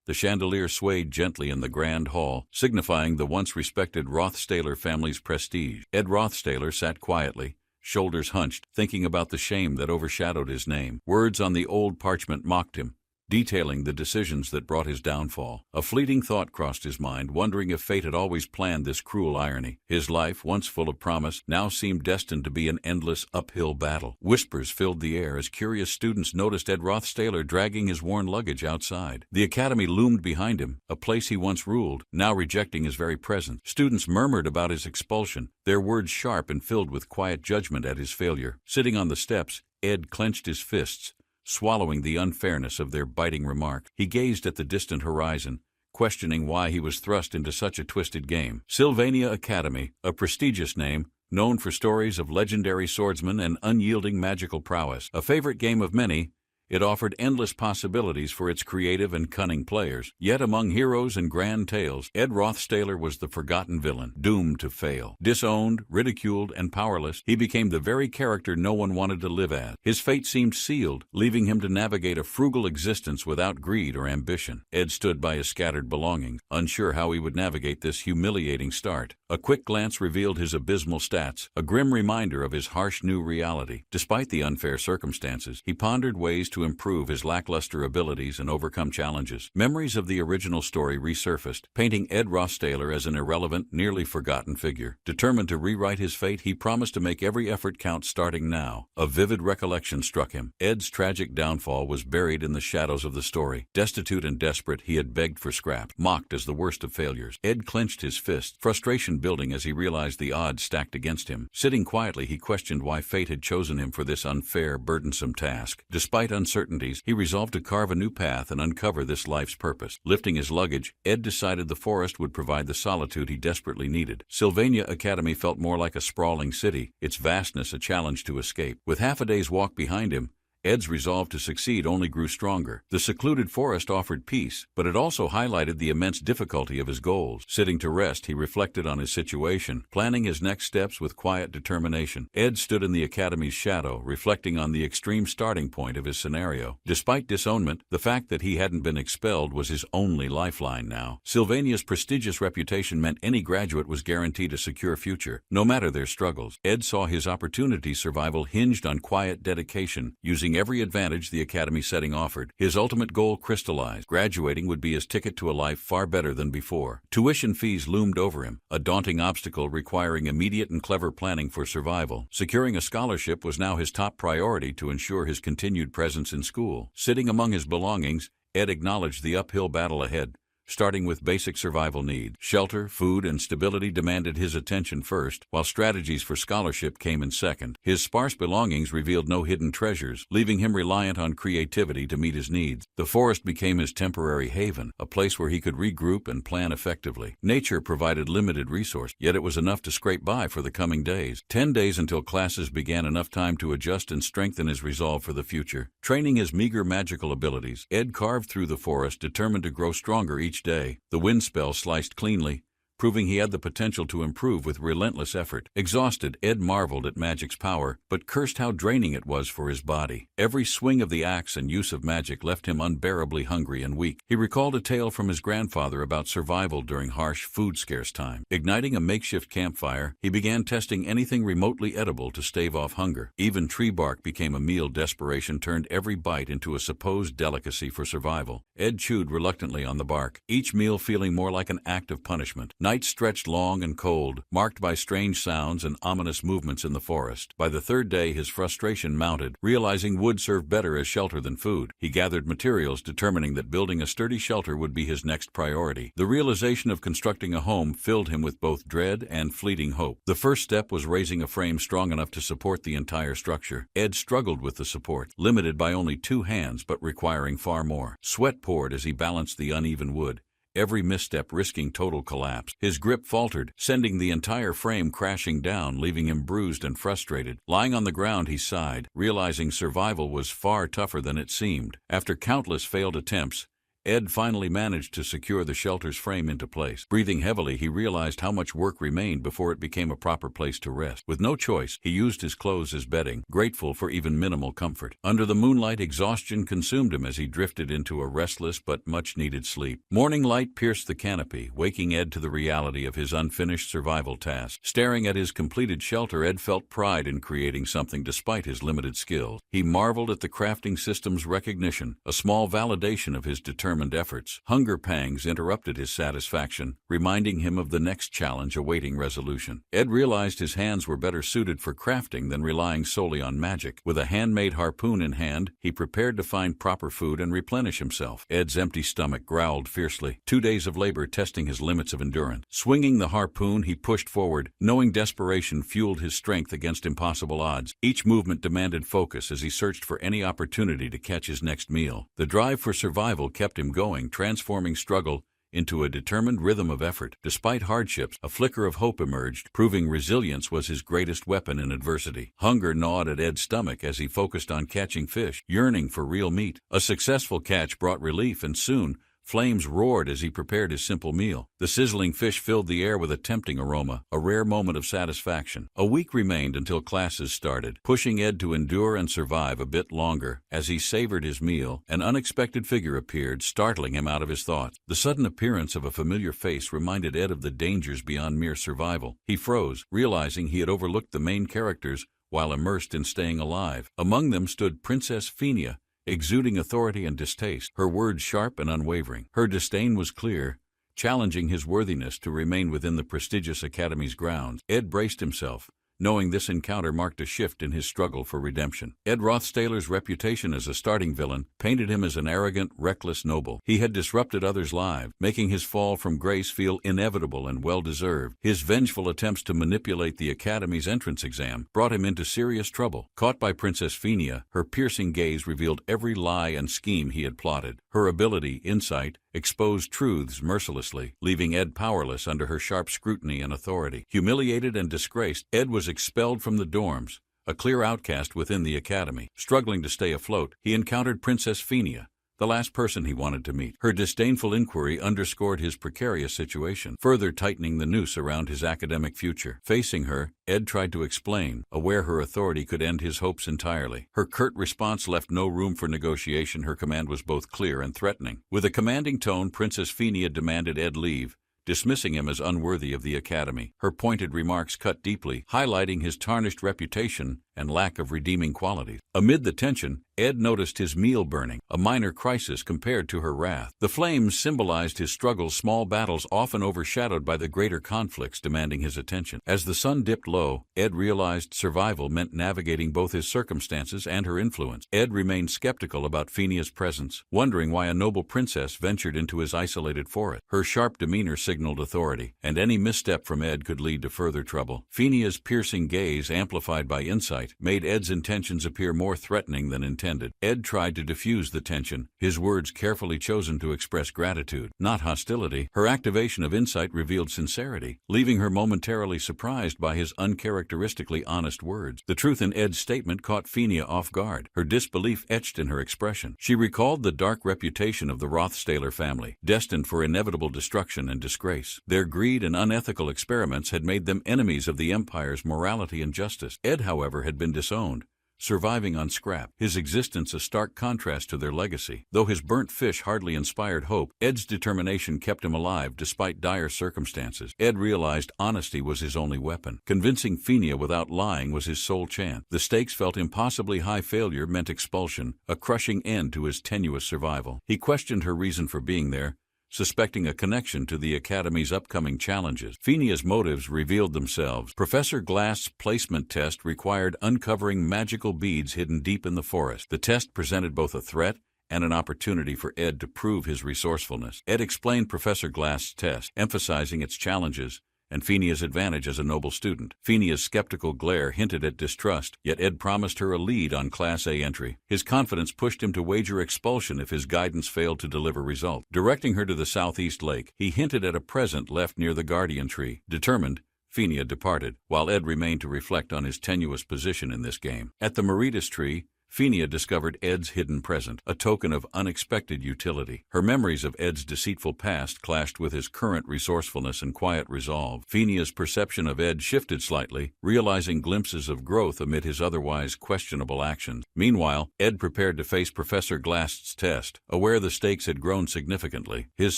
The chandelier swayed gently in the grand hall, signifying the once respected Rothstaler family's prestige. Ed Rothstaler sat quietly, shoulders hunched, thinking about the shame that overshadowed his name. Words on the old parchment mocked him, detailing the decisions that brought his downfall. A fleeting thought crossed his mind, wondering if fate had always planned this cruel irony. His life, once full of promise, now seemed destined to be an endless uphill battle. Whispers filled the air as curious students noticed Ed Rothstaler dragging his worn luggage outside. The academy loomed behind him, a place he once ruled, now rejecting his very presence. Students murmured about his expulsion, their words sharp and filled with quiet judgment at his failure. Sitting on the steps, Ed clenched his fists, swallowing the unfairness of their biting remark. He gazed at the distant horizon, questioning why he was thrust into such a twisted game. Sylvania Academy, a prestigious name, known for stories of legendary swordsmen and unyielding magical prowess. A favorite game of many, it offered endless possibilities for its creative and cunning players. Yet among heroes and grand tales, Ed Rothstaler was the forgotten villain, doomed to fail. Disowned, ridiculed, and powerless, he became the very character no one wanted to live as. His fate seemed sealed, leaving him to navigate a frugal existence without greed or ambition. Ed stood by his scattered belongings, unsure how he would navigate this humiliating start. A quick glance revealed his abysmal stats, a grim reminder of his harsh new reality. Despite the unfair circumstances, he pondered ways to improve his lackluster abilities and overcome challenges. Memories of the original story resurfaced, painting Ed Rothstaler as an irrelevant, nearly forgotten figure. Determined to rewrite his fate, he promised to make every effort count starting now. A vivid recollection struck him. Ed's tragic downfall was buried in the shadows of the story. Destitute and desperate, he had begged for scrap, mocked as the worst of failures. Ed clenched his fist, frustration building as he realized the odds stacked against him. Sitting quietly, he questioned why fate had chosen him for this unfair, burdensome task. Despite uncertainties, he resolved to carve a new path and uncover this life's purpose. Lifting his luggage, Ed decided the forest would provide the solitude he desperately needed. Sylvania Academy felt more like a sprawling city, its vastness a challenge to escape. With half a day's walk behind him, Ed's resolve to succeed only grew stronger. The secluded forest offered peace, but it also highlighted the immense difficulty of his goals. Sitting to rest, he reflected on his situation, planning his next steps with quiet determination. Ed stood in the academy's shadow, reflecting on the extreme starting point of his scenario. Despite disownment, the fact that he hadn't been expelled was his only lifeline now. Sylvania's prestigious reputation meant any graduate was guaranteed a secure future, no matter their struggles. Ed saw his opportunity survival hinged on quiet dedication, using every advantage the academy setting offered. His ultimate goal crystallized. Graduating would be his ticket to a life far better than before. Tuition fees loomed over him, a daunting obstacle requiring immediate and clever planning for survival. Securing a scholarship was now his top priority to ensure his continued presence in school. Sitting among his belongings, Ed acknowledged the uphill battle ahead. Starting with basic survival needs. Shelter, food, and stability demanded his attention first, while strategies for scholarship came in second. His sparse belongings revealed no hidden treasures, leaving him reliant on creativity to meet his needs. The forest became his temporary haven, a place where he could regroup and plan effectively. Nature provided limited resources, yet it was enough to scrape by for the coming days. 10 days until classes began, enough time to adjust and strengthen his resolve for the future. Training his meager magical abilities, Ed carved through the forest, determined to grow stronger each day. The wind spell sliced cleanly, proving he had the potential to improve with relentless effort. Exhausted, Ed marveled at magic's power, but cursed how draining it was for his body. Every swing of the axe and use of magic left him unbearably hungry and weak. He recalled a tale from his grandfather about survival during harsh, food-scarce time. Igniting a makeshift campfire, he began testing anything remotely edible to stave off hunger. Even tree bark became a meal. Desperation turned every bite into a supposed delicacy for survival. Ed chewed reluctantly on the bark, each meal feeling more like an act of punishment. Nights stretched long and cold, marked by strange sounds and ominous movements in the forest. By the third day, his frustration mounted. Realizing wood served better as shelter than food, he gathered materials, determining that building a sturdy shelter would be his next priority. The realization of constructing a home filled him with both dread and fleeting hope. The first step was raising a frame strong enough to support the entire structure. Ed struggled with the support, limited by only 2 hands but requiring far more. Sweat poured as he balanced the uneven wood, every misstep risking total collapse. His grip faltered, sending the entire frame crashing down, leaving him bruised and frustrated. Lying on the ground, he sighed, realizing survival was far tougher than it seemed. After countless failed attempts, Ed finally managed to secure the shelter's frame into place. Breathing heavily, he realized how much work remained before it became a proper place to rest. With no choice, he used his clothes as bedding, grateful for even minimal comfort. Under the moonlight, exhaustion consumed him as he drifted into a restless but much-needed sleep. Morning light pierced the canopy, waking Ed to the reality of his unfinished survival task. Staring at his completed shelter, Ed felt pride in creating something despite his limited skills. He marveled at the crafting system's recognition, a small validation of his determined efforts. Hunger pangs interrupted his satisfaction, reminding him of the next challenge awaiting resolution. Ed realized his hands were better suited for crafting than relying solely on magic. With a handmade harpoon in hand, he prepared to find proper food and replenish himself. Ed's empty stomach growled fiercely. 2 days of labor testing his limits of endurance. Swinging the harpoon, he pushed forward, knowing desperation fueled his strength against impossible odds. Each movement demanded focus as he searched for any opportunity to catch his next meal. The drive for survival kept him going, transforming struggle into a determined rhythm of effort. Despite hardships, a flicker of hope emerged, proving resilience was his greatest weapon in adversity. Hunger gnawed at Ed's stomach as he focused on catching fish, yearning for real meat. A successful catch brought relief, and soon flames roared as he prepared his simple meal. The sizzling fish filled the air with a tempting aroma, a rare moment of satisfaction. A week remained until classes started, pushing Ed to endure and survive a bit longer. As he savored his meal, an unexpected figure appeared, startling him out of his thoughts. The sudden appearance of a familiar face reminded Ed of the dangers beyond mere survival. He froze, realizing he had overlooked the main characters while immersed in staying alive. Among them stood Princess Phinia, exuding authority and distaste, her words sharp and unwavering. Her disdain was clear, challenging his worthiness to remain within the prestigious academy's grounds. Ed braced himself, knowing this encounter marked a shift in his struggle for redemption. Ed Rothstaler's reputation as a starting villain painted him as an arrogant, reckless noble. He had disrupted others' lives, making his fall from grace feel inevitable and well-deserved. His vengeful attempts to manipulate the Academy's entrance exam brought him into serious trouble. Caught by Princess Phinia, her piercing gaze revealed every lie and scheme he had plotted. Her ability, insight, exposed truths mercilessly, leaving Ed powerless under her sharp scrutiny and authority. Humiliated and disgraced, Ed was expelled from the dorms, a clear outcast within the academy. Struggling to stay afloat, he encountered Princess Phinia, the last person he wanted to meet. Her disdainful inquiry underscored his precarious situation, further tightening the noose around his academic future. Facing her, Ed tried to explain, aware her authority could end his hopes entirely. Her curt response left no room for negotiation. Her command was both clear and threatening. With a commanding tone, Princess Phinia demanded Ed leave, dismissing him as unworthy of the academy. Her pointed remarks cut deeply, highlighting his tarnished reputation and lack of redeeming qualities. Amid the tension, Ed noticed his meal burning, a minor crisis compared to her wrath. The flames symbolized his struggles, small battles often overshadowed by the greater conflicts demanding his attention. As the sun dipped low, Ed realized survival meant navigating both his circumstances and her influence. Ed remained skeptical about Phinia's presence, wondering why a noble princess ventured into his isolated forest. Her sharp demeanor signaled authority, and any misstep from Ed could lead to further trouble. Phinia's piercing gaze, amplified by insight, made Ed's intentions appear more threatening than intended. Ed tried to diffuse the tension, his words carefully chosen to express gratitude, not hostility. Her activation of insight revealed sincerity, leaving her momentarily surprised by his uncharacteristically honest words. The truth in Ed's statement caught Phinia off guard, her disbelief etched in her expression. She recalled the dark reputation of the Rothstaler family, destined for inevitable destruction and disgrace. Their greed and unethical experiments had made them enemies of the Empire's morality and justice. Ed, however, had been disowned, surviving on scrap, his existence a stark contrast to their legacy. Though his burnt fish hardly inspired hope, Ed's determination kept him alive despite dire circumstances. Ed realized honesty was his only weapon. Convincing Phinia without lying was his sole chance. The stakes felt impossibly high. Failure meant expulsion, a crushing end to his tenuous survival. He questioned her reason for being there, suspecting a connection to the Academy's upcoming challenges. Phinia's motives revealed themselves. Professor Glass's placement test required uncovering magical beads hidden deep in the forest. The test presented both a threat and an opportunity for Ed to prove his resourcefulness. Ed explained Professor Glass's test, emphasizing its challenges and Phinia's advantage as a noble student. Phinia's skeptical glare hinted at distrust, yet Ed promised her a lead on Class A entry. His confidence pushed him to wager expulsion if his guidance failed to deliver results. Directing her to the southeast lake, he hinted at a present left near the guardian tree. Determined, Phinia departed, while Ed remained to reflect on his tenuous position in this game. At the Meritus tree, Phinia discovered Ed's hidden present, a token of unexpected utility. Her memories of Ed's deceitful past clashed with his current resourcefulness and quiet resolve. Phinia's perception of Ed shifted slightly, realizing glimpses of growth amid his otherwise questionable actions. Meanwhile, Ed prepared to face Professor Glast's test, aware the stakes had grown significantly. His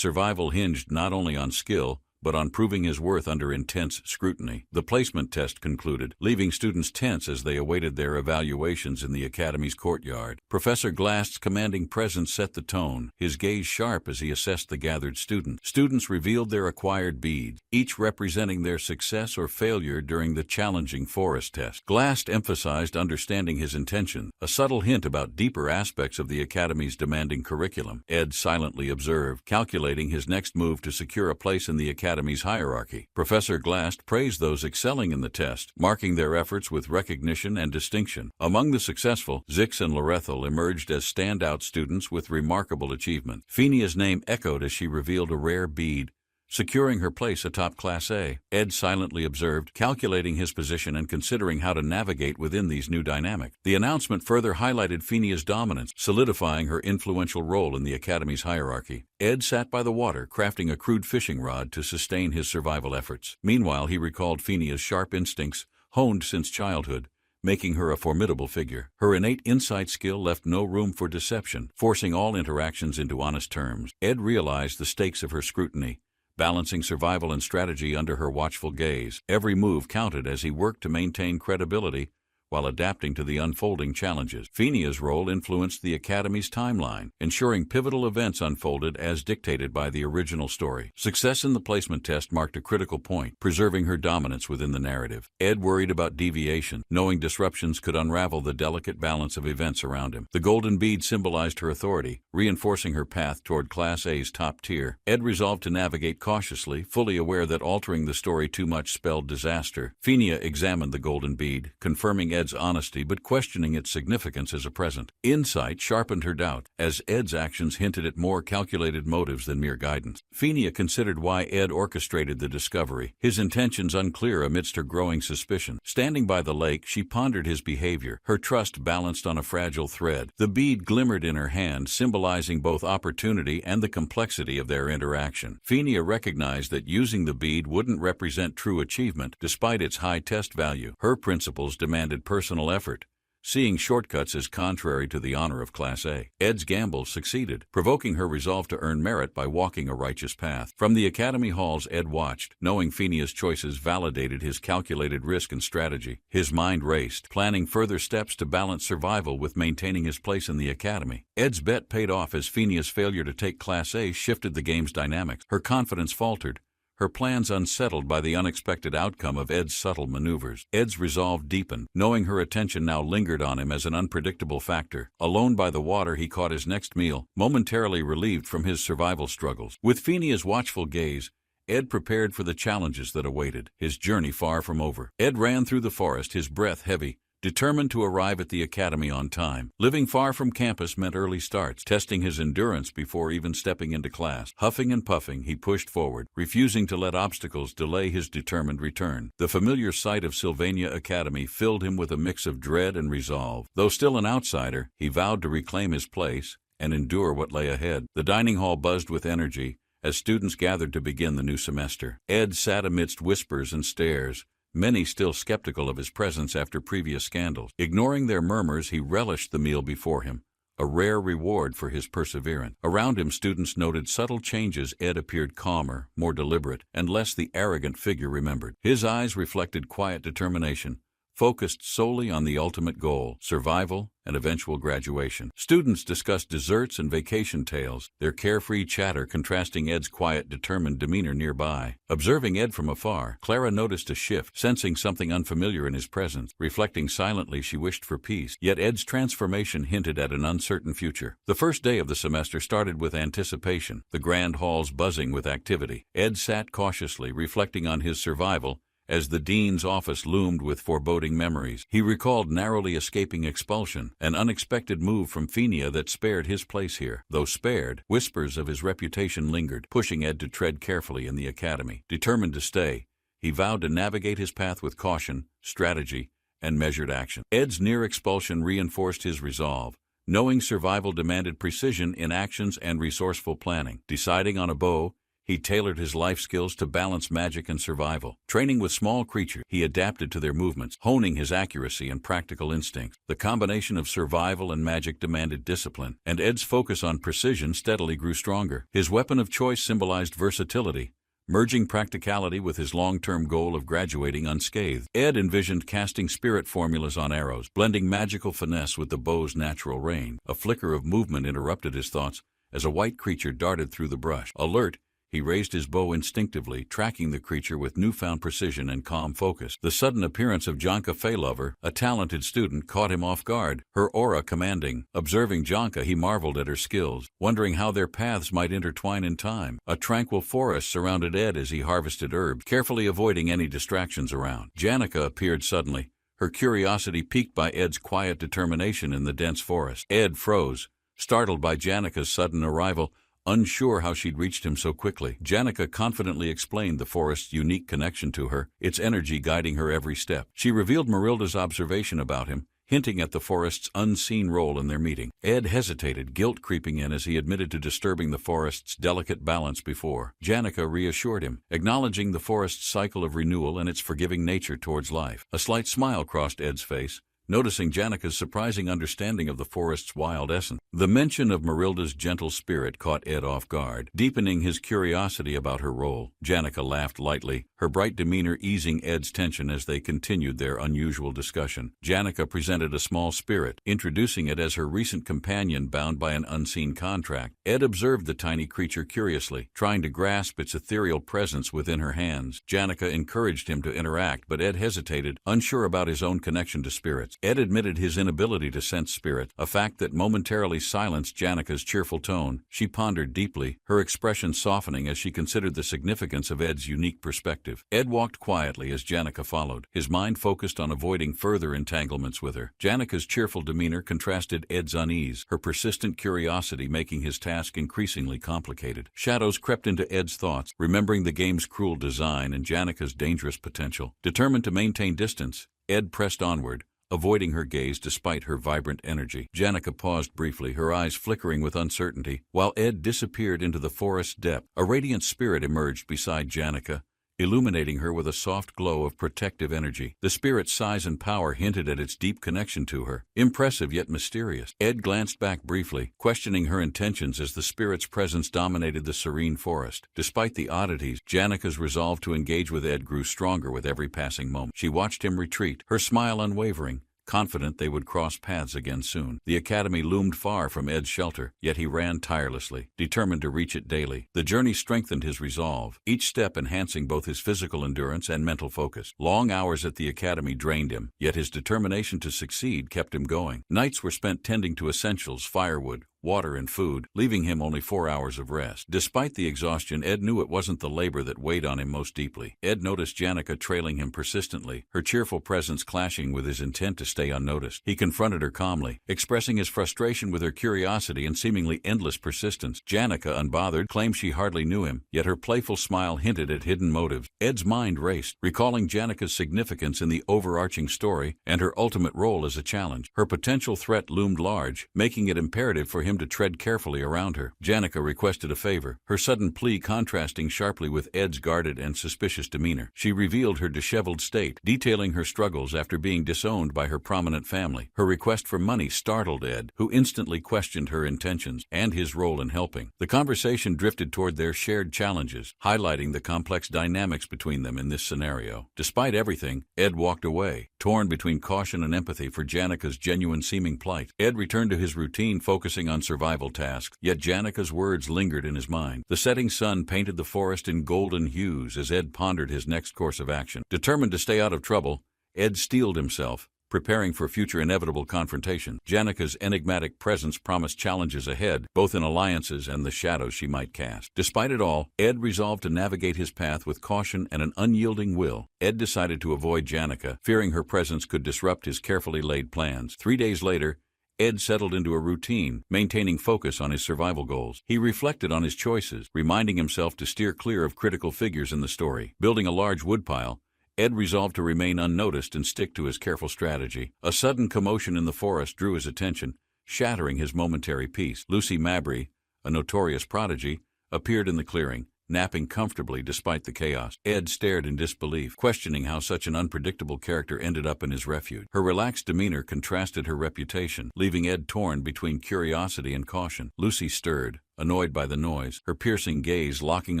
survival hinged not only on skill, but on proving his worth under intense scrutiny. The placement test concluded, leaving students tense as they awaited their evaluations in the academy's courtyard. Professor Glast's commanding presence set the tone, his gaze sharp as he assessed the gathered students. Students revealed their acquired beads, each representing their success or failure during the challenging forest test. Glast emphasized understanding his intention, a subtle hint about deeper aspects of the academy's demanding curriculum. Ed silently observed, calculating his next move to secure a place in the academy's hierarchy. Professor Glast praised those excelling in the test, marking their efforts with recognition and distinction. Among the successful, Zix and Lorethel emerged as standout students with remarkable achievement. Phinia's name echoed as she revealed a rare bead, securing her place atop Class A. Ed silently observed, calculating his position and considering how to navigate within these new dynamics. The announcement further highlighted Phinia's dominance, solidifying her influential role in the academy's hierarchy. Ed sat by the water, crafting a crude fishing rod to sustain his survival efforts. Meanwhile, he recalled Phinia's sharp instincts, honed since childhood, making her a formidable figure. Her innate insight skill left no room for deception, forcing all interactions into honest terms. Ed realized the stakes of her scrutiny, balancing survival and strategy under her watchful gaze. Every move counted as he worked to maintain credibility while adapting to the unfolding challenges. Phinia's role influenced the Academy's timeline, ensuring pivotal events unfolded as dictated by the original story. Success in the placement test marked a critical point, preserving her dominance within the narrative. Ed worried about deviation, knowing disruptions could unravel the delicate balance of events around him. The golden bead symbolized her authority, reinforcing her path toward Class A's top tier. Ed resolved to navigate cautiously, fully aware that altering the story too much spelled disaster. Phinia examined the golden bead, confirming Ed's honesty but questioning its significance as a present. Insight sharpened her doubt, as Ed's actions hinted at more calculated motives than mere guidance. Phinia considered why Ed orchestrated the discovery, his intentions unclear amidst her growing suspicion. Standing by the lake, she pondered his behavior, her trust balanced on a fragile thread. The bead glimmered in her hand, symbolizing both opportunity and the complexity of their interaction. Phinia recognized that using the bead wouldn't represent true achievement, despite its high test value. Her principles demanded personal effort, seeing shortcuts as contrary to the honor of Class A. Ed's gamble succeeded, provoking her resolve to earn merit by walking a righteous path. From the academy halls, Ed watched, knowing Phinia's choices validated his calculated risk and strategy. His mind raced, planning further steps to balance survival with maintaining his place in the academy. Ed's bet paid off as Phinia's failure to take Class A shifted the game's dynamics. Her confidence faltered, her plans unsettled by the unexpected outcome of Ed's subtle maneuvers. Ed's resolve deepened, knowing her attention now lingered on him as an unpredictable factor. Alone by the water, he caught his next meal, momentarily relieved from his survival struggles. With Phinia's watchful gaze, Ed prepared for the challenges that awaited, his journey far from over. Ed ran through the forest, his breath heavy, determined to arrive at the academy on time. Living far from campus meant early starts, testing his endurance before even stepping into class. Huffing and puffing, he pushed forward, refusing to let obstacles delay his determined return. The familiar sight of Sylvania Academy filled him with a mix of dread and resolve. Though still an outsider, he vowed to reclaim his place and endure what lay ahead. The dining hall buzzed with energy as students gathered to begin the new semester. Ed sat amidst whispers and stares, many still skeptical of his presence after previous scandals. Ignoring their murmurs, he relished the meal before him, a rare reward for his perseverance. Around him, students noted subtle changes. Ed appeared calmer, more deliberate, and less the arrogant figure remembered. His eyes reflected quiet determination, focused solely on the ultimate goal, survival and eventual graduation. Students discussed desserts and vacation tales, their carefree chatter contrasting Ed's quiet, determined demeanor nearby. Observing Ed from afar, Clara noticed a shift, sensing something unfamiliar in his presence. Reflecting silently, she wished for peace, yet Ed's transformation hinted at an uncertain future. The first day of the semester started with anticipation, the grand halls buzzing with activity. Ed sat cautiously, reflecting on his survival as the dean's office loomed with foreboding memories. He recalled narrowly escaping expulsion, an unexpected move from Phinia that spared his place here. Though spared, whispers of his reputation lingered, pushing Ed to tread carefully in the academy. Determined to stay, he vowed to navigate his path with caution, strategy, and measured action. Ed's near expulsion reinforced his resolve, knowing survival demanded precision in actions and resourceful planning. Deciding on a bow, he tailored his life skills to balance magic and survival. Training with small creatures, he adapted to their movements, honing his accuracy and practical instincts. The combination of survival and magic demanded discipline, and Ed's focus on precision steadily grew stronger. His weapon of choice symbolized versatility, merging practicality with his long-term goal of graduating unscathed. Ed envisioned casting spirit formulas on arrows, blending magical finesse with the bow's natural range. A flicker of movement interrupted his thoughts as a white creature darted through the brush. Alert, he raised his bow instinctively, tracking the creature with newfound precision and calm focus. The sudden appearance of Jonka Faylover, a talented student, caught him off guard, her aura commanding. Observing Jonka, he marveled at her skills, wondering how their paths might intertwine in time. A tranquil forest surrounded Ed as he harvested herbs, carefully avoiding any distractions around. Janica appeared suddenly, her curiosity piqued by Ed's quiet determination in the dense forest. Ed froze, startled by Janica's sudden arrival, unsure how she'd reached him so quickly. Janica confidently explained the forest's unique connection to her, its energy guiding her every step. She revealed Marilda's observation about him, hinting at the forest's unseen role in their meeting. Ed hesitated, guilt creeping in as he admitted to disturbing the forest's delicate balance before. Janica reassured him, acknowledging the forest's cycle of renewal and its forgiving nature towards life. A slight smile crossed Ed's face, noticing Janica's surprising understanding of the forest's wild essence. The mention of Marilda's gentle spirit caught Ed off guard, deepening his curiosity about her role. Janica laughed lightly, her bright demeanor easing Ed's tension as they continued their unusual discussion. Janica presented a small spirit, introducing it as her recent companion bound by an unseen contract. Ed observed the tiny creature curiously, trying to grasp its ethereal presence within her hands. Janica encouraged him to interact, but Ed hesitated, unsure about his own connection to spirits. Ed admitted his inability to sense spirit, a fact that momentarily silenced Janica's cheerful tone. She pondered deeply, her expression softening as she considered the significance of Ed's unique perspective. Ed walked quietly as Janica followed, his mind focused on avoiding further entanglements with her. Janica's cheerful demeanor contrasted Ed's unease, her persistent curiosity making his task increasingly complicated. Shadows crept into Ed's thoughts, remembering the game's cruel design and Janica's dangerous potential. Determined to maintain distance, Ed pressed onward, avoiding her gaze despite her vibrant energy. Janica paused briefly, her eyes flickering with uncertainty, while Ed disappeared into the forest's depth. A radiant spirit emerged beside Janica, illuminating her with a soft glow of protective energy. The spirit's size and power hinted at its deep connection to her, impressive yet mysterious. Ed glanced back briefly, questioning her intentions as the spirit's presence dominated the serene forest. Despite the oddities, Janica's resolve to engage with Ed grew stronger with every passing moment. She watched him retreat, her smile unwavering, confident they would cross paths again soon. The academy loomed far from Ed's shelter, yet he ran tirelessly, determined to reach it daily. The journey strengthened his resolve, each step enhancing both his physical endurance and mental focus. Long hours at the academy drained him, yet his determination to succeed kept him going. Nights were spent tending to essentials, firewood, water, and food, leaving him only 4 hours of rest. Despite the exhaustion, Ed knew it wasn't the labor that weighed on him most deeply. Ed noticed Janica trailing him persistently, her cheerful presence clashing with his intent to stay unnoticed. He confronted her calmly, expressing his frustration with her curiosity and seemingly endless persistence. Janica, unbothered, claimed she hardly knew him, yet her playful smile hinted at hidden motives. Ed's mind raced, recalling Janica's significance in the overarching story and her ultimate role as a challenge. Her potential threat loomed large, making it imperative for him to tread carefully around her. Janica requested a favor, her sudden plea contrasting sharply with Ed's guarded and suspicious demeanor. She revealed her disheveled state, detailing her struggles after being disowned by her prominent family. Her request for money startled Ed, who instantly questioned her intentions and his role in helping. The conversation drifted toward their shared challenges, highlighting the complex dynamics between them in this scenario. Despite everything, Ed walked away, torn between caution and empathy for Janica's genuine-seeming plight. Ed returned to his routine, focusing on survival tasks, yet Janica's words lingered in his mind. The setting sun painted the forest in golden hues as Ed pondered his next course of action. Determined to stay out of trouble, Ed steeled himself, preparing for future inevitable confrontation. Janica's enigmatic presence promised challenges ahead, both in alliances and the shadows she might cast. Despite it all, Ed resolved to navigate his path with caution and an unyielding will. Ed decided to avoid Janica, fearing her presence could disrupt his carefully laid plans. 3 days later, Ed settled into a routine, maintaining focus on his survival goals. He reflected on his choices, reminding himself to steer clear of critical figures in the story. Building a large woodpile, Ed resolved to remain unnoticed and stick to his careful strategy. A sudden commotion in the forest drew his attention, shattering his momentary peace. Lucy Mabry, a notorious prodigy, appeared in the clearing, napping comfortably despite the chaos. Ed stared in disbelief, questioning how such an unpredictable character ended up in his refuge. Her relaxed demeanor contrasted her reputation, leaving Ed torn between curiosity and caution. Lucy stirred, annoyed by the noise, her piercing gaze locking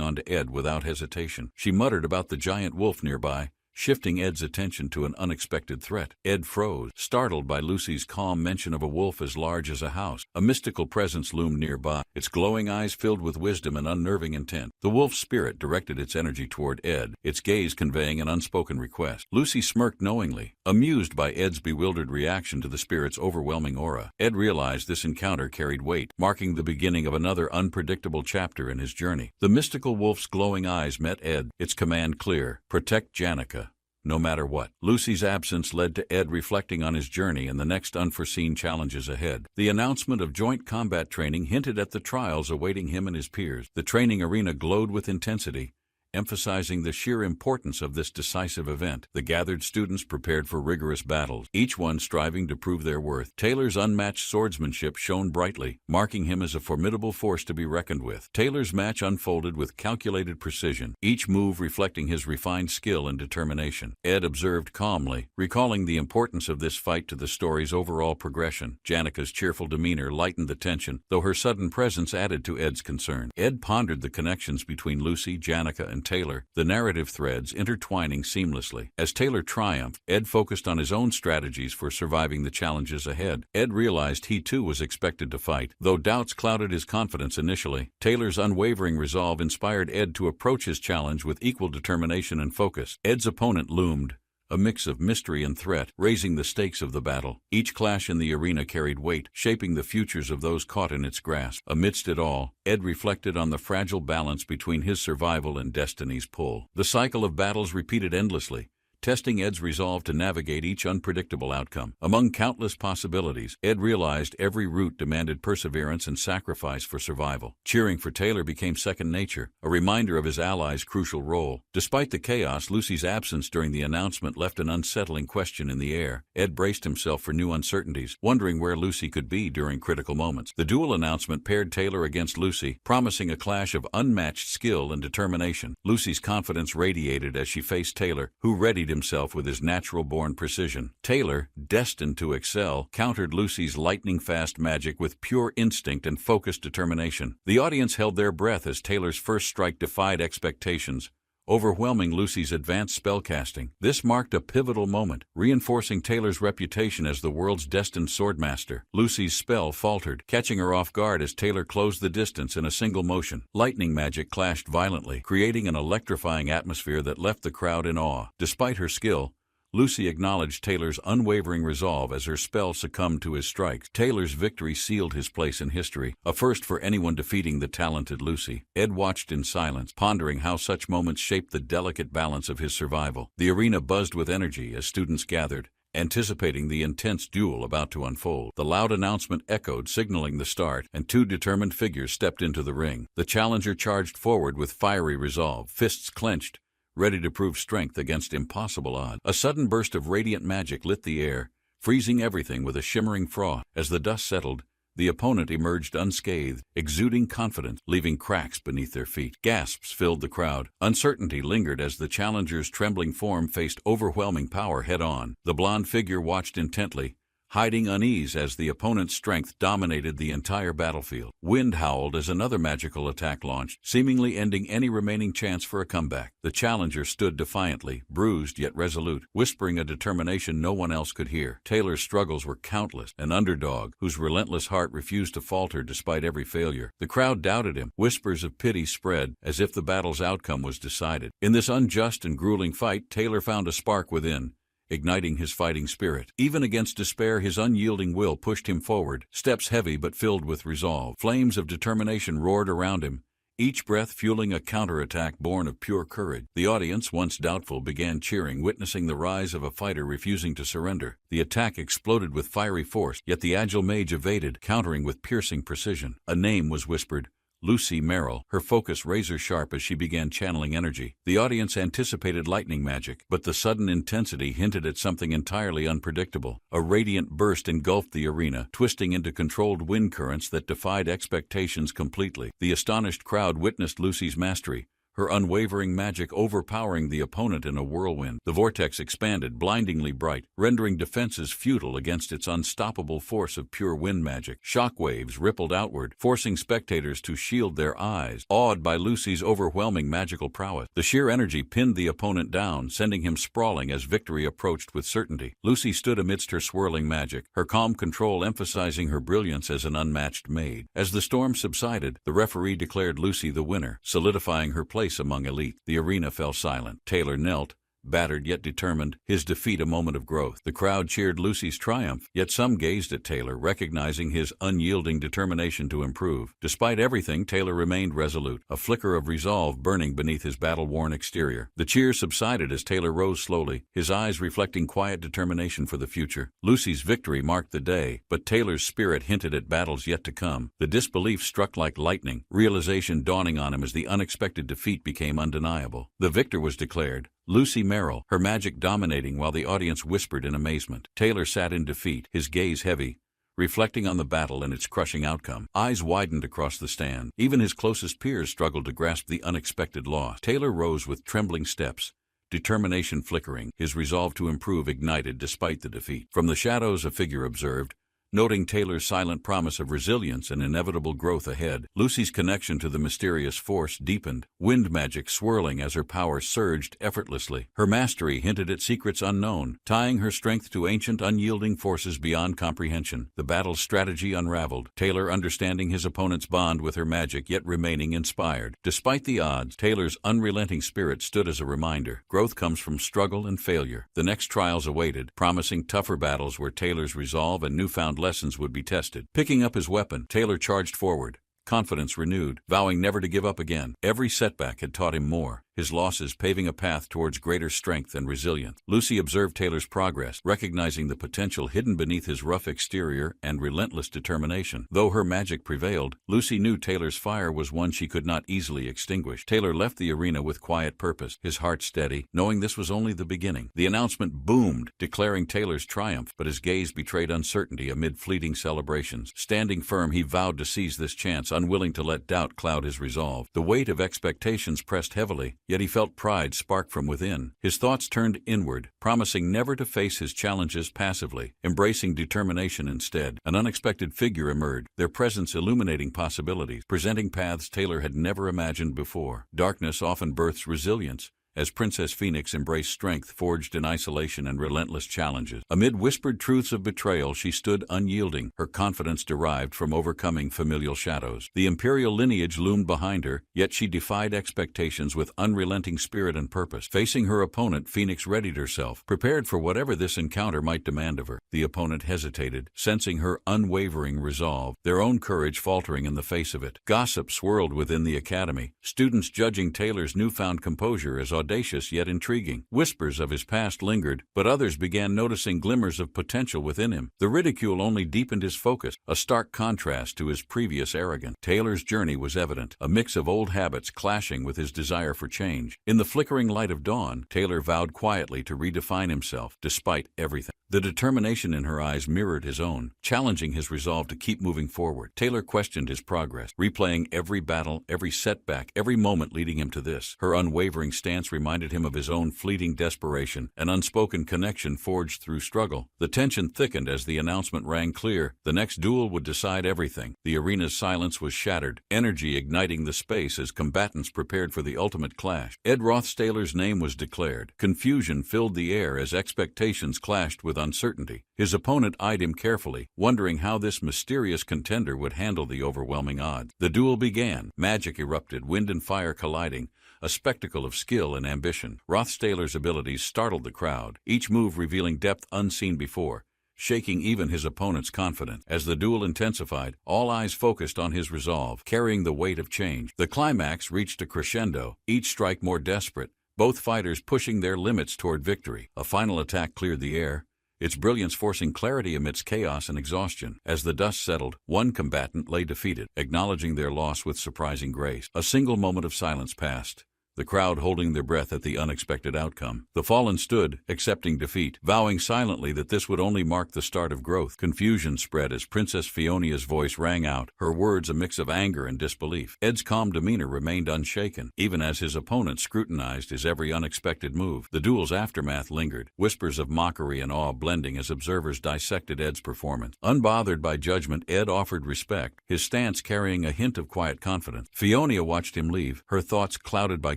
onto Ed without hesitation. She muttered about the giant wolf nearby, shifting Ed's attention to an unexpected threat. Ed froze, startled by Lucy's calm mention of a wolf as large as a house. A mystical presence loomed nearby, its glowing eyes filled with wisdom and unnerving intent. The wolf's spirit directed its energy toward Ed, its gaze conveying an unspoken request. Lucy smirked knowingly, amused by Ed's bewildered reaction to the spirit's overwhelming aura. Ed realized this encounter carried weight, marking the beginning of another unpredictable chapter in his journey. The mystical wolf's glowing eyes met Ed, its command clear: protect Janica, no matter what. Lucy's absence led to Ed reflecting on his journey and the next unforeseen challenges ahead. The announcement of joint combat training hinted at the trials awaiting him and his peers. The training arena glowed with intensity, emphasizing the sheer importance of this decisive event. The gathered students prepared for rigorous battles, each one striving to prove their worth. Taylor's unmatched swordsmanship shone brightly, marking him as a formidable force to be reckoned with. Taylor's match unfolded with calculated precision, each move reflecting his refined skill and determination. Ed observed calmly, recalling the importance of this fight to the story's overall progression. Janica's cheerful demeanor lightened the tension, though her sudden presence added to Ed's concern. Ed pondered the connections between Lucy, Janica, and Taylor, the narrative threads intertwining seamlessly. As Taylor triumphed, Ed focused on his own strategies for surviving the challenges ahead. Ed realized he too was expected to fight, though doubts clouded his confidence initially. Taylor's unwavering resolve inspired Ed to approach his challenge with equal determination and focus. Ed's opponent loomed, a mix of mystery and threat, raising the stakes of the battle. Each clash in the arena carried weight, shaping the futures of those caught in its grasp. Amidst it all, Ed reflected on the fragile balance between his survival and destiny's pull. The cycle of battles repeated endlessly, testing Ed's resolve to navigate each unpredictable outcome. Among countless possibilities, Ed realized every route demanded perseverance and sacrifice for survival. Cheering for Taylor became second nature, a reminder of his ally's crucial role. Despite the chaos, Lucy's absence during the announcement left an unsettling question in the air. Ed braced himself for new uncertainties, wondering where Lucy could be during critical moments. The duel announcement paired Taylor against Lucy, promising a clash of unmatched skill and determination. Lucy's confidence radiated as she faced Taylor, who readied himself with his natural-born precision. Taylor, destined to excel, countered Lucy's lightning-fast magic with pure instinct and focused determination. The audience held their breath as Taylor's first strike defied expectations, overwhelming Lucy's advanced spellcasting. This marked a pivotal moment, reinforcing Taylor's reputation as the world's destined swordmaster. Lucy's spell faltered, catching her off guard as Taylor closed the distance in a single motion. Lightning magic clashed violently, creating an electrifying atmosphere that left the crowd in awe. Despite her skill, Lucy acknowledged Taylor's unwavering resolve as her spell succumbed to his strikes. Taylor's victory sealed his place in history, a first for anyone defeating the talented Lucy. Ed watched in silence, pondering how such moments shaped the delicate balance of his survival. The arena buzzed with energy as students gathered, anticipating the intense duel about to unfold. The loud announcement echoed, signaling the start, and two determined figures stepped into the ring. The challenger charged forward with fiery resolve, fists clenched, ready to prove strength against impossible odds. A sudden burst of radiant magic lit the air, freezing everything with a shimmering froth. As the dust settled, the opponent emerged unscathed, exuding confidence, leaving cracks beneath their feet. Gasps filled the crowd. Uncertainty lingered as the challenger's trembling form faced overwhelming power head-on. The blonde figure watched intently, hiding unease as the opponent's strength dominated the entire battlefield. Wind howled as another magical attack launched, seemingly ending any remaining chance for a comeback. The challenger stood defiantly, bruised yet resolute, whispering a determination no one else could hear. Taylor's struggles were countless, an underdog whose relentless heart refused to falter despite every failure. The crowd doubted him. Whispers of pity spread, as if the battle's outcome was decided. In this unjust and grueling fight, Taylor found a spark within, igniting his fighting spirit. Even against despair, his unyielding will pushed him forward, steps heavy but filled with resolve. Flames of determination roared around him, each breath fueling a counterattack born of pure courage. The audience, once doubtful, began cheering, witnessing the rise of a fighter refusing to surrender. The attack exploded with fiery force, yet the agile mage evaded, countering with piercing precision. A name was whispered: Lucy Merrill, her focus razor-sharp as she began channeling energy. The audience anticipated lightning magic, but the sudden intensity hinted at something entirely unpredictable. A radiant burst engulfed the arena, twisting into controlled wind currents that defied expectations completely. The astonished crowd witnessed Lucy's mastery, her unwavering magic overpowering the opponent in a whirlwind. The vortex expanded, blindingly bright, rendering defenses futile against its unstoppable force of pure wind magic. Shockwaves rippled outward, forcing spectators to shield their eyes, awed by Lucy's overwhelming magical prowess. The sheer energy pinned the opponent down, sending him sprawling as victory approached with certainty. Lucy stood amidst her swirling magic, her calm control emphasizing her brilliance as an unmatched maid. As the storm subsided, the referee declared Lucy the winner, solidifying her place among elite. The arena fell silent. Taylor knelt, battered yet determined, his defeat a moment of growth. The crowd cheered Lucy's triumph, yet some gazed at Taylor, recognizing his unyielding determination to improve. Despite everything, Taylor remained resolute, a flicker of resolve burning beneath his battle-worn exterior. The cheers subsided as Taylor rose slowly, his eyes reflecting quiet determination for the future. Lucy's victory marked the day, but Taylor's spirit hinted at battles yet to come. The disbelief struck like lightning, realization dawning on him as the unexpected defeat became undeniable. The victor was declared, Lucy Merrill, her magic dominating while the audience whispered in amazement. Taylor sat in defeat, his gaze heavy, reflecting on the battle and its crushing outcome. Eyes widened across the stand. Even his closest peers struggled to grasp the unexpected loss. Taylor rose with trembling steps, determination flickering, his resolve to improve ignited despite the defeat. From the shadows, a figure observed, noting Taylor's silent promise of resilience and inevitable growth ahead. Lucy's connection to the mysterious force deepened, wind magic swirling as her power surged effortlessly. Her mastery hinted at secrets unknown, tying her strength to ancient unyielding forces beyond comprehension. The battle's strategy unraveled, Taylor understanding his opponent's bond with her magic yet remaining inspired. Despite the odds, Taylor's unrelenting spirit stood as a reminder. Growth comes from struggle and failure. The next trials awaited, promising tougher battles where Taylor's resolve and newfound lessons would be tested. Picking up his weapon, Taylor charged forward, confidence renewed, vowing never to give up again. Every setback had taught him more, his losses paving a path towards greater strength and resilience. Lucy observed Taylor's progress, recognizing the potential hidden beneath his rough exterior and relentless determination. Though her magic prevailed, Lucy knew Taylor's fire was one she could not easily extinguish. Taylor left the arena with quiet purpose, his heart steady, knowing this was only the beginning. The announcement boomed, declaring Taylor's triumph, but his gaze betrayed uncertainty amid fleeting celebrations. Standing firm, he vowed to seize this chance, unwilling to let doubt cloud his resolve. The weight of expectations pressed heavily, yet he felt pride spark from within. His thoughts turned inward, promising never to face his challenges passively, embracing determination instead. An unexpected figure emerged, their presence illuminating possibilities, presenting paths Taylor had never imagined before. Darkness often births resilience, as Princess Phoenix embraced strength forged in isolation and relentless challenges. Amid whispered truths of betrayal, she stood unyielding, her confidence derived from overcoming familial shadows. The imperial lineage loomed behind her, yet she defied expectations with unrelenting spirit and purpose. Facing her opponent, Phoenix readied herself, prepared for whatever this encounter might demand of her. The opponent hesitated, sensing her unwavering resolve, their own courage faltering in the face of it. Gossip swirled within the academy, students judging Taylor's newfound composure as audacious yet intriguing. Whispers of his past lingered, but others began noticing glimmers of potential within him. The ridicule only deepened his focus, a stark contrast to his previous arrogance. Taylor's journey was evident, a mix of old habits clashing with his desire for change. In the flickering light of dawn, Taylor vowed quietly to redefine himself, despite everything. The determination in her eyes mirrored his own, challenging his resolve to keep moving forward. Taylor questioned his progress, replaying every battle, every setback, every moment leading him to this. Her unwavering stance reminded him of his own fleeting desperation, an unspoken connection forged through struggle. The tension thickened as the announcement rang clear. The next duel would decide everything. The arena's silence was shattered, energy igniting the space as combatants prepared for the ultimate clash. Ed Rothsayler's name was declared. Confusion filled the air as expectations clashed with uncertainty. His opponent eyed him carefully, wondering how this mysterious contender would handle the overwhelming odds. The duel began. Magic erupted, wind and fire colliding, a spectacle of skill and ambition. Rothsayler's abilities startled the crowd, each move revealing depth unseen before, shaking even his opponent's confidence. As the duel intensified, all eyes focused on his resolve, carrying the weight of change. The climax reached a crescendo, each strike more desperate, both fighters pushing their limits toward victory. A final attack cleared the air, its brilliance forcing clarity amidst chaos and exhaustion. As the dust settled, one combatant lay defeated, acknowledging their loss with surprising grace. A single moment of silence passed, the crowd holding their breath at the unexpected outcome. The fallen stood, accepting defeat, vowing silently that this would only mark the start of growth. Confusion spread as Princess Fionia's voice rang out, her words a mix of anger and disbelief. Ed's calm demeanor remained unshaken, even as his opponent scrutinized his every unexpected move. The duel's aftermath lingered, whispers of mockery and awe blending as observers dissected Ed's performance. Unbothered by judgment, Ed offered respect, his stance carrying a hint of quiet confidence. Fionia watched him leave, her thoughts clouded by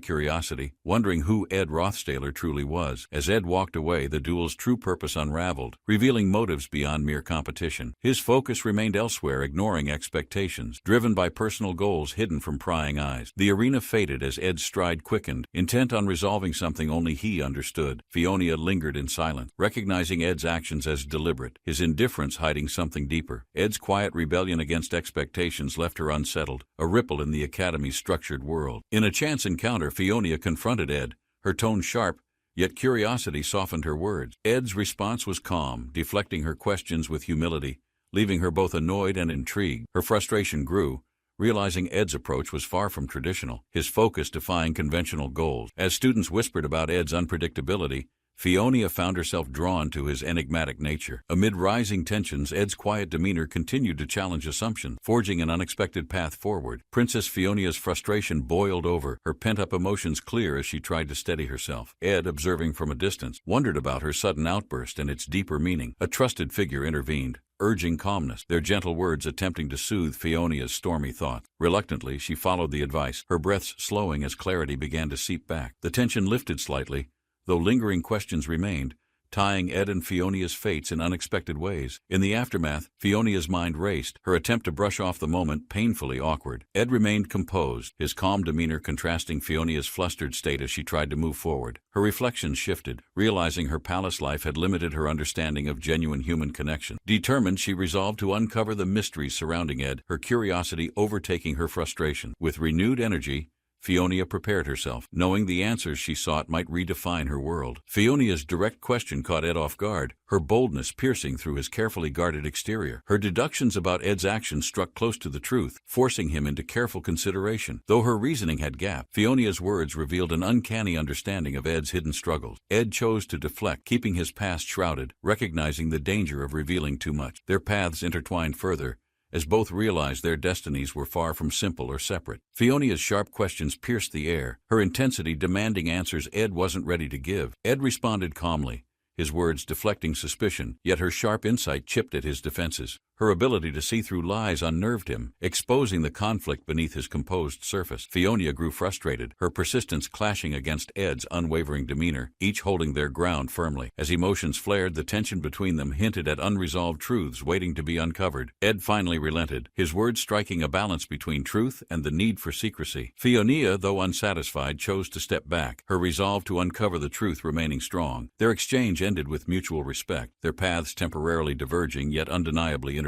curiosity, wondering who Ed Rothstaler truly was. As Ed walked away, the duel's true purpose unraveled, revealing motives beyond mere competition. His focus remained elsewhere, ignoring expectations, driven by personal goals hidden from prying eyes. The arena faded as Ed's stride quickened, intent on resolving something only he understood. Fionia lingered in silence, recognizing Ed's actions as deliberate, his indifference hiding something deeper. Ed's quiet rebellion against expectations left her unsettled, a ripple in the Academy's structured world. In a chance encounter, Fionia confronted Ed, her tone sharp, yet curiosity softened her words. Ed's response was calm, deflecting her questions with humility, leaving her both annoyed and intrigued. Her frustration grew, realizing Ed's approach was far from traditional, his focus defying conventional goals. As students whispered about Ed's unpredictability, Fionia found herself drawn to his enigmatic nature. Amid rising tensions, Ed's quiet demeanor continued to challenge assumptions, forging an unexpected path forward. Princess Fionia's frustration boiled over, her pent-up emotions clear as she tried to steady herself. Ed, observing from a distance, wondered about her sudden outburst and its deeper meaning. A trusted figure intervened, urging calmness, their gentle words attempting to soothe Fionia's stormy thoughts. Reluctantly, she followed the advice, her breaths slowing as clarity began to seep back. The tension lifted slightly, though lingering questions remained, tying Ed and Fionia's fates in unexpected ways. In the aftermath, Fionia's mind raced, her attempt to brush off the moment painfully awkward. Ed remained composed, his calm demeanor contrasting Fionia's flustered state as she tried to move forward. Her reflections shifted, realizing her palace life had limited her understanding of genuine human connection. Determined, she resolved to uncover the mysteries surrounding Ed, her curiosity overtaking her frustration. With renewed energy, Fionia prepared herself, knowing the answers she sought might redefine her world. Fionia's direct question caught Ed off guard, her boldness piercing through his carefully guarded exterior. Her deductions about Ed's actions struck close to the truth, forcing him into careful consideration. Though her reasoning had gaps, Fionia's words revealed an uncanny understanding of Ed's hidden struggles. Ed chose to deflect, keeping his past shrouded, recognizing the danger of revealing too much. Their paths intertwined further, as both realized their destinies were far from simple or separate. Fionia's sharp questions pierced the air, her intensity demanding answers Ed wasn't ready to give. Ed responded calmly, his words deflecting suspicion, yet her sharp insight chipped at his defenses. Her ability to see through lies unnerved him, exposing the conflict beneath his composed surface. Fionia grew frustrated, her persistence clashing against Ed's unwavering demeanor, each holding their ground firmly. As emotions flared, the tension between them hinted at unresolved truths waiting to be uncovered. Ed finally relented, his words striking a balance between truth and the need for secrecy. Fionia, though unsatisfied, chose to step back, her resolve to uncover the truth remaining strong. Their exchange ended with mutual respect, their paths temporarily diverging yet undeniably intertwined.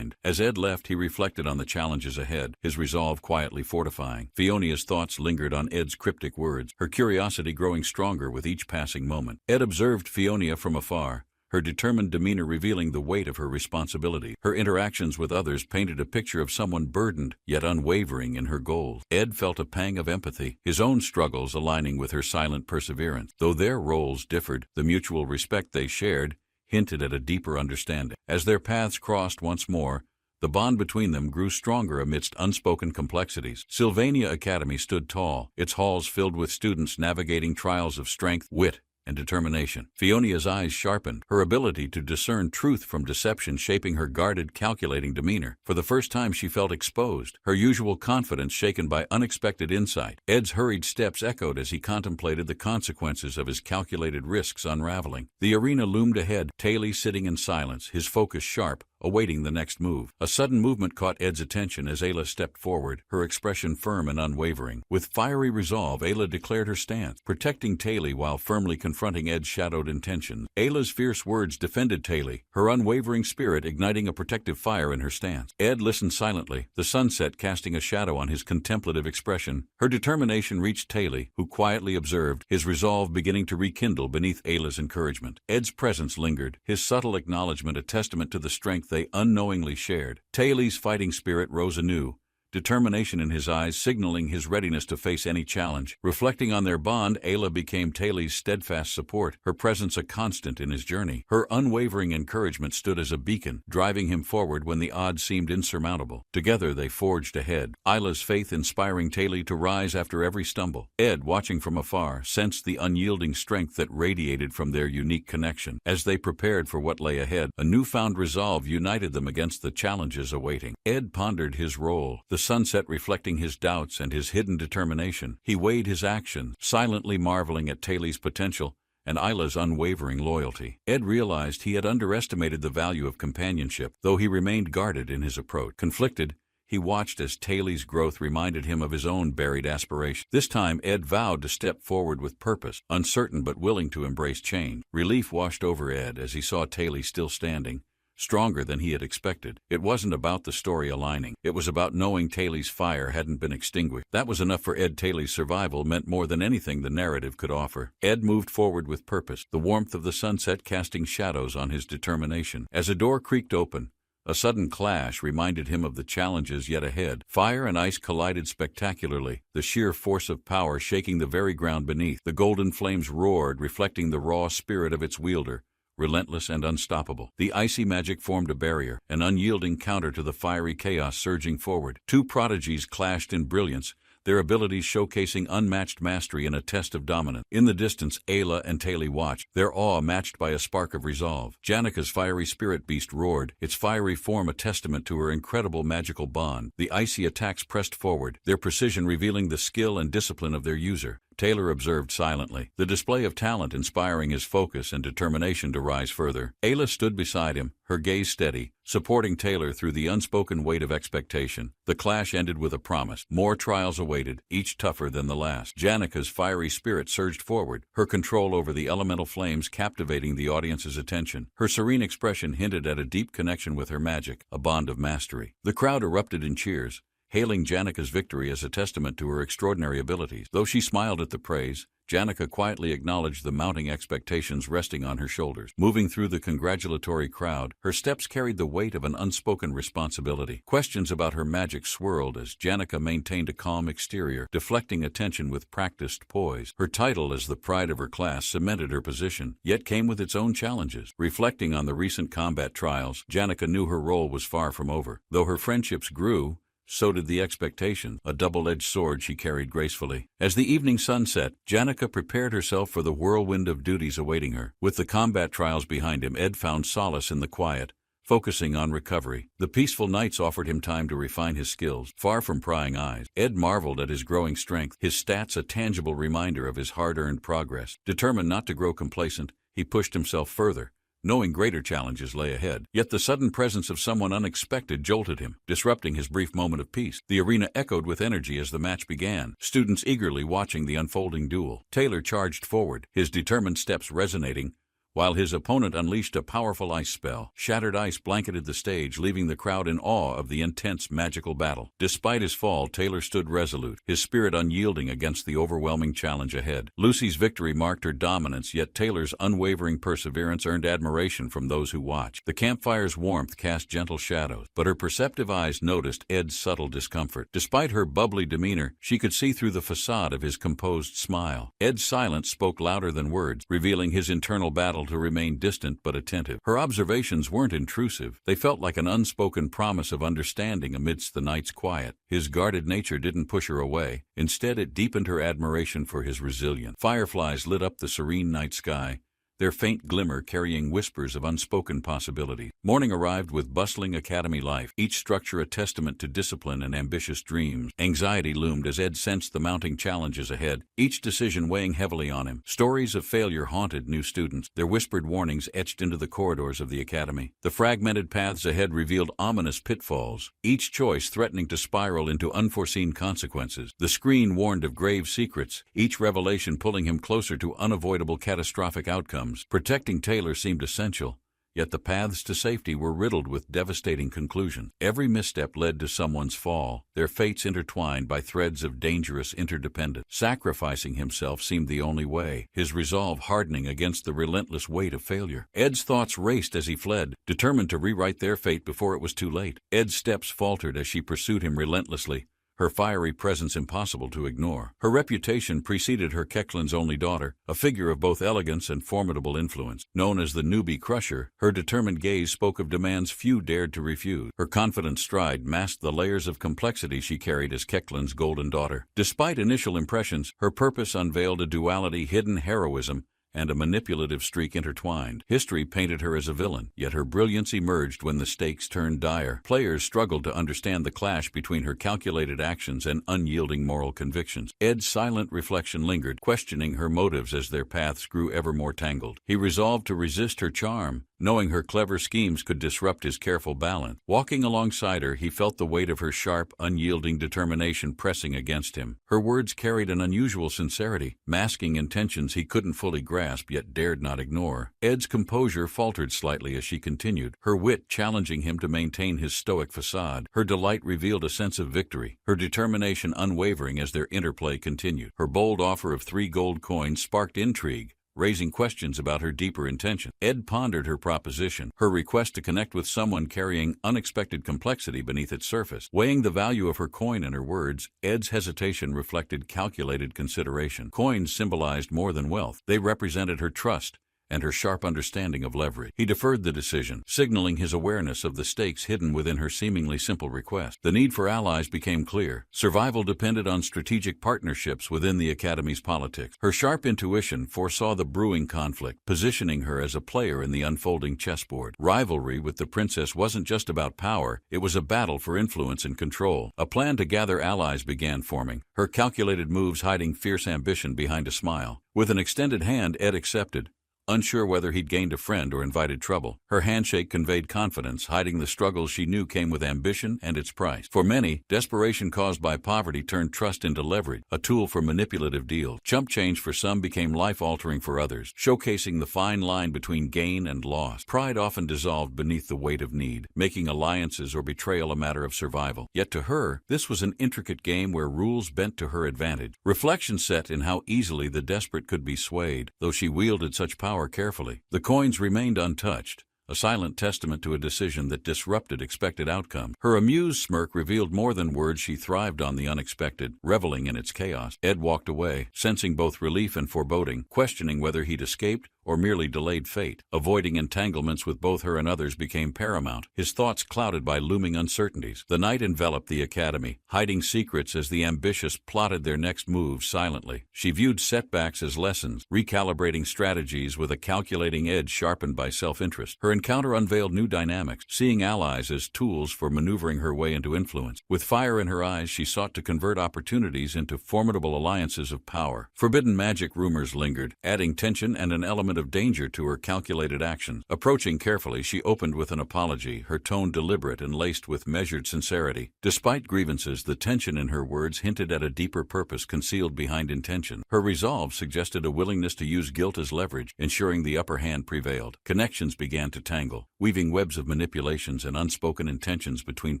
As Ed left, he reflected on the challenges ahead, his resolve quietly fortifying. Fionia's thoughts lingered on Ed's cryptic words, her curiosity growing stronger with each passing moment. Ed observed Fionia from afar, her determined demeanor revealing the weight of her responsibility. Her interactions with others painted a picture of someone burdened, yet unwavering in her goals. Ed felt a pang of empathy, his own struggles aligning with her silent perseverance. Though their roles differed, the mutual respect they shared hinted at a deeper understanding. As their paths crossed once more, the bond between them grew stronger amidst unspoken complexities. Sylvania Academy stood tall, its halls filled with students navigating trials of strength, wit, and determination. Fionia's eyes sharpened, her ability to discern truth from deception shaping her guarded, calculating demeanor. For the first time she felt exposed, her usual confidence shaken by unexpected insight. Ed's hurried steps echoed as he contemplated the consequences of his calculated risks unraveling. The arena loomed ahead, Taylor sitting in silence, his focus sharp, awaiting the next move. A sudden movement caught Ed's attention as Ayla stepped forward, her expression firm and unwavering. With fiery resolve, Ayla declared her stance, protecting Taylor while firmly confronting Ed's shadowed intentions. Ayla's fierce words defended Taylor, her unwavering spirit igniting a protective fire in her stance. Ed listened silently, the sunset casting a shadow on his contemplative expression. Her determination reached Taylor, who quietly observed, his resolve beginning to rekindle beneath Ayla's encouragement. Ed's presence lingered, his subtle acknowledgement a testament to the strength they unknowingly shared. Taylor's fighting spirit rose anew, determination in his eyes signaling his readiness to face any challenge. Reflecting on their bond, Ayla became Taylor's steadfast support, her presence a constant in his journey. Her unwavering encouragement stood as a beacon, driving him forward when the odds seemed insurmountable. Together they forged ahead, Ayla's faith inspiring Taylor to rise after every stumble. Ed, watching from afar, sensed the unyielding strength that radiated from their unique connection. As they prepared for what lay ahead, a newfound resolve united them against the challenges awaiting. Ed pondered his role, the sunset reflecting his doubts and his hidden determination. He weighed his actions, silently marveling at Taylor's potential and Ayla's unwavering loyalty. Ed realized he had underestimated the value of companionship, though he remained guarded in his approach. Conflicted, he watched as Taylor's growth reminded him of his own buried aspirations. This time, Ed vowed to step forward with purpose, uncertain but willing to embrace change. Relief washed over Ed as he saw Taylor still standing, stronger than he had expected. It wasn't about the story aligning. It was about knowing Taylor's fire hadn't been extinguished. That was enough for Ed. Taylor's survival meant more than anything the narrative could offer. Ed moved forward with purpose, the warmth of the sunset casting shadows on his determination. As a door creaked open, a sudden clash reminded him of the challenges yet ahead. Fire and ice collided spectacularly, the sheer force of power shaking the very ground beneath. The golden flames roared, reflecting the raw spirit of its wielder, relentless and unstoppable. The icy magic formed a barrier, an unyielding counter to the fiery chaos surging forward. Two prodigies clashed in brilliance, their abilities showcasing unmatched mastery in a test of dominance. In the distance, Ayla and Taylor watched, their awe matched by a spark of resolve. Janika's fiery spirit beast roared, its fiery form a testament to her incredible magical bond. The icy attacks pressed forward, their precision revealing the skill and discipline of their user. Taylor observed silently, the display of talent inspiring his focus and determination to rise further. Ayla stood beside him, her gaze steady, supporting Taylor through the unspoken weight of expectation. The clash ended with a promise. More trials awaited, each tougher than the last. Janika's fiery spirit surged forward, her control over the elemental flames captivating the audience's attention. Her serene expression hinted at a deep connection with her magic, a bond of mastery. The crowd erupted in cheers, hailing Janika's victory as a testament to her extraordinary abilities. Though she smiled at the praise, Janika quietly acknowledged the mounting expectations resting on her shoulders. Moving through the congratulatory crowd, her steps carried the weight of an unspoken responsibility. Questions about her magic swirled as Janika maintained a calm exterior, deflecting attention with practiced poise. Her title as the pride of her class cemented her position, yet came with its own challenges. Reflecting on the recent combat trials, Janika knew her role was far from over. Though her friendships grew, so did the expectation, a double-edged sword she carried gracefully. As the evening sun set, Janika prepared herself for the whirlwind of duties awaiting her. With the combat trials behind him, Ed found solace in the quiet, focusing on recovery. The peaceful nights offered him time to refine his skills, far from prying eyes. Ed marveled at his growing strength, his stats a tangible reminder of his hard-earned progress. Determined not to grow complacent, he pushed himself further, knowing greater challenges lay ahead. Yet the sudden presence of someone unexpected jolted him, disrupting his brief moment of peace. The arena echoed with energy as the match began, students eagerly watching the unfolding duel. Taylor charged forward, his determined steps resonating, while his opponent unleashed a powerful ice spell. Shattered ice blanketed the stage, leaving the crowd in awe of the intense magical battle. Despite his fall, Taylor stood resolute, his spirit unyielding against the overwhelming challenge ahead. Lucy's victory marked her dominance, yet Taylor's unwavering perseverance earned admiration from those who watched. The campfire's warmth cast gentle shadows, but her perceptive eyes noticed Ed's subtle discomfort. Despite her bubbly demeanor, she could see through the facade of his composed smile. Ed's silence spoke louder than words, revealing his internal battle to remain distant but attentive. Her observations weren't intrusive. They felt like an unspoken promise of understanding amidst the night's quiet. His guarded nature didn't push her away. Instead, it deepened her admiration for his resilience. Fireflies lit up the serene night sky, their faint glimmer carrying whispers of unspoken possibility. Morning arrived with bustling academy life, each structure a testament to discipline and ambitious dreams. Anxiety loomed as Ed sensed the mounting challenges ahead, each decision weighing heavily on him. Stories of failure haunted new students, their whispered warnings etched into the corridors of the academy. The fragmented paths ahead revealed ominous pitfalls, each choice threatening to spiral into unforeseen consequences. The screen warned of grave secrets, each revelation pulling him closer to unavoidable catastrophic outcomes. Protecting Taylor seemed essential, yet the paths to safety were riddled with devastating conclusions. Every misstep led to someone's fall, their fates intertwined by threads of dangerous interdependence. Sacrificing himself seemed the only way, his resolve hardening against the relentless weight of failure. Ed's thoughts raced as he fled, determined to rewrite their fate before it was too late. Ed's steps faltered as she pursued him relentlessly, her fiery presence impossible to ignore. Her reputation preceded her Keklin's only daughter, a figure of both elegance and formidable influence. Known as the newbie crusher, her determined gaze spoke of demands few dared to refuse. Her confident stride masked the layers of complexity she carried as Keklin's golden daughter. Despite initial impressions, her purpose unveiled a duality: hidden heroism and a manipulative streak intertwined. History painted her as a villain, yet her brilliance emerged when the stakes turned dire. Players struggled to understand the clash between her calculated actions and unyielding moral convictions. Ed's silent reflection lingered, questioning her motives as their paths grew ever more tangled. He resolved to resist her charm, knowing her clever schemes could disrupt his careful balance. Walking alongside her, he felt the weight of her sharp, unyielding determination pressing against him. Her words carried an unusual sincerity, masking intentions he couldn't fully grasp yet dared not ignore. Ed's composure faltered slightly as she continued, her wit challenging him to maintain his stoic facade. Her delight revealed a sense of victory, her determination unwavering as their interplay continued. Her bold offer of 3 gold coins sparked intrigue, raising questions about her deeper intention. Ed pondered her proposition, her request to connect with someone carrying unexpected complexity beneath its surface. Weighing the value of her coin and her words, Ed's hesitation reflected calculated consideration. Coins symbolized more than wealth. They represented her trust and her sharp understanding of leverage. He deferred the decision, signaling his awareness of the stakes hidden within her seemingly simple request. The need for allies became clear. Survival depended on strategic partnerships within the Academy's politics. Her sharp intuition foresaw the brewing conflict, positioning her as a player in the unfolding chessboard. Rivalry with the princess wasn't just about power, it was a battle for influence and control. A plan to gather allies began forming, her calculated moves hiding fierce ambition behind a smile. With an extended hand, Ed accepted, unsure whether he'd gained a friend or invited trouble. Her handshake conveyed confidence, hiding the struggles she knew came with ambition and its price. For many, desperation caused by poverty turned trust into leverage, a tool for manipulative deals. Chump change for some became life-altering for others, showcasing the fine line between gain and loss. Pride often dissolved beneath the weight of need, making alliances or betrayal a matter of survival. Yet to her, this was an intricate game where rules bent to her advantage. Reflection set in how easily the desperate could be swayed, though she wielded such power carefully. The coins remained untouched, a silent testament to a decision that disrupted expected outcomes. Her amused smirk revealed more than words. She thrived on the unexpected, reveling in its chaos. Ed walked away, sensing both relief and foreboding, questioning whether he'd escaped or merely delayed fate. Avoiding entanglements with both her and others became paramount, his thoughts clouded by looming uncertainties. The night enveloped the academy, hiding secrets as the ambitious plotted their next moves silently. She viewed setbacks as lessons, recalibrating strategies with a calculating edge sharpened by self-interest. Her encounter unveiled new dynamics, seeing allies as tools for maneuvering her way into influence. With fire in her eyes, she sought to convert opportunities into formidable alliances of power. Forbidden magic rumors lingered, adding tension and an element of danger to her calculated actions. Approaching carefully, she opened with an apology, her tone deliberate and laced with measured sincerity. Despite grievances, the tension in her words hinted at a deeper purpose concealed behind intention. Her resolve suggested a willingness to use guilt as leverage, ensuring the upper hand prevailed. Connections began to tangle, weaving webs of manipulations and unspoken intentions between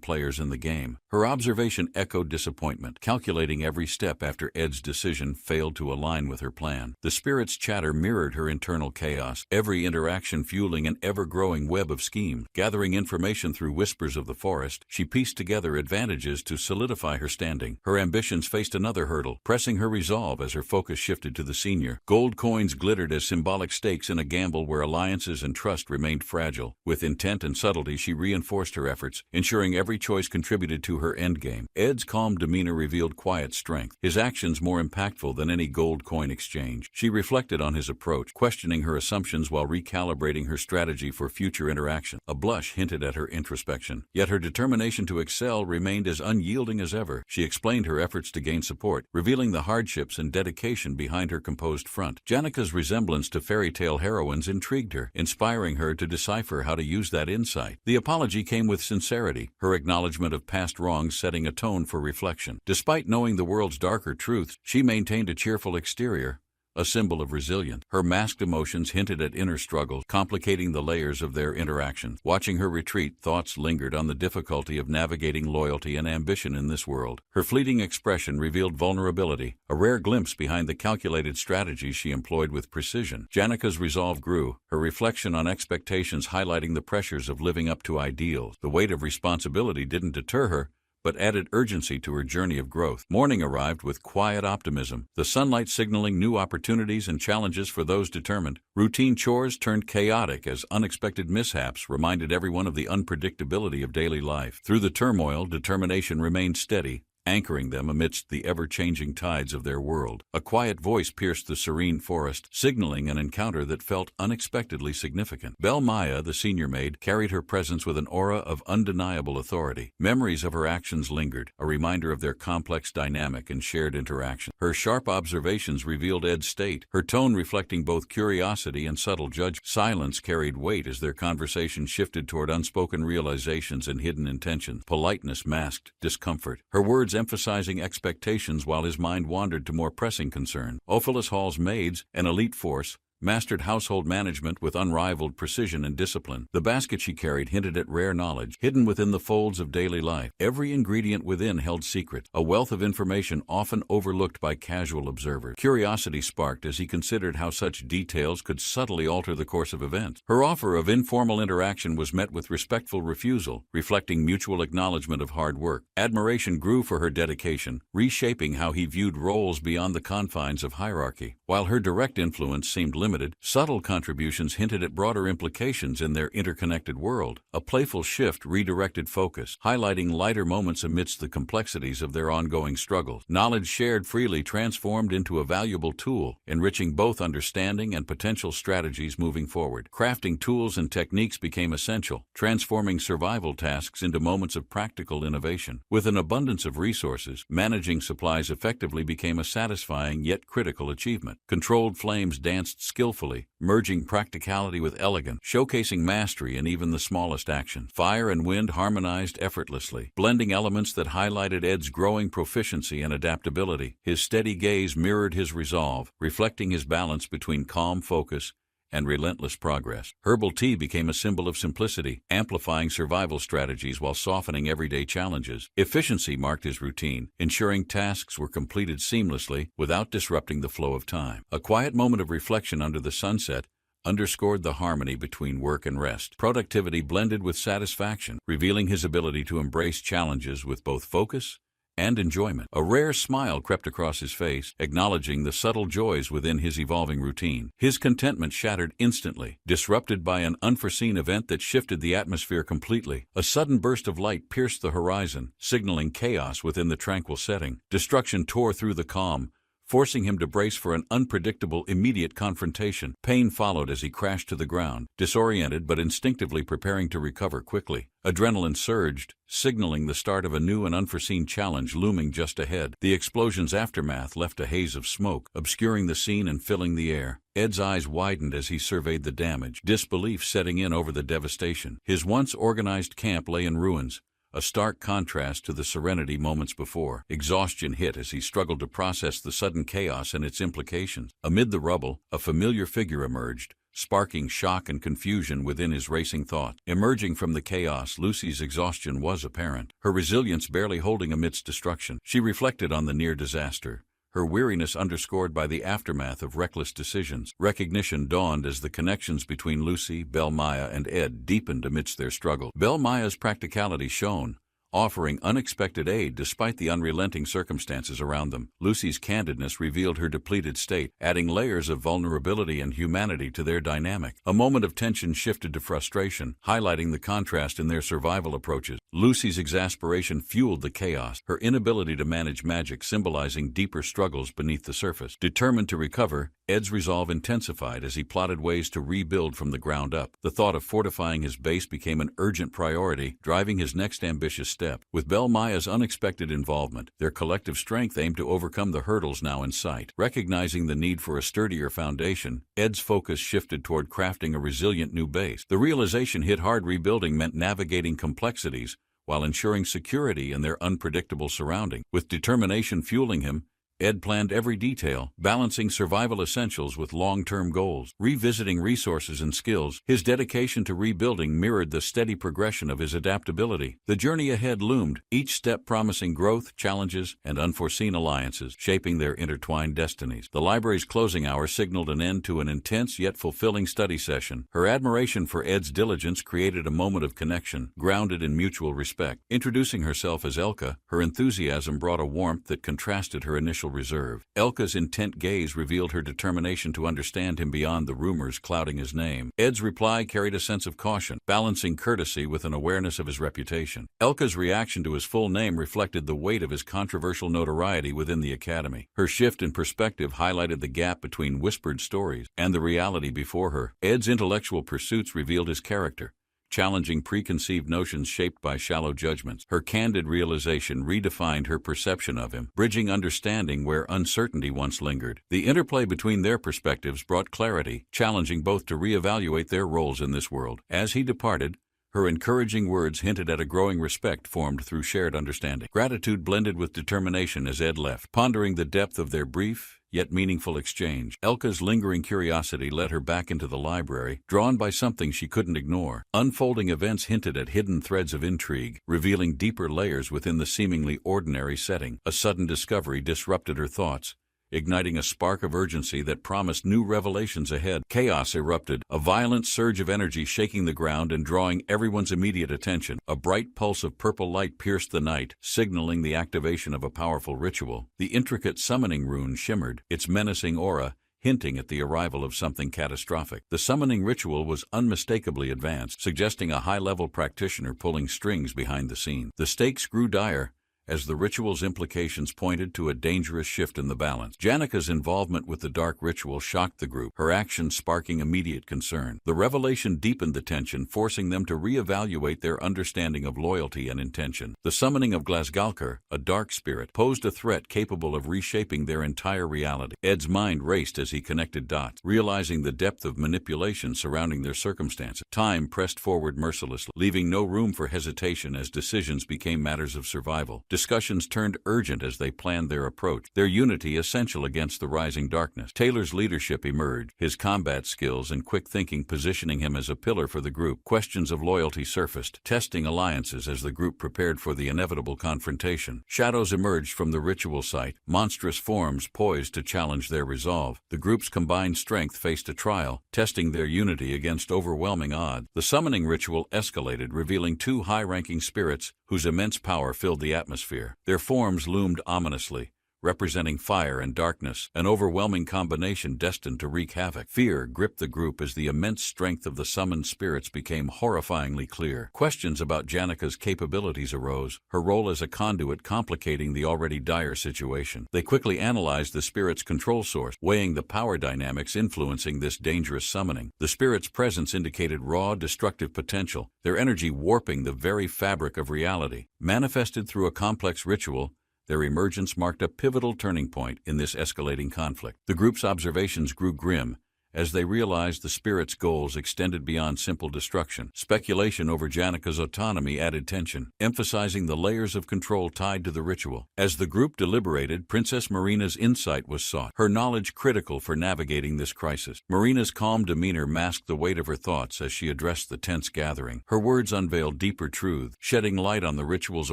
players in the game. Her observation echoed disappointment, calculating every step after Ed's decision failed to align with her plan. The spirit's chatter mirrored her internal chaos, every interaction fueling an ever-growing web of schemes. Gathering information through whispers of the forest, she pieced together advantages to solidify her standing. Her ambitions faced another hurdle, pressing her resolve as her focus shifted to the senior. Gold coins glittered as symbolic stakes in a gamble where alliances and trust remained fragile. fragile. With intent and subtlety, she reinforced her efforts, ensuring every choice contributed to her endgame. Ed's calm demeanor revealed quiet strength, his actions more impactful than any gold coin exchange. She reflected on his approach, questioning her assumptions while recalibrating her strategy for future interaction. A blush hinted at her introspection, yet her determination to excel remained as unyielding as ever. She explained her efforts to gain support, revealing the hardships and dedication behind her composed front. Janika's resemblance to fairy tale heroines intrigued her, inspiring her to decipher how to use that insight. The apology came with sincerity, her acknowledgement of past wrongs setting a tone for reflection. Despite knowing the world's darker truths, she maintained a cheerful exterior, a symbol of resilience. Her masked emotions hinted at inner struggles, complicating the layers of their interaction. Watching her retreat, thoughts lingered on the difficulty of navigating loyalty and ambition in this world. Her fleeting expression revealed vulnerability, a rare glimpse behind the calculated strategies she employed with precision. Janika's resolve grew, her reflection on expectations highlighting the pressures of living up to ideals. The weight of responsibility didn't deter her, but added urgency to her journey of growth. Morning arrived with quiet optimism, the sunlight signaling new opportunities and challenges for those determined. Routine chores turned chaotic as unexpected mishaps reminded everyone of the unpredictability of daily life. Through the turmoil, determination remained steady, anchoring them amidst the ever-changing tides of their world. A quiet voice pierced the serene forest, signaling an encounter that felt unexpectedly significant. Maya, the senior maid, carried her presence with an aura of undeniable authority. Memories of her actions lingered, a reminder of their complex dynamic and shared interaction. Her sharp observations revealed Ed's state, her tone reflecting both curiosity and subtle judgment. Silence carried weight as their conversation shifted toward unspoken realizations and hidden intentions. Politeness masked discomfort, her words emphasizing expectations while his mind wandered to more pressing concern. Ophelis Hall's maids, an elite force, mastered household management with unrivaled precision and discipline. The basket she carried hinted at rare knowledge, hidden within the folds of daily life. Every ingredient within held secret, a wealth of information often overlooked by casual observers. Curiosity sparked as he considered how such details could subtly alter the course of events. Her offer of informal interaction was met with respectful refusal, reflecting mutual acknowledgement of hard work. Admiration grew for her dedication, reshaping how he viewed roles beyond the confines of hierarchy. While her direct influence seemed limited, subtle contributions hinted at broader implications in their interconnected world. A playful shift redirected focus, highlighting lighter moments amidst the complexities of their ongoing struggles. Knowledge shared freely transformed into a valuable tool, enriching both understanding and potential strategies moving forward. Crafting tools and techniques became essential, transforming survival tasks into moments of practical innovation. With an abundance of resources, managing supplies effectively became a satisfying yet critical achievement. Controlled flames danced skillfully, merging practicality with elegance, showcasing mastery in even the smallest action. Fire and wind harmonized effortlessly, blending elements that highlighted Ed's growing proficiency and adaptability. His steady gaze mirrored his resolve, reflecting his balance between calm focus and relentless progress. Herbal tea became a symbol of simplicity, amplifying survival strategies while softening everyday challenges. Efficiency marked his routine, ensuring tasks were completed seamlessly without disrupting the flow of time. A quiet moment of reflection under the sunset underscored the harmony between work and rest. Productivity blended with satisfaction, revealing his ability to embrace challenges with both focus and enjoyment. A rare smile crept across his face, acknowledging the subtle joys within his evolving routine. His contentment shattered instantly, disrupted by an unforeseen event that shifted the atmosphere completely. A sudden burst of light pierced the horizon, signaling chaos within the tranquil setting. Destruction tore through the calm, forcing him to brace for an unpredictable, immediate confrontation. Pain followed as he crashed to the ground, disoriented but instinctively preparing to recover quickly. Adrenaline surged, signaling the start of a new and unforeseen challenge looming just ahead. The explosion's aftermath left a haze of smoke, obscuring the scene and filling the air. Ed's eyes widened as he surveyed the damage, disbelief setting in over the devastation. His once organized camp lay in ruins, a stark contrast to the serenity moments before. Exhaustion hit as he struggled to process the sudden chaos and its implications. Amid the rubble, a familiar figure emerged, sparking shock and confusion within his racing thoughts. Emerging from the chaos, Lucy's exhaustion was apparent, her resilience barely holding amidst destruction. She reflected on the near disaster, her weariness underscored by the aftermath of reckless decisions. Recognition dawned as the connections between Lucy, Maya, and Ed deepened amidst their struggle. Maya's practicality shone, offering unexpected aid despite the unrelenting circumstances around them. Lucy's candidness revealed her depleted state, adding layers of vulnerability and humanity to their dynamic. A moment of tension shifted to frustration, highlighting the contrast in their survival approaches. Lucy's exasperation fueled the chaos, her inability to manage magic symbolizing deeper struggles beneath the surface. Determined to recover, Ed's resolve intensified as he plotted ways to rebuild from the ground up. The thought of fortifying his base became an urgent priority, driving his next ambitious step. With Belle Maya's unexpected involvement, their collective strength aimed to overcome the hurdles now in sight. Recognizing the need for a sturdier foundation, Ed's focus shifted toward crafting a resilient new base. The realization hit hard: rebuilding meant navigating complexities while ensuring security in their unpredictable surroundings. With determination fueling him, Ed planned every detail, balancing survival essentials with long-term goals. Revisiting resources and skills, his dedication to rebuilding mirrored the steady progression of his adaptability. The journey ahead loomed, each step promising growth, challenges, and unforeseen alliances, shaping their intertwined destinies. The library's closing hour signaled an end to an intense yet fulfilling study session. Her admiration for Ed's diligence created a moment of connection, grounded in mutual respect. Introducing herself as Elka, her enthusiasm brought a warmth that contrasted her initial reserve. Elka's intent gaze revealed her determination to understand him beyond the rumors clouding his name. Ed's reply carried a sense of caution, balancing courtesy with an awareness of his reputation. Elka's reaction to his full name reflected the weight of his controversial notoriety within the academy. Her shift in perspective highlighted the gap between whispered stories and the reality before her. Ed's intellectual pursuits revealed his character, challenging preconceived notions shaped by shallow judgments. Her candid realization redefined her perception of him, bridging understanding where uncertainty once lingered. The interplay between their perspectives brought clarity, challenging both to reevaluate their roles in this world. As he departed, her encouraging words hinted at a growing respect formed through shared understanding. Gratitude blended with determination as Ed left, pondering the depth of their brief yet meaningful exchange. Elka's lingering curiosity led her back into the library, drawn by something she couldn't ignore. Unfolding events hinted at hidden threads of intrigue, revealing deeper layers within the seemingly ordinary setting. A sudden discovery disrupted her thoughts, igniting a spark of urgency that promised new revelations ahead. Chaos erupted, a violent surge of energy shaking the ground and drawing everyone's immediate attention. A bright pulse of purple light pierced the night, signaling the activation of a powerful ritual. The intricate summoning rune shimmered, its menacing aura hinting at the arrival of something catastrophic. The summoning ritual was unmistakably advanced, suggesting a high-level practitioner pulling strings behind the scenes. The stakes grew dire as the ritual's implications pointed to a dangerous shift in the balance. Janika's involvement with the dark ritual shocked the group, her actions sparking immediate concern. The revelation deepened the tension, forcing them to reevaluate their understanding of loyalty and intention. The summoning of Glasgalkar, a dark spirit, posed a threat capable of reshaping their entire reality. Ed's mind raced as he connected dots, realizing the depth of manipulation surrounding their circumstances. Time pressed forward mercilessly, leaving no room for hesitation as decisions became matters of survival. Discussions turned urgent as they planned their approach, their unity essential against the rising darkness. Taylor's leadership emerged, his combat skills and quick thinking positioning him as a pillar for the group. Questions of loyalty surfaced, testing alliances as the group prepared for the inevitable confrontation. Shadows emerged from the ritual site, monstrous forms poised to challenge their resolve. The group's combined strength faced a trial, testing their unity against overwhelming odds. The summoning ritual escalated, revealing two high-ranking spirits whose immense power filled the atmosphere. Their forms loomed ominously, representing fire and darkness, an overwhelming combination destined to wreak havoc. Fear gripped the group as the immense strength of the summoned spirits became horrifyingly clear. Questions about Janika's capabilities arose, her role as a conduit complicating the already dire situation. They quickly analyzed the spirit's control source, weighing the power dynamics influencing this dangerous summoning. The spirit's presence indicated raw, destructive potential, their energy warping the very fabric of reality. Manifested through a complex ritual, their emergence marked a pivotal turning point in this escalating conflict. The group's observations grew grim as they realized the spirit's goals extended beyond simple destruction. Speculation over Janika's autonomy added tension, emphasizing the layers of control tied to the ritual. As the group deliberated, Princess Marina's insight was sought, her knowledge critical for navigating this crisis. Marina's calm demeanor masked the weight of her thoughts as she addressed the tense gathering. Her words unveiled deeper truth, shedding light on the ritual's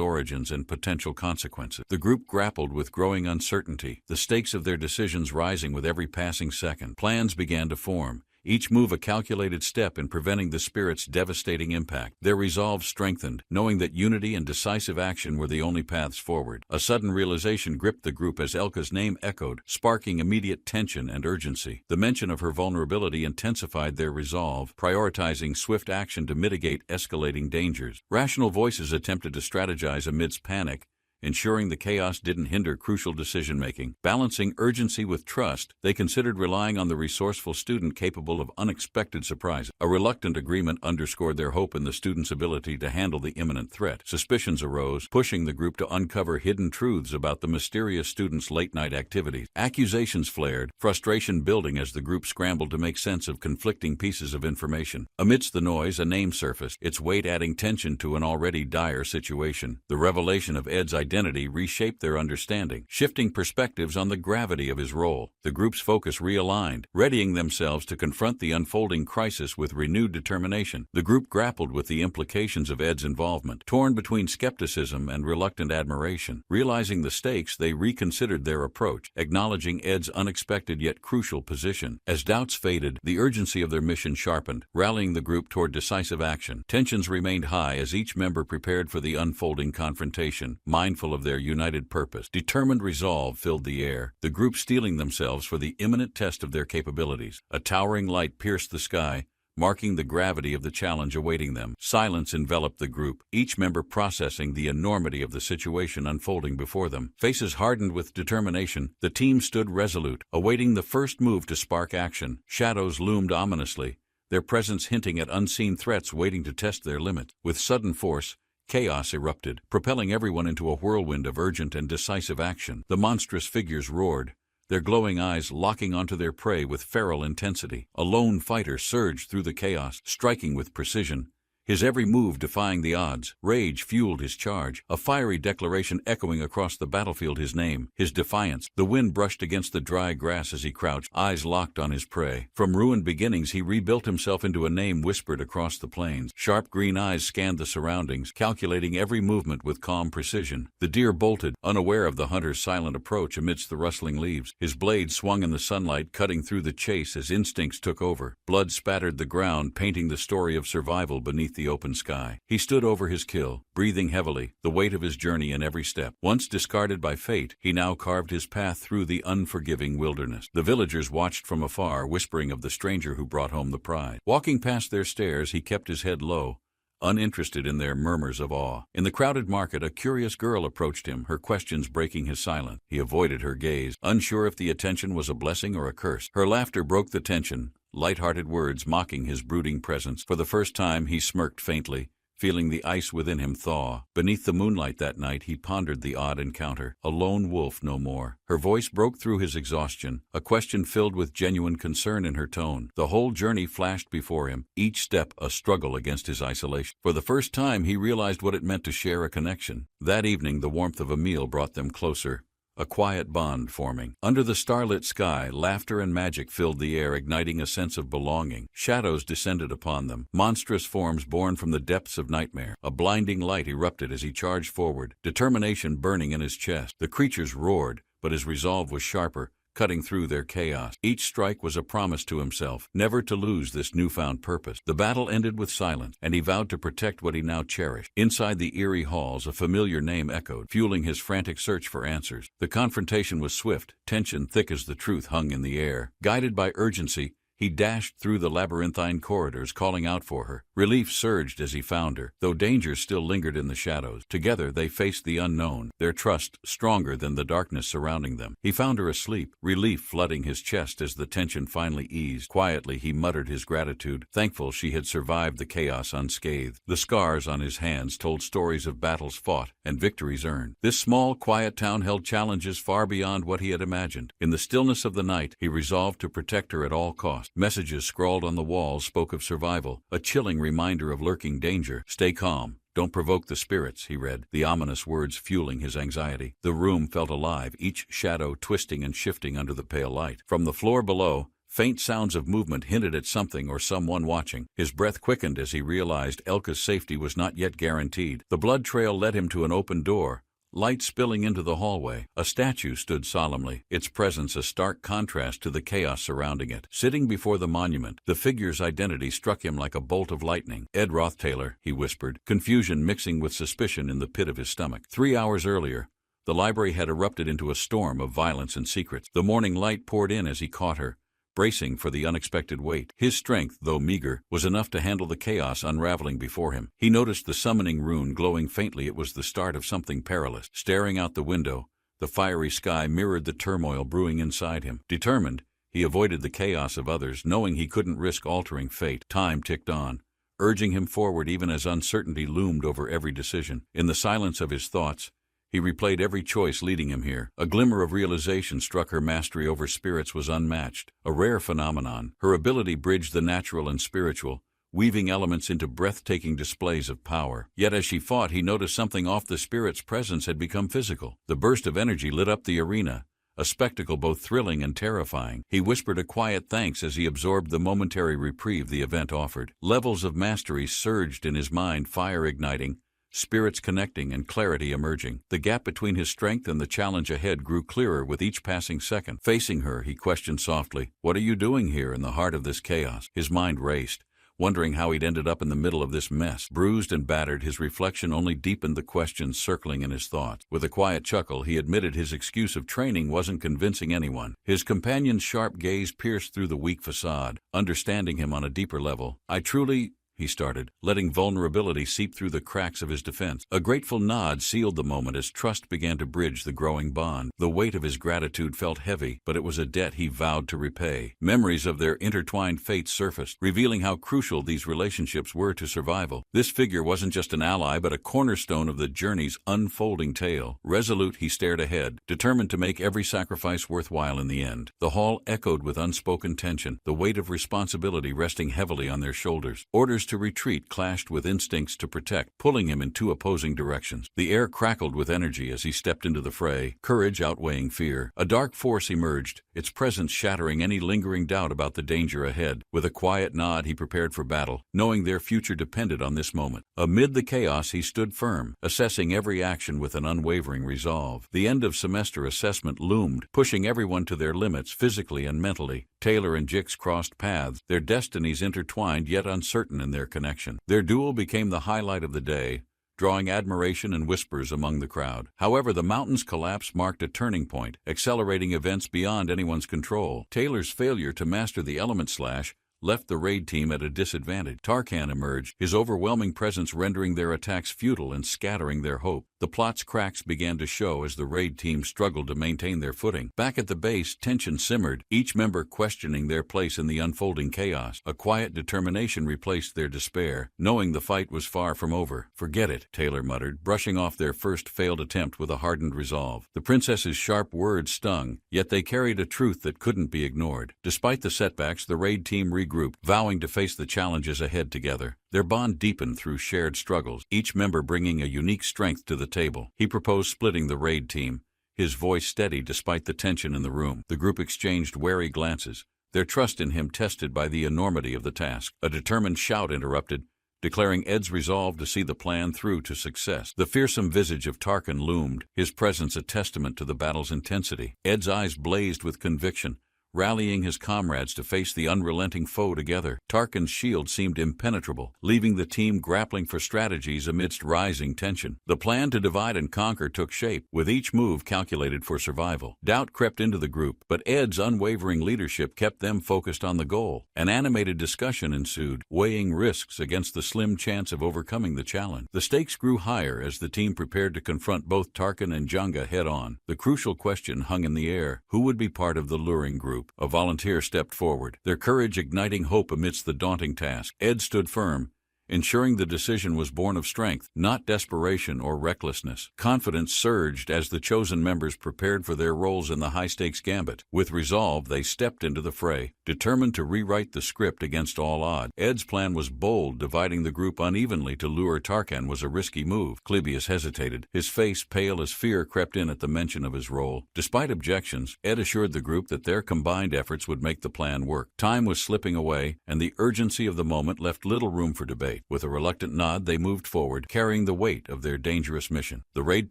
origins and potential consequences. The group grappled with growing uncertainty, the stakes of their decisions rising with every passing second. Plans began to form, each move a calculated step in preventing the spirit's devastating impact. Their resolve strengthened, knowing that unity and decisive action were the only paths forward. A sudden realization gripped the group as Elka's name echoed, sparking immediate tension and urgency. The mention of her vulnerability intensified their resolve, prioritizing swift action to mitigate escalating dangers. Rational voices attempted to strategize amidst panic, ensuring the chaos didn't hinder crucial decision-making. Balancing urgency with trust, they considered relying on the resourceful student capable of unexpected surprises. A reluctant agreement underscored their hope in the student's ability to handle the imminent threat. Suspicions arose, pushing the group to uncover hidden truths about the mysterious student's late-night activities. Accusations flared, frustration building as the group scrambled to make sense of conflicting pieces of information. Amidst the noise, a name surfaced, its weight adding tension to an already dire situation. The revelation of Ed's identity reshaped their understanding, shifting perspectives on the gravity of his role. The group's focus realigned, readying themselves to confront the unfolding crisis with renewed determination. The group grappled with the implications of Ed's involvement, torn between skepticism and reluctant admiration. Realizing the stakes, they reconsidered their approach, acknowledging Ed's unexpected yet crucial position. As doubts faded, the urgency of their mission sharpened, rallying the group toward decisive action. Tensions remained high as each member prepared for the unfolding confrontation, mindful of their united purpose. Determined resolve filled the air, the group steeling themselves for the imminent test of their capabilities. A towering light pierced the sky, marking the gravity of the challenge awaiting them. Silence enveloped the group, each member processing the enormity of the situation unfolding before them. Faces hardened with determination, the team stood resolute, awaiting the first move to spark action. Shadows loomed ominously, their presence hinting at unseen threats waiting to test their limits. With sudden force, chaos erupted, propelling everyone into a whirlwind of urgent and decisive action. The monstrous figures roared, their glowing eyes locking onto their prey with feral intensity. A lone fighter surged through the chaos, striking with precision, his every move defying the odds. Rage fueled his charge, a fiery declaration echoing across the battlefield his name, his defiance. The wind brushed against the dry grass as he crouched, eyes locked on his prey. From ruined beginnings he rebuilt himself into a name whispered across the plains. Sharp green eyes scanned the surroundings, calculating every movement with calm precision. The deer bolted, unaware of the hunter's silent approach amidst the rustling leaves. His blade swung in the sunlight, cutting through the chase as instincts took over. Blood spattered the ground, painting the story of survival beneath the open sky. He stood over his kill, breathing heavily, the weight of his journey in every step. Once discarded by fate, he now carved his path through the unforgiving wilderness. The villagers watched from afar, whispering of the stranger who brought home the prize. Walking past their stairs, he kept his head low, uninterested in their murmurs of awe. In the crowded market, a curious girl approached him, her questions breaking his silence. He avoided her gaze, unsure if the attention was a blessing or a curse. Her laughter broke the tension, light-hearted words mocking his brooding presence. For the first time he smirked faintly, feeling the ice within him thaw. Beneath the moonlight that night he pondered the odd encounter, a lone wolf no more. Her voice broke through his exhaustion, a question filled with genuine concern in her tone. The whole journey flashed before him, each step a struggle against his isolation. For the first time he realized what it meant to share a connection. That evening the warmth of a meal brought them closer, a quiet bond forming. Under the starlit sky, laughter and magic filled the air, igniting a sense of belonging. Shadows descended upon them, monstrous forms born from the depths of nightmare. A blinding light erupted as he charged forward, determination burning in his chest. The creatures roared, but his resolve was sharper, cutting through their chaos. Each strike was a promise to himself, never to lose this newfound purpose. The battle ended with silence, and he vowed to protect what he now cherished. Inside the eerie halls, a familiar name echoed, fueling his frantic search for answers. The confrontation was swift, tension thick as the truth hung in the air. Guided by urgency, he dashed through the labyrinthine corridors, calling out for her. Relief surged as he found her, though danger still lingered in the shadows. Together they faced the unknown, their trust stronger than the darkness surrounding them. He found her asleep, relief flooding his chest as the tension finally eased. Quietly he muttered his gratitude, thankful she had survived the chaos unscathed. The scars on his hands told stories of battles fought and victories earned. This small, quiet town held challenges far beyond what he had imagined. In the stillness of the night, he resolved to protect her at all costs. Messages scrawled on the walls spoke of survival, a chilling reminder of lurking danger. "Stay calm. Don't provoke the spirits," he read, the ominous words fueling his anxiety. The room felt alive, each shadow twisting and shifting under the pale light. From the floor below, faint sounds of movement hinted at something or someone watching. His breath quickened as he realized Elka's safety was not yet guaranteed. The blood trail led him to an open door, Light spilling into the hallway, a statue stood solemnly, its presence a stark contrast to the chaos surrounding it. Sitting before the monument, the figure's identity struck him like a bolt of lightning. "Ed Rothtaylor," he whispered, confusion mixing with suspicion in the pit of his stomach. 3 hours earlier, the library had erupted into a storm of violence and secrets. The morning light poured in as he caught her, bracing for the unexpected weight. His strength, though meager, was enough to handle the chaos unraveling before him. He noticed the summoning rune glowing faintly. It was the start of something perilous. Staring out the window, the fiery sky mirrored the turmoil brewing inside him. Determined, he avoided the chaos of others, knowing he couldn't risk altering fate. Time ticked on, urging him forward even as uncertainty loomed over every decision. In the silence of his thoughts, he replayed every choice leading him here. A glimmer of realization struck her. Mastery over spirits was unmatched, a rare phenomenon. Her ability bridged the natural and spiritual, weaving elements into breathtaking displays of power. Yet as she fought, he noticed something off. The spirit's presence had become physical. The burst of energy lit up the arena, a spectacle both thrilling and terrifying. He whispered a quiet thanks as he absorbed the momentary reprieve the event offered. Levels of mastery surged in his mind, fire igniting, spirits connecting, and clarity emerging. The gap between his strength and the challenge ahead grew clearer with each passing second. Facing her, he questioned softly, "What are you doing here in the heart of this chaos?" His mind raced, wondering how he'd ended up in the middle of this mess. Bruised and battered, his reflection only deepened the questions circling in his thoughts. With a quiet chuckle, he admitted his excuse of training wasn't convincing anyone. His companion's sharp gaze pierced through the weak facade, understanding him on a deeper level. "I truly—" he started, letting vulnerability seep through the cracks of his defense. A grateful nod sealed the moment as trust began to bridge the growing bond. The weight of his gratitude felt heavy, but it was a debt he vowed to repay. Memories of their intertwined fates surfaced, revealing how crucial these relationships were to survival. This figure wasn't just an ally, but a cornerstone of the journey's unfolding tale. Resolute, he stared ahead, determined to make every sacrifice worthwhile in the end. The hall echoed with unspoken tension, the weight of responsibility resting heavily on their shoulders. Orders to retreat clashed with instincts to protect, pulling him in two opposing directions. The air crackled with energy as he stepped into the fray, courage outweighing fear. A dark force emerged, its presence shattering any lingering doubt about the danger ahead. With a quiet nod, he prepared for battle, knowing their future depended on this moment. Amid the chaos, he stood firm, assessing every action with an unwavering resolve. The end of semester assessment loomed, pushing everyone to their limits physically and mentally. Taylor and Jix crossed paths, their destinies intertwined yet uncertain in their connection. Their duel became the highlight of the day, drawing admiration and whispers among the crowd. However, the mountain's collapse marked a turning point, accelerating events beyond anyone's control. Taylor's failure to master the element slash left the raid team at a disadvantage. Tarkan emerged, his overwhelming presence rendering their attacks futile and scattering their hope. The plot's cracks began to show as the raid team struggled to maintain their footing. Back at the base, tension simmered, each member questioning their place in the unfolding chaos. A quiet determination replaced their despair, knowing the fight was far from over. "Forget it," Taylor muttered, brushing off their first failed attempt with a hardened resolve. The princess's sharp words stung, yet they carried a truth that couldn't be ignored. Despite the setbacks, the raid team regrouped, vowing to face the challenges ahead together. Their bond deepened through shared struggles, each member bringing a unique strength to the table. He proposed splitting the raid team, his voice steady despite the tension in the room. The group exchanged wary glances, their trust in him tested by the enormity of the task. A determined shout interrupted, declaring Ed's resolve to see the plan through to success. The fearsome visage of Tarkan loomed, his presence a testament to the battle's intensity. Ed's eyes blazed with conviction, rallying his comrades to face the unrelenting foe together. Tarkan's shield seemed impenetrable, leaving the team grappling for strategies amidst rising tension. The plan to divide and conquer took shape, with each move calculated for survival. Doubt crept into the group, but Ed's unwavering leadership kept them focused on the goal. An animated discussion ensued, weighing risks against the slim chance of overcoming the challenge. The stakes grew higher as the team prepared to confront both Tarkan and Janga head-on. The crucial question hung in the air: who would be part of the luring group? A volunteer stepped forward, their courage igniting hope amidst the daunting task. Ed stood firm, ensuring the decision was born of strength, not desperation or recklessness. Confidence surged as the chosen members prepared for their roles in the high-stakes gambit. With resolve, they stepped into the fray, determined to rewrite the script against all odds. Ed's plan was bold, dividing the group unevenly to lure Tarkan was a risky move. Clebius hesitated, his face pale as fear crept in at the mention of his role. Despite objections, Ed assured the group that their combined efforts would make the plan work. Time was slipping away, and the urgency of the moment left little room for debate. right. With a reluctant nod, they moved forward, carrying the weight of their dangerous mission. The raid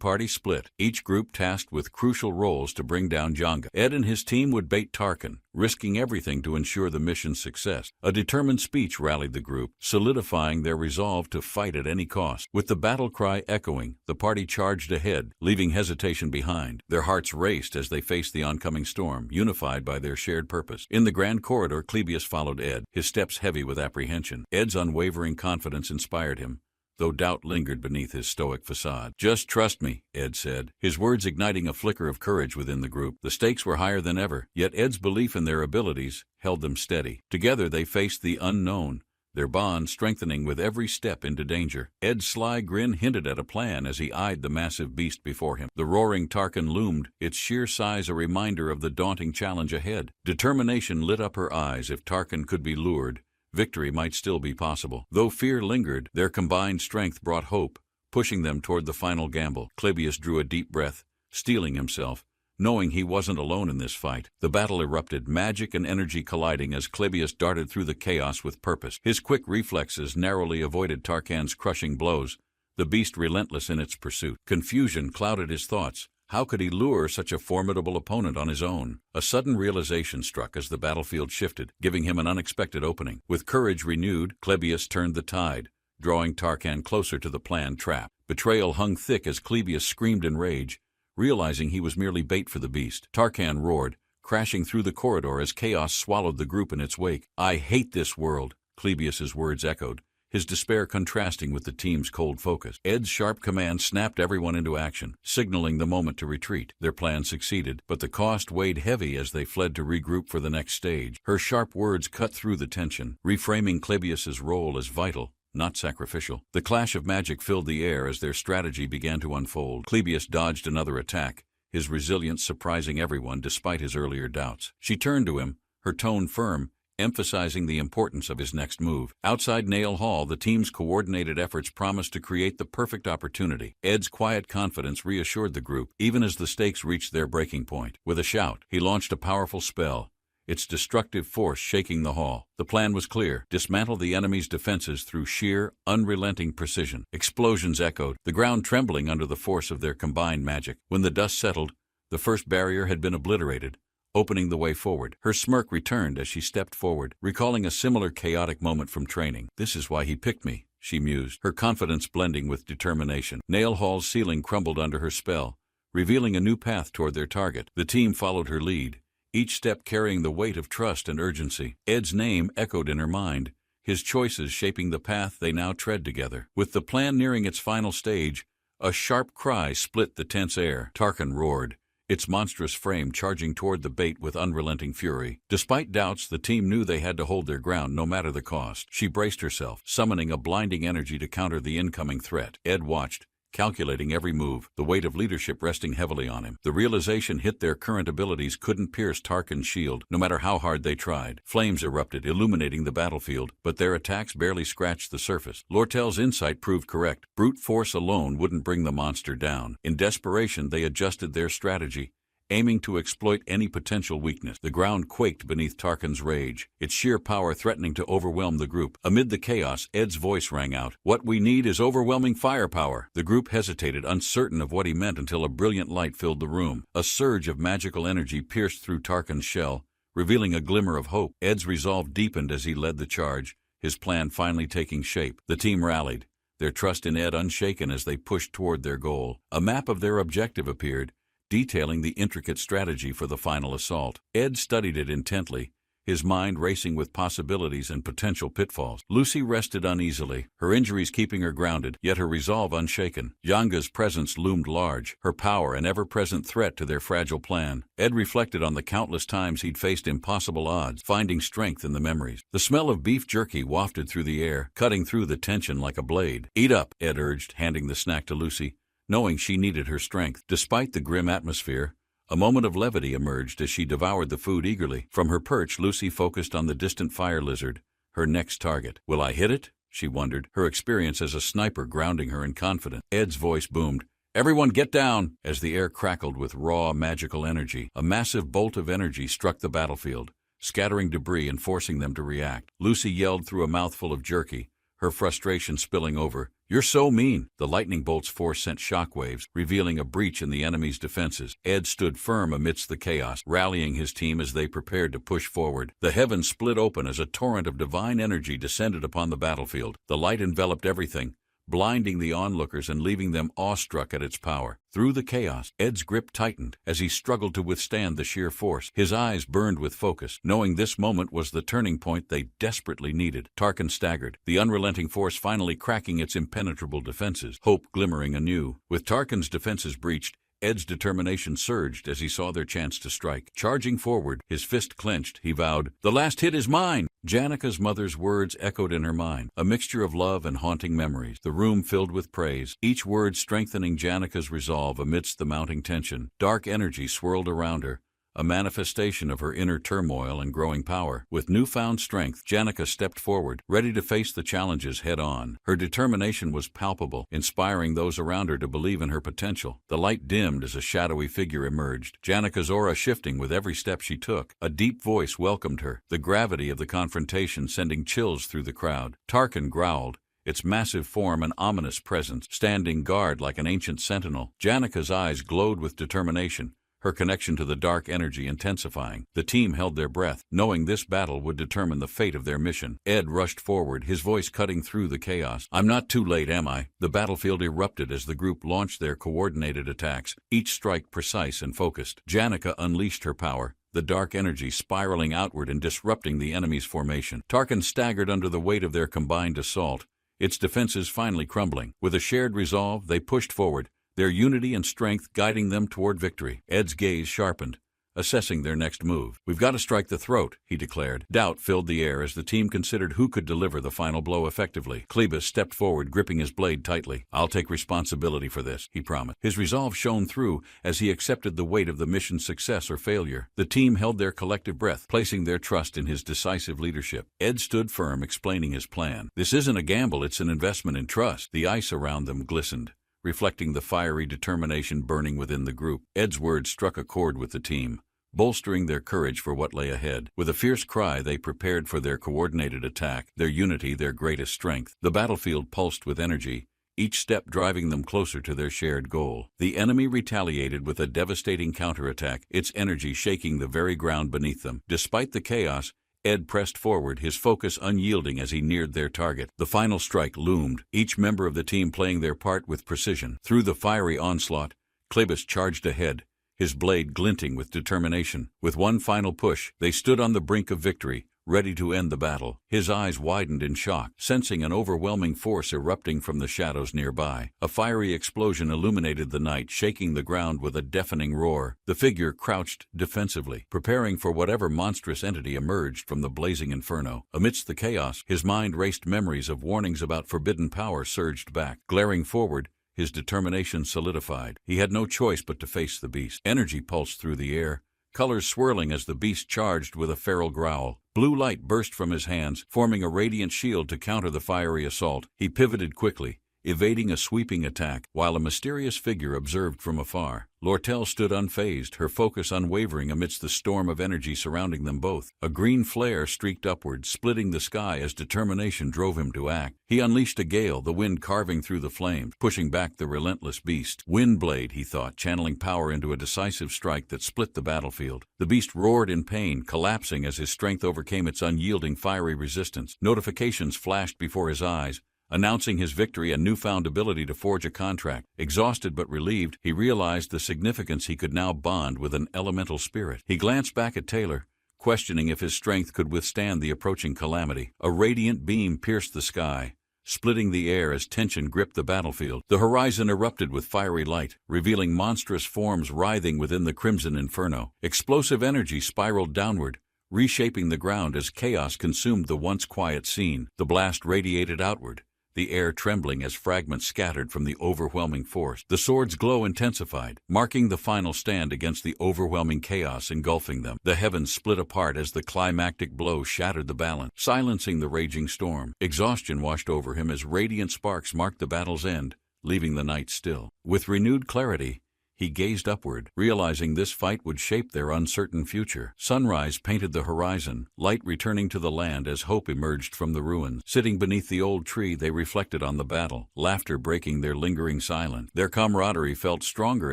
party split, each group tasked with crucial roles to bring down Jonga. Ed and his team would bait Tarkin, risking everything to ensure the mission's success. A determined speech rallied the group, solidifying their resolve to fight at any cost. With the battle cry echoing, the party charged ahead, leaving hesitation behind. Their hearts raced as they faced the oncoming storm, unified by their shared purpose. In the grand corridor, Clebius followed Ed, his steps heavy with apprehension. Ed's unwavering confidence inspired him, though doubt lingered beneath his stoic facade. "Just trust me," Ed said, his words igniting a flicker of courage within the group. The stakes were higher than ever, yet Ed's belief in their abilities held them steady. Together they faced the unknown, their bond strengthening with every step into danger. Ed's sly grin hinted at a plan as he eyed the massive beast before him. The roaring Tarkin loomed, its sheer size a reminder of the daunting challenge ahead. Determination lit up her eyes. If Tarkin could be lured, victory might still be possible. Though fear lingered, their combined strength brought hope, pushing them toward the final gamble. Clebius drew a deep breath, steeling himself, knowing he wasn't alone in this fight. The battle erupted, magic and energy colliding as Clebius darted through the chaos with purpose. His quick reflexes narrowly avoided Tarkan's crushing blows, the beast relentless in its pursuit. Confusion clouded his thoughts. How could he lure such a formidable opponent on his own? A sudden realization struck as the battlefield shifted, giving him an unexpected opening. With courage renewed, Clebius turned the tide, drawing Tarkan closer to the planned trap. Betrayal hung thick as Clebius screamed in rage, realizing he was merely bait for the beast. Tarkan roared, crashing through the corridor as chaos swallowed the group in its wake. "I hate this world," Clebius's words echoed, his despair contrasting with the team's cold focus. Ed's sharp command snapped everyone into action, signaling the moment to retreat. Their plan succeeded, but the cost weighed heavy as they fled to regroup for the next stage. Her sharp words cut through the tension, reframing Clebius's role as vital, not sacrificial. The clash of magic filled the air as their strategy began to unfold. Clebius dodged another attack, his resilience surprising everyone despite his earlier doubts. She turned to him, her tone firm, emphasizing the importance of his next move. Outside Nail Hall, the team's coordinated efforts promised to create the perfect opportunity. Ed's quiet confidence reassured the group, even as the stakes reached their breaking point. With a shout, he launched a powerful spell, its destructive force shaking the hall. The plan was clear: dismantle the enemy's defenses through sheer, unrelenting precision. Explosions echoed, the ground trembling under the force of their combined magic. When the dust settled, the first barrier had been obliterated, opening the way forward. Her smirk returned as she stepped forward, recalling a similar chaotic moment from training. "This is why he picked me," she mused, her confidence blending with determination. Nail Hall's ceiling crumbled under her spell, revealing a new path toward their target. The team followed her lead, each step carrying the weight of trust and urgency. Ed's name echoed in her mind, his choices shaping the path they now tread together. With the plan nearing its final stage, a sharp cry split the tense air. Tarkin roared, its monstrous frame charging toward the bait with unrelenting fury. Despite doubts, the team knew they had to hold their ground no matter the cost. She braced herself, summoning a blinding energy to counter the incoming threat. Ed watched, calculating every move, the weight of leadership resting heavily on him. The realization hit their current abilities couldn't pierce Tarkin's shield, no matter how hard they tried. Flames erupted, illuminating the battlefield, but their attacks barely scratched the surface. Lortel's insight proved correct. Brute force alone wouldn't bring the monster down. In desperation, they adjusted their strategy, aiming to exploit any potential weakness. The ground quaked beneath Tarkin's rage, its sheer power threatening to overwhelm the group. Amid the chaos, Ed's voice rang out, "What we need is overwhelming firepower." The group hesitated, uncertain of what he meant, until a brilliant light filled the room. A surge of magical energy pierced through Tarkin's shell, revealing a glimmer of hope. Ed's resolve deepened as he led the charge, his plan finally taking shape. The team rallied, their trust in Ed unshaken as they pushed toward their goal. A map of their objective appeared, detailing the intricate strategy for the final assault. Ed studied it intently, his mind racing with possibilities and potential pitfalls. Lucy rested uneasily, her injuries keeping her grounded, yet her resolve unshaken. Yanga's presence loomed large, her power an ever-present threat to their fragile plan. Ed reflected on the countless times he'd faced impossible odds, finding strength in the memories. The smell of beef jerky wafted through the air, cutting through the tension like a blade. "Eat up," Ed urged, handing the snack to Lucy, knowing she needed her strength. Despite the grim atmosphere, a moment of levity emerged as she devoured the food eagerly. From her perch, Lucy focused on the distant fire lizard, her next target. "Will I hit it?" she wondered, her experience as a sniper grounding her in confidence. Ed's voice boomed, "Everyone get down!" As the air crackled with raw, magical energy, a massive bolt of energy struck the battlefield, scattering debris and forcing them to react. Lucy yelled through a mouthful of jerky, her frustration spilling over. "You're so mean!" The lightning bolt's force sent shockwaves, revealing a breach in the enemy's defenses. Ed stood firm amidst the chaos, rallying his team as they prepared to push forward. The heavens split open as a torrent of divine energy descended upon the battlefield. The light enveloped everything, blinding the onlookers and leaving them awestruck at its power. Through the chaos, Ed's grip tightened as he struggled to withstand the sheer force. His eyes burned with focus, knowing this moment was the turning point they desperately needed. Tarkin staggered, the unrelenting force finally cracking its impenetrable defenses, hope glimmering anew. With Tarkin's defenses breached, Ed's determination surged as he saw their chance to strike. Charging forward, his fist clenched, he vowed, "The last hit is mine!" Janika's mother's words echoed in her mind, a mixture of love and haunting memories. The room filled with praise, each word strengthening Janika's resolve amidst the mounting tension. Dark energy swirled around her, a manifestation of her inner turmoil and growing power. With newfound strength, Janica stepped forward, ready to face the challenges head-on. Her determination was palpable, inspiring those around her to believe in her potential. The light dimmed as a shadowy figure emerged, Janica's aura shifting with every step she took. A deep voice welcomed her, the gravity of the confrontation sending chills through the crowd. Tarkin growled, its massive form an ominous presence, standing guard like an ancient sentinel. Janica's eyes glowed with determination, her connection to the dark energy intensifying. The team held their breath, knowing this battle would determine the fate of their mission. Ed rushed forward, his voice cutting through the chaos. "I'm not too late, am I?" The battlefield erupted as the group launched their coordinated attacks, each strike precise and focused. Janica unleashed her power, the dark energy spiraling outward and disrupting the enemy's formation. Tarkin staggered under the weight of their combined assault, its defenses finally crumbling. With a shared resolve, they pushed forward, their unity and strength guiding them toward victory. Ed's gaze sharpened, assessing their next move. "We've got to strike the throat," he declared. Doubt filled the air as the team considered who could deliver the final blow effectively. Klebus stepped forward, gripping his blade tightly. "I'll take responsibility for this," he promised. His resolve shone through as he accepted the weight of the mission's success or failure. The team held their collective breath, placing their trust in his decisive leadership. Ed stood firm, explaining his plan. "This isn't a gamble, it's an investment in trust." The ice around them glistened, reflecting the fiery determination burning within the group. Ed's words struck a chord with the team, bolstering their courage for what lay ahead. With a fierce cry, they prepared for their coordinated attack, their unity their greatest strength. The battlefield pulsed with energy, each step driving them closer to their shared goal. The enemy retaliated with a devastating counterattack, its energy shaking the very ground beneath them. Despite the chaos, Ed pressed forward, his focus unyielding as he neared their target. The final strike loomed, each member of the team playing their part with precision. Through the fiery onslaught, Klebus charged ahead, his blade glinting with determination. With one final push, they stood on the brink of victory, ready to end the battle. His eyes widened in shock, sensing an overwhelming force erupting from the shadows nearby. A fiery explosion illuminated the night, shaking the ground with a deafening roar. The figure crouched defensively, preparing for whatever monstrous entity emerged from the blazing inferno. Amidst the chaos, his mind raced. Memories of warnings about forbidden power surged back. Glaring forward, his determination solidified. He had no choice but to face the beast. Energy pulsed through the air, colors swirling as the beast charged with a feral growl. Blue light burst from his hands, forming a radiant shield to counter the fiery assault. He pivoted quickly, evading a sweeping attack, while a mysterious figure observed from afar. Lortel stood unfazed, her focus unwavering amidst the storm of energy surrounding them both. A green flare streaked upward, splitting the sky as determination drove him to act. He unleashed a gale, the wind carving through the flames, pushing back the relentless beast. Windblade, he thought, channeling power into a decisive strike that split the battlefield. The beast roared in pain, collapsing as his strength overcame its unyielding fiery resistance. Notifications flashed before his eyes, announcing his victory and newfound ability to forge a contract. Exhausted but relieved, he realized the significance he could now bond with an elemental spirit. He glanced back at Taylor, questioning if his strength could withstand the approaching calamity. A radiant beam pierced the sky, splitting the air as tension gripped the battlefield. The horizon erupted with fiery light, revealing monstrous forms writhing within the crimson inferno. Explosive energy spiraled downward, reshaping the ground as chaos consumed the once quiet scene. The blast radiated outward, the air trembling as fragments scattered from the overwhelming force. The sword's glow intensified, marking the final stand against the overwhelming chaos engulfing them. The heavens split apart as the climactic blow shattered the balance, silencing the raging storm. Exhaustion washed over him as radiant sparks marked the battle's end, leaving the night still. With renewed clarity, He gazed upward, realizing this fight would shape their uncertain future. Sunrise painted the horizon, light returning to the land as hope emerged from the ruins. Sitting beneath the old tree, they reflected on the battle, laughter breaking their lingering silence. Their camaraderie felt stronger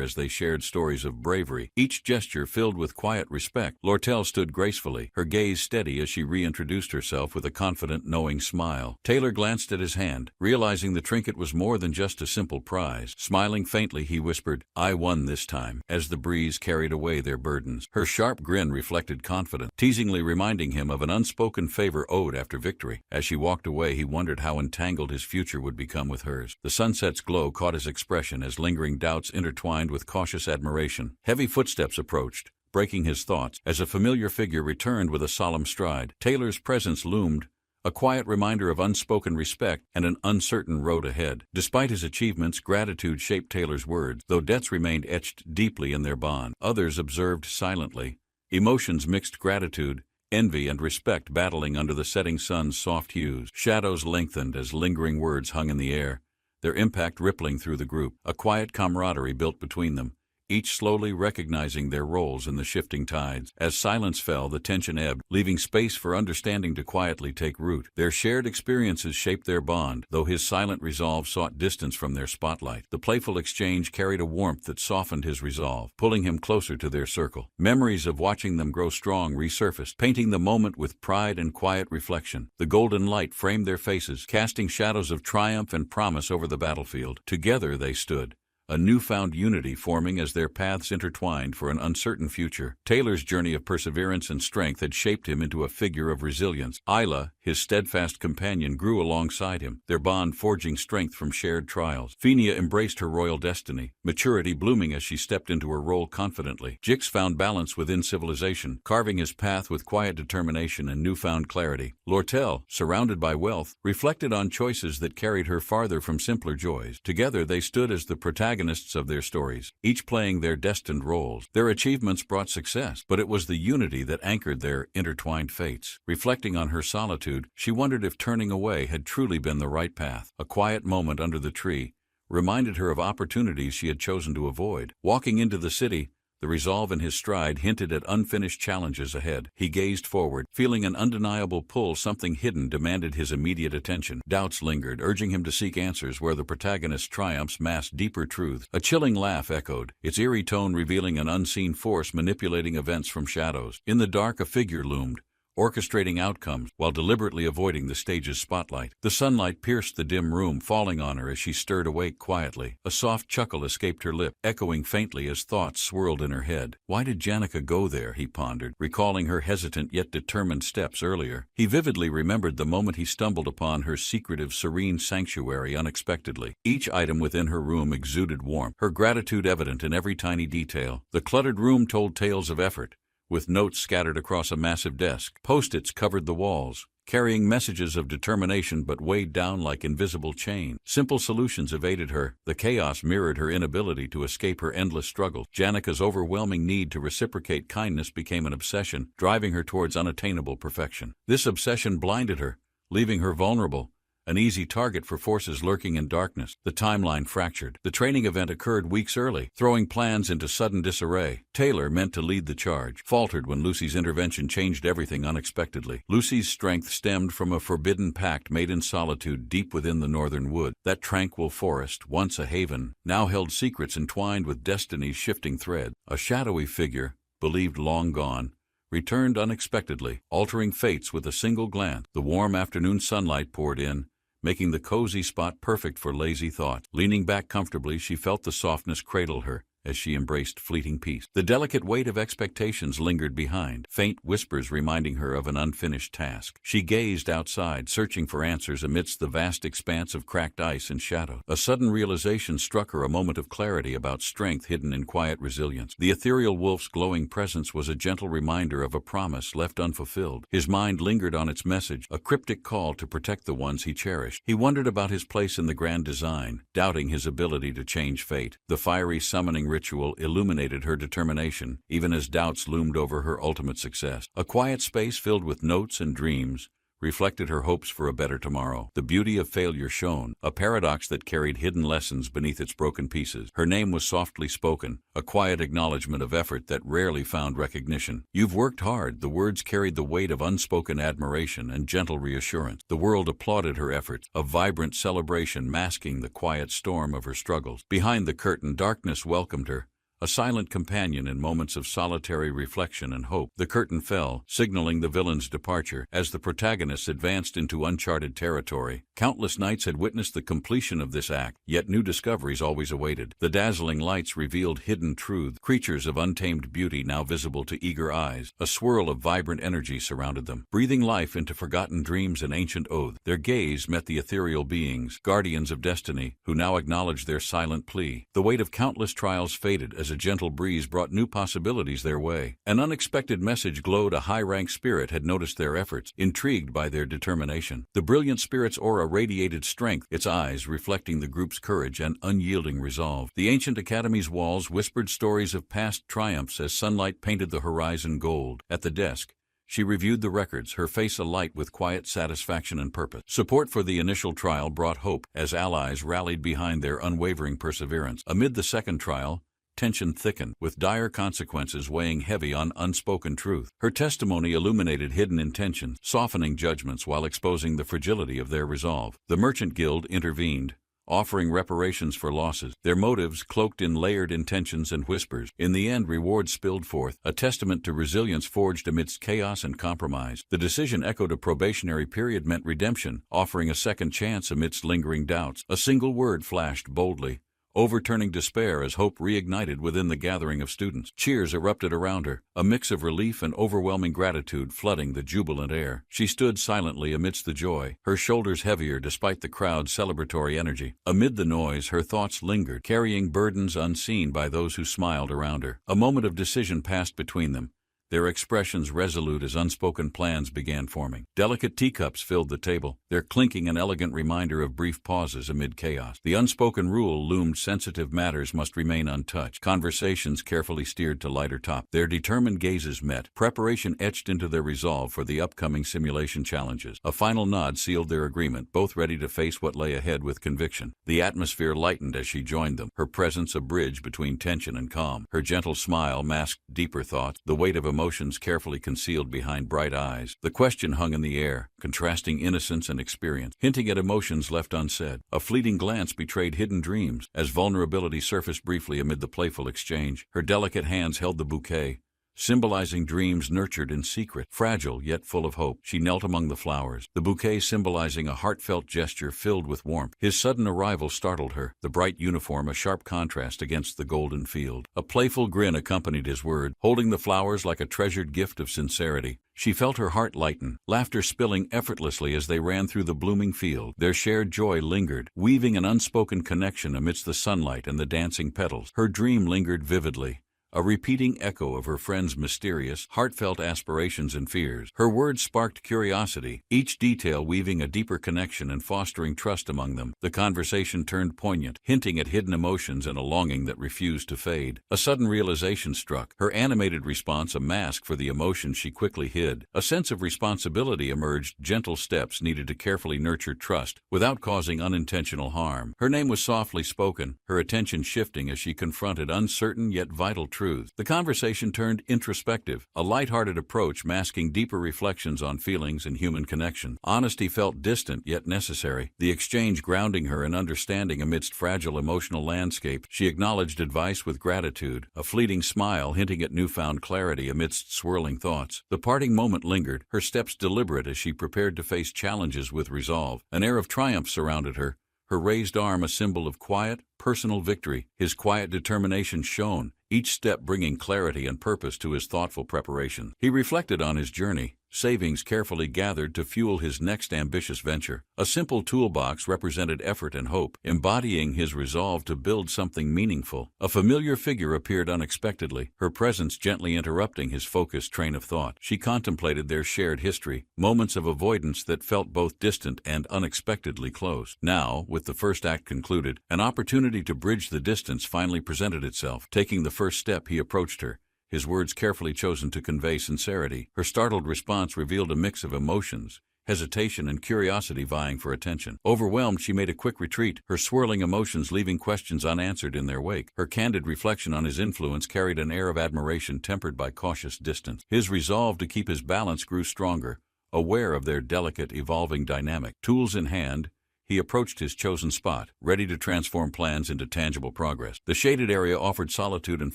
as they shared stories of bravery, each gesture filled with quiet respect. Lortel stood gracefully, her gaze steady as she reintroduced herself with a confident, knowing smile. Taylor glanced at his hand, realizing the trinket was more than just a simple prize. Smiling faintly, he whispered, "I won this time," as the breeze carried away their burdens. Her sharp grin reflected confidence, teasingly reminding him of an unspoken favor owed after victory. As she walked away, he wondered how entangled his future would become with hers. The sunset's glow caught his expression as lingering doubts intertwined with cautious admiration. Heavy footsteps approached, breaking his thoughts, as a familiar figure returned with a solemn stride. Taylor's presence loomed, a quiet reminder of unspoken respect and an uncertain road ahead. Despite his achievements, gratitude shaped Taylor's words, though debts remained etched deeply in their bond. Others observed silently, emotions mixed: gratitude, envy, and respect battling under the setting sun's soft hues. Shadows lengthened as lingering words hung in the air, their impact rippling through the group. A quiet camaraderie built between them, each slowly recognizing their roles in the shifting tides. As silence fell, the tension ebbed, leaving space for understanding to quietly take root. Their shared experiences shaped their bond, though his silent resolve sought distance from their spotlight. The playful exchange carried a warmth that softened his resolve, pulling him closer to their circle. Memories of watching them grow strong resurfaced, painting the moment with pride and quiet reflection. The golden light framed their faces, casting shadows of triumph and promise over the battlefield. Together they stood, a newfound unity forming as their paths intertwined for an uncertain future. Taylor's journey of perseverance and strength had shaped him into a figure of resilience. Isla, his steadfast companion, grew alongside him, their bond forging strength from shared trials. Fenia embraced her royal destiny, maturity blooming as she stepped into her role confidently. Jix found balance within civilization, carving his path with quiet determination and newfound clarity. Lortel, surrounded by wealth, reflected on choices that carried her farther from simpler joys. Together they stood as the protagonists of their stories, each playing their destined roles. Their achievements brought success, but it was the unity that anchored their intertwined fates. Reflecting on her solitude, she wondered if turning away had truly been the right path. A quiet moment under the tree reminded her of opportunities she had chosen to avoid. Walking into the city, the resolve in his stride hinted at unfinished challenges ahead. He gazed forward, feeling an undeniable pull. Something hidden demanded his immediate attention. Doubts lingered, urging him to seek answers where the protagonist's triumphs masked deeper truths. A chilling laugh echoed, its eerie tone revealing an unseen force manipulating events from shadows. In the dark, a figure loomed, orchestrating outcomes while deliberately avoiding the stage's spotlight. The sunlight pierced the dim room, falling on her as she stirred awake quietly. A soft chuckle escaped her lip, echoing faintly as thoughts swirled in her head. Why did Janica go there, he pondered, recalling her hesitant yet determined steps earlier. He vividly remembered the moment he stumbled upon her secretive, serene sanctuary unexpectedly. Each item within her room exuded warmth, her gratitude evident in every tiny detail. The cluttered room told tales of effort, with notes scattered across a massive desk. Post-its covered the walls, carrying messages of determination but weighed down like invisible chains. Simple solutions evaded her. The chaos mirrored her inability to escape her endless struggles. Janica's overwhelming need to reciprocate kindness became an obsession, driving her towards unattainable perfection. This obsession blinded her, leaving her vulnerable, an easy target for forces lurking in darkness. The timeline fractured. The training event occurred weeks early, throwing plans into sudden disarray. Taylor, meant to lead the charge, faltered when Lucy's intervention changed everything unexpectedly. Lucy's strength stemmed from a forbidden pact made in solitude deep within the northern wood. That tranquil forest, once a haven, now held secrets entwined with destiny's shifting thread. A shadowy figure, believed long gone, returned unexpectedly, altering fates with a single glance. The warm afternoon sunlight poured in, making the cozy spot perfect for lazy thought. Leaning back comfortably, she felt the softness cradle her as she embraced fleeting peace. The delicate weight of expectations lingered behind, faint whispers reminding her of an unfinished task. She gazed outside, searching for answers amidst the vast expanse of cracked ice and shadow. A sudden realization struck her, a moment of clarity about strength hidden in quiet resilience. The ethereal wolf's glowing presence was a gentle reminder of a promise left unfulfilled. His mind lingered on its message, a cryptic call to protect the ones he cherished. He wondered about his place in the grand design, doubting his ability to change fate. The fiery summoning ritual illuminated her determination, even as doubts loomed over her ultimate success. A quiet space filled with notes and dreams reflected her hopes for a better tomorrow. The beauty of failure shone, a paradox that carried hidden lessons beneath its broken pieces. Her name was softly spoken, a quiet acknowledgement of effort that rarely found recognition. "You've worked hard." The words carried the weight of unspoken admiration and gentle reassurance. The world applauded her efforts, a vibrant celebration masking the quiet storm of her struggles. Behind the curtain, darkness welcomed her, a silent companion in moments of solitary reflection and hope. The curtain fell, signaling the villain's departure. As the protagonists advanced into uncharted territory, countless knights had witnessed the completion of this act, yet new discoveries always awaited. The dazzling lights revealed hidden truths, creatures of untamed beauty now visible to eager eyes. A swirl of vibrant energy surrounded them, breathing life into forgotten dreams and ancient oaths. Their gaze met the ethereal beings, guardians of destiny, who now acknowledged their silent plea. The weight of countless trials faded as a gentle breeze brought new possibilities their way. An unexpected message glowed. A high-ranked spirit had noticed their efforts, intrigued by their determination. The brilliant spirit's aura radiated strength, its eyes reflecting the group's courage and unyielding resolve. The ancient academy's walls whispered stories of past triumphs as sunlight painted the horizon gold. At the desk, she reviewed the records, her face alight with quiet satisfaction and purpose. Support for the initial trial brought hope as allies rallied behind their unwavering perseverance. Amid the second trial, tension thickened, with dire consequences weighing heavy on unspoken truth. Her testimony illuminated hidden intentions, softening judgments while exposing the fragility of their resolve. The Merchant Guild intervened, offering reparations for losses, their motives cloaked in layered intentions and whispers. In the end, rewards spilled forth, a testament to resilience forged amidst chaos and compromise. The decision echoed a probationary period meant redemption, offering a second chance amidst lingering doubts. A single word flashed boldly, overturning despair as hope reignited within the gathering of students. Cheers erupted around her, a mix of relief and overwhelming gratitude flooding the jubilant air. She stood silently amidst the joy, her shoulders heavier despite the crowd's celebratory energy. Amid the noise, her thoughts lingered, carrying burdens unseen by those who smiled around her. A moment of decision passed between them, their expressions resolute as unspoken plans began forming. Delicate teacups filled the table, their clinking an elegant reminder of brief pauses amid chaos. The unspoken rule loomed: sensitive matters must remain untouched. Conversations carefully steered to lighter topics. Their determined gazes met, preparation etched into their resolve for the upcoming simulation challenges. A final nod sealed their agreement, both ready to face what lay ahead with conviction. The atmosphere lightened as she joined them, her presence a bridge between tension and calm. Her gentle smile masked deeper thoughts, the weight of emotions carefully concealed behind bright eyes. The question hung in the air, contrasting innocence and experience, hinting at emotions left unsaid. A fleeting glance betrayed hidden dreams, as vulnerability surfaced briefly amid the playful exchange. Her delicate hands held the bouquet, symbolizing dreams nurtured in secret, fragile yet full of hope. She knelt among the flowers, the bouquet symbolizing a heartfelt gesture filled with warmth. His sudden arrival startled her, the bright uniform a sharp contrast against the golden field. A playful grin accompanied his word, holding the flowers like a treasured gift of sincerity. She felt her heart lighten, laughter spilling effortlessly as they ran through the blooming field. Their shared joy lingered, weaving an unspoken connection amidst the sunlight and the dancing petals. Her dream lingered vividly, a repeating echo of her friend's mysterious, heartfelt aspirations and fears. Her words sparked curiosity, each detail weaving a deeper connection and fostering trust among them. The conversation turned poignant, hinting at hidden emotions and a longing that refused to fade. A sudden realization struck, her animated response a mask for the emotions she quickly hid. A sense of responsibility emerged, gentle steps needed to carefully nurture trust without causing unintentional harm. Her name was softly spoken, her attention shifting as she confronted uncertain yet vital truths. The conversation turned introspective, a light-hearted approach masking deeper reflections on feelings and human connection. Honesty felt distant yet necessary, the exchange grounding her in understanding amidst fragile emotional landscape. She acknowledged advice with gratitude, a fleeting smile hinting at newfound clarity amidst swirling thoughts. The parting moment lingered, her steps deliberate as she prepared to face challenges with resolve. An air of triumph surrounded her, her raised arm a symbol of quiet, personal victory. His quiet determination shone, each step bringing clarity and purpose to his thoughtful preparation. He reflected on his journey, savings carefully gathered to fuel his next ambitious venture. A simple toolbox represented effort and hope, embodying his resolve to build something meaningful. A familiar figure appeared unexpectedly, her presence gently interrupting his focused train of thought. She contemplated their shared history, moments of avoidance that felt both distant and unexpectedly close. Now, with the first act concluded, an opportunity to bridge the distance finally presented itself. Taking the first step, he approached her, his words carefully chosen to convey sincerity. Her startled response revealed a mix of emotions, hesitation and curiosity vying for attention. Overwhelmed, she made a quick retreat, her swirling emotions leaving questions unanswered in their wake. Her candid reflection on his influence carried an air of admiration tempered by cautious distance. His resolve to keep his balance grew stronger, aware of their delicate, evolving dynamic. Tools in hand, he approached his chosen spot, ready to transform plans into tangible progress. The shaded area offered solitude and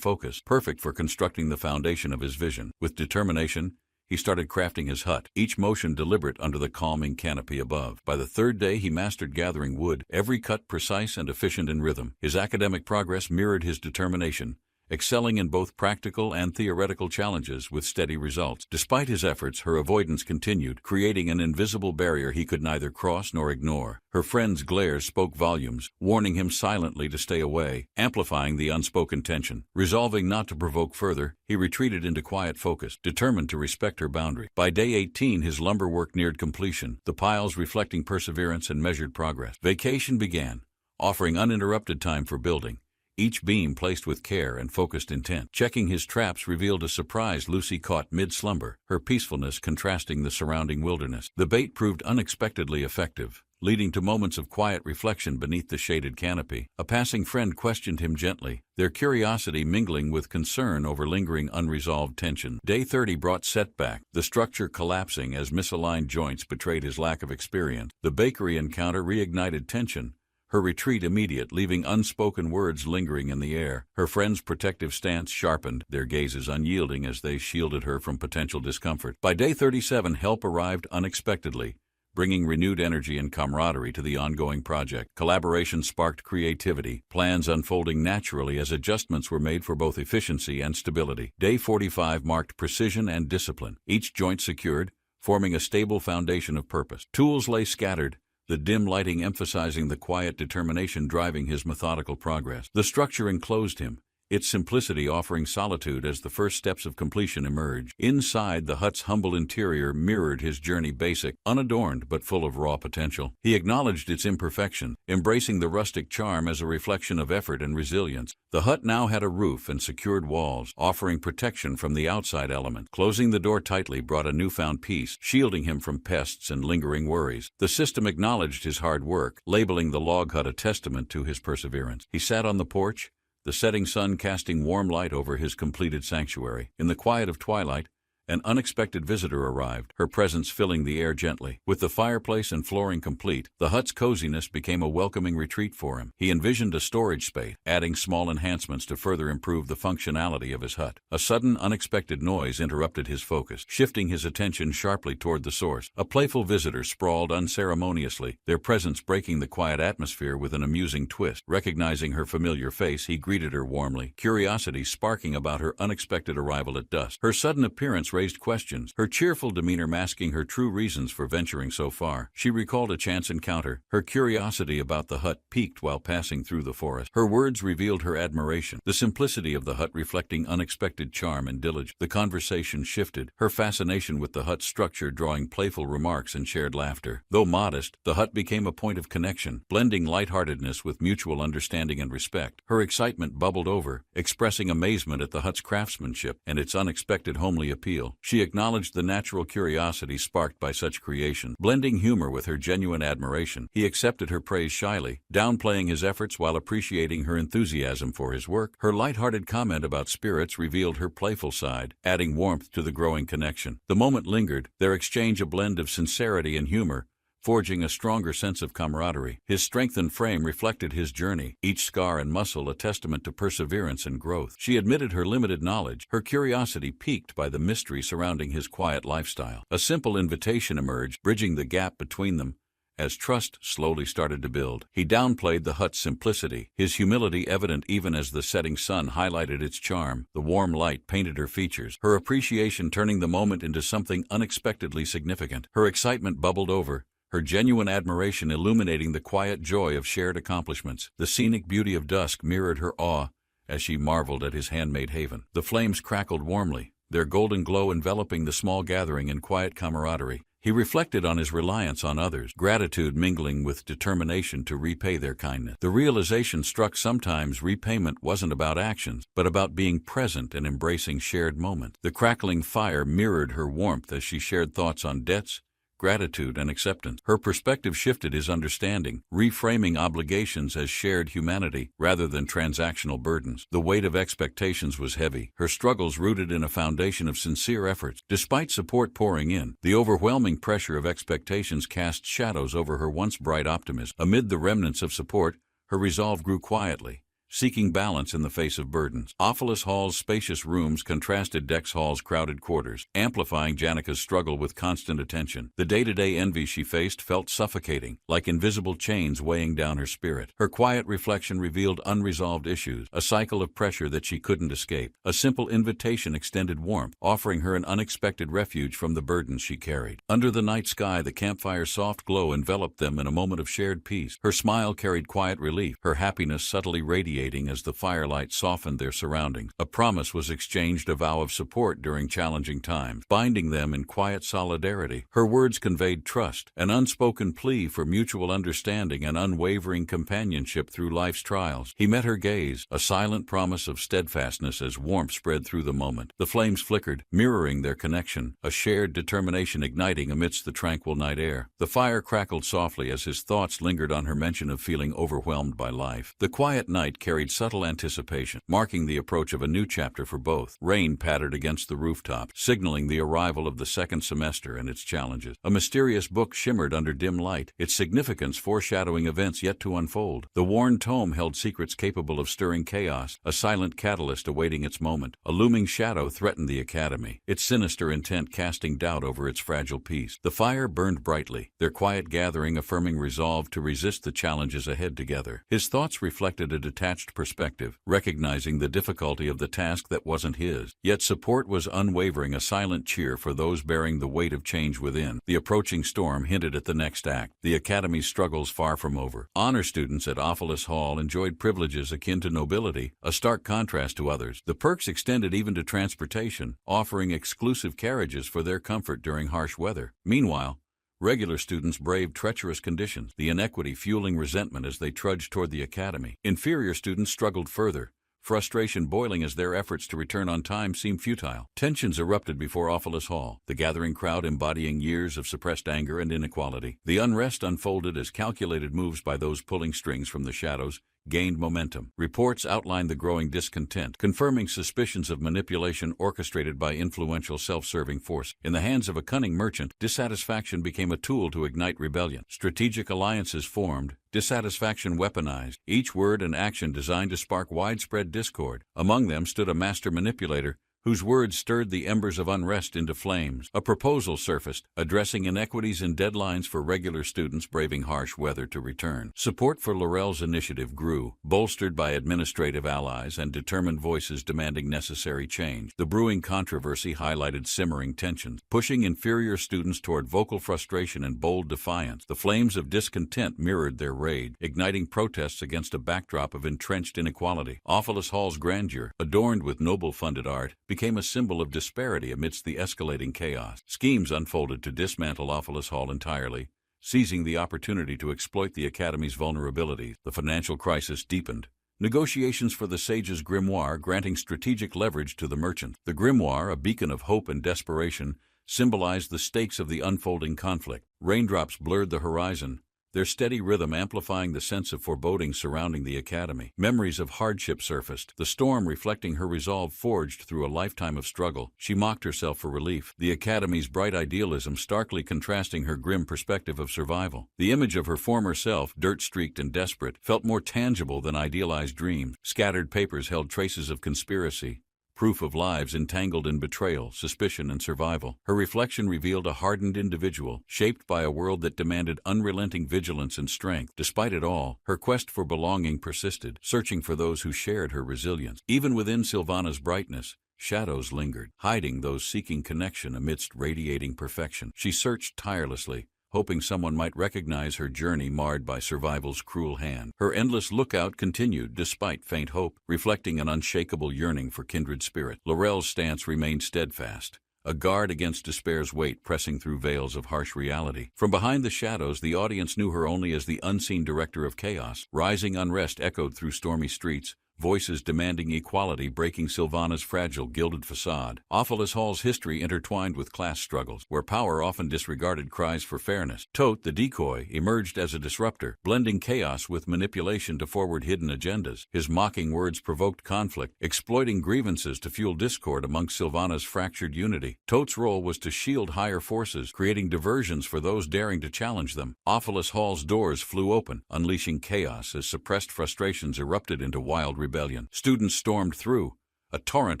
focus, perfect for constructing the foundation of his vision. With determination, he started crafting his hut, each motion deliberate under the calming canopy above. By the third day, he mastered gathering wood, every cut precise and efficient in rhythm. His academic progress mirrored his determination, excelling in both practical and theoretical challenges with steady results. Despite his efforts, her avoidance continued, creating an invisible barrier he could neither cross nor ignore. Her friend's glares spoke volumes, warning him silently to stay away, amplifying the unspoken tension. Resolving not to provoke further, he retreated into quiet focus, determined to respect her boundary. By day 18, his lumber work neared completion, the piles reflecting perseverance and measured progress. Vacation began, offering uninterrupted time for building, each beam placed with care and focused intent. Checking his traps revealed a surprise Lucy caught mid-slumber, her peacefulness contrasting the surrounding wilderness. The bait proved unexpectedly effective, leading to moments of quiet reflection beneath the shaded canopy. A passing friend questioned him gently, their curiosity mingling with concern over lingering unresolved tension. Day 30 brought setback, the structure collapsing as misaligned joints betrayed his lack of experience. The bakery encounter reignited tension, her retreat immediate, leaving unspoken words lingering in the air. Her friend's protective stance sharpened, their gazes unyielding as they shielded her from potential discomfort. By day 37, help arrived unexpectedly, bringing renewed energy and camaraderie to the ongoing project. Collaboration sparked creativity, plans unfolding naturally as adjustments were made for both efficiency and stability. Day 45 marked precision and discipline, each joint secured, forming a stable foundation of purpose. Tools lay scattered, the dim lighting emphasizing the quiet determination driving his methodical progress. The structure enclosed him, its simplicity offering solitude as the first steps of completion emerged. Inside, the hut's humble interior mirrored his journey, basic, unadorned but full of raw potential. He acknowledged its imperfection, embracing the rustic charm as a reflection of effort and resilience. The hut now had a roof and secured walls, offering protection from the outside element. Closing the door tightly brought a newfound peace, shielding him from pests and lingering worries. The system acknowledged his hard work, labeling the log hut a testament to his perseverance. He sat on the porch, the setting sun casting warm light over his completed sanctuary. In the quiet of twilight, an unexpected visitor arrived, her presence filling the air gently. With the fireplace and flooring complete, the hut's coziness became a welcoming retreat for him. He envisioned a storage space, adding small enhancements to further improve the functionality of his hut. A sudden, unexpected noise interrupted his focus, shifting his attention sharply toward the source. A playful visitor sprawled unceremoniously, their presence breaking the quiet atmosphere with an amusing twist. Recognizing her familiar face, he greeted her warmly, curiosity sparking about her unexpected arrival at dusk. Her sudden appearance raised questions, her cheerful demeanor masking her true reasons for venturing so far. She recalled a chance encounter, her curiosity about the hut piqued while passing through the forest. Her words revealed her admiration, the simplicity of the hut reflecting unexpected charm and diligence. The conversation shifted, her fascination with the hut's structure drawing playful remarks and shared laughter. Though modest, the hut became a point of connection, blending lightheartedness with mutual understanding and respect. Her excitement bubbled over, expressing amazement at the hut's craftsmanship and its unexpected homely appeal. She acknowledged the natural curiosity sparked by such creation. Blending humor with her genuine admiration, he accepted her praise shyly, downplaying his efforts while appreciating her enthusiasm for his work. Her lighthearted comment about spirits revealed her playful side, adding warmth to the growing connection. The moment lingered, their exchange a blend of sincerity and humor, forging a stronger sense of camaraderie. His strengthened frame reflected his journey, each scar and muscle a testament to perseverance and growth. She admitted her limited knowledge, her curiosity piqued by the mystery surrounding his quiet lifestyle. A simple invitation emerged, bridging the gap between them. As trust slowly started to build, he downplayed the hut's simplicity, his humility evident even as the setting sun highlighted its charm. The warm light painted her features, her appreciation turning the moment into something unexpectedly significant. Her excitement bubbled over, her genuine admiration illuminating the quiet joy of shared accomplishments. The scenic beauty of dusk mirrored her awe as she marveled at his handmade haven. The flames crackled warmly, their golden glow enveloping the small gathering in quiet camaraderie. He reflected on his reliance on others, gratitude mingling with determination to repay their kindness. The realization struck sometimes repayment wasn't about actions, but about being present and embracing shared moments. The crackling fire mirrored her warmth as she shared thoughts on debts, gratitude, and acceptance. Her perspective shifted his understanding, reframing obligations as shared humanity rather than transactional burdens. The weight of expectations was heavy, her struggles rooted in a foundation of sincere efforts. Despite support pouring in, the overwhelming pressure of expectations cast shadows over her once bright optimism. Amid the remnants of support, her resolve grew quietly, seeking balance in the face of burdens. Ophelis Hall's spacious rooms contrasted Dex Hall's crowded quarters, amplifying Janika's struggle with constant attention. The day-to-day envy she faced felt suffocating, like invisible chains weighing down her spirit. Her quiet reflection revealed unresolved issues, a cycle of pressure that she couldn't escape. A simple invitation extended warmth, offering her an unexpected refuge from the burdens she carried. Under the night sky, the campfire's soft glow enveloped them in a moment of shared peace. Her smile carried quiet relief, her happiness subtly radiating as the firelight softened their surroundings. A promise was exchanged, a vow of support during challenging times, binding them in quiet solidarity. Her words conveyed trust, an unspoken plea for mutual understanding and unwavering companionship through life's trials. He met her gaze, a silent promise of steadfastness as warmth spread through the moment. The flames flickered, mirroring their connection, a shared determination igniting amidst the tranquil night air. The fire crackled softly as his thoughts lingered on her mention of feeling overwhelmed by life. The quiet night carried subtle anticipation, marking the approach of a new chapter for both. Rain pattered against the rooftop, signaling the arrival of the second semester and its challenges. A mysterious book shimmered under dim light, its significance foreshadowing events yet to unfold. The worn tome held secrets capable of stirring chaos, a silent catalyst awaiting its moment. A looming shadow threatened the academy, its sinister intent casting doubt over its fragile peace. The fire burned brightly, their quiet gathering affirming resolve to resist the challenges ahead together. His thoughts reflected a detached perspective, recognizing the difficulty of the task that wasn't his. Yet support was unwavering, a silent cheer for those bearing the weight of change within. The approaching storm hinted at the next act, the academy's struggles far from over. Honor students at Ophelis Hall enjoyed privileges akin to nobility, a stark contrast to others. The perks extended even to transportation, offering exclusive carriages for their comfort during harsh weather. Meanwhile, regular students braved treacherous conditions, the inequity fueling resentment as they trudged toward the academy. Inferior students struggled further, frustration boiling as their efforts to return on time seemed futile. Tensions erupted before Ophelis Hall, the gathering crowd embodying years of suppressed anger and inequality. The unrest unfolded as calculated moves by those pulling strings from the shadows gained momentum. Reports outlined the growing discontent, confirming suspicions of manipulation orchestrated by influential self-serving force. In the hands of a cunning merchant, dissatisfaction became a tool to ignite rebellion. Strategic alliances formed, dissatisfaction weaponized, each word and action designed to spark widespread discord. Among them stood a master manipulator whose words stirred the embers of unrest into flames. A proposal surfaced, addressing inequities in deadlines for regular students braving harsh weather to return. Support for Laurel's initiative grew, bolstered by administrative allies and determined voices demanding necessary change. The brewing controversy highlighted simmering tensions, pushing inferior students toward vocal frustration and bold defiance. The flames of discontent mirrored their rage, igniting protests against a backdrop of entrenched inequality. Ophelis Hall's grandeur, adorned with noble-funded art, became a symbol of disparity amidst the escalating chaos. Schemes unfolded to dismantle Ophelis Hall entirely, seizing the opportunity to exploit the academy's vulnerabilities. The financial crisis deepened, negotiations for the sage's grimoire granting strategic leverage to the merchant. The grimoire, a beacon of hope and desperation, symbolized the stakes of the unfolding conflict. Raindrops blurred the horizon, their steady rhythm amplifying the sense of foreboding surrounding the academy. Memories of hardship surfaced, the storm reflecting her resolve forged through a lifetime of struggle. She mocked herself for relief, the academy's bright idealism starkly contrasting her grim perspective of survival. The image of her former self, dirt-streaked and desperate, felt more tangible than idealized dreams. Scattered papers held traces of conspiracy, proof of lives entangled in betrayal, suspicion, and survival. Her reflection revealed a hardened individual, shaped by a world that demanded unrelenting vigilance and strength. Despite it all, her quest for belonging persisted, searching for those who shared her resilience. Even within Sylvana's brightness, shadows lingered, hiding those seeking connection amidst radiating perfection. She searched tirelessly, hoping someone might recognize her journey marred by survival's cruel hand. Her endless lookout continued despite faint hope, reflecting an unshakable yearning for kindred spirit. Laurel's stance remained steadfast, a guard against despair's weight pressing through veils of harsh reality. From behind the shadows, the audience knew her only as the unseen director of chaos. Rising unrest echoed through stormy streets, voices demanding equality breaking Sylvana's fragile gilded facade. Awfulous Hall's history intertwined with class struggles, where power often disregarded cries for fairness. Tote, the decoy, emerged as a disruptor, blending chaos with manipulation to forward hidden agendas. His mocking words provoked conflict, exploiting grievances to fuel discord amongst Sylvana's fractured unity. Tote's role was to shield higher forces, creating diversions for those daring to challenge them. Awfulous Hall's doors flew open, unleashing chaos as suppressed frustrations erupted into wild rebellion. Students stormed through, a torrent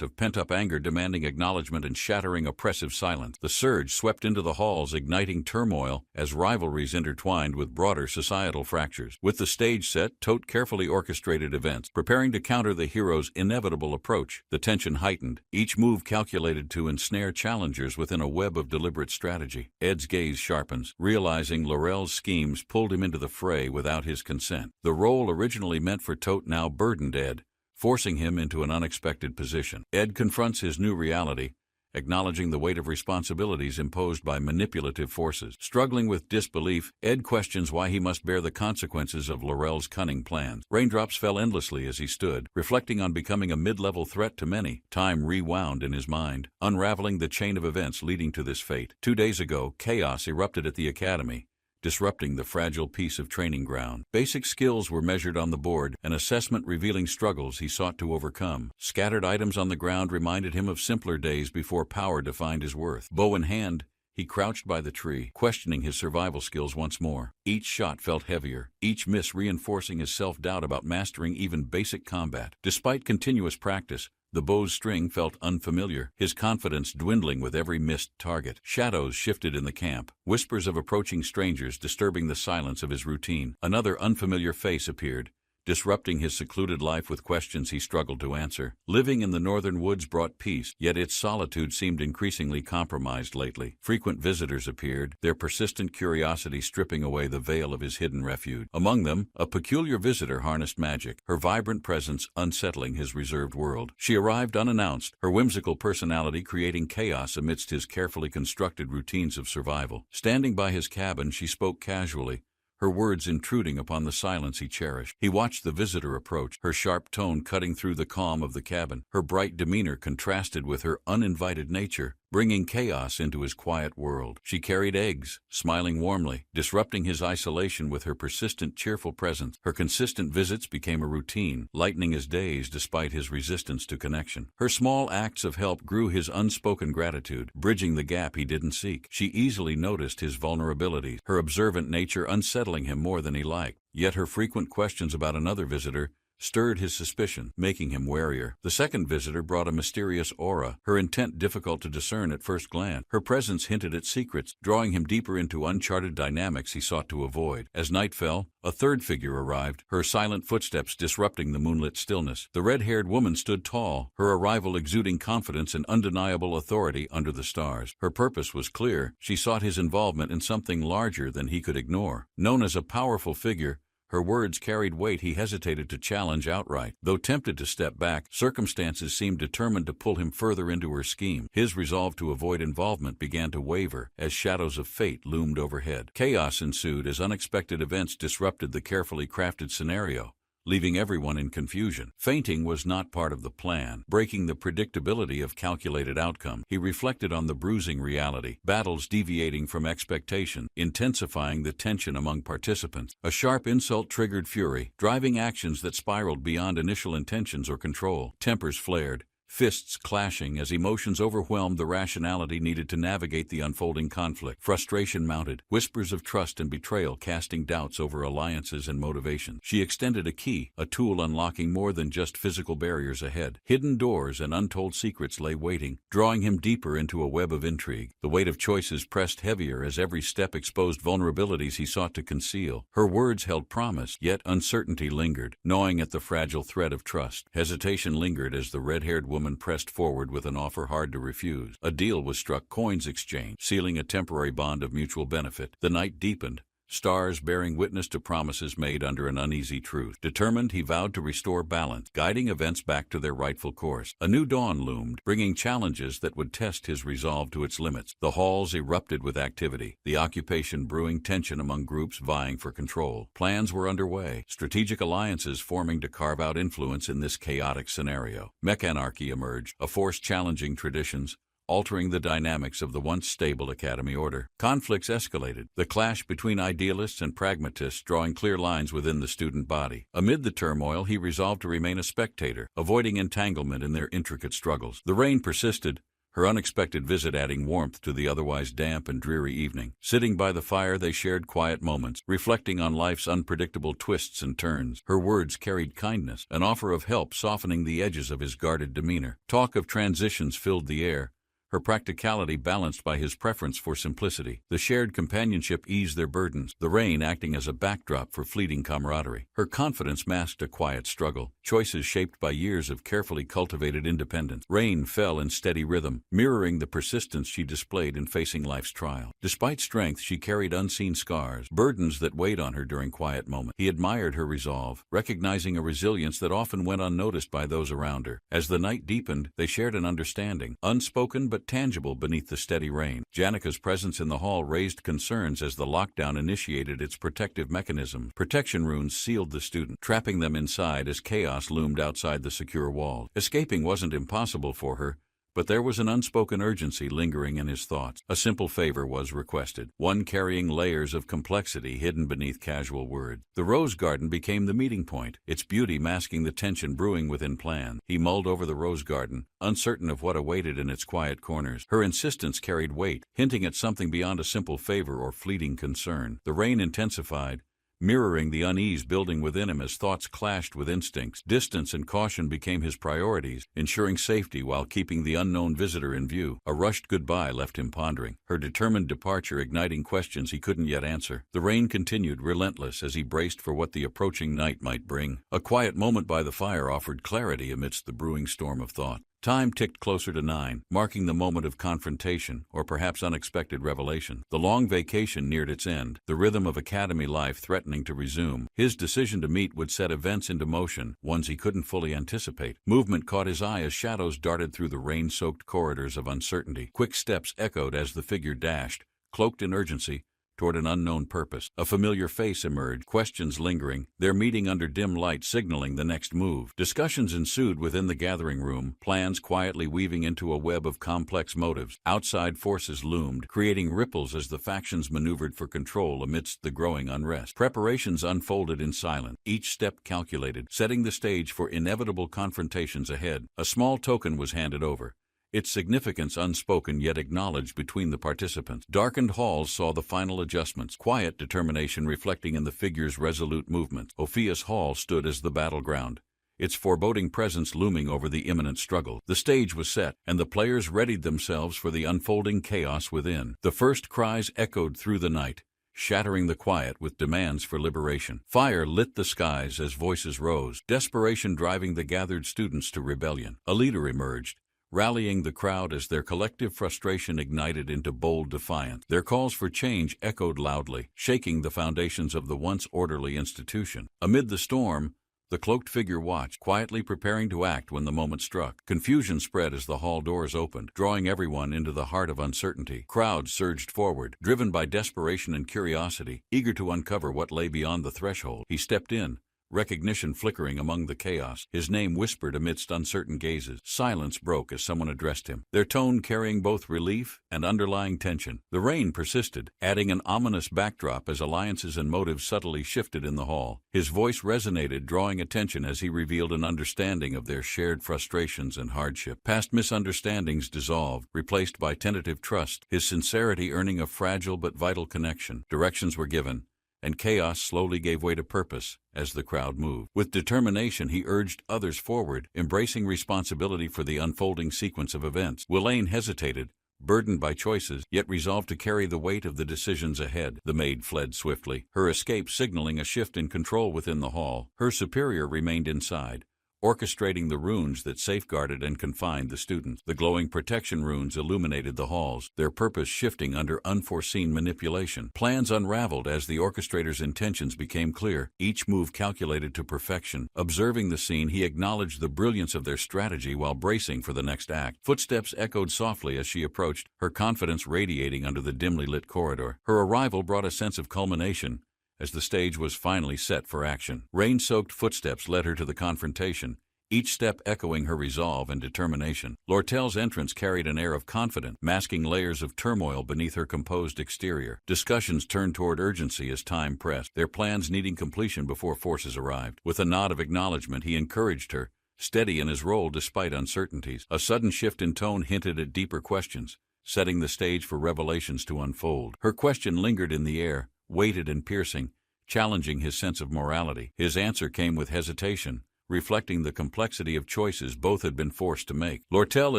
of pent-up anger demanding acknowledgement and shattering oppressive silence. The surge swept into the halls, igniting turmoil as rivalries intertwined with broader societal fractures. With the stage set, Tote carefully orchestrated events, preparing to counter the hero's inevitable approach. The tension heightened, each move calculated to ensnare challengers within a web of deliberate strategy. Ed's gaze sharpens, realizing Laurel's schemes pulled him into the fray without his consent. The role originally meant for Tote now burdened Ed, forcing him into an unexpected position. Ed confronts his new reality, acknowledging the weight of responsibilities imposed by manipulative forces. Struggling with disbelief, Ed questions why he must bear the consequences of Laurel's cunning plans. Raindrops fell endlessly as he stood, reflecting on becoming a mid-level threat to many. Time rewound in his mind, unraveling the chain of events leading to this fate. 2 days ago, chaos erupted at the academy, disrupting the fragile piece of training ground. Basic skills were measured on the board, an assessment revealing struggles he sought to overcome. Scattered items on the ground reminded him of simpler days before power defined his worth. Bow in hand, he crouched by the tree, questioning his survival skills once more. Each shot felt heavier, each miss reinforcing his self-doubt about mastering even basic combat. Despite continuous practice, the bow's string felt unfamiliar, his confidence dwindling with every missed target. Shadows shifted in the camp, whispers of approaching strangers disturbing the silence of his routine. Another unfamiliar face appeared, disrupting his secluded life with questions he struggled to answer. Living in the northern woods brought peace, yet its solitude seemed increasingly compromised lately. Frequent visitors appeared, their persistent curiosity stripping away the veil of his hidden refuge. Among them, a peculiar visitor harnessed magic, her vibrant presence unsettling his reserved world. She arrived unannounced, her whimsical personality creating chaos amidst his carefully constructed routines of survival. Standing by his cabin, she spoke casually, her words intruding upon the silence he cherished. He watched the visitor approach, her sharp tone cutting through the calm of the cabin. Her bright demeanor contrasted with her uninvited nature, bringing chaos into his quiet world. She carried eggs, smiling warmly, disrupting his isolation with her persistent, cheerful presence. Her consistent visits became a routine, lightening his days despite his resistance to connection. Her small acts of help grew his unspoken gratitude, bridging the gap he didn't seek. She easily noticed his vulnerabilities, her observant nature unsettling him more than he liked. Yet her frequent questions about another visitor stirred his suspicion, making him warier. The second visitor brought a mysterious aura, her intent difficult to discern at first glance. Her presence hinted at secrets, drawing him deeper into uncharted dynamics he sought to avoid. As night fell, a third figure arrived, her silent footsteps disrupting the moonlit stillness. The red-haired woman stood tall, her arrival exuding confidence and undeniable authority under the stars. Her purpose was clear, she sought his involvement in something larger than he could ignore. Known as a powerful figure, her words carried weight he hesitated to challenge outright. Though tempted to step back, circumstances seemed determined to pull him further into her scheme. His resolve to avoid involvement began to waver as shadows of fate loomed overhead. Chaos ensued as unexpected events disrupted the carefully crafted scenario, leaving everyone in confusion. Fainting was not part of the plan, breaking the predictability of calculated outcome. He reflected on the bruising reality, battles deviating from expectation, intensifying the tension among participants. A sharp insult triggered fury, driving actions that spiraled beyond initial intentions or control. Tempers flared, fists clashing as emotions overwhelmed the rationality needed to navigate the unfolding conflict. Frustration mounted, whispers of trust and betrayal casting doubts over alliances and motivation. She extended a key, a tool unlocking more than just physical barriers ahead. Hidden doors and untold secrets lay waiting, drawing him deeper into a web of intrigue. The weight of choices pressed heavier as every step exposed vulnerabilities he sought to conceal. Her words held promise, yet uncertainty lingered, gnawing at the fragile thread of trust. Hesitation lingered as the red-haired woman pressed forward with an offer hard to refuse. A deal was struck, coins exchanged, sealing a temporary bond of mutual benefit. The night deepened, stars bearing witness to promises made under an uneasy truth. Determined, he vowed to restore balance, guiding events back to their rightful course. A new dawn loomed, bringing challenges that would test his resolve to its limits. The halls erupted with activity, the occupation brewing tension among groups vying for control. Plans were underway, strategic alliances forming to carve out influence in this chaotic scenario. Mechanarchy emerged, a force challenging traditions, altering the dynamics of the once stable academy order. Conflicts escalated, the clash between idealists and pragmatists drawing clear lines within the student body. Amid the turmoil, he resolved to remain a spectator, avoiding entanglement in their intricate struggles. The rain persisted, her unexpected visit adding warmth to the otherwise damp and dreary evening. Sitting by the fire, they shared quiet moments, reflecting on life's unpredictable twists and turns. Her words carried kindness, an offer of help softening the edges of his guarded demeanor. Talk of transitions filled the air, her practicality balanced by his preference for simplicity. The shared companionship eased their burdens, the rain acting as a backdrop for fleeting camaraderie. Her confidence masked a quiet struggle, choices shaped by years of carefully cultivated independence. Rain fell in steady rhythm, mirroring the persistence she displayed in facing life's trial. Despite strength, she carried unseen scars, burdens that weighed on her during quiet moments. He admired her resolve, recognizing a resilience that often went unnoticed by those around her. As the night deepened, they shared an understanding, unspoken but tangible beneath the steady rain. Janika's presence in the hall raised concerns as the lockdown initiated its protective mechanism. Protection runes sealed the student, trapping them inside as chaos loomed outside the secure wall. Escaping wasn't impossible for her, but there was an unspoken urgency lingering in his thoughts. A simple favor was requested, one carrying layers of complexity hidden beneath casual words. The rose garden became the meeting point, its beauty masking the tension brewing within plan. He mulled over the rose garden, uncertain of what awaited in its quiet corners. Her insistence carried weight, hinting at something beyond a simple favor or fleeting concern. The rain intensified, mirroring the unease building within him as thoughts clashed with instincts. Distance and caution became his priorities, ensuring safety while keeping the unknown visitor in view. A rushed goodbye left him pondering, her determined departure igniting questions he couldn't yet answer. The rain continued, relentless, as he braced for what the approaching night might bring. A quiet moment by the fire offered clarity amidst the brewing storm of thought. Time ticked closer to 9, marking the moment of confrontation, or perhaps unexpected revelation. The long vacation neared its end, the rhythm of academy life threatening to resume. His decision to meet would set events into motion, ones he couldn't fully anticipate. Movement caught his eye as shadows darted through the rain-soaked corridors of uncertainty. Quick steps echoed as the figure dashed, cloaked in urgency, toward an unknown purpose. A familiar face emerged, questions lingering, their meeting under dim light signaling the next move. Discussions ensued within the gathering room, plans quietly weaving into a web of complex motives. Outside forces loomed, creating ripples as the factions maneuvered for control amidst the growing unrest. Preparations unfolded in silence, each step calculated, setting the stage for inevitable confrontations ahead. A small token was handed over, its significance unspoken yet acknowledged between the participants. Darkened halls saw the final adjustments, quiet determination reflecting in the figure's resolute movements. Ophius Hall stood as the battleground, its foreboding presence looming over the imminent struggle. The stage was set, and the players readied themselves for the unfolding chaos within. The first cries echoed through the night, shattering the quiet with demands for liberation. Fire lit the skies as voices rose, desperation driving the gathered students to rebellion. A leader emerged, rallying the crowd as their collective frustration ignited into bold defiance. Their calls for change echoed loudly, shaking the foundations of the once orderly institution. Amid the storm, the cloaked figure watched, quietly preparing to act when the moment struck. Confusion spread as the hall doors opened, drawing everyone into the heart of uncertainty. Crowds surged forward, driven by desperation and curiosity, eager to uncover what lay beyond the threshold. He stepped in, recognition flickering among the chaos, his name whispered amidst uncertain gazes. Silence broke as someone addressed him, their tone carrying both relief and underlying tension. The rain persisted, adding an ominous backdrop as alliances and motives subtly shifted in the hall. His voice resonated, drawing attention as he revealed an understanding of their shared frustrations and hardship. Past misunderstandings dissolved, replaced by tentative trust, his sincerity earning a fragile but vital connection. Directions were given, and chaos slowly gave way to purpose as the crowd moved. With determination, he urged others forward, embracing responsibility for the unfolding sequence of events. Willain hesitated, burdened by choices, yet resolved to carry the weight of the decisions ahead. The maid fled swiftly, her escape signaling a shift in control within the hall. Her superior remained inside, orchestrating the runes that safeguarded and confined the students. The glowing protection runes illuminated the halls, their purpose shifting under unforeseen manipulation. Plans unraveled as the orchestrator's intentions became clear, each move calculated to perfection. Observing the scene, he acknowledged the brilliance of their strategy while bracing for the next act. Footsteps echoed softly as she approached, her confidence radiating under the dimly lit corridor. Her arrival brought a sense of culmination as the stage was finally set for action. Rain-soaked footsteps led her to the confrontation, each step echoing her resolve and determination. Lortel's entrance carried an air of confidence, masking layers of turmoil beneath her composed exterior. Discussions turned toward urgency as time pressed, their plans needing completion before forces arrived. With a nod of acknowledgement, he encouraged her, steady in his role despite uncertainties. A sudden shift in tone hinted at deeper questions, setting the stage for revelations to unfold. Her question lingered in the air, weighted and piercing, challenging his sense of morality. His answer came with hesitation, reflecting the complexity of choices both had been forced to make. Lortel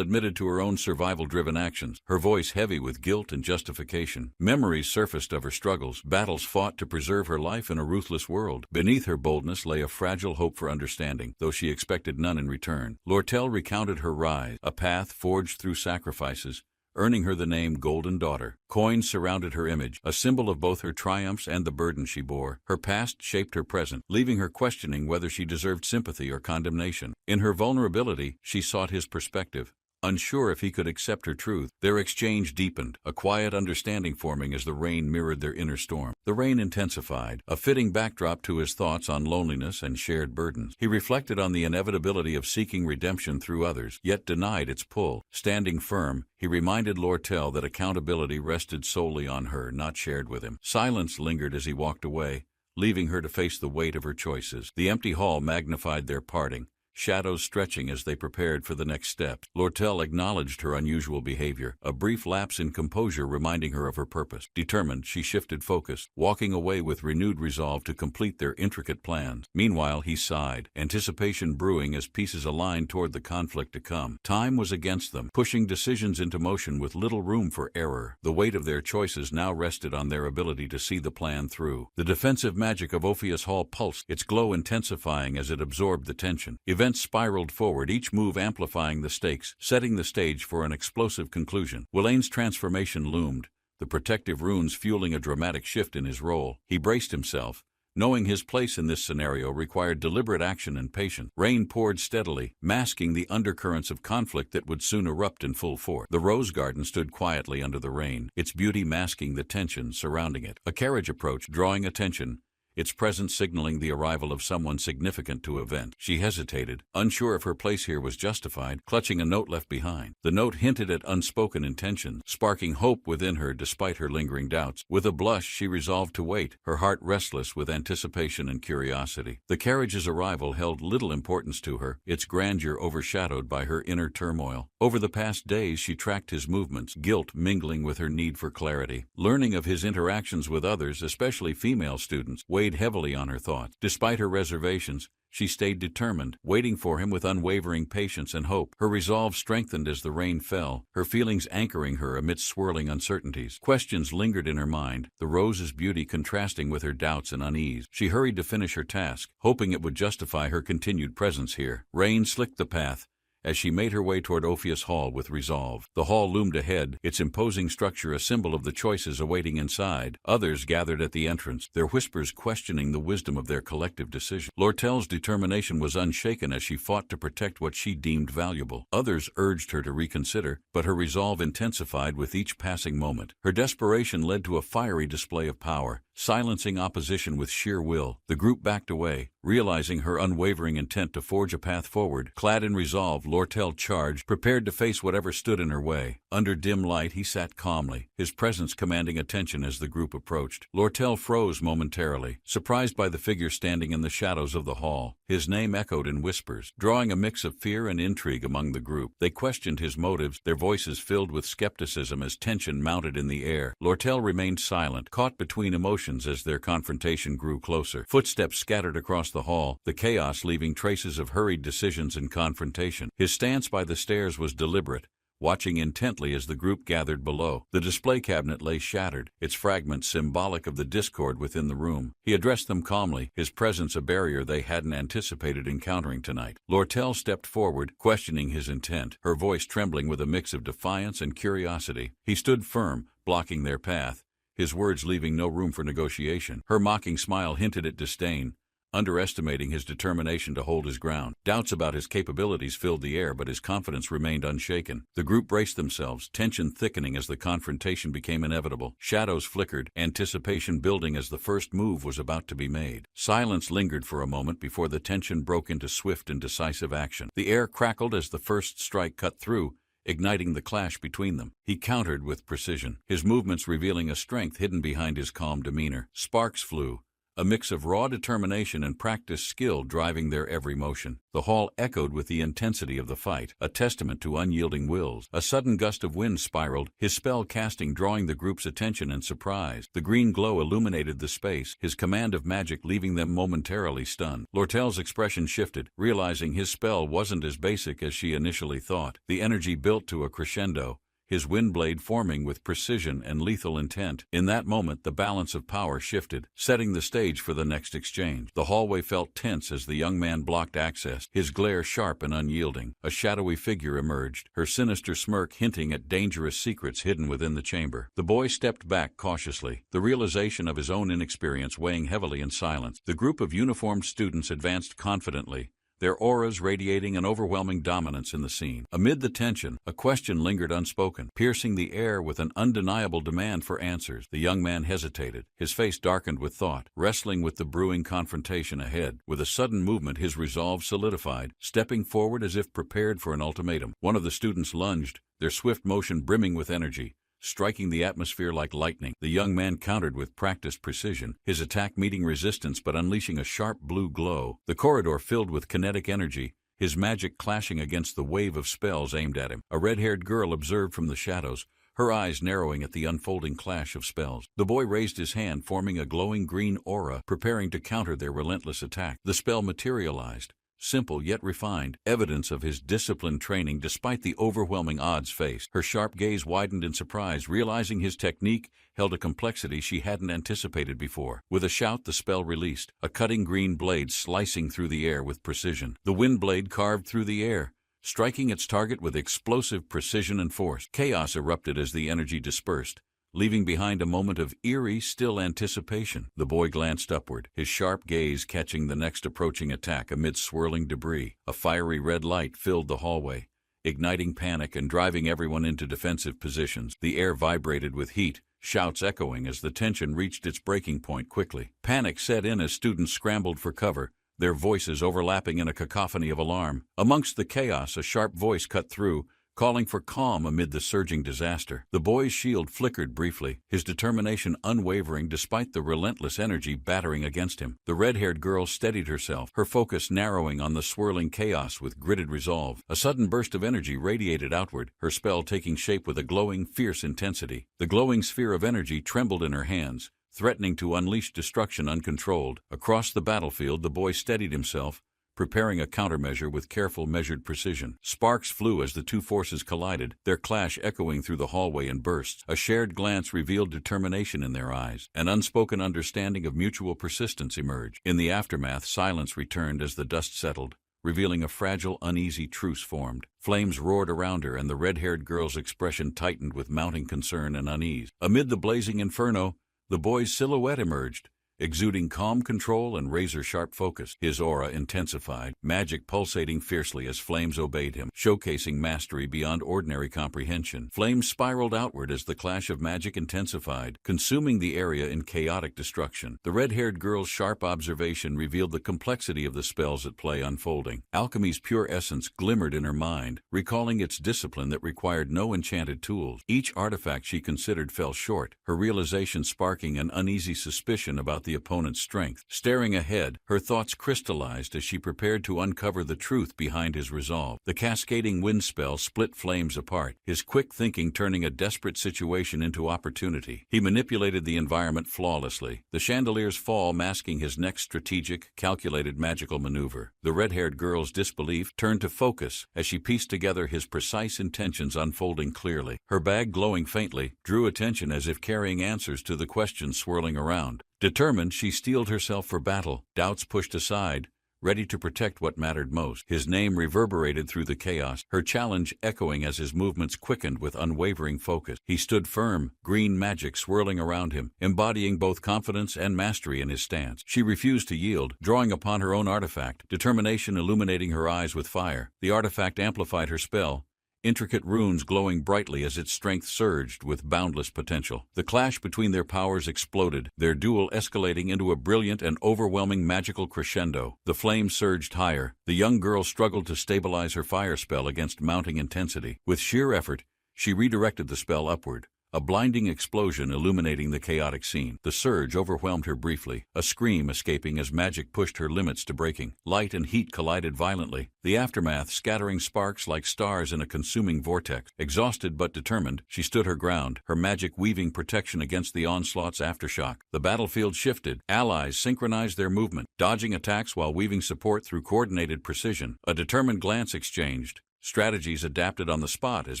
admitted to her own survival-driven actions, her voice heavy with guilt and justification. Memories surfaced of her struggles, battles fought to preserve her life in a ruthless world. Beneath her boldness lay a fragile hope for understanding, though she expected none in return. Lortel recounted her rise, a path forged through sacrifices, earning her the name Golden Daughter. Coins surrounded her image, a symbol of both her triumphs and the burden she bore. Her past shaped her present, leaving her questioning whether she deserved sympathy or condemnation. In her vulnerability, she sought his perspective, unsure if he could accept her truth. Their exchange deepened, a quiet understanding forming as the rain mirrored their inner storm. The rain intensified, a fitting backdrop to his thoughts on loneliness and shared burdens. He reflected on the inevitability of seeking redemption through others, yet denied its pull. Standing firm, he reminded Lortel that accountability rested solely on her, not shared with him. Silence lingered as he walked away, leaving her to face the weight of her choices. The empty hall magnified their parting, shadows stretching as they prepared for the next step. Lortel acknowledged her unusual behavior, a brief lapse in composure reminding her of her purpose. Determined, she shifted focus, walking away with renewed resolve to complete their intricate plans. Meanwhile, he sighed, anticipation brewing as pieces aligned toward the conflict to come. Time was against them, pushing decisions into motion with little room for error. The weight of their choices now rested on their ability to see the plan through. The defensive magic of Ophius Hall pulsed, its glow intensifying as it absorbed the tension. Events spiraled forward, each move amplifying the stakes, setting the stage for an explosive conclusion. Willane's transformation loomed, the protective runes fueling a dramatic shift in his role. He braced himself, knowing his place in this scenario required deliberate action and patience. Rain poured steadily, masking the undercurrents of conflict that would soon erupt in full force. The rose garden stood quietly under the rain, its beauty masking the tension surrounding it. A carriage approached, drawing attention, its presence signaling the arrival of someone significant to event. She hesitated, unsure if her place here was justified, clutching a note left behind. The note hinted at unspoken intentions, sparking hope within her despite her lingering doubts. With a blush, she resolved to wait, her heart restless with anticipation and curiosity. The carriage's arrival held little importance to her, its grandeur overshadowed by her inner turmoil. Over the past days, she tracked his movements, guilt mingling with her need for clarity. Learning of his interactions with others, especially female students, weighed heavily on her thoughts. Despite her reservations, she stayed determined, waiting for him with unwavering patience and hope. Her resolve strengthened as the rain fell, her feelings anchoring her amidst swirling uncertainties. Questions lingered in her mind, the rose's beauty contrasting with her doubts and unease. She hurried to finish her task, hoping it would justify her continued presence here. Rain slicked the path as she made her way toward Ophius Hall with resolve. The hall loomed ahead, its imposing structure a symbol of the choices awaiting inside. Others gathered at the entrance, their whispers questioning the wisdom of their collective decision. Lortel's determination was unshaken as she fought to protect what she deemed valuable. Others urged her to reconsider, but her resolve intensified with each passing moment. Her desperation led to a fiery display of power, silencing opposition with sheer will. The group backed away, realizing her unwavering intent to forge a path forward. Clad in resolve, Lortel charged, prepared to face whatever stood in her way. Under dim light, he sat calmly, his presence commanding attention as the group approached. Lortel froze momentarily, surprised by the figure standing in the shadows of the hall. His name echoed in whispers, drawing a mix of fear and intrigue among the group. They questioned his motives, their voices filled with skepticism as tension mounted in the air. Lortel remained silent, caught between emotions as their confrontation grew closer. Footsteps scattered across the hall, the chaos leaving traces of hurried decisions and confrontation. His stance by the stairs was deliberate, watching intently as the group gathered below. The display cabinet lay shattered, its fragments symbolic of the discord within the room. He addressed them calmly, his presence a barrier they hadn't anticipated encountering tonight. Lortel stepped forward, questioning his intent, her voice trembling with a mix of defiance and curiosity. He stood firm, blocking their path, his words leaving no room for negotiation. Her mocking smile hinted at disdain, underestimating his determination to hold his ground. Doubts about his capabilities filled the air, but his confidence remained unshaken. The group braced themselves, tension thickening as the confrontation became inevitable. Shadows flickered, anticipation building as the first move was about to be made. Silence lingered for a moment before the tension broke into swift and decisive action. The air crackled as the first strike cut through, igniting the clash between them. He countered with precision, his movements revealing a strength hidden behind his calm demeanor. Sparks flew, a mix of raw determination and practiced skill driving their every motion. The hall echoed with the intensity of the fight, a testament to unyielding wills. A sudden gust of wind spiraled, his spell casting drawing the group's attention and surprise. The green glow illuminated the space, his command of magic leaving them momentarily stunned. Lortel's expression shifted, realizing his spell wasn't as basic as she initially thought. The energy built to a crescendo, his wind blade forming with precision and lethal intent. In that moment, the balance of power shifted, setting the stage for the next exchange. The hallway felt tense as the young man blocked access, his glare sharp and unyielding. A shadowy figure emerged, her sinister smirk hinting at dangerous secrets hidden within the chamber. The boy stepped back cautiously, the realization of his own inexperience weighing heavily in silence. The group of uniformed students advanced confidently, their auras radiating an overwhelming dominance in the scene. Amid the tension, a question lingered unspoken, piercing the air with an undeniable demand for answers. The young man hesitated, his face darkened with thought, wrestling with the brewing confrontation ahead. With a sudden movement, his resolve solidified, stepping forward as if prepared for an ultimatum. One of the students lunged, their swift motion brimming with energy, striking the atmosphere like lightning. The young man countered with practiced precision, his attack meeting resistance but unleashing a sharp blue glow. The corridor filled with kinetic energy, his magic clashing against the wave of spells aimed at him. A red-haired girl observed from the shadows, her eyes narrowing at the unfolding clash of spells. The boy raised his hand, forming a glowing green aura, preparing to counter their relentless attack. The spell materialized, simple yet refined, evidence of his disciplined training despite the overwhelming odds faced. Her sharp gaze widened in surprise, realizing his technique held a complexity she hadn't anticipated before. With a shout, the spell released, a cutting green blade slicing through the air with precision. The wind blade carved through the air, striking its target with explosive precision and force. Chaos erupted as the energy dispersed, leaving behind a moment of eerie, still anticipation. The boy glanced upward, his sharp gaze catching the next approaching attack amid swirling debris. A fiery red light filled the hallway, igniting panic and driving everyone into defensive positions. The air vibrated with heat, shouts echoing as the tension reached its breaking point quickly. Panic set in as students scrambled for cover, their voices overlapping in a cacophony of alarm. Amongst the chaos, a sharp voice cut through, calling for calm amid the surging disaster. The boy's shield flickered briefly, his determination unwavering despite the relentless energy battering against him. The red-haired girl steadied herself, her focus narrowing on the swirling chaos with gritted resolve. A sudden burst of energy radiated outward, her spell taking shape with a glowing, fierce intensity. The glowing sphere of energy trembled in her hands, threatening to unleash destruction uncontrolled. Across the battlefield, the boy steadied himself, preparing a countermeasure with careful, measured precision. Sparks flew as the two forces collided, their clash echoing through the hallway in bursts. A shared glance revealed determination in their eyes. An unspoken understanding of mutual persistence emerged. In the aftermath, silence returned as the dust settled, revealing a fragile, uneasy truce formed. Flames roared around her, and the red-haired girl's expression tightened with mounting concern and unease. Amid the blazing inferno, the boy's silhouette emerged, exuding calm control and razor-sharp focus. His aura intensified, magic pulsating fiercely as flames obeyed him, showcasing mastery beyond ordinary comprehension. Flames spiraled outward as the clash of magic intensified, consuming the area in chaotic destruction. The red-haired girl's sharp observation revealed the complexity of the spells at play unfolding. Alchemy's pure essence glimmered in her mind, recalling its discipline that required no enchanted tools. Each artifact she considered fell short, her realization sparking an uneasy suspicion about the opponent's strength. Staring ahead, her thoughts crystallized as she prepared to uncover the truth behind his resolve. The cascading wind spell split flames apart, his quick thinking turning a desperate situation into opportunity. He manipulated the environment flawlessly, the chandelier's fall masking his next strategic, calculated magical maneuver. The red-haired girl's disbelief turned to focus as she pieced together his precise intentions unfolding clearly. Her bag, glowing faintly, drew attention as if carrying answers to the questions swirling around. Determined, she steeled herself for battle, doubts pushed aside, ready to protect what mattered most. His name reverberated through the chaos, her challenge echoing as his movements quickened with unwavering focus. He stood firm, green magic swirling around him, embodying both confidence and mastery in his stance. She refused to yield, drawing upon her own artifact, determination illuminating her eyes with fire. The artifact amplified her spell, intricate runes glowing brightly as its strength surged with boundless potential. The clash between their powers exploded, their duel escalating into a brilliant and overwhelming magical crescendo. The flames surged higher. The young girl struggled to stabilize her fire spell against mounting intensity. With sheer effort, she redirected the spell upward, a blinding explosion illuminating the chaotic scene. The surge overwhelmed her briefly, a scream escaping as magic pushed her limits to breaking. Light and heat collided violently, the aftermath scattering sparks like stars in a consuming vortex. Exhausted but determined, she stood her ground, her magic weaving protection against the onslaught's aftershock. The battlefield shifted. Allies synchronized their movement, dodging attacks while weaving support through coordinated precision. A determined glance exchanged, strategies adapted on the spot as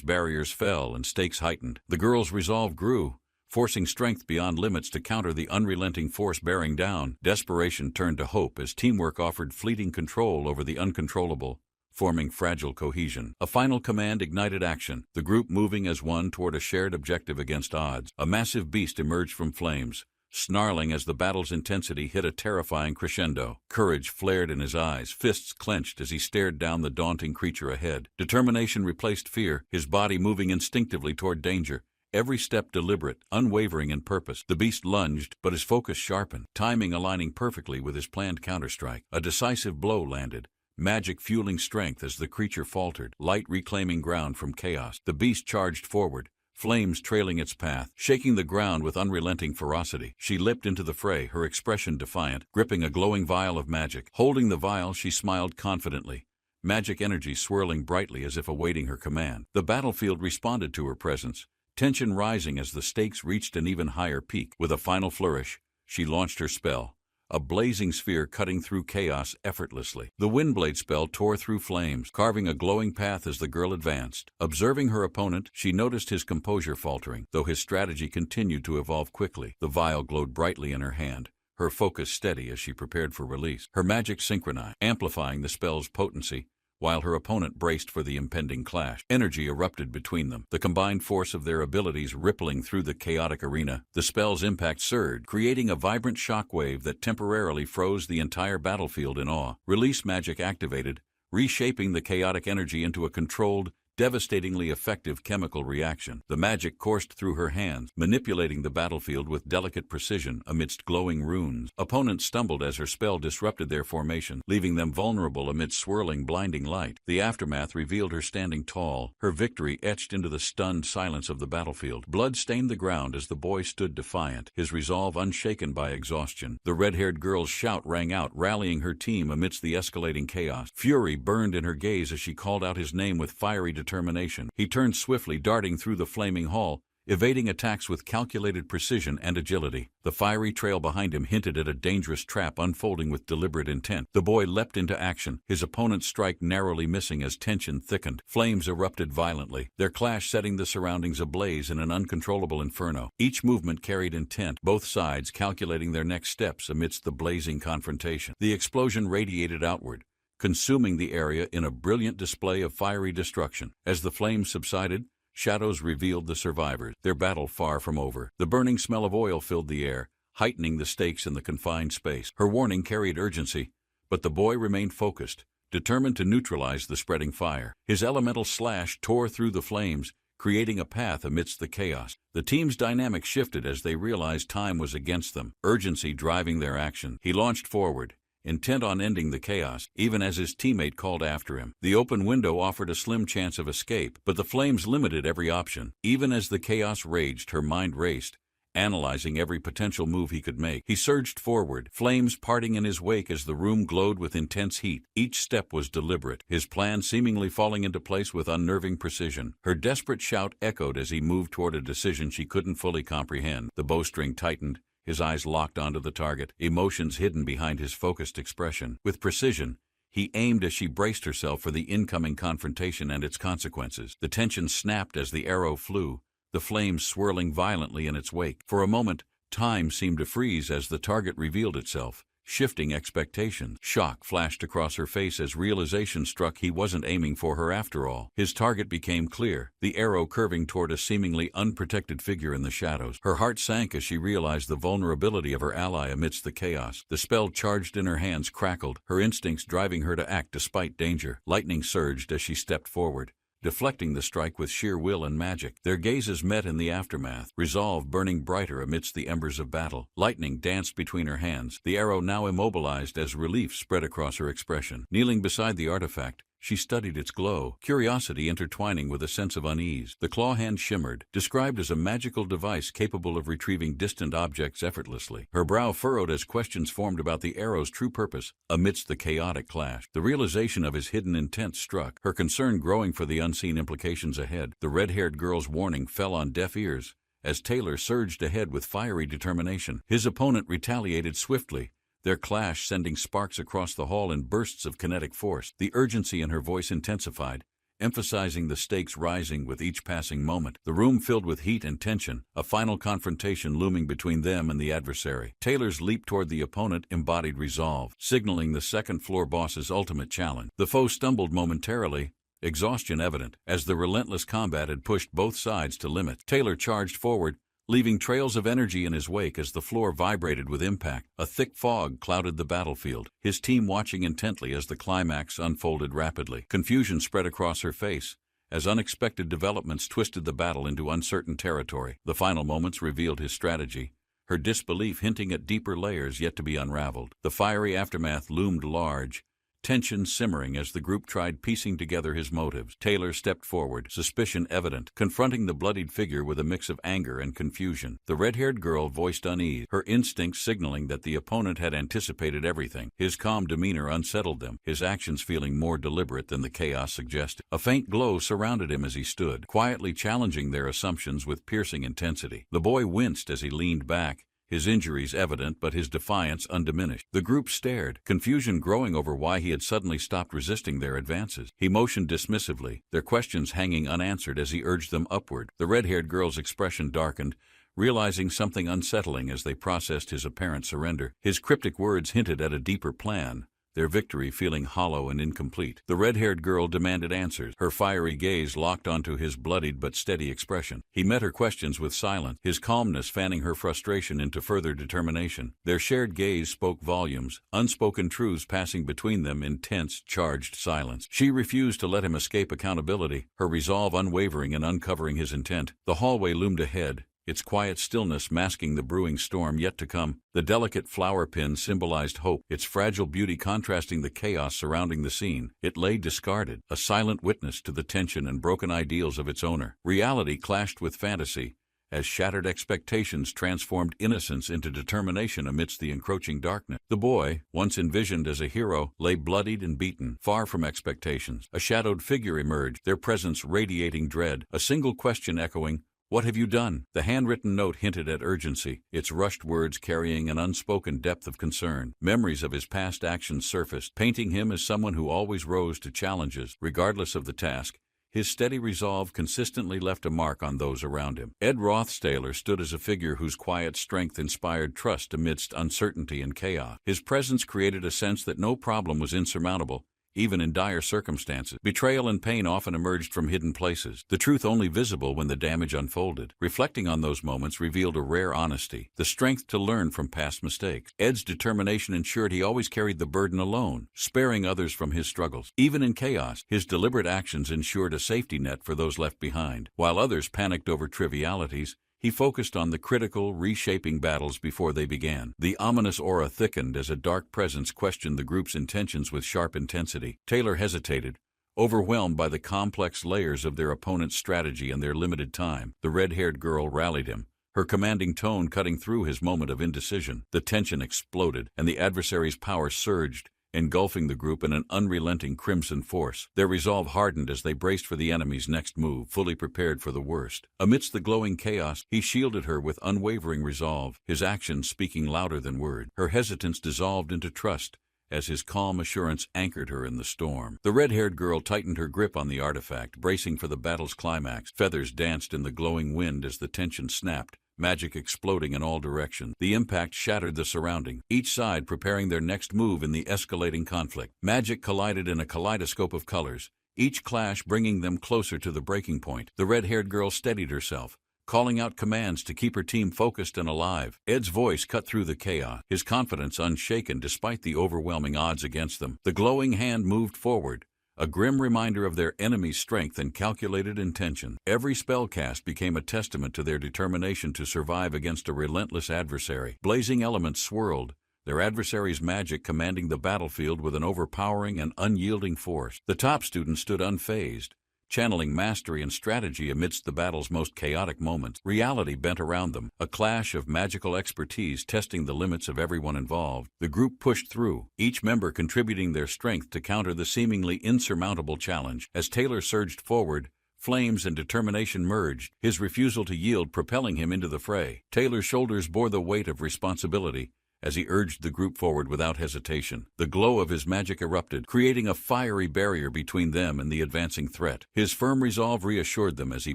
barriers fell and stakes heightened. The girl's resolve grew, forcing strength beyond limits to counter the unrelenting force bearing down. Desperation turned to hope as teamwork offered fleeting control over the uncontrollable, forming fragile cohesion. A final command ignited action, the group moving as one toward a shared objective against odds. A massive beast emerged from flames, snarling as the battle's intensity hit a terrifying crescendo. Courage flared in his eyes, fists clenched as he stared down the daunting creature ahead. Determination replaced fear, his body moving instinctively toward danger, every step deliberate, unwavering in purpose. The beast lunged, but his focus sharpened, timing aligning perfectly with his planned counterstrike. A decisive blow landed, magic fueling strength as the creature faltered, light reclaiming ground from chaos. The beast charged forward, flames trailing its path, shaking the ground with unrelenting ferocity. She leapt into the fray, her expression defiant, gripping a glowing vial of magic. Holding the vial, she smiled confidently, magic energy swirling brightly as if awaiting her command. The battlefield responded to her presence, tension rising as the stakes reached an even higher peak. With a final flourish, she launched her spell, a blazing sphere cutting through chaos effortlessly. The Windblade spell tore through flames, carving a glowing path as the girl advanced. Observing her opponent, she noticed his composure faltering, though his strategy continued to evolve quickly. The vial glowed brightly in her hand, her focus steady as she prepared for release. Her magic synchronized, amplifying the spell's potency, while her opponent braced for the impending clash. Energy erupted between them, the combined force of their abilities rippling through the chaotic arena. The spell's impact surged, creating a vibrant shockwave that temporarily froze the entire battlefield in awe. Release magic activated, reshaping the chaotic energy into a controlled, devastatingly effective chemical reaction. The magic coursed through her hands, manipulating the battlefield with delicate precision amidst glowing runes. Opponents stumbled as her spell disrupted their formation, leaving them vulnerable amidst swirling, blinding light. The aftermath revealed her standing tall, her victory etched into the stunned silence of the battlefield. Blood stained the ground as the boy stood defiant, his resolve unshaken by exhaustion. The red-haired girl's shout rang out, rallying her team amidst the escalating chaos. Fury burned in her gaze as she called out his name with fiery determination. He turned swiftly, darting through the flaming hall, evading attacks with calculated precision and agility. The fiery trail behind him hinted at a dangerous trap unfolding with deliberate intent. The boy leapt into action, his opponent's strike narrowly missing as tension thickened. Flames erupted violently, their clash setting the surroundings ablaze in an uncontrollable inferno. Each movement carried intent, both sides calculating their next steps amidst the blazing confrontation. The explosion radiated outward, consuming the area in a brilliant display of fiery destruction. As the flames subsided, shadows revealed the survivors, their battle far from over. The burning smell of oil filled the air, heightening the stakes in the confined space. Her warning carried urgency, but the boy remained focused, determined to neutralize the spreading fire. His elemental slash tore through the flames, creating a path amidst the chaos. The team's dynamic shifted as they realized time was against them, urgency driving their action. He launched forward, intent on ending the chaos, even as his teammate called after him. The open window offered a slim chance of escape, but the flames limited every option. Even as the chaos raged, her mind raced, analyzing every potential move he could make. He surged forward, flames parting in his wake as the room glowed with intense heat. Each step was deliberate, his plan seemingly falling into place with unnerving precision. Her desperate shout echoed as he moved toward a decision she couldn't fully comprehend. The bowstring tightened, his eyes locked onto the target, emotions hidden behind his focused expression. With precision, he aimed as she braced herself for the incoming confrontation and its consequences. The tension snapped as the arrow flew, the flames swirling violently in its wake. For a moment, time seemed to freeze as the target revealed itself, shifting expectations. Shock flashed across her face as realization struck he wasn't aiming for her after all. His target became clear, the arrow curving toward a seemingly unprotected figure in the shadows. Her heart sank as she realized the vulnerability of her ally amidst the chaos. The spell charged in her hands crackled, her instincts driving her to act despite danger. Lightning surged as she stepped forward, deflecting the strike with sheer will and magic. Their gazes met in the aftermath, resolve burning brighter amidst the embers of battle. Lightning danced between her hands, the arrow now immobilized as relief spread across her expression. Kneeling beside the artifact, she studied its glow, curiosity intertwining with a sense of unease. The claw hand shimmered, described as a magical device capable of retrieving distant objects effortlessly. Her brow furrowed as questions formed about the arrow's true purpose amidst the chaotic clash. The realization of his hidden intent struck, her concern growing for the unseen implications ahead. The red-haired girl's warning fell on deaf ears as Taylor surged ahead with fiery determination. His opponent retaliated swiftly, their clash sending sparks across the hall in bursts of kinetic force. The urgency in her voice intensified, emphasizing the stakes rising with each passing moment. The room filled with heat and tension, a final confrontation looming between them and the adversary. Taylor's leap toward the opponent embodied resolve, signaling the second-floor boss's ultimate challenge. The foe stumbled momentarily, exhaustion evident, as the relentless combat had pushed both sides to limits. Taylor charged forward, leaving trails of energy in his wake as the floor vibrated with impact. A thick fog clouded the battlefield, his team watching intently as the climax unfolded rapidly. Confusion spread across her face as unexpected developments twisted the battle into uncertain territory. The final moments revealed his strategy, her disbelief hinting at deeper layers yet to be unraveled. The fiery aftermath loomed large, tension simmering as the group tried piecing together his motives. Taylor stepped forward, suspicion evident, confronting the bloodied figure with a mix of anger and confusion. The red-haired girl voiced unease, her instincts signaling that the opponent had anticipated everything. His calm demeanor unsettled them, his actions feeling more deliberate than the chaos suggested. A faint glow surrounded him as he stood, quietly challenging their assumptions with piercing intensity. The boy winced as he leaned back, his injuries evident but his defiance undiminished. The group stared, confusion growing over why he had suddenly stopped resisting their advances. He motioned dismissively, their questions hanging unanswered as he urged them upward. The red-haired girl's expression darkened, realizing something unsettling as they processed his apparent surrender. His cryptic words hinted at a deeper plan, their victory feeling hollow and incomplete. The red-haired girl demanded answers, her fiery gaze locked onto his bloodied but steady expression. He met her questions with silence, his calmness fanning her frustration into further determination. Their shared gaze spoke volumes, unspoken truths passing between them in tense, charged silence. She refused to let him escape accountability, her resolve unwavering in uncovering his intent. The hallway loomed ahead, its quiet stillness masking the brewing storm yet to come. The delicate flower pin symbolized hope, its fragile beauty contrasting the chaos surrounding the scene. It lay discarded, a silent witness to the tension and broken ideals of its owner. Reality clashed with fantasy, as shattered expectations transformed innocence into determination amidst the encroaching darkness. The boy, once envisioned as a hero, lay bloodied and beaten, far from expectations. A shadowed figure emerged, their presence radiating dread, a single question echoing, "What have you done?" The handwritten note hinted at urgency, its rushed words carrying an unspoken depth of concern. Memories of his past actions surfaced, painting him as someone who always rose to challenges, regardless of the task. His steady resolve consistently left a mark on those around him. Ed Rothstaler stood as a figure whose quiet strength inspired trust amidst uncertainty and chaos. His presence created a sense that no problem was insurmountable, even in dire circumstances. Betrayal and pain often emerged from hidden places, the truth only visible when the damage unfolded. Reflecting on those moments revealed a rare honesty, the strength to learn from past mistakes. Ed's determination ensured he always carried the burden alone, sparing others from his struggles. Even in chaos, his deliberate actions ensured a safety net for those left behind. While others panicked over trivialities, he focused on the critical, reshaping battles before they began. The ominous aura thickened as a dark presence questioned the group's intentions with sharp intensity. Taylor hesitated, overwhelmed by the complex layers of their opponent's strategy and their limited time. The red-haired girl rallied him, her commanding tone cutting through his moment of indecision. The tension exploded, and the adversary's power surged, engulfing the group in an unrelenting crimson force. Their resolve hardened as they braced for the enemy's next move, fully prepared for the worst. Amidst the glowing chaos, he shielded her with unwavering resolve, his actions speaking louder than word. Her hesitance dissolved into trust as his calm assurance anchored her in the storm. The red-haired girl tightened her grip on the artifact, bracing for the battle's climax. Feathers danced in the glowing wind as the tension snapped, magic exploding in all directions. The impact shattered the surrounding, each side preparing their next move in the escalating conflict. Magic collided in a kaleidoscope of colors, each clash bringing them closer to the breaking point. The red-haired girl steadied herself, calling out commands to keep her team focused and alive. Ed's voice cut through the chaos, his confidence unshaken despite the overwhelming odds against them. The glowing hand moved forward, a grim reminder of their enemy's strength and calculated intention. Every spell cast became a testament to their determination to survive against a relentless adversary. Blazing elements swirled, their adversary's magic commanding the battlefield with an overpowering and unyielding force. The top student stood unfazed, channeling mastery and strategy amidst the battle's most chaotic moments. Reality bent around them, a clash of magical expertise testing the limits of everyone involved. The group pushed through, each member contributing their strength to counter the seemingly insurmountable challenge. As Taylor surged forward, flames and determination merged, his refusal to yield propelling him into the fray. Taylor's shoulders bore the weight of responsibility as he urged the group forward without hesitation. The glow of his magic erupted, creating a fiery barrier between them and the advancing threat. His firm resolve reassured them as he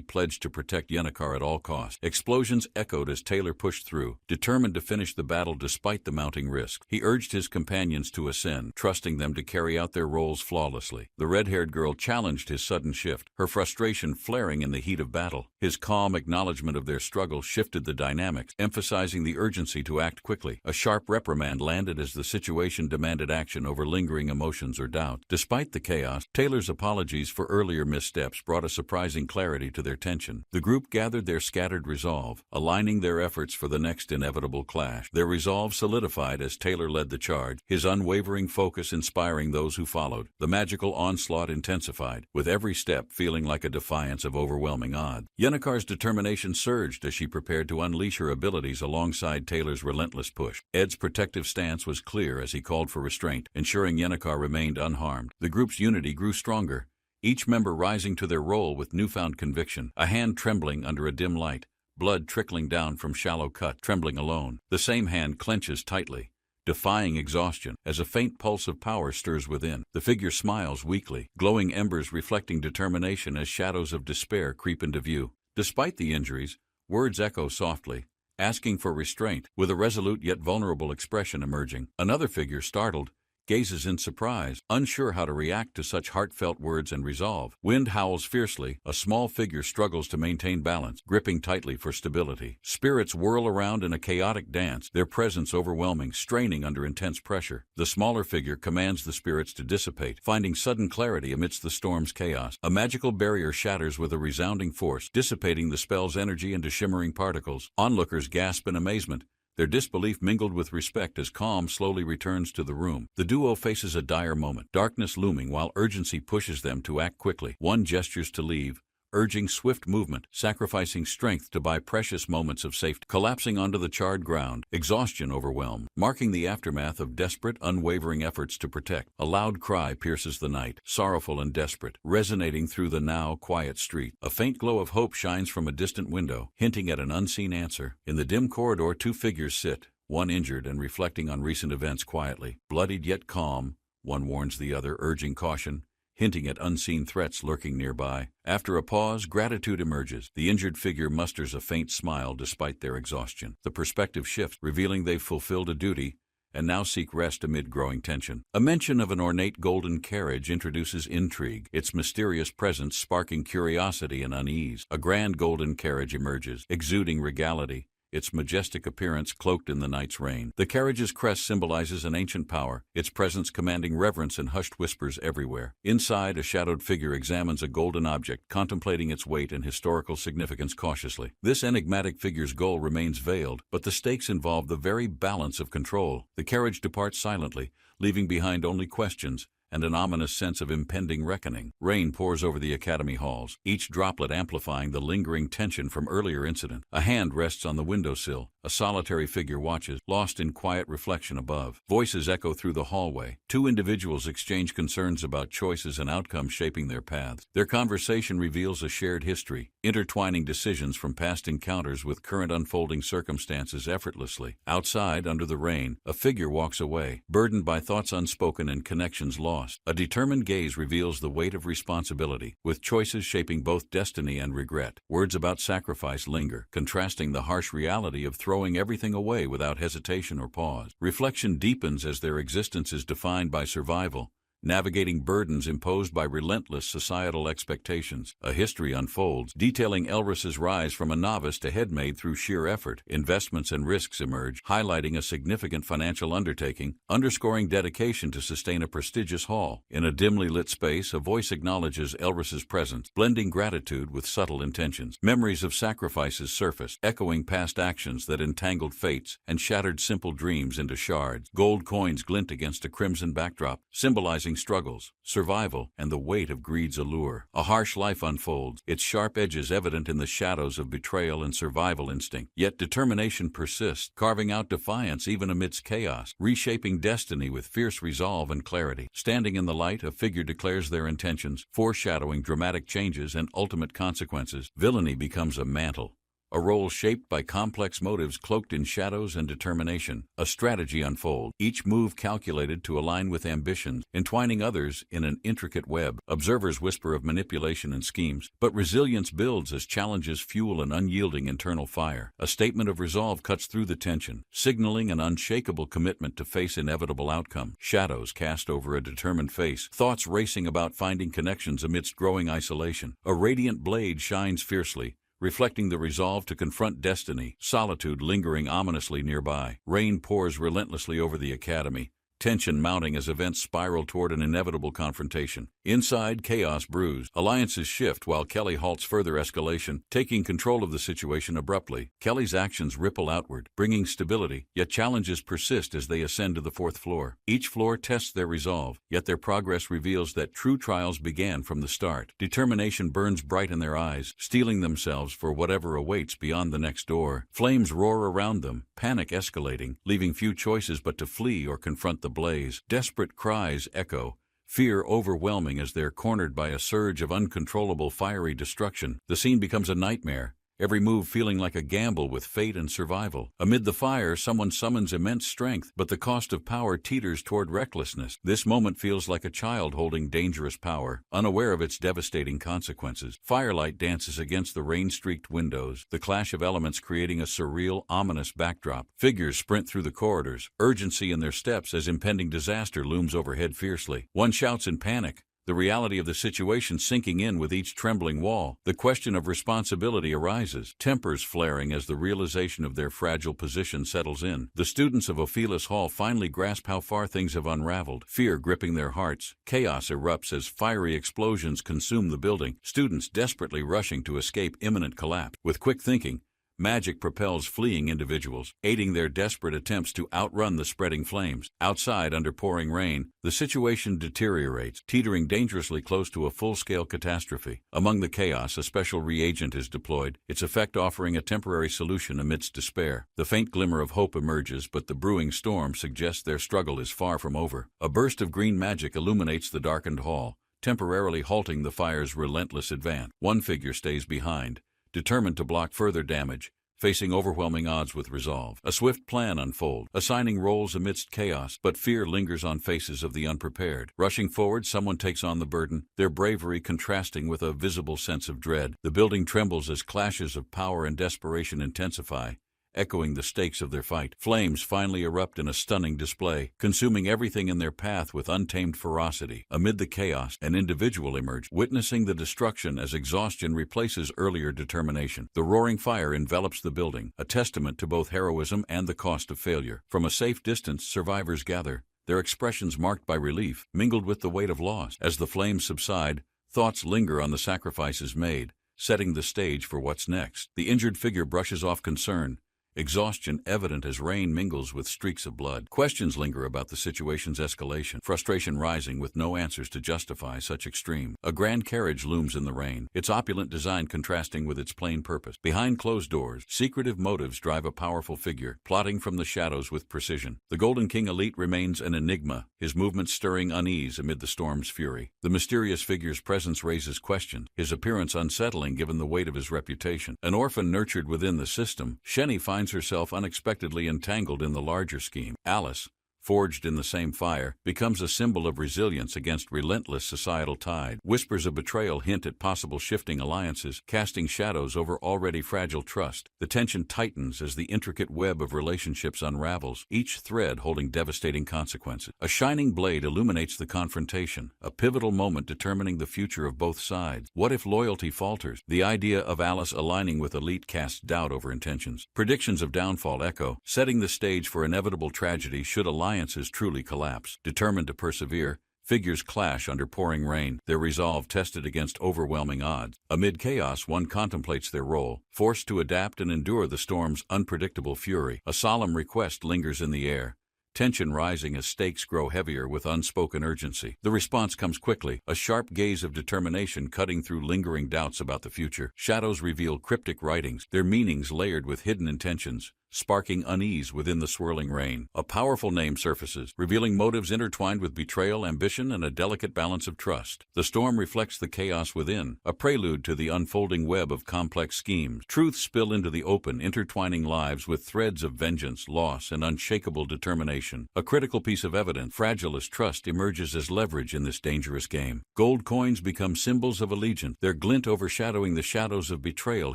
pledged to protect Yennecar at all costs. Explosions echoed as Taylor pushed through, determined to finish the battle despite the mounting risk. He urged his companions to ascend, trusting them to carry out their roles flawlessly. The red-haired girl challenged his sudden shift, her frustration flaring in the heat of battle. His calm acknowledgement of their struggle shifted the dynamics, emphasizing the urgency to act quickly. A sharp reprimand landed as the situation demanded action over lingering emotions or doubt. Despite the chaos, Taylor's apologies for earlier missteps brought a surprising clarity to their tension. The group gathered their scattered resolve, aligning their efforts for the next inevitable clash. Their resolve solidified as Taylor led the charge, his unwavering focus inspiring those who followed. The magical onslaught intensified, with every step feeling like a defiance of overwhelming odds. Yennecar's determination surged as she prepared to unleash her abilities alongside Taylor's relentless push. Ed's protective stance was clear as he called for restraint, ensuring Yennecar remained unharmed. The group's unity grew stronger, each member rising to their role with newfound conviction, a hand trembling under a dim light, blood trickling down from shallow cut, trembling alone. The same hand clenches tightly, defying exhaustion, as a faint pulse of power stirs within. The figure smiles weakly, glowing embers reflecting determination as shadows of despair creep into view. Despite the injuries, words echo softly, asking for restraint, with a resolute yet vulnerable expression emerging. Another figure, startled, gazes in surprise, unsure how to react to such heartfelt words and resolve. Wind howls fiercely, a small figure struggles to maintain balance, gripping tightly for stability. Spirits whirl around in a chaotic dance, their presence overwhelming, straining under intense pressure. The smaller figure commands the spirits to dissipate, finding sudden clarity amidst the storm's chaos. A magical barrier shatters with a resounding force, dissipating the spell's energy into shimmering particles. Onlookers gasp in amazement, their disbelief mingled with respect as calm slowly returns to the room. The duo faces a dire moment, darkness looming while urgency pushes them to act quickly. One gestures to leave, urging swift movement, sacrificing strength to buy precious moments of safety. Collapsing onto the charred ground, exhaustion overwhelmed, marking the aftermath of desperate, unwavering efforts to protect. A loud cry pierces the night, sorrowful and desperate, resonating through the now quiet street. A faint glow of hope shines from a distant window, hinting at an unseen answer. In the dim corridor, two figures sit, one injured and reflecting on recent events quietly. Bloodied yet calm, one warns the other, urging caution, hinting at unseen threats lurking nearby. After a pause, gratitude emerges. The injured figure musters a faint smile despite their exhaustion. The perspective shifts, revealing they've fulfilled a duty and now seek rest amid growing tension. A mention of an ornate golden carriage introduces intrigue, its mysterious presence sparking curiosity and unease. A grand golden carriage emerges, exuding regality, its majestic appearance cloaked in the night's rain. The carriage's crest symbolizes an ancient power, its presence commanding reverence and hushed whispers everywhere. Inside, a shadowed figure examines a golden object, contemplating its weight and historical significance cautiously. This enigmatic figure's goal remains veiled, but the stakes involve the very balance of control. The carriage departs silently, leaving behind only questions and an ominous sense of impending reckoning. Rain pours over the academy halls, each droplet amplifying the lingering tension from earlier incident. A hand rests on the windowsill. A solitary figure watches, lost in quiet reflection above. Voices echo through the hallway. Two individuals exchange concerns about choices and outcomes shaping their paths. Their conversation reveals a shared history, intertwining decisions from past encounters with current unfolding circumstances effortlessly. Outside, under the rain, a figure walks away, burdened by thoughts unspoken and connections lost. A determined gaze reveals the weight of responsibility, with choices shaping both destiny and regret. Words about sacrifice linger, contrasting the harsh reality of throwing everything away without hesitation or pause. Reflection deepens as their existence is defined by survival, navigating burdens imposed by relentless societal expectations. A history unfolds, detailing Elris's rise from a novice to headmaid through sheer effort. Investments and risks emerge, highlighting a significant financial undertaking, underscoring dedication to sustain a prestigious hall. In a dimly lit space, a voice acknowledges Elris's presence, blending gratitude with subtle intentions. Memories of sacrifices surface, echoing past actions that entangled fates and shattered simple dreams into shards. Gold coins glint against a crimson backdrop, symbolizing struggles, survival, and the weight of greed's allure. A harsh life unfolds, its sharp edges evident in the shadows of betrayal and survival instinct. Yet determination persists, carving out defiance even amidst chaos, reshaping destiny with fierce resolve and clarity. Standing in the light, a figure declares their intentions, foreshadowing dramatic changes and ultimate consequences. Villainy becomes a mantle, a role shaped by complex motives cloaked in shadows and determination. A strategy unfolds, each move calculated to align with ambitions, entwining others in an intricate web. Observers whisper of manipulation and schemes, but resilience builds as challenges fuel an unyielding internal fire. A statement of resolve cuts through the tension, signaling an unshakable commitment to face inevitable outcome. Shadows cast over a determined face, thoughts racing about finding connections amidst growing isolation. A radiant blade shines fiercely, reflecting the resolve to confront destiny. Solitude lingering ominously nearby. Rain pours relentlessly over the academy, tension mounting as events spiral toward an inevitable confrontation. Inside, chaos brews. Alliances shift while Kelly halts further escalation, taking control of the situation abruptly. Kelly's actions ripple outward, bringing stability, yet challenges persist as they ascend to the fourth floor. Each floor tests their resolve, yet their progress reveals that true trials began from the start. Determination burns bright in their eyes, steeling themselves for whatever awaits beyond the next door. Flames roar around them, panic escalating, leaving few choices but to flee or confront the blaze. Desperate cries echo, fear overwhelming as they're cornered by a surge of uncontrollable fiery destruction. The scene becomes a nightmare, every move feeling like a gamble with fate and survival. Amid the fire, someone summons immense strength, but the cost of power teeters toward recklessness. This moment feels like a child holding dangerous power, unaware of its devastating consequences. Firelight dances against the rain-streaked windows, the clash of elements creating a surreal, ominous backdrop. Figures sprint through the corridors, urgency in their steps as impending disaster looms overhead fiercely. One shouts in panic, the reality of the situation sinking in with each trembling wall. The question of responsibility arises, tempers flaring as the realization of their fragile position settles in. The students of Ophelis Hall finally grasp how far things have unraveled, fear gripping their hearts. Chaos erupts as fiery explosions consume the building, students desperately rushing to escape imminent collapse. With quick thinking, magic propels fleeing individuals, aiding their desperate attempts to outrun the spreading flames. Outside, under pouring rain, the situation deteriorates, teetering dangerously close to a full-scale catastrophe. Among the chaos, a special reagent is deployed, its effect offering a temporary solution amidst despair. The faint glimmer of hope emerges, but the brewing storm suggests their struggle is far from over. A burst of green magic illuminates the darkened hall, temporarily halting the fire's relentless advance. One figure stays behind, determined to block further damage, facing overwhelming odds with resolve. A swift plan unfolds, assigning roles amidst chaos, but fear lingers on faces of the unprepared. Rushing forward, someone takes on the burden, their bravery contrasting with a visible sense of dread. The building trembles as clashes of power and desperation intensify, echoing the stakes of their fight. Flames finally erupt in a stunning display, consuming everything in their path with untamed ferocity. Amid the chaos, an individual emerges, witnessing the destruction as exhaustion replaces earlier determination. The roaring fire envelops the building, a testament to both heroism and the cost of failure. From a safe distance, survivors gather, their expressions marked by relief, mingled with the weight of loss. As the flames subside, thoughts linger on the sacrifices made, setting the stage for what's next. The injured figure brushes off concern, exhaustion evident as rain mingles with streaks of blood. Questions linger about the situation's escalation, frustration rising with no answers to justify such extreme. A grand carriage looms in the rain, its opulent design contrasting with its plain purpose. Behind closed doors, secretive motives drive a powerful figure, plotting from the shadows with precision. The Golden King elite remains an enigma, his movements stirring unease amid the storm's fury. The mysterious figure's presence raises questions, his appearance unsettling given the weight of his reputation. An orphan nurtured within the system, Shenny finds herself unexpectedly entangled in the larger scheme. Alice, forged in the same fire, becomes a symbol of resilience against relentless societal tide. Whispers of betrayal hint at possible shifting alliances, casting shadows over already fragile trust. The tension tightens as the intricate web of relationships unravels, each thread holding devastating consequences. A shining blade illuminates the confrontation, a pivotal moment determining the future of both sides. What if loyalty falters? The idea of Alice aligning with elite casts doubt over intentions. Predictions of downfall echo, setting the stage for inevitable tragedy should alliances truly collapse. Determined to persevere, figures clash under pouring rain, their resolve tested against overwhelming odds. Amid chaos, one contemplates their role, forced to adapt and endure the storm's unpredictable fury. A solemn request lingers in the air, tension rising as stakes grow heavier with unspoken urgency. The response comes quickly, a sharp gaze of determination cutting through lingering doubts about the future. Shadows reveal cryptic writings, their meanings layered with hidden intentions, sparking unease within the swirling rain. A powerful name surfaces, revealing motives intertwined with betrayal, ambition, and a delicate balance of trust. The storm reflects the chaos within, a prelude to the unfolding web of complex schemes. Truths spill into the open, intertwining lives with threads of vengeance, loss, and unshakable determination. A critical piece of evidence, fragile as trust, emerges as leverage in this dangerous game. Gold coins become symbols of allegiance, their glint overshadowing the shadows of betrayal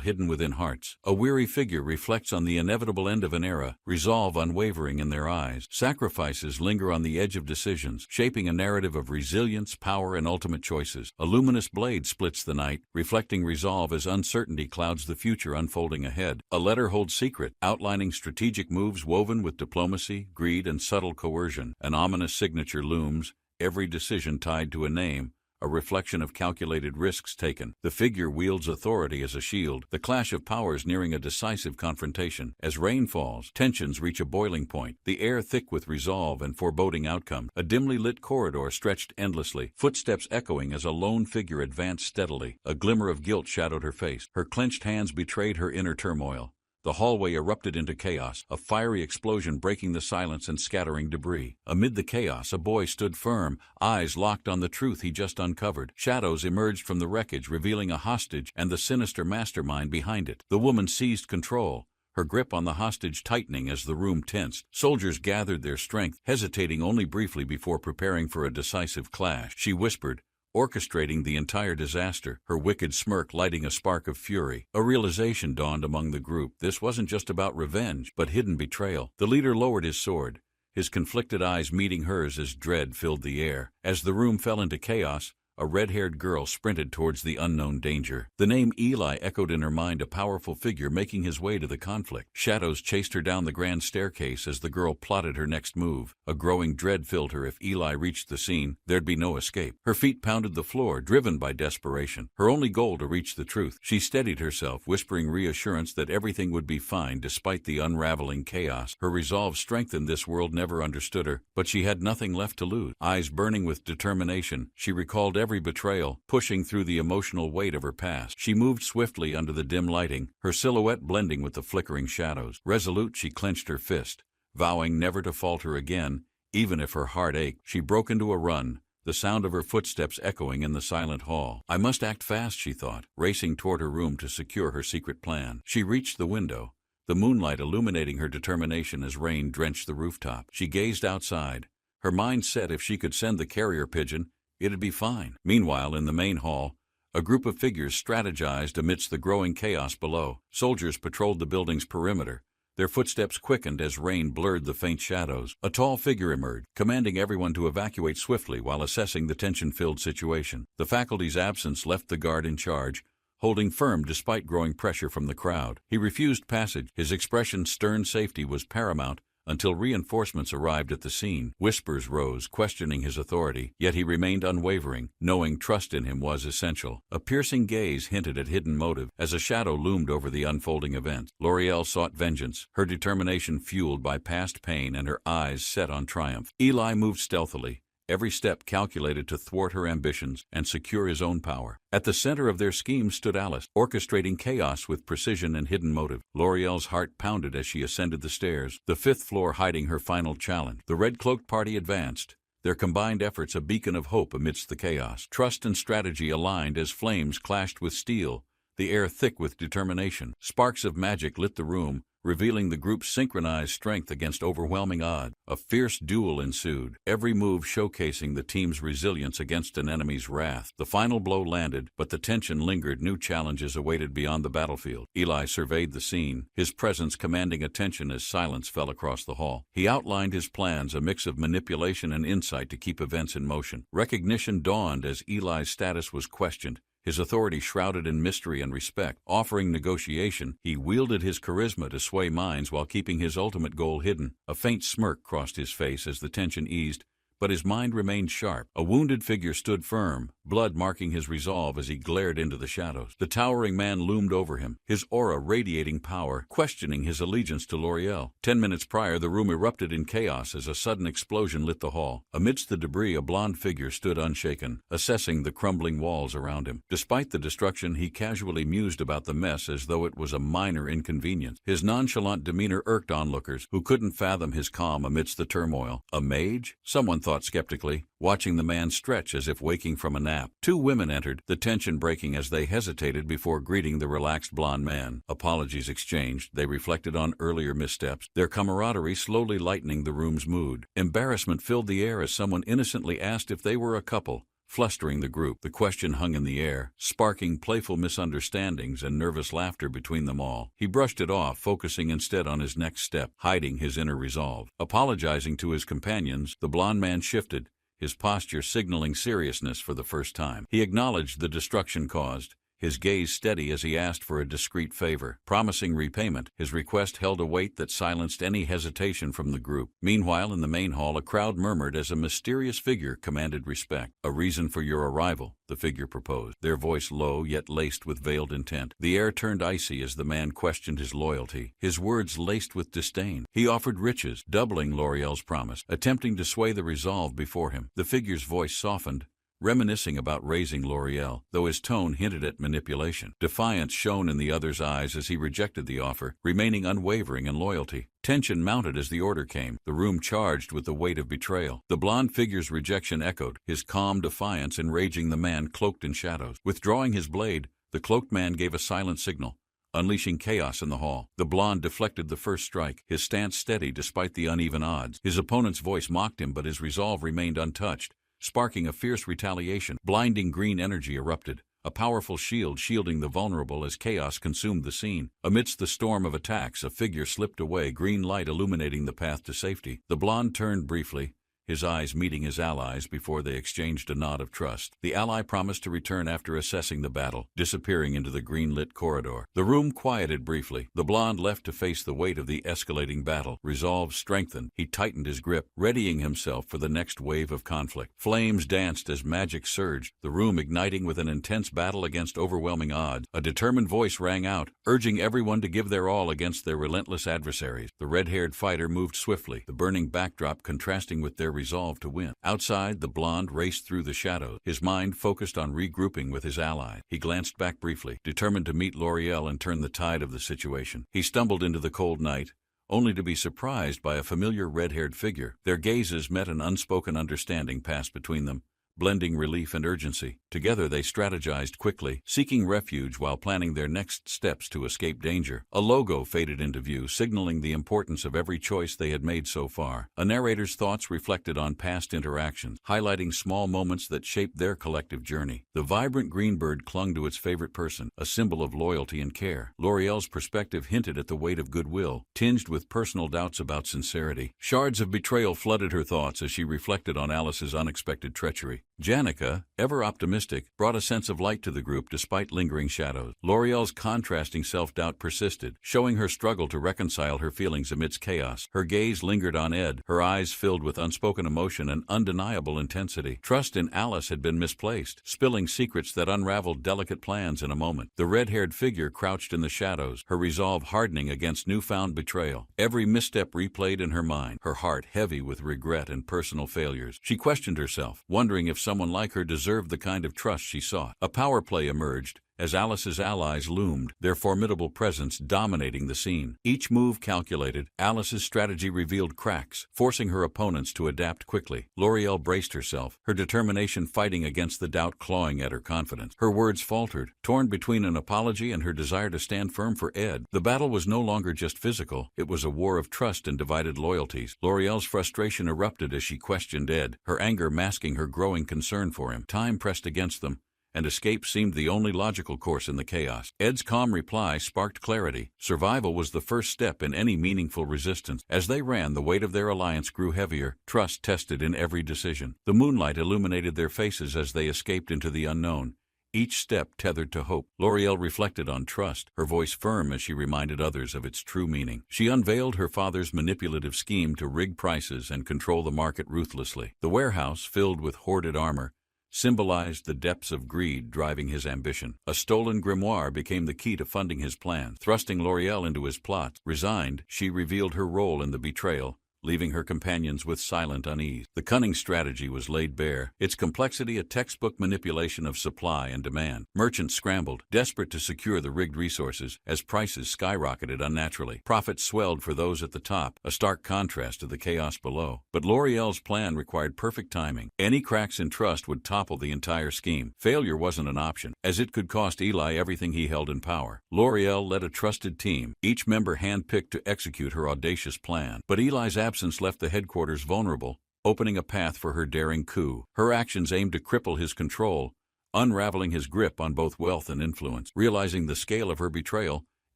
hidden within hearts. A weary figure reflects on the inevitable end of an era, resolve unwavering in their eyes. Sacrifices linger on the edge of decisions, shaping a narrative of resilience, power, and ultimate choices. A luminous blade splits the night, reflecting resolve as uncertainty clouds the future unfolding ahead. A letter holds secret, outlining strategic moves woven with diplomacy, greed, and subtle coercion. An ominous signature looms, every decision tied to a name, a reflection of calculated risks taken. The figure wields authority as a shield, the clash of powers nearing a decisive confrontation. As rain falls, tensions reach a boiling point, the air thick with resolve and foreboding outcome. A dimly lit corridor stretched endlessly, footsteps echoing as a lone figure advanced steadily. A glimmer of guilt shadowed her face, her clenched hands betrayed her inner turmoil. The hallway erupted into chaos, a fiery explosion breaking the silence and scattering debris. Amid the chaos, a boy stood firm, eyes locked on the truth he just uncovered. Shadows emerged from the wreckage, revealing a hostage and the sinister mastermind behind it. The woman seized control, her grip on the hostage tightening as the room tensed. Soldiers gathered their strength, hesitating only briefly before preparing for a decisive clash. She whispered, orchestrating the entire disaster, her wicked smirk lighting a spark of fury. A realization dawned among the group. This wasn't just about revenge, but hidden betrayal. The leader lowered his sword, his conflicted eyes meeting hers as dread filled the air. As the room fell into chaos, a red-haired girl sprinted towards the unknown danger. The name Eli echoed in her mind, a powerful figure making his way to the conflict. Shadows chased her down the grand staircase as the girl plotted her next move. A growing dread filled her. If Eli reached the scene, there'd be no escape. Her feet pounded the floor, driven by desperation. Her only goal to reach the truth. She steadied herself, whispering reassurance that everything would be fine despite the unraveling chaos. Her resolve strengthened. This world never understood her, but she had nothing left to lose. Eyes burning with determination, she recalled every betrayal, pushing through the emotional weight of her past. She moved swiftly under the dim lighting, her silhouette blending with the flickering shadows. Resolute, she clenched her fist, vowing never to falter again, even if her heart ached. She broke into a run, the sound of her footsteps echoing in the silent hall. I must act fast, she thought, racing toward her room to secure her secret plan. She reached the window, the moonlight illuminating her determination as rain drenched the rooftop. She gazed outside, her mind set if she could send the carrier pigeon, it'd be fine. Meanwhile, in the main hall, a group of figures strategized amidst the growing chaos below. Soldiers patrolled the building's perimeter, their footsteps quickened as rain blurred the faint shadows. A tall figure emerged, commanding everyone to evacuate swiftly while assessing the tension-filled situation. The faculty's absence left the guard in charge, holding firm despite growing pressure from the crowd. He refused passage, his expression stern. Safety was paramount until reinforcements arrived at the scene. Whispers rose, questioning his authority, yet he remained unwavering, knowing trust in him was essential. A piercing gaze hinted at hidden motive as a shadow loomed over the unfolding events. L'Oreal sought vengeance, her determination fueled by past pain and her eyes set on triumph. Eli moved stealthily, every step calculated to thwart her ambitions and secure his own power. At the center of their scheme stood Alice, orchestrating chaos with precision and hidden motive. L'Oreal's heart pounded as she ascended the stairs, the fifth floor hiding her final challenge. The red-cloaked party advanced, their combined efforts a beacon of hope amidst the chaos. Trust and strategy aligned as flames clashed with steel, the air thick with determination. Sparks of magic lit the room, revealing the group's synchronized strength against overwhelming odds. A fierce duel ensued, every move showcasing the team's resilience against an enemy's wrath. The final blow landed, but the tension lingered. New challenges awaited beyond the battlefield. Eli surveyed the scene, his presence commanding attention as silence fell across the hall. He outlined his plans, a mix of manipulation and insight to keep events in motion. Recognition dawned as Eli's status was questioned, his authority shrouded in mystery and respect. Offering negotiation, he wielded his charisma to sway minds while keeping his ultimate goal hidden. A faint smirk crossed his face as the tension eased, but his mind remained sharp. A wounded figure stood firm, blood marking his resolve as he glared into the shadows. The towering man loomed over him, his aura radiating power, questioning his allegiance to L'Oreal. 10 minutes prior, the room erupted in chaos as a sudden explosion lit the hall. Amidst the debris, a blonde figure stood unshaken, assessing the crumbling walls around him. Despite the destruction, he casually mused about the mess as though it was a minor inconvenience. His nonchalant demeanor irked onlookers, who couldn't fathom his calm amidst the turmoil. A mage? Someone thought skeptically, watching the man stretch as if waking from a nap. 2 women entered, the tension breaking as they hesitated before greeting the relaxed blonde man. Apologies exchanged, they reflected on earlier missteps, their camaraderie slowly lightening the room's mood. Embarrassment filled the air as someone innocently asked if they were a couple, flustering the group. The question hung in the air, sparking playful misunderstandings and nervous laughter between them all. He brushed it off, focusing instead on his next step, hiding his inner resolve. Apologizing to his companions, the blond man shifted, his posture signaling seriousness for the first time. He acknowledged the destruction caused, his gaze steady as he asked for a discreet favor. Promising repayment, his request held a weight that silenced any hesitation from the group. Meanwhile, in the main hall, a crowd murmured as a mysterious figure commanded respect. "A reason for your arrival," the figure proposed, their voice low yet laced with veiled intent. The air turned icy as the man questioned his loyalty, his words laced with disdain. He offered riches, doubling L'Oreal's promise, attempting to sway the resolve before him. The figure's voice softened, reminiscing about raising L'Oreal, though his tone hinted at manipulation. Defiance shone in the other's eyes as he rejected the offer, remaining unwavering in loyalty. Tension mounted as the order came, the room charged with the weight of betrayal. The blond figure's rejection echoed, his calm defiance enraging the man cloaked in shadows. Withdrawing his blade, the cloaked man gave a silent signal, unleashing chaos in the hall. The blonde deflected the first strike, his stance steady despite the uneven odds. His opponent's voice mocked him, but his resolve remained untouched, sparking a fierce retaliation. Blinding green energy erupted, a powerful shield shielding the vulnerable as chaos consumed the scene. Amidst the storm of attacks, a figure slipped away, green light illuminating the path to safety. The blonde turned briefly, his eyes meeting his allies before they exchanged a nod of trust. The ally promised to return after assessing the battle, disappearing into the green-lit corridor. The room quieted briefly, the blonde left to face the weight of the escalating battle. Resolve strengthened, he tightened his grip, readying himself for the next wave of conflict. Flames danced as magic surged, the room igniting with an intense battle against overwhelming odds. A determined voice rang out, urging everyone to give their all against their relentless adversaries. The red-haired fighter moved swiftly, the burning backdrop contrasting with their resolve to win. Outside, the blonde raced through the shadows, his mind focused on regrouping with his ally. He glanced back briefly, determined to meet L'Oreal and turn the tide of the situation. He stumbled into the cold night, only to be surprised by a familiar red-haired figure. Their gazes met, an unspoken understanding passed between them, blending relief and urgency. Together they strategized quickly, seeking refuge while planning their next steps to escape danger. A logo faded into view, signaling the importance of every choice they had made so far. A narrator's thoughts reflected on past interactions, highlighting small moments that shaped their collective journey. The vibrant green bird clung to its favorite person, a symbol of loyalty and care. L'Oreal's perspective hinted at the weight of goodwill, tinged with personal doubts about sincerity. Shards of betrayal flooded her thoughts as she reflected on Alice's unexpected treachery. Janica, ever optimistic, brought a sense of light to the group despite lingering shadows. L'Oreal's contrasting self-doubt persisted, showing her struggle to reconcile her feelings amidst chaos. Her gaze lingered on Ed, her eyes filled with unspoken emotion and undeniable intensity. Trust in Alice had been misplaced, spilling secrets that unraveled delicate plans in a moment. The red-haired figure crouched in the shadows, her resolve hardening against newfound betrayal. Every misstep replayed in her mind, her heart heavy with regret and personal failures. She questioned herself, wondering if someone like her deserved the kind of trust she sought. A power play emerged as Alice's allies loomed, their formidable presence dominating the scene. Each move calculated, Alice's strategy revealed cracks, forcing her opponents to adapt quickly. L'Oreal braced herself, her determination fighting against the doubt clawing at her confidence. Her words faltered, torn between an apology and her desire to stand firm for Ed. The battle was no longer just physical, it was a war of trust and divided loyalties. L'Oreal's frustration erupted as she questioned Ed, her anger masking her growing concern for him. Time pressed against them, and escape seemed the only logical course in the chaos. Ed's calm reply sparked clarity. Survival was the first step in any meaningful resistance. As they ran, the weight of their alliance grew heavier, trust tested in every decision. The moonlight illuminated their faces as they escaped into the unknown, each step tethered to hope. L'Oreal reflected on trust, her voice firm as she reminded others of its true meaning. She unveiled her father's manipulative scheme to rig prices and control the market ruthlessly. The warehouse, filled with hoarded armor, symbolized the depths of greed driving his ambition. A stolen grimoire became the key to funding his plan, thrusting L'Oreal into his plot. Resigned, she revealed her role in the betrayal, leaving her companions with silent unease. The cunning strategy was laid bare, its complexity a textbook manipulation of supply and demand. Merchants scrambled, desperate to secure the rigged resources, as prices skyrocketed unnaturally. Profits swelled for those at the top, a stark contrast to the chaos below. But L'Oreal's plan required perfect timing. Any cracks in trust would topple the entire scheme. Failure wasn't an option, as it could cost Eli everything he held in power. L'Oreal led a trusted team, each member handpicked to execute her audacious plan. But Eli's absence left the headquarters vulnerable, opening a path for her daring coup. Her actions aimed to cripple his control, unraveling his grip on both wealth and influence. Realizing the scale of her betrayal,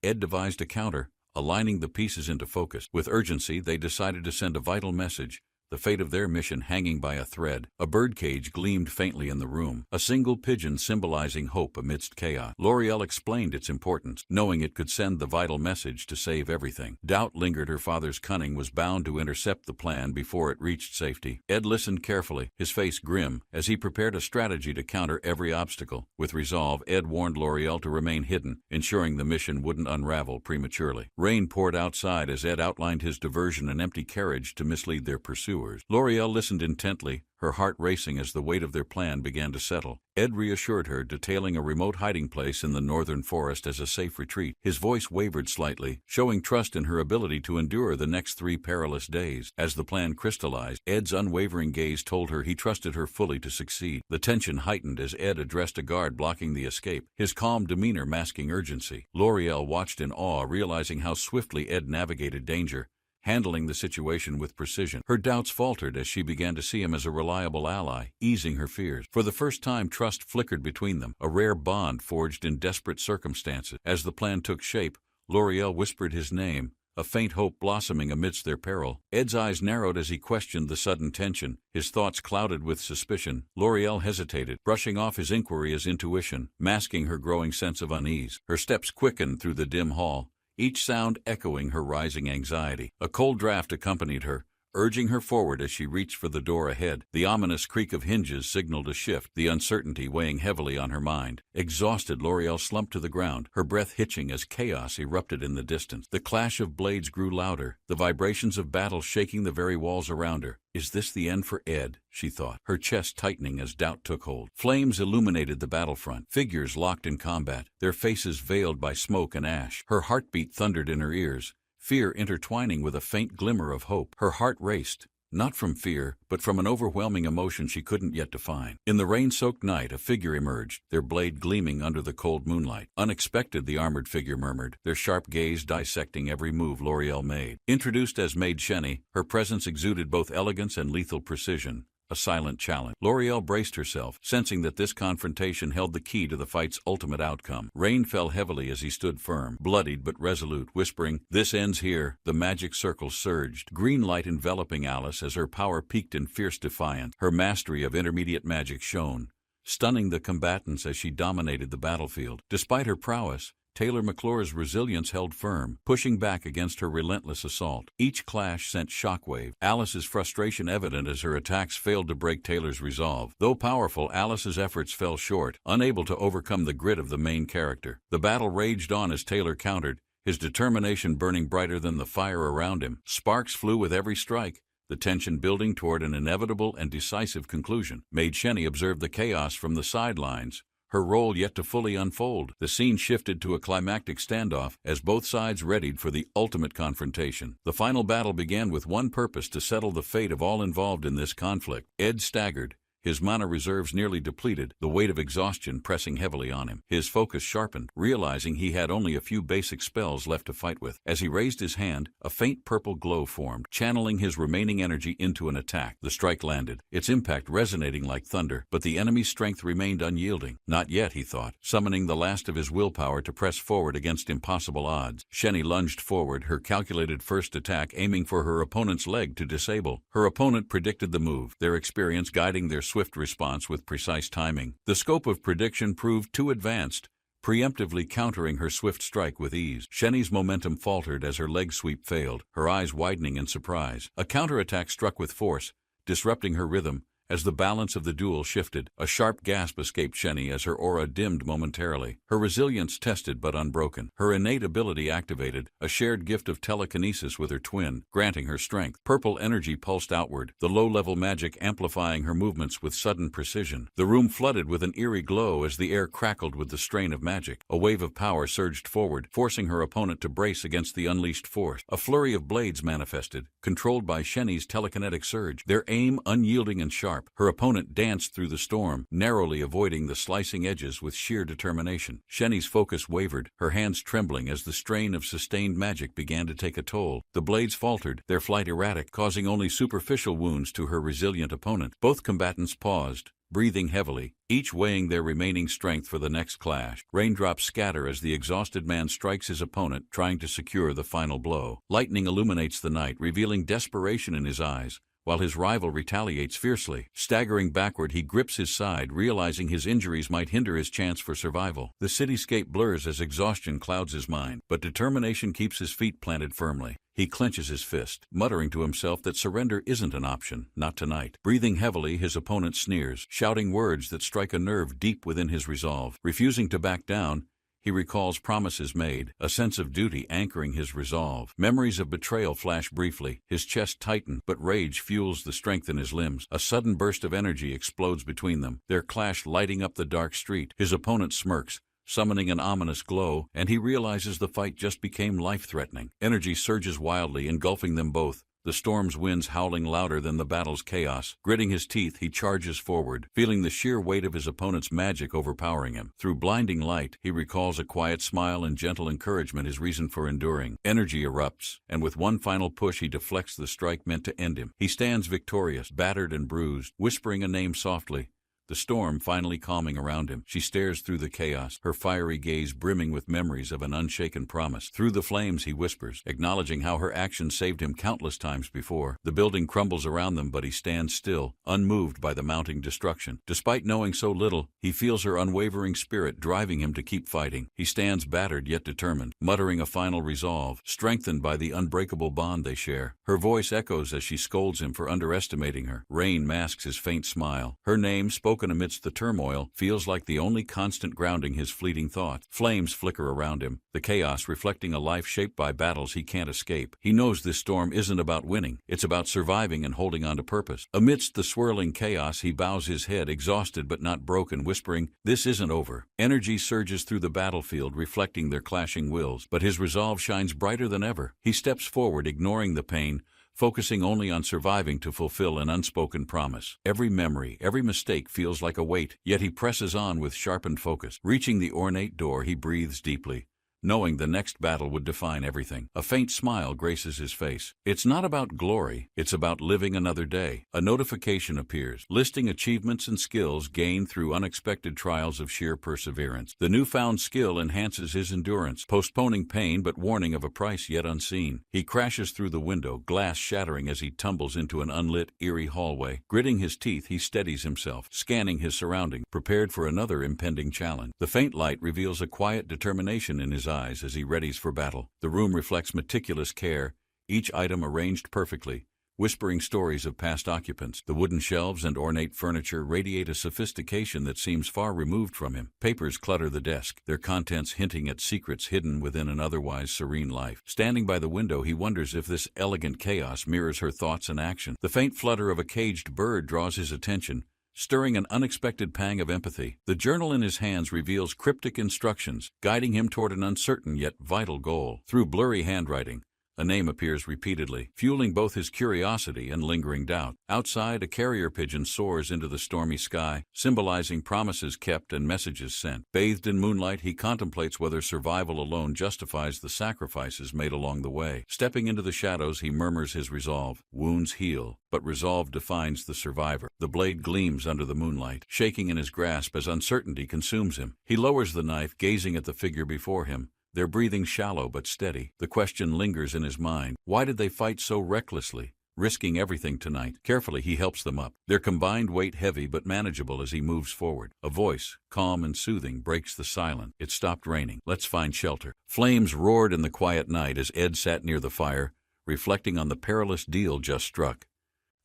Ed devised a counter, aligning the pieces into focus. With urgency, they decided to send a vital message, the fate of their mission hanging by a thread. A birdcage gleamed faintly in the room, a single pigeon symbolizing hope amidst chaos. L'Oreal explained its importance, knowing it could send the vital message to save everything. Doubt lingered. Her father's cunning was bound to intercept the plan before it reached safety. Ed listened carefully, his face grim, as he prepared a strategy to counter every obstacle. With resolve, Ed warned L'Oreal to remain hidden, ensuring the mission wouldn't unravel prematurely. Rain poured outside as Ed outlined his diversion, an empty carriage to mislead their pursuers. L'Oreal listened intently, her heart racing as the weight of their plan began to settle. Ed reassured her, detailing a remote hiding place in the northern forest as a safe retreat. His voice wavered slightly, showing trust in her ability to endure the next 3 perilous days. As the plan crystallized, Ed's unwavering gaze told her he trusted her fully to succeed. The tension heightened as Ed addressed a guard blocking the escape, his calm demeanor masking urgency. L'Oreal watched in awe, realizing how swiftly Ed navigated danger, handling the situation with precision. Her doubts faltered as she began to see him as a reliable ally, easing her fears. For the first time, trust flickered between them, a rare bond forged in desperate circumstances. As the plan took shape, L'Oreal whispered his name, a faint hope blossoming amidst their peril. Ed's eyes narrowed as he questioned the sudden tension, his thoughts clouded with suspicion. L'Oreal hesitated, brushing off his inquiry as intuition, masking her growing sense of unease. Her steps quickened through the dim hall, each sound echoing her rising anxiety. A cold draft accompanied her, urging her forward as she reached for the door ahead. The ominous creak of hinges signaled a shift, the uncertainty weighing heavily on her mind. Exhausted, L'Oreal slumped to the ground, her breath hitching as chaos erupted in the distance. The clash of blades grew louder, the vibrations of battle shaking the very walls around her. Is this the end for Ed? She thought, her chest tightening as doubt took hold. Flames illuminated the battlefront, figures locked in combat, their faces veiled by smoke and ash. Her heartbeat thundered in her ears, fear intertwining with a faint glimmer of hope. Her heart raced, not from fear, but from an overwhelming emotion she couldn't yet define. In the rain-soaked night, a figure emerged, their blade gleaming under the cold moonlight. Unexpected, the armored figure murmured, their sharp gaze dissecting every move L'Oreal made. Introduced as Maid Shenny, her presence exuded both elegance and lethal precision, a silent challenge. L'Oreal braced herself, sensing that this confrontation held the key to the fight's ultimate outcome. Rain fell heavily as he stood firm, bloodied but resolute, whispering, "This ends here." The magic circle surged, green light enveloping Alice as her power peaked in fierce defiance. Her mastery of intermediate magic shone, stunning the combatants as she dominated the battlefield. Despite her prowess, Taylor McClure's resilience held firm, pushing back against her relentless assault. Each clash sent shockwave, Alice's frustration evident as her attacks failed to break Taylor's resolve. Though powerful, Alice's efforts fell short, unable to overcome the grit of the main character. The battle raged on as Taylor countered, his determination burning brighter than the fire around him. Sparks flew with every strike, the tension building toward an inevitable and decisive conclusion. Maid Shenny observed the chaos from the sidelines, her role yet to fully unfold. The scene shifted to a climactic standoff as both sides readied for the ultimate confrontation. The final battle began with one purpose: to settle the fate of all involved in this conflict. Ed staggered, his mana reserves nearly depleted, the weight of exhaustion pressing heavily on him. His focus sharpened, realizing he had only a few basic spells left to fight with. As he raised his hand, a faint purple glow formed, channeling his remaining energy into an attack. The strike landed, its impact resonating like thunder, but the enemy's strength remained unyielding. Not yet, he thought, summoning the last of his willpower to press forward against impossible odds. Shenny lunged forward, her calculated first attack aiming for her opponent's leg to disable. Her opponent predicted the move, their experience guiding their swift response with precise timing. The scope of prediction proved too advanced, preemptively countering her swift strike with ease. Shenny's momentum faltered as her leg sweep failed, her eyes widening in surprise. A counterattack struck with force, disrupting her rhythm. As the balance of the duel shifted, a sharp gasp escaped Shenny as her aura dimmed momentarily. Her resilience tested but unbroken, her innate ability activated, a shared gift of telekinesis with her twin, granting her strength. Purple energy pulsed outward, the low-level magic amplifying her movements with sudden precision. The room flooded with an eerie glow as the air crackled with the strain of magic. A wave of power surged forward, forcing her opponent to brace against the unleashed force. A flurry of blades manifested, controlled by Shenny's telekinetic surge, their aim unyielding and sharp. Her opponent danced through the storm, narrowly avoiding the slicing edges with sheer determination. Shenny's focus wavered, her hands trembling as the strain of sustained magic began to take a toll. The blades faltered, their flight erratic, causing only superficial wounds to her resilient opponent. Both combatants paused, breathing heavily, each weighing their remaining strength for the next clash. Raindrops scatter as the exhausted man strikes his opponent, trying to secure the final blow. Lightning illuminates the night, revealing desperation in his eyes, while his rival retaliates fiercely. Staggering backward, he grips his side, realizing his injuries might hinder his chance for survival. The cityscape blurs as exhaustion clouds his mind, but determination keeps his feet planted firmly. He clenches his fist, muttering to himself that surrender isn't an option, not tonight. Breathing heavily, his opponent sneers, shouting words that strike a nerve deep within his resolve. Refusing to back down, he recalls promises made, a sense of duty anchoring his resolve. Memories of betrayal flash briefly, his chest tighten, but rage fuels the strength in his limbs. A sudden burst of energy explodes between them, their clash lighting up the dark street. His opponent smirks, summoning an ominous glow, and he realizes the fight just became life-threatening. Energy surges wildly, engulfing them both, the storm's winds howling louder than the battle's chaos. Gritting his teeth, he charges forward, feeling the sheer weight of his opponent's magic overpowering him. Through blinding light, he recalls a quiet smile and gentle encouragement, his reason for enduring. Energy erupts, and with one final push he deflects the strike meant to end him. He stands victorious, battered and bruised, whispering a name softly, the storm finally calming around him. She stares through the chaos, her fiery gaze brimming with memories of an unshaken promise. Through the flames, he whispers, acknowledging how her actions saved him countless times before. The building crumbles around them, but he stands still, unmoved by the mounting destruction. Despite knowing so little, he feels her unwavering spirit driving him to keep fighting. He stands battered yet determined, muttering a final resolve, strengthened by the unbreakable bond they share. Her voice echoes as she scolds him for underestimating her. Rain masks his faint smile. Her name, spoken amidst the turmoil, feels like the only constant grounding his fleeting thought. Flames flicker around him, the chaos reflecting a life shaped by battles he can't escape. He knows this storm isn't about winning, it's about surviving and holding on to purpose. Amidst the swirling chaos, he bows his head, exhausted but not broken, whispering, "This isn't over." Energy surges through the battlefield, reflecting their clashing wills, but his resolve shines brighter than ever. He steps forward, ignoring the pain, focusing only on surviving to fulfill an unspoken promise. Every memory, every mistake feels like a weight, yet he presses on with sharpened focus. Reaching the ornate door, he breathes deeply, knowing the next battle would define everything. A faint smile graces his face. It's not about glory, it's about living another day. A notification appears, listing achievements and skills gained through unexpected trials of sheer perseverance. The newfound skill enhances his endurance, postponing pain but warning of a price yet unseen. He crashes through the window, glass shattering as he tumbles into an unlit, eerie hallway. Gritting his teeth, he steadies himself, scanning his surroundings, prepared for another impending challenge. The faint light reveals a quiet determination in his eyes as he readies for battle. The room reflects meticulous care, each item arranged perfectly, whispering stories of past occupants. The wooden shelves and ornate furniture radiate a sophistication that seems far removed from him. Papers clutter the desk, their contents hinting at secrets hidden within an otherwise serene life. Standing by the window, he wonders if this elegant chaos mirrors her thoughts and action. The faint flutter of a caged bird draws his attention, stirring an unexpected pang of empathy. The journal in his hands reveals cryptic instructions, guiding him toward an uncertain yet vital goal. Through blurry handwriting, a name appears repeatedly, fueling both his curiosity and lingering doubt. Outside, a carrier pigeon soars into the stormy sky, symbolizing promises kept and messages sent. Bathed in moonlight, he contemplates whether survival alone justifies the sacrifices made along the way. Stepping into the shadows, he murmurs his resolve. Wounds heal, but resolve defines the survivor. The blade gleams under the moonlight, shaking in his grasp as uncertainty consumes him. He lowers the knife, gazing at the figure before him, their breathing shallow but steady. The question lingers in his mind. Why did they fight so recklessly, risking everything tonight? Carefully, he helps them up, their combined weight heavy but manageable as he moves forward. A voice, calm and soothing, breaks the silence. It stopped raining. Let's find shelter. Flames roared in the quiet night as Ed sat near the fire, reflecting on the perilous deal just struck.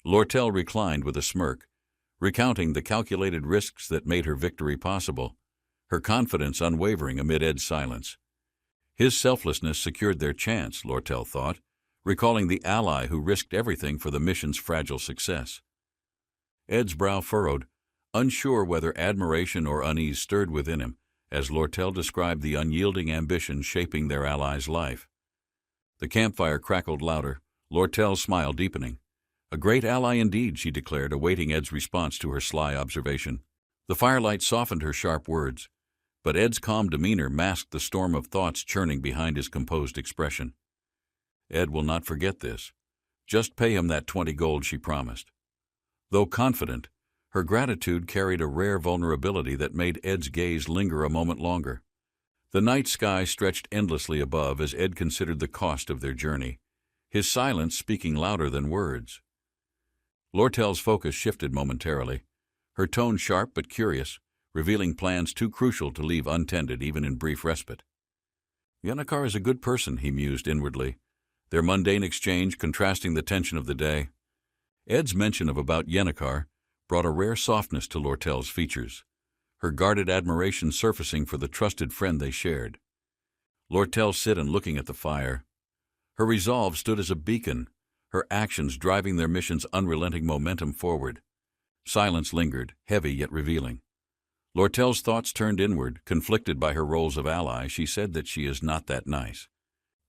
Lortel reclined with a smirk, recounting the calculated risks that made her victory possible, her confidence unwavering amid Ed's silence. His selflessness secured their chance, Lortel thought, recalling the ally who risked everything for the mission's fragile success. Ed's brow furrowed, unsure whether admiration or unease stirred within him, as Lortel described the unyielding ambition shaping their ally's life. The campfire crackled louder, Lortel's smile deepening. A great ally indeed, she declared, awaiting Ed's response to her sly observation. The firelight softened her sharp words, but Ed's calm demeanor masked the storm of thoughts churning behind his composed expression. Ed will not forget this. Just pay him that 20 gold, she promised. Though confident, her gratitude carried a rare vulnerability that made Ed's gaze linger a moment longer. The night sky stretched endlessly above as Ed considered the cost of their journey, his silence speaking louder than words. Lortel's focus shifted momentarily, her tone sharp but curious, revealing plans too crucial to leave untended even in brief respite. Yennecar is a good person, he mused inwardly, their mundane exchange contrasting the tension of the day. Ed's mention of about Yennecar brought a rare softness to Lortel's features, her guarded admiration surfacing for the trusted friend they shared. Lortel sat and looking at the fire. Her resolve stood as a beacon, her actions driving their mission's unrelenting momentum forward. Silence lingered, heavy yet revealing. Lortel's thoughts turned inward, conflicted by her roles of ally. She said that she is not that nice.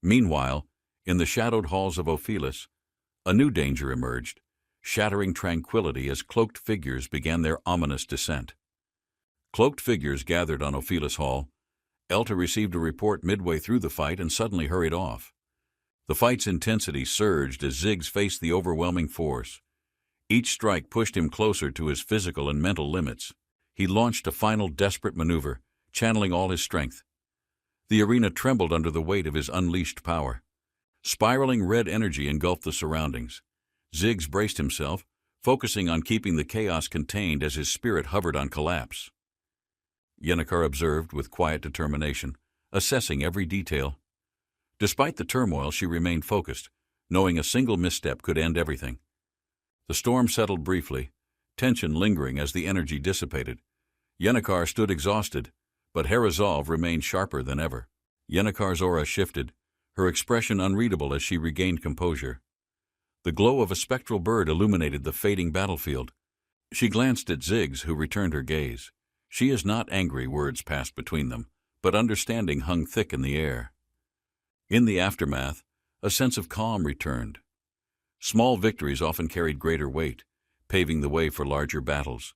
Meanwhile, in the shadowed halls of Ophelis, a new danger emerged, shattering tranquility as cloaked figures began their ominous descent. Cloaked figures gathered on Ophelis Hall. Elta received a report midway through the fight and suddenly hurried off. The fight's intensity surged as Ziggs faced the overwhelming force. Each strike pushed him closer to his physical and mental limits. He launched a final desperate maneuver, channeling all his strength. The arena trembled under the weight of his unleashed power. Spiraling red energy engulfed the surroundings. Ziggs braced himself, focusing on keeping the chaos contained as his spirit hovered on collapse. Yennecar observed with quiet determination, assessing every detail. Despite the turmoil, she remained focused, knowing a single misstep could end everything. The storm settled briefly, tension lingering as the energy dissipated. Yennecar stood exhausted, but her resolve remained sharper than ever. Yennecar's aura shifted, her expression unreadable as she regained composure. The glow of a spectral bird illuminated the fading battlefield. She glanced at Ziggs, who returned her gaze. She is not angry, words passed between them, but understanding hung thick in the air. In the aftermath, a sense of calm returned. Small victories often carried greater weight, paving the way for larger battles.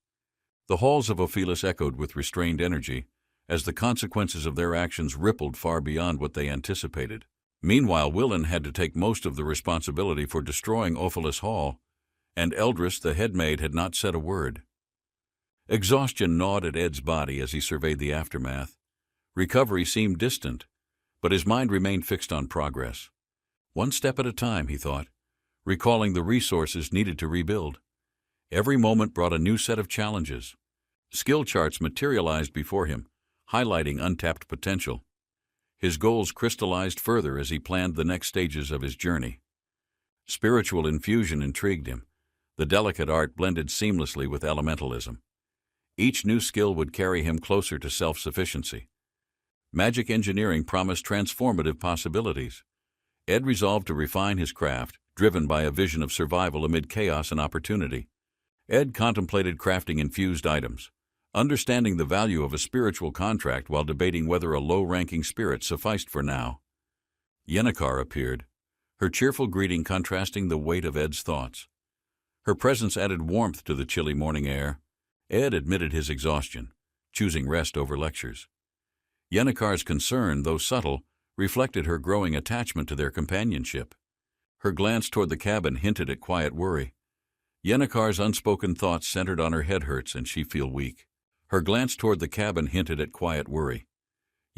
The halls of Ophelis echoed with restrained energy, as the consequences of their actions rippled far beyond what they anticipated. Meanwhile, Willen had to take most of the responsibility for destroying Ophelis Hall, and Eldris, the headmaid, had not said a word. Exhaustion gnawed at Ed's body as he surveyed the aftermath. Recovery seemed distant, but his mind remained fixed on progress. One step at a time, he thought, recalling the resources needed to rebuild. Every moment brought a new set of challenges. Skill charts materialized before him, highlighting untapped potential. His goals crystallized further as he planned the next stages of his journey. Spiritual infusion intrigued him. The delicate art blended seamlessly with elementalism. Each new skill would carry him closer to self-sufficiency. Magic engineering promised transformative possibilities. Ed resolved to refine his craft, driven by a vision of survival amid chaos and opportunity. Ed contemplated crafting infused items, understanding the value of a spiritual contract while debating whether a low-ranking spirit sufficed for now. Yennecar appeared, her cheerful greeting contrasting the weight of Ed's thoughts. Her presence added warmth to the chilly morning air. Ed admitted his exhaustion, choosing rest over lectures. Yennecar's concern, though subtle, reflected her growing attachment to their companionship. Her glance toward the cabin hinted at quiet worry. Yennecar's unspoken thoughts centered on her head hurts and she feel weak. Her glance toward the cabin hinted at quiet worry.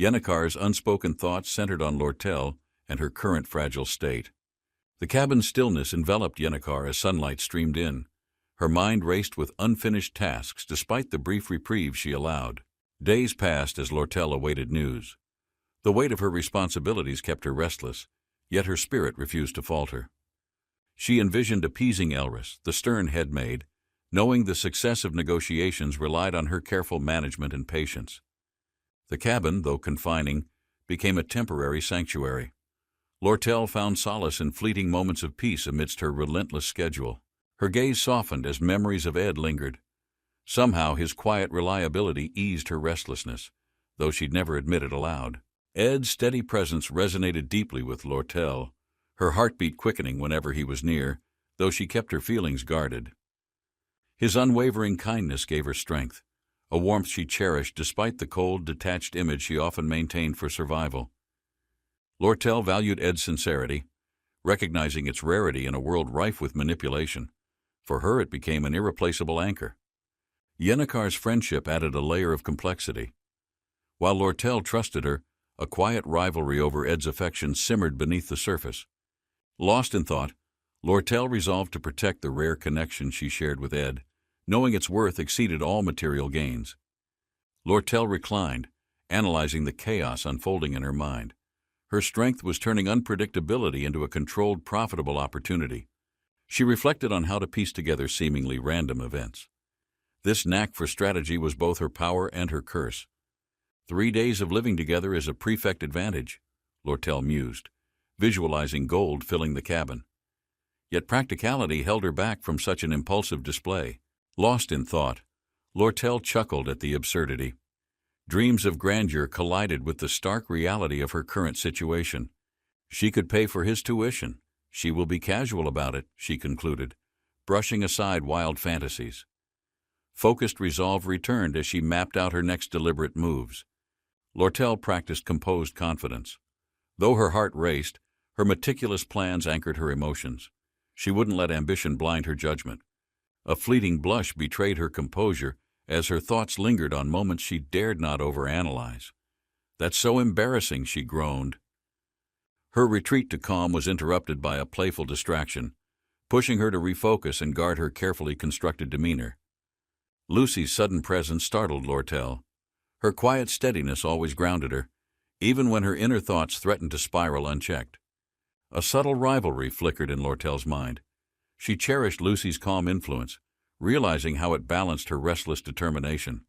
Yennecar's unspoken thoughts centered on Lortel and her current fragile state. The cabin's stillness enveloped Yennecar as sunlight streamed in. Her mind raced with unfinished tasks despite the brief reprieve she allowed. Days passed as Lortel awaited news. The weight of her responsibilities kept her restless, yet her spirit refused to falter. She envisioned appeasing Elris, the stern headmaid, knowing the success of negotiations relied on her careful management and patience. The cabin, though confining, became a temporary sanctuary. Lortel found solace in fleeting moments of peace amidst her relentless schedule. Her gaze softened as memories of Ed lingered. Somehow his quiet reliability eased her restlessness, though she'd never admit it aloud. Ed's steady presence resonated deeply with Lortel, her heartbeat quickening whenever he was near, though she kept her feelings guarded. His unwavering kindness gave her strength, a warmth she cherished despite the cold, detached image she often maintained for survival. Lortel valued Ed's sincerity, recognizing its rarity in a world rife with manipulation. For her it became an irreplaceable anchor. Yennecar's friendship added a layer of complexity. While Lortel trusted her, a quiet rivalry over Ed's affection simmered beneath the surface. Lost in thought, Lortel resolved to protect the rare connection she shared with Ed, knowing its worth exceeded all material gains. Lortel reclined, analyzing the chaos unfolding in her mind. Her strength was turning unpredictability into a controlled, profitable opportunity. She reflected on how to piece together seemingly random events. This knack for strategy was both her power and her curse. 3 days of living together is a prefect advantage, Lortel mused, visualizing gold filling the cabin. Yet practicality held her back from such an impulsive display. Lost in thought, Lortel chuckled at the absurdity. Dreams of grandeur collided with the stark reality of her current situation. She could pay for his tuition. She will be casual about it, she concluded, brushing aside wild fantasies. Focused resolve returned as she mapped out her next deliberate moves. Lortel practiced composed confidence. Though her heart raced, her meticulous plans anchored her emotions. She wouldn't let ambition blind her judgment. A fleeting blush betrayed her composure as her thoughts lingered on moments she dared not overanalyze. "That's so embarrassing," she groaned. Her retreat to calm was interrupted by a playful distraction, pushing her to refocus and guard her carefully constructed demeanor. Lucy's sudden presence startled Lortel. Her quiet steadiness always grounded her, even when her inner thoughts threatened to spiral unchecked. A subtle rivalry flickered in Lortel's mind. She cherished Lucy's calm influence, realizing how it balanced her restless determination.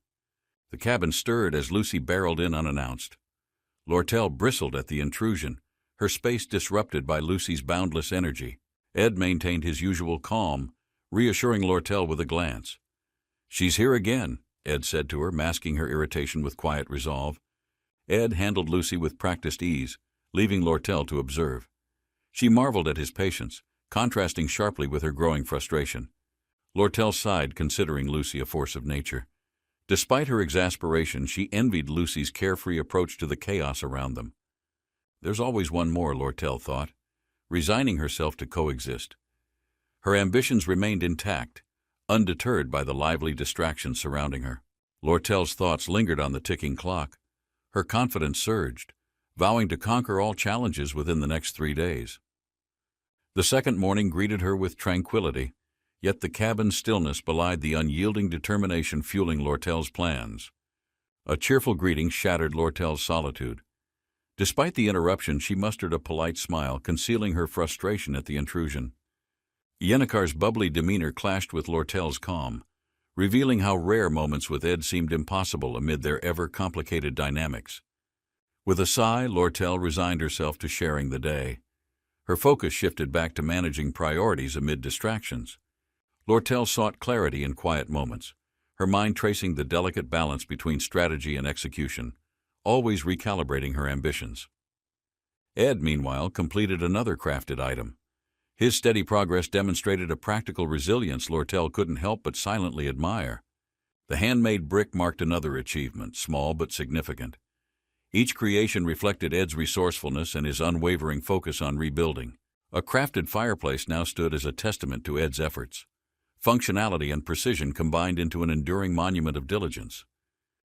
The cabin stirred as Lucy barreled in unannounced. Lortel bristled at the intrusion, her space disrupted by Lucy's boundless energy. Ed maintained his usual calm, reassuring Lortel with a glance. "She's here again," Ed said to her, masking her irritation with quiet resolve. Ed handled Lucy with practiced ease, leaving Lortel to observe. She marveled at his patience, contrasting sharply with her growing frustration. Lortel sighed, considering Lucy a force of nature. Despite her exasperation, she envied Lucy's carefree approach to the chaos around them. There's always one more, Lortel thought, resigning herself to coexist. Her ambitions remained intact, undeterred by the lively distractions surrounding her. Lortel's thoughts lingered on the ticking clock. Her confidence surged, vowing to conquer all challenges within the next 3 days. The second morning greeted her with tranquility, yet the cabin's stillness belied the unyielding determination fueling Lortel's plans. A cheerful greeting shattered Lortel's solitude. Despite the interruption, she mustered a polite smile, concealing her frustration at the intrusion. Yennekar's bubbly demeanor clashed with Lortel's calm, revealing how rare moments with Ed seemed impossible amid their ever-complicated dynamics. With a sigh, Lortel resigned herself to sharing the day. Her focus shifted back to managing priorities amid distractions. Lortel sought clarity in quiet moments, her mind tracing the delicate balance between strategy and execution, always recalibrating her ambitions. Ed, meanwhile, completed another crafted item. His steady progress demonstrated a practical resilience Lortel couldn't help but silently admire. The handmade brick marked another achievement, small but significant. Each creation reflected Ed's resourcefulness and his unwavering focus on rebuilding. A crafted fireplace now stood as a testament to Ed's efforts. Functionality and precision combined into an enduring monument of diligence.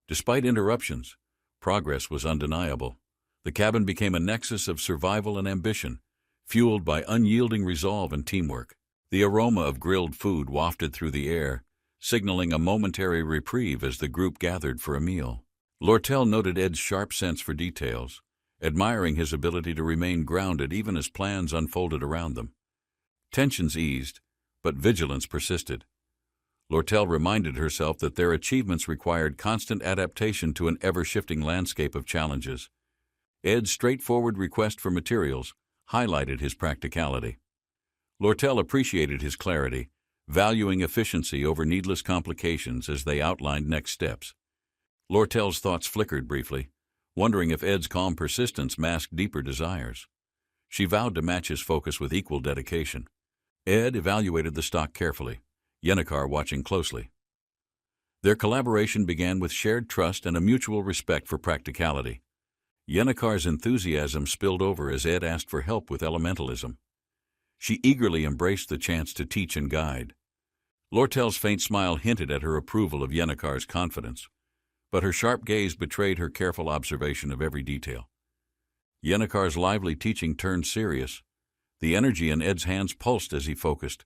Despite interruptions, progress was undeniable. The cabin became a nexus of survival and ambition, fueled by unyielding resolve and teamwork. The aroma of grilled food wafted through the air, signaling a momentary reprieve as the group gathered for a meal. Lortel noted Ed's sharp sense for details, admiring his ability to remain grounded even as plans unfolded around them. Tensions eased, but vigilance persisted. Lortel reminded herself that their achievements required constant adaptation to an ever-shifting landscape of challenges. Ed's straightforward request for materials highlighted his practicality. Lortel appreciated his clarity, valuing efficiency over needless complications as they outlined next steps. Lortel's thoughts flickered briefly, wondering if Ed's calm persistence masked deeper desires. She vowed to match his focus with equal dedication. Ed evaluated the stock carefully, Yennekar watching closely. Their collaboration began with shared trust and a mutual respect for practicality. Yennekar's enthusiasm spilled over as Ed asked for help with elementalism. She eagerly embraced the chance to teach and guide. Lortel's faint smile hinted at her approval of Yennekar's confidence, but her sharp gaze betrayed her careful observation of every detail. Yennekar's lively teaching turned serious. The energy in Ed's hands pulsed as he focused,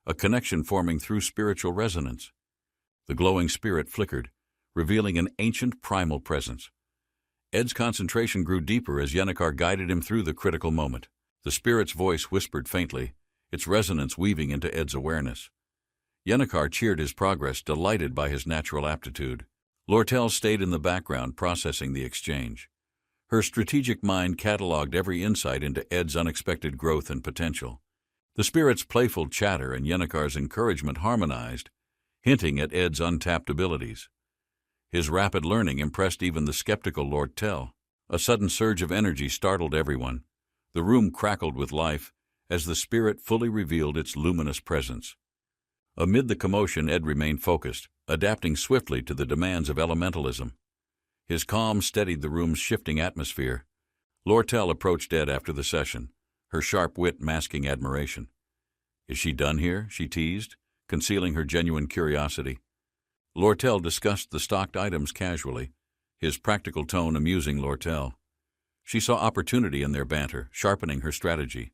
a connection forming through spiritual resonance. The glowing spirit flickered, revealing an ancient primal presence. Ed's concentration grew deeper as Yennekar guided him through the critical moment. The spirit's voice whispered faintly, its resonance weaving into Ed's awareness. Yennekar cheered his progress, delighted by his natural aptitude. Lortel stayed in the background, processing the exchange. Her strategic mind cataloged every insight into Ed's unexpected growth and potential. The spirit's playful chatter and Yennekar's encouragement harmonized, hinting at Ed's untapped abilities. His rapid learning impressed even the skeptical Lortel. A sudden surge of energy startled everyone. The room crackled with life as the spirit fully revealed its luminous presence. Amid the commotion, Ed remained focused, adapting swiftly to the demands of elementalism. His calm steadied the room's shifting atmosphere. Lortel approached Ed after the session, her sharp wit masking admiration. "Is she done here?" she teased, concealing her genuine curiosity. Lortel discussed the stocked items casually, his practical tone amusing Lortel. She saw opportunity in their banter, sharpening her strategy.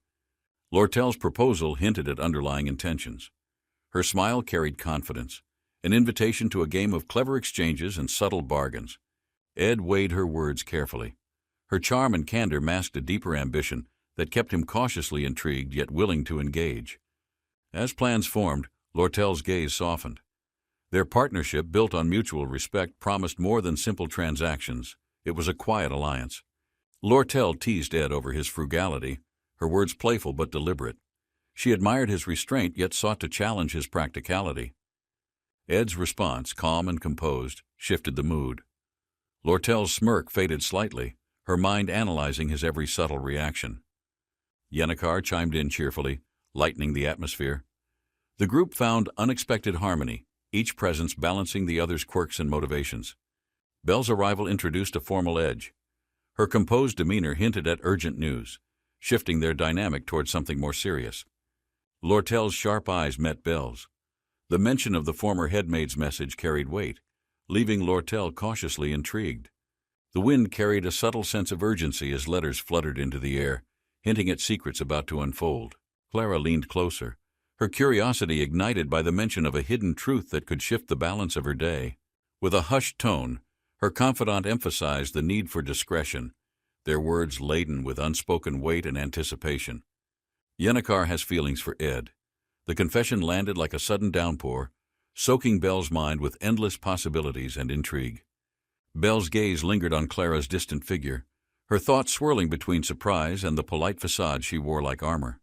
Lortel's proposal hinted at underlying intentions. Her smile carried confidence, an invitation to a game of clever exchanges and subtle bargains. Ed weighed her words carefully. Her charm and candor masked a deeper ambition that kept him cautiously intrigued yet willing to engage. As plans formed, Lortel's gaze softened. Their partnership, built on mutual respect, promised more than simple transactions. It was a quiet alliance. Lortel teased Ed over his frugality, her words playful but deliberate. She admired his restraint yet sought to challenge his practicality. Ed's response, calm and composed, shifted the mood. Lortel's smirk faded slightly, her mind analyzing his every subtle reaction. Yennekar chimed in cheerfully, lightening the atmosphere. The group found unexpected harmony, each presence balancing the other's quirks and motivations. Belle's arrival introduced a formal edge. Her composed demeanor hinted at urgent news, shifting their dynamic toward something more serious. Lortel's sharp eyes met Belle's. The mention of the former headmaid's message carried weight, leaving Lortel cautiously intrigued. The wind carried a subtle sense of urgency as letters fluttered into the air, hinting at secrets about to unfold. Clara leaned closer, her curiosity ignited by the mention of a hidden truth that could shift the balance of her day. With a hushed tone, her confidant emphasized the need for discretion, their words laden with unspoken weight and anticipation. Yennecar has feelings for Ed. The confession landed like a sudden downpour, soaking Belle's mind with endless possibilities and intrigue. Belle's gaze lingered on Clara's distant figure, her thoughts swirling between surprise and the polite facade she wore like armor.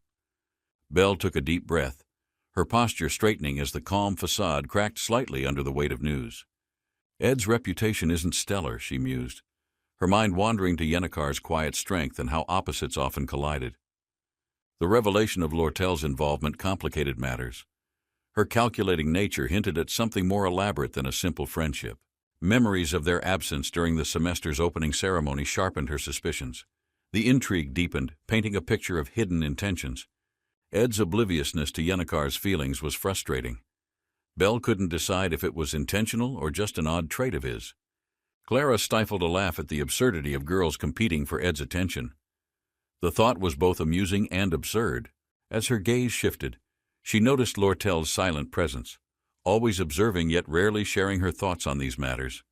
Belle took a deep breath, her posture straightening as the calm facade cracked slightly under the weight of news. Ed's reputation isn't stellar, she mused, her mind wandering to Yennecar's quiet strength and how opposites often collided. The revelation of Lortel's involvement complicated matters. Her calculating nature hinted at something more elaborate than a simple friendship. Memories of their absence during the semester's opening ceremony sharpened her suspicions. The intrigue deepened, painting a picture of hidden intentions. Ed's obliviousness to Yennecar's feelings was frustrating. Belle couldn't decide if it was intentional or just an odd trait of his. Clara stifled a laugh at the absurdity of girls competing for Ed's attention. The thought was both amusing and absurd. As her gaze shifted, she noticed Lortel's silent presence, always observing yet rarely sharing her thoughts on these matters.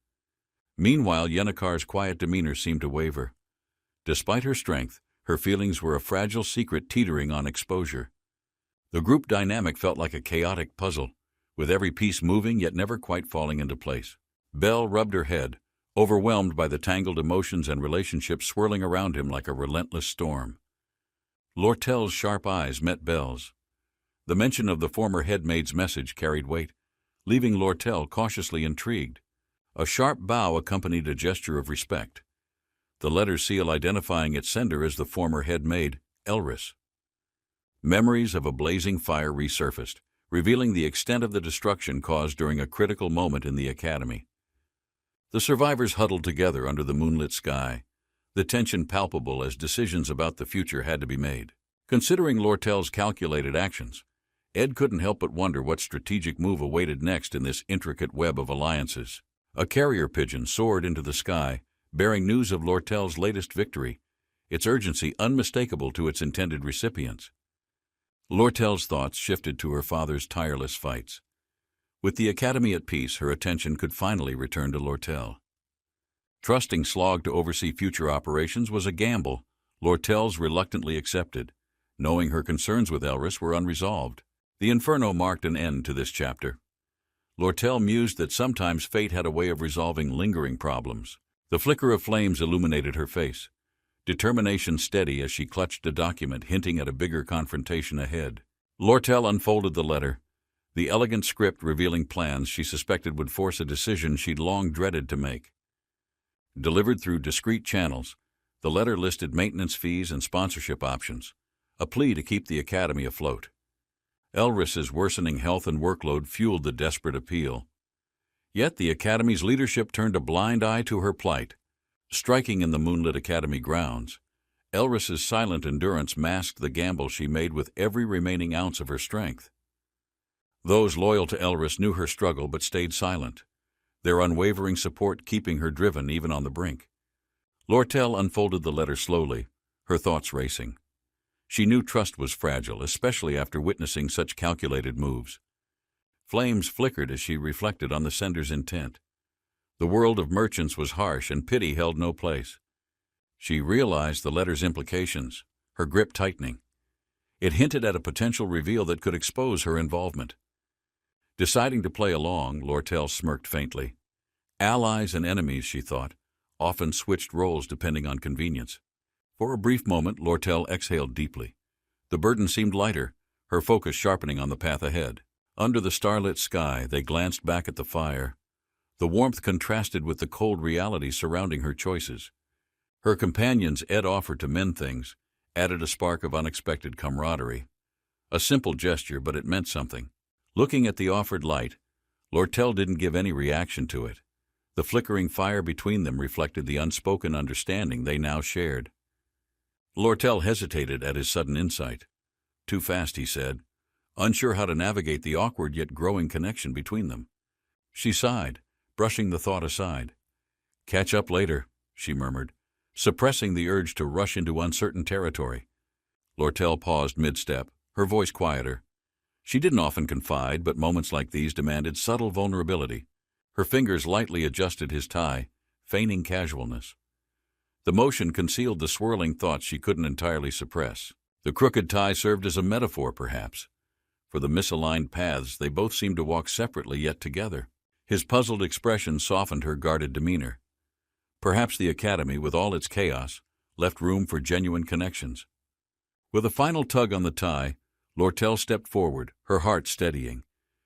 Meanwhile, Yennecar's quiet demeanor seemed to waver. Despite her strength, her feelings were a fragile secret teetering on exposure. The group dynamic felt like a chaotic puzzle, with every piece moving yet never quite falling into place. Belle rubbed her head, overwhelmed by the tangled emotions and relationships swirling around him like a relentless storm. Lortel's sharp eyes met Belle's. The mention of the former headmaid's message carried weight, leaving Lortel cautiously intrigued. A sharp bow accompanied a gesture of respect, the letter seal identifying its sender as the former headmaid, Elris. Memories of a blazing fire resurfaced, revealing the extent of the destruction caused during a critical moment in the academy. The survivors huddled together under the moonlit sky, the tension palpable as decisions about the future had to be made. Considering Lortel's calculated actions, Ed couldn't help but wonder what strategic move awaited next in this intricate web of alliances. A carrier pigeon soared into the sky, bearing news of Lortel's latest victory, its urgency unmistakable to its intended recipients. Lortel's thoughts shifted to her father's tireless fights. With the academy at peace, her attention could finally return to Lortel. Trusting Slog to oversee future operations was a gamble Lortel's reluctantly accepted, knowing her concerns with Elris were unresolved. The Inferno marked an end to this chapter. Lortel mused that sometimes fate had a way of resolving lingering problems. The flicker of flames illuminated her face, determination steady as she clutched a document hinting at a bigger confrontation ahead. Lortel unfolded the letter, the elegant script revealing plans she suspected would force a decision she'd long dreaded to make. Delivered through discreet channels, the letter listed maintenance fees and sponsorship options, a plea to keep the academy afloat. Elris's worsening health and workload fueled the desperate appeal. Yet the academy's leadership turned a blind eye to her plight. Striking in the moonlit academy grounds, Elris's silent endurance masked the gamble she made with every remaining ounce of her strength. Those loyal to Elris knew her struggle but stayed silent, their unwavering support keeping her driven even on the brink. Lortel unfolded the letter slowly, her thoughts racing. She knew trust was fragile, especially after witnessing such calculated moves. Flames flickered as she reflected on the sender's intent. The world of merchants was harsh and pity held no place. She realized the letter's implications, her grip tightening. It hinted at a potential reveal that could expose her involvement. Deciding to play along, Lortel smirked faintly. Allies and enemies, she thought, often switched roles depending on convenience. For a brief moment, Lortel exhaled deeply. The burden seemed lighter, her focus sharpening on the path ahead. Under the starlit sky, they glanced back at the fire. The warmth contrasted with the cold reality surrounding her choices. Her companion's Ed offer to mend things added a spark of unexpected camaraderie. A simple gesture, but it meant something. Looking at the offered light, Lortel didn't give any reaction to it. The flickering fire between them reflected the unspoken understanding they now shared. Lortel hesitated at his sudden insight. Too fast, he said, unsure how to navigate the awkward yet growing connection between them. She sighed, brushing the thought aside. Catch up later, she murmured, suppressing the urge to rush into uncertain territory. Lortel paused mid-step, her voice quieter. She didn't often confide, but moments like these demanded subtle vulnerability. Her fingers lightly adjusted his tie, feigning casualness. The motion concealed the swirling thoughts she couldn't entirely suppress. The crooked tie served as a metaphor, perhaps. For the misaligned paths, they both seemed to walk separately yet together. His puzzled expression softened her guarded demeanor. Perhaps the academy, with all its chaos, left room for genuine connections. With a final tug on the tie, Lortel stepped forward, her heart steadying.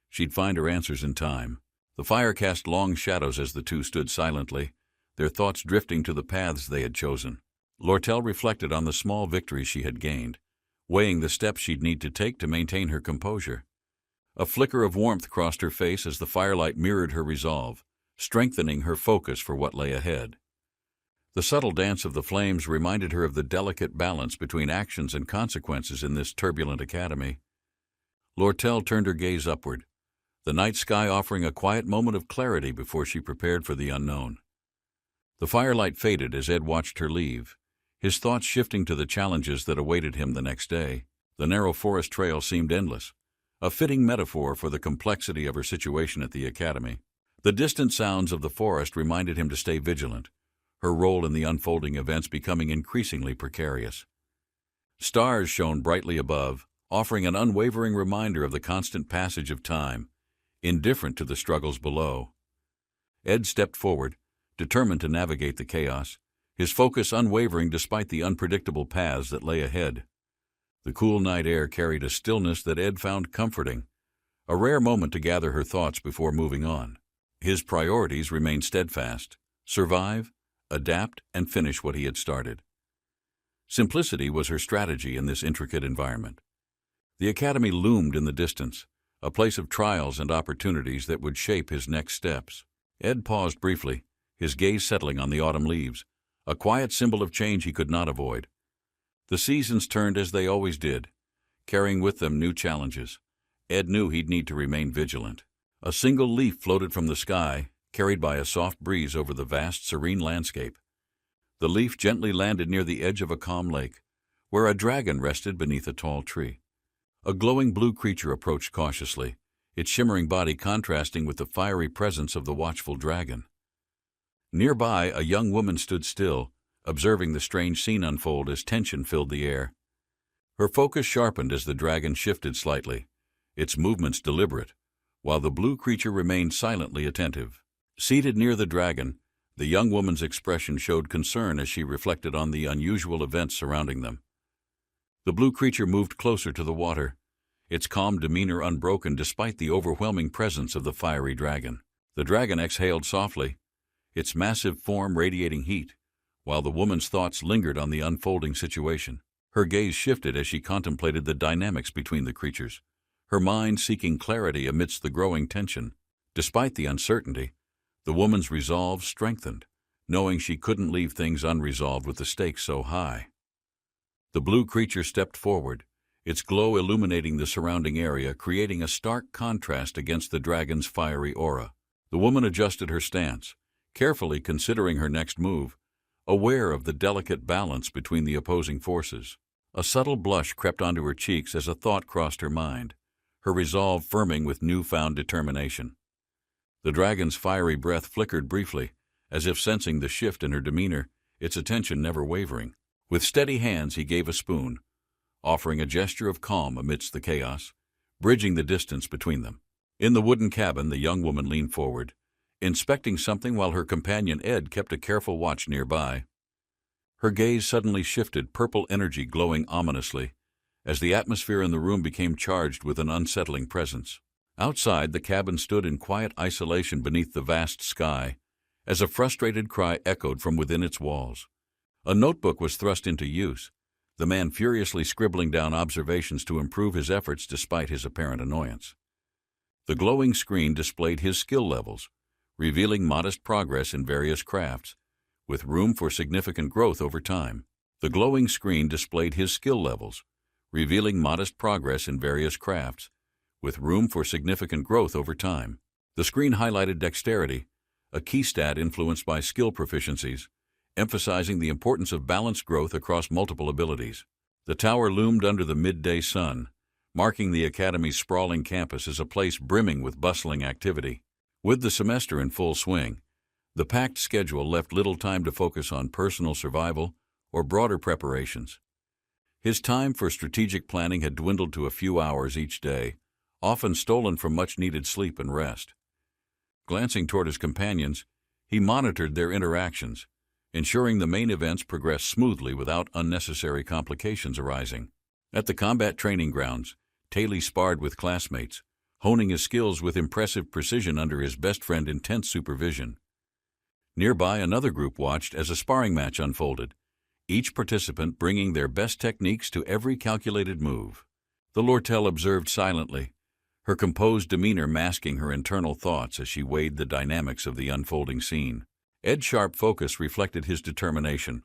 She'd find her answers in time. The fire cast long shadows as the two stood silently, their thoughts drifting to the paths they had chosen. Lortel reflected on the small victories she had gained, weighing the steps she'd need to take to maintain her composure. A flicker of warmth crossed her face as the firelight mirrored her resolve, strengthening her focus for what lay ahead. The subtle dance of the flames reminded her of the delicate balance between actions and consequences in this turbulent academy. Lortel turned her gaze upward, the night sky offering a quiet moment of clarity before she prepared for the unknown. The firelight faded as Ed watched her leave, his thoughts shifting to the challenges that awaited him the next day. The narrow forest trail seemed endless, a fitting metaphor for the complexity of her situation at the academy. The distant sounds of the forest reminded him to stay vigilant, her role in the unfolding events becoming increasingly precarious. Stars shone brightly above, offering an unwavering reminder of the constant passage of time, indifferent to the struggles below. Ed stepped forward, determined to navigate the chaos, his focus unwavering despite the unpredictable paths that lay ahead. The cool night air carried a stillness that Ed found comforting, a rare moment to gather her thoughts before moving on. His priorities remained steadfast: survive, adapt, and finish what he had started. Simplicity was her strategy in this intricate environment. The academy loomed in the distance, a place of trials and opportunities that would shape his next steps. Ed paused briefly, his gaze settling on the autumn leaves, a quiet symbol of change he could not avoid. The seasons turned as they always did, carrying with them new challenges. Ed knew he'd need to remain vigilant. A single leaf floated from the sky, carried by a soft breeze over the vast, serene landscape. The leaf gently landed near the edge of a calm lake, where a dragon rested beneath a tall tree. A glowing blue creature approached cautiously, its shimmering body contrasting with the fiery presence of the watchful dragon. Nearby, a young woman stood still, observing the strange scene unfold as tension filled the air. Her focus sharpened as the dragon shifted slightly, its movements deliberate, while the blue creature remained silently attentive. Seated near the dragon, the young woman's expression showed concern as she reflected on the unusual events surrounding them. The blue creature moved closer to the water, its calm demeanor unbroken despite the overwhelming presence of the fiery dragon. The dragon exhaled softly, its massive form radiating heat, while the woman's thoughts lingered on the unfolding situation. Her gaze shifted as she contemplated the dynamics between the creatures, her mind seeking clarity amidst the growing tension. Despite the uncertainty, the woman's resolve strengthened, knowing she couldn't leave things unresolved with the stakes so high. The blue creature stepped forward, its glow illuminating the surrounding area, creating a stark contrast against the dragon's fiery aura. The woman adjusted her stance, carefully considering her next move, aware of the delicate balance between the opposing forces. A subtle blush crept onto her cheeks as a thought crossed her mind, her resolve firming with newfound determination. The dragon's fiery breath flickered briefly, as if sensing the shift in her demeanor, its attention never wavering. With steady hands he gave a spoon, offering a gesture of calm amidst the chaos, bridging the distance between them. In the wooden cabin, the young woman leaned forward, inspecting something while her companion Ed kept a careful watch nearby. Her gaze suddenly shifted, purple energy glowing ominously, as the atmosphere in the room became charged with an unsettling presence. Outside, the cabin stood in quiet isolation beneath the vast sky, as a frustrated cry echoed from within its walls. A notebook was thrust into use, the man furiously scribbling down observations to improve his efforts despite his apparent annoyance. The glowing screen displayed his skill levels, revealing modest progress in various crafts, with room for significant growth over time. The glowing screen displayed his skill levels, revealing modest progress in various crafts, with room for significant growth over time. The screen highlighted dexterity, a key stat influenced by skill proficiencies, emphasizing the importance of balanced growth across multiple abilities. The tower loomed under the midday sun, marking the Academy's sprawling campus as a place brimming with bustling activity. With the semester in full swing, the packed schedule left little time to focus on personal survival or broader preparations. His time for strategic planning had dwindled to a few hours each day, often stolen from much-needed sleep and rest. Glancing toward his companions, he monitored their interactions, ensuring the main events progressed smoothly without unnecessary complications arising. At the combat training grounds, Taylor sparred with classmates, honing his skills with impressive precision under his best friend's intense supervision. Nearby, another group watched as a sparring match unfolded, each participant bringing their best techniques to every calculated move. The Lortel observed silently, her composed demeanor masking her internal thoughts as she weighed the dynamics of the unfolding scene. Ed's sharp focus reflected his determination,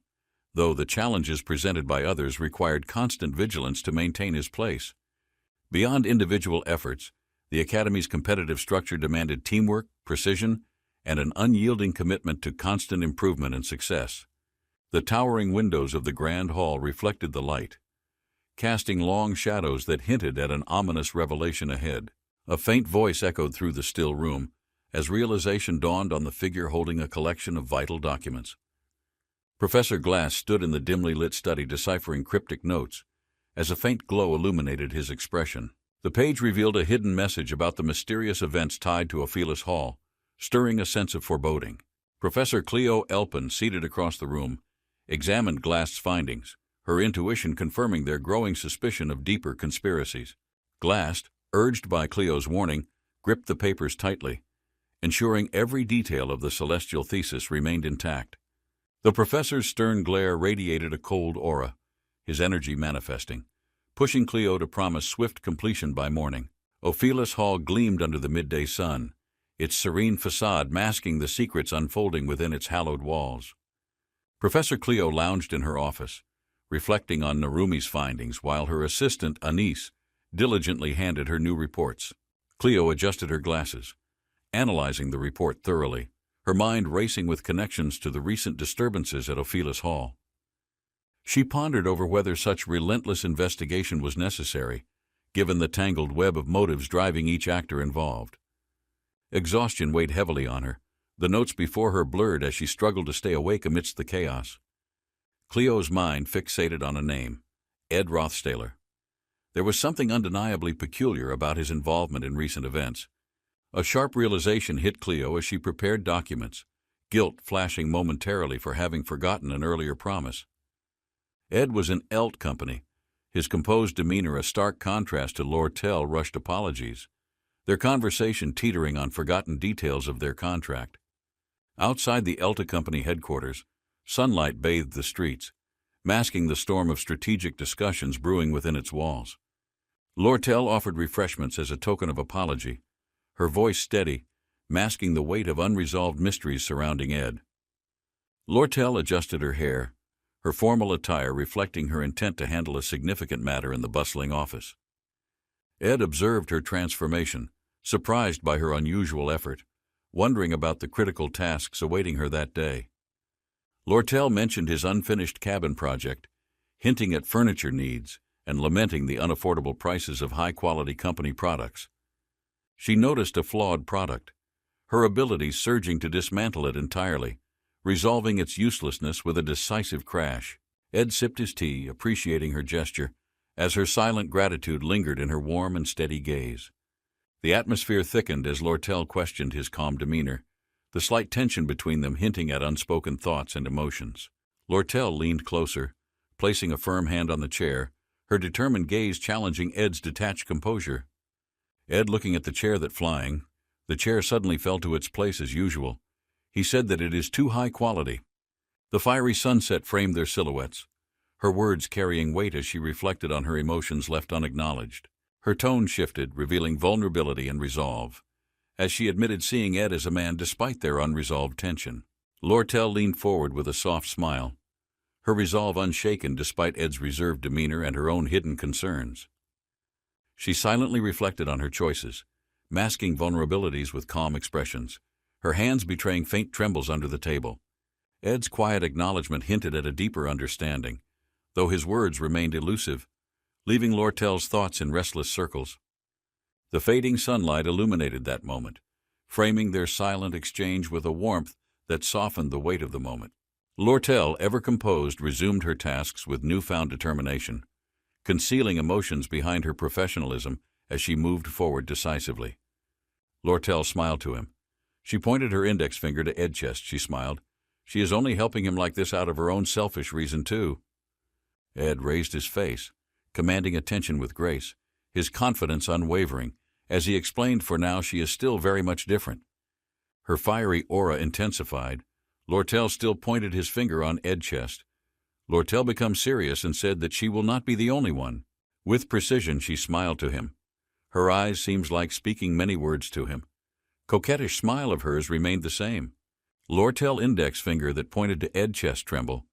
though the challenges presented by others required constant vigilance to maintain his place. Beyond individual efforts, the Academy's competitive structure demanded teamwork, precision, and an unyielding commitment to constant improvement and success. The towering windows of the Grand Hall reflected the light, casting long shadows that hinted at an ominous revelation ahead. A faint voice echoed through the still room, as realization dawned on the figure holding a collection of vital documents. Professor Glass stood in the dimly lit study deciphering cryptic notes, as a faint glow illuminated his expression. The page revealed a hidden message about the mysterious events tied to Ophelis Hall, stirring a sense of foreboding. Professor Cleo Elpin, seated across the room, examined Glass's findings, her intuition confirming their growing suspicion of deeper conspiracies. Glass, urged by Cleo's warning, gripped the papers tightly, ensuring every detail of the celestial thesis remained intact. The professor's stern glare radiated a cold aura, his energy manifesting, pushing Cleo to promise swift completion by morning. Ophelis Hall gleamed under the midday sun, its serene facade masking the secrets unfolding within its hallowed walls. Professor Cleo lounged in her office, reflecting on Narumi's findings while her assistant, Anise, diligently handed her new reports. Cleo adjusted her glasses, analyzing the report thoroughly, her mind racing with connections to the recent disturbances at Ophelis Hall. She pondered over whether such relentless investigation was necessary, given the tangled web of motives driving each actor involved. Exhaustion weighed heavily on her, the notes before her blurred as she struggled to stay awake amidst the chaos. Cleo's mind fixated on a name, Ed Rothstaler. There was something undeniably peculiar about his involvement in recent events. A sharp realization hit Cleo as she prepared documents, guilt flashing momentarily for having forgotten an earlier promise. Ed was in Elt Company, his composed demeanor a stark contrast to Lortel rushed apologies, their conversation teetering on forgotten details of their contract. Outside the Elta Company headquarters, sunlight bathed the streets, masking the storm of strategic discussions brewing within its walls. Lortel offered refreshments as a token of apology, her voice steady, masking the weight of unresolved mysteries surrounding Ed. Lortel adjusted her hair, her formal attire reflecting her intent to handle a significant matter in the bustling office. Ed observed her transformation, surprised by her unusual effort, wondering about the critical tasks awaiting her that day. Lortel mentioned his unfinished cabin project, hinting at furniture needs and lamenting the unaffordable prices of high-quality company products. She noticed a flawed product, her abilities surging to dismantle it entirely, resolving its uselessness with a decisive crash. Ed sipped his tea, appreciating her gesture, as her silent gratitude lingered in her warm and steady gaze. The atmosphere thickened as Lortel questioned his calm demeanor, the slight tension between them hinting at unspoken thoughts and emotions. Lortel leaned closer, placing a firm hand on the chair, her determined gaze challenging Ed's detached composure. Ed looking at the chair the chair suddenly fell to its place as usual. He said that it is too high quality. The fiery sunset framed their silhouettes, her words carrying weight as she reflected on her emotions left unacknowledged. Her tone shifted, revealing vulnerability and resolve, as she admitted seeing Ed as a man despite their unresolved tension. Lortel leaned forward with a soft smile, her resolve unshaken despite Ed's reserved demeanor and her own hidden concerns. She silently reflected on her choices, masking vulnerabilities with calm expressions, her hands betraying faint trembles under the table. Ed's quiet acknowledgement hinted at a deeper understanding, though his words remained elusive, leaving Lortel's thoughts in restless circles. The fading sunlight illuminated that moment, framing their silent exchange with a warmth that softened the weight of the moment. Lortel, ever composed, resumed her tasks with newfound determination, concealing emotions behind her professionalism as she moved forward decisively. Lortel smiled to him. She pointed her index finger to Edchest. She smiled. She is only helping him like this out of her own selfish reason, too. Ed raised his face, commanding attention with grace, his confidence unwavering, as he explained, for now she is still very much different. Her fiery aura intensified. Lortel still pointed his finger on Edchest. Lortel became serious and said that she will not be the only one. With precision she smiled to him. Her eyes seemed like speaking many words to him. Coquettish smile of hers remained the same. Lortel index finger that pointed to Edchest tremble.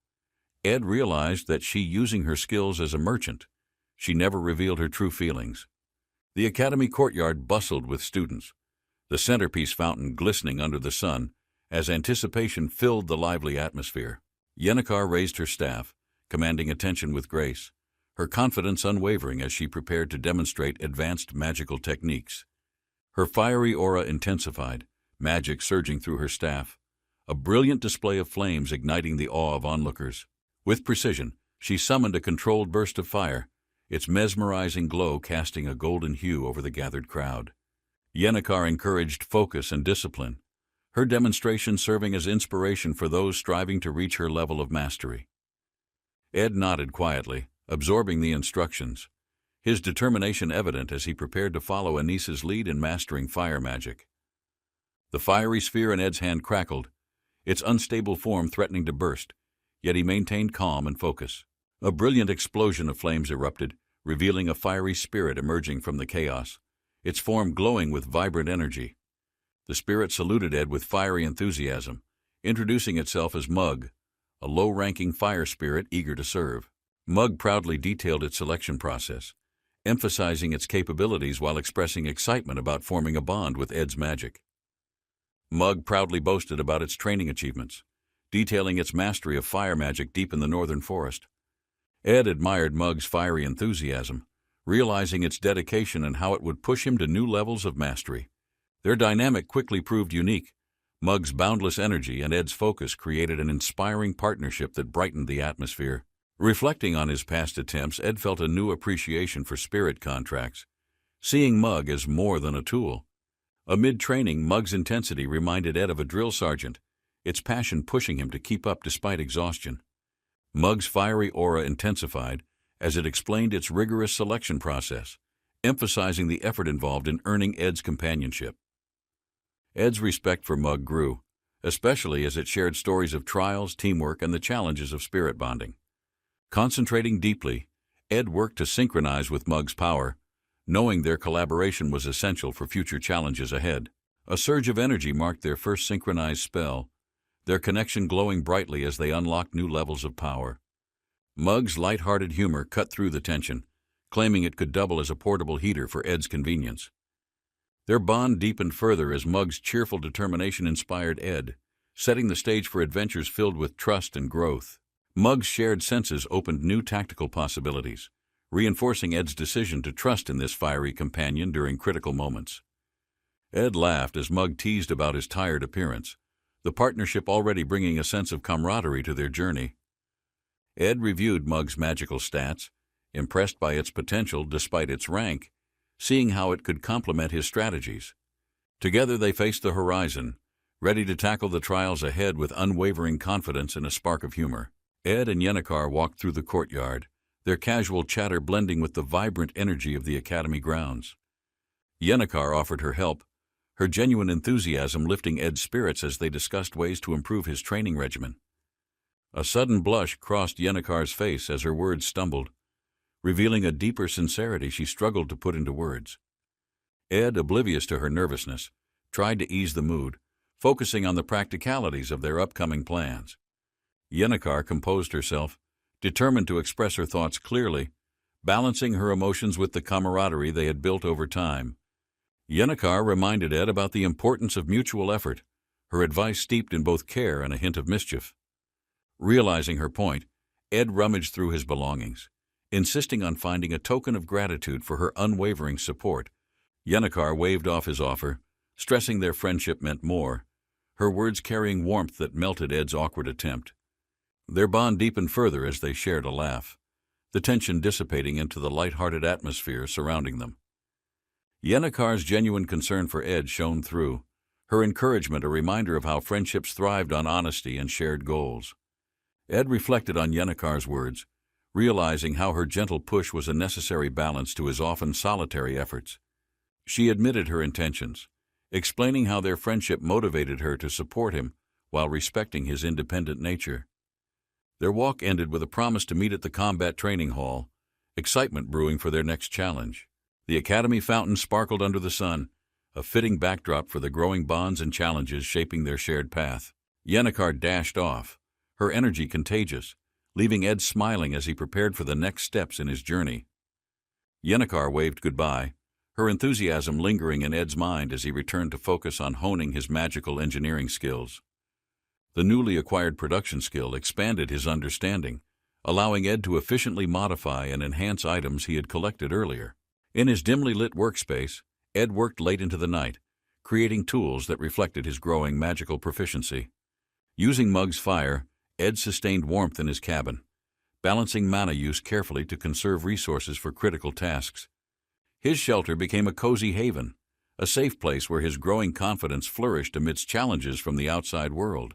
Ed realized that she using her skills as a merchant. She never revealed her true feelings. The academy courtyard bustled with students, the centerpiece fountain glistening under the sun as anticipation filled the lively atmosphere. Yennecar raised her staff, commanding attention with grace, her confidence unwavering as she prepared to demonstrate advanced magical techniques. Her fiery aura intensified, magic surging through her staff, a brilliant display of flames igniting the awe of onlookers. With precision, she summoned a controlled burst of fire, its mesmerizing glow casting a golden hue over the gathered crowd. Yennecar encouraged focus and discipline, her demonstration serving as inspiration for those striving to reach her level of mastery. Ed nodded quietly, absorbing the instructions, his determination evident as he prepared to follow Anissa's lead in mastering fire magic. The fiery sphere in Ed's hand crackled, its unstable form threatening to burst, yet he maintained calm and focus. A brilliant explosion of flames erupted, revealing a fiery spirit emerging from the chaos, its form glowing with vibrant energy. The spirit saluted Ed with fiery enthusiasm, introducing itself as Mug, a low-ranking fire spirit eager to serve. Mug proudly detailed its selection process, emphasizing its capabilities while expressing excitement about forming a bond with Ed's magic. Mug proudly boasted about its training achievements, detailing its mastery of fire magic deep in the northern forest. Ed admired Mug's fiery enthusiasm, realizing its dedication and how it would push him to new levels of mastery. Their dynamic quickly proved unique. Mug's boundless energy and Ed's focus created an inspiring partnership that brightened the atmosphere. Reflecting on his past attempts, Ed felt a new appreciation for spirit contracts, seeing Mug as more than a tool. Amid training, Mug's intensity reminded Ed of a drill sergeant, its passion pushing him to keep up despite exhaustion. Mug's fiery aura intensified as it explained its rigorous selection process, emphasizing the effort involved in earning Ed's companionship. Ed's respect for Mug grew, especially as it shared stories of trials, teamwork, and the challenges of spirit bonding. Concentrating deeply, Ed worked to synchronize with Mug's power, knowing their collaboration was essential for future challenges ahead. A surge of energy marked their first synchronized spell, their connection glowing brightly as they unlocked new levels of power. Mug's light-hearted humor cut through the tension, claiming it could double as a portable heater for Ed's convenience. Their bond deepened further as Mug's cheerful determination inspired Ed, setting the stage for adventures filled with trust and growth. Mug's shared senses opened new tactical possibilities, reinforcing Ed's decision to trust in this fiery companion during critical moments. Ed laughed as Mug teased about his tired appearance, the partnership already bringing a sense of camaraderie to their journey. Ed reviewed Mug's magical stats, impressed by its potential despite its rank, seeing how it could complement his strategies. Together they faced the horizon, ready to tackle the trials ahead with unwavering confidence and a spark of humor. Ed and Yennecar walked through the courtyard, their casual chatter blending with the vibrant energy of the academy grounds. Yennecar offered her help, her genuine enthusiasm lifting Ed's spirits as they discussed ways to improve his training regimen. A sudden blush crossed Yennecar's face as her words stumbled, revealing a deeper sincerity she struggled to put into words. Ed, oblivious to her nervousness, tried to ease the mood, focusing on the practicalities of their upcoming plans. Yennecar composed herself, determined to express her thoughts clearly, balancing her emotions with the camaraderie they had built over time. Yennecar reminded Ed about the importance of mutual effort, her advice steeped in both care and a hint of mischief. Realizing her point, Ed rummaged through his belongings, insisting on finding a token of gratitude for her unwavering support. Yennecar waved off his offer, stressing their friendship meant more, her words carrying warmth that melted Ed's awkward attempt. Their bond deepened further as they shared a laugh, the tension dissipating into the light-hearted atmosphere surrounding them. Yennecar's genuine concern for Ed shone through, her encouragement a reminder of how friendships thrived on honesty and shared goals. Ed reflected on Yennecar's words, realizing how her gentle push was a necessary balance to his often solitary efforts. She admitted her intentions, explaining how their friendship motivated her to support him while respecting his independent nature. Their walk ended with a promise to meet at the combat training hall, excitement brewing for their next challenge. The academy fountain sparkled under the sun, a fitting backdrop for the growing bonds and challenges shaping their shared path. Yennecar dashed off, her energy contagious, leaving Ed smiling as he prepared for the next steps in his journey. Yennecar waved goodbye, her enthusiasm lingering in Ed's mind as he returned to focus on honing his magical engineering skills. The newly acquired production skill expanded his understanding, allowing Ed to efficiently modify and enhance items he had collected earlier. In his dimly lit workspace, Ed worked late into the night, creating tools that reflected his growing magical proficiency. Using Mug's fire, Ed sustained warmth in his cabin, balancing mana use carefully to conserve resources for critical tasks. His shelter became a cozy haven, a safe place where his growing confidence flourished amidst challenges from the outside world.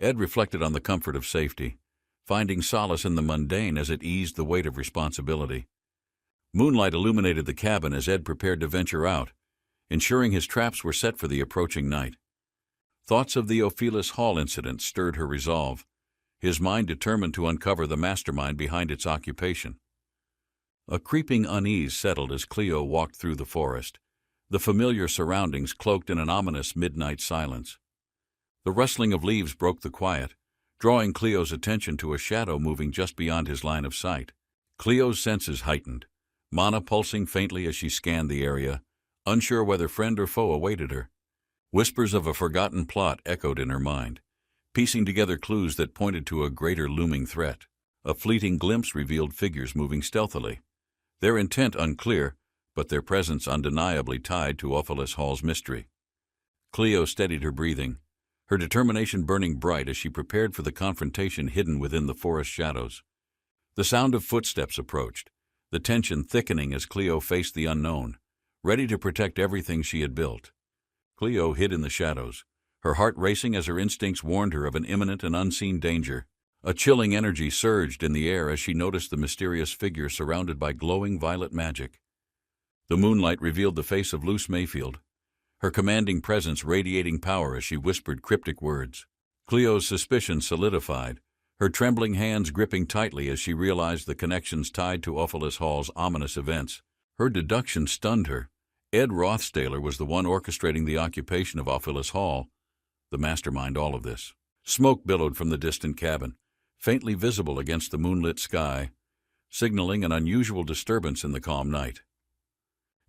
Ed reflected on the comfort of safety, finding solace in the mundane as it eased the weight of responsibility. Moonlight illuminated the cabin as Ed prepared to venture out, ensuring his traps were set for the approaching night. Thoughts of the Ophelis Hall incident stirred her resolve, his mind determined to uncover the mastermind behind its occupation. A creeping unease settled as Cleo walked through the forest, the familiar surroundings cloaked in an ominous midnight silence. The rustling of leaves broke the quiet, drawing Cleo's attention to a shadow moving just beyond his line of sight. Cleo's senses heightened, mana pulsing faintly as she scanned the area, unsure whether friend or foe awaited her. Whispers of a forgotten plot echoed in her mind, piecing together clues that pointed to a greater looming threat. A fleeting glimpse revealed figures moving stealthily, their intent unclear, but their presence undeniably tied to Ophelis Hall's mystery. Cleo steadied her breathing, her determination burning bright as she prepared for the confrontation hidden within the forest shadows. The sound of footsteps approached, the tension thickening as Cleo faced the unknown, ready to protect everything she had built. Cleo hid in the shadows, her heart racing as her instincts warned her of an imminent and unseen danger. A chilling energy surged in the air as she noticed the mysterious figure surrounded by glowing violet magic. The moonlight revealed the face of Luce Mayfield, her commanding presence radiating power as she whispered cryptic words. Cleo's suspicions solidified, her trembling hands gripping tightly as she realized the connections tied to Ophelis Hall's ominous events. Her deduction stunned her. Ed Rothstaler was the one orchestrating the occupation of Ophelis Hall, the mastermind all of this. Smoke billowed from the distant cabin, faintly visible against the moonlit sky, signaling an unusual disturbance in the calm night.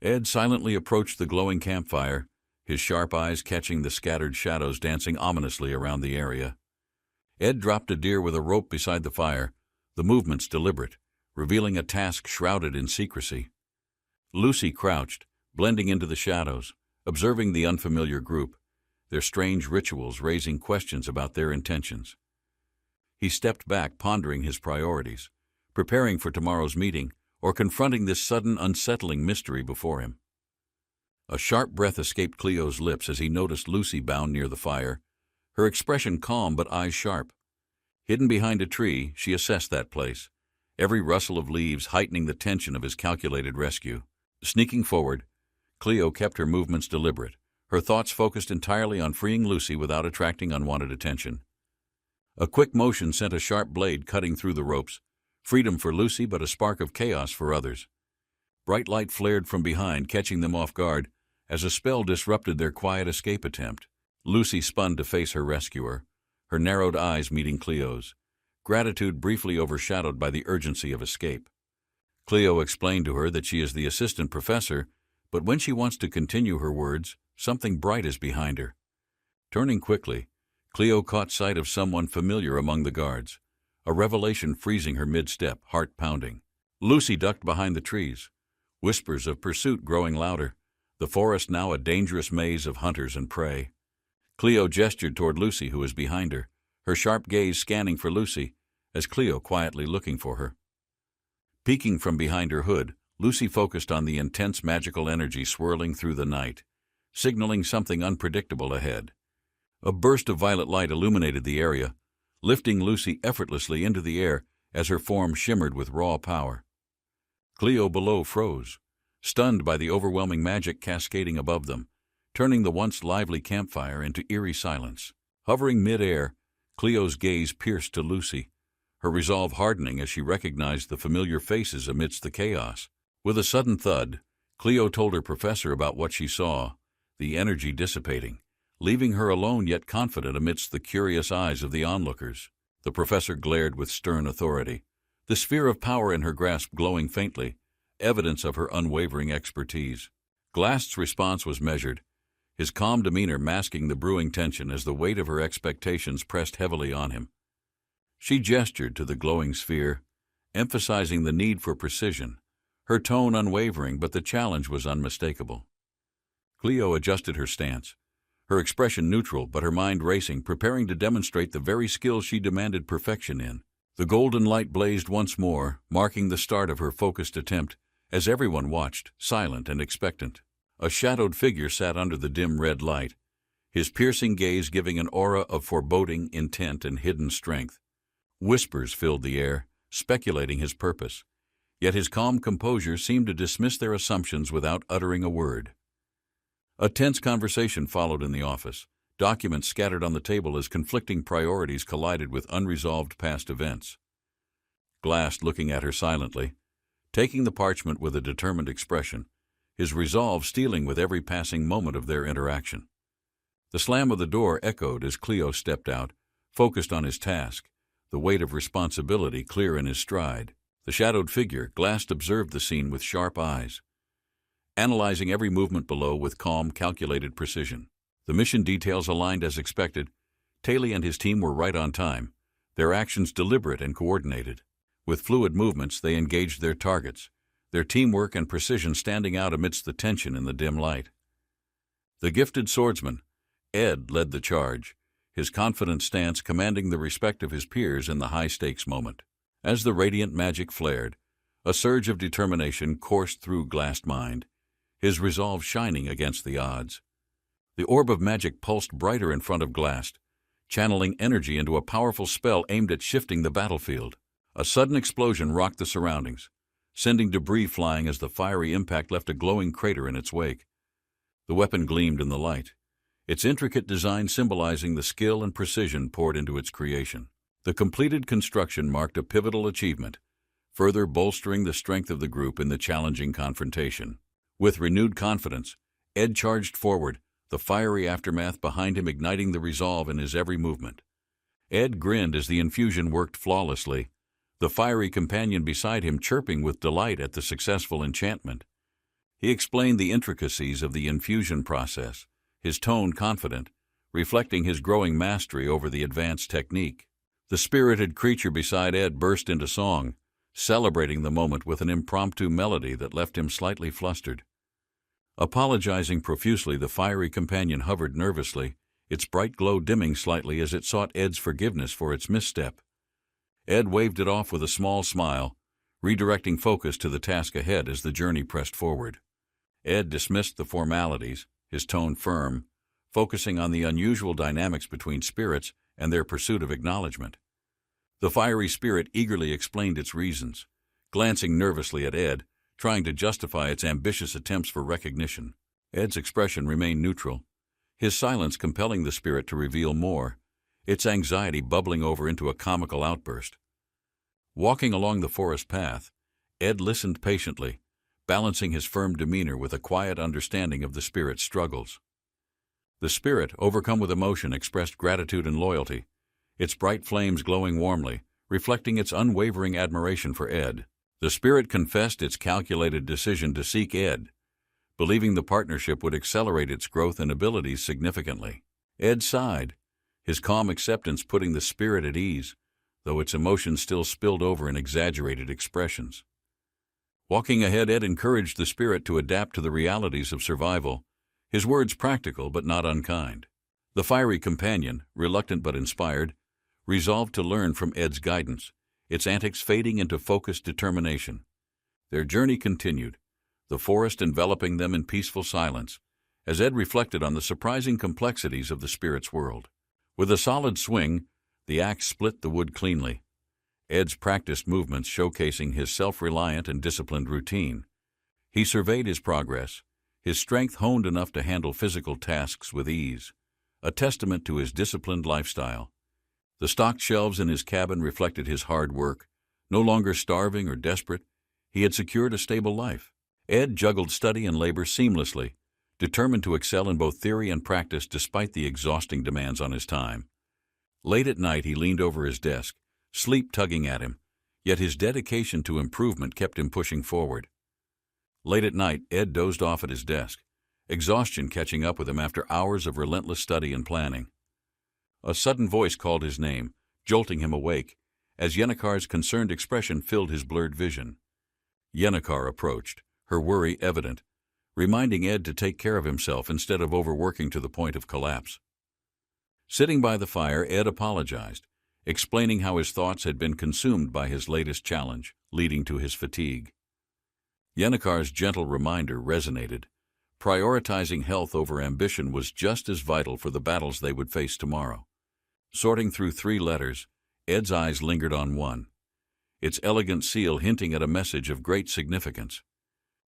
Ed silently approached the glowing campfire, his sharp eyes catching the scattered shadows dancing ominously around the area. Ed dropped a deer with a rope beside the fire, the movements deliberate, revealing a task shrouded in secrecy. Lucy crouched, blending into the shadows, observing the unfamiliar group, their strange rituals raising questions about their intentions. He stepped back, pondering his priorities, preparing for tomorrow's meeting or confronting this sudden, unsettling mystery before him. A sharp breath escaped Cleo's lips as he noticed Lucy bound near the fire, her expression calm but eyes sharp. Hidden behind a tree, she assessed that place, every rustle of leaves heightening the tension of his calculated rescue. Sneaking forward, Cleo kept her movements deliberate, her thoughts focused entirely on freeing Lucy without attracting unwanted attention. A quick motion sent a sharp blade cutting through the ropes, Freedom for Lucy, but a spark of chaos for others. Bright light flared from behind, catching them off guard, as a spell disrupted their quiet escape attempt. Lucy spun to face her rescuer, her narrowed eyes meeting Cleo's, gratitude briefly overshadowed by the urgency of escape. Cleo explained to her that she is the assistant professor, but when she wants to continue her words, something bright is behind her. Turning quickly, Cleo caught sight of someone familiar among the guards, a revelation freezing her mid-step, heart pounding. Lucy ducked behind the trees, whispers of pursuit growing louder, the forest now a dangerous maze of hunters and prey. Cleo gestured toward Lucy, who was behind her, her sharp gaze scanning for Lucy, as Cleo quietly looking for her. Peeking from behind her hood, Lucy focused on the intense magical energy swirling through the night, signaling something unpredictable ahead. A burst of violet light illuminated the area, lifting Lucy effortlessly into the air as her form shimmered with raw power. Cleo below froze, stunned by the overwhelming magic cascading above them, turning the once lively campfire into eerie silence. Hovering mid-air, Cleo's gaze pierced to Lucy, her resolve hardening as she recognized the familiar faces amidst the chaos. With a sudden thud, Cleo told her professor about what she saw, the energy dissipating, leaving her alone yet confident amidst the curious eyes of the onlookers. The professor glared with stern authority, the sphere of power in her grasp glowing faintly, evidence of her unwavering expertise. Glast's response was measured, his calm demeanor masking the brewing tension as the weight of her expectations pressed heavily on him. She gestured to the glowing sphere, emphasizing the need for precision, her tone unwavering, but the challenge was unmistakable. Cleo adjusted her stance, her expression neutral but her mind racing, preparing to demonstrate the very skill she demanded perfection in. The golden light blazed once more, marking the start of her focused attempt, as everyone watched, silent and expectant. A shadowed figure sat under the dim red light, his piercing gaze giving an aura of foreboding, intent, and hidden strength. Whispers filled the air, speculating his purpose, yet his calm composure seemed to dismiss their assumptions without uttering a word. A tense conversation followed in the office, documents scattered on the table as conflicting priorities collided with unresolved past events. Glast looking at her silently, taking the parchment with a determined expression, his resolve stealing with every passing moment of their interaction. The slam of the door echoed as Cleo stepped out, focused on his task, the weight of responsibility clear in his stride. The shadowed figure, Glast observed the scene with sharp eyes, analyzing every movement below with calm, calculated precision. The mission details aligned as expected. Taylor and his team were right on time, their actions deliberate and coordinated. With fluid movements, they engaged their targets, their teamwork and precision standing out amidst the tension in the dim light. The gifted swordsman, Ed, led the charge, his confident stance commanding the respect of his peers in the high-stakes moment. As the radiant magic flared, a surge of determination coursed through Glast's mind, his resolve shining against the odds. The orb of magic pulsed brighter in front of Glast, channeling energy into a powerful spell aimed at shifting the battlefield. A sudden explosion rocked the surroundings, sending debris flying as the fiery impact left a glowing crater in its wake. The weapon gleamed in the light, its intricate design symbolizing the skill and precision poured into its creation. The completed construction marked a pivotal achievement, further bolstering the strength of the group in the challenging confrontation. With renewed confidence, Ed charged forward, the fiery aftermath behind him igniting the resolve in his every movement. Ed grinned as the infusion worked flawlessly, the fiery companion beside him chirping with delight at the successful enchantment. He explained the intricacies of the infusion process, his tone confident, reflecting his growing mastery over the advanced technique. The spirited creature beside Ed burst into song, celebrating the moment with an impromptu melody that left him slightly flustered. Apologizing profusely, the fiery companion hovered nervously, its bright glow dimming slightly as it sought Ed's forgiveness for its misstep. Ed waved it off with a small smile, redirecting focus to the task ahead as the journey pressed forward. Ed dismissed the formalities, his tone firm, focusing on the unusual dynamics between spirits and their pursuit of acknowledgement. The fiery spirit eagerly explained its reasons, glancing nervously at Ed, trying to justify its ambitious attempts for recognition. Ed's expression remained neutral, his silence compelling the spirit to reveal more, its anxiety bubbling over into a comical outburst. Walking along the forest path, Ed listened patiently, balancing his firm demeanor with a quiet understanding of the spirit's struggles. The spirit, overcome with emotion, expressed gratitude and loyalty, its bright flames glowing warmly, reflecting its unwavering admiration for Ed. The spirit confessed its calculated decision to seek Ed, believing the partnership would accelerate its growth and abilities significantly. Ed sighed, his calm acceptance putting the spirit at ease, though its emotions still spilled over in exaggerated expressions. Walking ahead, Ed encouraged the spirit to adapt to the realities of survival, his words practical but not unkind. The fiery companion, reluctant but inspired, resolved to learn from Ed's guidance, its antics fading into focused determination. Their journey continued, the forest enveloping them in peaceful silence, as Ed reflected on the surprising complexities of the spirit's world. With a solid swing, the axe split the wood cleanly, Ed's practiced movements showcasing his self-reliant and disciplined routine. He surveyed his progress, his strength honed enough to handle physical tasks with ease, a testament to his disciplined lifestyle. The stocked shelves in his cabin reflected his hard work. No longer starving or desperate, he had secured a stable life. Ed juggled study and labor seamlessly, determined to excel in both theory and practice despite the exhausting demands on his time. Late at night, he leaned over his desk, sleep tugging at him, yet his dedication to improvement kept him pushing forward. Late at night, Ed dozed off at his desk, exhaustion catching up with him after hours of relentless study and planning. A sudden voice called his name, jolting him awake, as Yennekar's concerned expression filled his blurred vision. Yennekar approached, her worry evident, reminding Ed to take care of himself instead of overworking to the point of collapse. Sitting by the fire, Ed apologized, explaining how his thoughts had been consumed by his latest challenge, leading to his fatigue. Yennekar's gentle reminder resonated. Prioritizing health over ambition was just as vital for the battles they would face tomorrow. Sorting through 3 letters, Ed's eyes lingered on one, its elegant seal hinting at a message of great significance.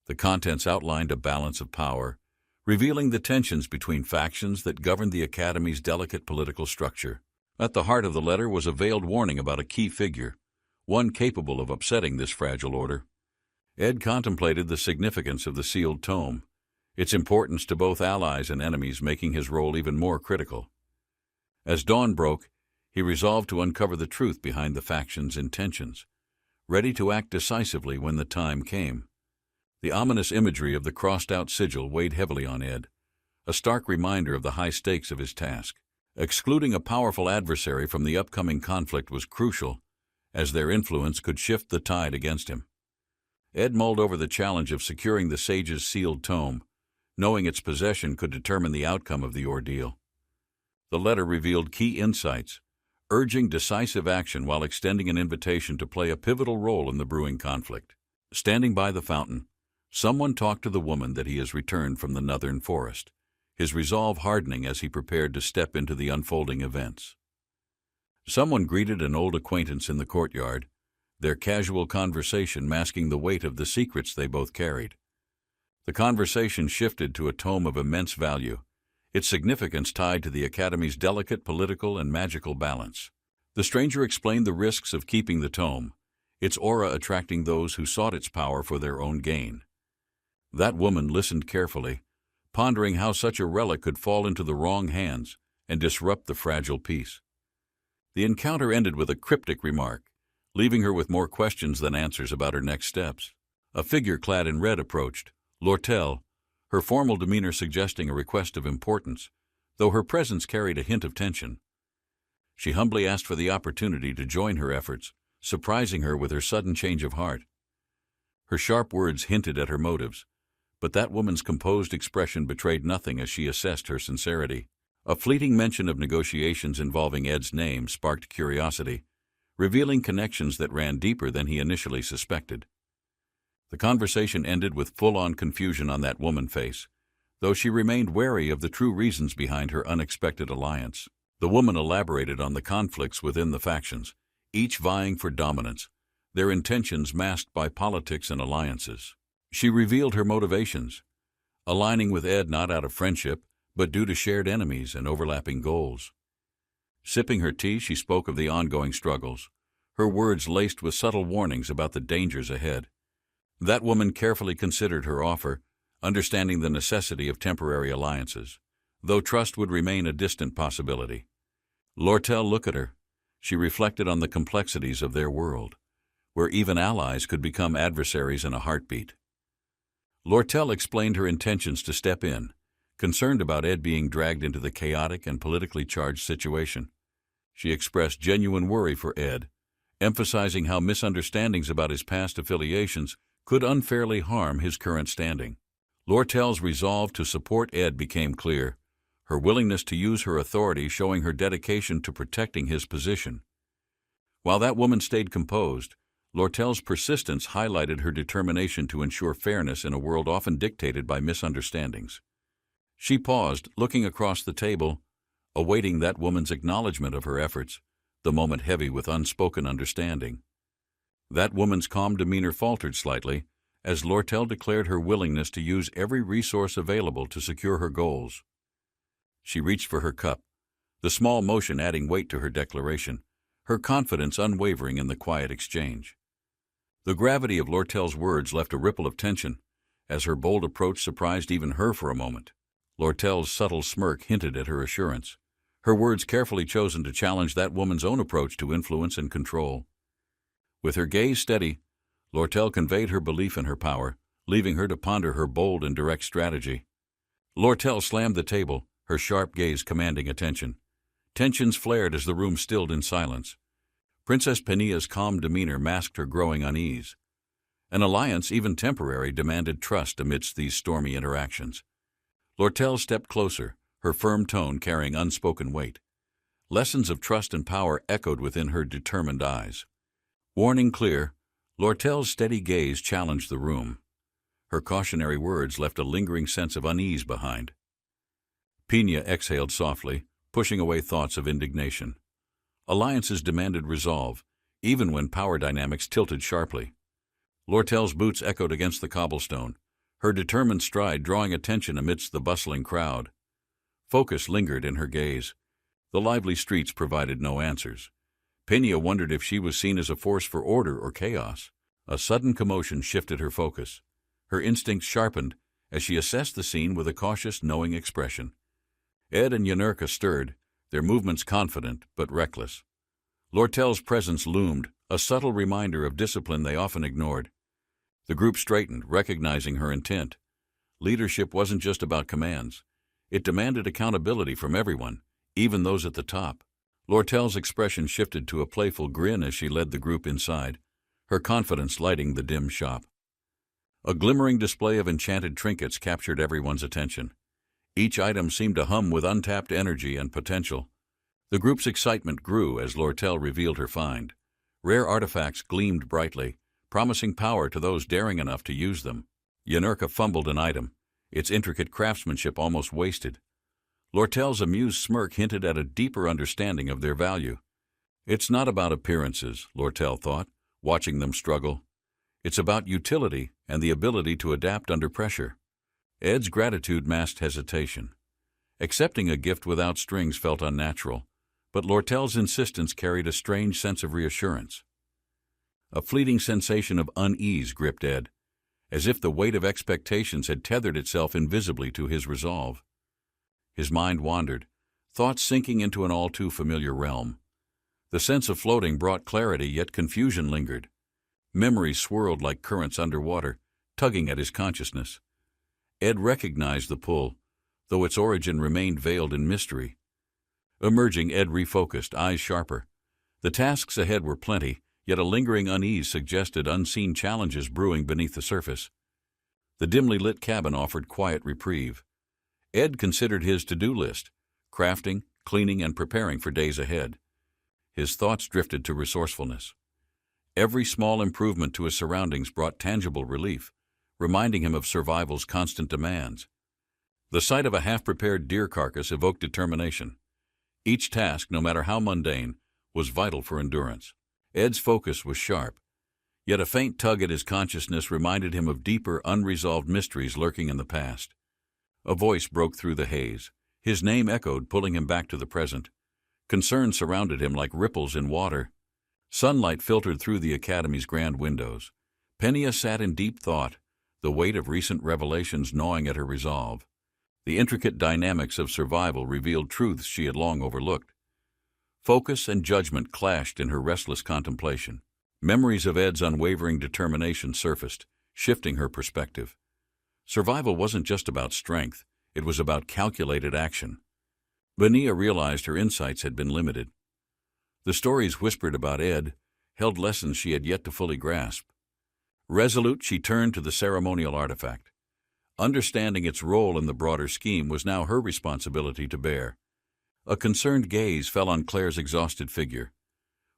The contents outlined a balance of power, revealing the tensions between factions that governed the Academy's delicate political structure. At the heart of the letter was a veiled warning about a key figure, one capable of upsetting this fragile order. Ed contemplated the significance of the sealed tome, its importance to both allies and enemies making his role even more critical. As dawn broke, he resolved to uncover the truth behind the faction's intentions, ready to act decisively when the time came. The ominous imagery of the crossed-out sigil weighed heavily on Ed, a stark reminder of the high stakes of his task. Excluding a powerful adversary from the upcoming conflict was crucial, as their influence could shift the tide against him. Ed mulled over the challenge of securing the sage's sealed tome, knowing its possession could determine the outcome of the ordeal. The letter revealed key insights, urging decisive action while extending an invitation to play a pivotal role in the brewing conflict. Standing by the fountain, someone talked to the woman that he has returned from the northern forest, his resolve hardening as he prepared to step into the unfolding events. Someone greeted an old acquaintance in the courtyard, their casual conversation masking the weight of the secrets they both carried. The conversation shifted to a tome of immense value, its significance tied to the Academy's delicate political and magical balance. The stranger explained the risks of keeping the tome, its aura attracting those who sought its power for their own gain. That woman listened carefully, pondering how such a relic could fall into the wrong hands and disrupt the fragile peace. The encounter ended with a cryptic remark, leaving her with more questions than answers about her next steps. A figure clad in red approached, Lortel, her formal demeanor suggesting a request of importance, though her presence carried a hint of tension. She humbly asked for the opportunity to join her efforts, surprising her with her sudden change of heart. Her sharp words hinted at her motives, but that woman's composed expression betrayed nothing as she assessed her sincerity. A fleeting mention of negotiations involving Ed's name sparked curiosity, revealing connections that ran deeper than he initially suspected. The conversation ended with full-on confusion on that woman's face, though she remained wary of the true reasons behind her unexpected alliance. The woman elaborated on the conflicts within the factions, each vying for dominance, their intentions masked by politics and alliances. She revealed her motivations, aligning with Ed not out of friendship, but due to shared enemies and overlapping goals. Sipping her tea, she spoke of the ongoing struggles, her words laced with subtle warnings about the dangers ahead. That woman carefully considered her offer, understanding the necessity of temporary alliances, though trust would remain a distant possibility. Lortel looked at her. She reflected on the complexities of their world, where even allies could become adversaries in a heartbeat. Lortel explained her intentions to step in, concerned about Ed being dragged into the chaotic and politically charged situation. She expressed genuine worry for Ed, emphasizing how misunderstandings about his past affiliations could unfairly harm his current standing. Lortel's resolve to support Ed became clear, her willingness to use her authority showing her dedication to protecting his position. While that woman stayed composed, Lortel's persistence highlighted her determination to ensure fairness in a world often dictated by misunderstandings. She paused, looking across the table, awaiting that woman's acknowledgement of her efforts, the moment heavy with unspoken understanding. That woman's calm demeanor faltered slightly as Lortel declared her willingness to use every resource available to secure her goals. She reached for her cup, the small motion adding weight to her declaration, her confidence unwavering in the quiet exchange. The gravity of Lortel's words left a ripple of tension, as her bold approach surprised even her for a moment. Lortel's subtle smirk hinted at her assurance, her words carefully chosen to challenge that woman's own approach to influence and control. With her gaze steady, Lortel conveyed her belief in her power, leaving her to ponder her bold and direct strategy. Lortel slammed the table, her sharp gaze commanding attention. Tensions flared as the room stilled in silence. Princess Penia's calm demeanor masked her growing unease. An alliance, even temporary, demanded trust amidst these stormy interactions. Lortel stepped closer, her firm tone carrying unspoken weight. Lessons of trust and power echoed within her determined eyes. Warning clear, Lortel's steady gaze challenged the room. Her cautionary words left a lingering sense of unease behind. Pena exhaled softly, pushing away thoughts of indignation. Alliances demanded resolve, even when power dynamics tilted sharply. Lortel's boots echoed against the cobblestone, her determined stride drawing attention amidst the bustling crowd. Focus lingered in her gaze. The lively streets provided no answers. Pena wondered if she was seen as a force for order or chaos. A sudden commotion shifted her focus. Her instincts sharpened as she assessed the scene with a cautious, knowing expression. Ed and Yanerka stirred, their movements confident but reckless. Lortel's presence loomed, a subtle reminder of discipline they often ignored. The group straightened, recognizing her intent. Leadership wasn't just about commands. It demanded accountability from everyone, even those at the top. Lortel's expression shifted to a playful grin as she led the group inside, her confidence lighting the dim shop. A glimmering display of enchanted trinkets captured everyone's attention. Each item seemed to hum with untapped energy and potential. The group's excitement grew as Lortel revealed her find. Rare artifacts gleamed brightly, promising power to those daring enough to use them. Yanerka fumbled an item, its intricate craftsmanship almost wasted. Lortel's amused smirk hinted at a deeper understanding of their value. It's not about appearances, Lortel thought, watching them struggle. It's about utility and the ability to adapt under pressure. Ed's gratitude masked hesitation. Accepting a gift without strings felt unnatural, but Lortel's insistence carried a strange sense of reassurance. A fleeting sensation of unease gripped Ed, as if the weight of expectations had tethered itself invisibly to his resolve. His mind wandered, thoughts sinking into an all-too-familiar realm. The sense of floating brought clarity, yet confusion lingered. Memories swirled like currents underwater, tugging at his consciousness. Ed recognized the pull, though its origin remained veiled in mystery. Emerging, Ed refocused, eyes sharper. The tasks ahead were plenty, yet a lingering unease suggested unseen challenges brewing beneath the surface. The dimly lit cabin offered quiet reprieve. Ed considered his to-do list, crafting, cleaning, and preparing for days ahead. His thoughts drifted to resourcefulness. Every small improvement to his surroundings brought tangible relief, reminding him of survival's constant demands. The sight of a half-prepared deer carcass evoked determination. Each task, no matter how mundane, was vital for endurance. Ed's focus was sharp, yet a faint tug at his consciousness reminded him of deeper, unresolved mysteries lurking in the past. A voice broke through the haze. His name echoed, pulling him back to the present. Concern surrounded him like ripples in water. Sunlight filtered through the academy's grand windows. Penia sat in deep thought, the weight of recent revelations gnawing at her resolve. The intricate dynamics of survival revealed truths she had long overlooked. Focus and judgment clashed in her restless contemplation. Memories of Ed's unwavering determination surfaced, shifting her perspective. Survival wasn't just about strength, it was about calculated action. Penia realized her insights had been limited. The stories whispered about Ed held lessons she had yet to fully grasp. Resolute, she turned to the ceremonial artifact. Understanding its role in the broader scheme was now her responsibility to bear. A concerned gaze fell on Claire's exhausted figure.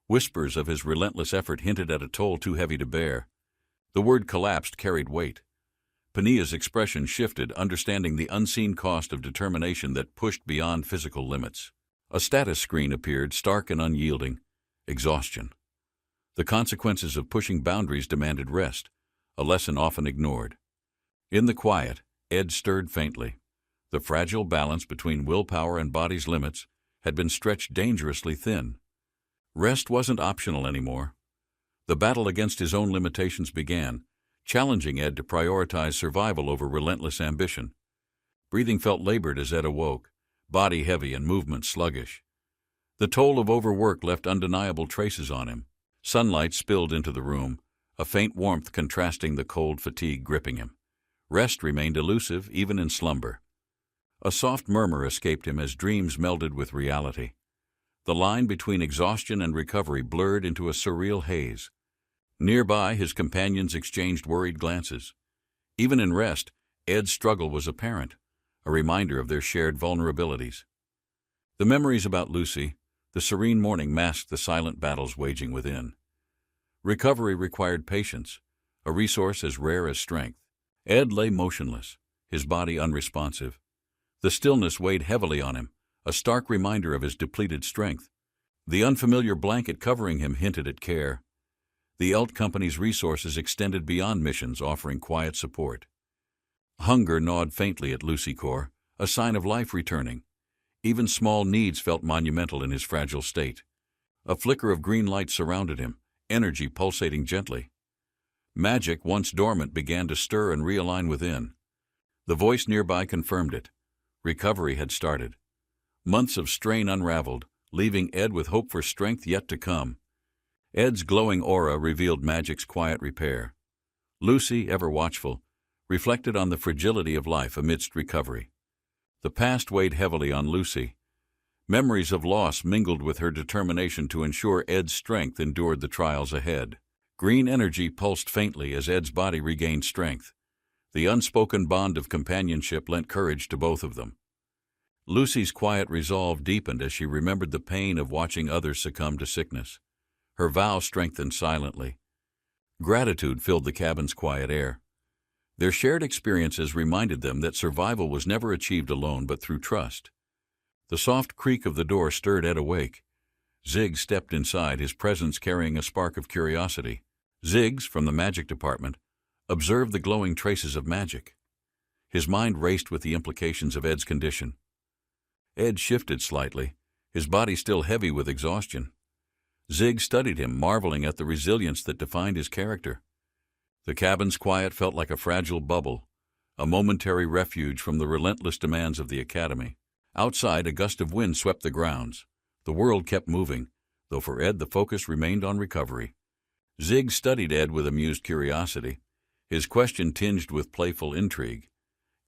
Whispers of his relentless effort hinted at a toll too heavy to bear. The word collapsed carried weight. Penia's expression shifted, understanding the unseen cost of determination that pushed beyond physical limits. A status screen appeared, stark and unyielding. Exhaustion. The consequences of pushing boundaries demanded rest, a lesson often ignored. In the quiet, Ed stirred faintly. The fragile balance between willpower and body's limits had been stretched dangerously thin. Rest wasn't optional anymore. The battle against his own limitations began, challenging Ed to prioritize survival over relentless ambition. Breathing felt labored as Ed awoke, body heavy and movement sluggish. The toll of overwork left undeniable traces on him. Sunlight spilled into the room, a faint warmth contrasting the cold fatigue gripping him. Rest remained elusive, even in slumber. A soft murmur escaped him as dreams melded with reality. The line between exhaustion and recovery blurred into a surreal haze. Nearby, his companions exchanged worried glances. Even in rest, Ed's struggle was apparent, a reminder of their shared vulnerabilities. The memories about Lucy, the serene morning, masked the silent battles waging within. Recovery required patience, a resource as rare as strength. Ed lay motionless, his body unresponsive. The stillness weighed heavily on him, a stark reminder of his depleted strength. The unfamiliar blanket covering him hinted at care. The Elt Company's resources extended beyond missions, offering quiet support. Hunger gnawed faintly at Lucy Core, a sign of life returning. Even small needs felt monumental in his fragile state. A flicker of green light surrounded him, energy pulsating gently. Magic, once dormant, began to stir and realign within. The voice nearby confirmed it. Recovery had started. Months of strain unraveled, leaving Ed with hope for strength yet to come. Ed's glowing aura revealed magic's quiet repair. Lucy, ever watchful, reflected on the fragility of life amidst recovery. The past weighed heavily on Lucy. Memories of loss mingled with her determination to ensure Ed's strength endured the trials ahead. Green energy pulsed faintly as Ed's body regained strength. The unspoken bond of companionship lent courage to both of them. Lucy's quiet resolve deepened as she remembered the pain of watching others succumb to sickness. Her vow strengthened silently. Gratitude filled the cabin's quiet air. Their shared experiences reminded them that survival was never achieved alone but through trust. The soft creak of the door stirred Ed awake. Ziggs stepped inside, his presence carrying a spark of curiosity. Ziggs, from the magic department, observed the glowing traces of magic. His mind raced with the implications of Ed's condition. Ed shifted slightly, his body still heavy with exhaustion. Ziggs studied him, marveling at the resilience that defined his character. The cabin's quiet felt like a fragile bubble, a momentary refuge from the relentless demands of the academy. Outside, a gust of wind swept the grounds. The world kept moving, though for Ed the focus remained on recovery. Ziggs studied Ed with amused curiosity, his question tinged with playful intrigue.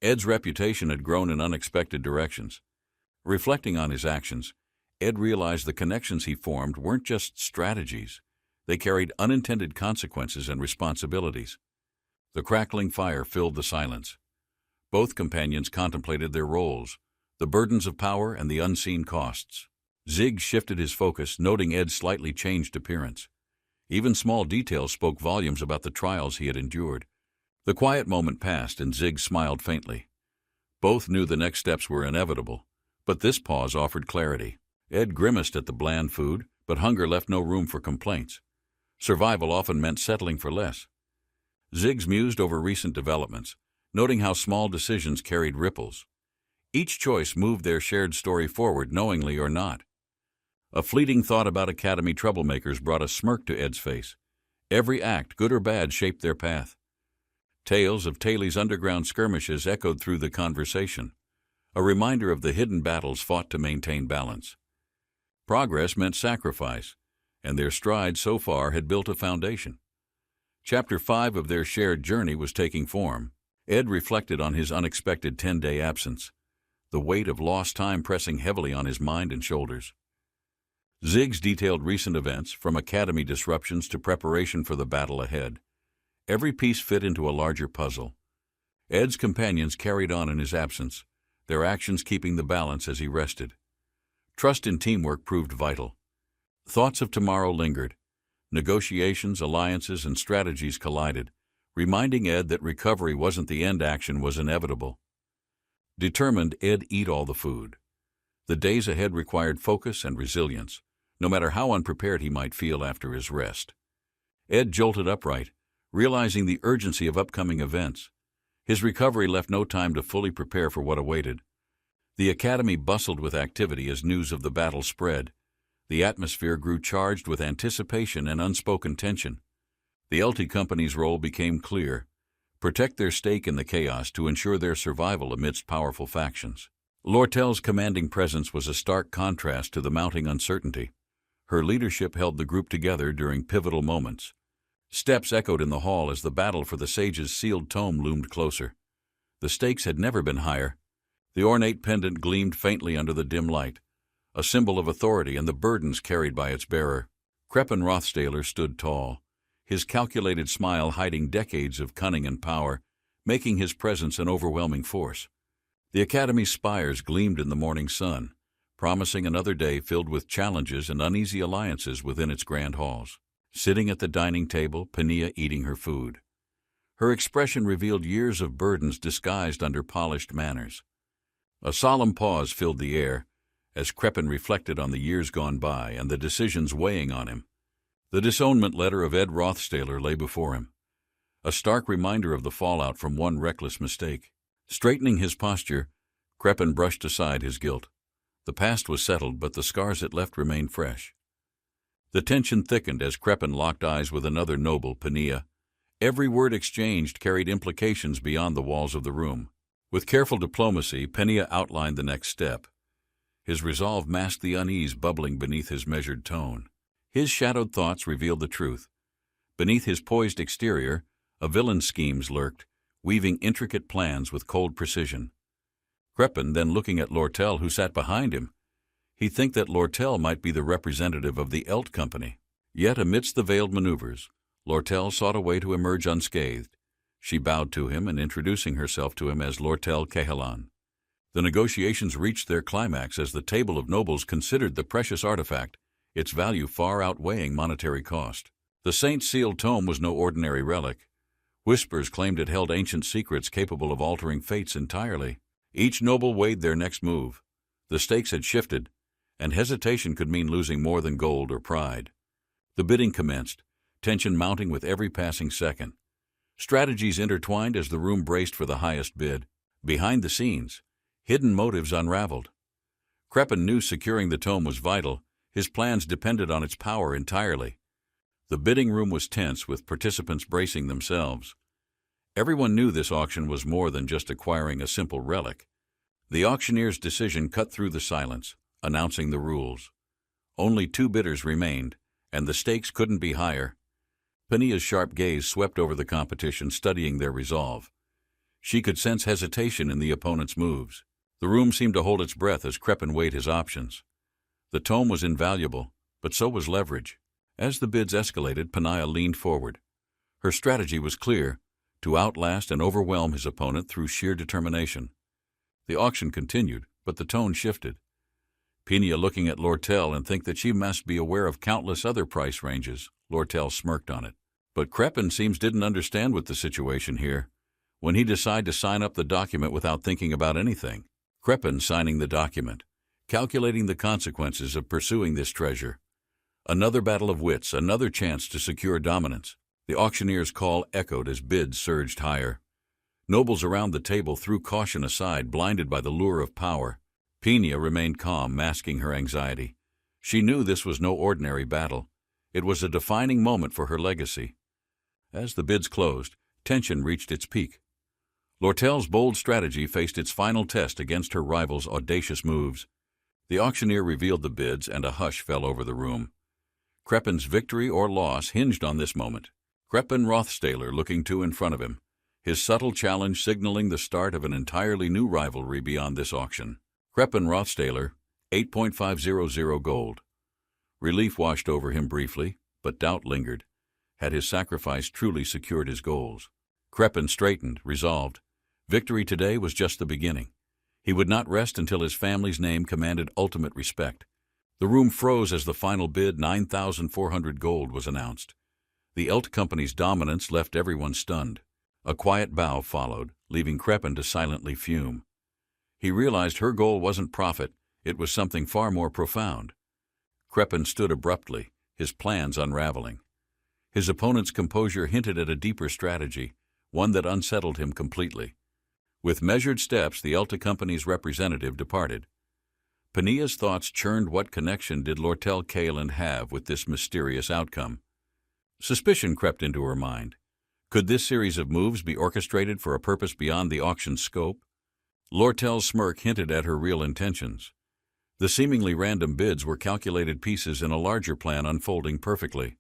Ed's reputation had grown in unexpected directions. Reflecting on his actions, Ed realized the connections he formed weren't just strategies. They carried unintended consequences and responsibilities. The crackling fire filled the silence. Both companions contemplated their roles, the burdens of power and the unseen costs. Ziggs shifted his focus, noting Ed's slightly changed appearance. Even small details spoke volumes about the trials he had endured. The quiet moment passed, and Ziggs smiled faintly. Both knew the next steps were inevitable, but this pause offered clarity. Ed grimaced at the bland food, but hunger left no room for complaints. Survival often meant settling for less. Ziggs mused over recent developments, noting how small decisions carried ripples. Each choice moved their shared story forward, knowingly or not. A fleeting thought about Academy troublemakers brought a smirk to Ed's face. Every act, good or bad, shaped their path. Tales of Taylor's underground skirmishes echoed through the conversation, a reminder of the hidden battles fought to maintain balance. Progress meant sacrifice, and their stride so far had built a foundation. Chapter 5 of their shared journey was taking form. Ed reflected on his unexpected 10-day absence, the weight of lost time pressing heavily on his mind and shoulders. Ziggs detailed recent events, from Academy disruptions to preparation for the battle ahead. Every piece fit into a larger puzzle. Ed's companions carried on in his absence, their actions keeping the balance as he rested. Trust in teamwork proved vital. Thoughts of tomorrow lingered. Negotiations, alliances, and strategies collided, reminding Ed that recovery wasn't the end, action was inevitable. Determined, Ed ate all the food. The days ahead required focus and resilience, no matter how unprepared he might feel after his rest. Ed jolted upright, realizing the urgency of upcoming events. His recovery left no time to fully prepare for what awaited. The Academy bustled with activity as news of the battle spread. The atmosphere grew charged with anticipation and unspoken tension. The LT Company's role became clear: protect their stake in the chaos to ensure their survival amidst powerful factions. Lortel's commanding presence was a stark contrast to the mounting uncertainty. Her leadership held the group together during pivotal moments. Steps echoed in the hall as the battle for the sage's sealed tome loomed closer. The stakes had never been higher. The ornate pendant gleamed faintly under the dim light, a symbol of authority and the burdens carried by its bearer. Kreppen Rothstaler stood tall, his calculated smile hiding decades of cunning and power, making his presence an overwhelming force. The Academy's spires gleamed in the morning sun, promising another day filled with challenges and uneasy alliances within its grand halls. Sitting at the dining table, Penia eating her food. Her expression revealed years of burdens disguised under polished manners. A solemn pause filled the air, as Kreppen reflected on the years gone by and the decisions weighing on him. The disownment letter of Ed Rothstaler lay before him, a stark reminder of the fallout from one reckless mistake. Straightening his posture, Kreppen brushed aside his guilt. The past was settled, but the scars it left remained fresh. The tension thickened as Kreppen locked eyes with another noble, Penia. Every word exchanged carried implications beyond the walls of the room. With careful diplomacy, Penia outlined the next step. His resolve masked the unease bubbling beneath his measured tone. His shadowed thoughts revealed the truth. Beneath his poised exterior, a villain's schemes lurked, weaving intricate plans with cold precision. Kreppen, then looking at Lortel, who sat behind him, he'd think that Lortel might be the representative of the LT Company. Yet amidst the veiled maneuvers, Lortel sought a way to emerge unscathed. She bowed to him and introducing herself to him as Lortel Kehalan. The negotiations reached their climax as the table of nobles considered the precious artifact, its value far outweighing monetary cost. The Saint's sealed tome was no ordinary relic. Whispers claimed it held ancient secrets capable of altering fates entirely. Each noble weighed their next move. The stakes had shifted, and hesitation could mean losing more than gold or pride. The bidding commenced, tension mounting with every passing second. Strategies intertwined as the room braced for the highest bid. Behind the scenes, hidden motives unraveled. Kreppen knew securing the tome was vital. His plans depended on its power entirely. The bidding room was tense, with participants bracing themselves. Everyone knew this auction was more than just acquiring a simple relic. The auctioneer's decision cut through the silence, announcing the rules. Only 2 bidders remained, and the stakes couldn't be higher. Penia's sharp gaze swept over the competition, studying their resolve. She could sense hesitation in the opponent's moves. The room seemed to hold its breath as Kreppen weighed his options. The tome was invaluable, but so was leverage. As the bids escalated, Penia leaned forward. Her strategy was clear: to outlast and overwhelm his opponent through sheer determination. The auction continued, but the tone shifted. Penia looking at Lortel and think that she must be aware of countless other price ranges. Lortel smirked on it. But Kreppen didn't understand what the situation here. When he decided to sign up the document without thinking about anything. Kreppen signing the document, calculating the consequences of pursuing this treasure. Another battle of wits, another chance to secure dominance. The auctioneer's call echoed as bids surged higher. Nobles around the table threw caution aside, blinded by the lure of power. Penia remained calm, masking her anxiety. She knew this was no ordinary battle. It was a defining moment for her legacy. As the bids closed, tension reached its peak. Lortel's bold strategy faced its final test against her rival's audacious moves. The auctioneer revealed the bids, and a hush fell over the room. Crepin's victory or loss hinged on this moment. Crepin Rothstaler looking two in front of him, his subtle challenge signaling the start of an entirely new rivalry beyond this auction. Crepin Rothstaler, 8.500 gold. Relief washed over him briefly, but doubt lingered. Had his sacrifice truly secured his goals? Crepin straightened, resolved. Victory today was just the beginning. He would not rest until his family's name commanded ultimate respect. The room froze as the final bid, 9,400 gold, was announced. The Elt Company's dominance left everyone stunned. A quiet bow followed, leaving Crepin to silently fume. He realized her goal wasn't profit, it was something far more profound. Crepin stood abruptly, his plans unraveling. His opponent's composure hinted at a deeper strategy, one that unsettled him completely. With measured steps, the Elta Company's representative departed. Pania's thoughts churned. What connection did Lortel Kaeland have with this mysterious outcome? Suspicion crept into her mind. Could this series of moves be orchestrated for a purpose beyond the auction's scope? Lortel's smirk hinted at her real intentions. The seemingly random bids were calculated pieces in a larger plan unfolding perfectly.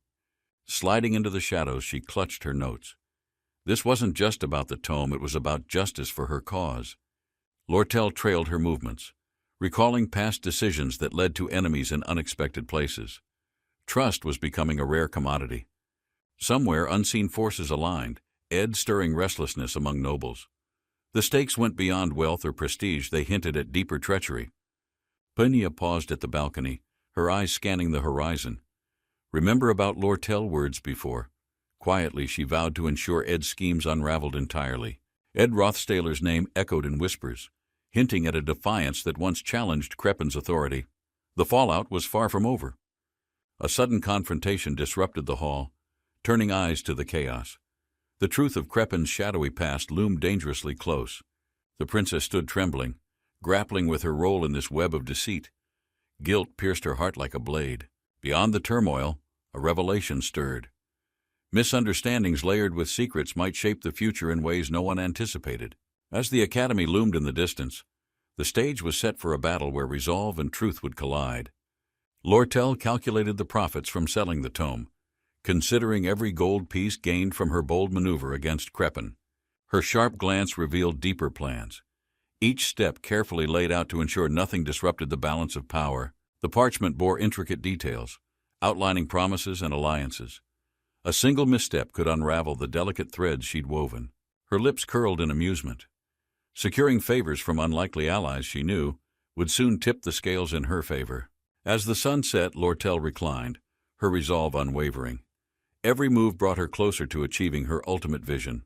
Sliding into the shadows, she clutched her notes. This wasn't just about the tome, it was about justice for her cause. Lortel trailed her movements, recalling past decisions that led to enemies in unexpected places. Trust was becoming a rare commodity. Somewhere unseen forces aligned, Ed stirring restlessness among nobles. The stakes went beyond wealth or prestige, they hinted at deeper treachery. Pania paused at the balcony, her eyes scanning the horizon. Remember about Lortel words before. Quietly, she vowed to ensure Ed's schemes unraveled entirely. Ed Rothstaler's name echoed in whispers, hinting at a defiance that once challenged Crepin's authority. The fallout was far from over. A sudden confrontation disrupted the hall, turning eyes to the chaos. The truth of Crepin's shadowy past loomed dangerously close. The princess stood trembling, grappling with her role in this web of deceit. Guilt pierced her heart like a blade. Beyond the turmoil, a revelation stirred. Misunderstandings layered with secrets might shape the future in ways no one anticipated. As the academy loomed in the distance, the stage was set for a battle where resolve and truth would collide. Lortel calculated the profits from selling the tome, considering every gold piece gained from her bold maneuver against Crepin. Her sharp glance revealed deeper plans, each step carefully laid out to ensure nothing disrupted the balance of power. The parchment bore intricate details, outlining promises and alliances. A single misstep could unravel the delicate threads she'd woven. Her lips curled in amusement. Securing favors from unlikely allies she knew would soon tip the scales in her favor. As the sun set, Lortel reclined, her resolve unwavering. Every move brought her closer to achieving her ultimate vision.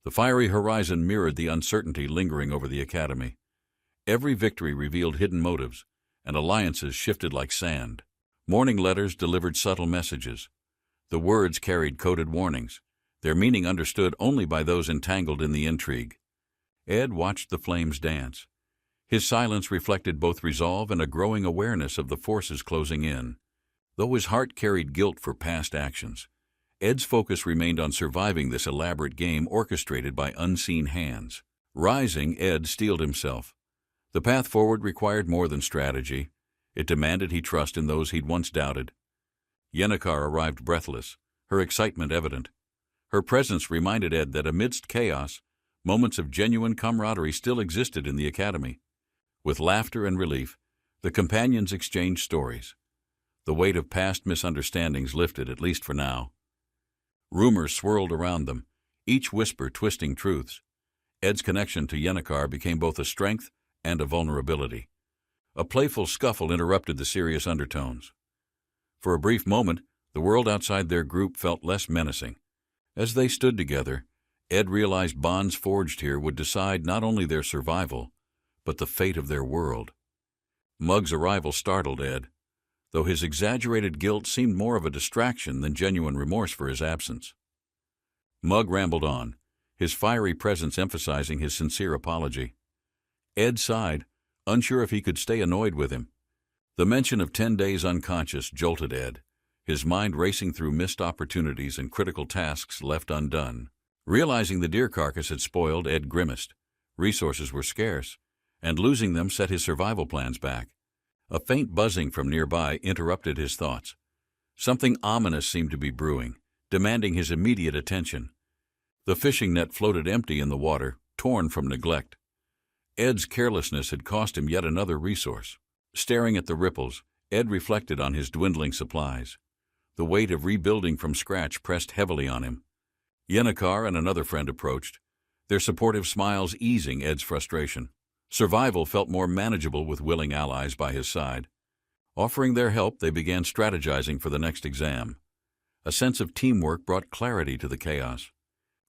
The fiery horizon mirrored the uncertainty lingering over the academy. Every victory revealed hidden motives, and alliances shifted like sand. Morning letters delivered subtle messages. The words carried coded warnings, their meaning understood only by those entangled in the intrigue. Ed watched the flames dance. His silence reflected both resolve and a growing awareness of the forces closing in. Though his heart carried guilt for past actions, Ed's focus remained on surviving this elaborate game orchestrated by unseen hands. Rising, Ed steeled himself. The path forward required more than strategy. It demanded he trust in those he'd once doubted. Yennecar arrived breathless, her excitement evident. Her presence reminded Ed that amidst chaos, moments of genuine camaraderie still existed in the academy. With laughter and relief, the companions exchanged stories. The weight of past misunderstandings lifted, at least for now. Rumors swirled around them, each whisper twisting truths. Ed's connection to Yennecar became both a strength and a vulnerability. A playful scuffle interrupted the serious undertones. For a brief moment, the world outside their group felt less menacing. As they stood together, Ed realized bonds forged here would decide not only their survival, but the fate of their world. Mug's arrival startled Ed, though his exaggerated guilt seemed more of a distraction than genuine remorse for his absence. Mug rambled on, his fiery presence emphasizing his sincere apology. Ed sighed, unsure if he could stay annoyed with him. The mention of 10 days unconscious jolted Ed, his mind racing through missed opportunities and critical tasks left undone. Realizing the deer carcass had spoiled, Ed grimaced. Resources were scarce, and losing them set his survival plans back. A faint buzzing from nearby interrupted his thoughts. Something ominous seemed to be brewing, demanding his immediate attention. The fishing net floated empty in the water, torn from neglect. Ed's carelessness had cost him yet another resource. Staring at the ripples, Ed reflected on his dwindling supplies. The weight of rebuilding from scratch pressed heavily on him. Yennecar and another friend approached, their supportive smiles easing Ed's frustration. Survival felt more manageable with willing allies by his side. Offering their help, they began strategizing for the next exam. A sense of teamwork brought clarity to the chaos.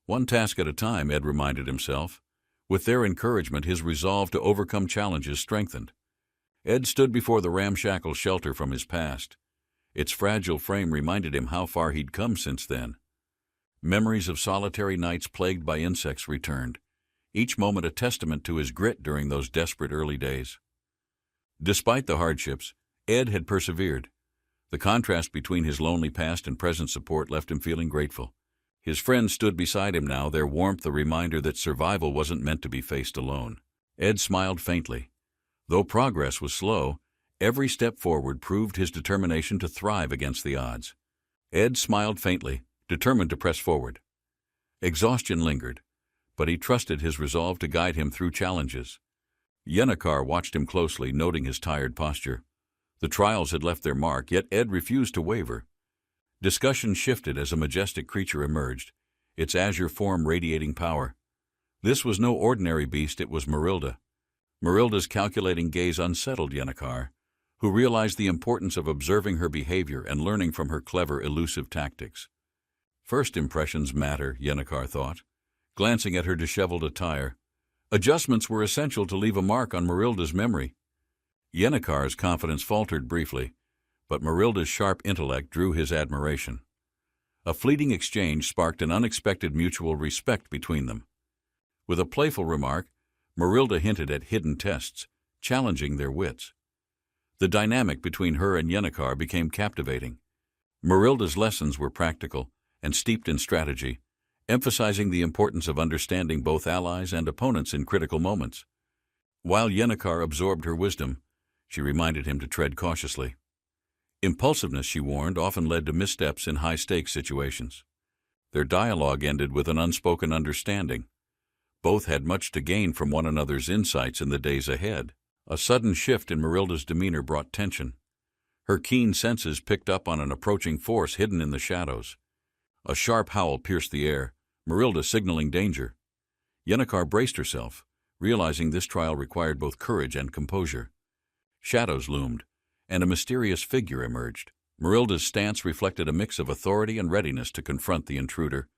One task at a time, Ed reminded himself. With their encouragement, his resolve to overcome challenges strengthened. Ed stood before the ramshackle shelter from his past. Its fragile frame reminded him how far he'd come since then. Memories of solitary nights plagued by insects returned, each moment a testament to his grit during those desperate early days. Despite the hardships, Ed had persevered. The contrast between his lonely past and present support left him feeling grateful. His friends stood beside him now, their warmth a reminder that survival wasn't meant to be faced alone. Ed smiled faintly. Though progress was slow, every step forward proved his determination to thrive against the odds. Ed smiled faintly, determined to press forward. Exhaustion lingered, but he trusted his resolve to guide him through challenges. Yennecar watched him closely, noting his tired posture. The trials had left their mark, yet Ed refused to waver. Discussion shifted as a majestic creature emerged, its azure form radiating power. This was no ordinary beast, it was Merilda. Merilda's calculating gaze unsettled Yennecar, who realized the importance of observing her behavior and learning from her clever, elusive tactics. First impressions matter, Yennecar thought, glancing at her disheveled attire. Adjustments were essential to leave a mark on Merilda's memory. Yennecar's confidence faltered briefly, but Merilda's sharp intellect drew his admiration. A fleeting exchange sparked an unexpected mutual respect between them. With a playful remark, Merilda hinted at hidden tests, challenging their wits. The dynamic between her and Yennecar became captivating. Merilda's lessons were practical and steeped in strategy, emphasizing the importance of understanding both allies and opponents in critical moments. While Yennecar absorbed her wisdom, she reminded him to tread cautiously. Impulsiveness, she warned, often led to missteps in high-stakes situations. Their dialogue ended with an unspoken understanding. Both had much to gain from one another's insights in the days ahead. A sudden shift in Merilda's demeanor brought tension. Her keen senses picked up on an approaching force hidden in the shadows. A sharp howl pierced the air, Merilda signaling danger. Yennecar braced herself, realizing this trial required both courage and composure. Shadows loomed, and a mysterious figure emerged. Merilda's stance reflected a mix of authority and readiness to confront the intruder.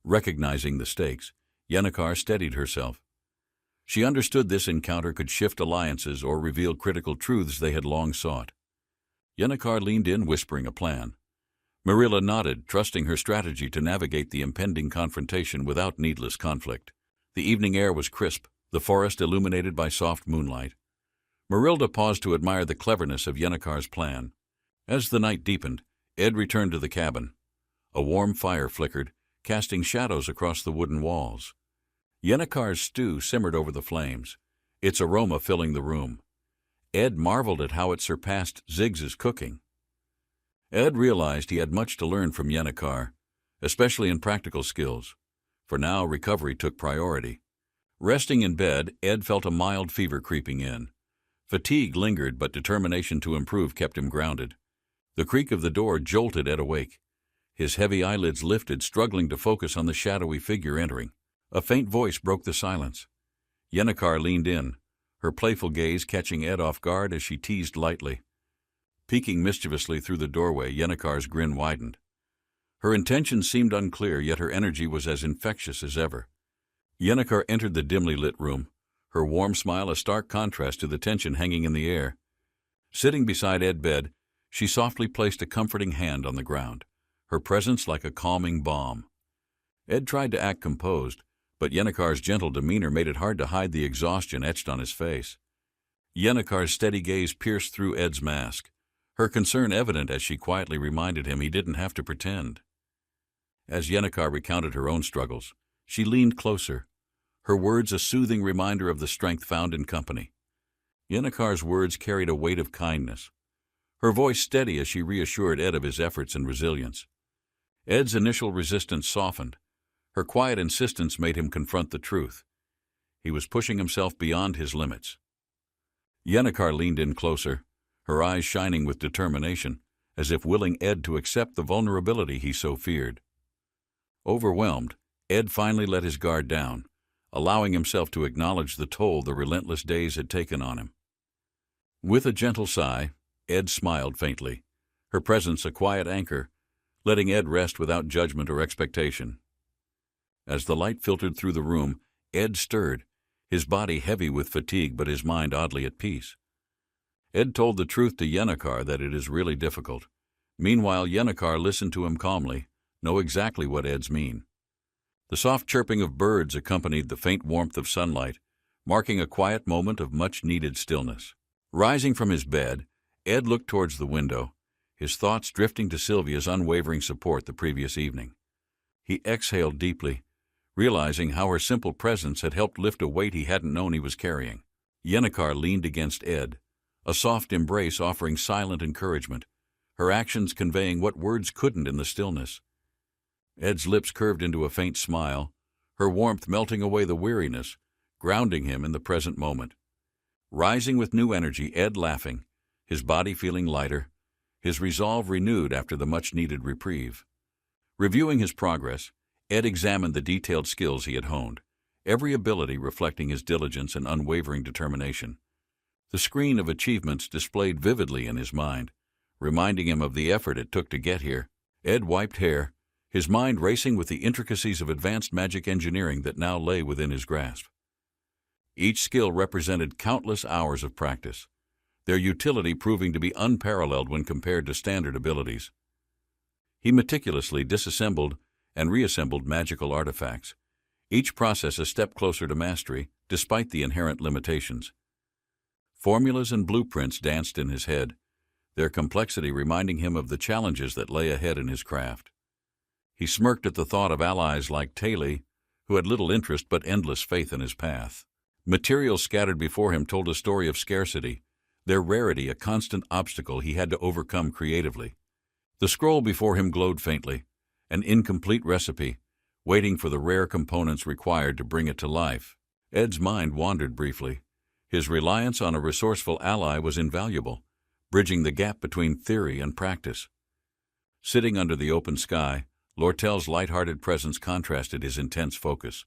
Recognizing the stakes, Yennecar steadied herself. She understood this encounter could shift alliances or reveal critical truths they had long sought. Yennecar leaned in, whispering a plan. Merilda nodded, trusting her strategy to navigate the impending confrontation without needless conflict. The evening air was crisp, the forest illuminated by soft moonlight. Merilda paused to admire the cleverness of Yennecar's plan. As the night deepened, Ed returned to the cabin. A warm fire flickered, casting shadows across the wooden walls. Yennecar's stew simmered over the flames, its aroma filling the room. Ed marveled at how it surpassed Ziggs's cooking. Ed realized he had much to learn from Yennecar, especially in practical skills. For now, recovery took priority. Resting in bed, Ed felt a mild fever creeping in. Fatigue lingered, but determination to improve kept him grounded. The creak of the door jolted Ed awake. His heavy eyelids lifted, struggling to focus on the shadowy figure entering. A faint voice broke the silence. Yennecar leaned in, her playful gaze catching Ed off guard as she teased lightly. Peeking mischievously through the doorway, Yennecar's grin widened. Her intentions seemed unclear, yet her energy was as infectious as ever. Yennecar entered the dimly lit room, her warm smile a stark contrast to the tension hanging in the air. Sitting beside Ed's bed, she softly placed a comforting hand on the ground, her presence like a calming balm. Ed tried to act composed, but Yennecar's gentle demeanor made it hard to hide the exhaustion etched on his face. Yennekar's steady gaze pierced through Ed's mask, her concern evident as she quietly reminded him he didn't have to pretend. As Yennekar recounted her own struggles, she leaned closer, her words a soothing reminder of the strength found in company. Yennekar's words carried a weight of kindness, her voice steady as she reassured Ed of his efforts and resilience. Ed's initial resistance softened. Her quiet insistence made him confront the truth. He was pushing himself beyond his limits. Yennekar leaned in closer, her eyes shining with determination, as if willing Ed to accept the vulnerability he so feared. Overwhelmed, Ed finally let his guard down, allowing himself to acknowledge the toll the relentless days had taken on him. With a gentle sigh, Ed smiled faintly, her presence a quiet anchor, letting Ed rest without judgment or expectation. As the light filtered through the room, Ed stirred, his body heavy with fatigue but his mind oddly at peace. Ed told the truth to Yennekar that it is really difficult. Meanwhile, Yennekar listened to him calmly, know exactly what Ed's mean. The soft chirping of birds accompanied the faint warmth of sunlight, marking a quiet moment of much-needed stillness. Rising from his bed, Ed looked towards the window, his thoughts drifting to Sylvia's unwavering support the previous evening. He exhaled deeply, realizing how her simple presence had helped lift a weight he hadn't known he was carrying. Yennekar leaned against Ed, a soft embrace offering silent encouragement, her actions conveying what words couldn't in the stillness. Ed's lips curved into a faint smile, her warmth melting away the weariness, grounding him in the present moment. Rising with new energy, Ed laughing, his body feeling lighter, his resolve renewed after the much-needed reprieve. Reviewing his progress, Ed examined the detailed skills he had honed, every ability reflecting his diligence and unwavering determination. The screen of achievements displayed vividly in his mind, reminding him of the effort it took to get here. Ed wiped hair, his mind racing with the intricacies of advanced magic engineering that now lay within his grasp. Each skill represented countless hours of practice, their utility proving to be unparalleled when compared to standard abilities. He meticulously disassembled and reassembled magical artifacts, each process a step closer to mastery, despite the inherent limitations. Formulas and blueprints danced in his head, their complexity reminding him of the challenges that lay ahead in his craft. He smirked at the thought of allies like Taylor, who had little interest but endless faith in his path. Materials scattered before him told a story of scarcity, their rarity a constant obstacle he had to overcome creatively. The scroll before him glowed faintly, an incomplete recipe, waiting for the rare components required to bring it to life. Ed's mind wandered briefly. His reliance on a resourceful ally was invaluable, bridging the gap between theory and practice. Sitting under the open sky, Lortel's light-hearted presence contrasted his intense focus,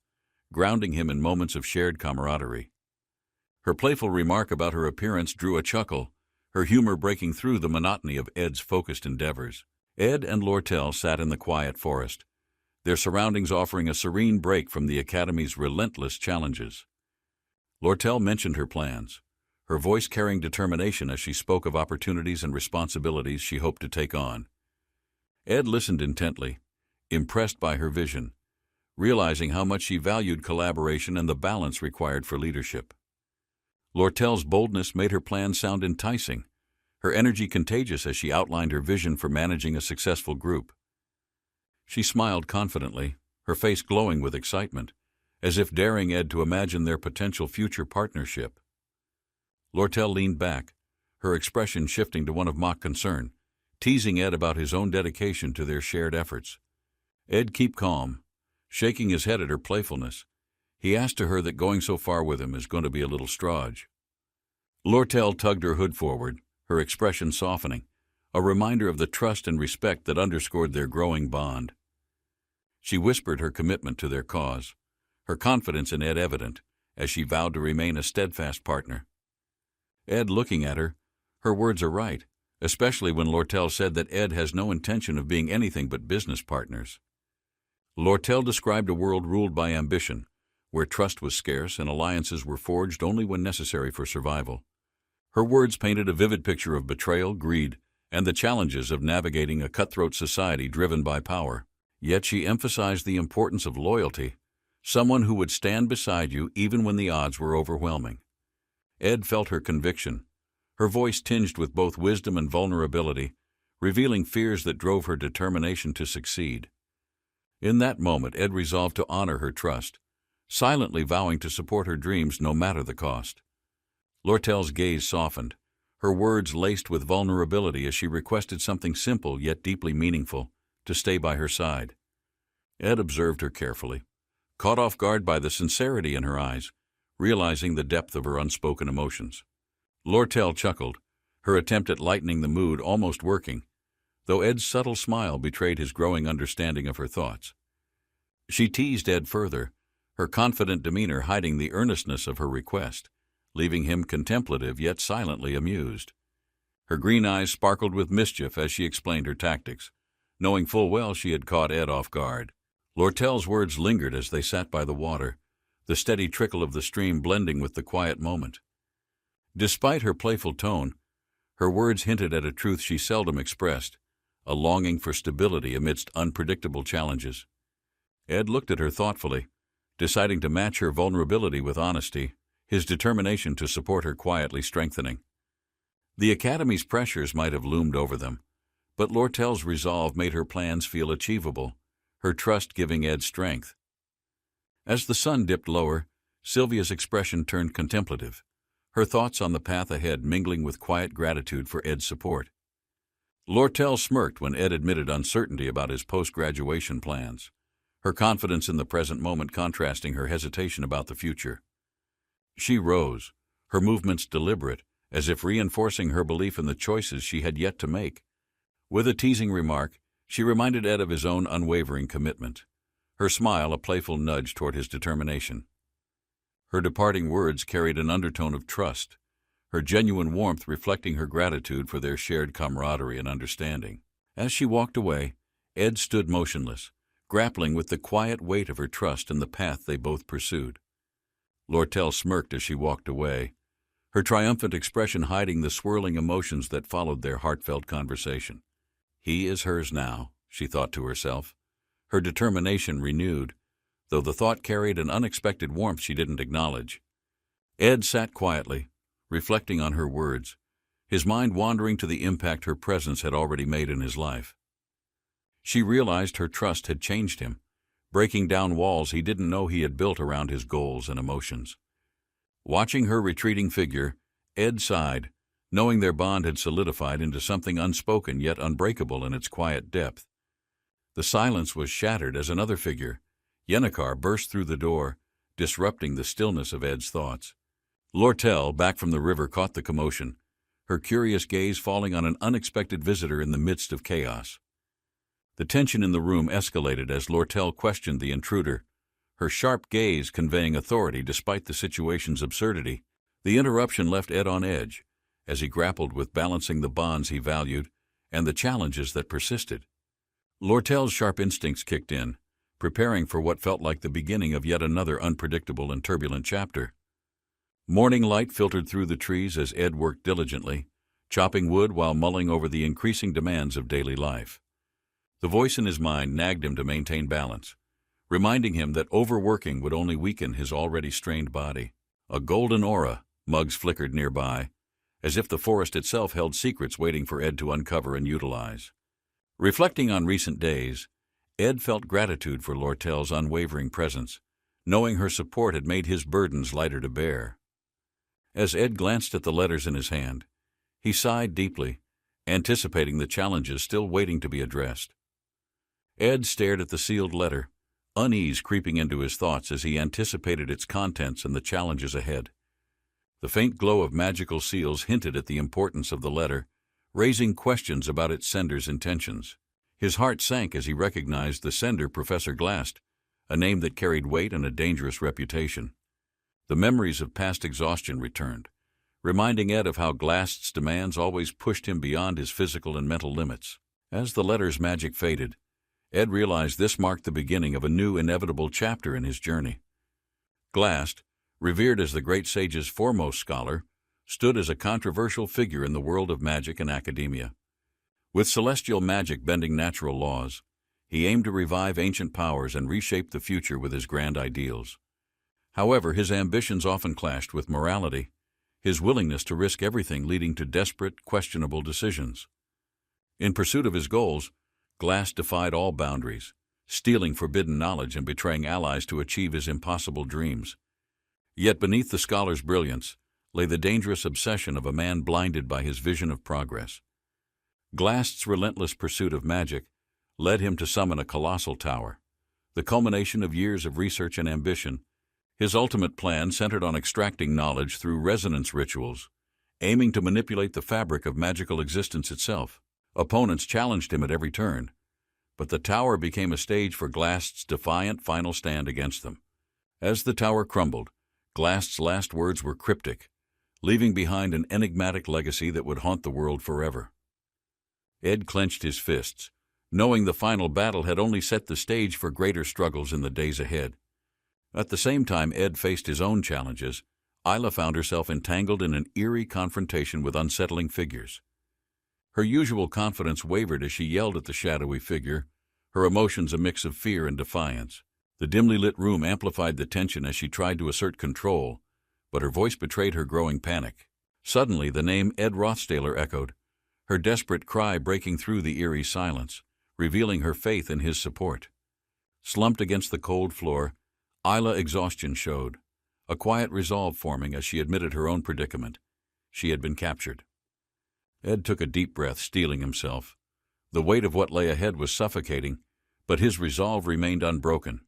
grounding him in moments of shared camaraderie. Her playful remark about her appearance drew a chuckle, her humor breaking through the monotony of Ed's focused endeavors. Ed and Lortel sat in the quiet forest, their surroundings offering a serene break from the Academy's relentless challenges. Lortel mentioned her plans, her voice carrying determination as she spoke of opportunities and responsibilities she hoped to take on. Ed listened intently, impressed by her vision, realizing how much she valued collaboration and the balance required for leadership. Lortel's boldness made her plan sound enticing, her energy contagious as she outlined her vision for managing a successful group. She smiled confidently, her face glowing with excitement, as if daring Ed to imagine their potential future partnership. Lortel leaned back, her expression shifting to one of mock concern, teasing Ed about his own dedication to their shared efforts. Ed kept calm, shaking his head at her playfulness. He asked to her that going so far with him is going to be a little stodgy. Lortel tugged her hood forward, her expression softening, a reminder of the trust and respect that underscored their growing bond. She whispered her commitment to their cause, her confidence in Ed evident, as she vowed to remain a steadfast partner. Ed looking at her, her words are right, especially when Lortel said that Ed has no intention of being anything but business partners. Lortel described a world ruled by ambition, where trust was scarce and alliances were forged only when necessary for survival. Her words painted a vivid picture of betrayal, greed, and the challenges of navigating a cutthroat society driven by power. Yet she emphasized the importance of loyalty, someone who would stand beside you even when the odds were overwhelming. Ed felt her conviction, her voice tinged with both wisdom and vulnerability, revealing fears that drove her determination to succeed. In that moment, Ed resolved to honor her trust, silently vowing to support her dreams no matter the cost. Lortel's gaze softened, her words laced with vulnerability as she requested something simple yet deeply meaningful, to stay by her side. Ed observed her carefully, caught off guard by the sincerity in her eyes, realizing the depth of her unspoken emotions. Lortel chuckled, her attempt at lightening the mood almost working, though Ed's subtle smile betrayed his growing understanding of her thoughts. She teased Ed further, her confident demeanor hiding the earnestness of her request, leaving him contemplative yet silently amused. Her green eyes sparkled with mischief as she explained her tactics, knowing full well she had caught Ed off guard. Lortel's words lingered as they sat by the water, the steady trickle of the stream blending with the quiet moment. Despite her playful tone, her words hinted at a truth she seldom expressed, a longing for stability amidst unpredictable challenges. Ed looked at her thoughtfully, deciding to match her vulnerability with honesty, his determination to support her quietly strengthening. The Academy's pressures might have loomed over them, but Lortel's resolve made her plans feel achievable, her trust giving Ed strength. As the sun dipped lower, Sylvia's expression turned contemplative, her thoughts on the path ahead mingling with quiet gratitude for Ed's support. Lortel smirked when Ed admitted uncertainty about his post-graduation plans, her confidence in the present moment contrasting her hesitation about the future. She rose, her movements deliberate, as if reinforcing her belief in the choices she had yet to make. With a teasing remark, she reminded Ed of his own unwavering commitment, her smile a playful nudge toward his determination. Her departing words carried an undertone of trust, her genuine warmth reflecting her gratitude for their shared camaraderie and understanding. As she walked away, Ed stood motionless, grappling with the quiet weight of her trust and the path they both pursued. Lortel smirked as she walked away, her triumphant expression hiding the swirling emotions that followed their heartfelt conversation. He is hers now, she thought to herself, her determination renewed, though the thought carried an unexpected warmth she didn't acknowledge. Ed sat quietly, reflecting on her words, his mind wandering to the impact her presence had already made in his life. She realized her trust had changed him, breaking down walls he didn't know he had built around his goals and emotions. Watching her retreating figure, Ed sighed, knowing their bond had solidified into something unspoken yet unbreakable in its quiet depth. The silence was shattered as another figure, Yennecar, burst through the door, disrupting the stillness of Ed's thoughts. Lortel, back from the river, caught the commotion, her curious gaze falling on an unexpected visitor in the midst of chaos. The tension in the room escalated as Lortel questioned the intruder, her sharp gaze conveying authority despite the situation's absurdity. The interruption left Ed on edge, as he grappled with balancing the bonds he valued and the challenges that persisted. Lortel's sharp instincts kicked in, preparing for what felt like the beginning of yet another unpredictable and turbulent chapter. Morning light filtered through the trees as Ed worked diligently, chopping wood while mulling over the increasing demands of daily life. The voice in his mind nagged him to maintain balance, reminding him that overworking would only weaken his already strained body. A golden aura, mugs flickered nearby, as if the forest itself held secrets waiting for Ed to uncover and utilize. Reflecting on recent days, Ed felt gratitude for Lortel's unwavering presence, knowing her support had made his burdens lighter to bear. As Ed glanced at the letters in his hand, he sighed deeply, anticipating the challenges still waiting to be addressed. Ed stared at the sealed letter, unease creeping into his thoughts as he anticipated its contents and the challenges ahead. The faint glow of magical seals hinted at the importance of the letter, raising questions about its sender's intentions. His heart sank as he recognized the sender, Professor Glast, a name that carried weight and a dangerous reputation. The memories of past exhaustion returned, reminding Ed of how Glast's demands always pushed him beyond his physical and mental limits. As the letter's magic faded, Ed realized this marked the beginning of a new inevitable chapter in his journey. Glast, revered as the great sage's foremost scholar, stood as a controversial figure in the world of magic and academia. With celestial magic bending natural laws, he aimed to revive ancient powers and reshape the future with his grand ideals. However, his ambitions often clashed with morality, his willingness to risk everything leading to desperate, questionable decisions. In pursuit of his goals, Glast defied all boundaries, stealing forbidden knowledge and betraying allies to achieve his impossible dreams. Yet beneath the scholar's brilliance lay the dangerous obsession of a man blinded by his vision of progress. Glast's relentless pursuit of magic led him to summon a colossal tower, the culmination of years of research and ambition. His ultimate plan centered on extracting knowledge through resonance rituals, aiming to manipulate the fabric of magical existence itself. Opponents challenged him at every turn, but the tower became a stage for Glast's defiant final stand against them. As the tower crumbled, Glast's last words were cryptic, leaving behind an enigmatic legacy that would haunt the world forever. Ed clenched his fists, knowing the final battle had only set the stage for greater struggles in the days ahead. At the same time Ed faced his own challenges, Isla found herself entangled in an eerie confrontation with unsettling figures. Her usual confidence wavered as she yelled at the shadowy figure, her emotions a mix of fear and defiance. The dimly lit room amplified the tension as she tried to assert control, but her voice betrayed her growing panic. Suddenly, the name Ed Rothstaler echoed, her desperate cry breaking through the eerie silence, revealing her faith in his support. Slumped against the cold floor, Isla exhaustion showed, a quiet resolve forming as she admitted her own predicament. She had been captured. Ed took a deep breath, steeling himself. The weight of what lay ahead was suffocating, but his resolve remained unbroken.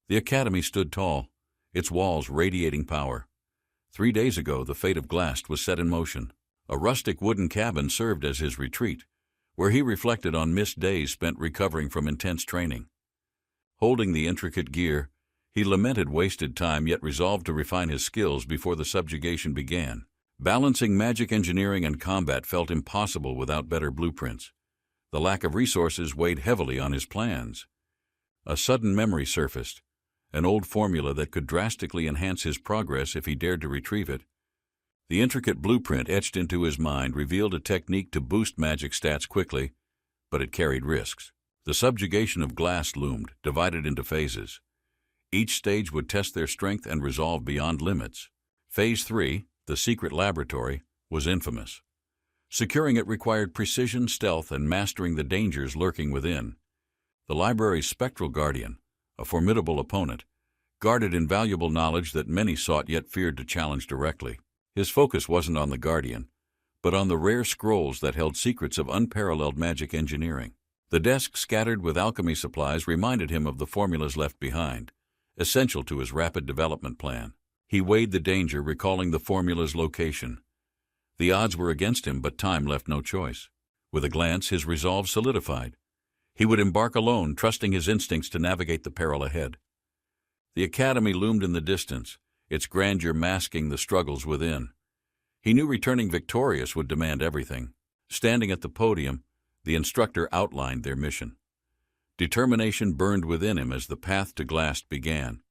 The academy stood tall, its walls radiating power. 3 days ago, the fate of Glast was set in motion. A rustic wooden cabin served as his retreat, where he reflected on missed days spent recovering from intense training. Holding the intricate gear, he lamented wasted time yet resolved to refine his skills before the subjugation began. Balancing magic engineering and combat felt impossible without better blueprints. The lack of resources weighed heavily on his plans. A sudden memory surfaced, an old formula that could drastically enhance his progress if he dared to retrieve it. The intricate blueprint etched into his mind revealed a technique to boost magic stats quickly, but it carried risks. The subjugation of Glast loomed, divided into phases. Each stage would test their strength and resolve beyond limits. Phase 3, the secret laboratory, was infamous. Securing it required precision, stealth, and mastering the dangers lurking within. The library's spectral guardian, a formidable opponent, guarded invaluable knowledge that many sought yet feared to challenge directly. His focus wasn't on the guardian, but on the rare scrolls that held secrets of unparalleled magic engineering. The desk scattered with alchemy supplies reminded him of the formulas left behind, essential to his rapid development plan. He weighed the danger, recalling the formula's location. The odds were against him, but time left no choice. With a glance, his resolve solidified. He would embark alone, trusting his instincts to navigate the peril ahead. The academy loomed in the distance, its grandeur masking the struggles within. He knew returning victorious would demand everything. Standing at the podium, the instructor outlined their mission. Determination burned within him as the path to Glast began.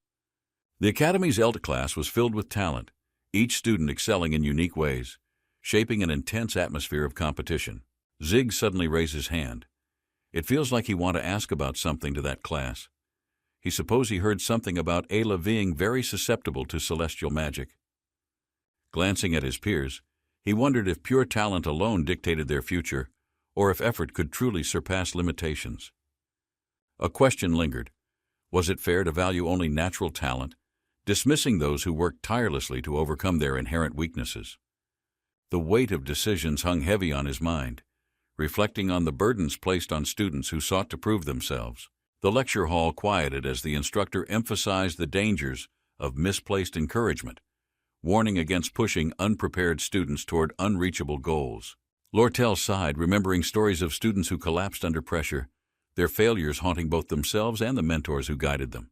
The academy's ELT class was filled with talent, each student excelling in unique ways, shaping an intense atmosphere of competition. Zig suddenly raised his hand. It feels like he wanted to ask about something to that class. He supposed he heard something about Ayla being very susceptible to celestial magic. Glancing at his peers, he wondered if pure talent alone dictated their future, or if effort could truly surpass limitations. A question lingered. Was it fair to value only natural talent, dismissing those who worked tirelessly to overcome their inherent weaknesses? The weight of decisions hung heavy on his mind, reflecting on the burdens placed on students who sought to prove themselves. The lecture hall quieted as the instructor emphasized the dangers of misplaced encouragement, warning against pushing unprepared students toward unreachable goals. Lortel sighed, remembering stories of students who collapsed under pressure, their failures haunting both themselves and the mentors who guided them.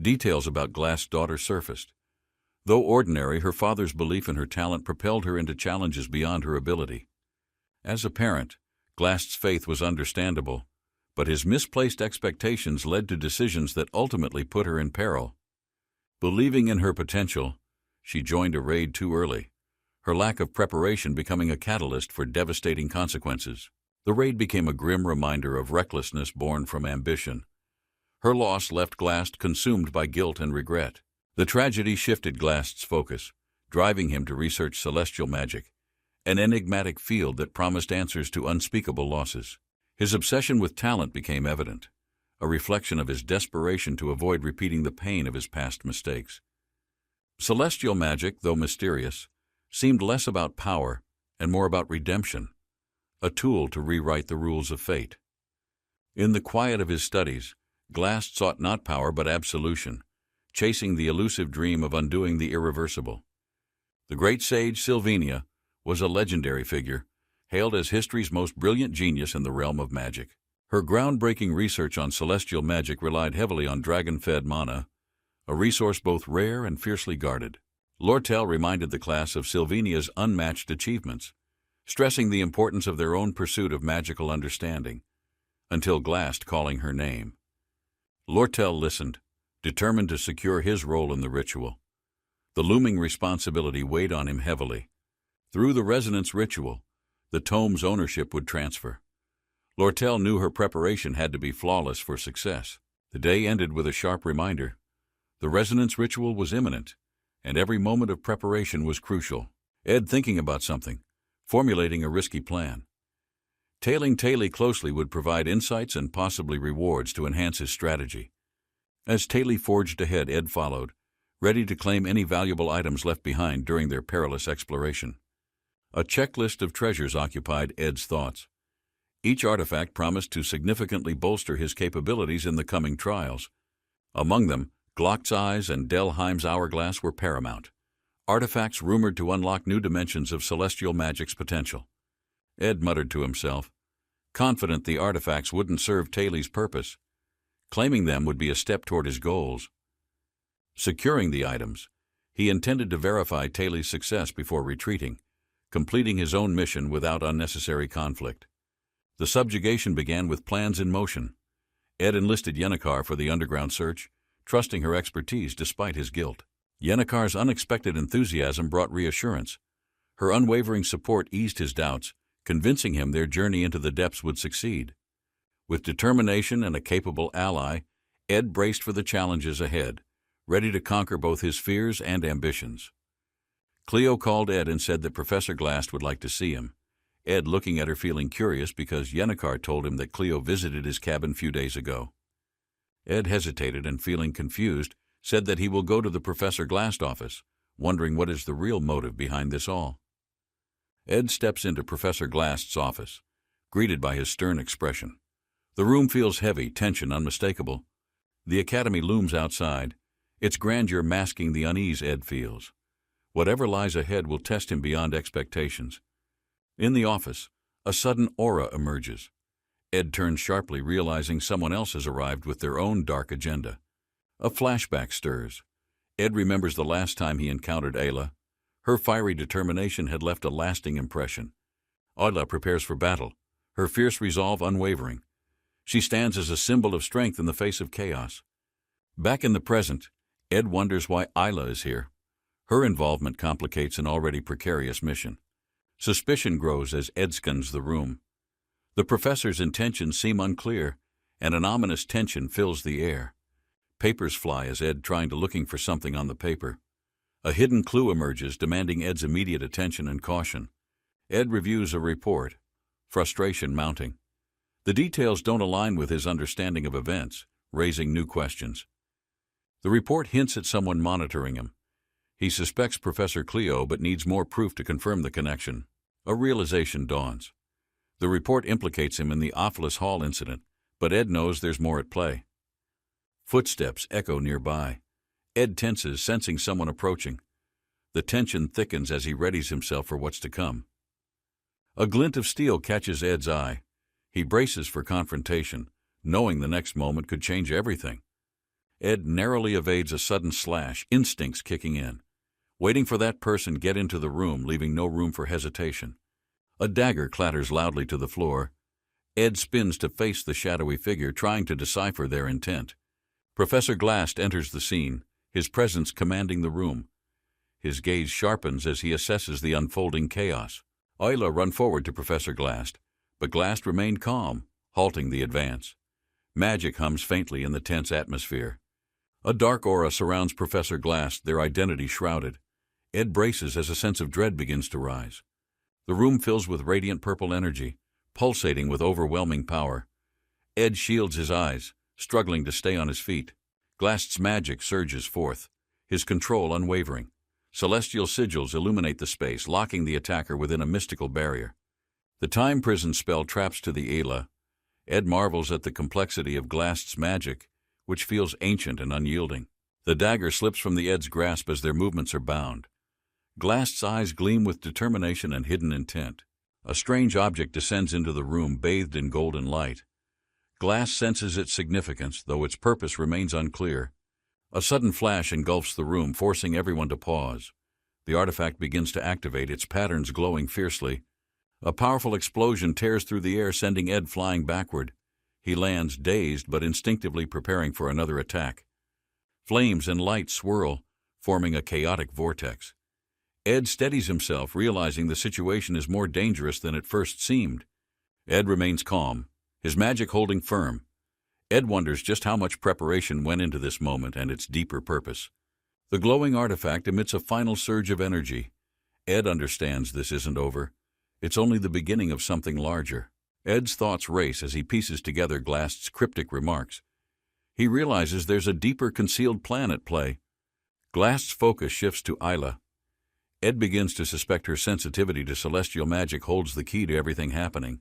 Details about Glast's daughter surfaced. Though ordinary, her father's belief in her talent propelled her into challenges beyond her ability. As a parent, Glast's faith was understandable, but his misplaced expectations led to decisions that ultimately put her in peril. Believing in her potential, she joined a raid too early, her lack of preparation becoming a catalyst for devastating consequences. The raid became a grim reminder of recklessness born from ambition. Her loss left Glast consumed by guilt and regret. The tragedy shifted Glast's focus, driving him to research celestial magic, an enigmatic field that promised answers to unspeakable losses. His obsession with talent became evident, a reflection of his desperation to avoid repeating the pain of his past mistakes. Celestial magic, though mysterious, seemed less about power and more about redemption, a tool to rewrite the rules of fate. In the quiet of his studies, Glast sought not power but absolution, chasing the elusive dream of undoing the irreversible. The great sage Sylvania was a legendary figure, hailed as history's most brilliant genius in the realm of magic. Her groundbreaking research on celestial magic relied heavily on dragon-fed mana, a resource both rare and fiercely guarded. Lortel reminded the class of Sylvania's unmatched achievements, stressing the importance of their own pursuit of magical understanding, until Glast calling her name. Lortel listened, determined to secure his role in the ritual. The looming responsibility weighed on him heavily. Through the resonance ritual, the tome's ownership would transfer. Lortel knew her preparation had to be flawless for success. The day ended with a sharp reminder. The resonance ritual was imminent, and every moment of preparation was crucial. Ed thinking about something, formulating a risky plan. Tailing Taylor closely would provide insights and possibly rewards to enhance his strategy. As Taylor forged ahead, Ed followed, ready to claim any valuable items left behind during their perilous exploration. A checklist of treasures occupied Ed's thoughts. Each artifact promised to significantly bolster his capabilities in the coming trials. Among them, Glock's Eyes and Delheim's Hourglass were paramount, artifacts rumored to unlock new dimensions of celestial magic's potential. Ed muttered to himself, confident the artifacts wouldn't serve Taylor's purpose. Claiming them would be a step toward his goals. Securing the items, he intended to verify Taylor's success before retreating, completing his own mission without unnecessary conflict. The subjugation began with plans in motion. Ed enlisted Yennecar for the underground search, trusting her expertise despite his guilt. Yennecar's unexpected enthusiasm brought reassurance. Her unwavering support eased his doubts, convincing him their journey into the depths would succeed. With determination and a capable ally, Ed braced for the challenges ahead, ready to conquer both his fears and ambitions. Cleo called Ed and said that Professor Glast would like to see him. Ed looking at her feeling curious because Yennecar told him that Cleo visited his cabin a few days ago. Ed hesitated and, feeling confused, said that he will go to the Professor Glast office, wondering what is the real motive behind this all. Ed steps into Professor Glast's office, greeted by his stern expression. The room feels heavy, tension unmistakable. The academy looms outside, its grandeur masking the unease Ed feels. Whatever lies ahead will test him beyond expectations. In the office, a sudden aura emerges. Ed turns sharply, realizing someone else has arrived with their own dark agenda. A flashback stirs. Ed remembers the last time he encountered Ayla. Her fiery determination had left a lasting impression. Ayla prepares for battle, her fierce resolve unwavering. She stands as a symbol of strength in the face of chaos. Back in the present, Ed wonders why Ayla is here. Her involvement complicates an already precarious mission. Suspicion grows as Ed scans the room. The professor's intentions seem unclear, and an ominous tension fills the air. Papers fly as Ed trying to looking for something on the paper. A hidden clue emerges, demanding Ed's immediate attention and caution. Ed reviews a report, frustration mounting. The details don't align with his understanding of events, raising new questions. The report hints at someone monitoring him. He suspects Professor Cleo but needs more proof to confirm the connection. A realization dawns. The report implicates him in the Office Hall incident, but Ed knows there's more at play. Footsteps echo nearby. Ed tenses, sensing someone approaching. The tension thickens as he readies himself for what's to come. A glint of steel catches Ed's eye. He braces for confrontation, knowing the next moment could change everything. Ed narrowly evades a sudden slash, instincts kicking in. Waiting for that person get into the room, leaving no room for hesitation. A dagger clatters loudly to the floor. Ed spins to face the shadowy figure, trying to decipher their intent. Professor Glast enters the scene, his presence commanding the room. His gaze sharpens as he assesses the unfolding chaos. Ayla run forward to Professor Glast, but Glast remained calm, halting the advance. Magic hums faintly in the tense atmosphere. A dark aura surrounds Professor Glast, their identity shrouded. Ed braces as a sense of dread begins to rise. The room fills with radiant purple energy, pulsating with overwhelming power. Ed shields his eyes, struggling to stay on his feet. Glast's magic surges forth, his control unwavering. Celestial sigils illuminate the space, locking the attacker within a mystical barrier. The time prison spell traps to the Ayla. Ed marvels at the complexity of Glast's magic, which feels ancient and unyielding. The dagger slips from the Ed's grasp as their movements are bound. Glast's eyes gleam with determination and hidden intent. A strange object descends into the room, bathed in golden light. Glast senses its significance, though its purpose remains unclear. A sudden flash engulfs the room, forcing everyone to pause. The artifact begins to activate, its patterns glowing fiercely. A powerful explosion tears through the air, sending Ed flying backward. He lands, dazed but instinctively preparing for another attack. Flames and light swirl, forming a chaotic vortex. Ed steadies himself, realizing the situation is more dangerous than it first seemed. Ed remains calm, his magic holding firm. Ed wonders just how much preparation went into this moment and its deeper purpose. The glowing artifact emits a final surge of energy. Ed understands this isn't over. It's only the beginning of something larger. Ed's thoughts race as he pieces together Glast's cryptic remarks. He realizes there's a deeper concealed plan at play. Glast's focus shifts to Ayla. Ed begins to suspect her sensitivity to celestial magic holds the key to everything happening.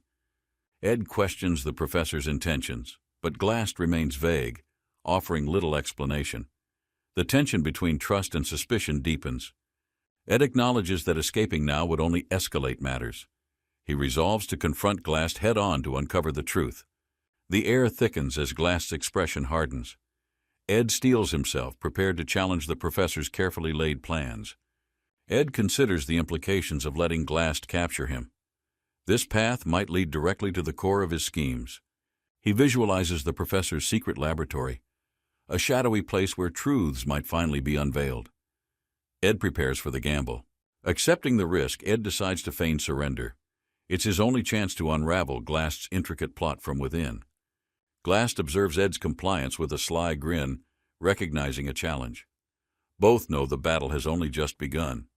Ed questions the professor's intentions, but Glast remains vague, offering little explanation. The tension between trust and suspicion deepens. Ed acknowledges that escaping now would only escalate matters. He resolves to confront Glast head-on to uncover the truth. The air thickens as Glast's expression hardens. Ed steels himself, prepared to challenge the professor's carefully laid plans. Ed considers the implications of letting Glast capture him. This path might lead directly to the core of his schemes. He visualizes the professor's secret laboratory, a shadowy place where truths might finally be unveiled. Ed prepares for the gamble. Accepting the risk, Ed decides to feign surrender. It's his only chance to unravel Glast's intricate plot from within. Glast observes Ed's compliance with a sly grin, recognizing a challenge. Both know the battle has only just begun.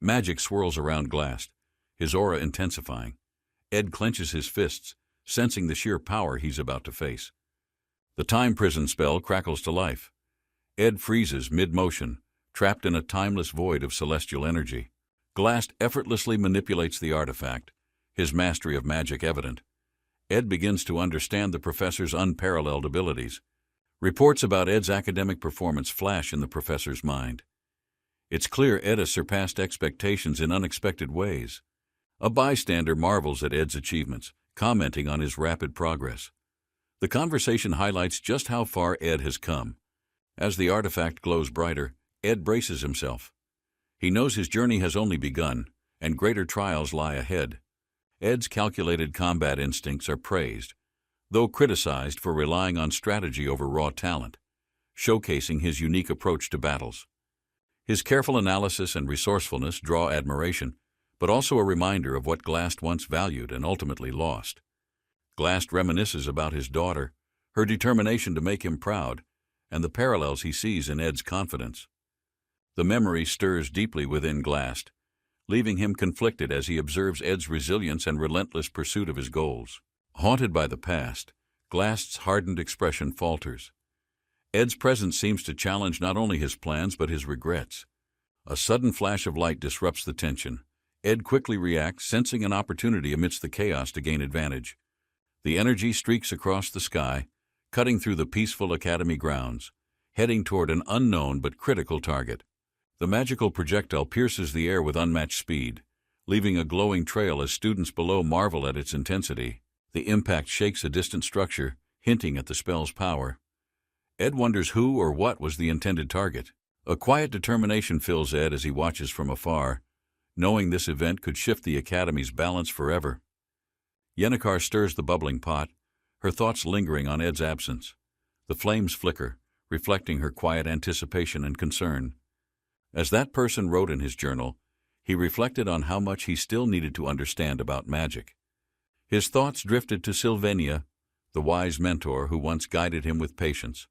Magic swirls around Glast, his aura intensifying. Ed clenches his fists, sensing the sheer power he's about to face. The time prison spell crackles to life. Ed freezes mid-motion, trapped in a timeless void of celestial energy. Glast effortlessly manipulates the artifact, his mastery of magic evident. Ed begins to understand the professor's unparalleled abilities. Reports about Ed's academic performance flash in the professor's mind. It's clear Ed has surpassed expectations in unexpected ways. A bystander marvels at Ed's achievements, commenting on his rapid progress. The conversation highlights just how far Ed has come. As the artifact glows brighter, Ed braces himself. He knows his journey has only begun, and greater trials lie ahead. Ed's calculated combat instincts are praised, though criticized for relying on strategy over raw talent, showcasing his unique approach to battles. His careful analysis and resourcefulness draw admiration, but also a reminder of what Glast once valued and ultimately lost. Glast reminisces about his daughter, her determination to make him proud, and the parallels he sees in Ed's confidence. The memory stirs deeply within Glast, leaving him conflicted as he observes Ed's resilience and relentless pursuit of his goals. Haunted by the past, Glast's hardened expression falters. Ed's presence seems to challenge not only his plans but his regrets. A sudden flash of light disrupts the tension. Ed quickly reacts, sensing an opportunity amidst the chaos to gain advantage. The energy streaks across the sky, cutting through the peaceful academy grounds, heading toward an unknown but critical target. The magical projectile pierces the air with unmatched speed, leaving a glowing trail as students below marvel at its intensity. The impact shakes a distant structure, hinting at the spell's power. Ed wonders who or what was the intended target. A quiet determination fills Ed as he watches from afar, knowing this event could shift the Academy's balance forever. Yennecar stirs the bubbling pot, her thoughts lingering on Ed's absence. The flames flicker, reflecting her quiet anticipation and concern. As that person wrote in his journal, he reflected on how much he still needed to understand about magic. His thoughts drifted to Sylvania, the wise mentor who once guided him with patience,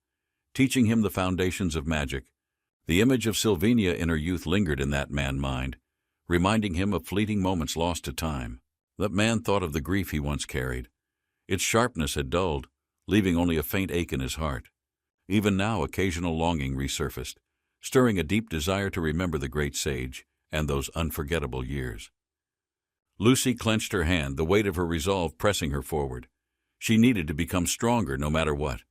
teaching him the foundations of magic. The image of Sylvania in her youth lingered in that man's mind, reminding him of fleeting moments lost to time. That man thought of the grief he once carried. Its sharpness had dulled, leaving only a faint ache in his heart. Even now, occasional longing resurfaced, stirring a deep desire to remember the great sage and those unforgettable years. Lucy clenched her hand, the weight of her resolve pressing her forward. She needed to become stronger no matter what.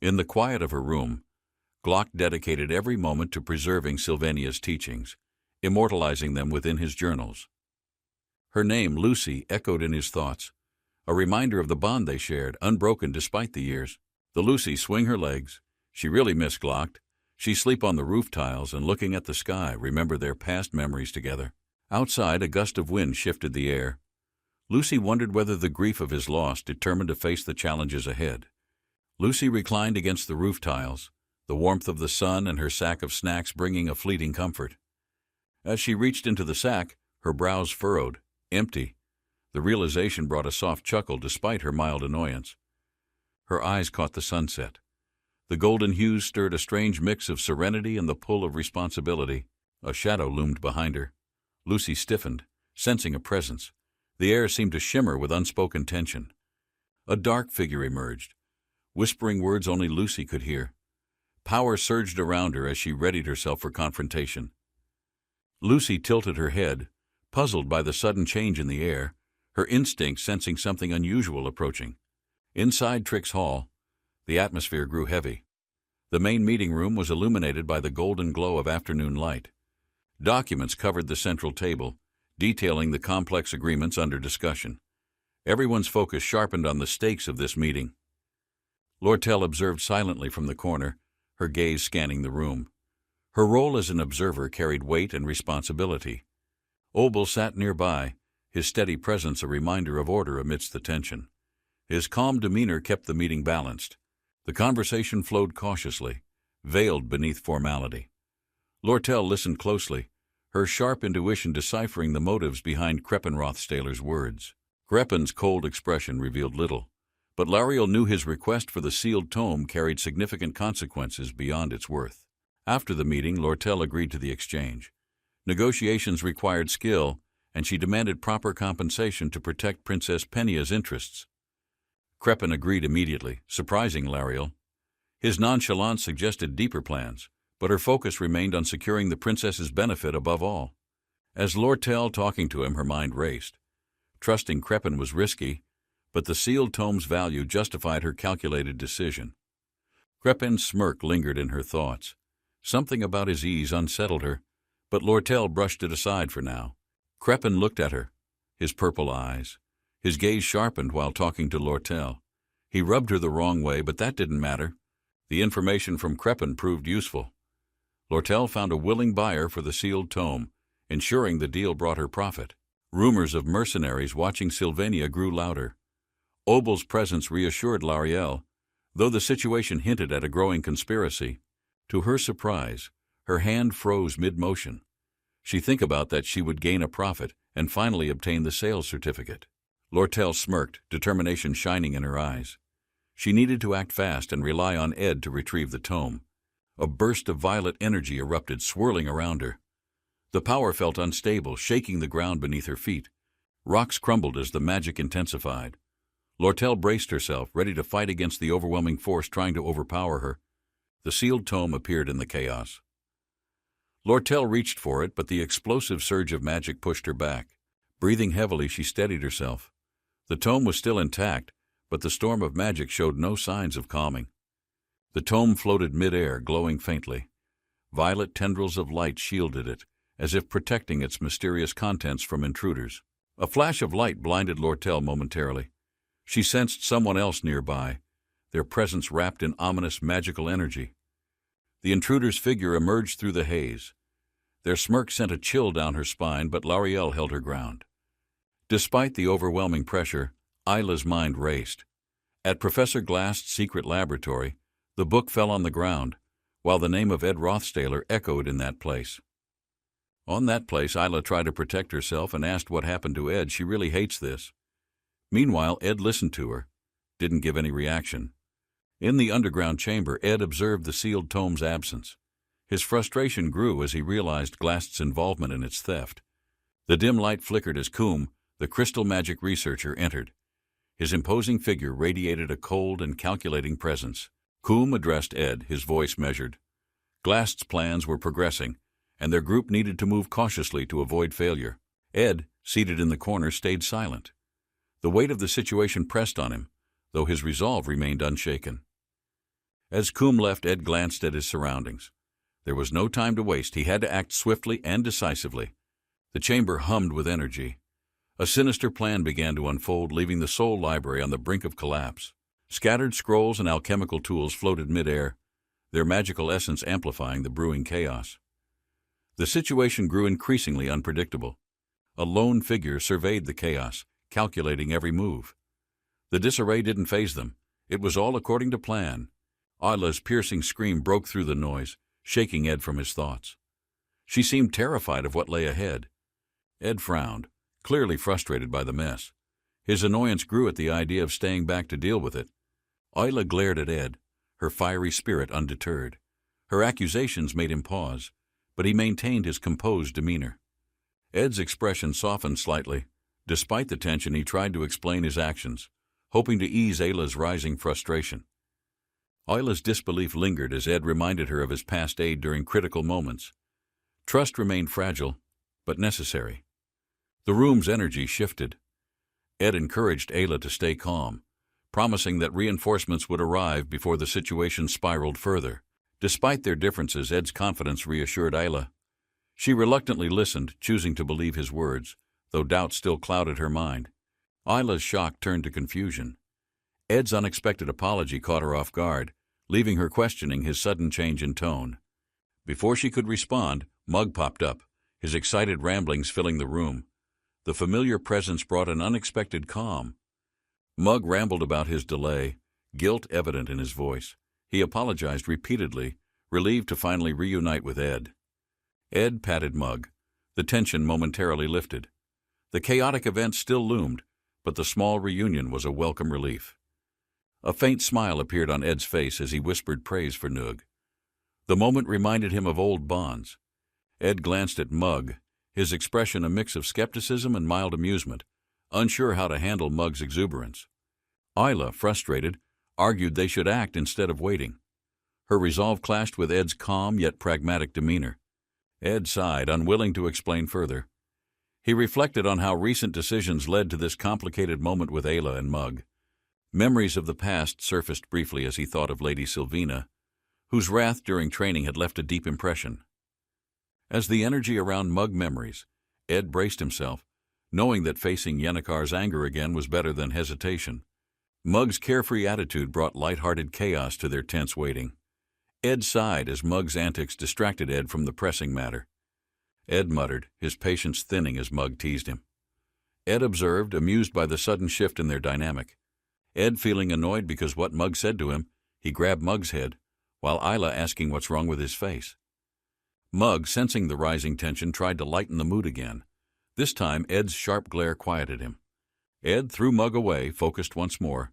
In the quiet of her room, Glock dedicated every moment to preserving Sylvania's teachings, immortalizing them within his journals. Her name, Lucy, echoed in his thoughts, a reminder of the bond they shared, unbroken despite the years. The Lucy swing her legs. She really missed Glock. She sleep on the roof tiles and looking at the sky, remember their past memories together. Outside, a gust of wind shifted the air. Lucy wondered whether the grief of his loss determined to face the challenges ahead. Lucy reclined against the roof tiles, the warmth of the sun and her sack of snacks bringing a fleeting comfort. As she reached into the sack, her brows furrowed, empty. The realization brought a soft chuckle despite her mild annoyance. Her eyes caught the sunset. The golden hues stirred a strange mix of serenity and the pull of responsibility. A shadow loomed behind her. Lucy stiffened, sensing a presence. The air seemed to shimmer with unspoken tension. A dark figure emerged, whispering words only Lucy could hear. Power surged around her as she readied herself for confrontation. Lucy tilted her head, puzzled by the sudden change in the air, her instinct sensing something unusual approaching. Inside Trick's Hall, the atmosphere grew heavy. The main meeting room was illuminated by the golden glow of afternoon light. Documents covered the central table, detailing the complex agreements under discussion. Everyone's focus sharpened on the stakes of this meeting. Lortel observed silently from the corner, her gaze scanning the room. Her role as an observer carried weight and responsibility. Obel sat nearby, his steady presence a reminder of order amidst the tension. His calm demeanor kept the meeting balanced. The conversation flowed cautiously, veiled beneath formality. Lortel listened closely, her sharp intuition deciphering the motives behind Rothsayler's words. Greppen's cold expression revealed little, but Lariel knew his request for the sealed tome carried significant consequences beyond its worth. After the meeting, Lortel agreed to the exchange. Negotiations required skill, and she demanded proper compensation to protect Princess Pennia's interests. Creppen agreed immediately, surprising Lariel. His nonchalance suggested deeper plans, but her focus remained on securing the princess's benefit above all. As Lortel talking to him, her mind raced. Trusting Creppen was risky, but the sealed tome's value justified her calculated decision. Creppen's smirk lingered in her thoughts. Something about his ease unsettled her, but Lortel brushed it aside for now. Creppen looked at her, his purple eyes. His gaze sharpened while talking to Lortel. He rubbed her the wrong way, but that didn't matter. The information from Creppen proved useful. Lortel found a willing buyer for the sealed tome, ensuring the deal brought her profit. Rumors of mercenaries watching Sylvania grew louder. Obel's presence reassured Lariel, though the situation hinted at a growing conspiracy. To her surprise, her hand froze mid-motion. She'd think about that she would gain a profit and finally obtain the sales certificate. Lortel smirked, determination shining in her eyes. She needed to act fast and rely on Ed to retrieve the tome. A burst of violet energy erupted, swirling around her. The power felt unstable, shaking the ground beneath her feet. Rocks crumbled as the magic intensified. Lortel braced herself, ready to fight against the overwhelming force trying to overpower her. The sealed tome appeared in the chaos. Lortel reached for it, but the explosive surge of magic pushed her back. Breathing heavily, she steadied herself. The tome was still intact, but the storm of magic showed no signs of calming. The tome floated mid-air, glowing faintly. Violet tendrils of light shielded it, as if protecting its mysterious contents from intruders. A flash of light blinded Lortel momentarily. She sensed someone else nearby, their presence wrapped in ominous magical energy. The intruder's figure emerged through the haze. Their smirk sent a chill down her spine, but Lariel held her ground. Despite the overwhelming pressure, Isla's mind raced. At Professor Glass's secret laboratory, the book fell on the ground, while the name of Ed Rothsayler echoed in that place. On that place, Isla tried to protect herself and asked what happened to Ed. She really hates this. Meanwhile, Ed listened to her, didn't give any reaction. In the underground chamber, Ed observed the sealed tome's absence. His frustration grew as he realized Glast's involvement in its theft. The dim light flickered as Coom, the crystal magic researcher, entered. His imposing figure radiated a cold and calculating presence. Coom addressed Ed, his voice measured. Glast's plans were progressing, and their group needed to move cautiously to avoid failure. Ed, seated in the corner, stayed silent. The weight of the situation pressed on him, though his resolve remained unshaken. As Coom left, Ed glanced at his surroundings. There was no time to waste. He had to act swiftly and decisively. The chamber hummed with energy. A sinister plan began to unfold, leaving the Soul Library on the brink of collapse. Scattered scrolls and alchemical tools floated mid-air, their magical essence amplifying the brewing chaos. The situation grew increasingly unpredictable. A lone figure surveyed the chaos, calculating every move. The disarray didn't faze them. It was all according to plan. Isla's piercing scream broke through the noise, shaking Ed from his thoughts. She seemed terrified of what lay ahead. Ed frowned, clearly frustrated by the mess. His annoyance grew at the idea of staying back to deal with it. Isla glared at Ed, her fiery spirit undeterred. Her accusations made him pause, but he maintained his composed demeanor. Ed's expression softened slightly. Despite the tension, he tried to explain his actions, hoping to ease Ayla's rising frustration. Isla's disbelief lingered as Ed reminded her of his past aid during critical moments. Trust remained fragile, but necessary. The room's energy shifted. Ed encouraged Ayla to stay calm, promising that reinforcements would arrive before the situation spiraled further. Despite their differences, Ed's confidence reassured Ayla. She reluctantly listened, choosing to believe his words, though doubt still clouded her mind. Ayla's shock turned to confusion. Ed's unexpected apology caught her off guard, leaving her questioning his sudden change in tone. Before she could respond, Mug popped up, his excited ramblings filling the room. The familiar presence brought an unexpected calm. Mug rambled about his delay, guilt evident in his voice. He apologized repeatedly, relieved to finally reunite with Ed. Ed patted Mug. The tension momentarily lifted. The chaotic event still loomed, but the small reunion was a welcome relief. A faint smile appeared on Ed's face as he whispered praise for Noog. The moment reminded him of old bonds. Ed glanced at Mug, his expression a mix of skepticism and mild amusement, unsure how to handle Mug's exuberance. Isla, frustrated, argued they should act instead of waiting. Her resolve clashed with Ed's calm yet pragmatic demeanor. Ed sighed, unwilling to explain further. He reflected on how recent decisions led to this complicated moment with Ayla and Mug. Memories of the past surfaced briefly as he thought of Lady Sylvina, whose wrath during training had left a deep impression. As the energy around Mug memories, Ed braced himself, knowing that facing Yennekar's anger again was better than hesitation. Mug's carefree attitude brought light-hearted chaos to their tense waiting. Ed sighed as Mug's antics distracted Ed from the pressing matter. Ed muttered, his patience thinning as Mug teased him. Ed observed, amused by the sudden shift in their dynamic. Ed feeling annoyed because what Mug said to him, he grabbed Mug's head, while Isla asking what's wrong with his face. Mug, sensing the rising tension, tried to lighten the mood again. This time, Ed's sharp glare quieted him. Ed threw Mug away, focused once more.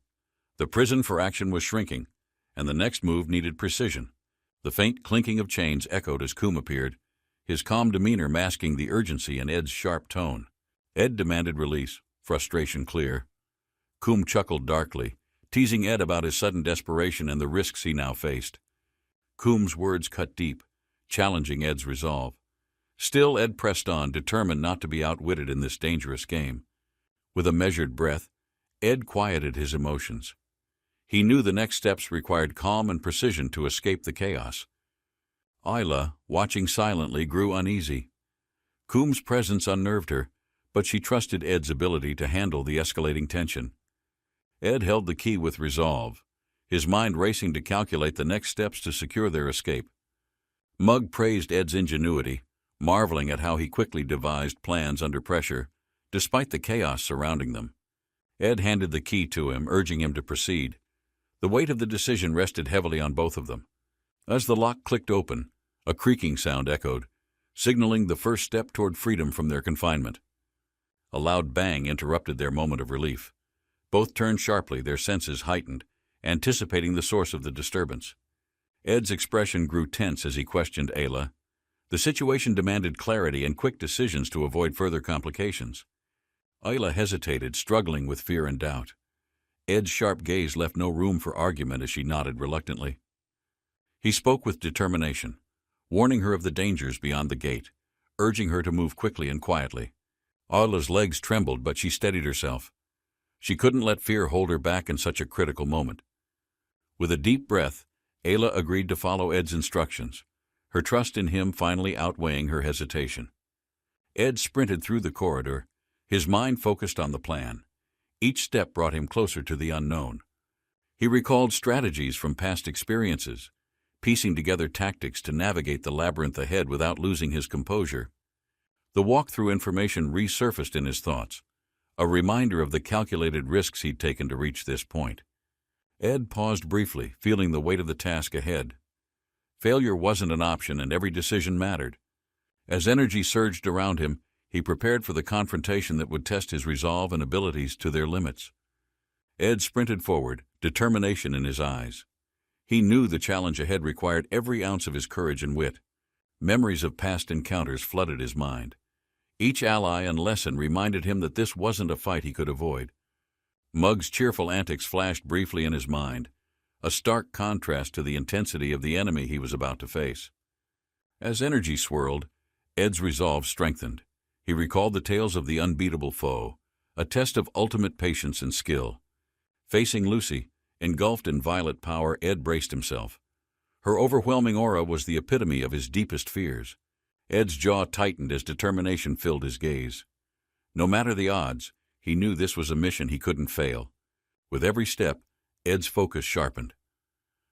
The prison for action was shrinking, and the next move needed precision. The faint clinking of chains echoed as Coom appeared, his calm demeanor masking the urgency in Ed's sharp tone. Ed demanded release, frustration clear. Coom chuckled darkly, teasing Ed about his sudden desperation and the risks he now faced. Coom's words cut deep, challenging Ed's resolve. Still, Ed pressed on, determined not to be outwitted in this dangerous game. With a measured breath, Ed quieted his emotions. He knew the next steps required calm and precision to escape the chaos. Isla, watching silently, grew uneasy. Coom's presence unnerved her, but she trusted Ed's ability to handle the escalating tension. Ed held the key with resolve, his mind racing to calculate the next steps to secure their escape. Mug praised Ed's ingenuity, marveling at how he quickly devised plans under pressure, despite the chaos surrounding them. Ed handed the key to him, urging him to proceed. The weight of the decision rested heavily on both of them. As the lock clicked open, a creaking sound echoed, signaling the first step toward freedom from their confinement. A loud bang interrupted their moment of relief. Both turned sharply, their senses heightened, anticipating the source of the disturbance. Ed's expression grew tense as he questioned Ayla. The situation demanded clarity and quick decisions to avoid further complications. Ayla hesitated, struggling with fear and doubt. Ed's sharp gaze left no room for argument as she nodded reluctantly. He spoke with determination, warning her of the dangers beyond the gate, urging her to move quickly and quietly. Ayla's legs trembled, but she steadied herself. She couldn't let fear hold her back in such a critical moment. With a deep breath, Ayla agreed to follow Ed's instructions, her trust in him finally outweighing her hesitation. Ed sprinted through the corridor, his mind focused on the plan. Each step brought him closer to the unknown. He recalled strategies from past experiences, piecing together tactics to navigate the labyrinth ahead without losing his composure. The walkthrough information resurfaced in his thoughts, a reminder of the calculated risks he'd taken to reach this point. Ed paused briefly, feeling the weight of the task ahead. Failure wasn't an option, and every decision mattered. As energy surged around him, he prepared for the confrontation that would test his resolve and abilities to their limits. Ed sprinted forward, determination in his eyes. He knew the challenge ahead required every ounce of his courage and wit. Memories of past encounters flooded his mind. Each ally and lesson reminded him that this wasn't a fight he could avoid. Mug's cheerful antics flashed briefly in his mind, a stark contrast to the intensity of the enemy he was about to face. As energy swirled, Ed's resolve strengthened. He recalled the tales of the unbeatable foe, a test of ultimate patience and skill. Facing Lucy, engulfed in violet power, Ed braced himself. Her overwhelming aura was the epitome of his deepest fears. Ed's jaw tightened as determination filled his gaze. No matter the odds, he knew this was a mission he couldn't fail. With every step, Ed's focus sharpened.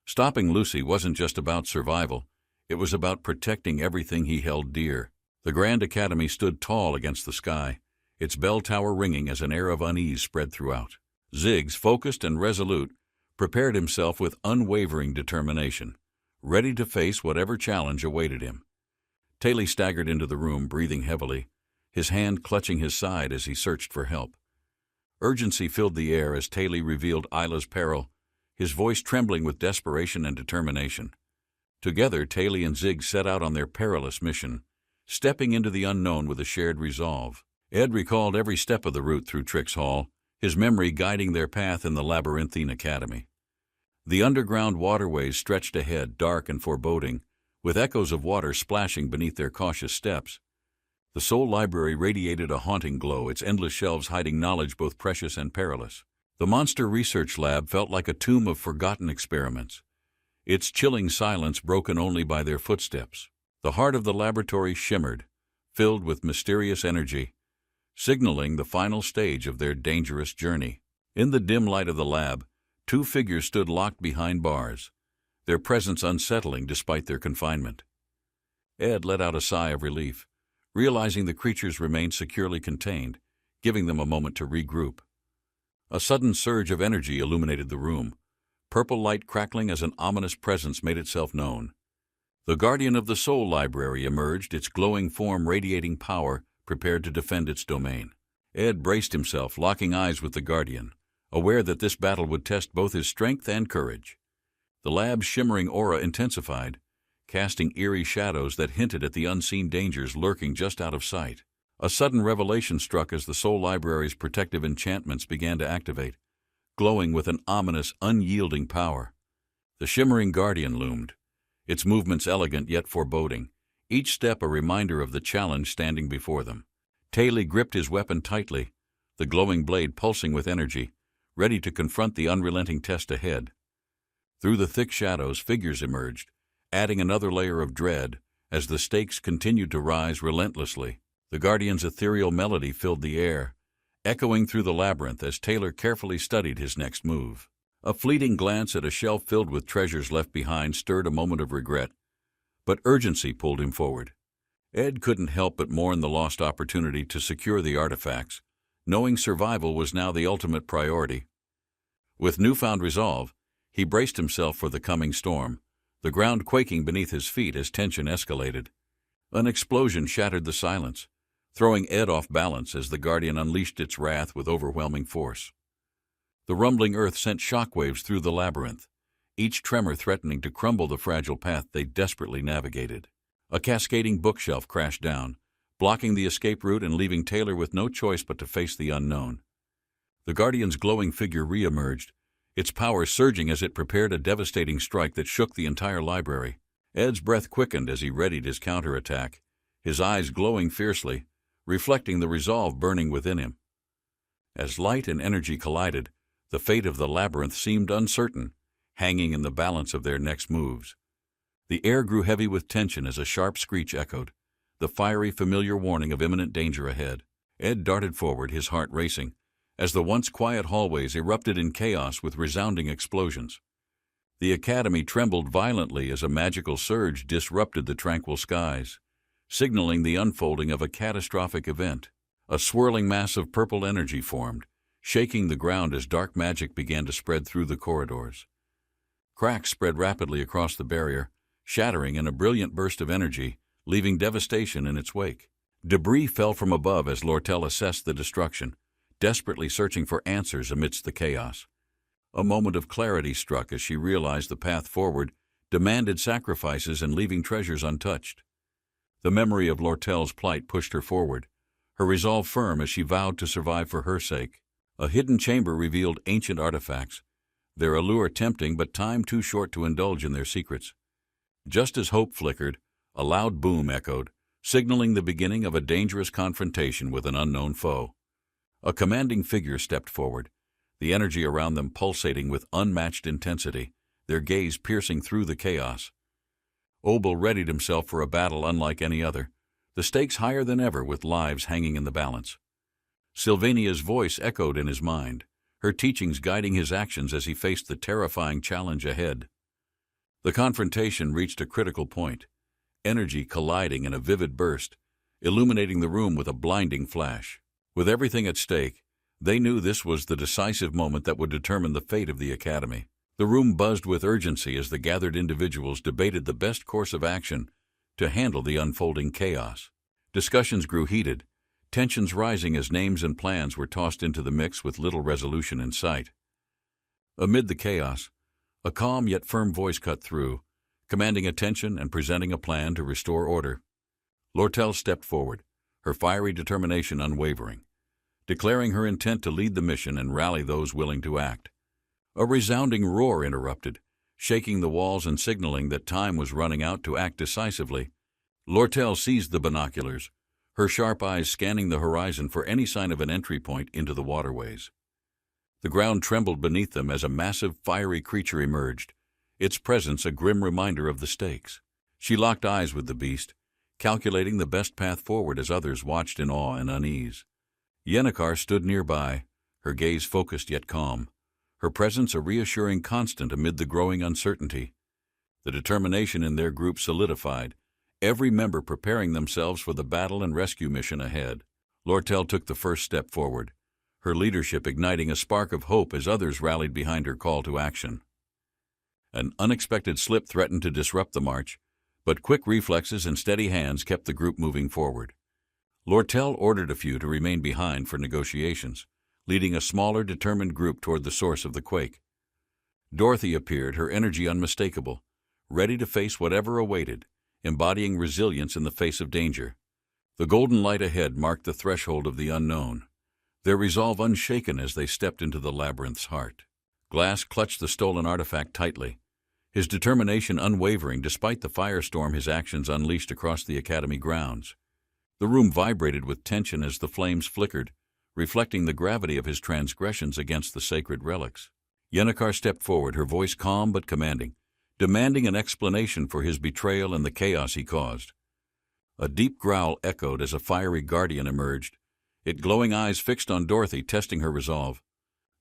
Stopping Lucy wasn't just about survival, it was about protecting everything he held dear. The Grand Academy stood tall against the sky, its bell tower ringing as an air of unease spread throughout. Ziggs, focused and resolute, prepared himself with unwavering determination, ready to face whatever challenge awaited him. Taylor staggered into the room, breathing heavily, his hand clutching his side as he searched for help. Urgency filled the air as Taylor revealed Ayla's peril, his voice trembling with desperation and determination. Together, Taylor and Ziggs set out on their perilous mission, stepping into the unknown with a shared resolve. Ed recalled every step of the route through Trix Hall, his memory guiding their path in the labyrinthine academy. The underground waterways stretched ahead, dark and foreboding, with echoes of water splashing beneath their cautious steps. The Soul Library radiated a haunting glow, its endless shelves hiding knowledge both precious and perilous. The Monster Research Lab felt like a tomb of forgotten experiments, its chilling silence broken only by their footsteps. The heart of the laboratory shimmered, filled with mysterious energy, signaling the final stage of their dangerous journey. In the dim light of the lab, two figures stood locked behind bars, their presence unsettling despite their confinement. Ed let out a sigh of relief, realizing the creatures remained securely contained, giving them a moment to regroup. A sudden surge of energy illuminated the room, purple light crackling as an ominous presence made itself known. The guardian of the Soul Library emerged, its glowing form radiating power, prepared to defend its domain. Ed braced himself, locking eyes with the guardian, aware that this battle would test both his strength and courage. The lab's shimmering aura intensified, casting eerie shadows that hinted at the unseen dangers lurking just out of sight. A sudden revelation struck as the Soul Library's protective enchantments began to activate, glowing with an ominous, unyielding power. The shimmering guardian loomed, its movements elegant yet foreboding, each step a reminder of the challenge standing before them. Taylor gripped his weapon tightly, the glowing blade pulsing with energy, ready to confront the unrelenting test ahead. Through the thick shadows, figures emerged, adding another layer of dread as the stakes continued to rise relentlessly. The Guardian's ethereal melody filled the air, echoing through the labyrinth as Taylor carefully studied his next move. A fleeting glance at a shelf filled with treasures left behind stirred a moment of regret, but urgency pulled him forward. Ed couldn't help but mourn the lost opportunity to secure the artifacts, knowing survival was now the ultimate priority. With newfound resolve, he braced himself for the coming storm, the ground quaking beneath his feet as tension escalated. An explosion shattered the silence, throwing Ed off balance as the Guardian unleashed its wrath with overwhelming force. The rumbling earth sent shockwaves through the labyrinth, each tremor threatening to crumble the fragile path they desperately navigated. A cascading bookshelf crashed down, blocking the escape route and leaving Taylor with no choice but to face the unknown. The Guardian's glowing figure re-emerged, its power surging as it prepared a devastating strike that shook the entire library. Ed's breath quickened as he readied his counterattack, his eyes glowing fiercely, reflecting the resolve burning within him. As light and energy collided, the fate of the labyrinth seemed uncertain, hanging in the balance of their next moves. The air grew heavy with tension as a sharp screech echoed, the fiery, familiar warning of imminent danger ahead. Ed darted forward, his heart racing, as the once quiet hallways erupted in chaos with resounding explosions. The academy trembled violently as a magical surge disrupted the tranquil skies, signaling the unfolding of a catastrophic event. A swirling mass of purple energy formed, shaking the ground as dark magic began to spread through the corridors. Cracks spread rapidly across the barrier, shattering in a brilliant burst of energy, leaving devastation in its wake. Debris fell from above as Lortel assessed the destruction, desperately searching for answers amidst the chaos. A moment of clarity struck as she realized the path forward demanded sacrifices and leaving treasures untouched. The memory of Lortel's plight pushed her forward, her resolve firm as she vowed to survive for her sake. A hidden chamber revealed ancient artifacts, their allure tempting but time too short to indulge in their secrets. Just as hope flickered, a loud boom echoed, signaling the beginning of a dangerous confrontation with an unknown foe. A commanding figure stepped forward, the energy around them pulsating with unmatched intensity, their gaze piercing through the chaos. Obel readied himself for a battle unlike any other, the stakes higher than ever with lives hanging in the balance. Sylvania's voice echoed in his mind, her teachings guiding his actions as he faced the terrifying challenge ahead. The confrontation reached a critical point, energy colliding in a vivid burst, illuminating the room with a blinding flash. With everything at stake, they knew this was the decisive moment that would determine the fate of the academy. The room buzzed with urgency as the gathered individuals debated the best course of action to handle the unfolding chaos. Discussions grew heated, tensions rising as names and plans were tossed into the mix with little resolution in sight. Amid the chaos, a calm yet firm voice cut through, commanding attention and presenting a plan to restore order. Lortel stepped forward, her fiery determination unwavering, declaring her intent to lead the mission and rally those willing to act. A resounding roar interrupted, shaking the walls and signaling that time was running out to act decisively. Lortel seized the binoculars, her sharp eyes scanning the horizon for any sign of an entry point into the waterways. The ground trembled beneath them as a massive, fiery creature emerged, its presence a grim reminder of the stakes. She locked eyes with the beast, calculating the best path forward as others watched in awe and unease. Yennecar stood nearby, her gaze focused yet calm, her presence a reassuring constant amid the growing uncertainty. The determination in their group solidified, every member preparing themselves for the battle and rescue mission ahead. Lortel took the first step forward, her leadership igniting a spark of hope as others rallied behind her call to action. An unexpected slip threatened to disrupt the march, but quick reflexes and steady hands kept the group moving forward. Lortel ordered a few to remain behind for negotiations, leading a smaller, determined group toward the source of the quake. Dorothy appeared, her energy unmistakable, ready to face whatever awaited, embodying resilience in the face of danger. The golden light ahead marked the threshold of the unknown, their resolve unshaken as they stepped into the labyrinth's heart. Glass clutched the stolen artifact tightly, his determination unwavering despite the firestorm his actions unleashed across the academy grounds. The room vibrated with tension as the flames flickered, reflecting the gravity of his transgressions against the sacred relics. Yennecar stepped forward, her voice calm but commanding, demanding an explanation for his betrayal and the chaos he caused. A deep growl echoed as a fiery guardian emerged, its glowing eyes fixed on Dorothy, testing her resolve.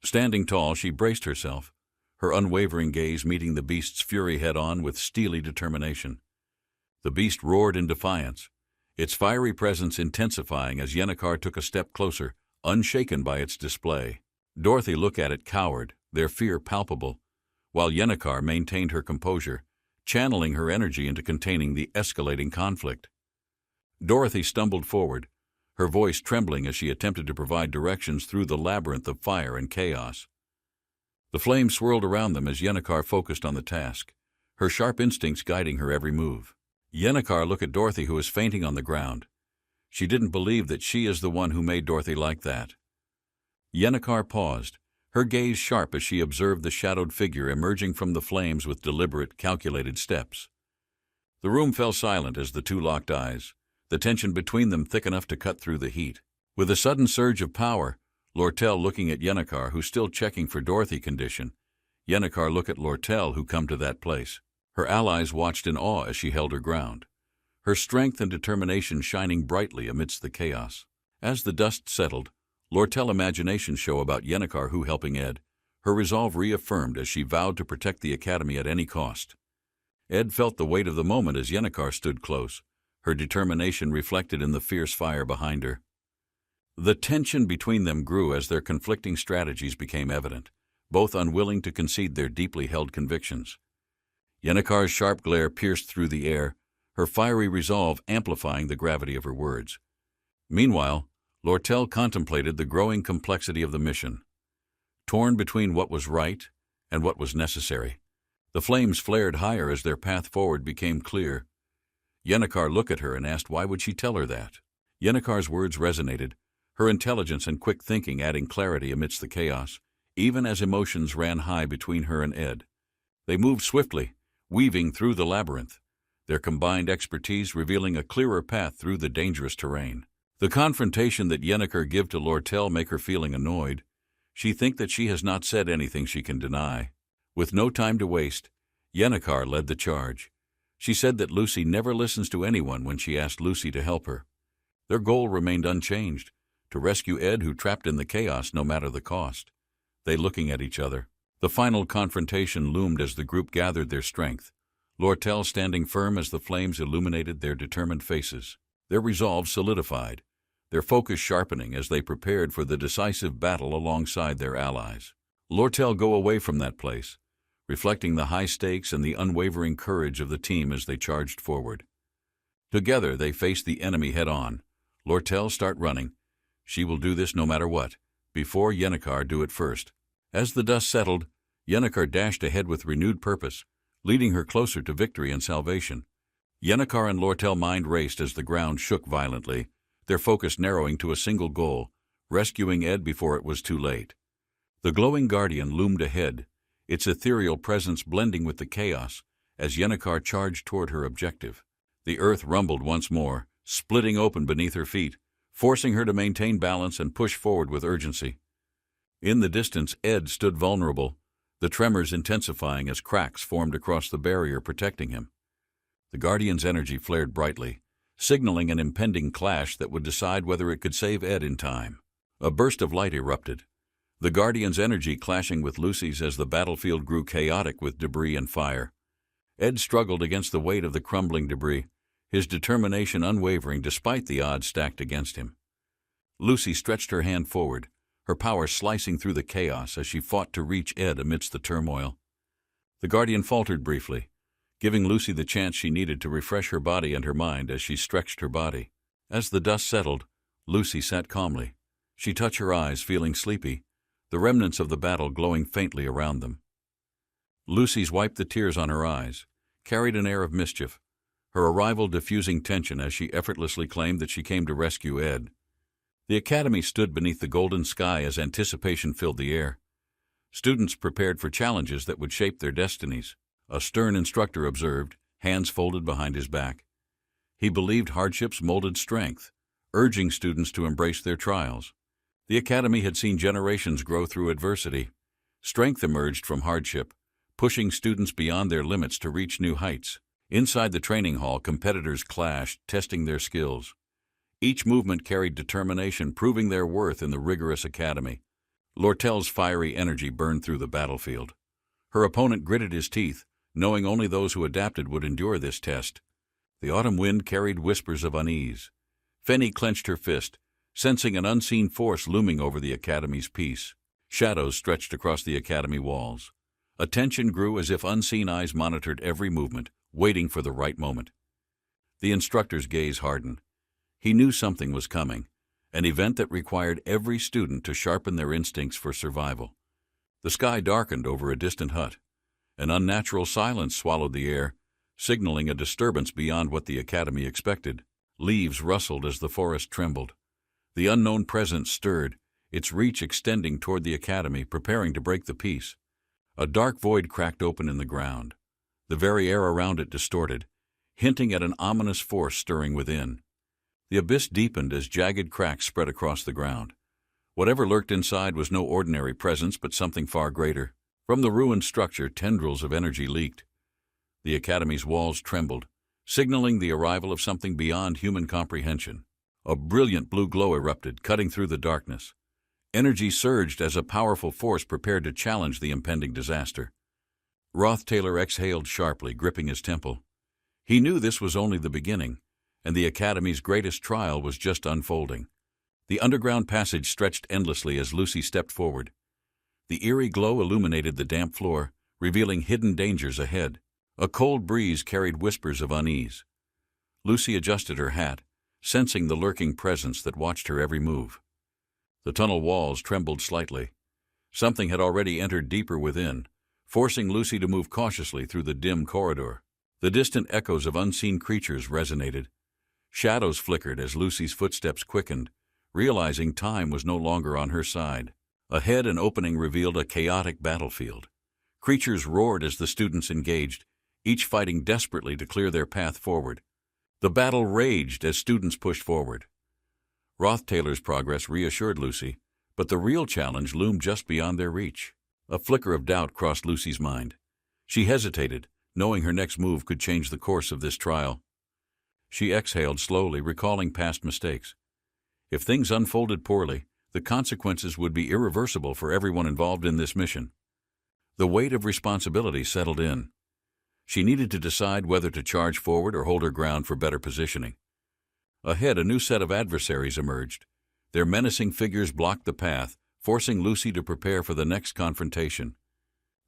Standing tall, she braced herself, her unwavering gaze meeting the beast's fury head-on with steely determination. The beast roared in defiance, its fiery presence intensifying as Yennecar took a step closer, unshaken by its display. Dorothy looked at it cowered, their fear palpable, while Yennecar maintained her composure, channeling her energy into containing the escalating conflict. Dorothy stumbled forward, her voice trembling as she attempted to provide directions through the labyrinth of fire and chaos. The flames swirled around them as Yennecar focused on the task, her sharp instincts guiding her every move. Yennecar looked at Dorothy, who was fainting on the ground. She didn't believe that she is the one who made Dorothy like that. Yennecar paused, her gaze sharp as she observed the shadowed figure emerging from the flames with deliberate, calculated steps. The room fell silent as the two locked eyes, the tension between them thick enough to cut through the heat. With a sudden surge of power, Lortel looking at Yennecar, who's still checking for Dorothy condition. Yennecar looked at Lortel, who come to that place. Her allies watched in awe as she held her ground, her strength and determination shining brightly amidst the chaos. As the dust settled, Lortel imagination show about Yennecar who helping Ed, her resolve reaffirmed as she vowed to protect the academy at any cost. Ed felt the weight of the moment as Yennecar stood close, her determination reflected in the fierce fire behind her. The tension between them grew as their conflicting strategies became evident, both unwilling to concede their deeply held convictions. Yennecar's sharp glare pierced through the air, her fiery resolve amplifying the gravity of her words. Meanwhile, Lortel contemplated the growing complexity of the mission. Torn between what was right and what was necessary, the flames flared higher as their path forward became clear. Yennecar looked at her and asked why would she tell her that. Yennecar's words resonated, her intelligence and quick thinking adding clarity amidst the chaos, even as emotions ran high between her and Ed. They moved swiftly, weaving through the labyrinth, their combined expertise revealing a clearer path through the dangerous terrain. The confrontation that Yennecar give to Lortel make her feeling annoyed. She think that she has not said anything she can deny. With no time to waste, Yennecar led the charge. She said that Lucy never listens to anyone when she asked Lucy to help her. Their goal remained unchanged, to rescue Ed, who trapped in the chaos no matter the cost. They looking at each other. The final confrontation loomed as the group gathered their strength, Lortel standing firm as the flames illuminated their determined faces. Their resolve solidified, their focus sharpening as they prepared for the decisive battle alongside their allies. Lortel go away from that place, reflecting the high stakes and the unwavering courage of the team as they charged forward. Together they faced the enemy head-on. Lortel start running. She will do this no matter what, before Yennecar do it first. As the dust settled, Yennecar dashed ahead with renewed purpose, leading her closer to victory and salvation. Yennecar and Lortel mind raced as the ground shook violently, their focus narrowing to a single goal, rescuing Ed before it was too late. The glowing guardian loomed ahead, its ethereal presence blending with the chaos as Yennecar charged toward her objective. The earth rumbled once more, splitting open beneath her feet, forcing her to maintain balance and push forward with urgency. In the distance, Ed stood vulnerable, the tremors intensifying as cracks formed across the barrier protecting him. The Guardian's energy flared brightly, signaling an impending clash that would decide whether it could save Ed in time. A burst of light erupted, the Guardian's energy clashing with Lucy's as the battlefield grew chaotic with debris and fire. Ed struggled against the weight of the crumbling debris, his determination unwavering despite the odds stacked against him. Lucy stretched her hand forward, her power slicing through the chaos as she fought to reach Ed amidst the turmoil. The Guardian faltered briefly, giving Lucy the chance she needed to refresh her body and her mind as she stretched her body. As the dust settled, Lucy sat calmly. She touched her eyes, feeling sleepy, the remnants of the battle glowing faintly around them. Lucy's wiped the tears on her eyes, carried an air of mischief, her arrival diffusing tension as she effortlessly claimed that she came to rescue Ed. The academy stood beneath the golden sky as anticipation filled the air. Students prepared for challenges that would shape their destinies. A stern instructor observed, hands folded behind his back. He believed hardships molded strength, urging students to embrace their trials. The academy had seen generations grow through adversity. Strength emerged from hardship, pushing students beyond their limits to reach new heights. Inside the training hall, competitors clashed, testing their skills. Each movement carried determination, proving their worth in the rigorous academy. Lortel's fiery energy burned through the battlefield. Her opponent gritted his teeth, knowing only those who adapted would endure this test. The autumn wind carried whispers of unease. Fenny clenched her fist, sensing an unseen force looming over the academy's peace. Shadows stretched across the academy walls. A tension grew as if unseen eyes monitored every movement, waiting for the right moment. The instructor's gaze hardened. He knew something was coming, an event that required every student to sharpen their instincts for survival. The sky darkened over a distant hut. An unnatural silence swallowed the air, signaling a disturbance beyond what the academy expected. Leaves rustled as the forest trembled. The unknown presence stirred, its reach extending toward the academy, preparing to break the peace. A dark void cracked open in the ground. The very air around it distorted, hinting at an ominous force stirring within. The abyss deepened as jagged cracks spread across the ground. Whatever lurked inside was no ordinary presence, but something far greater. From the ruined structure, tendrils of energy leaked. The academy's walls trembled, signaling the arrival of something beyond human comprehension. A brilliant blue glow erupted, cutting through the darkness. Energy surged as a powerful force prepared to challenge the impending disaster. Roth Taylor exhaled sharply, gripping his temple. He knew this was only the beginning, and the academy's greatest trial was just unfolding. The underground passage stretched endlessly as Lucy stepped forward. The eerie glow illuminated the damp floor, revealing hidden dangers ahead. A cold breeze carried whispers of unease. Lucy adjusted her hat, sensing the lurking presence that watched her every move. The tunnel walls trembled slightly. Something had already entered deeper within, forcing Lucy to move cautiously through the dim corridor. The distant echoes of unseen creatures resonated. Shadows flickered as Lucy's footsteps quickened, realizing time was no longer on her side. Ahead, an opening revealed a chaotic battlefield. Creatures roared as the students engaged, each fighting desperately to clear their path forward. The battle raged as students pushed forward. Roth Taylor's progress reassured Lucy, but the real challenge loomed just beyond their reach. A flicker of doubt crossed Lucy's mind. She hesitated, knowing her next move could change the course of this trial. She exhaled slowly, recalling past mistakes. If things unfolded poorly, the consequences would be irreversible for everyone involved in this mission. The weight of responsibility settled in. She needed to decide whether to charge forward or hold her ground for better positioning. Ahead, a new set of adversaries emerged. Their menacing figures blocked the path, forcing Lucy to prepare for the next confrontation.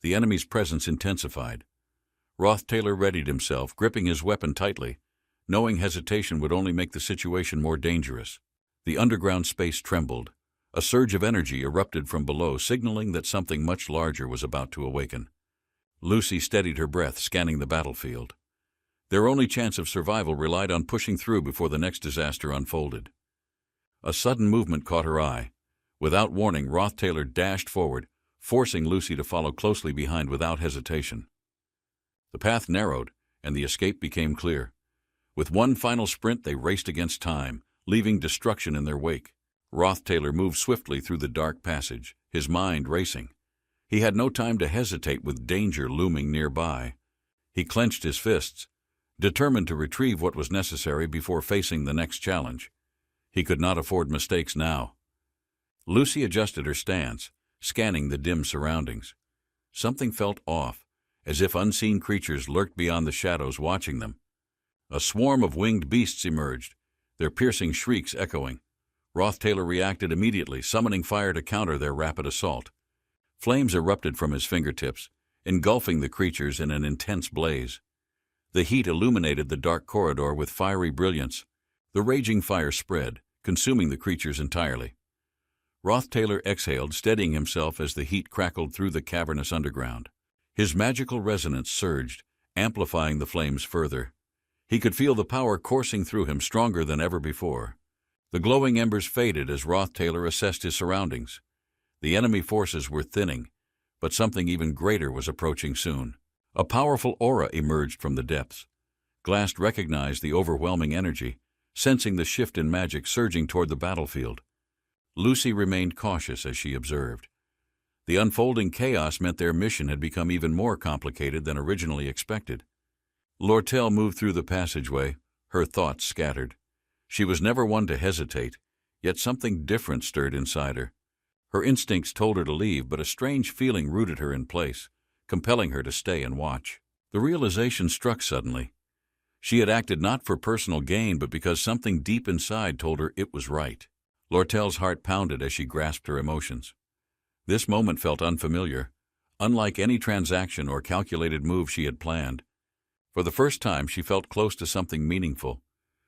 The enemy's presence intensified. Roth Taylor readied himself, gripping his weapon tightly, knowing hesitation would only make the situation more dangerous. The underground space trembled. A surge of energy erupted from below, signaling that something much larger was about to awaken. Lucy steadied her breath, scanning the battlefield. Their only chance of survival relied on pushing through before the next disaster unfolded. A sudden movement caught her eye. Without warning, Roth Taylor dashed forward, forcing Lucy to follow closely behind without hesitation. The path narrowed, and the escape became clear. With one final sprint, they raced against time, leaving destruction in their wake. Roth Taylor moved swiftly through the dark passage, his mind racing. He had no time to hesitate with danger looming nearby. He clenched his fists, determined to retrieve what was necessary before facing the next challenge. He could not afford mistakes now. Lucy adjusted her stance, scanning the dim surroundings. Something felt off, as if unseen creatures lurked beyond the shadows watching them. A swarm of winged beasts emerged, their piercing shrieks echoing. Roth Taylor reacted immediately, summoning fire to counter their rapid assault. Flames erupted from his fingertips, engulfing the creatures in an intense blaze. The heat illuminated the dark corridor with fiery brilliance. The raging fire spread, consuming the creatures entirely. Roth Taylor exhaled, steadying himself as the heat crackled through the cavernous underground. His magical resonance surged, amplifying the flames further. He could feel the power coursing through him, stronger than ever before. The glowing embers faded as Roth Taylor assessed his surroundings. The enemy forces were thinning, but something even greater was approaching soon. A powerful aura emerged from the depths. Glast recognized the overwhelming energy, sensing the shift in magic surging toward the battlefield. Lucy remained cautious as she observed. The unfolding chaos meant their mission had become even more complicated than originally expected. Lortel moved through the passageway, her thoughts scattered. She was never one to hesitate, yet something different stirred inside her. Her instincts told her to leave, but a strange feeling rooted her in place, compelling her to stay and watch. The realization struck suddenly. She had acted not for personal gain, but because something deep inside told her it was right. Lortel's heart pounded as she grasped her emotions. This moment felt unfamiliar, unlike any transaction or calculated move she had planned. For the first time, she felt close to something meaningful,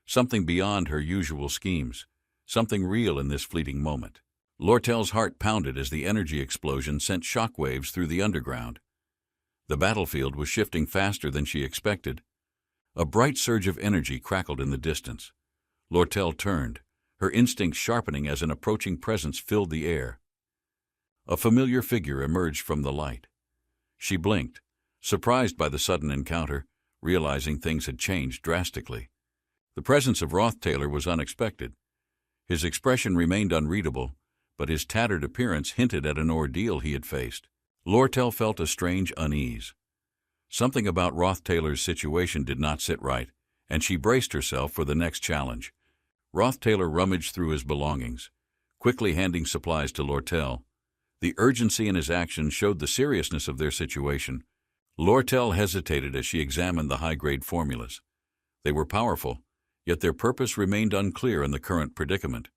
something beyond her usual schemes, something real in this fleeting moment. Lortel's heart pounded as the energy explosion sent shockwaves through the underground. The battlefield was shifting faster than she expected. A bright surge of energy crackled in the distance. Lortel turned, her instincts sharpening as an approaching presence filled the air. A familiar figure emerged from the light. She blinked, surprised by the sudden encounter, realizing things had changed drastically. The presence of Rothtailor was unexpected. His expression remained unreadable, but his tattered appearance hinted at an ordeal he had faced. Lortel felt a strange unease. Something about Rothtailor's situation did not sit right, and she braced herself for the next challenge. Rothtailor rummaged through his belongings, quickly handing supplies to Lortel. The urgency in his actions showed the seriousness of their situation. Lortel hesitated as she examined the high-grade formulas. They were powerful, yet their purpose remained unclear in the current predicament.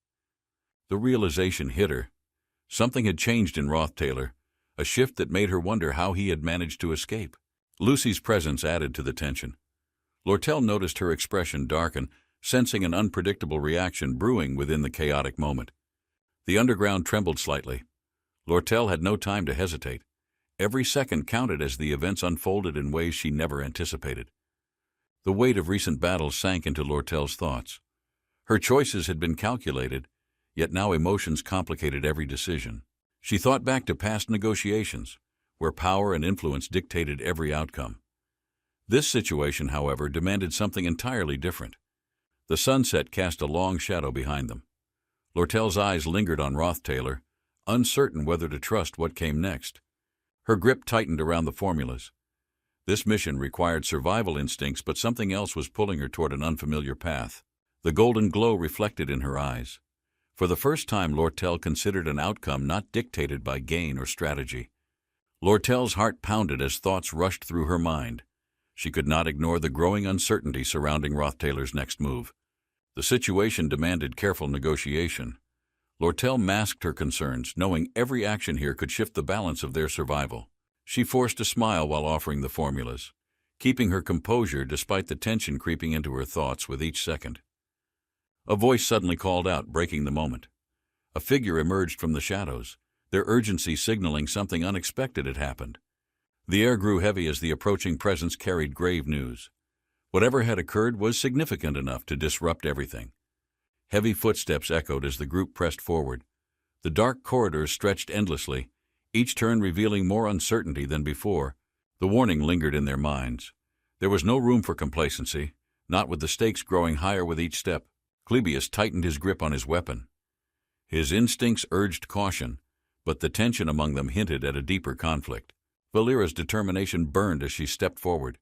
The realization hit her. Something had changed in Rothtailor, a shift that made her wonder how he had managed to escape. Lucy's presence added to the tension. Lortel noticed her expression darken, sensing an unpredictable reaction brewing within the chaotic moment. The underground trembled slightly. Lortel had no time to hesitate. Every second counted as the events unfolded in ways she never anticipated. The weight of recent battles sank into Lortel's thoughts. Her choices had been calculated, yet now emotions complicated every decision. She thought back to past negotiations, where power and influence dictated every outcome. This situation, however, demanded something entirely different. The sunset cast a long shadow behind them. Lortel's eyes lingered on Rothtailor, uncertain whether to trust what came next. Her grip tightened around the formulas. This mission required survival instincts, but something else was pulling her toward an unfamiliar path. The golden glow reflected in her eyes. For the first time, Lortel considered an outcome not dictated by gain or strategy. Lortel's heart pounded as thoughts rushed through her mind. She could not ignore the growing uncertainty surrounding Rothtailor's next move. The situation demanded careful negotiation. Lortel masked her concerns, knowing every action here could shift the balance of their survival. She forced a smile while offering the formulas, keeping her composure despite the tension creeping into her thoughts with each second. A voice suddenly called out, breaking the moment. A figure emerged from the shadows, their urgency signaling something unexpected had happened. The air grew heavy as the approaching presence carried grave news. Whatever had occurred was significant enough to disrupt everything. Heavy footsteps echoed as the group pressed forward. The dark corridors stretched endlessly, each turn revealing more uncertainty than before. The warning lingered in their minds. There was no room for complacency, not with the stakes growing higher with each step. Clebius tightened his grip on his weapon. His instincts urged caution, but the tension among them hinted at a deeper conflict. Valera's determination burned as she stepped forward.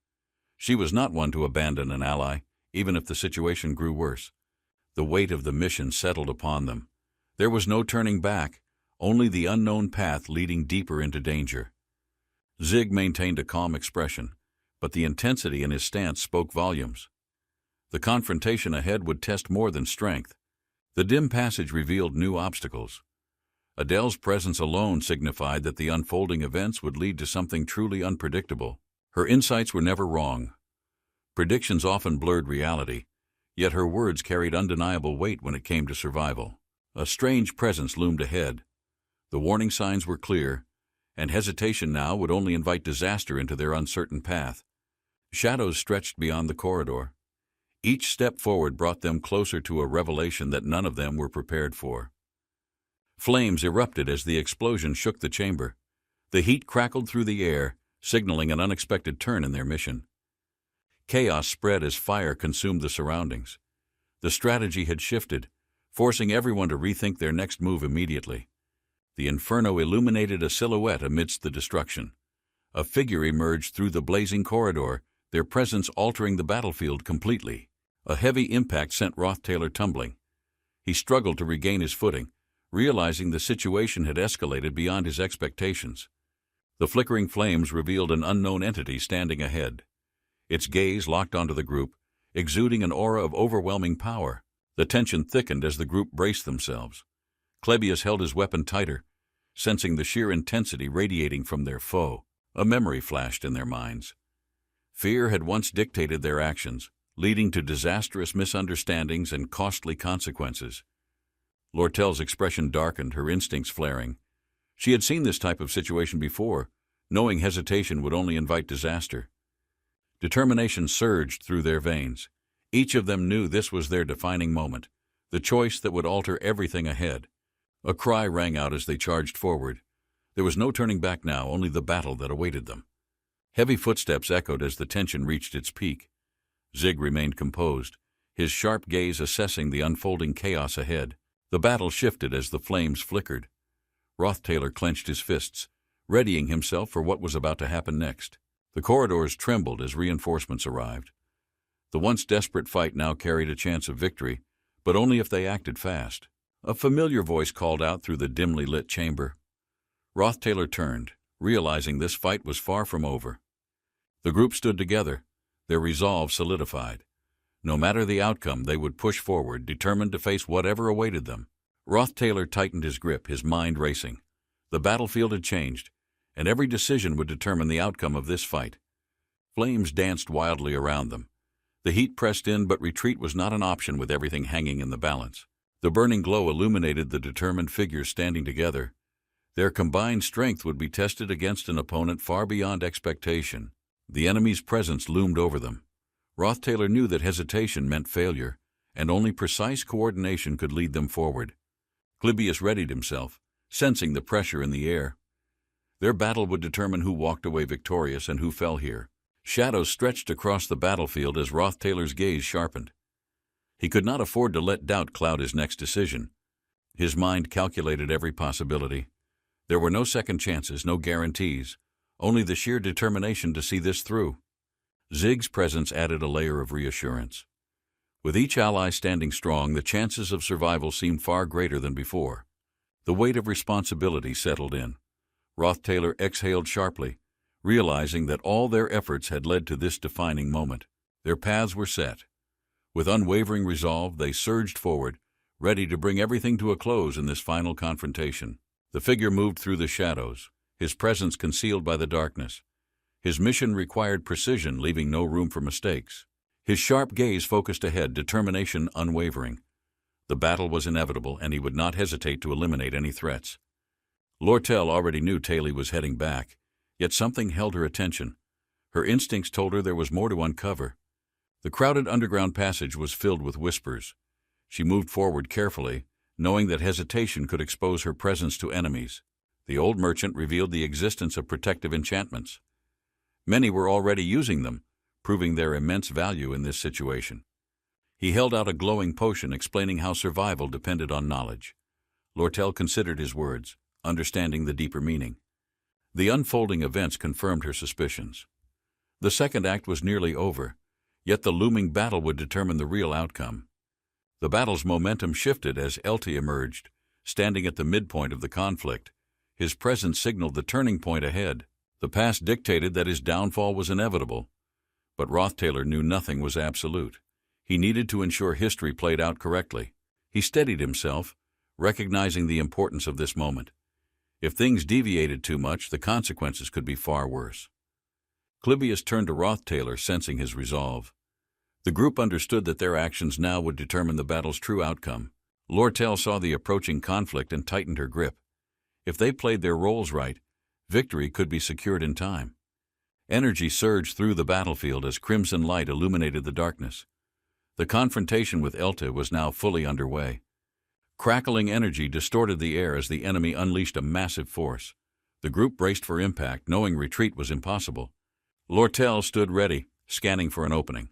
She was not one to abandon an ally, even if the situation grew worse. The weight of the mission settled upon them. There was no turning back, only the unknown path leading deeper into danger. Zig maintained a calm expression, but the intensity in his stance spoke volumes. The confrontation ahead would test more than strength. The dim passage revealed new obstacles. Adele's presence alone signified that the unfolding events would lead to something truly unpredictable. Her insights were never wrong. Predictions often blurred reality, yet her words carried undeniable weight when it came to survival. A strange presence loomed ahead. The warning signs were clear, and hesitation now would only invite disaster into their uncertain path. Shadows stretched beyond the corridor. Each step forward brought them closer to a revelation that none of them were prepared for. Flames erupted as the explosion shook the chamber. The heat crackled through the air, signaling an unexpected turn in their mission. Chaos spread as fire consumed the surroundings. The strategy had shifted, forcing everyone to rethink their next move immediately. The inferno illuminated a silhouette amidst the destruction. A figure emerged through the blazing corridor, their presence altering the battlefield completely. A heavy impact sent Rothtailor tumbling. He struggled to regain his footing, realizing the situation had escalated beyond his expectations. The flickering flames revealed an unknown entity standing ahead. Its gaze locked onto the group, exuding an aura of overwhelming power. The tension thickened as the group braced themselves. Clebius held his weapon tighter, sensing the sheer intensity radiating from their foe. A memory flashed in their minds. Fear had once dictated their actions, leading to disastrous misunderstandings and costly consequences. Lortel's expression darkened, her instincts flaring. She had seen this type of situation before, knowing hesitation would only invite disaster. Determination surged through their veins. Each of them knew this was their defining moment, the choice that would alter everything ahead. A cry rang out as they charged forward. There was no turning back now, only the battle that awaited them. Heavy footsteps echoed as the tension reached its peak. Zig remained composed, his sharp gaze assessing the unfolding chaos ahead. The battle shifted as the flames flickered. Rothtailor clenched his fists, readying himself for what was about to happen next. The corridors trembled as reinforcements arrived. The once desperate fight now carried a chance of victory, but only if they acted fast. A familiar voice called out through the dimly lit chamber. Rothtailor turned, realizing this fight was far from over. The group stood together, their resolve solidified. No matter the outcome, they would push forward, determined to face whatever awaited them. Rothtailor tightened his grip, his mind racing. The battlefield had changed, and every decision would determine the outcome of this fight. Flames danced wildly around them. The heat pressed in, but retreat was not an option with everything hanging in the balance. The burning glow illuminated the determined figures standing together. Their combined strength would be tested against an opponent far beyond expectation. The enemy's presence loomed over them. Rothtailor knew that hesitation meant failure, and only precise coordination could lead them forward. Clybius readied himself, sensing the pressure in the air. Their battle would determine who walked away victorious and who fell here. Shadows stretched across the battlefield as Rothtailor's gaze sharpened. He could not afford to let doubt cloud his next decision. His mind calculated every possibility. There were no second chances, no guarantees, only the sheer determination to see this through. Zig's presence added a layer of reassurance. With each ally standing strong, the chances of survival seemed far greater than before. The weight of responsibility settled in. Rothtailor exhaled sharply, realizing that all their efforts had led to this defining moment. Their paths were set. With unwavering resolve, they surged forward, ready to bring everything to a close in this final confrontation. The figure moved through the shadows, his presence concealed by the darkness. His mission required precision, leaving no room for mistakes. His sharp gaze focused ahead, determination unwavering. The battle was inevitable, and he would not hesitate to eliminate any threats. Lortel already knew Taylor was heading back, yet something held her attention. Her instincts told her there was more to uncover. The crowded underground passage was filled with whispers. She moved forward carefully, knowing that hesitation could expose her presence to enemies. The old merchant revealed the existence of protective enchantments. Many were already using them, proving their immense value in this situation. He held out a glowing potion explaining how survival depended on knowledge. Lortel considered his words, understanding the deeper meaning. The unfolding events confirmed her suspicions. The second act was nearly over, yet the looming battle would determine the real outcome. The battle's momentum shifted as Elte emerged, standing at the midpoint of the conflict. His presence signaled the turning point ahead. The past dictated that his downfall was inevitable, but Rothtailor knew nothing was absolute. He needed to ensure history played out correctly. He steadied himself, recognizing the importance of this moment. If things deviated too much, the consequences could be far worse. Clybius turned to Rothtailor, sensing his resolve. The group understood that their actions now would determine the battle's true outcome. Lortel saw the approaching conflict and tightened her grip. If they played their roles right, victory could be secured in time. Energy surged through the battlefield as crimson light illuminated the darkness. The confrontation with Elte was now fully underway. Crackling energy distorted the air as the enemy unleashed a massive force. The group braced for impact, knowing retreat was impossible. Lortel stood ready, scanning for an opening.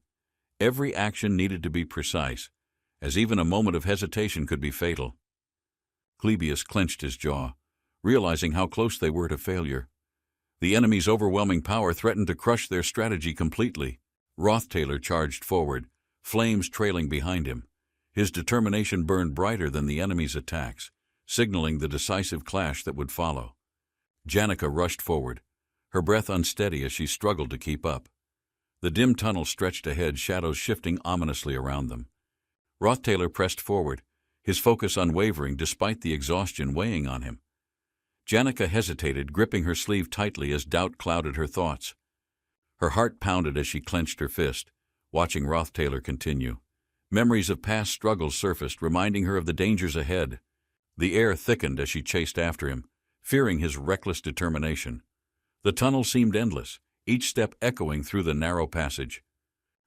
Every action needed to be precise, as even a moment of hesitation could be fatal. Clybius clenched his jaw, realizing how close they were to failure. The enemy's overwhelming power threatened to crush their strategy completely. Rothtailor charged forward, flames trailing behind him. His determination burned brighter than the enemy's attacks, signaling the decisive clash that would follow. Janica rushed forward, her breath unsteady as she struggled to keep up. The dim tunnel stretched ahead, shadows shifting ominously around them. Rothtailor pressed forward, his focus unwavering despite the exhaustion weighing on him. Janica hesitated, gripping her sleeve tightly as doubt clouded her thoughts. Her heart pounded as she clenched her fist, watching Rothtailor continue. Memories of past struggles surfaced, reminding her of the dangers ahead. The air thickened as she chased after him, fearing his reckless determination. The tunnel seemed endless, each step echoing through the narrow passage.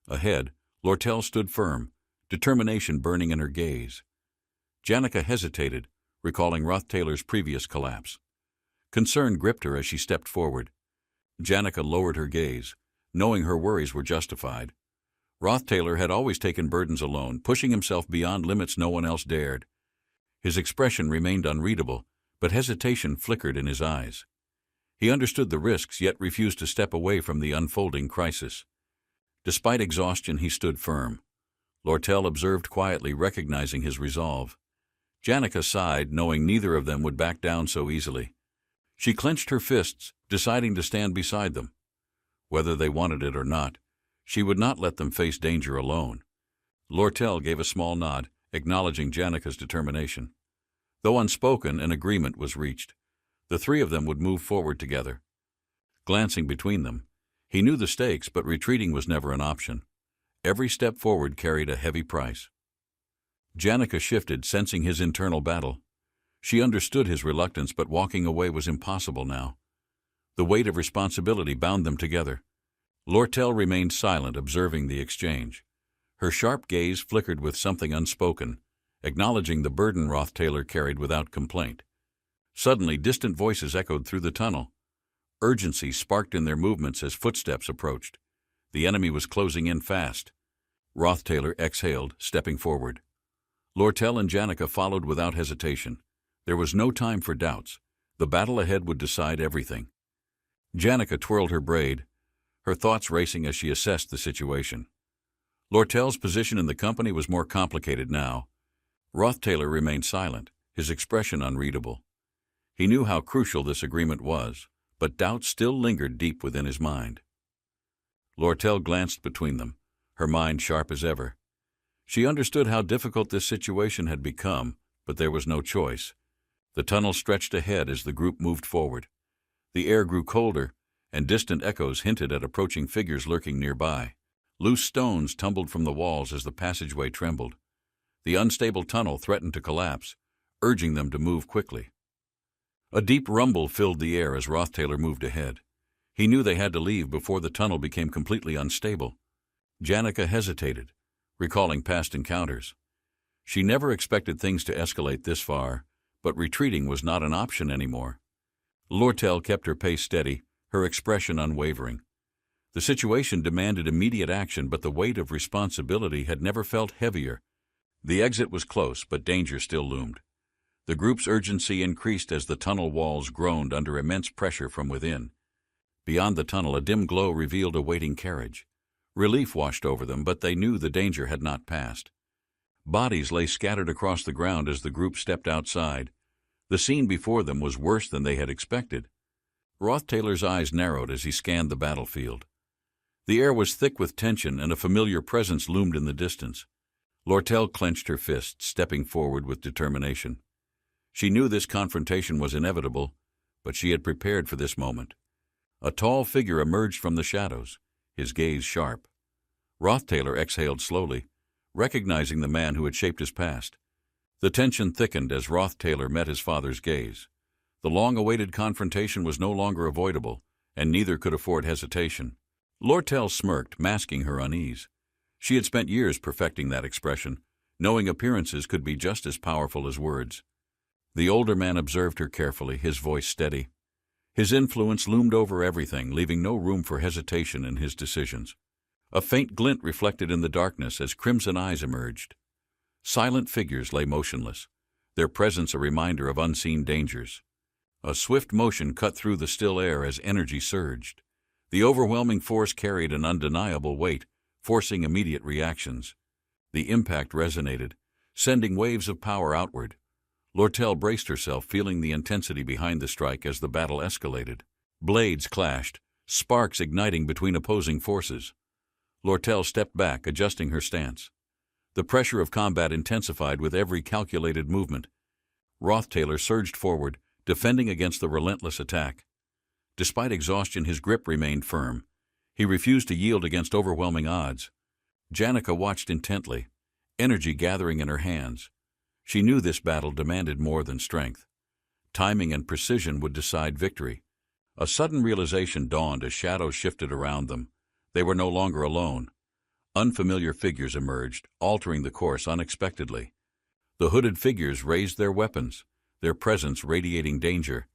Ahead, Lortel stood firm, determination burning in her gaze. Janica hesitated, recalling Rothtailor's previous collapse. Concern gripped her as she stepped forward. Janica lowered her gaze, knowing her worries were justified. Rothtailor had always taken burdens alone, pushing himself beyond limits no one else dared. His expression remained unreadable, but hesitation flickered in his eyes. He understood the risks, yet refused to step away from the unfolding crisis. Despite exhaustion, he stood firm. Lortel observed quietly, recognizing his resolve. Janica sighed, knowing neither of them would back down so easily. She clenched her fists, deciding to stand beside them. Whether they wanted it or not, she would not let them face danger alone. Lortel gave a small nod, acknowledging Janica's determination. Though unspoken, an agreement was reached. The three of them would move forward together. Glancing between them, he knew the stakes, but retreating was never an option. Every step forward carried a heavy price. Janica shifted, sensing his internal battle. She understood his reluctance, but walking away was impossible now. The weight of responsibility bound them together. Lortel remained silent, observing the exchange. Her sharp gaze flickered with something unspoken, acknowledging the burden Rothtailor carried without complaint. Suddenly, distant voices echoed through the tunnel. Urgency sparked in their movements as footsteps approached. The enemy was closing in fast. Rothtailor exhaled, stepping forward. Lortel and Janica followed without hesitation. There was no time for doubts. The battle ahead would decide everything. Janica twirled her braid, her thoughts racing as she assessed the situation. Lortel's position in the company was more complicated now. Rothtailor remained silent, his expression unreadable. He knew how crucial this agreement was, but doubt still lingered deep within his mind. Lortel glanced between them, her mind sharp as ever. She understood how difficult this situation had become, but there was no choice. The tunnel stretched ahead as the group moved forward. The air grew colder, and distant echoes hinted at approaching figures lurking nearby. Loose stones tumbled from the walls as the passageway trembled. The unstable tunnel threatened to collapse, urging them to move quickly. A deep rumble filled the air as Rothtailor moved ahead. He knew they had to leave before the tunnel became completely unstable. Janica hesitated, recalling past encounters. She never expected things to escalate this far, but retreating was not an option anymore. Lortel kept her pace steady, her expression unwavering. The situation demanded immediate action, but the weight of responsibility had never felt heavier. The exit was close, but danger still loomed. The group's urgency increased as the tunnel walls groaned under immense pressure from within. Beyond the tunnel, a dim glow revealed a waiting carriage. Relief washed over them, but they knew the danger had not passed. Bodies lay scattered across the ground as the group stepped outside. The scene before them was worse than they had expected. Rothtailor's eyes narrowed as he scanned the battlefield. The air was thick with tension, and a familiar presence loomed in the distance. Lortel clenched her fists, stepping forward with determination. She knew this confrontation was inevitable, but she had prepared for this moment. A tall figure emerged from the shadows, his gaze sharp. Rothtailor exhaled slowly, recognizing the man who had shaped his past. The tension thickened as Rothtailor met his father's gaze. The long-awaited confrontation was no longer avoidable, and neither could afford hesitation. Lortel smirked, masking her unease. She had spent years perfecting that expression, knowing appearances could be just as powerful as words. The older man observed her carefully, his voice steady. His influence loomed over everything, leaving no room for hesitation in his decisions. A faint glint reflected in the darkness as crimson eyes emerged. Silent figures lay motionless, their presence a reminder of unseen dangers. A swift motion cut through the still air as energy surged. The overwhelming force carried an undeniable weight, forcing immediate reactions. The impact resonated, sending waves of power outward. Lortel braced herself, feeling the intensity behind the strike as the battle escalated. Blades clashed, sparks igniting between opposing forces. Lortel stepped back, adjusting her stance. The pressure of combat intensified with every calculated movement. Rothtailor surged forward, defending against the relentless attack. Despite exhaustion, his grip remained firm. He refused to yield against overwhelming odds. Janica watched intently, energy gathering in her hands. She knew this battle demanded more than strength. Timing and precision would decide victory. A sudden realization dawned as shadows shifted around them. They were no longer alone. Unfamiliar figures emerged, altering the course unexpectedly. The hooded figures raised their weapons, their presence radiating danger.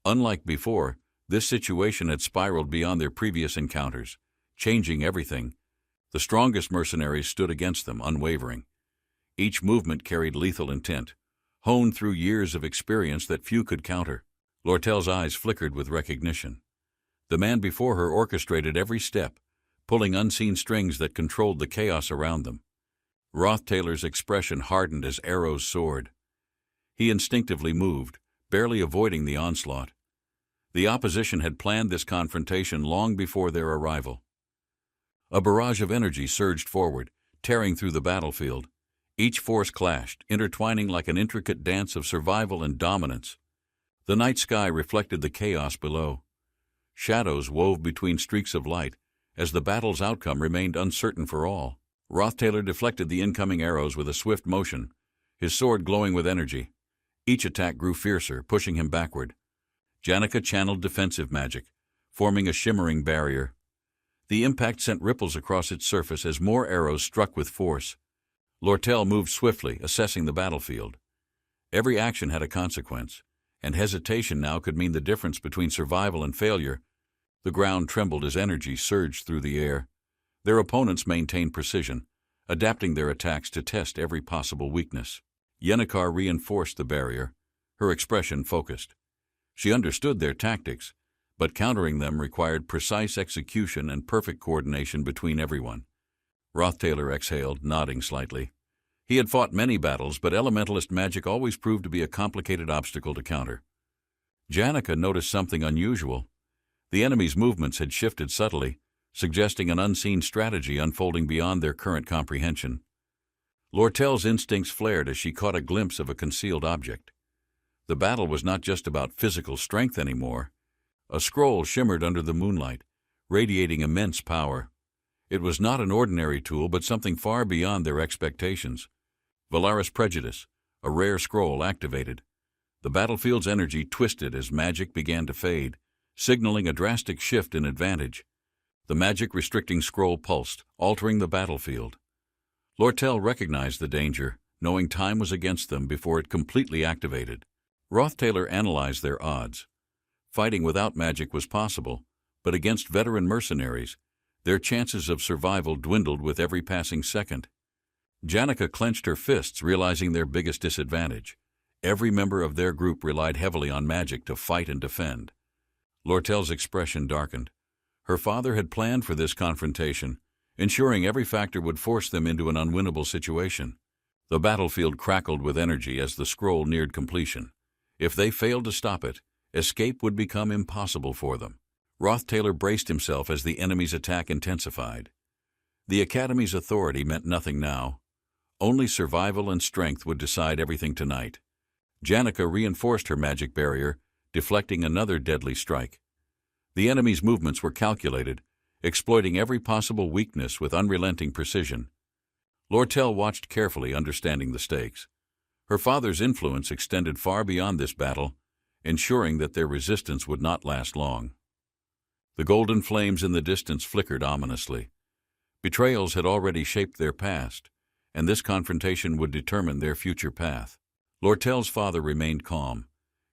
Unlike before, this situation had spiraled beyond their previous encounters, changing everything. The strongest mercenaries stood against them, unwavering. Each movement carried lethal intent, honed through years of experience that few could counter. Lortel's eyes flickered with recognition. The man before her orchestrated every step, pulling unseen strings that controlled the chaos around them. Roth Taylor's expression hardened as arrows soared. He instinctively moved, barely avoiding the onslaught. The opposition had planned this confrontation long before their arrival. A barrage of energy surged forward, tearing through the battlefield. Each force clashed, intertwining like an intricate dance of survival and dominance. The night sky reflected the chaos below. Shadows wove between streaks of light, as the battle's outcome remained uncertain for all. Roth Taylor deflected the incoming arrows with a swift motion, his sword glowing with energy. Each attack grew fiercer, pushing him backward. Janica channeled defensive magic, forming a shimmering barrier. The impact sent ripples across its surface as more arrows struck with force. Lortel moved swiftly, assessing the battlefield. Every action had a consequence, and hesitation now could mean the difference between survival and failure. The ground trembled as energy surged through the air. Their opponents maintained precision, adapting their attacks to test every possible weakness. Yennecar reinforced the barrier, her expression focused. She understood their tactics, but countering them required precise execution and perfect coordination between everyone. Roth Taylor exhaled, nodding slightly. He had fought many battles, but elementalist magic always proved to be a complicated obstacle to counter. Janica noticed something unusual. The enemy's movements had shifted subtly, suggesting an unseen strategy unfolding beyond their current comprehension. Lortel's instincts flared as she caught a glimpse of a concealed object. The battle was not just about physical strength anymore. A scroll shimmered under the moonlight, radiating immense power. It was not an ordinary tool, but something far beyond their expectations. Valaris Prejudice, a rare scroll, activated. The battlefield's energy twisted as magic began to fade, signaling a drastic shift in advantage. The magic-restricting scroll pulsed, altering the battlefield. Lortel recognized the danger, knowing time was against them before it completely activated. Roth Taylor analyzed their odds. Fighting without magic was possible, but against veteran mercenaries, their chances of survival dwindled with every passing second. Janica clenched her fists, realizing their biggest disadvantage. Every member of their group relied heavily on magic to fight and defend. Lortel's expression darkened. Her father had planned for this confrontation, ensuring every factor would force them into an unwinnable situation. The battlefield crackled with energy as the scroll neared completion. If they failed to stop it, escape would become impossible for them. Roth Taylor braced himself as the enemy's attack intensified. The Academy's authority meant nothing now. Only survival and strength would decide everything tonight. Janica reinforced her magic barrier, deflecting another deadly strike. The enemy's movements were calculated, exploiting every possible weakness with unrelenting precision. Lortel watched carefully, understanding the stakes. Her father's influence extended far beyond this battle, ensuring that their resistance would not last long. The golden flames in the distance flickered ominously. Betrayals had already shaped their past, and this confrontation would determine their future path. Lortel's father remained calm,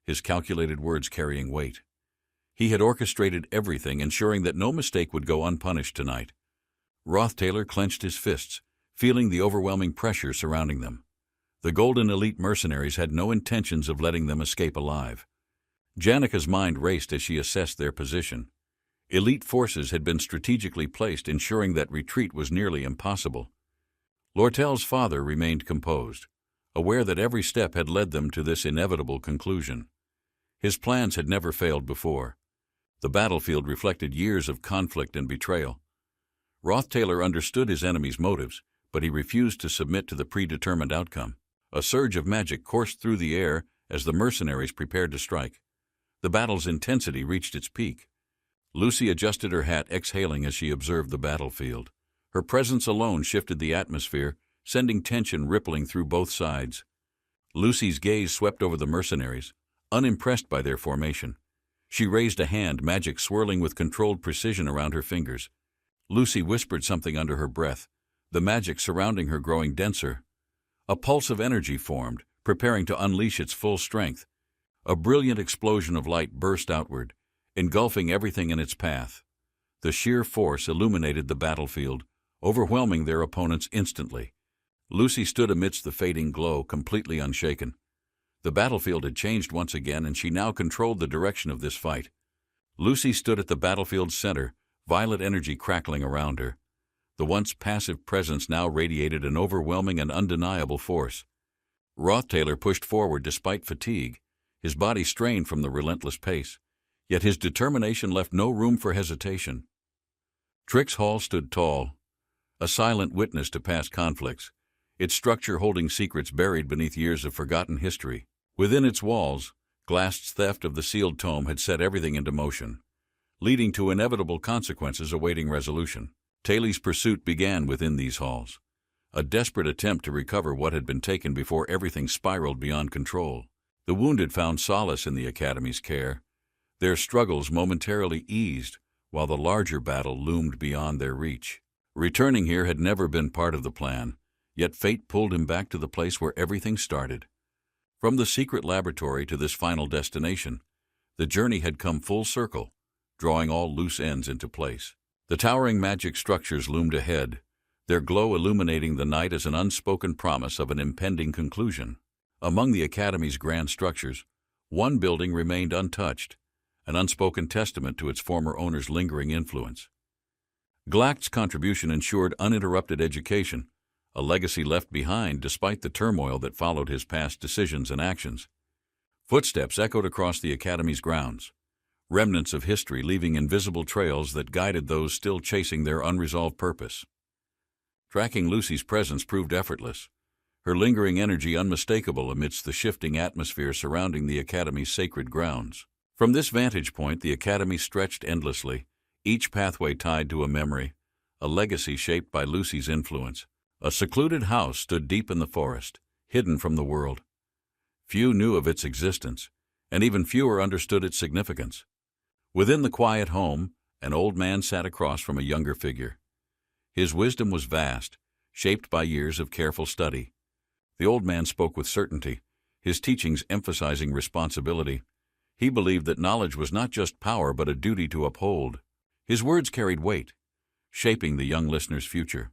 his calculated words carrying weight. He had orchestrated everything, ensuring that no mistake would go unpunished tonight. Roth Taylor clenched his fists, feeling the overwhelming pressure surrounding them. The Golden Elite mercenaries had no intentions of letting them escape alive. Janica's mind raced as she assessed their position. Elite forces had been strategically placed, ensuring that retreat was nearly impossible. Lortel's father remained composed, aware that every step had led them to this inevitable conclusion. His plans had never failed before. The battlefield reflected years of conflict and betrayal. Roth Taylor understood his enemy's motives, but he refused to submit to the predetermined outcome. A surge of magic coursed through the air as the mercenaries prepared to strike. The battle's intensity reached its peak. Lucy adjusted her hat, exhaling as she observed the battlefield. Her presence alone shifted the atmosphere, sending tension rippling through both sides. Lucy's gaze swept over the mercenaries, unimpressed by their formation. She raised a hand, magic swirling with controlled precision around her fingers. Lucy whispered something under her breath, the magic surrounding her growing denser. A pulse of energy formed, preparing to unleash its full strength. A brilliant explosion of light burst outward, engulfing everything in its path. The sheer force illuminated the battlefield, overwhelming their opponents instantly. Lucy stood amidst the fading glow, completely unshaken. The battlefield had changed once again, and she now controlled the direction of this fight. Lucy stood at the battlefield's center, violet energy crackling around her. The once passive presence now radiated an overwhelming and undeniable force. Rothtailor pushed forward despite fatigue, his body strained from the relentless pace, yet his determination left no room for hesitation. Trix Hall stood tall, a silent witness to past conflicts, its structure holding secrets buried beneath years of forgotten history. Within its walls, Glast's theft of the sealed tome had set everything into motion, leading to inevitable consequences awaiting resolution. Taylor's pursuit began within these halls, a desperate attempt to recover what had been taken before everything spiraled beyond control. The wounded found solace in the Academy's care, their struggles momentarily eased while the larger battle loomed beyond their reach. Returning here had never been part of the plan, yet fate pulled him back to the place where everything started. From the secret laboratory to this final destination, the journey had come full circle, drawing all loose ends into place. The towering magic structures loomed ahead, their glow illuminating the night as an unspoken promise of an impending conclusion. Among the Academy's grand structures, one building remained untouched, an unspoken testament to its former owner's lingering influence. Glast's contribution ensured uninterrupted education, a legacy left behind despite the turmoil that followed his past decisions and actions. Footsteps echoed across the Academy's grounds, remnants of history leaving invisible trails that guided those still chasing their unresolved purpose. Tracking Lucy's presence proved effortless, her lingering energy unmistakable amidst the shifting atmosphere surrounding the Academy's sacred grounds. From this vantage point, the Academy stretched endlessly, each pathway tied to a memory, a legacy shaped by Lucy's influence. A secluded house stood deep in the forest, hidden from the world. Few knew of its existence, and even fewer understood its significance. Within the quiet home, an old man sat across from a younger figure. His wisdom was vast, shaped by years of careful study. The old man spoke with certainty, his teachings emphasizing responsibility. He believed that knowledge was not just power but a duty to uphold. His words carried weight, shaping the young listener's future.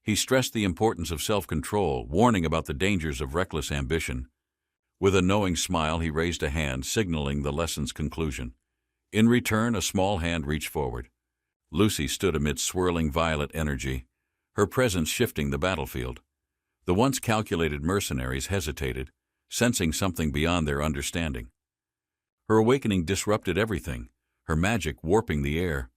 He stressed the importance of self-control, warning about the dangers of reckless ambition. With a knowing smile, he raised a hand, signaling the lesson's conclusion. In return, a small hand reached forward. Lucy stood amidst swirling violet energy, her presence shifting the battlefield. The once calculated mercenaries hesitated, sensing something beyond their understanding. Her awakening disrupted everything, her magic warping the air.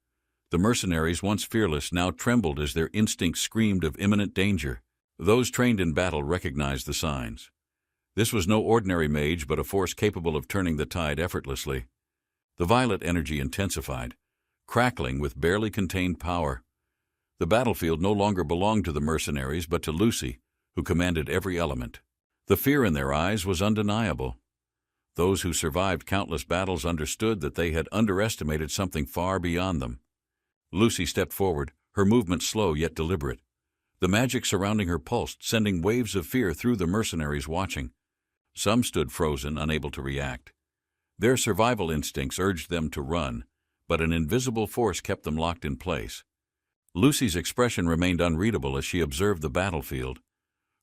The mercenaries, once fearless, now trembled as their instincts screamed of imminent danger. Those trained in battle recognized the signs. This was no ordinary mage, but a force capable of turning the tide effortlessly. The violet energy intensified, crackling with barely contained power. The battlefield no longer belonged to the mercenaries, but to Lucy, who commanded every element. The fear in their eyes was undeniable. Those who survived countless battles understood that they had underestimated something far beyond them. Lucy stepped forward, her movement slow yet deliberate. The magic surrounding her pulsed, sending waves of fear through the mercenaries watching. Some stood frozen, unable to react. Their survival instincts urged them to run, but an invisible force kept them locked in place. Lucy's expression remained unreadable as she observed the battlefield.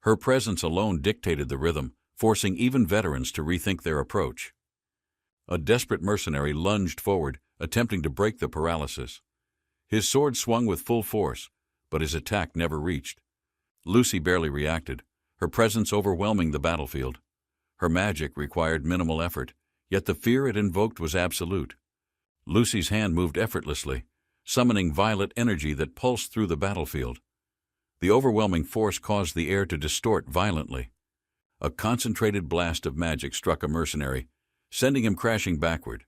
Her presence alone dictated the rhythm, forcing even veterans to rethink their approach. A desperate mercenary lunged forward, attempting to break the paralysis. His sword swung with full force, but his attack never reached. Lucy barely reacted, her presence overwhelming the battlefield. Her magic required minimal effort, yet the fear it invoked was absolute. Lucy's hand moved effortlessly, summoning violet energy that pulsed through the battlefield. The overwhelming force caused the air to distort violently. A concentrated blast of magic struck a mercenary, sending him crashing backward.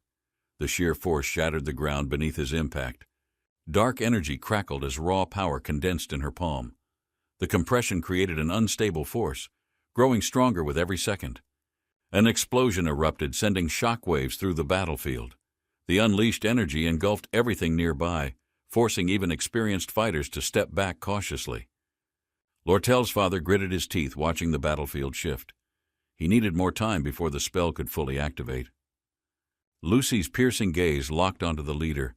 The sheer force shattered the ground beneath his impact. Dark energy crackled as raw power condensed in her palm. The compression created an unstable force, growing stronger with every second. An explosion erupted, sending shockwaves through the battlefield. The unleashed energy engulfed everything nearby, forcing even experienced fighters to step back cautiously. Lortel's father gritted his teeth watching the battlefield shift. He needed more time before the spell could fully activate. Lucy's piercing gaze locked onto the leader,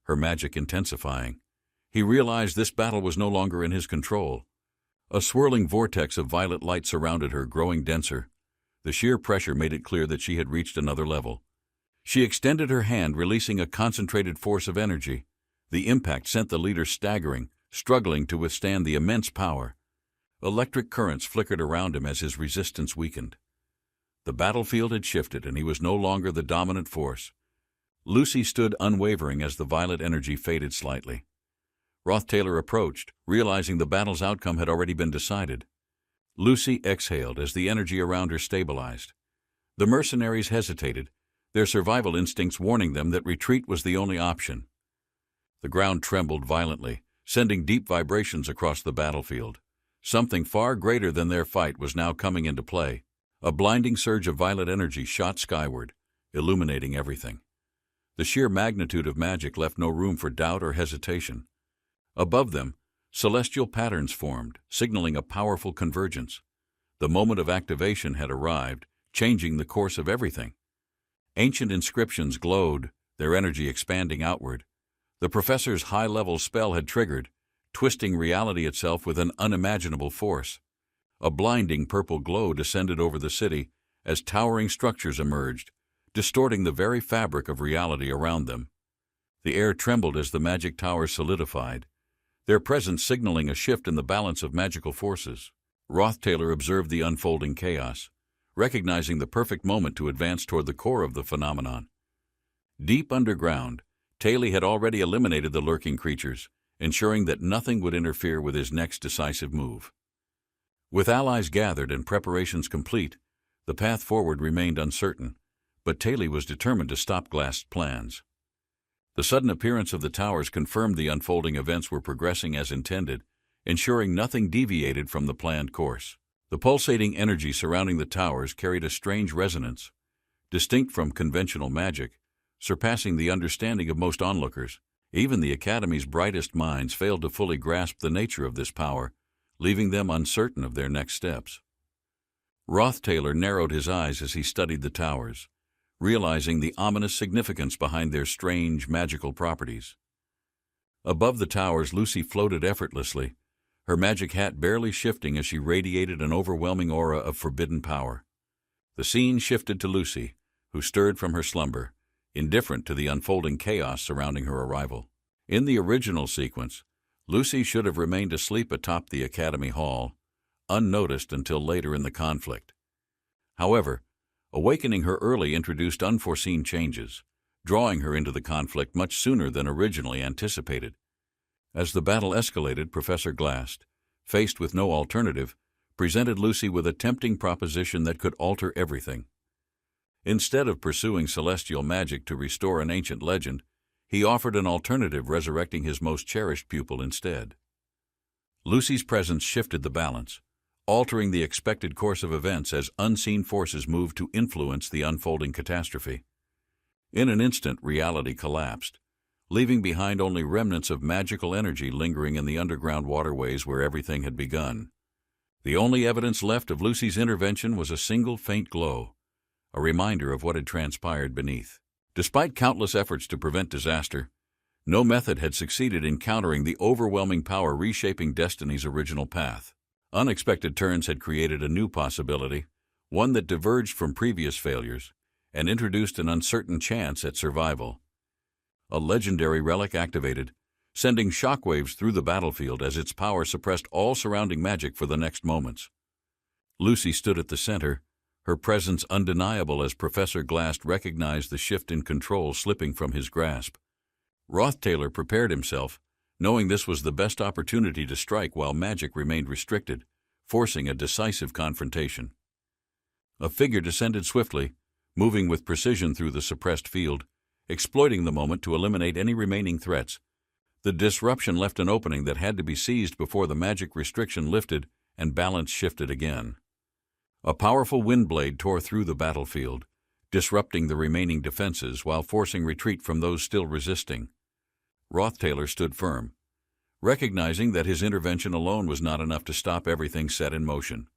her magic intensifying. He realized this battle was no longer in his control. A swirling vortex of violet light surrounded her, growing denser. The sheer pressure made it clear that she had reached another level. She extended her hand, releasing a concentrated force of energy. The impact sent the leader staggering, struggling to withstand the immense power. Electric currents flickered around him as his resistance weakened. The battlefield had shifted, and he was no longer the dominant force. Lucy stood unwavering as the violet energy faded slightly. Roth Taylor approached, realizing the battle's outcome had already been decided. Lucy exhaled as the energy around her stabilized. The mercenaries hesitated, their survival instincts warning them that retreat was the only option. The ground trembled violently, sending deep vibrations across the battlefield. Something far greater than their fight was now coming into play. A blinding surge of violet energy shot skyward, illuminating everything. The sheer magnitude of magic left no room for doubt or hesitation. Above them, celestial patterns formed, signaling a powerful convergence. The moment of activation had arrived, changing the course of everything. Ancient inscriptions glowed, their energy expanding outward. The professor's high-level spell had triggered, twisting reality itself with an unimaginable force. A blinding purple glow descended over the city as towering structures emerged, distorting the very fabric of reality around them. The air trembled as the magic towers solidified, their presence signaling a shift in the balance of magical forces. Roth Taylor observed the unfolding chaos, recognizing the perfect moment to advance toward the core of the phenomenon. Deep underground, Taylor had already eliminated the lurking creatures, ensuring that nothing would interfere with his next decisive move. With allies gathered and preparations complete, the path forward remained uncertain, but Taylor was determined to stop Glass's plans. The sudden appearance of the towers confirmed the unfolding events were progressing as intended, ensuring nothing deviated from the planned course. The pulsating energy surrounding the towers carried a strange resonance, distinct from conventional magic, surpassing the understanding of most onlookers. Even the Academy's brightest minds failed to fully grasp the nature of this power, leaving them uncertain of their next steps. Roth Taylor narrowed his eyes as he studied the towers, realizing the ominous significance behind their strange magical properties. Above the towers, Lucy floated effortlessly, her magic hat barely shifting as she radiated an overwhelming aura of forbidden power. The scene shifted to Lucy, who stirred from her slumber, indifferent to the unfolding chaos surrounding her arrival. In the original sequence, Lucy should have remained asleep atop the Academy Hall, unnoticed until later in the conflict. However, awakening her early introduced unforeseen changes, drawing her into the conflict much sooner than originally anticipated. As the battle escalated, Professor Glass, faced with no alternative, presented Lucy with a tempting proposition that could alter everything. Instead of pursuing celestial magic to restore an ancient legend, he offered an alternative, resurrecting his most cherished pupil instead. Lucy's presence shifted the balance, altering the expected course of events as unseen forces moved to influence the unfolding catastrophe. In an instant, reality collapsed, leaving behind only remnants of magical energy lingering in the underground waterways where everything had begun. The only evidence left of Lucy's intervention was a single faint glow, a reminder of what had transpired beneath. Despite countless efforts to prevent disaster, no method had succeeded in countering the overwhelming power reshaping destiny's original path. Unexpected turns had created a new possibility, one that diverged from previous failures and introduced an uncertain chance at survival. A legendary relic activated, sending shockwaves through the battlefield as its power suppressed all surrounding magic for the next moments. Lucy stood at the center, her presence undeniable as Professor Glass recognized the shift in control slipping from his grasp. Roth Taylor prepared himself, knowing this was the best opportunity to strike while magic remained restricted, forcing a decisive confrontation. A figure descended swiftly, moving with precision through the suppressed field, exploiting the moment to eliminate any remaining threats. The disruption left an opening that had to be seized before the magic restriction lifted and balance shifted again. A powerful wind blade tore through the battlefield, disrupting the remaining defenses while forcing retreat from those still resisting. Rothtailor stood firm, recognizing that his intervention alone was not enough to stop everything set in motion.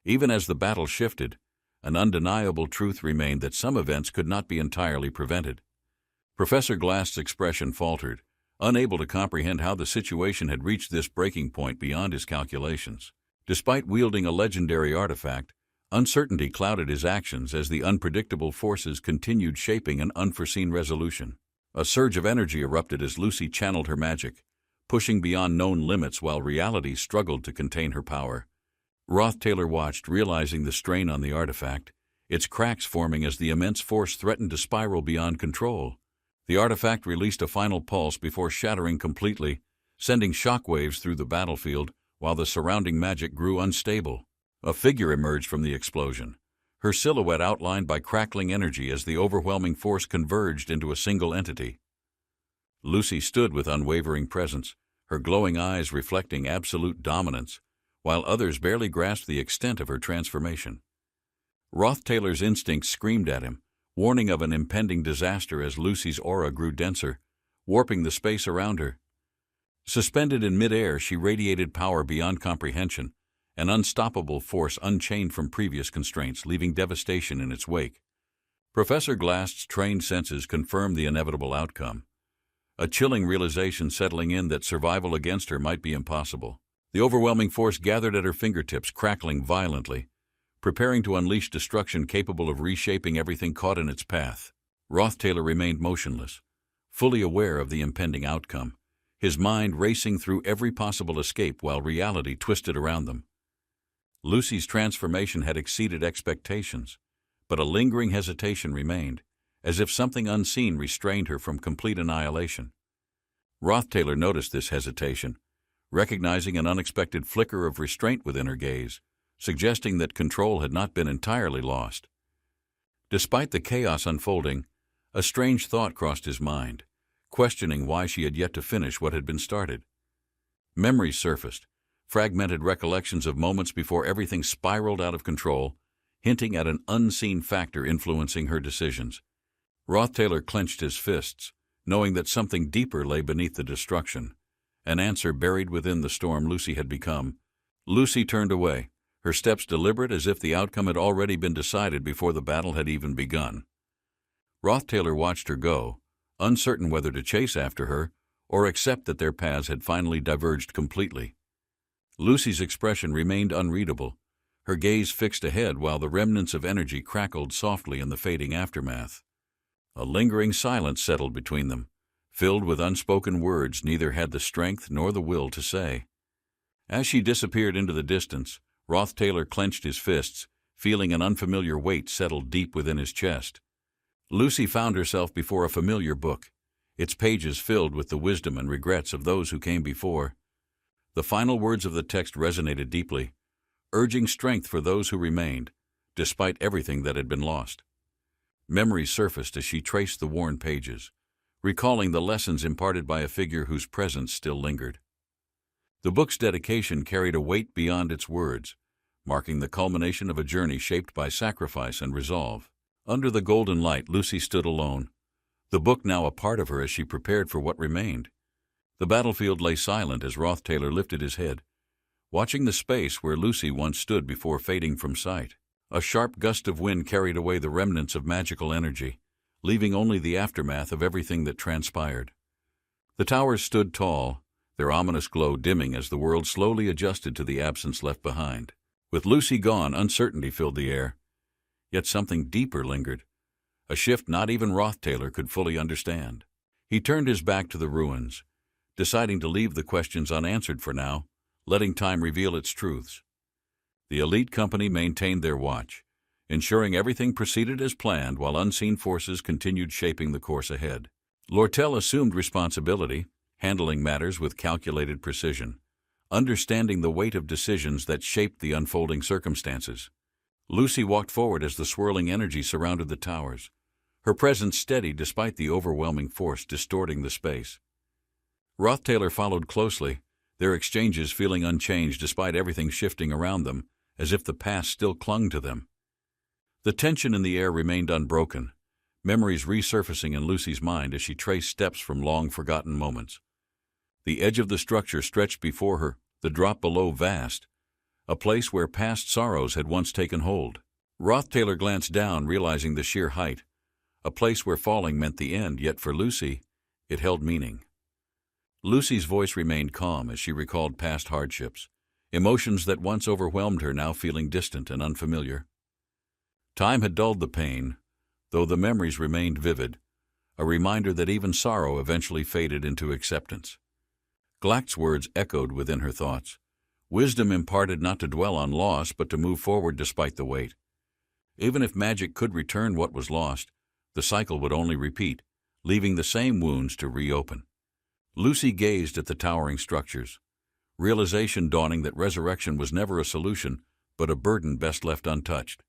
Even as the battle shifted, an undeniable truth remained that some events could not be entirely prevented. Professor Glass's expression faltered, unable to comprehend how the situation had reached this breaking point beyond his calculations. Despite wielding a legendary artifact, uncertainty clouded his actions as the unpredictable forces continued shaping an unforeseen resolution. A surge of energy erupted as Lucy channeled her magic, pushing beyond known limits while reality struggled to contain her power. Rothtailor watched, realizing the strain on the artifact, its cracks forming as the immense force threatened to spiral beyond control. The artifact released a final pulse before shattering completely, sending shockwaves through the battlefield while the surrounding magic grew unstable. A figure emerged from the explosion, her silhouette outlined by crackling energy as the overwhelming force converged into a single entity. Lucy stood with unwavering presence, her glowing eyes reflecting absolute dominance, while others barely grasped the extent of her transformation. Rothtailor's instincts screamed at him, warning of an impending disaster as Lucy's aura grew denser, warping the space around her. Suspended in midair, she radiated power beyond comprehension, an unstoppable force unchained from previous constraints, leaving devastation in its wake. Professor Glass's trained senses confirmed the inevitable outcome, a chilling realization settling in that survival against her might be impossible. The overwhelming force gathered at her fingertips, crackling violently, preparing to unleash destruction capable of reshaping everything caught in its path. Rothtailor remained motionless, fully aware of the impending outcome, his mind racing through every possible escape while reality twisted around them. Lucy's transformation had exceeded expectations, but a lingering hesitation remained, as if something unseen restrained her from complete annihilation. Rothtailor noticed this hesitation, recognizing an unexpected flicker of restraint within her gaze, suggesting that control had not been entirely lost. Despite the chaos unfolding, a strange thought crossed his mind, questioning why she had yet to finish what had been started. Memories surfaced, fragmented recollections of moments before everything spiraled out of control, hinting at an unseen factor influencing her decisions. Rothtailor clenched his fists, knowing that something deeper lay beneath the destruction, an answer buried within the storm Lucy had become. Lucy turned away, her steps deliberate as if the outcome had already been decided before the battle had even begun. Rothtailor watched her go, uncertain whether to chase after her or accept that their paths had finally diverged completely. Lucy's expression remained unreadable, her gaze fixed ahead while the remnants of energy crackled softly in the fading aftermath. A lingering silence settled between them, filled with unspoken words neither had the strength nor the will to say. As she disappeared into the distance, Rothtailor clenched his fists, feeling an unfamiliar weight settle deep within his chest. Lucy found herself before a familiar book, its pages filled with the wisdom and regrets of those who came before. The final words of the text resonated deeply, urging strength for those who remained, despite everything that had been lost. Memories surfaced as she traced the worn pages, recalling the lessons imparted by a figure whose presence still lingered. The book's dedication carried a weight beyond its words, marking the culmination of a journey shaped by sacrifice and resolve. Under the golden light, Lucy stood alone, the book now a part of her as she prepared for what remained. The battlefield lay silent as Rothtailor lifted his head, watching the space where Lucy once stood before fading from sight. A sharp gust of wind carried away the remnants of magical energy, leaving only the aftermath of everything that transpired. The towers stood tall, their ominous glow dimming as the world slowly adjusted to the absence left behind. With Lucy gone, uncertainty filled the air. Yet something deeper lingered, a shift not even Rothtailor could fully understand. He turned his back to the ruins, deciding to leave the questions unanswered for now, letting time reveal its truths. The elite company maintained their watch, ensuring everything proceeded as planned while unseen forces continued shaping the course ahead. Lortel assumed responsibility, handling matters with calculated precision, understanding the weight of decisions that shaped the unfolding circumstances. Lucy walked forward as the swirling energy surrounded the towers, her presence steady despite the overwhelming force distorting the space. Rothtailor followed closely, their exchanges feeling unchanged despite everything shifting around them, as if the past still clung to them. The tension in the air remained unbroken, memories resurfacing in Lucy's mind as she traced steps from long-forgotten moments. The edge of the structure stretched before her, the drop below vast, a place where past sorrows had once taken hold. Taylor glanced down, realizing the sheer height, a place where falling meant the end, yet for Lucy, it held meaning. Lucy's voice remained calm as she recalled past hardships, emotions that once overwhelmed her now feeling distant and unfamiliar. Time had dulled the pain, though the memories remained vivid, a reminder that even sorrow eventually faded into acceptance. Glack's words echoed within her thoughts, wisdom imparted not to dwell on loss but to move forward despite the weight. Even if magic could return what was lost, the cycle would only repeat, leaving the same wounds to reopen. Lucy gazed at the towering structures, realization dawning that resurrection was never a solution, but a burden best left untouched.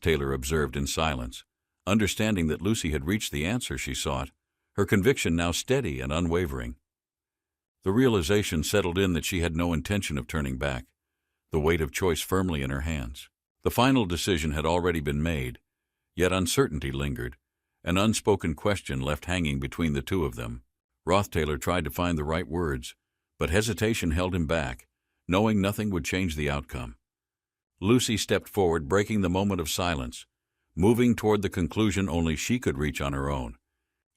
Taylor observed in silence, understanding that Lucy had reached the answer she sought, her conviction now steady and unwavering. The realization settled in that she had no intention of turning back, the weight of choice firmly in her hands. The final decision had already been made, yet uncertainty lingered, an unspoken question left hanging between the two of them. Taylor tried to find the right words, but hesitation held him back, knowing nothing would change the outcome. Lucy stepped forward, breaking the moment of silence, moving toward the conclusion only she could reach on her own.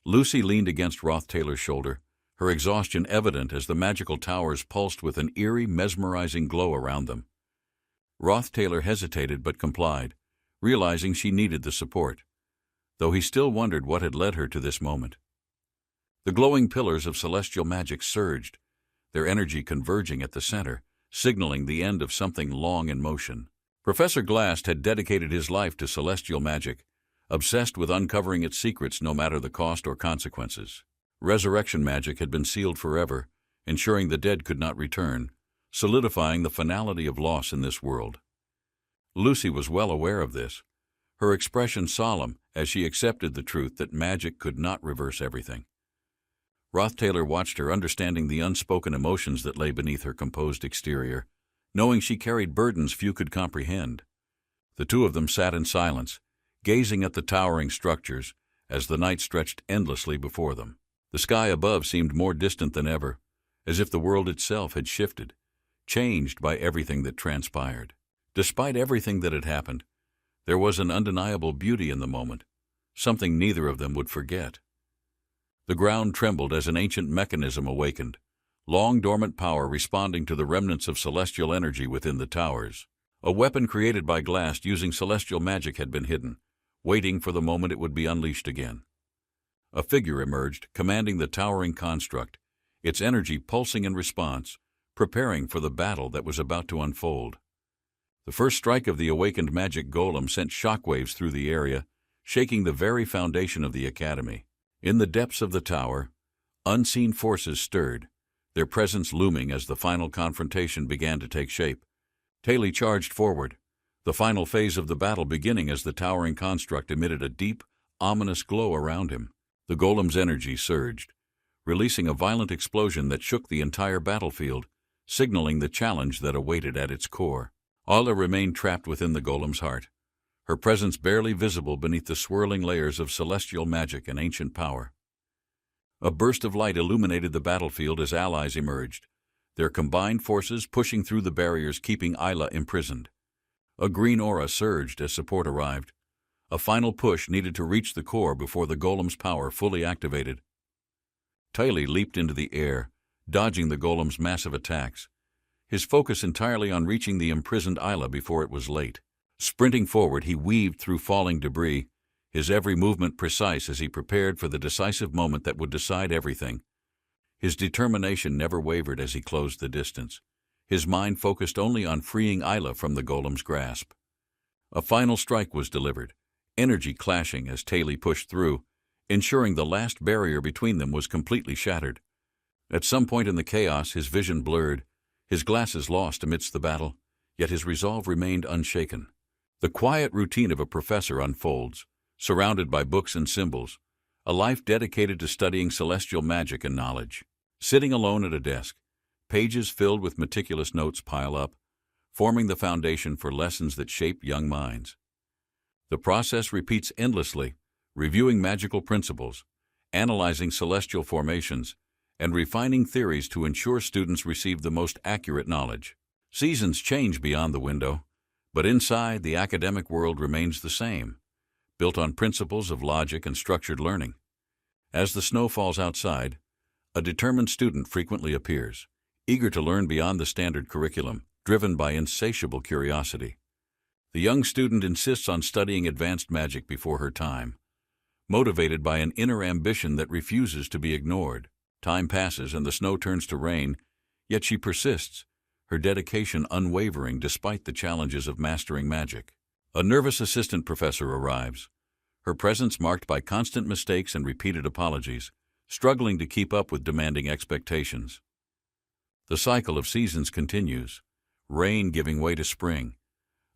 Lucy leaned against Taylor's shoulder, her exhaustion evident as the magical towers pulsed with an eerie, mesmerizing glow around them. Taylor hesitated but complied, realizing she needed the support, though he still wondered what had led her to this moment. The glowing pillars of celestial magic surged, their energy converging at the center, signaling the end of something long in motion. Professor Glass had dedicated his life to celestial magic, obsessed with uncovering its secrets no matter the cost or consequences. Resurrection magic had been sealed forever, ensuring the dead could not return, solidifying the finality of loss in this world. Lucy was well aware of this, her expression solemn as she accepted the truth that magic could not reverse everything. Taylor watched her, understanding the unspoken emotions that lay beneath her composed exterior, knowing she carried burdens few could comprehend. The two of them sat in silence, gazing at the towering structures as the night stretched endlessly before them. The sky above seemed more distant than ever, as if the world itself had shifted, changed by everything that transpired. Despite everything that had happened, there was an undeniable beauty in the moment, something neither of them would forget. The ground trembled as an ancient mechanism awakened, long-dormant power responding to the remnants of celestial energy within the towers. A weapon created by Glass using celestial magic had been hidden, waiting for the moment it would be unleashed again. A figure emerged, commanding the towering construct, its energy pulsing in response, preparing for the battle that was about to unfold. The first strike of the awakened magic golem sent shockwaves through the area, shaking the very foundation of the academy. In the depths of the tower, unseen forces stirred, their presence looming as the final confrontation began to take shape. Taylor charged forward, the final phase of the battle beginning as the towering construct emitted a deep, ominous glow around him. The golem's energy surged, releasing a violent explosion that shook the entire battlefield, signaling the challenge that awaited at its core. Ayla remained trapped within the golem's heart, her presence barely visible beneath the swirling layers of celestial magic and ancient power. A burst of light illuminated the battlefield as allies emerged, their combined forces pushing through the barriers keeping Ayla imprisoned. A green aura surged as support arrived, a final push needed to reach the core before the golem's power fully activated. Taylor leaped into the air, dodging the golem's massive attacks, his focus entirely on reaching the imprisoned Ayla before it was late. Sprinting forward, he weaved through falling debris, his every movement precise as he prepared for the decisive moment that would decide everything. His determination never wavered as he closed the distance, his mind focused only on freeing Ayla from the golem's grasp. A final strike was delivered, energy clashing as Taylor pushed through, ensuring the last barrier between them was completely shattered. At some point in the chaos, his vision blurred, his glasses lost amidst the battle, yet his resolve remained unshaken. The quiet routine of a professor unfolds, surrounded by books and symbols, a life dedicated to studying celestial magic and knowledge. Sitting alone at a desk, pages filled with meticulous notes pile up, forming the foundation for lessons that shape young minds. The process repeats endlessly, reviewing magical principles, analyzing celestial formations, and refining theories to ensure students receive the most accurate knowledge. Seasons change beyond the window, but inside, the academic world remains the same, built on principles of logic and structured learning. As the snow falls outside, a determined student frequently appears, eager to learn beyond the standard curriculum, driven by insatiable curiosity. The young student insists on studying advanced magic before her time, motivated by an inner ambition that refuses to be ignored. Time passes and the snow turns to rain, yet she persists, her dedication unwavering despite the challenges of mastering magic. A nervous assistant professor arrives, her presence marked by constant mistakes and repeated apologies, struggling to keep up with demanding expectations. The cycle of seasons continues, rain giving way to spring,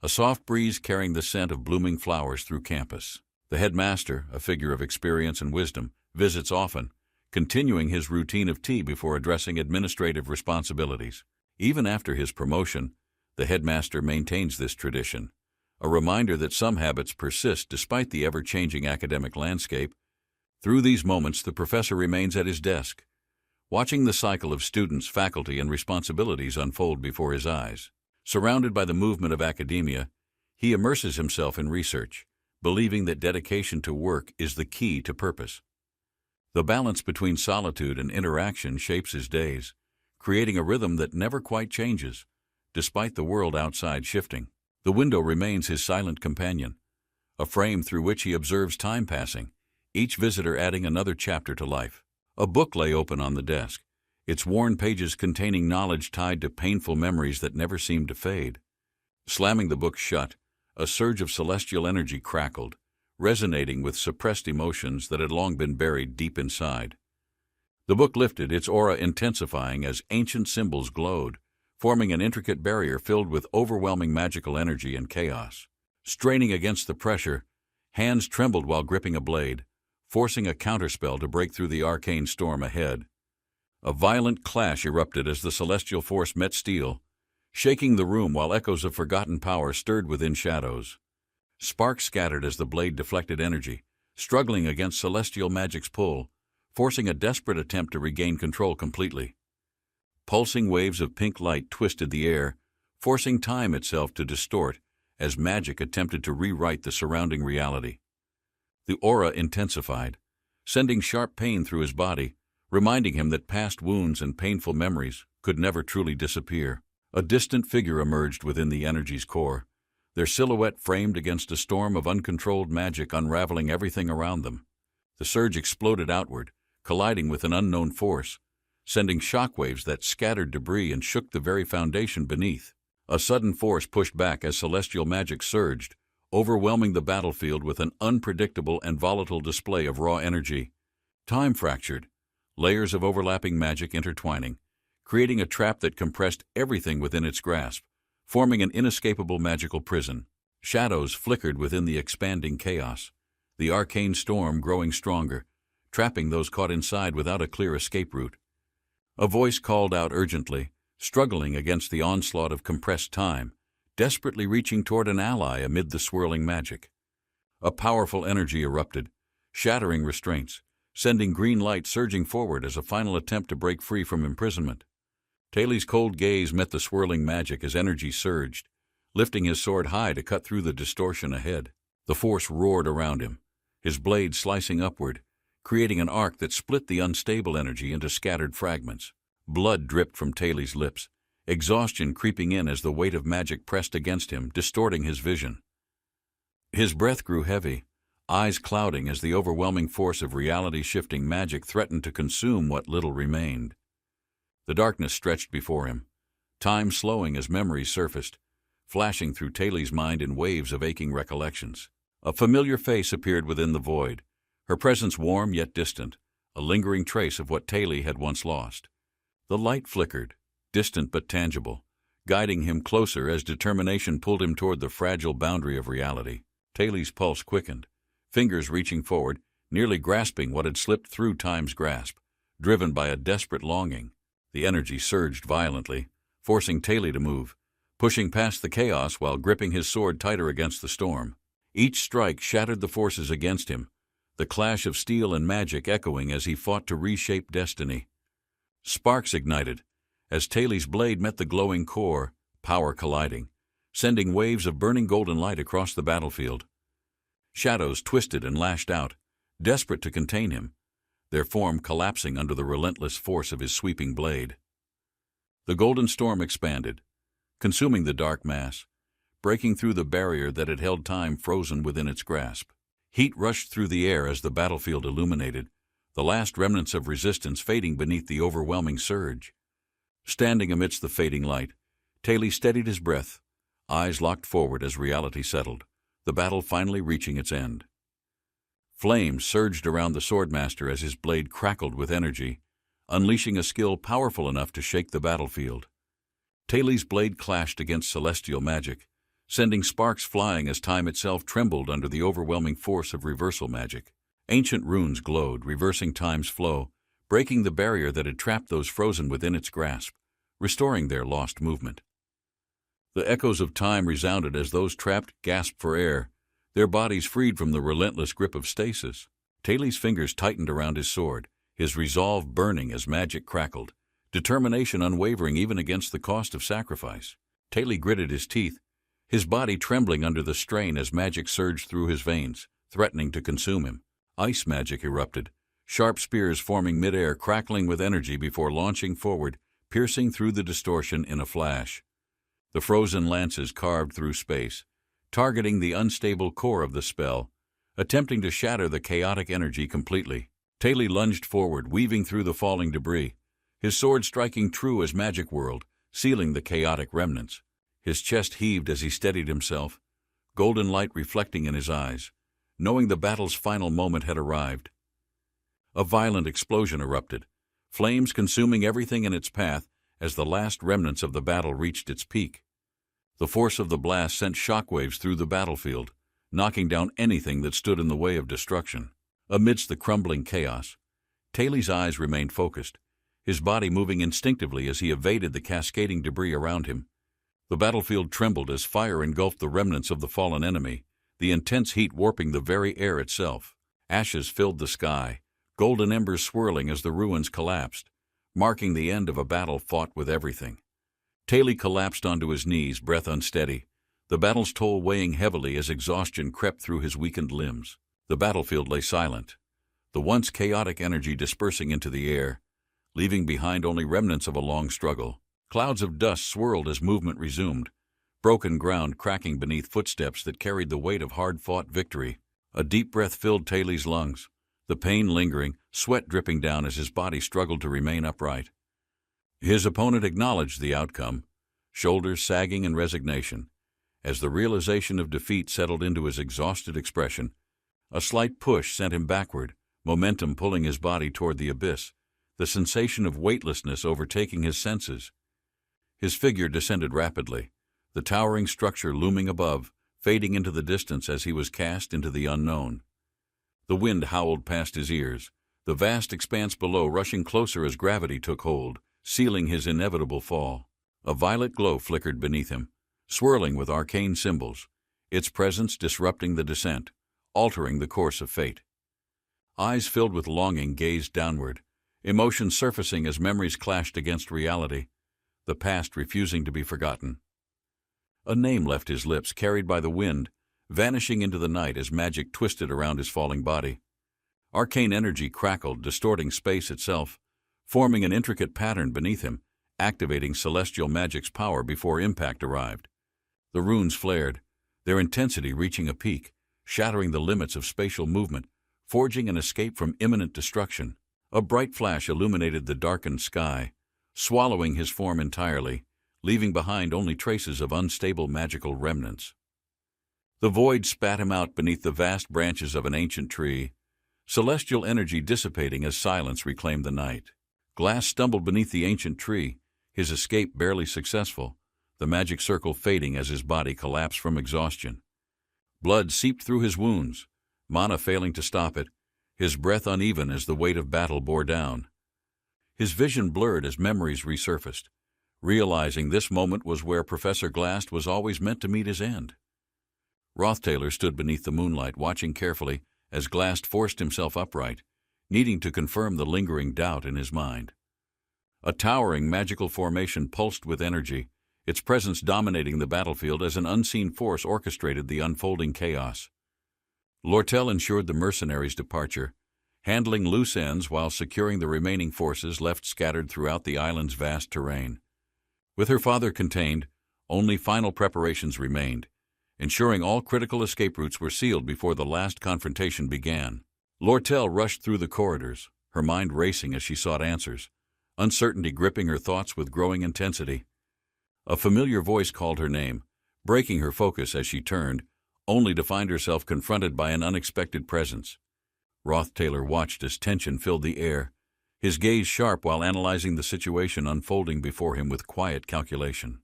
a soft breeze carrying the scent of blooming flowers through campus. The headmaster, a figure of experience and wisdom, visits often, continuing his routine of tea before addressing administrative responsibilities. Even after his promotion, the headmaster maintains this tradition, a reminder that some habits persist despite the ever-changing academic landscape. Through these moments, the professor remains at his desk, watching the cycle of students, faculty, and responsibilities unfold before his eyes. Surrounded by the movement of academia, he immerses himself in research, believing that dedication to work is the key to purpose. The balance between solitude and interaction shapes his days, creating a rhythm that never quite changes, despite the world outside shifting. The window remains his silent companion, a frame through which he observes time passing, each visitor adding another chapter to life. A book lay open on the desk, its worn pages containing knowledge tied to painful memories that never seemed to fade. Slamming the book shut, a surge of celestial energy crackled, resonating with suppressed emotions that had long been buried deep inside. The book lifted, its aura intensifying as ancient symbols glowed, forming an intricate barrier filled with overwhelming magical energy and chaos. Straining against the pressure, hands trembled while gripping a blade, forcing a counterspell to break through the arcane storm ahead. A violent clash erupted as the celestial force met steel, shaking the room while echoes of forgotten power stirred within shadows. Sparks scattered as the blade deflected energy, struggling against celestial magic's pull, forcing a desperate attempt to regain control completely. Pulsing waves of pink light twisted the air, forcing time itself to distort as magic attempted to rewrite the surrounding reality. The aura intensified, sending sharp pain through his body, reminding him that past wounds and painful memories could never truly disappear. A distant figure emerged within the energy's core, their silhouette framed against a storm of uncontrolled magic unraveling everything around them. The surge exploded outward, colliding with an unknown force, sending shockwaves that scattered debris and shook the very foundation beneath. A sudden force pushed back as celestial magic surged, overwhelming the battlefield with an unpredictable and volatile display of raw energy. Time fractured, layers of overlapping magic intertwining, creating a trap that compressed everything within its grasp, forming an inescapable magical prison. Shadows flickered within the expanding chaos, the arcane storm growing stronger, trapping those caught inside without a clear escape route. A voice called out urgently, struggling against the onslaught of compressed time, desperately reaching toward an ally amid the swirling magic. A powerful energy erupted, shattering restraints, sending green light surging forward as a final attempt to break free from imprisonment. Taylor's cold gaze met the swirling magic as energy surged, lifting his sword high to cut through the distortion ahead. The force roared around him, his blade slicing upward, creating an arc that split the unstable energy into scattered fragments. Blood dripped from Taylor's lips, exhaustion creeping in as the weight of magic pressed against him, distorting his vision. His breath grew heavy, eyes clouding as the overwhelming force of reality-shifting magic threatened to consume what little remained. The darkness stretched before him, time slowing as memories surfaced, flashing through Taylor's mind in waves of aching recollections. A familiar face appeared within the void, her presence warm yet distant, a lingering trace of what Taylor had once lost. The light flickered, distant but tangible, guiding him closer as determination pulled him toward the fragile boundary of reality. Taylor's pulse quickened, fingers reaching forward, nearly grasping what had slipped through time's grasp, driven by a desperate longing. The energy surged violently, forcing Taylor to move, pushing past the chaos while gripping his sword tighter against the storm. Each strike shattered the forces against him, the clash of steel and magic echoing as he fought to reshape destiny. Sparks ignited as Taylor's blade met the glowing core, power colliding, sending waves of burning golden light across the battlefield. Shadows twisted and lashed out, desperate to contain him, their form collapsing under the relentless force of his sweeping blade. The golden storm expanded, consuming the dark mass, breaking through the barrier that had held time frozen within its grasp. Heat rushed through the air as the battlefield illuminated, the last remnants of resistance fading beneath the overwhelming surge. Standing amidst the fading light, Taylor steadied his breath, eyes locked forward as reality settled, the battle finally reaching its end. Flames surged around the swordmaster as his blade crackled with energy, unleashing a skill powerful enough to shake the battlefield. Taylor's blade clashed against celestial magic, sending sparks flying as time itself trembled under the overwhelming force of reversal magic. Ancient runes glowed, reversing time's flow, breaking the barrier that had trapped those frozen within its grasp, restoring their lost movement. The echoes of time resounded as those trapped gasped for air, their bodies freed from the relentless grip of stasis. Taylor's fingers tightened around his sword, his resolve burning as magic crackled, determination unwavering even against the cost of sacrifice. Taylor gritted his teeth, his body trembling under the strain as magic surged through his veins, threatening to consume him. Ice magic erupted, sharp spears forming midair, crackling with energy before launching forward, piercing through the distortion in a flash. The frozen lances carved through space, targeting the unstable core of the spell, attempting to shatter the chaotic energy completely. Taylor lunged forward, weaving through the falling debris, his sword striking true as magic whirled, sealing the chaotic remnants. His chest heaved as he steadied himself, golden light reflecting in his eyes, knowing the battle's final moment had arrived. A violent explosion erupted, flames consuming everything in its path as the last remnants of the battle reached its peak. The force of the blast sent shockwaves through the battlefield, knocking down anything that stood in the way of destruction. Amidst the crumbling chaos, Taylor's eyes remained focused, his body moving instinctively as he evaded the cascading debris around him. The battlefield trembled as fire engulfed the remnants of the fallen enemy, the intense heat warping the very air itself. Ashes filled the sky, golden embers swirling as the ruins collapsed, marking the end of a battle fought with everything. Taylor collapsed onto his knees, breath unsteady, the battle's toll weighing heavily as exhaustion crept through his weakened limbs. The battlefield lay silent, the once chaotic energy dispersing into the air, leaving behind only remnants of a long struggle. Clouds of dust swirled as movement resumed, broken ground cracking beneath footsteps that carried the weight of hard-fought victory. A deep breath filled Taylor's lungs, the pain lingering, sweat dripping down as his body struggled to remain upright. His opponent acknowledged the outcome, shoulders sagging in resignation, as the realization of defeat settled into his exhausted expression. A slight push sent him backward, momentum pulling his body toward the abyss, the sensation of weightlessness overtaking his senses. His figure descended rapidly, the towering structure looming above, fading into the distance as he was cast into the unknown. The wind howled past his ears, the vast expanse below rushing closer as gravity took hold, sealing his inevitable fall. A violet glow flickered beneath him, swirling with arcane symbols, its presence disrupting the descent, altering the course of fate. Eyes filled with longing gazed downward, emotions surfacing as memories clashed against reality, the past refusing to be forgotten. A name left his lips, carried by the wind, vanishing into the night as magic twisted around his falling body. Arcane energy crackled, distorting space itself, forming an intricate pattern beneath him, activating celestial magic's power before impact arrived. The runes flared, their intensity reaching a peak, shattering the limits of spatial movement, forging an escape from imminent destruction. A bright flash illuminated the darkened sky, swallowing his form entirely, leaving behind only traces of unstable magical remnants. The void spat him out beneath the vast branches of an ancient tree, celestial energy dissipating as silence reclaimed the night. Glass stumbled beneath the ancient tree, his escape barely successful, the magic circle fading as his body collapsed from exhaustion. Blood seeped through his wounds, mana failing to stop it, his breath uneven as the weight of battle bore down. His vision blurred as memories resurfaced, realizing this moment was where Professor Glast was always meant to meet his end. Rothtailor stood beneath the moonlight, watching carefully as Glast forced himself upright, needing to confirm the lingering doubt in his mind. A towering magical formation pulsed with energy, its presence dominating the battlefield as an unseen force orchestrated the unfolding chaos. Lortel ensured the mercenaries' departure, handling loose ends while securing the remaining forces left scattered throughout the island's vast terrain. With her father contained, only final preparations remained, ensuring all critical escape routes were sealed before the last confrontation began. Lortel rushed through the corridors, her mind racing as she sought answers, uncertainty gripping her thoughts with growing intensity. A familiar voice called her name, breaking her focus as she turned, only to find herself confronted by an unexpected presence. Rothtailor watched as tension filled the air, his gaze sharp while analyzing the situation unfolding before him with quiet calculation.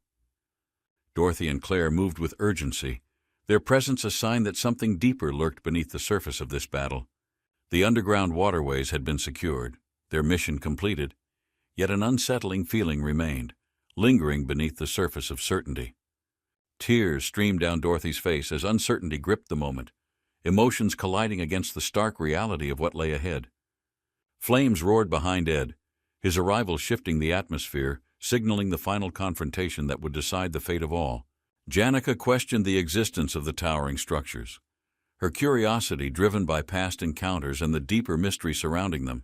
Dorothy and Claire moved with urgency, their presence a sign that something deeper lurked beneath the surface of this battle. The underground waterways had been secured, their mission completed, yet an unsettling feeling remained, lingering beneath the surface of certainty. Tears streamed down Dorothy's face as uncertainty gripped the moment, emotions colliding against the stark reality of what lay ahead. Flames roared behind Ed, his arrival shifting the atmosphere, signaling the final confrontation that would decide the fate of all. Janica questioned the existence of the towering structures, her curiosity driven by past encounters and the deeper mystery surrounding them.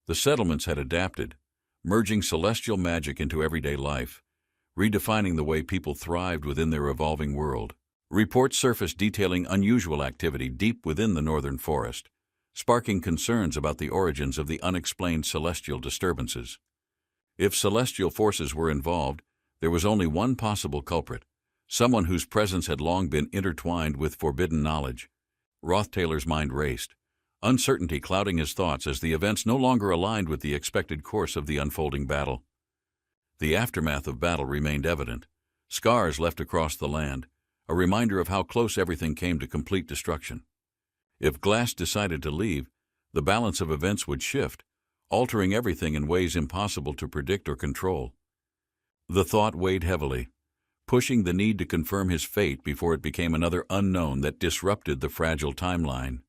The settlements had adapted, merging celestial magic into everyday life, redefining the way people thrived within their evolving world. Reports surfaced detailing unusual activity deep within the northern forest, sparking concerns about the origins of the unexplained celestial disturbances. If celestial forces were involved, there was only one possible culprit, someone whose presence had long been intertwined with forbidden knowledge. Rothtailor's mind raced, uncertainty clouding his thoughts as the events no longer aligned with the expected course of the unfolding battle. The aftermath of battle remained evident, scars left across the land, a reminder of how close everything came to complete destruction. If Glast decided to leave, the balance of events would shift, altering everything in ways impossible to predict or control. The thought weighed heavily, pushing the need to confirm his fate before it became another unknown that disrupted the fragile timeline.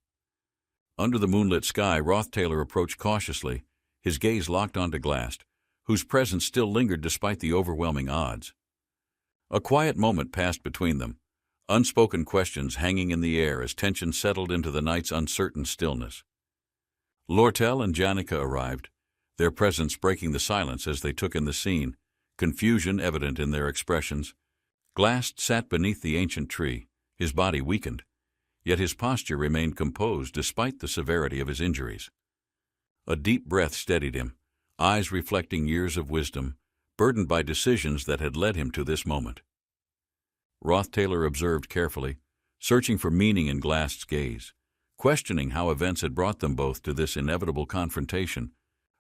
Under the moonlit sky, Rothtailor approached cautiously, his gaze locked onto Glast, whose presence still lingered despite the overwhelming odds. A quiet moment passed between them, unspoken questions hanging in the air as tension settled into the night's uncertain stillness. Lortel and Janica arrived, their presence breaking the silence as they took in the scene, confusion evident in their expressions. Glast sat beneath the ancient tree, his body weakened, yet his posture remained composed despite the severity of his injuries. A deep breath steadied him, eyes reflecting years of wisdom, burdened by decisions that had led him to this moment. Rothtailor observed carefully, searching for meaning in Glast's gaze, questioning how events had brought them both to this inevitable confrontation.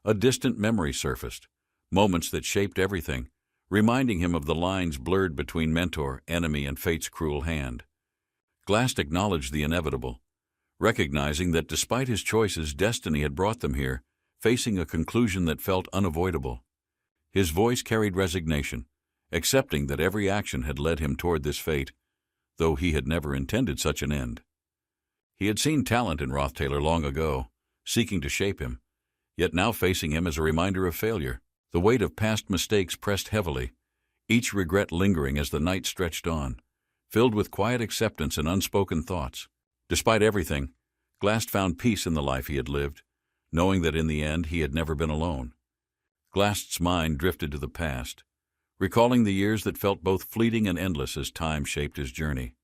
A distant memory surfaced, moments that shaped everything, reminding him of the lines blurred between mentor, enemy, and fate's cruel hand. Glast acknowledged the inevitable, recognizing that despite his choices, destiny had brought them here, facing a conclusion that felt unavoidable. His voice carried resignation, accepting that every action had led him toward this fate, though he had never intended such an end. He had seen talent in Rothtailor long ago, seeking to shape him, yet now facing him as a reminder of failure. The weight of past mistakes pressed heavily, each regret lingering as the night stretched on, filled with quiet acceptance and unspoken thoughts. Despite everything, Glast found peace in the life he had lived, knowing that in the end he had never been alone. Glast's mind drifted to the past, recalling the years that felt both fleeting and endless as time shaped his journey.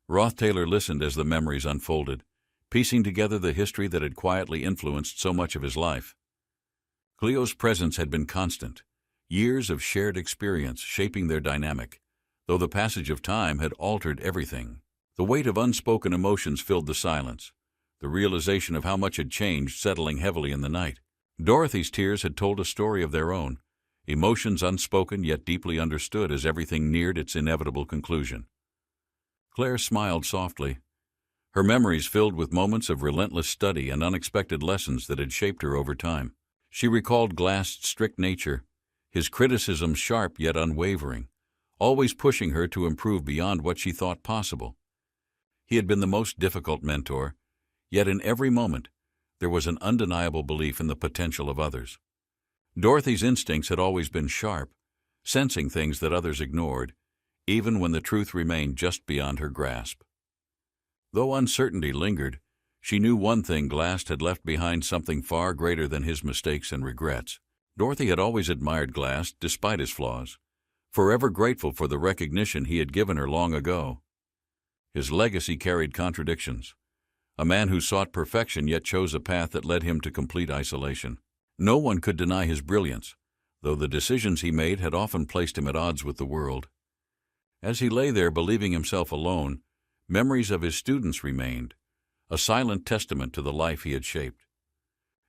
Rothtailor listened as the memories unfolded, piecing together the history that had quietly influenced so much of his life. Cleo's presence had been constant, years of shared experience shaping their dynamic, though the passage of time had altered everything. The weight of unspoken emotions filled the silence, the realization of how much had changed settling heavily in the night. Dorothy's tears had told a story of their own, emotions unspoken yet deeply understood as everything neared its inevitable conclusion. Claire smiled softly, her memories filled with moments of relentless study and unexpected lessons that had shaped her over time. She recalled Glast's strict nature, his criticism sharp yet unwavering, always pushing her to improve beyond what she thought possible. He had been the most difficult mentor, yet in every moment there was an undeniable belief in the potential of others. Dorothy's instincts had always been sharp, sensing things that others ignored, even when the truth remained just beyond her grasp. Though uncertainty lingered, she knew one thing: Glast had left behind something far greater than his mistakes and regrets. Dorothy had always admired Glast despite his flaws, forever grateful for the recognition he had given her long ago. His legacy carried contradictions. A man who sought perfection yet chose a path that led him to complete isolation. No one could deny his brilliance, though the decisions he made had often placed him at odds with the world. As he lay there believing himself alone, memories of his students remained, a silent testament to the life he had shaped.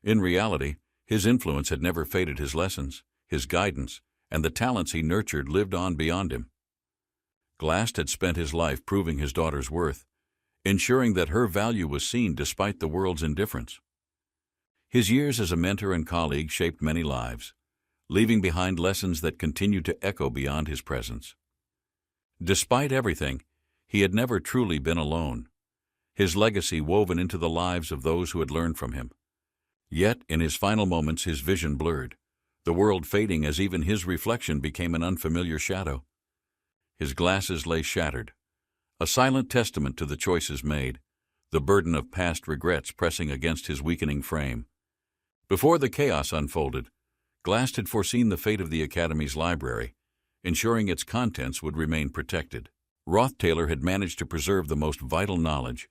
In reality, his influence had never faded. His lessons, his guidance, and the talents he nurtured lived on beyond him. Glast had spent his life proving his daughter's worth, ensuring that her value was seen despite the world's indifference. His years as a mentor and colleague shaped many lives, leaving behind lessons that continued to echo beyond his presence. Despite everything, he had never truly been alone, his legacy woven into the lives of those who had learned from him. Yet, in his final moments, his vision blurred, the world fading as even his reflection became an unfamiliar shadow. His glasses lay shattered, a silent testament to the choices made, the burden of past regrets pressing against his weakening frame. Before the chaos unfolded, Glast had foreseen the fate of the Academy's library, ensuring its contents would remain protected. Rothtailor had managed to preserve the most vital knowledge,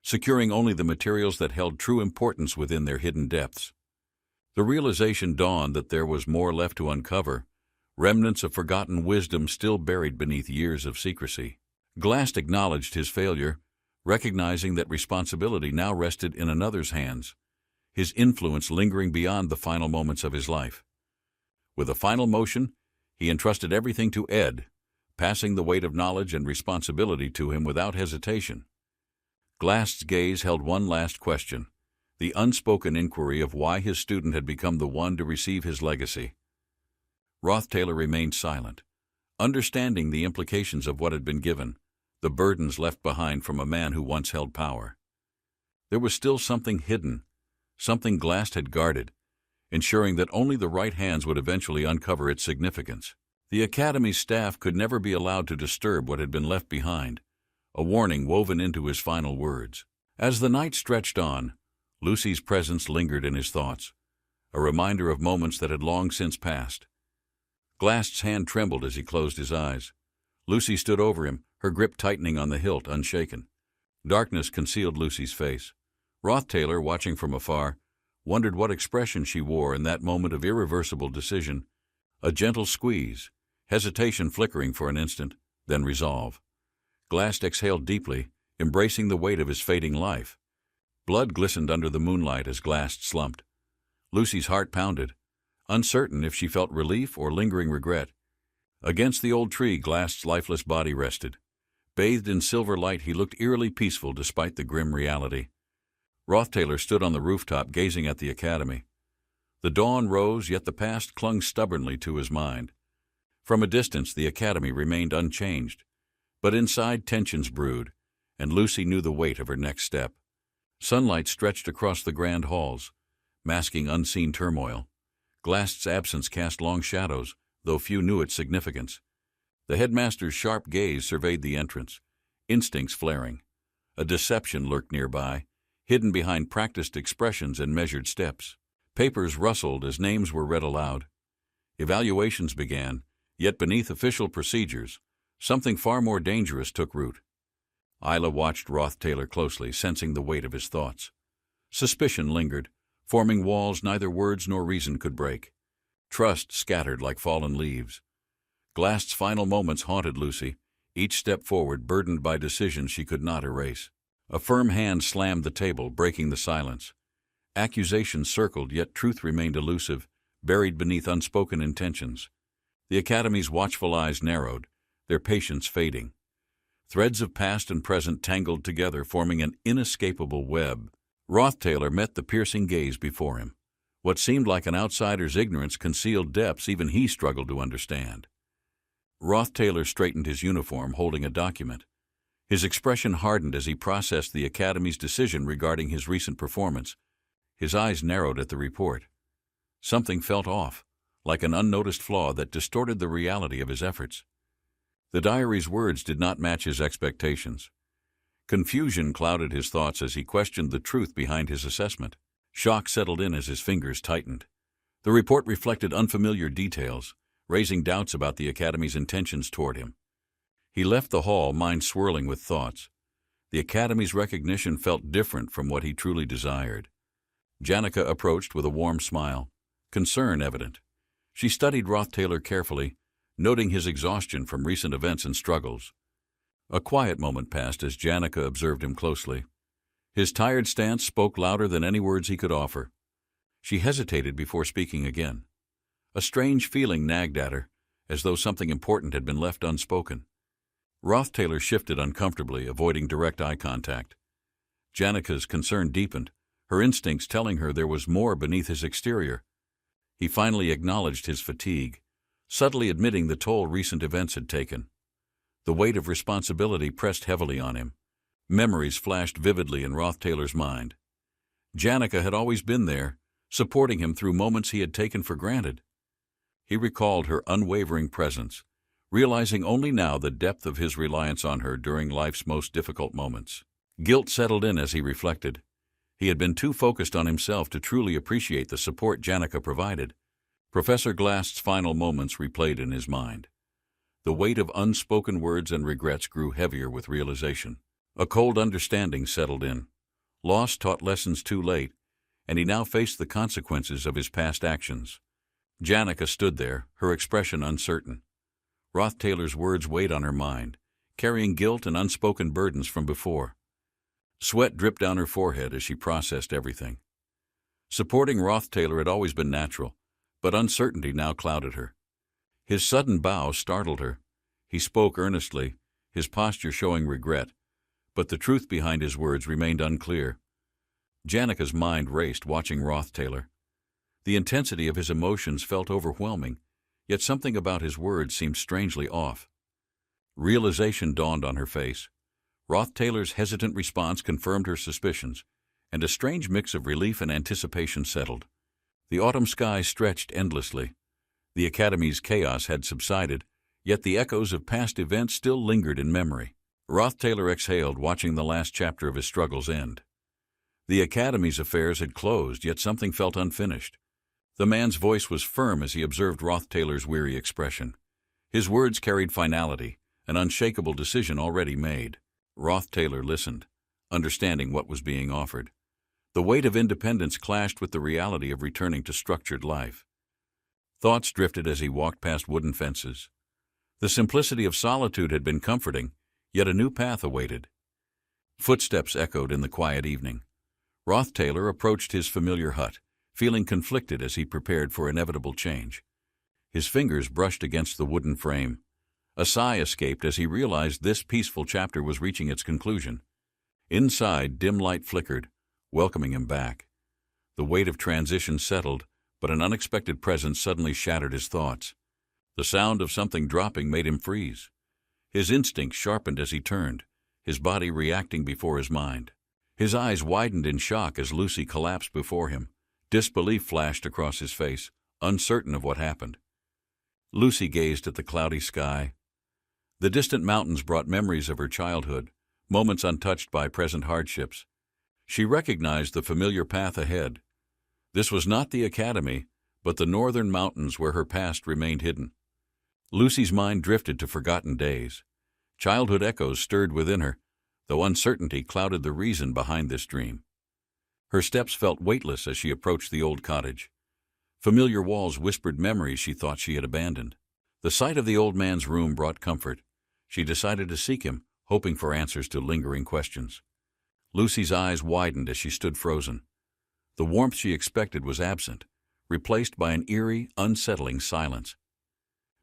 securing only the materials that held true importance within their hidden depths. The realization dawned that there was more left to uncover, remnants of forgotten wisdom still buried beneath years of secrecy. Glast acknowledged his failure, recognizing that responsibility now rested in another's hands, his influence lingering beyond the final moments of his life. With a final motion, he entrusted everything to Ed, passing the weight of knowledge and responsibility to him without hesitation. Glast's gaze held one last question, the unspoken inquiry of why his student had become the one to receive his legacy. Rothtailor remained silent, understanding the implications of what had been given, the burdens left behind from a man who once held power. There was still something hidden, something Glast had guarded, ensuring that only the right hands would eventually uncover its significance. The Academy's staff could never be allowed to disturb what had been left behind, a warning woven into his final words. As the night stretched on, Lucy's presence lingered in his thoughts, a reminder of moments that had long since passed. Glast's hand trembled as he closed his eyes. Lucy stood over him, her grip tightening on the hilt, unshaken. Darkness concealed Lucy's face. Rothtailor, watching from afar, wondered what expression she wore in that moment of irreversible decision. A gentle squeeze, hesitation flickering for an instant, then resolve. Glast exhaled deeply, embracing the weight of his fading life. Blood glistened under the moonlight as Glast slumped. Lucy's heart pounded, uncertain if she felt relief or lingering regret. Against the old tree, Glast's lifeless body rested. Bathed in silver light, he looked eerily peaceful despite the grim reality. Rothtailor stood on the rooftop gazing at the Academy. The dawn rose, yet the past clung stubbornly to his mind. From a distance, the Academy remained unchanged, but inside tensions brewed, and Lucy knew the weight of her next step. Sunlight stretched across the grand halls, masking unseen turmoil. Glast's absence cast long shadows, though few knew its significance. The headmaster's sharp gaze surveyed the entrance, instincts flaring. A deception lurked nearby, hidden behind practiced expressions and measured steps. Papers rustled as names were read aloud. Evaluations began, yet beneath official procedures, something far more dangerous took root. Isla watched Rothtailor closely, sensing the weight of his thoughts. Suspicion lingered, forming walls neither words nor reason could break. Trust scattered like fallen leaves. Glast's final moments haunted Lucy, each step forward burdened by decisions she could not erase. A firm hand slammed the table, breaking the silence. Accusations circled, yet truth remained elusive, buried beneath unspoken intentions. The Academy's watchful eyes narrowed, their patience fading. Threads of past and present tangled together, forming an inescapable web. Rothtailor met the piercing gaze before him, What seemed like an outsider's ignorance concealed depths even he struggled to understand. Roth Taylor straightened his uniform, holding a document. His expression hardened as he processed the Academy's decision regarding his recent performance. His eyes narrowed at the report. Something felt off, like an unnoticed flaw that distorted the reality of his efforts. The diary's words did not match his expectations. Confusion clouded his thoughts as he questioned the truth behind his assessment. Shock settled in as his fingers tightened. The report reflected unfamiliar details, raising doubts about the Academy's intentions toward him. He left the hall, mind swirling with thoughts. The Academy's recognition felt different from what he truly desired. Janica approached with a warm smile, concern evident. She studied Roth Taylor carefully, noting his exhaustion from recent events and struggles. A quiet moment passed as Janica observed him closely. His tired stance spoke louder than any words he could offer. She hesitated before speaking again. A strange feeling nagged at her, as though something important had been left unspoken. Roth Taylor shifted uncomfortably, avoiding direct eye contact. Janica's concern deepened, her instincts telling her there was more beneath his exterior. He finally acknowledged his fatigue, subtly admitting the toll recent events had taken. The weight of responsibility pressed heavily on him. Memories flashed vividly in Roth Taylor's mind. Janica had always been there, supporting him through moments he had taken for granted. He recalled her unwavering presence, realizing only now the depth of his reliance on her during life's most difficult moments. Guilt settled in as he reflected. He had been too focused on himself to truly appreciate the support Janica provided. Professor Glast's final moments replayed in his mind. The weight of unspoken words and regrets grew heavier with realization. A cold understanding settled in. Loss taught lessons too late, and he now faced the consequences of his past actions. Janica stood there, her expression uncertain. Roth Taylor's words weighed on her mind, carrying guilt and unspoken burdens from before. Sweat dripped down her forehead as she processed everything. Supporting Roth Taylor had always been natural, but uncertainty now clouded her. His sudden bow startled her. He spoke earnestly, his posture showing regret, but the truth behind his words remained unclear. Janica's mind raced, watching Roth Taylor. The intensity of his emotions felt overwhelming, yet something about his words seemed strangely off. Realization dawned on her face. Roth Taylor's hesitant response confirmed her suspicions, and a strange mix of relief and anticipation settled. The autumn sky stretched endlessly. The Academy's chaos had subsided, yet the echoes of past events still lingered in memory. Roth Taylor exhaled, watching the last chapter of his struggles end. The Academy's affairs had closed, yet something felt unfinished. The man's voice was firm as he observed Roth Taylor's weary expression. His words carried finality, an unshakable decision already made. Roth Taylor listened, understanding what was being offered. The weight of independence clashed with the reality of returning to structured life. Thoughts drifted as he walked past wooden fences. The simplicity of solitude had been comforting, yet a new path awaited. Footsteps echoed in the quiet evening. Roth Taylor approached his familiar hut, feeling conflicted as he prepared for inevitable change. His fingers brushed against the wooden frame. A sigh escaped as he realized this peaceful chapter was reaching its conclusion. Inside, dim light flickered, welcoming him back. The weight of transition settled, but an unexpected presence suddenly shattered his thoughts. The sound of something dropping made him freeze. His instincts sharpened as he turned, his body reacting before his mind. His eyes widened in shock as Lucy collapsed before him. Disbelief flashed across his face, uncertain of what happened. Lucy gazed at the cloudy sky. The distant mountains brought memories of her childhood, moments untouched by present hardships. She recognized the familiar path ahead. This was not the Academy, but the northern mountains where her past remained hidden. Lucy's mind drifted to forgotten days. Childhood echoes stirred within her, though uncertainty clouded the reason behind this dream. Her steps felt weightless as she approached the old cottage. Familiar walls whispered memories she thought she had abandoned. The sight of the old man's room brought comfort. She decided to seek him, hoping for answers to lingering questions. Lucy's eyes widened as she stood frozen. The warmth she expected was absent, replaced by an eerie, unsettling silence.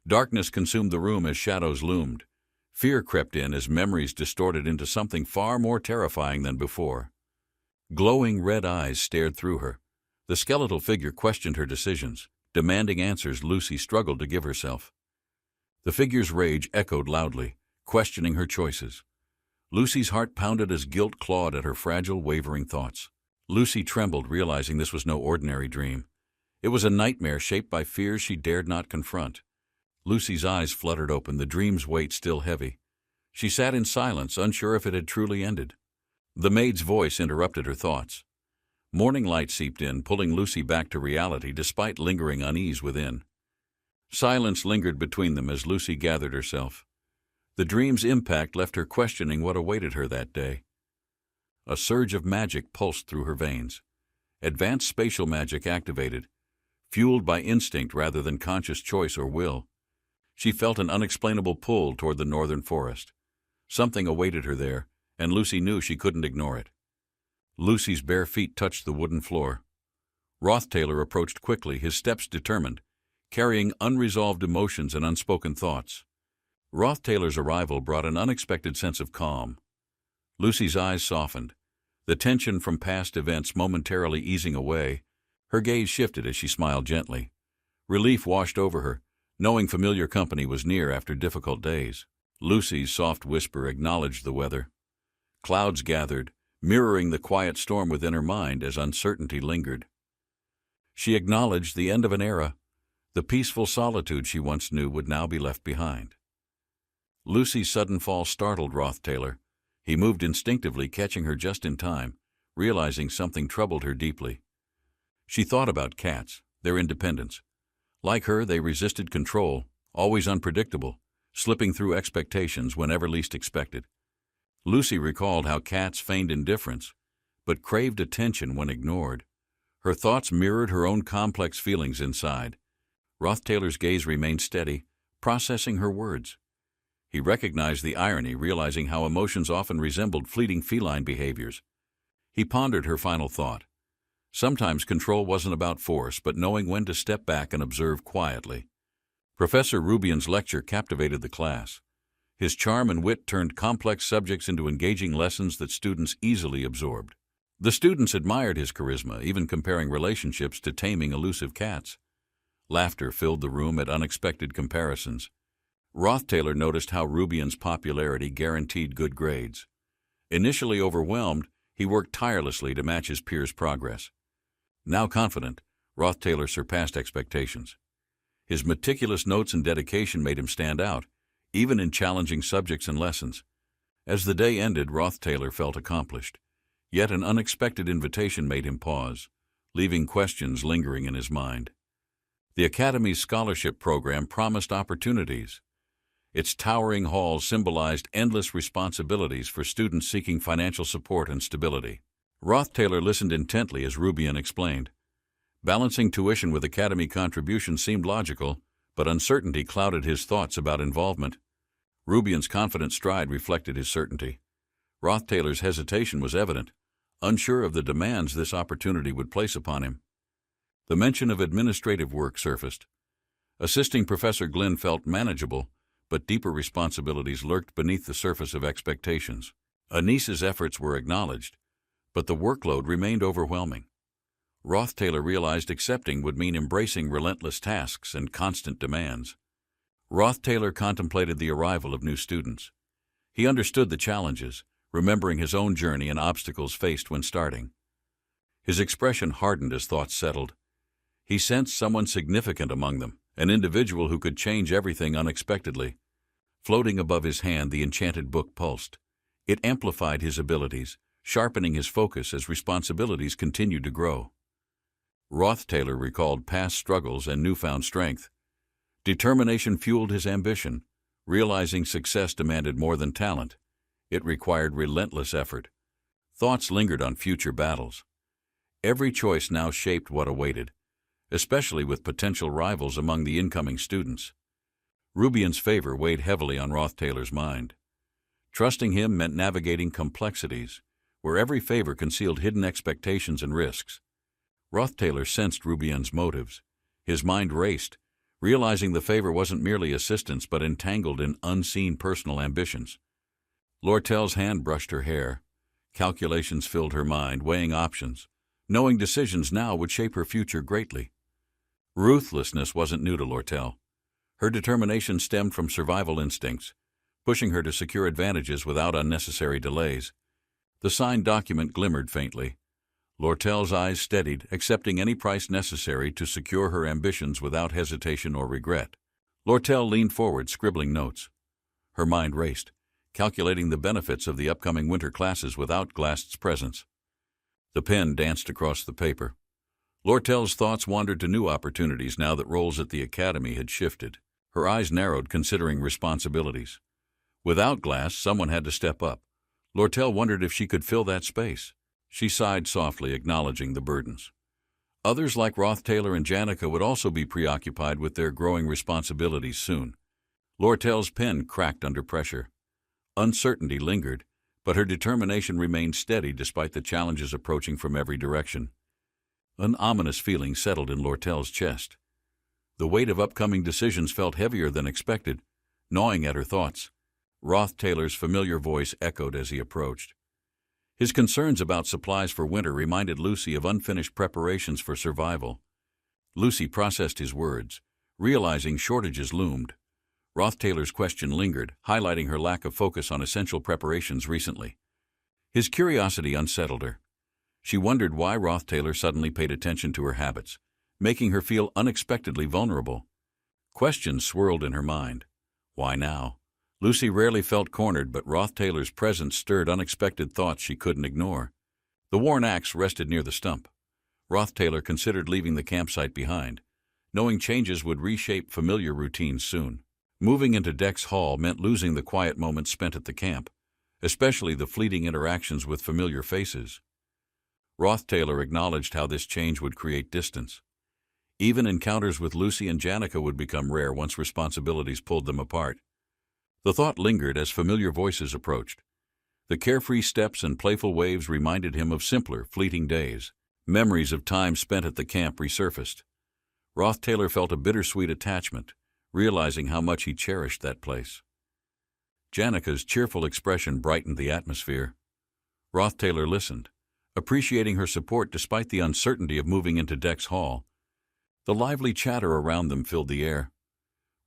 Darkness consumed the room as shadows loomed. Fear crept in as memories distorted into something far more terrifying than before. Glowing red eyes stared through her, The skeletal figure questioned her decisions, demanding answers Lucy struggled to give herself. The figure's rage echoed loudly, questioning her choices. Lucy's heart pounded as guilt clawed at her fragile, wavering thoughts. Lucy trembled, realizing this was no ordinary dream. It was a nightmare shaped by fears she dared not confront. Lucy's eyes fluttered open, the dream's weight still heavy. She sat in silence, unsure if it had truly ended. The maid's voice interrupted her thoughts. Morning light seeped in, pulling Lucy back to reality despite lingering unease within. Silence lingered between them as Lucy gathered herself. The dream's impact left her questioning what awaited her that day. A surge of magic pulsed through her veins. Advanced spatial magic activated, fueled by instinct rather than conscious choice or will. She felt an unexplainable pull toward the northern forest. Something awaited her there, and Lucy knew she couldn't ignore it. Lucy's bare feet touched the wooden floor. Rothtailor approached quickly, his steps determined, carrying unresolved emotions and unspoken thoughts. Rothtailor's arrival brought an unexpected sense of calm. Lucy's eyes softened, the tension from past events momentarily easing away. Her gaze shifted as she smiled gently. Relief washed over her, knowing familiar company was near after difficult days. Lucy's soft whisper acknowledged the weather. Clouds gathered, mirroring the quiet storm within her mind as uncertainty lingered. She acknowledged the end of an era. The peaceful solitude she once knew would now be left behind. Lucy's sudden fall startled Rothtailor. He moved instinctively, catching her just in time, realizing something troubled her deeply. She thought about cats, their independence. Like her, they resisted control, always unpredictable, slipping through expectations whenever least expected. Lucy recalled how cats feigned indifference, but craved attention when ignored. Her thoughts mirrored her own complex feelings inside. Rothtailor's gaze remained steady, processing her words. He recognized the irony, realizing how emotions often resembled fleeting feline behaviors. He pondered her final thought. Sometimes control wasn't about force, but knowing when to step back and observe quietly. Professor Rubian's lecture captivated the class. His charm and wit turned complex subjects into engaging lessons that students easily absorbed. The students admired his charisma, even comparing relationships to taming elusive cats. Laughter filled the room at unexpected comparisons. Rothtailor noticed how Rubian's popularity guaranteed good grades. Initially overwhelmed, he worked tirelessly to match his peers' progress. Now confident, Rothtailor surpassed expectations. His meticulous notes and dedication made him stand out, even in challenging subjects and lessons. As the day ended, Rothtailor felt accomplished. Yet an unexpected invitation made him pause, leaving questions lingering in his mind. The Academy's scholarship program promised opportunities. Its towering halls symbolized endless responsibilities for students seeking financial support and stability. Rothtailor listened intently as Rubian explained. Balancing tuition with academy contributions seemed logical, but uncertainty clouded his thoughts about involvement. Rubian's confident stride reflected his certainty. Rothtailor's hesitation was evident, unsure of the demands this opportunity would place upon him. The mention of administrative work surfaced. Assisting Professor Glynn felt manageable, but deeper responsibilities lurked beneath the surface of expectations. Anice's efforts were acknowledged, but the workload remained overwhelming. Rothtailor realized accepting would mean embracing relentless tasks and constant demands. Rothtailor contemplated the arrival of new students. He understood the challenges, remembering his own journey and obstacles faced when starting. His expression hardened as thoughts settled. He sensed someone significant among them, an individual who could change everything unexpectedly. Floating above his hand, the enchanted book pulsed. It amplified his abilities, sharpening his focus as responsibilities continued to grow. Rothtailor recalled past struggles and newfound strength. Determination fueled his ambition. Realizing success demanded more than talent. It required relentless effort. Thoughts lingered on future battles. Every choice now shaped what awaited, especially with potential rivals among the incoming students. Rubian's favor weighed heavily on Rothtailor's mind. Trusting him meant navigating complexities, where every favor concealed hidden expectations and risks. Rothtailor sensed Rubian's motives. His mind raced, realizing the favor wasn't merely assistance but entangled in unseen personal ambitions. Lortel's hand brushed her hair. Calculations filled her mind, weighing options. knowing decisions now would shape her future greatly. Ruthlessness wasn't new to Lortel. Her determination stemmed from survival instincts, pushing her to secure advantages without unnecessary delays. The signed document glimmered faintly. Lortel's eyes steadied, accepting any price necessary to secure her ambitions without hesitation or regret. Lortel leaned forward, scribbling notes. Her mind raced, calculating the benefits of the upcoming winter classes without Glast's presence. The pen danced across the paper. Lortel's thoughts wandered to new opportunities now that roles at the academy had shifted. Her eyes narrowed, considering responsibilities. Without Glast, someone had to step up. Lortel wondered if she could fill that space. She sighed softly, acknowledging the burdens. Others like Roth-Taylor and Janica would also be preoccupied with their growing responsibilities soon. Lortel's pen cracked under pressure. Uncertainty lingered, but her determination remained steady despite the challenges approaching from every direction. An ominous feeling settled in Lortel's chest. The weight of upcoming decisions felt heavier than expected, gnawing at her thoughts. Roth-Taylor's familiar voice echoed as he approached. His concerns about supplies for winter reminded Lucy of unfinished preparations for survival. Lucy processed his words, realizing shortages loomed. Roth-Taylor's question lingered, highlighting her lack of focus on essential preparations recently. His curiosity unsettled her. She wondered why Roth-Taylor suddenly paid attention to her habits, making her feel unexpectedly vulnerable. Questions swirled in her mind. Why now? Lucy rarely felt cornered, but Roth-Taylor's presence stirred unexpected thoughts she couldn't ignore. The worn axe rested near the stump. Roth-Taylor considered leaving the campsite behind, knowing changes would reshape familiar routines soon. Moving into Dex Hall meant losing the quiet moments spent at the camp, especially the fleeting interactions with familiar faces. Roth-Taylor acknowledged how this change would create distance. Even encounters with Lucy and Janica would become rare once responsibilities pulled them apart. The thought lingered as familiar voices approached. The carefree steps and playful waves reminded him of simpler, fleeting days. Memories of time spent at the camp resurfaced. Roth-Taylor felt a bittersweet attachment, realizing how much he cherished that place. Janica's cheerful expression brightened the atmosphere. Roth-Taylor listened, appreciating her support despite the uncertainty of moving into Dex Hall. The lively chatter around them filled the air.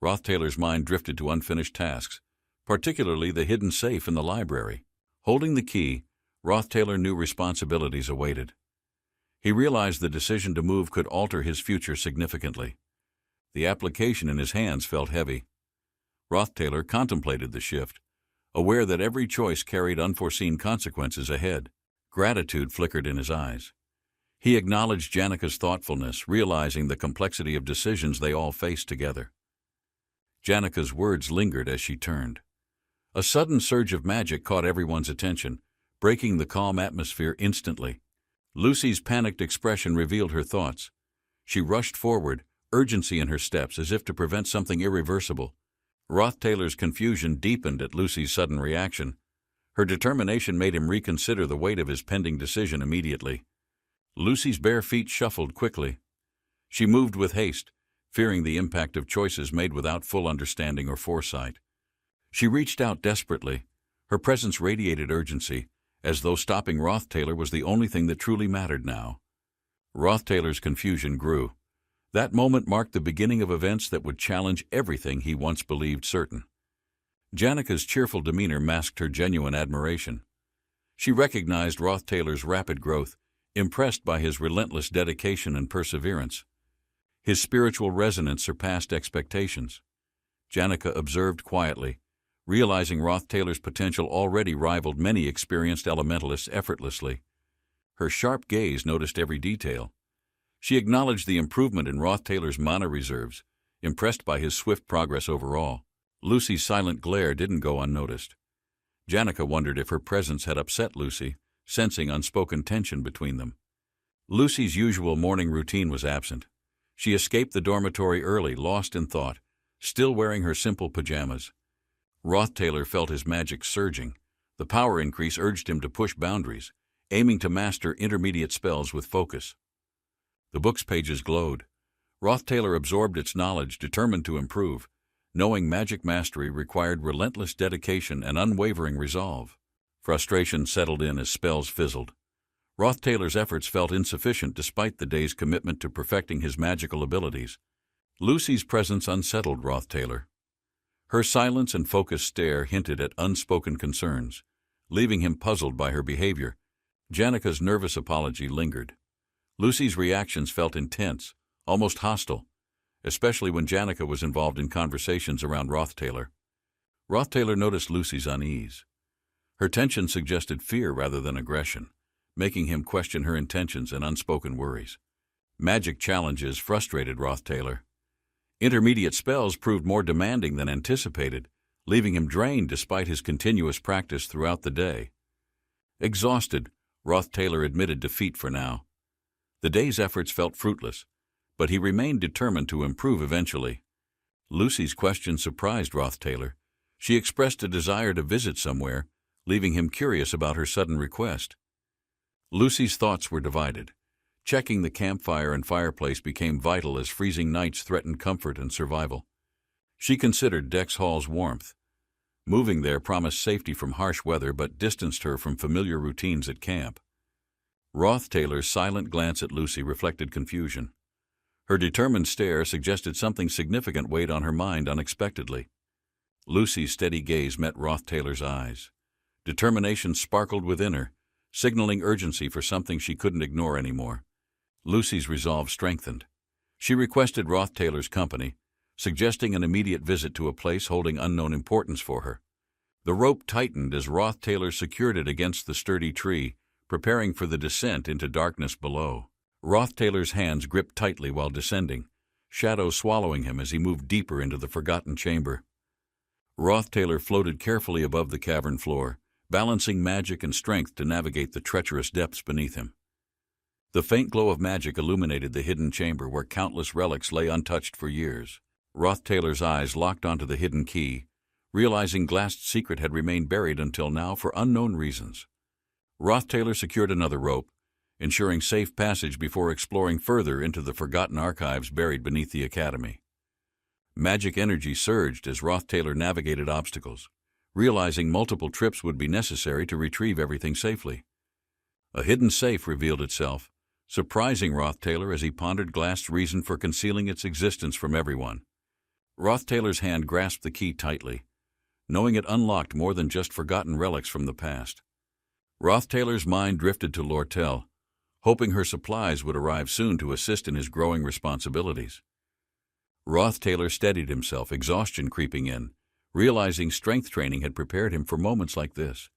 Roth-Taylor's mind drifted to unfinished tasks, particularly the hidden safe in the library. Holding the key, Roth-Taylor knew responsibilities awaited. He realized the decision to move could alter his future significantly. The application in his hands felt heavy. Roth-Taylor contemplated the shift, aware that every choice carried unforeseen consequences ahead. Gratitude flickered in his eyes. He acknowledged Janica's thoughtfulness, realizing the complexity of decisions they all faced together. Janica's words lingered as she turned. A sudden surge of magic caught everyone's attention, breaking the calm atmosphere instantly. Lucy's panicked expression revealed her thoughts. She rushed forward, urgency in her steps as if to prevent something irreversible. Roth-Taylor's confusion deepened at Lucy's sudden reaction. Her determination made him reconsider the weight of his pending decision immediately. Lucy's bare feet shuffled quickly. She moved with haste, fearing the impact of choices made without full understanding or foresight. She reached out desperately. Her presence radiated urgency, as though stopping Roth-Taylor was the only thing that truly mattered now. Roth-Taylor's confusion grew. That moment marked the beginning of events that would challenge everything he once believed certain. Janica's cheerful demeanor masked her genuine admiration. She recognized Roth-Taylor's rapid growth, impressed by his relentless dedication and perseverance. His spiritual resonance surpassed expectations. Janica observed quietly, realizing Roth-Taylor's potential already rivaled many experienced elementalists effortlessly. Her sharp gaze noticed every detail. She acknowledged the improvement in Roth-Taylor's mana reserves, impressed by his swift progress overall. Lucy's silent glare didn't go unnoticed. Janica wondered if her presence had upset Lucy, sensing unspoken tension between them. Lucy's usual morning routine was absent. She escaped the dormitory early, lost in thought, still wearing her simple pajamas. Roth-Taylor felt his magic surging. The power increase urged him to push boundaries, aiming to master intermediate spells with focus. The book's pages glowed. Roth-Taylor absorbed its knowledge, determined to improve, knowing magic mastery required relentless dedication and unwavering resolve. Frustration settled in as spells fizzled. Roth Taylor's efforts felt insufficient despite the day's commitment to perfecting his magical abilities. Lucy's presence unsettled Roth Taylor. Her silence and focused stare hinted at unspoken concerns, leaving him puzzled by her behavior. Janica's nervous apology lingered. Lucy's reactions felt intense, almost hostile, especially when Janica was involved in conversations around Roth Taylor. Roth Taylor noticed Lucy's unease. Her tension suggested fear rather than aggression, making him question her intentions and unspoken worries. Magic challenges frustrated Roth Taylor. Intermediate spells proved more demanding than anticipated, leaving him drained despite his continuous practice throughout the day. Exhausted, Roth Taylor admitted defeat for now. The day's efforts felt fruitless, but he remained determined to improve eventually. Lucy's question surprised Roth Taylor. She expressed a desire to visit somewhere, leaving him curious about her sudden request. Lucy's thoughts were divided. Checking the campfire and fireplace became vital as freezing nights threatened comfort and survival. She considered Dex Hall's warmth. Moving there promised safety from harsh weather but distanced her from familiar routines at camp. Roth Taylor's silent glance at Lucy reflected confusion. Her determined stare suggested something significant weighed on her mind unexpectedly. Lucy's steady gaze met Roth Taylor's eyes. Determination sparkled within her, signaling urgency for something she couldn't ignore anymore. Lucy's resolve strengthened. She requested Roth Taylor's company, suggesting an immediate visit to a place holding unknown importance for her. The rope tightened as Roth Taylor secured it against the sturdy tree, preparing for the descent into darkness below. Roth Taylor's hands gripped tightly while descending, shadows swallowing him as he moved deeper into the forgotten chamber. Roth Taylor floated carefully above the cavern floor, balancing magic and strength to navigate the treacherous depths beneath him. The faint glow of magic illuminated the hidden chamber where countless relics lay untouched for years. Roth Taylor's eyes locked onto the hidden key, realizing Glass's secret had remained buried until now for unknown reasons. Roth Taylor secured another rope, ensuring safe passage before exploring further into the forgotten archives buried beneath the academy. Magic energy surged as Roth Taylor navigated obstacles, realizing multiple trips would be necessary to retrieve everything safely. A hidden safe revealed itself, surprising Roth Taylor as he pondered Glass's reason for concealing its existence from everyone. Roth Taylor's hand grasped the key tightly, knowing it unlocked more than just forgotten relics from the past. Roth Taylor's mind drifted to Lortel, hoping her supplies would arrive soon to assist in his growing responsibilities. Roth Taylor steadied himself, exhaustion creeping in, realizing strength training had prepared him for moments like this.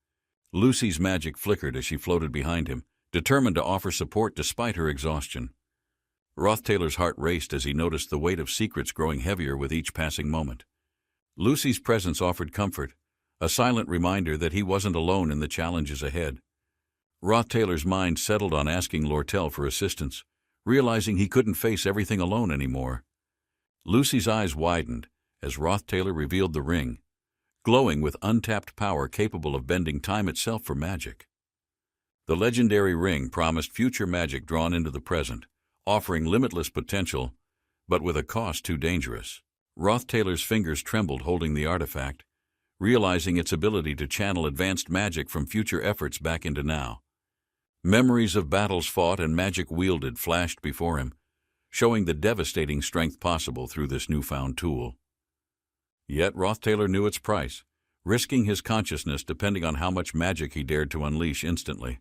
Lucy's magic flickered as she floated behind him, determined to offer support despite her exhaustion. Roth Taylor's heart raced as he noticed the weight of secrets growing heavier with each passing moment. Lucy's presence offered comfort, a silent reminder that he wasn't alone in the challenges ahead. Roth Taylor's mind settled on asking Lortel for assistance, realizing he couldn't face everything alone anymore. Lucy's eyes widened as Roth Taylor revealed the ring, glowing with untapped power capable of bending time itself for magic. The legendary ring promised future magic drawn into the present, offering limitless potential, but with a cost too dangerous. Roth Taylor's fingers trembled holding the artifact, realizing its ability to channel advanced magic from future efforts back into now. Memories of battles fought and magic wielded flashed before him, showing the devastating strength possible through this newfound tool. Yet Roth Taylor knew its price, risking his consciousness depending on how much magic he dared to unleash instantly.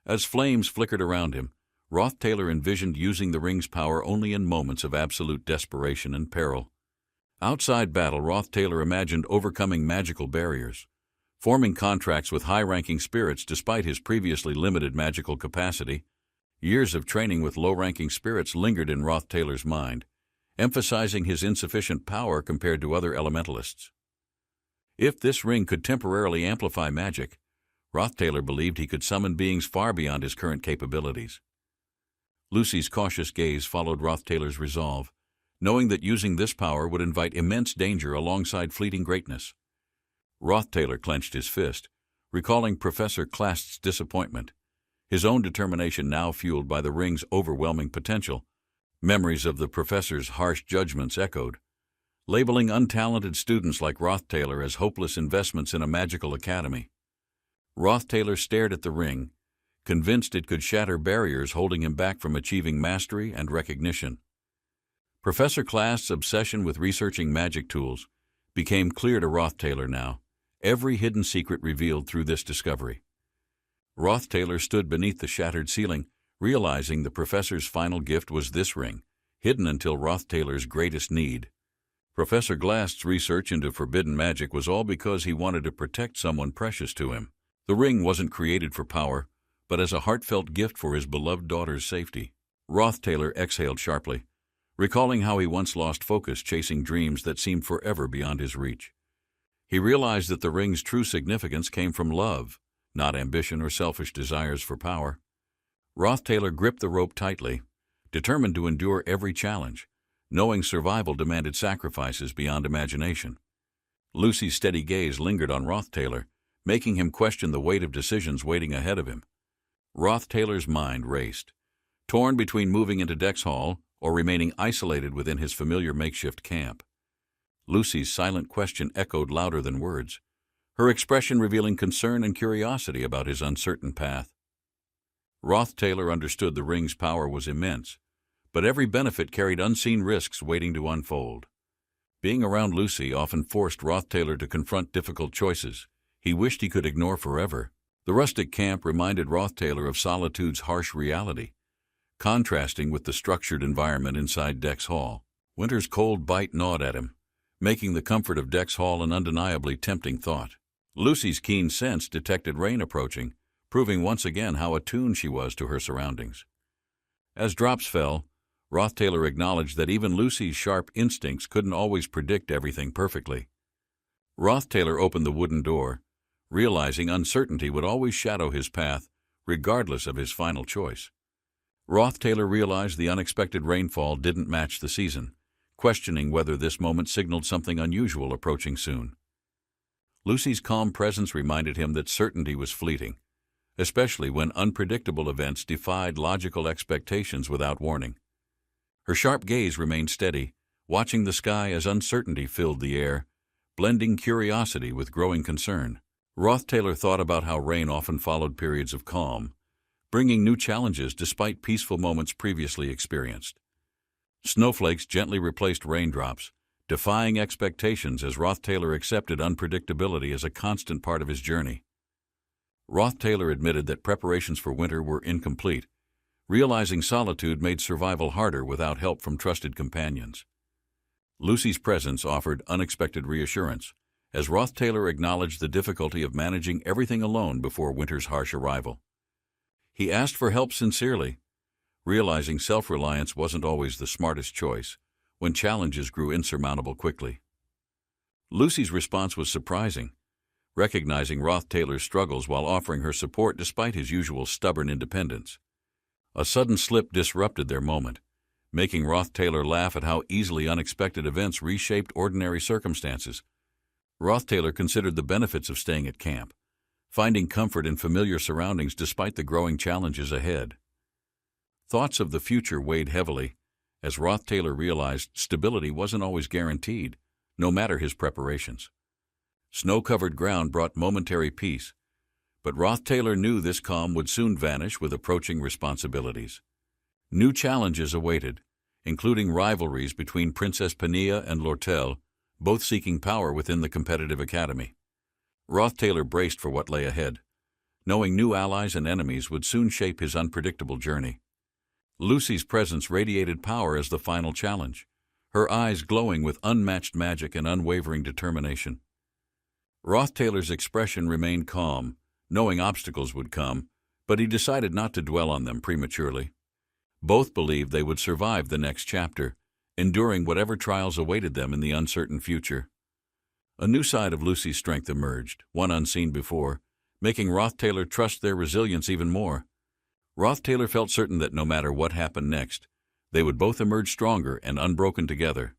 As flames flickered around him, Roth Taylor envisioned using the ring's power only in moments of absolute desperation and peril. Outside battle, Roth Taylor imagined overcoming magical barriers, forming contracts with high-ranking spirits despite his previously limited magical capacity. Years of training with low-ranking spirits lingered in Roth Taylor's mind, emphasizing his insufficient power compared to other elementalists. If this ring could temporarily amplify magic, Roth Taylor believed he could summon beings far beyond his current capabilities. Lucy's cautious gaze followed Roth Taylor's resolve, knowing that using this power would invite immense danger alongside fleeting greatness. Roth Taylor clenched his fist, recalling Professor Klast's disappointment, his own determination now fueled by the ring's overwhelming potential. Memories of the professor's harsh judgments echoed, labeling untalented students like Roth Taylor as hopeless investments in a magical academy. Roth Taylor stared at the ring, convinced it could shatter barriers holding him back from achieving mastery and recognition. Professor Class's obsession with researching magic tools became clear to Roth Taylor now, every hidden secret revealed through this discovery. Roth Taylor stood beneath the shattered ceiling, realizing the professor's final gift was this ring, hidden until Roth Taylor's greatest need. Professor Glass's research into forbidden magic was all because he wanted to protect someone precious to him. The ring wasn't created for power, but as a heartfelt gift for his beloved daughter's safety. Roth Taylor exhaled sharply, recalling how he once lost focus chasing dreams that seemed forever beyond his reach. He realized that the ring's true significance came from love, not ambition or selfish desires for power. Roth Taylor gripped the rope tightly, determined to endure every challenge, knowing survival demanded sacrifices beyond imagination. Lucy's steady gaze lingered on Roth Taylor, making him question the weight of decisions waiting ahead of him. Roth Taylor's mind raced, torn between moving into Dex Hall or remaining isolated within his familiar makeshift camp. Lucy's silent question echoed louder than words, her expression revealing concern and curiosity about his uncertain path. Roth Taylor understood the ring's power was immense, but every benefit carried unseen risks waiting to unfold. Being around Lucy often forced Roth Taylor to confront difficult choices he wished he could ignore forever. The rustic camp reminded Roth Taylor of solitude's harsh reality, contrasting with the structured environment inside Dex Hall. Winter's cold bite gnawed at him, making the comfort of Dex Hall an undeniably tempting thought. Lucy's keen sense detected rain approaching, proving once again how attuned she was to her surroundings. As drops fell, Roth Taylor acknowledged that even Lucy's sharp instincts couldn't always predict everything perfectly. Roth Taylor opened the wooden door, realizing uncertainty would always shadow his path, regardless of his final choice. Roth Taylor realized the unexpected rainfall didn't match the season, questioning whether this moment signaled something unusual approaching soon. Lucy's calm presence reminded him that certainty was fleeting, especially when unpredictable events defied logical expectations without warning. Her sharp gaze remained steady, watching the sky as uncertainty filled the air, blending curiosity with growing concern. Roth Taylor thought about how rain often followed periods of calm, bringing new challenges despite peaceful moments previously experienced. Snowflakes gently replaced raindrops, defying expectations as Roth Taylor accepted unpredictability as a constant part of his journey. Roth Taylor admitted that preparations for winter were incomplete, realizing solitude made survival harder without help from trusted companions. Lucy's presence offered unexpected reassurance, as Roth Taylor acknowledged the difficulty of managing everything alone before winter's harsh arrival. He asked for help sincerely, realizing self-reliance wasn't always the smartest choice when challenges grew insurmountable quickly. Lucy's response was surprising, recognizing Roth Taylor's struggles while offering her support despite his usual stubborn independence. A sudden slip disrupted their moment, making Roth Taylor laugh at how easily unexpected events reshaped ordinary circumstances. Roth Taylor considered the benefits of staying at camp, finding comfort in familiar surroundings despite the growing challenges ahead. Thoughts of the future weighed heavily, as Roth Taylor realized stability wasn't always guaranteed, no matter his preparations. Snow-covered ground brought momentary peace, but Roth Taylor knew this calm would soon vanish with approaching responsibilities. New challenges awaited, including rivalries between Princess Pania and Lortel, both seeking power within the competitive academy. Roth Taylor braced for what lay ahead, knowing new allies and enemies would soon shape his unpredictable journey. Lucy's presence radiated power as the final challenge, her eyes glowing with unmatched magic and unwavering determination. Roth Taylor's expression remained calm, knowing obstacles would come, but he decided not to dwell on them prematurely. Both believed they would survive the next chapter, enduring whatever trials awaited them in the uncertain future. A new side of Lucy's strength emerged, one unseen before, making Roth Taylor trust their resilience even more. Roth Taylor felt certain that no matter what happened next, they would both emerge stronger and unbroken together.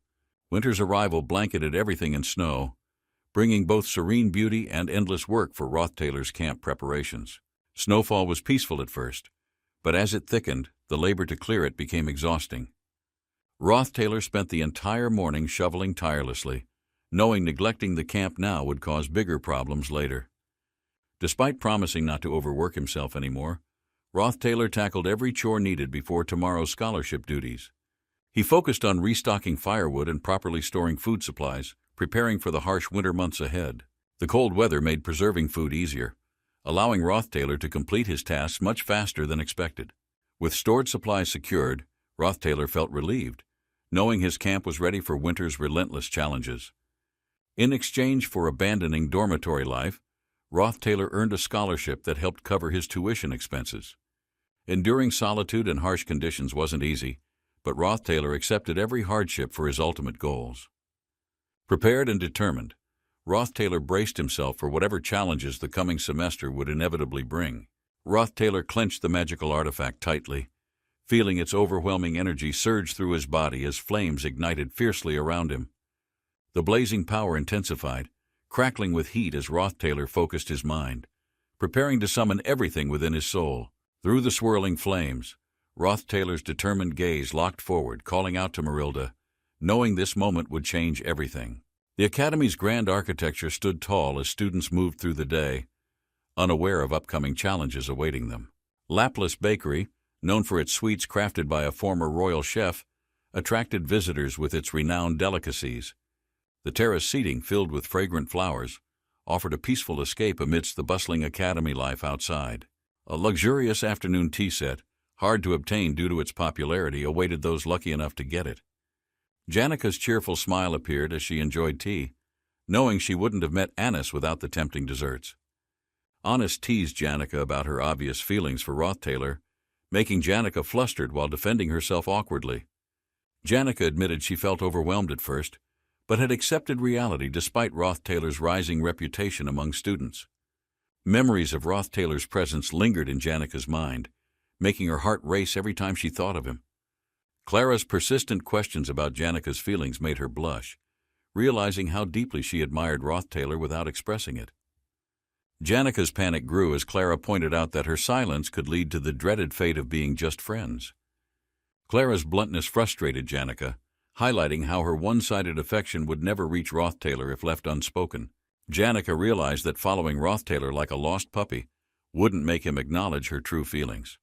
Winter's arrival blanketed everything in snow, bringing both serene beauty and endless work for Roth Taylor's camp preparations. Snowfall was peaceful at first, but as it thickened, the labor to clear it became exhausting. Roth Taylor spent the entire morning shoveling tirelessly, knowing neglecting the camp now would cause bigger problems later. Despite promising not to overwork himself anymore, Roth Taylor tackled every chore needed before tomorrow's scholarship duties. He focused on restocking firewood and properly storing food supplies, preparing for the harsh winter months ahead. The cold weather made preserving food easier, allowing Roth Taylor to complete his tasks much faster than expected. With stored supplies secured, Roth Taylor felt relieved, knowing his camp was ready for winter's relentless challenges. In exchange for abandoning dormitory life, Roth Taylor earned a scholarship that helped cover his tuition expenses. Enduring solitude and harsh conditions wasn't easy, but Roth Taylor accepted every hardship for his ultimate goals. Prepared and determined, Roth Taylor braced himself for whatever challenges the coming semester would inevitably bring. Roth Taylor clenched the magical artifact tightly, feeling its overwhelming energy surge through his body as flames ignited fiercely around him. The blazing power intensified, crackling with heat as Roth Taylor focused his mind, preparing to summon everything within his soul. Through the swirling flames, Roth Taylor's determined gaze locked forward, calling out to Marilda, knowing this moment would change everything. The Academy's grand architecture stood tall as students moved through the day, unaware of upcoming challenges awaiting them. Laplace Bakery, known for its sweets crafted by a former royal chef, attracted visitors with its renowned delicacies. The terrace seating, filled with fragrant flowers, offered a peaceful escape amidst the bustling academy life outside. A luxurious afternoon tea set, hard to obtain due to its popularity, awaited those lucky enough to get it. Janica's cheerful smile appeared as she enjoyed tea, knowing she wouldn't have met Anis without the tempting desserts. Anis teased Janica about her obvious feelings for Roth Taylor, making Janica flustered while defending herself awkwardly. Janica admitted she felt overwhelmed at first, but had accepted reality despite Roth Taylor's rising reputation among students. Memories of Roth Taylor's presence lingered in Janica's mind, making her heart race every time she thought of him. Clara's persistent questions about Janica's feelings made her blush, realizing how deeply she admired Roth Taylor without expressing it. Janica's panic grew as Clara pointed out that her silence could lead to the dreaded fate of being just friends. Clara's bluntness frustrated Janica, highlighting how her one-sided affection would never reach Roth Taylor if left unspoken. Janica realized that following Roth Taylor like a lost puppy wouldn't make him acknowledge her true feelings.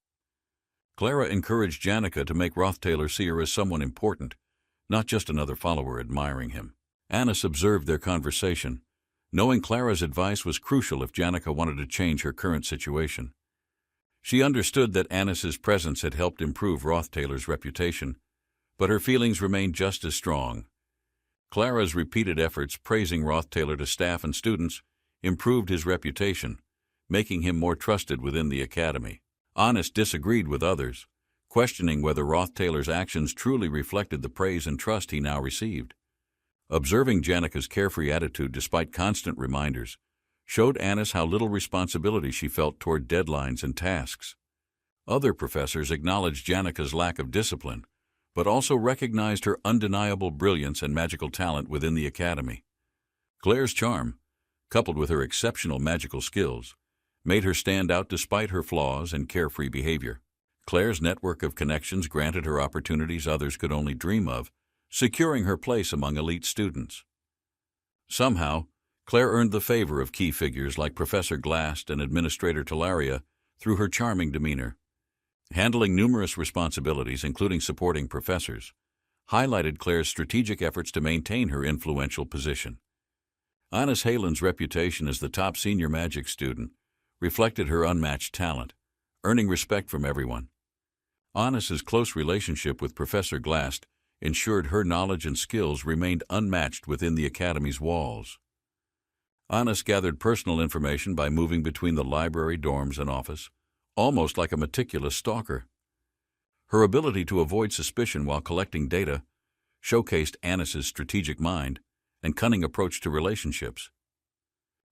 Clara encouraged Janica to make Roth Taylor see her as someone important, not just another follower admiring him. Anis observed their conversation, knowing Clara's advice was crucial if Janica wanted to change her current situation. She understood that Anis's presence had helped improve Roth Taylor's reputation, but her feelings remained just as strong. Clara's repeated efforts praising Roth Taylor to staff and students improved his reputation, making him more trusted within the academy. Anis disagreed with others, questioning whether Roth Taylor's actions truly reflected the praise and trust he now received. Observing Janica's carefree attitude despite constant reminders showed Anis how little responsibility she felt toward deadlines and tasks. Other professors acknowledged Janica's lack of discipline, but also recognized her undeniable brilliance and magical talent within the academy. Claire's charm, coupled with her exceptional magical skills, made her stand out despite her flaws and carefree behavior. Claire's network of connections granted her opportunities others could only dream of, securing her place among elite students. Somehow, Claire earned the favor of key figures like Professor Glast and Administrator Talaria through her charming demeanor. Handling numerous responsibilities, including supporting professors, highlighted Claire's strategic efforts to maintain her influential position. Anis Halen's reputation as the top senior magic student reflected her unmatched talent, earning respect from everyone. Anis's close relationship with Professor Glast ensured her knowledge and skills remained unmatched within the academy's walls. Anis gathered personal information by moving between the library, dorms, and office, almost like a meticulous stalker. Her ability to avoid suspicion while collecting data showcased Anis's strategic mind and cunning approach to relationships.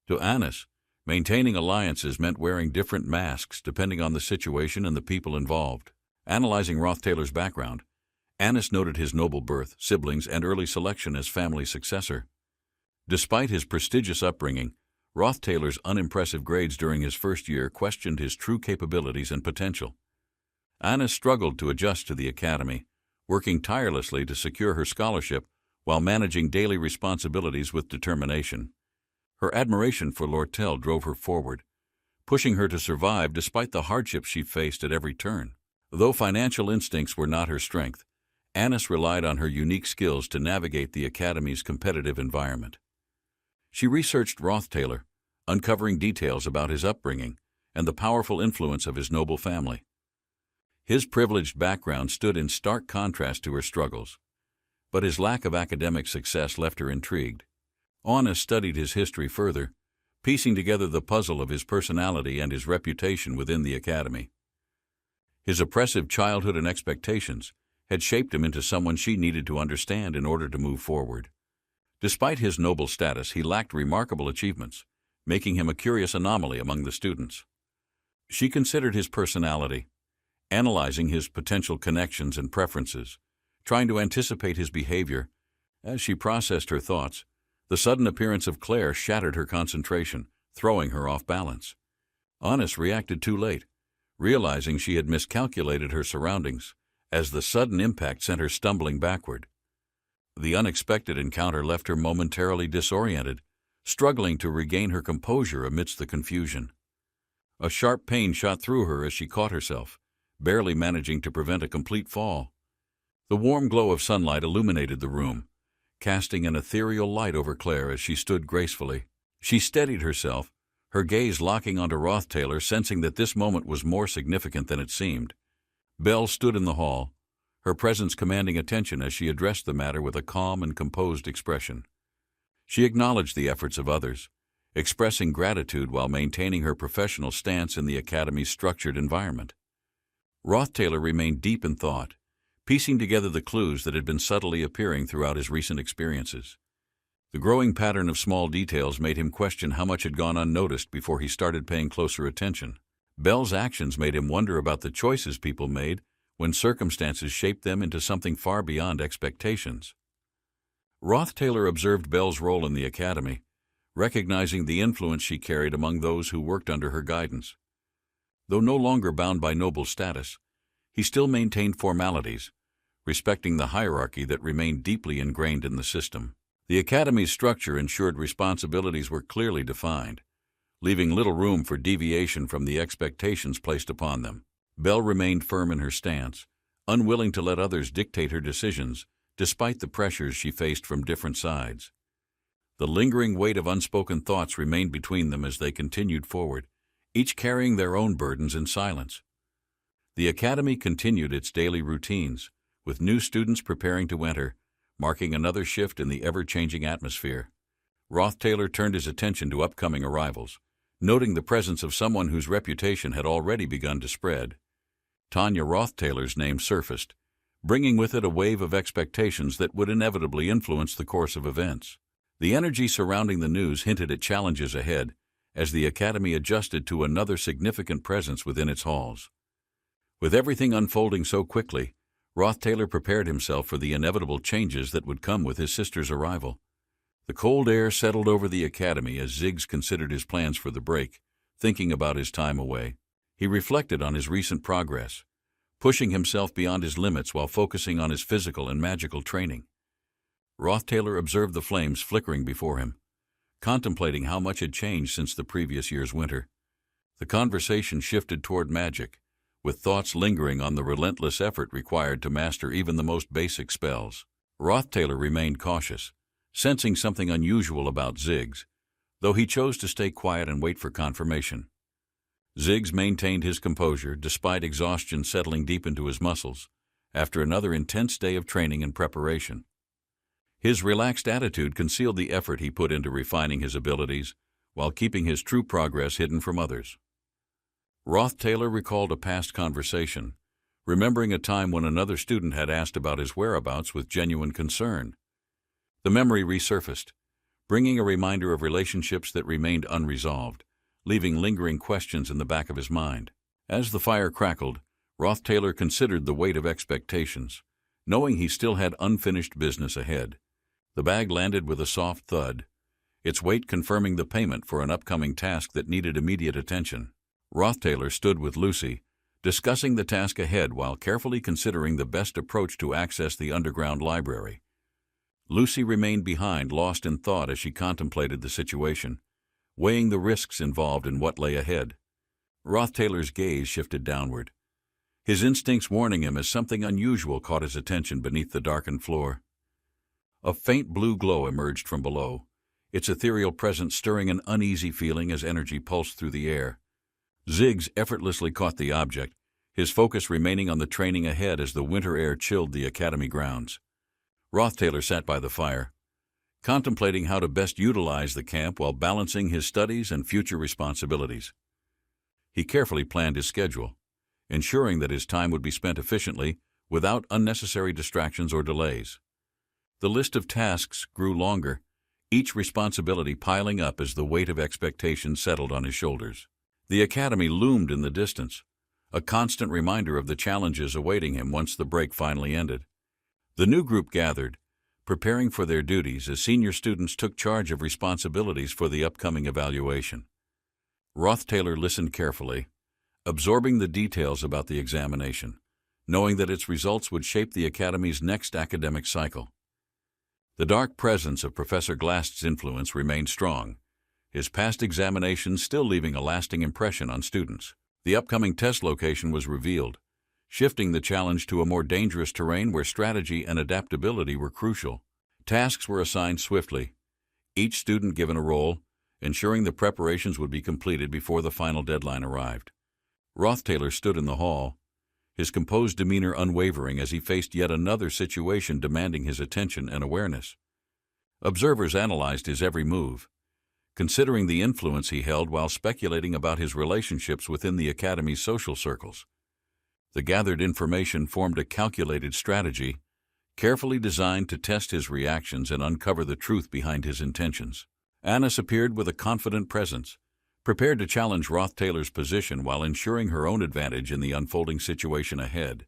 To Anis, maintaining alliances meant wearing different masks depending on the situation and the people involved. Analyzing Roth Taylor's background, Anis noted his noble birth, siblings, and early selection as family successor. Despite his prestigious upbringing, Roth Taylor's unimpressive grades during his first year questioned his true capabilities and potential. Anis struggled to adjust to the academy, working tirelessly to secure her scholarship while managing daily responsibilities with determination. Her admiration for Lortel drove her forward, pushing her to survive despite the hardships she faced at every turn. Though financial instincts were not her strength, Anis relied on her unique skills to navigate the Academy's competitive environment. She researched Rothtailor, uncovering details about his upbringing and the powerful influence of his noble family. His privileged background stood in stark contrast to her struggles, but his lack of academic success left her intrigued. Anis studied his history further, piecing together the puzzle of his personality and his reputation within the Academy. His oppressive childhood and expectations had shaped him into someone she needed to understand in order to move forward. Despite his noble status, he lacked remarkable achievements, making him a curious anomaly among the students. She considered his personality, analyzing his potential connections and preferences, trying to anticipate his behavior. As she processed her thoughts, the sudden appearance of Claire shattered her concentration, throwing her off balance. Anis reacted too late, realizing she had miscalculated her surroundings, as the sudden impact sent her stumbling backward. The unexpected encounter left her momentarily disoriented, struggling to regain her composure amidst the confusion. A sharp pain shot through her as she caught herself, barely managing to prevent a complete fall. The warm glow of sunlight illuminated the room, casting an ethereal light over Claire as she stood gracefully. She steadied herself, her gaze locking onto Rothtailor, sensing that this moment was more significant than it seemed. Belle stood in the hall, her presence commanding attention as she addressed the matter with a calm and composed expression. She acknowledged the efforts of others, expressing gratitude while maintaining her professional stance in the Academy's structured environment. Rothtailor remained deep in thought, piecing together the clues that had been subtly appearing throughout his recent experiences. The growing pattern of small details made him question how much had gone unnoticed before he started paying closer attention. Belle's actions made him wonder about the choices people made when circumstances shaped them into something far beyond expectations. Rothtailor observed Belle's role in the Academy, recognizing the influence she carried among those who worked under her guidance. Though no longer bound by noble status, he still maintained formalities, respecting the hierarchy that remained deeply ingrained in the system. The Academy's structure ensured responsibilities were clearly defined, leaving little room for deviation from the expectations placed upon them. Belle remained firm in her stance, unwilling to let others dictate her decisions, despite the pressures she faced from different sides. The lingering weight of unspoken thoughts remained between them as they continued forward, each carrying their own burdens in silence. The Academy continued its daily routines, with new students preparing to enter, marking another shift in the ever-changing atmosphere. Rothtailor turned his attention to upcoming arrivals, noting the presence of someone whose reputation had already begun to spread. Tanya Rothtailor's name surfaced, bringing with it a wave of expectations that would inevitably influence the course of events. The energy surrounding the news hinted at challenges ahead, as the Academy adjusted to another significant presence within its halls. With everything unfolding so quickly, Rothtailor prepared himself for the inevitable changes that would come with his sister's arrival. The cold air settled over the Academy as Ziggs considered his plans for the break, thinking about his time away. He reflected on his recent progress, pushing himself beyond his limits while focusing on his physical and magical training. Rothtailor observed the flames flickering before him, contemplating how much had changed since the previous year's winter. The conversation shifted toward magic, with thoughts lingering on the relentless effort required to master even the most basic spells. Rothtailor remained cautious, sensing something unusual about Ziggs, though he chose to stay quiet and wait for confirmation. Ziggs maintained his composure despite exhaustion settling deep into his muscles after another intense day of training and preparation. His relaxed attitude concealed the effort he put into refining his abilities while keeping his true progress hidden from others. Rothtailor recalled a past conversation, remembering a time when another student had asked about his whereabouts with genuine concern. The memory resurfaced, bringing a reminder of relationships that remained unresolved, leaving lingering questions in the back of his mind. As the fire crackled, Rothtailor considered the weight of expectations, knowing he still had unfinished business ahead. The bag landed with a soft thud, its weight confirming the payment for an upcoming task that needed immediate attention. Rothtailor stood with Lucy, discussing the task ahead while carefully considering the best approach to access the underground library. Lucy remained behind, lost in thought as she contemplated the situation, weighing the risks involved in what lay ahead. Roth Taylor's gaze shifted downward, his instincts warning him as something unusual caught his attention beneath the darkened floor. A faint blue glow emerged from below, its ethereal presence stirring an uneasy feeling as energy pulsed through the air. Ziggs effortlessly caught the object, his focus remaining on the training ahead as the winter air chilled the academy grounds. Roth Taylor sat by the fire, contemplating how to best utilize the camp while balancing his studies and future responsibilities. He carefully planned his schedule, ensuring that his time would be spent efficiently without unnecessary distractions or delays. The list of tasks grew longer, each responsibility piling up as the weight of expectation settled on his shoulders. The academy loomed in the distance, a constant reminder of the challenges awaiting him once the break finally ended. The new group gathered, preparing for their duties as senior students took charge of responsibilities for the upcoming evaluation. Roth Taylor listened carefully, absorbing the details about the examination, knowing that its results would shape the academy's next academic cycle. The dark presence of Professor Glast's influence remained strong, his past examinations still leaving a lasting impression on students. The upcoming test location was revealed, shifting the challenge to a more dangerous terrain where strategy and adaptability were crucial. Tasks were assigned swiftly, each student given a role, ensuring the preparations would be completed before the final deadline arrived. Roth Taylor stood in the hall, his composed demeanor unwavering as he faced yet another situation demanding his attention and awareness. Observers analyzed his every move, considering the influence he held while speculating about his relationships within the academy's social circles. The gathered information formed a calculated strategy, carefully designed to test his reactions and uncover the truth behind his intentions. Anis appeared with a confident presence, prepared to challenge Roth Taylor's position while ensuring her own advantage in the unfolding situation ahead.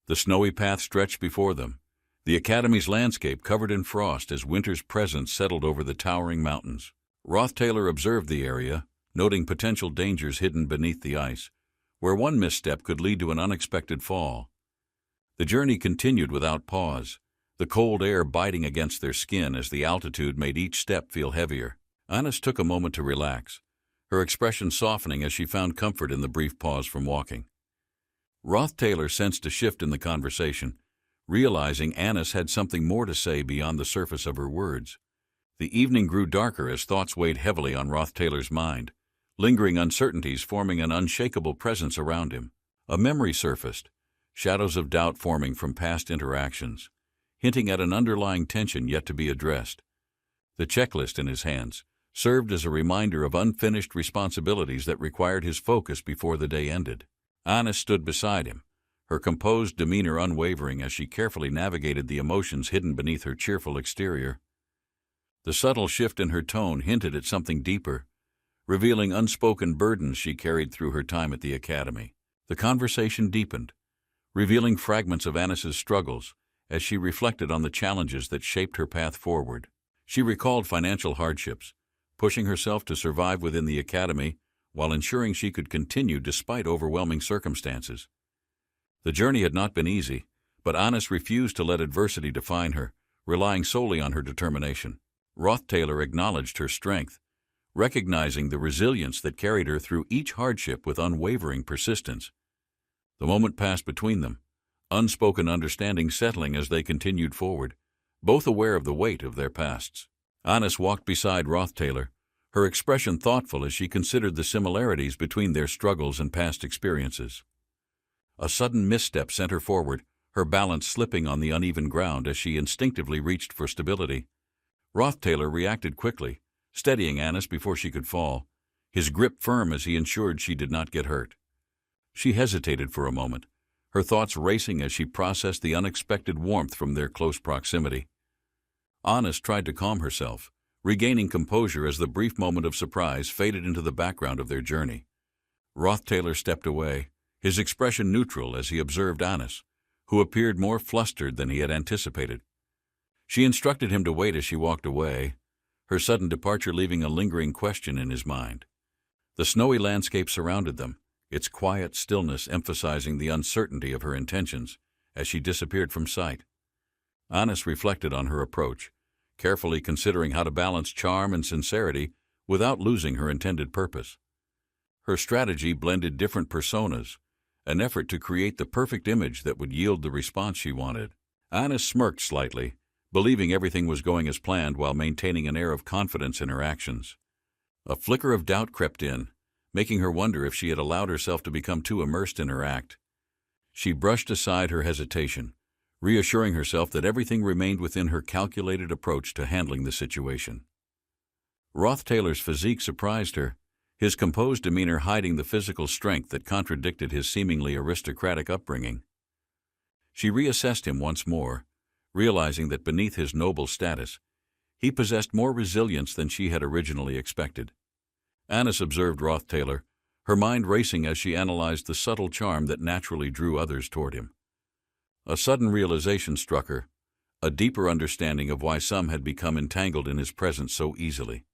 The snowy path stretched before them, the academy's landscape covered in frost as winter's presence settled over the towering mountains. Roth Taylor observed the area, noting potential dangers hidden beneath the ice, where one misstep could lead to an unexpected fall. The journey continued without pause, the cold air biting against their skin as the altitude made each step feel heavier. Anis took a moment to relax, her expression softening as she found comfort in the brief pause from walking. Roth Taylor sensed a shift in the conversation, realizing Anis had something more to say beyond the surface of her words. The evening grew darker as thoughts weighed heavily on Roth Taylor's mind, lingering uncertainties forming an unshakable presence around him. A memory surfaced, shadows of doubt forming from past interactions, hinting at an underlying tension yet to be addressed. The checklist in his hands served as a reminder of unfinished responsibilities that required his focus before the day ended. Anis stood beside him, her composed demeanor unwavering as she carefully navigated the emotions hidden beneath her cheerful exterior. The subtle shift in her tone hinted at something deeper, revealing unspoken burdens she carried through her time at the academy. The conversation deepened, revealing fragments of Anis's struggles as she reflected on the challenges that shaped her path forward. She recalled financial hardships, pushing herself to survive within the academy while ensuring she could continue despite overwhelming circumstances. The journey had not been easy, but Anis refused to let adversity define her, relying solely on her determination. Roth Taylor acknowledged her strength, recognizing the resilience that carried her through each hardship with unwavering persistence. The moment passed between them, unspoken understanding settling as they continued forward, both aware of the weight of their pasts. Anis walked beside Roth Taylor, her expression thoughtful as she considered the similarities between their struggles and past experiences. A sudden misstep sent her forward, her balance slipping on the uneven ground as she instinctively reached for stability. Roth Taylor reacted quickly, steadying Anis before she could fall, his grip firm as he ensured she did not get hurt. She hesitated for a moment, her thoughts racing as she processed the unexpected warmth from their close proximity. Anis tried to calm herself, regaining composure as the brief moment of surprise faded into the background of their journey. Roth Taylor stepped away, his expression neutral as he observed Anis, who appeared more flustered than he had anticipated. She instructed him to wait as she walked away, her sudden departure leaving a lingering question in his mind. The snowy landscape surrounded them, its quiet stillness emphasizing the uncertainty of her intentions as she disappeared from sight. Anis reflected on her approach, carefully considering how to balance charm and sincerity without losing her intended purpose. Her strategy blended different personas, an effort to create the perfect image that would yield the response she wanted. Anna smirked slightly, believing everything was going as planned while maintaining an air of confidence in her actions. A flicker of doubt crept in, making her wonder if she had allowed herself to become too immersed in her act. She brushed aside her hesitation, reassuring herself that everything remained within her calculated approach to handling the situation. Roth Taylor's physique surprised her, his composed demeanor hiding the physical strength that contradicted his seemingly aristocratic upbringing. She reassessed him once more, realizing that beneath his noble status, he possessed more resilience than she had originally expected. Annis observed Roth Taylor, her mind racing as she analyzed the subtle charm that naturally drew others toward him. A sudden realization struck her, a deeper understanding of why some had become entangled in his presence so easily.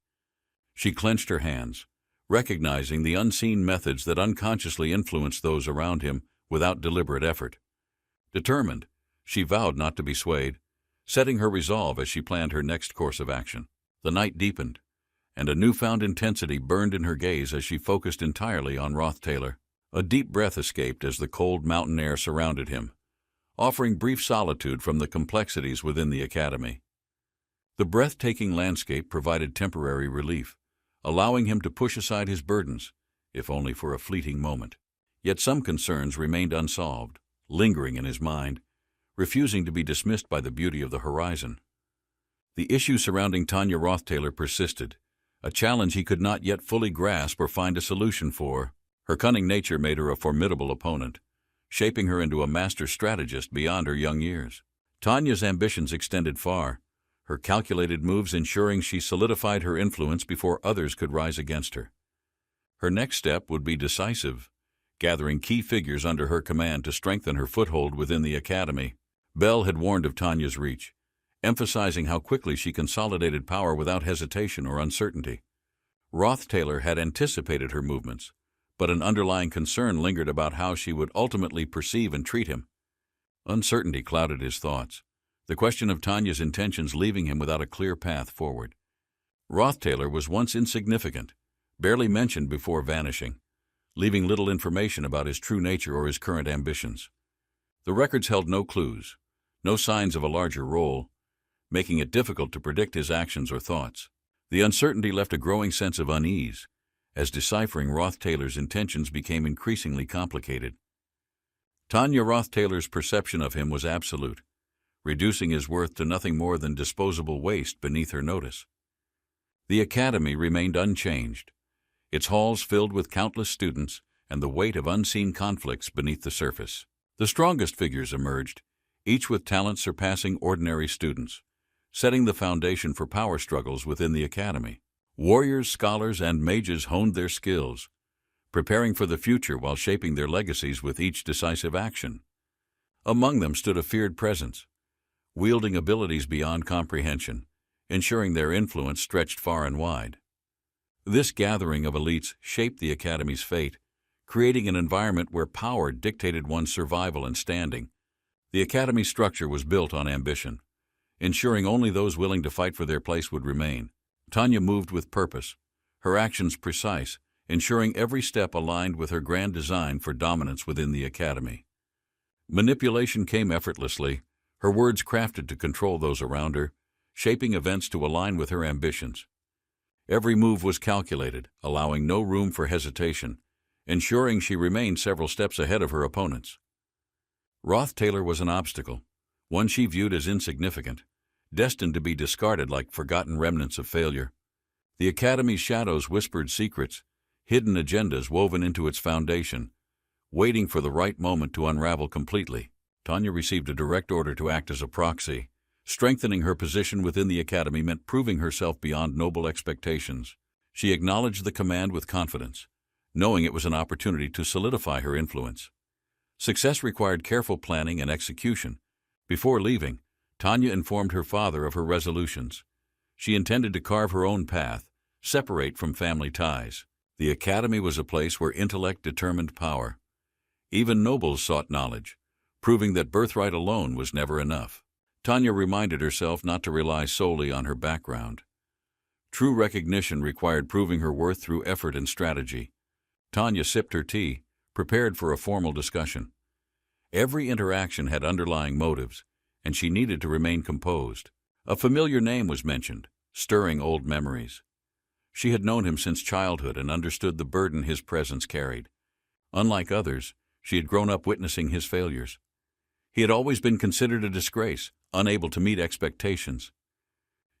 She clenched her hands, recognizing the unseen methods that unconsciously influenced those around him without deliberate effort. Determined, she vowed not to be swayed, setting her resolve as she planned her next course of action. The night deepened, and a newfound intensity burned in her gaze as she focused entirely on Roth Taylor. A deep breath escaped as the cold mountain air surrounded him, offering brief solitude from the complexities within the academy. The breathtaking landscape provided temporary relief, allowing him to push aside his burdens, if only for a fleeting moment. Yet some concerns remained unsolved, lingering in his mind, refusing to be dismissed by the beauty of the horizon. The issue surrounding Tanya Roth Taylor persisted, a challenge he could not yet fully grasp or find a solution for. Her cunning nature made her a formidable opponent, shaping her into a master strategist beyond her young years. Tanya's ambitions extended far, her calculated moves ensuring she solidified her influence before others could rise against her. Her next step would be decisive, gathering key figures under her command to strengthen her foothold within the academy. Bell had warned of Tanya's reach, emphasizing how quickly she consolidated power without hesitation or uncertainty. Roth Taylor had anticipated her movements, but an underlying concern lingered about how she would ultimately perceive and treat him. Uncertainty clouded his thoughts, the question of Tanya's intentions leaving him without a clear path forward. Roth Taylor was once insignificant, barely mentioned before vanishing, leaving little information about his true nature or his current ambitions. The records held no clues, no signs of a larger role, making it difficult to predict his actions or thoughts. The uncertainty left a growing sense of unease, as deciphering Roth Taylor's intentions became increasingly complicated. Tanya Roth Taylor's perception of him was absolute, reducing his worth to nothing more than disposable waste beneath her notice. The academy remained unchanged, its halls filled with countless students and the weight of unseen conflicts beneath the surface. The strongest figures emerged, each with talent surpassing ordinary students, setting the foundation for power struggles within the academy. Warriors, scholars, and mages honed their skills, preparing for the future while shaping their legacies with each decisive action. Among them stood a feared presence, wielding abilities beyond comprehension, ensuring their influence stretched far and wide. This gathering of elites shaped the academy's fate, creating an environment where power dictated one's survival and standing. The academy's structure was built on ambition, ensuring only those willing to fight for their place would remain. Tanya moved with purpose, her actions precise, ensuring every step aligned with her grand design for dominance within the academy. Manipulation came effortlessly, her words crafted to control those around her, shaping events to align with her ambitions. Every move was calculated, allowing no room for hesitation, ensuring she remained several steps ahead of her opponents. Roth Taylor was an obstacle, one she viewed as insignificant, destined to be discarded like forgotten remnants of failure. The academy's shadows whispered secrets, hidden agendas woven into its foundation, waiting for the right moment to unravel completely. Tanya received a direct order to act as a proxy. Strengthening her position within the academy meant proving herself beyond noble expectations. She acknowledged the command with confidence, knowing it was an opportunity to solidify her influence. Success required careful planning and execution. Before leaving, Tanya informed her father of her resolutions. She intended to carve her own path, separate from family ties. The academy was a place where intellect determined power. Even nobles sought knowledge, proving that birthright alone was never enough. Tanya reminded herself not to rely solely on her background. True recognition required proving her worth through effort and strategy. Tanya sipped her tea, prepared for a formal discussion. Every interaction had underlying motives, and she needed to remain composed. A familiar name was mentioned, stirring old memories. She had known him since childhood and understood the burden his presence carried. Unlike others, she had grown up witnessing his failures. He had always been considered a disgrace, unable to meet expectations.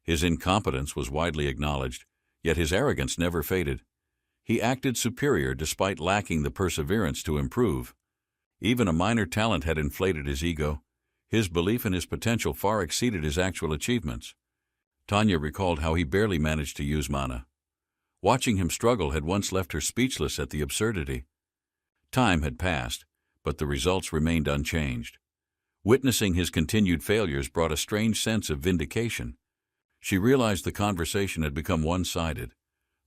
His incompetence was widely acknowledged, yet his arrogance never faded. He acted superior despite lacking the perseverance to improve. Even a minor talent had inflated his ego. His belief in his potential far exceeded his actual achievements. Tanya recalled how he barely managed to use mana. Watching him struggle had once left her speechless at the absurdity. Time had passed, but the results remained unchanged. Witnessing his continued failures brought a strange sense of vindication. She realized the conversation had become one-sided.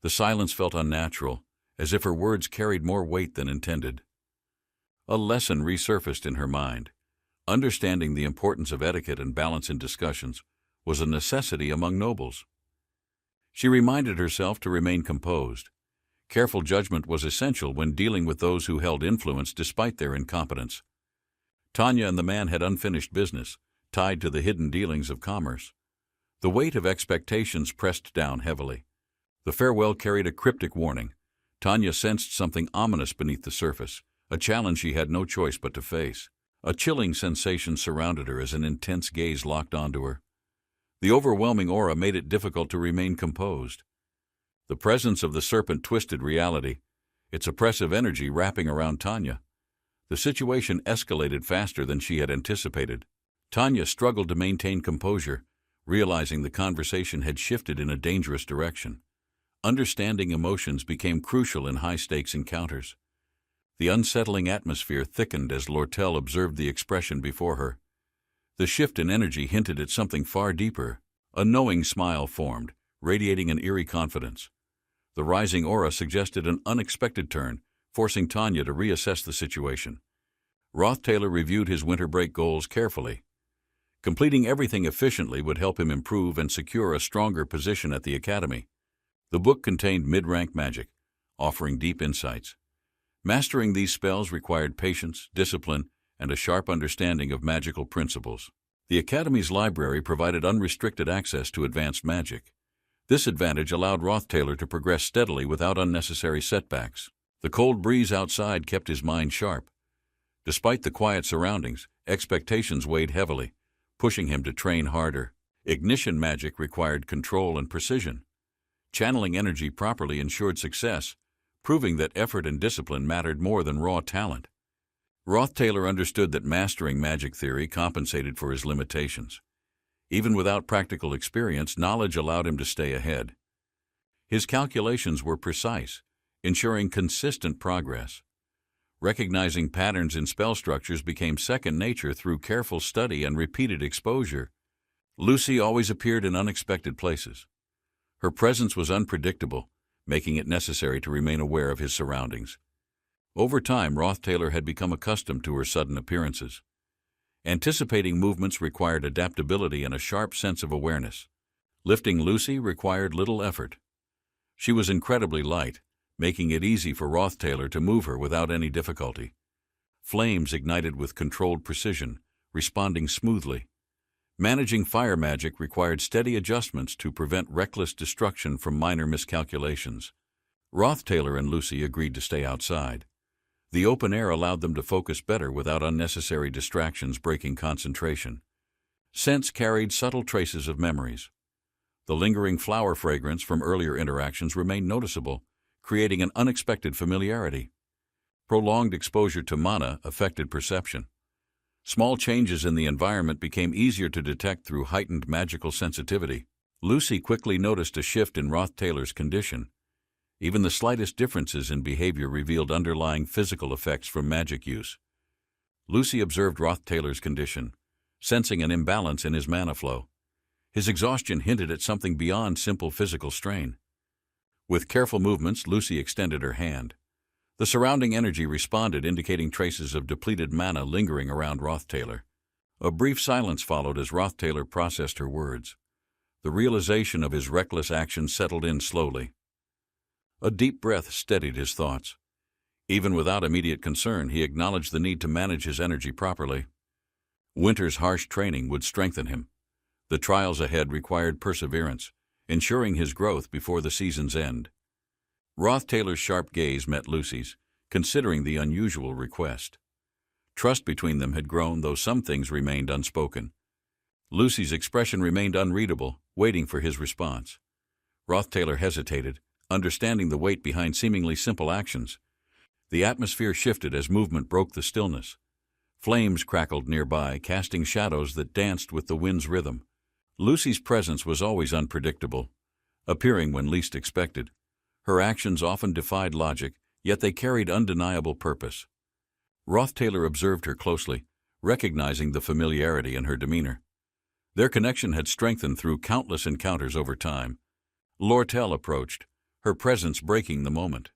The silence felt unnatural, as if her words carried more weight than intended. A lesson resurfaced in her mind. Understanding the importance of etiquette and balance in discussions was a necessity among nobles. She reminded herself to remain composed. Careful judgment was essential when dealing with those who held influence despite their incompetence. Tanya and the man had unfinished business, tied to the hidden dealings of commerce. The weight of expectations pressed down heavily. The farewell carried a cryptic warning. Tanya sensed something ominous beneath the surface, a challenge she had no choice but to face. A chilling sensation surrounded her as an intense gaze locked onto her. The overwhelming aura made it difficult to remain composed. The presence of the serpent twisted reality, its oppressive energy wrapping around Tanya. The situation escalated faster than she had anticipated. Tanya struggled to maintain composure, realizing the conversation had shifted in a dangerous direction. Understanding emotions became crucial in high-stakes encounters. The unsettling atmosphere thickened as Lortel observed the expression before her. The shift in energy hinted at something far deeper. A knowing smile formed, radiating an eerie confidence. The rising aura suggested an unexpected turn, forcing Tanya to reassess the situation. Rothtailor reviewed his winter break goals carefully. Completing everything efficiently would help him improve and secure a stronger position at the academy. The book contained mid-rank magic, offering deep insights. Mastering these spells required patience, discipline, and a sharp understanding of magical principles. The Academy's library provided unrestricted access to advanced magic. This advantage allowed Rothtailor to progress steadily without unnecessary setbacks. The cold breeze outside kept his mind sharp. Despite the quiet surroundings, expectations weighed heavily, pushing him to train harder. Ignition magic required control and precision. Channeling energy properly ensured success, proving that effort and discipline mattered more than raw talent. Rothtailor understood that mastering magic theory compensated for his limitations. Even without practical experience, knowledge allowed him to stay ahead. His calculations were precise, ensuring consistent progress. Recognizing patterns in spell structures became second nature through careful study and repeated exposure. Lucy always appeared in unexpected places. Her presence was unpredictable, making it necessary to remain aware of his surroundings. Over time, Rothtailor had become accustomed to her sudden appearances. Anticipating movements required adaptability and a sharp sense of awareness. Lifting Lucy required little effort. She was incredibly light, making it easy for Rothtailor to move her without any difficulty. Flames ignited with controlled precision, responding smoothly. Managing fire magic required steady adjustments to prevent reckless destruction from minor miscalculations. Rothtailor and Lucy agreed to stay outside. The open air allowed them to focus better without unnecessary distractions breaking concentration. Scents carried subtle traces of memories. The lingering flower fragrance from earlier interactions remained noticeable, creating an unexpected familiarity. Prolonged exposure to mana affected perception. Small changes in the environment became easier to detect through heightened magical sensitivity. Lucy quickly noticed a shift in Rothtailor's condition. Even the slightest differences in behavior revealed underlying physical effects from magic use. Lucy observed Rothtailor's condition, sensing an imbalance in his mana flow. His exhaustion hinted at something beyond simple physical strain. With careful movements, Lucy extended her hand. The surrounding energy responded, indicating traces of depleted mana lingering around Rothtailor. A brief silence followed as Rothtailor processed her words. The realization of his reckless actions settled in slowly. A deep breath steadied his thoughts. Even without immediate concern, he acknowledged the need to manage his energy properly. Winter's harsh training would strengthen him. The trials ahead required perseverance, ensuring his growth before the season's end. Roth Taylor's sharp gaze met Lucy's, considering the unusual request. Trust between them had grown, though some things remained unspoken. Lucy's expression remained unreadable, waiting for his response. Roth Taylor hesitated, understanding the weight behind seemingly simple actions. The atmosphere shifted as movement broke the stillness. Flames crackled nearby, casting shadows that danced with the wind's rhythm. Lucy's presence was always unpredictable, appearing when least expected. Her actions often defied logic, yet they carried undeniable purpose. Roth Taylor observed her closely, recognizing the familiarity in her demeanor. Their connection had strengthened through countless encounters over time. Lortel approached, her presence breaking the moment.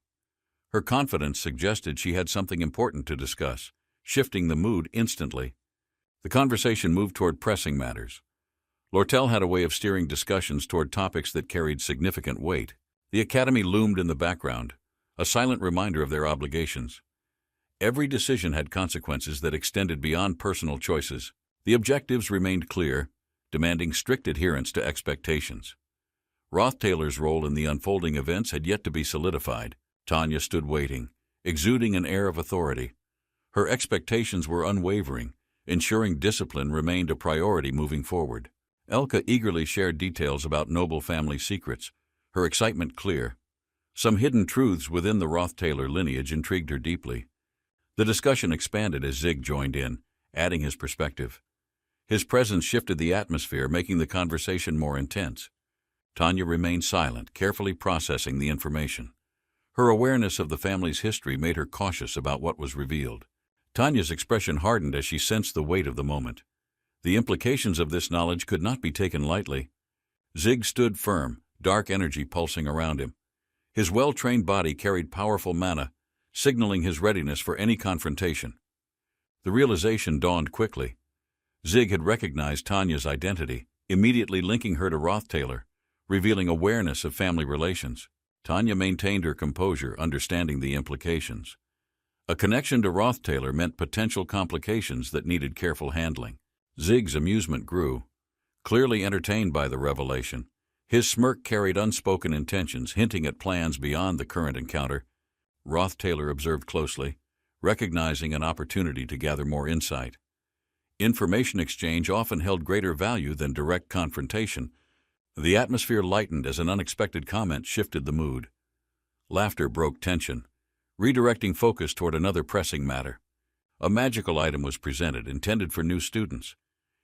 Her confidence suggested she had something important to discuss, shifting the mood instantly. The conversation moved toward pressing matters. Lortel had a way of steering discussions toward topics that carried significant weight. The academy loomed in the background, a silent reminder of their obligations. Every decision had consequences that extended beyond personal choices. The objectives remained clear, demanding strict adherence to expectations. Roth Taylor's role in the unfolding events had yet to be solidified. Tanya stood waiting, exuding an air of authority. Her expectations were unwavering, ensuring discipline remained a priority moving forward. Elka eagerly shared details about noble family secrets, her excitement clear. Some hidden truths within the Roth Taylor lineage intrigued her deeply. The discussion expanded as Zig joined in, adding his perspective. His presence shifted the atmosphere, making the conversation more intense. Tanya remained silent, carefully processing the information. Her awareness of the family's history made her cautious about what was revealed. Tanya's expression hardened as she sensed the weight of the moment. The implications of this knowledge could not be taken lightly. Zig stood firm, dark energy pulsing around him. His well-trained body carried powerful mana, signaling his readiness for any confrontation. The realization dawned quickly. Zig had recognized Tanya's identity, immediately linking her to Roth Taylor, revealing awareness of family relations. Tanya maintained her composure, understanding the implications. A connection to Roth Taylor meant potential complications that needed careful handling. Zig's amusement grew. Clearly entertained by the revelation, his smirk carried unspoken intentions, hinting at plans beyond the current encounter. Roth Taylor observed closely, recognizing an opportunity to gather more insight. Information exchange often held greater value than direct confrontation. The atmosphere lightened as an unexpected comment shifted the mood. Laughter broke tension, redirecting focus toward another pressing matter. A magical item was presented, intended for new students.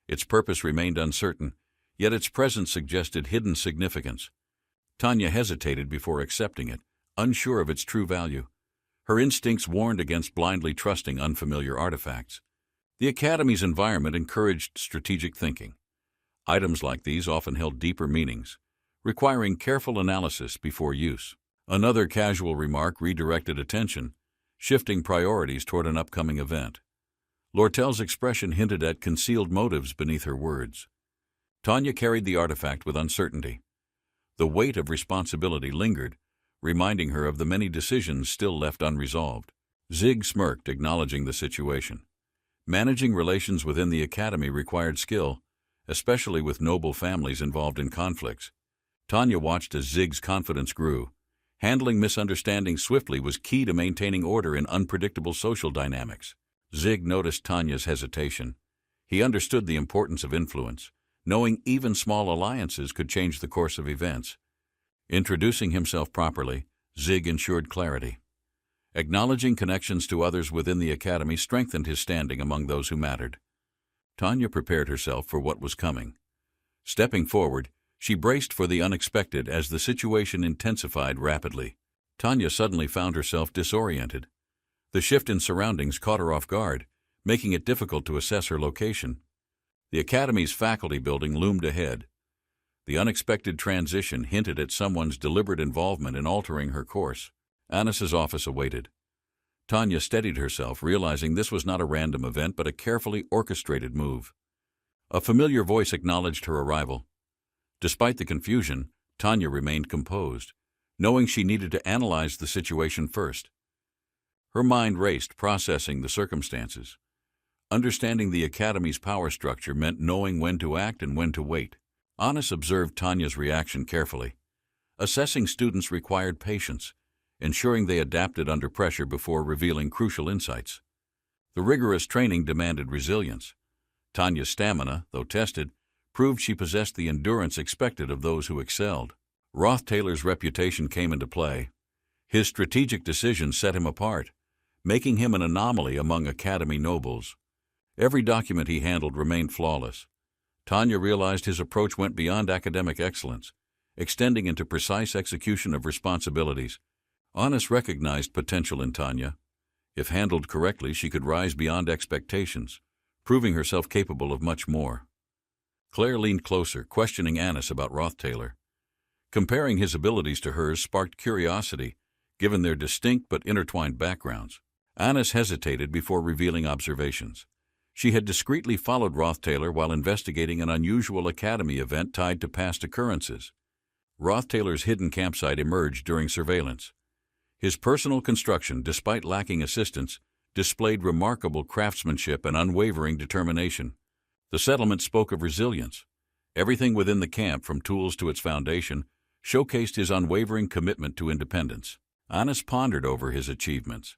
Its purpose remained uncertain, yet its presence suggested hidden significance. Tanya hesitated before accepting it, unsure of its true value. Her instincts warned against blindly trusting unfamiliar artifacts. The Academy's environment encouraged strategic thinking. Items like these often held deeper meanings, requiring careful analysis before use. Another casual remark redirected attention, shifting priorities toward an upcoming event. Lortel's expression hinted at concealed motives beneath her words. Tanya carried the artifact with uncertainty. The weight of responsibility lingered, reminding her of the many decisions still left unresolved. Zig smirked, acknowledging the situation. Managing relations within the Academy required skill, especially with noble families involved in conflicts. Tanya watched as Zig's confidence grew. Handling misunderstandings swiftly was key to maintaining order in unpredictable social dynamics. Zig noticed Tanya's hesitation. He understood the importance of influence, knowing even small alliances could change the course of events. Introducing himself properly, Zig ensured clarity. Acknowledging connections to others within the Academy strengthened his standing among those who mattered. Tanya prepared herself for what was coming. Stepping forward, she braced for the unexpected as the situation intensified rapidly. Tanya suddenly found herself disoriented. The shift in surroundings caught her off guard, making it difficult to assess her location. The Academy's faculty building loomed ahead. The unexpected transition hinted at someone's deliberate involvement in altering her course. Anis's office awaited. Tanya steadied herself, realizing this was not a random event but a carefully orchestrated move. A familiar voice acknowledged her arrival. Despite the confusion, Tanya remained composed, knowing she needed to analyze the situation first. Her mind raced, processing the circumstances. Understanding the academy's power structure meant knowing when to act and when to wait. Anis observed Tanya's reaction carefully. Assessing students required patience, ensuring they adapted under pressure before revealing crucial insights. The rigorous training demanded resilience. Tanya's stamina, though tested, proved she possessed the endurance expected of those who excelled. Roth Taylor's reputation came into play. His strategic decisions set him apart, making him an anomaly among academy nobles. Every document he handled remained flawless. Tanya realized his approach went beyond academic excellence, extending into precise execution of responsibilities. Anis recognized potential in Tanya. If handled correctly, she could rise beyond expectations, proving herself capable of much more. Claire leaned closer, questioning Anis about Roth Taylor. Comparing his abilities to hers sparked curiosity, given their distinct but intertwined backgrounds. Anis hesitated before revealing observations. She had discreetly followed Roth Taylor while investigating an unusual academy event tied to past occurrences. Roth Taylor's hidden campsite emerged during surveillance. His personal construction, despite lacking assistance, displayed remarkable craftsmanship and unwavering determination. The settlement spoke of resilience. Everything within the camp, from tools to its foundation, showcased his unwavering commitment to independence. Anis pondered over his achievements.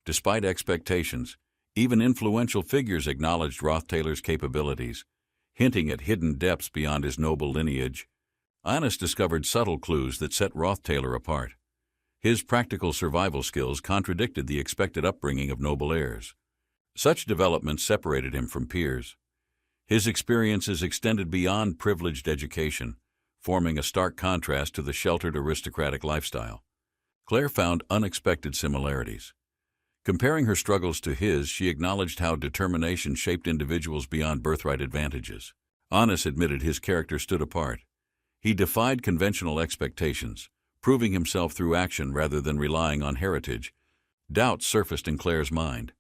Despite expectations, even influential figures acknowledged Roth Taylor's capabilities, hinting at hidden depths beyond his noble lineage. Anis discovered subtle clues that set Roth Taylor apart. His practical survival skills contradicted the expected upbringing of noble heirs. Such developments separated him from peers. His experiences extended beyond privileged education, forming a stark contrast to the sheltered aristocratic lifestyle. Claire found unexpected similarities. Comparing her struggles to his, she acknowledged how determination shaped individuals beyond birthright advantages. Anis admitted his character stood apart. He defied conventional expectations, proving himself through action rather than relying on heritage. Doubts surfaced in Claire's mind.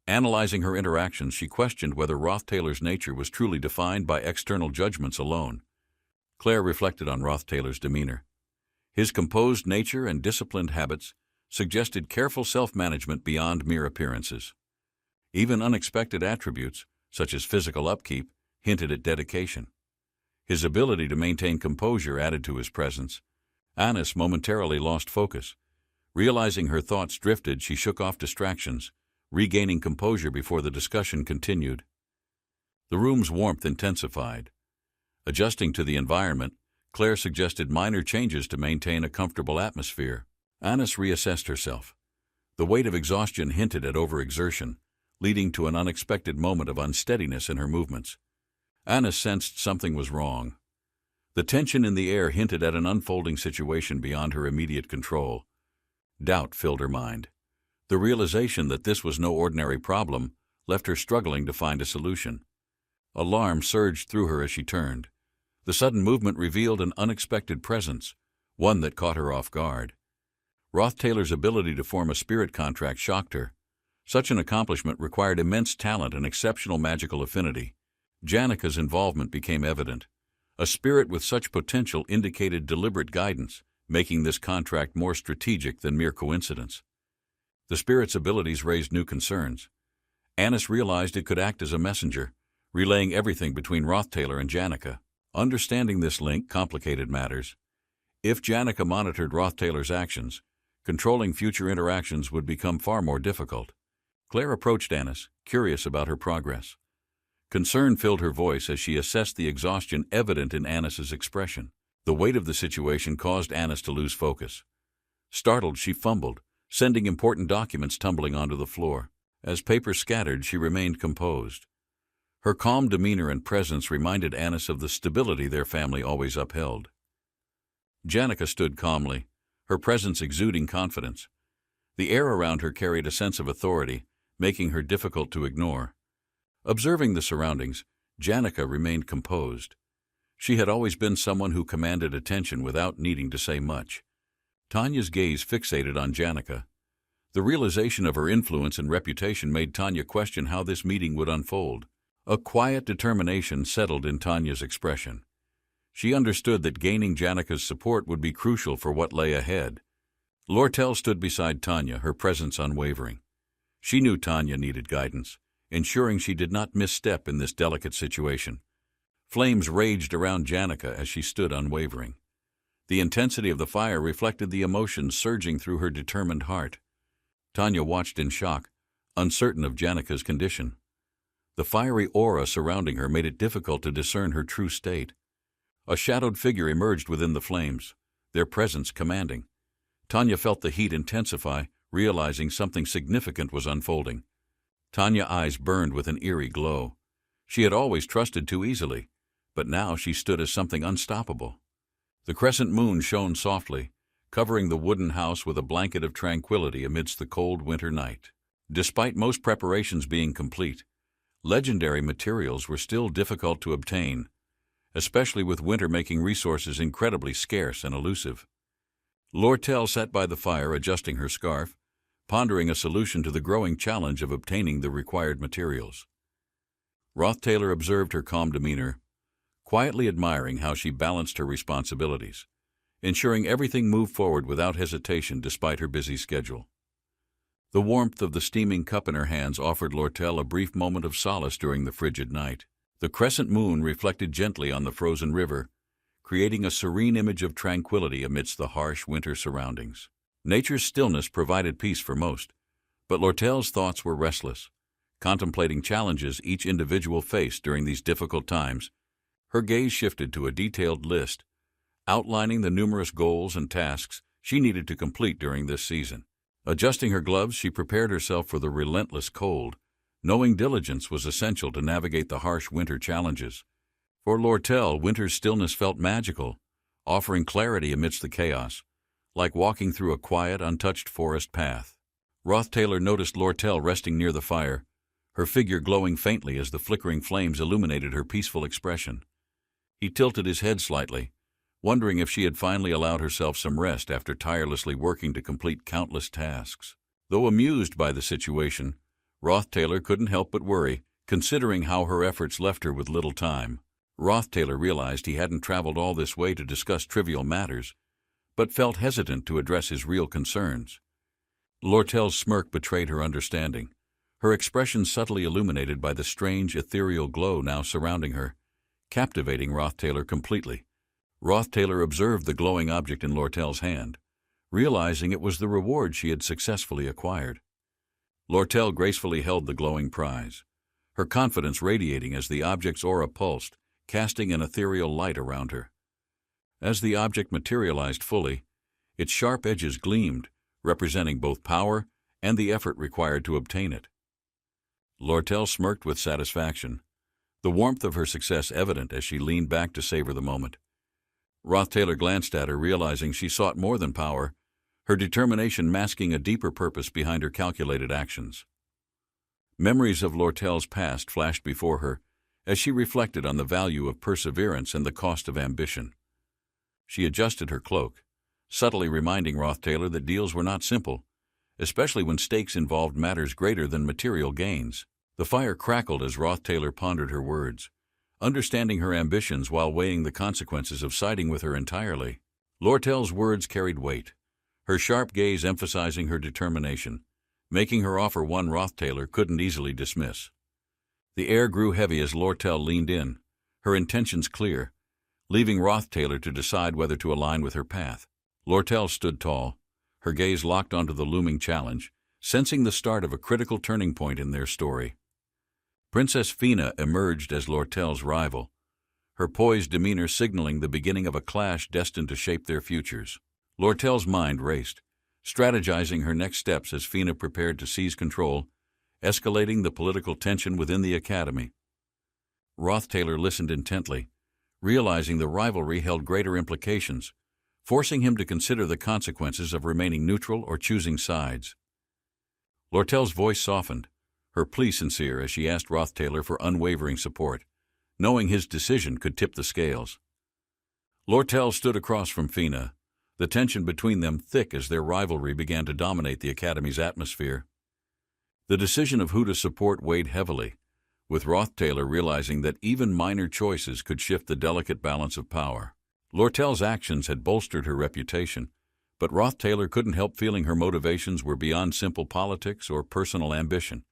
Analyzing her interactions, she questioned whether Roth Taylor's nature was truly defined by external judgments alone. Claire reflected on Roth Taylor's demeanor. His composed nature and disciplined habits suggested careful self-management beyond mere appearances. Even unexpected attributes, such as physical upkeep, hinted at dedication. His ability to maintain composure added to his presence. Anis momentarily lost focus. Realizing her thoughts drifted, she shook off distractions, regaining composure before the discussion continued. The room's warmth intensified. Adjusting to the environment, Claire suggested minor changes to maintain a comfortable atmosphere. Anis reassessed herself. The weight of exhaustion hinted at overexertion, leading to an unexpected moment of unsteadiness in her movements. Anis sensed something was wrong. The tension in the air hinted at an unfolding situation beyond her immediate control. Doubt filled her mind. The realization that this was no ordinary problem left her struggling to find a solution. Alarm surged through her as she turned. The sudden movement revealed an unexpected presence, one that caught her off guard. Roth Taylor's ability to form a spirit contract shocked her. Such an accomplishment required immense talent and exceptional magical affinity. Janika's involvement became evident. A spirit with such potential indicated deliberate guidance, making this contract more strategic than mere coincidence. The spirit's abilities raised new concerns. Anis realized it could act as a messenger, relaying everything between Roth Taylor and Janika. Understanding this link complicated matters. If Janika monitored Roth Taylor's actions, controlling future interactions would become far more difficult. Claire approached Anis, curious about her progress. Concern filled her voice as she assessed the exhaustion evident in Anis's expression. The weight of the situation caused Anis to lose focus. Startled, she fumbled, sending important documents tumbling onto the floor. As papers scattered, she remained composed. Her calm demeanor and presence reminded Anis of the stability their family always upheld. Janika stood calmly, her presence exuding confidence. The air around her carried a sense of authority, making her difficult to ignore. Observing the surroundings, Janika remained composed. She had always been someone who commanded attention without needing to say much. Tanya's gaze fixated on Janika. The realization of her influence and reputation made Tanya question how this meeting would unfold. A quiet determination settled in Tanya's expression. She understood that gaining Janika's support would be crucial for what lay ahead. Lortel stood beside Tanya, her presence unwavering. She knew Tanya needed guidance, ensuring she did not misstep in this delicate situation. Flames raged around Janica as she stood unwavering. The intensity of the fire reflected the emotions surging through her determined heart. Tanya watched in shock, uncertain of Janica's condition. The fiery aura surrounding her made it difficult to discern her true state. A shadowed figure emerged within the flames, their presence commanding. Tanya felt the heat intensify, realizing something significant was unfolding. Tanya's eyes burned with an eerie glow. She had always trusted too easily, but now she stood as something unstoppable. The crescent moon shone softly, covering the wooden house with a blanket of tranquility amidst the cold winter night. Despite most preparations being complete, legendary materials were still difficult to obtain, especially with winter making resources incredibly scarce and elusive. Lortel sat by the fire adjusting her scarf, pondering a solution to the growing challenge of obtaining the required materials. Rothtailor observed her calm demeanor, quietly admiring how she balanced her responsibilities, ensuring everything moved forward without hesitation despite her busy schedule. The warmth of the steaming cup in her hands offered Lortel a brief moment of solace during the frigid night. The crescent moon reflected gently on the frozen river, creating a serene image of tranquility amidst the harsh winter surroundings. Nature's stillness provided peace for most, but Lortel's thoughts were restless, contemplating challenges each individual faced during these difficult times. Her gaze shifted to a detailed list, outlining the numerous goals and tasks she needed to complete during this season. Adjusting her gloves, she prepared herself for the relentless cold, knowing diligence was essential to navigate the harsh winter challenges. For Lortel, winter's stillness felt magical, offering clarity amidst the chaos, like walking through a quiet, untouched forest path. Rothtailor noticed Lortel resting near the fire, her figure glowing faintly as the flickering flames illuminated her peaceful expression. He tilted his head slightly, wondering if she had finally allowed herself some rest after tirelessly working to complete countless tasks. Though amused by the situation, Rothtailor couldn't help but worry, considering how her efforts left her with little time. Rothtailor realized he hadn't traveled all this way to discuss trivial matters, but felt hesitant to address his real concerns. Lortel's smirk betrayed her understanding, her expression subtly illuminated by the strange ethereal glow now surrounding her, captivating Rothtailor completely. Rothtailor observed the glowing object in Lortel's hand, realizing it was the reward she had successfully acquired. Lortel gracefully held the glowing prize, her confidence radiating as the object's aura pulsed, casting an ethereal light around her. As the object materialized fully, its sharp edges gleamed, representing both power and the effort required to obtain it. Lortel smirked with satisfaction, the warmth of her success evident as she leaned back to savor the moment. Rothtailor glanced at her, realizing she sought more than power, her determination masking a deeper purpose behind her calculated actions. Memories of Lortel's past flashed before her as she reflected on the value of perseverance and the cost of ambition. She adjusted her cloak, subtly reminding Rothtailor that deals were not simple, especially when stakes involved matters greater than material gains. The fire crackled as Rothtailor pondered her words, understanding her ambitions while weighing the consequences of siding with her entirely. Lortel's words carried weight, her sharp gaze emphasizing her determination, making her offer one Rothtailor couldn't easily dismiss. The air grew heavy as Lortel leaned in, her intentions clear, leaving Rothtailor to decide whether to align with her path. Lortel stood tall, her gaze locked onto the looming challenge, sensing the start of a critical turning point in their story. Princess Fina emerged as Lortel's rival, her poised demeanor signaling the beginning of a clash destined to shape their futures. Lortel's mind raced, strategizing her next steps as Fina prepared to seize control, escalating the political tension within the academy. Rothtailor listened intently, realizing the rivalry held greater implications, forcing him to consider the consequences of remaining neutral or choosing sides. Lortel's voice softened, her plea sincere as she asked Rothtailor for unwavering support, knowing his decision could tip the scales. Lortel stood across from Fina, the tension between them thick as their rivalry began to dominate the Academy's atmosphere. The decision of who to support weighed heavily, with Rothtailor realizing that even minor choices could shift the delicate balance of power. Lortel's actions had bolstered her reputation, But Roth Taylor couldn't help feeling her motivations were beyond simple politics or personal ambition.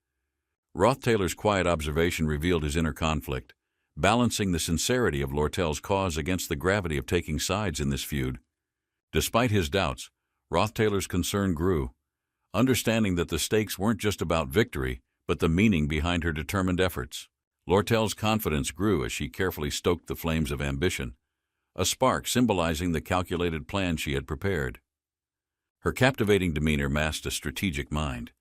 Roth Taylor's quiet observation revealed his inner conflict, balancing the sincerity of Lortel's cause against the gravity of taking sides in this feud. Despite his doubts, Roth Taylor's concern grew, understanding that the stakes weren't just about victory, but the meaning behind her determined efforts. Lortel's confidence grew as she carefully stoked the flames of ambition, a spark symbolizing the calculated plan she had prepared. Her captivating demeanor masked a strategic mind,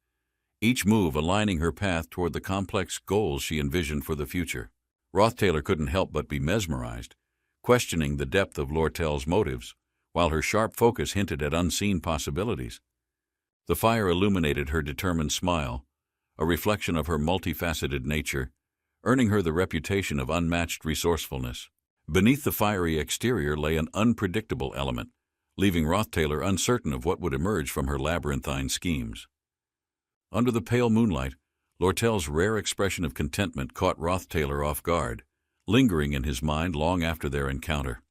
each move aligning her path toward the complex goals she envisioned for the future. Roth Taylor couldn't help but be mesmerized, questioning the depth of Lortel's motives, while her sharp focus hinted at unseen possibilities. The fire illuminated her determined smile, a reflection of her multifaceted nature, earning her the reputation of unmatched resourcefulness. Beneath the fiery exterior lay an unpredictable element, leaving Roth Taylor uncertain of what would emerge from her labyrinthine schemes. Under the pale moonlight, Lortel's rare expression of contentment caught Roth Taylor off guard, lingering in his mind long after their encounter.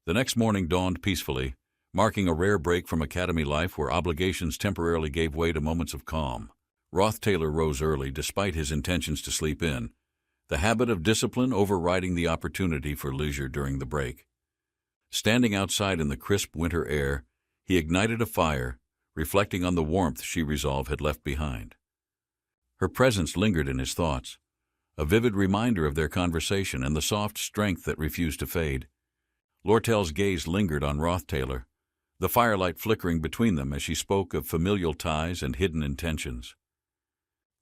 The next morning dawned peacefully, marking a rare break from academy life where obligations temporarily gave way to moments of calm. Roth Taylor rose early despite his intentions to sleep in, the habit of discipline overriding the opportunity for leisure during the break. Standing outside in the crisp winter air, he ignited a fire, reflecting on the warmth she resolved had left behind. Her presence lingered in his thoughts, a vivid reminder of their conversation and the soft strength that refused to fade. Lortel's gaze lingered on Roth Taylor, the firelight flickering between them as she spoke of familial ties and hidden intentions.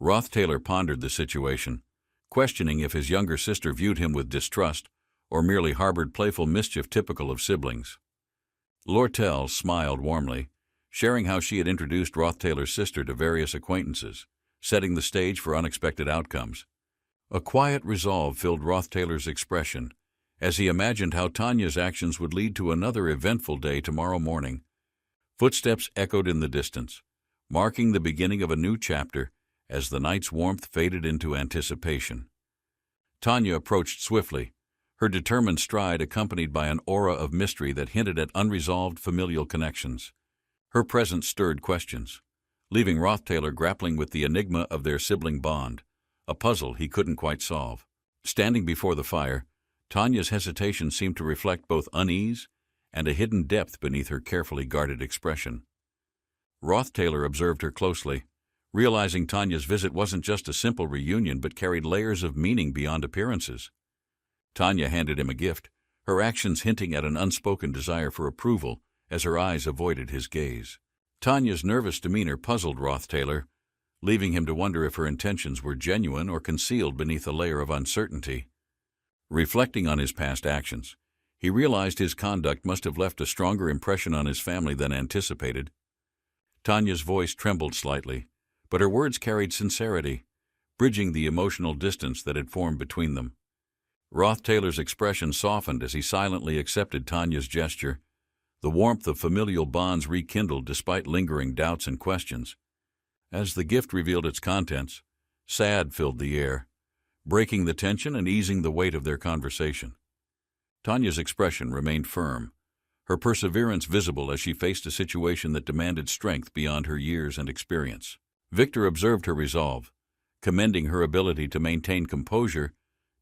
Roth Taylor pondered the situation, questioning if his younger sister viewed him with distrust or merely harbored playful mischief typical of siblings. Lortel smiled warmly, sharing how she had introduced Roth Taylor's sister to various acquaintances, setting the stage for unexpected outcomes. A quiet resolve filled Roth Taylor's expression as he imagined how Tanya's actions would lead to another eventful day tomorrow morning. Footsteps echoed in the distance, marking the beginning of a new chapter as the night's warmth faded into anticipation. Tanya approached swiftly, her determined stride accompanied by an aura of mystery that hinted at unresolved familial connections. Her presence stirred questions, leaving Roth Taylor grappling with the enigma of their sibling bond, a puzzle he couldn't quite solve. Standing before the fire, Tanya's hesitation seemed to reflect both unease and a hidden depth beneath her carefully guarded expression. Roth Taylor observed her closely, realizing Tanya's visit wasn't just a simple reunion but carried layers of meaning beyond appearances. Tanya handed him a gift, her actions hinting at an unspoken desire for approval as her eyes avoided his gaze. Tanya's nervous demeanor puzzled Roth Taylor, leaving him to wonder if her intentions were genuine or concealed beneath a layer of uncertainty. Reflecting on his past actions, he realized his conduct must have left a stronger impression on his family than anticipated. Tanya's voice trembled slightly, but her words carried sincerity, bridging the emotional distance that had formed between them. Roth Taylor's expression softened as he silently accepted Tanya's gesture, the warmth of familial bonds rekindled despite lingering doubts and questions. As the gift revealed its contents, sad filled the air, breaking the tension and easing the weight of their conversation. Tanya's expression remained firm, her perseverance visible as she faced a situation that demanded strength beyond her years and experience. Victor observed her resolve, commending her ability to maintain composure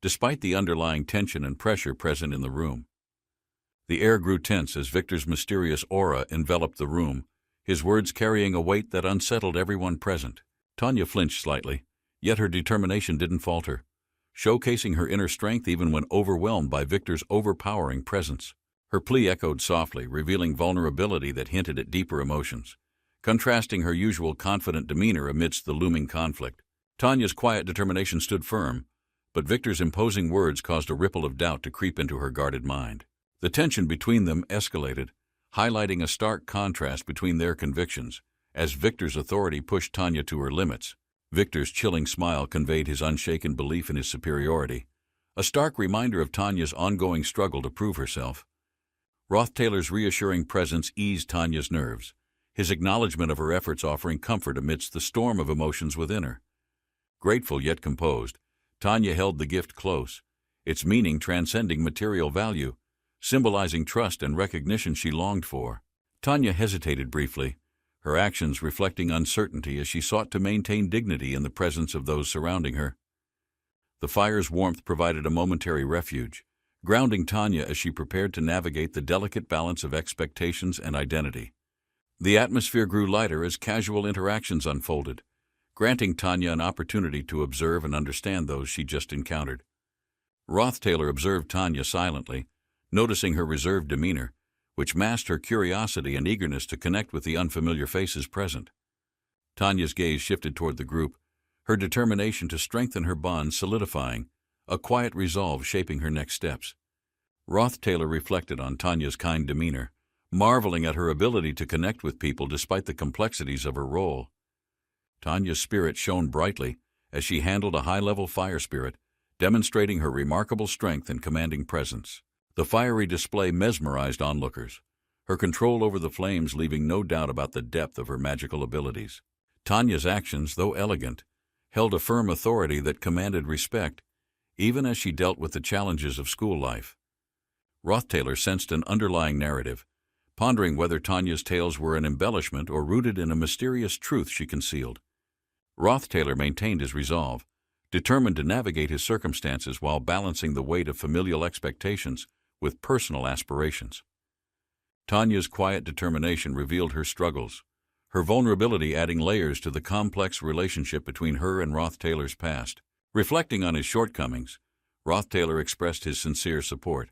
despite the underlying tension and pressure present in the room. The air grew tense as Victor's mysterious aura enveloped the room, his words carrying a weight that unsettled everyone present. Tanya flinched slightly, yet her determination didn't falter, showcasing her inner strength even when overwhelmed by Victor's overpowering presence. Her plea echoed softly, revealing vulnerability that hinted at deeper emotions, contrasting her usual confident demeanor amidst the looming conflict. Tanya's quiet determination stood firm, but Victor's imposing words caused a ripple of doubt to creep into her guarded mind. The tension between them escalated, highlighting a stark contrast between their convictions, as Victor's authority pushed Tanya to her limits. Victor's chilling smile conveyed his unshaken belief in his superiority, a stark reminder of Tanya's ongoing struggle to prove herself. Roth Taylor's reassuring presence eased Tanya's nerves, his acknowledgement of her efforts offering comfort amidst the storm of emotions within her. Grateful yet composed, Tanya held the gift close, its meaning transcending material value, symbolizing trust and recognition she longed for. Tanya hesitated briefly, her actions reflecting uncertainty as she sought to maintain dignity in the presence of those surrounding her. The fire's warmth provided a momentary refuge, grounding Tanya as she prepared to navigate the delicate balance of expectations and identity. The atmosphere grew lighter as casual interactions unfolded, granting Tanya an opportunity to observe and understand those she just encountered. Rothtailor observed Tanya silently, noticing her reserved demeanor, which masked her curiosity and eagerness to connect with the unfamiliar faces present. Tanya's gaze shifted toward the group, her determination to strengthen her bond solidifying, a quiet resolve shaping her next steps. Rothtailor reflected on Tanya's kind demeanor, marveling at her ability to connect with people despite the complexities of her role. Tanya's spirit shone brightly as she handled a high-level fire spirit, demonstrating her remarkable strength and commanding presence. The fiery display mesmerized onlookers, her control over the flames leaving no doubt about the depth of her magical abilities. Tanya's actions, though elegant, held a firm authority that commanded respect, even as she dealt with the challenges of school life. Rothtailor sensed an underlying narrative, pondering whether Tanya's tales were an embellishment or rooted in a mysterious truth she concealed. Rothtailor maintained his resolve, determined to navigate his circumstances while balancing the weight of familial expectations with personal aspirations. Tanya's quiet determination revealed her struggles, her vulnerability adding layers to the complex relationship between her and Rothtailor's past. Reflecting on his shortcomings, Rothtailor expressed his sincere support,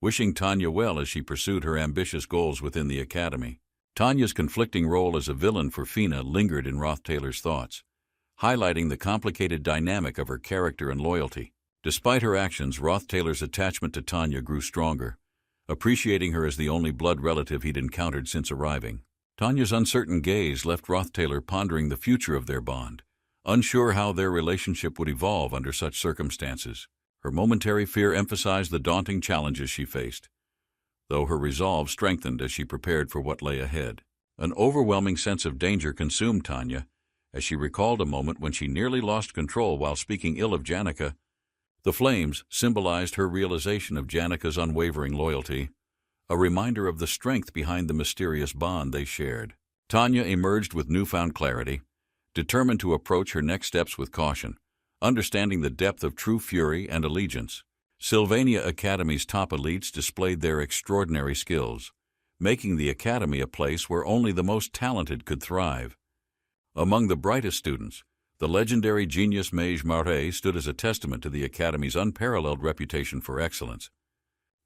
wishing Tanya well as she pursued her ambitious goals within the academy. Tanya's conflicting role as a villain for Fina lingered in Rothtailor's thoughts, highlighting the complicated dynamic of her character and loyalty. Despite her actions, Rothtailor's attachment to Tanya grew stronger, appreciating her as the only blood relative he'd encountered since arriving. Tanya's uncertain gaze left Rothtailor pondering the future of their bond, unsure how their relationship would evolve under such circumstances. Her momentary fear emphasized the daunting challenges she faced, though her resolve strengthened as she prepared for what lay ahead. An overwhelming sense of danger consumed Tanya as she recalled a moment when she nearly lost control while speaking ill of Janica. The flames symbolized her realization of Janica's unwavering loyalty, a reminder of the strength behind the mysterious bond they shared. Tanya emerged with newfound clarity, determined to approach her next steps with caution, understanding the depth of true fury and allegiance. Sylvania Academy's top elites displayed their extraordinary skills, making the academy a place where only the most talented could thrive. Among the brightest students, the legendary genius Mage Mare stood as a testament to the academy's unparalleled reputation for excellence.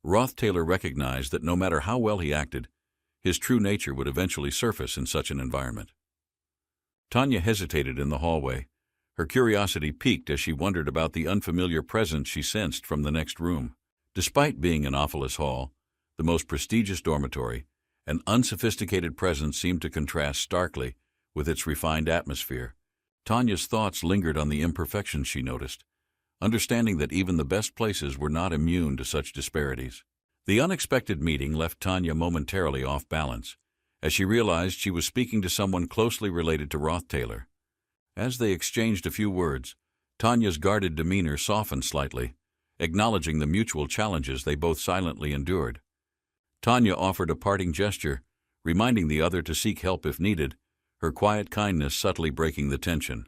Rothtailor recognized that no matter how well he acted, his true nature would eventually surface in such an environment. Tanya hesitated in the hallway, her curiosity piqued as she wondered about the unfamiliar presence she sensed from the next room. Despite being in Ophelis Hall, the most prestigious dormitory, an unsophisticated presence seemed to contrast starkly with its refined atmosphere. Tanya's thoughts lingered on the imperfections she noticed, understanding that even the best places were not immune to such disparities. The unexpected meeting left Tanya momentarily off balance, as she realized she was speaking to someone closely related to Rothtailor. As they exchanged a few words, Tanya's guarded demeanor softened slightly, acknowledging the mutual challenges they both silently endured. Tanya offered a parting gesture, reminding the other to seek help if needed, her quiet kindness subtly breaking the tension.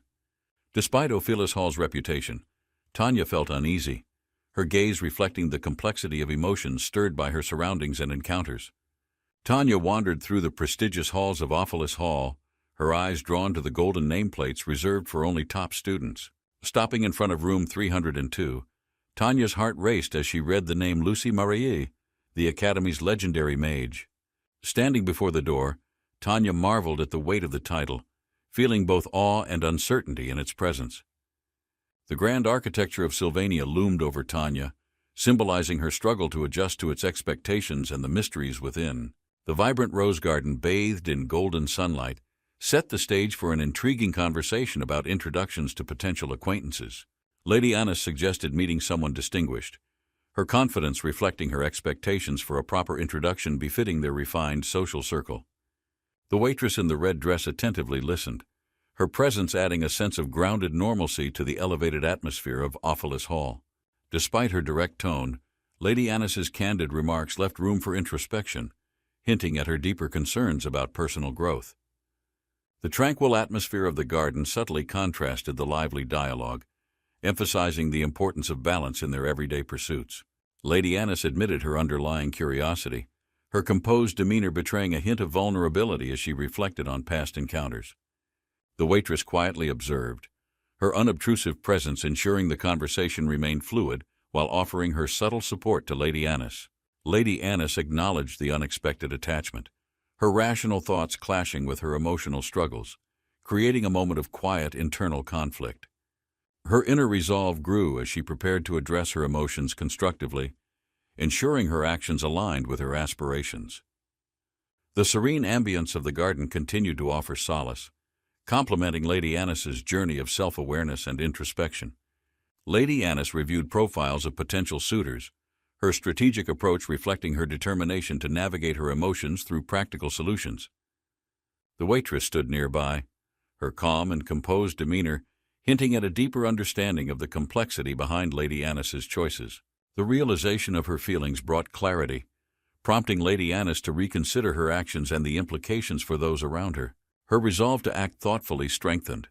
Despite Ophelis Hall's reputation, Tanya felt uneasy, her gaze reflecting the complexity of emotions stirred by her surroundings and encounters. Tanya wandered through the prestigious halls of Ophelis Hall, her eyes drawn to the golden nameplates reserved for only top students. Stopping in front of room 302, Tanya's heart raced as she read the name Lucy Marie, the Academy's legendary mage. Standing before the door, Tanya marveled at the weight of the title, feeling both awe and uncertainty in its presence. The grand architecture of Sylvania loomed over Tanya, symbolizing her struggle to adjust to its expectations and the mysteries within. The vibrant rose garden, bathed in golden sunlight, set the stage for an intriguing conversation about introductions to potential acquaintances. Lady Anna suggested meeting someone distinguished, her confidence reflecting her expectations for a proper introduction befitting their refined social circle. The waitress in the red dress attentively listened, her presence adding a sense of grounded normalcy to the elevated atmosphere of Ophelis Hall. Despite her direct tone, Lady Anna's candid remarks left room for introspection, hinting at her deeper concerns about personal growth. The tranquil atmosphere of the garden subtly contrasted the lively dialogue, emphasizing the importance of balance in their everyday pursuits. Lady Annis admitted her underlying curiosity, her composed demeanor betraying a hint of vulnerability as she reflected on past encounters. The waitress quietly observed, her unobtrusive presence ensuring the conversation remained fluid while offering her subtle support to Lady Annis. Lady Annis acknowledged the unexpected attachment, her rational thoughts clashing with her emotional struggles, creating a moment of quiet internal conflict. Her inner resolve grew as she prepared to address her emotions constructively, ensuring her actions aligned with her aspirations. The serene ambience of the garden continued to offer solace, complementing Lady Annis's journey of self-awareness and introspection. Lady Annis reviewed profiles of potential suitors, her strategic approach reflecting her determination to navigate her emotions through practical solutions. The waitress stood nearby, her calm and composed demeanor hinting at a deeper understanding of the complexity behind Lady Annis's choices. The realization of her feelings brought clarity, prompting Lady Annis to reconsider her actions and the implications for those around her. Her resolve to act thoughtfully strengthened,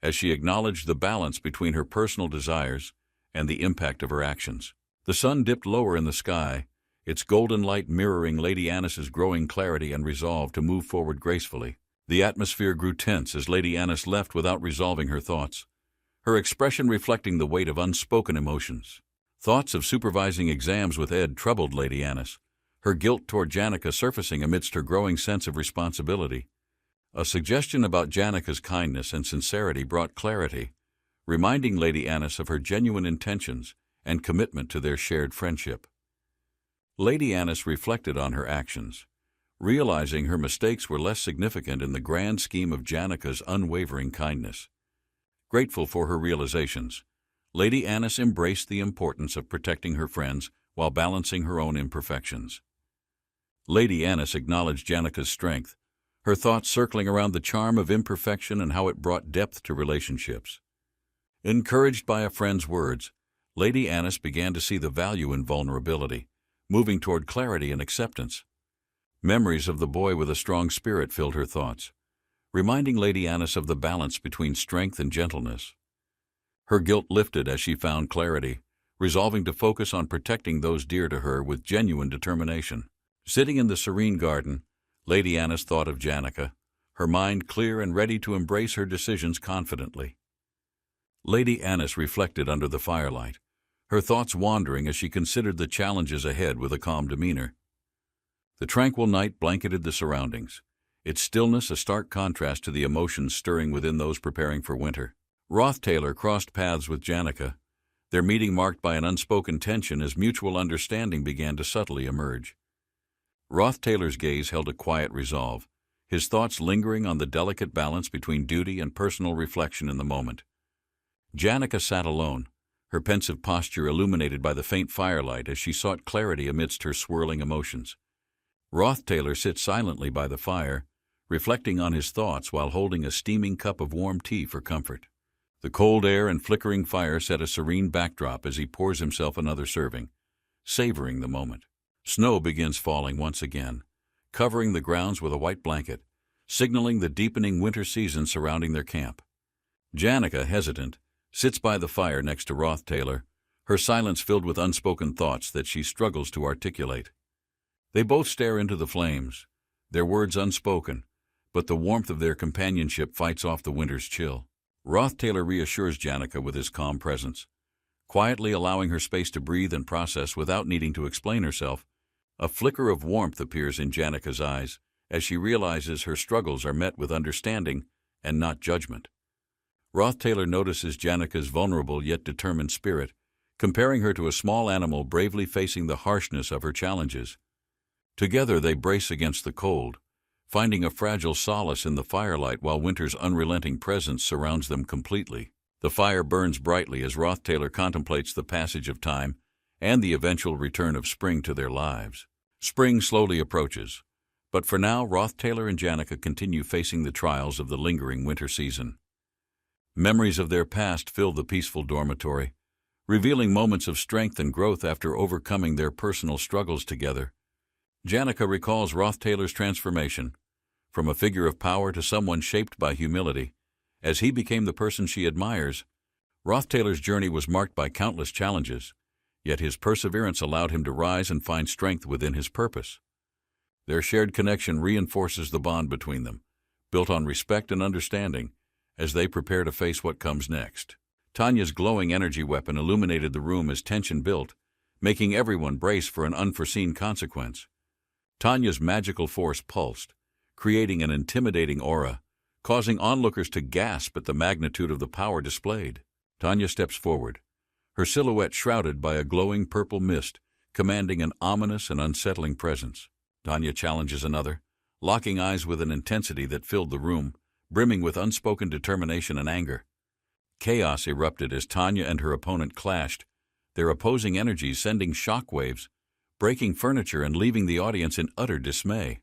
as she acknowledged the balance between her personal desires and the impact of her actions. The sun dipped lower in the sky, its golden light mirroring Lady Annis's growing clarity and resolve to move forward gracefully. The atmosphere grew tense as Lady Annis left without resolving her thoughts, her expression reflecting the weight of unspoken emotions. Thoughts of supervising exams with Ed troubled Lady Annis, her guilt toward Janica surfacing amidst her growing sense of responsibility. A suggestion about Janica's kindness and sincerity brought clarity, reminding Lady Annis of her genuine intentions and commitment to their shared friendship. Lady Annis reflected on her actions, realizing her mistakes were less significant in the grand scheme of Janica's unwavering kindness. Grateful for her realizations, Lady Annis embraced the importance of protecting her friends while balancing her own imperfections. Lady Annis acknowledged Janica's strength, her thoughts circling around the charm of imperfection and how it brought depth to relationships. Encouraged by a friend's words, Lady Annis began to see the value in vulnerability, moving toward clarity and acceptance. Memories of the boy with a strong spirit filled her thoughts, reminding Lady Annis of the balance between strength and gentleness. Her guilt lifted as she found clarity, resolving to focus on protecting those dear to her with genuine determination. Sitting in the serene garden, Lady Annis thought of Janica, her mind clear and ready to embrace her decisions confidently. Lady Annis reflected under the firelight, her thoughts wandering as she considered the challenges ahead with a calm demeanor. The tranquil night blanketed the surroundings, its stillness a stark contrast to the emotions stirring within those preparing for winter. Roth Taylor crossed paths with Janica, their meeting marked by an unspoken tension as mutual understanding began to subtly emerge. Roth Taylor's gaze held a quiet resolve, his thoughts lingering on the delicate balance between duty and personal reflection in the moment. Janica sat alone, her pensive posture illuminated by the faint firelight as she sought clarity amidst her swirling emotions. Roth Taylor sat silently by the fire, reflecting on his thoughts while holding a steaming cup of warm tea for comfort. The cold air and flickering fire set a serene backdrop as he pours himself another serving, savoring the moment. Snow begins falling once again, covering the grounds with a white blanket, signaling the deepening winter season surrounding their camp. Janica, hesitant, sits by the fire next to Roth Taylor, her silence filled with unspoken thoughts that she struggles to articulate. They both stare into the flames, their words unspoken, but the warmth of their companionship fights off the winter's chill. Roth Taylor reassures Janica with his calm presence, quietly allowing her space to breathe and process without needing to explain herself. A flicker of warmth appears in Janica's eyes as she realizes her struggles are met with understanding and not judgment. Roth Taylor notices Janica's vulnerable yet determined spirit, comparing her to a small animal bravely facing the harshness of her challenges. Together they brace against the cold, finding a fragile solace in the firelight while winter's unrelenting presence surrounds them completely. The fire burns brightly as Roth Taylor contemplates the passage of time and the eventual return of spring to their lives. Spring slowly approaches, but for now Roth Taylor and Janica continue facing the trials of the lingering winter season. Memories of their past fill the peaceful dormitory, revealing moments of strength and growth after overcoming their personal struggles together. Janica recalls Roth Taylor's transformation, from a figure of power to someone shaped by humility. As he became the person she admires, Roth Taylor's journey was marked by countless challenges, yet his perseverance allowed him to rise and find strength within his purpose. Their shared connection reinforces the bond between them, built on respect and understanding, as they prepare to face what comes next. Tanya's glowing energy weapon illuminated the room as tension built, making everyone brace for an unforeseen consequence. Tanya's magical force pulsed, creating an intimidating aura, causing onlookers to gasp at the magnitude of the power displayed. Tanya steps forward, her silhouette shrouded by a glowing purple mist, commanding an ominous and unsettling presence. Tanya challenges another, locking eyes with an intensity that filled the room, brimming with unspoken determination and anger. Chaos erupted as Tanya and her opponent clashed, their opposing energies sending shockwaves, breaking furniture and leaving the audience in utter dismay.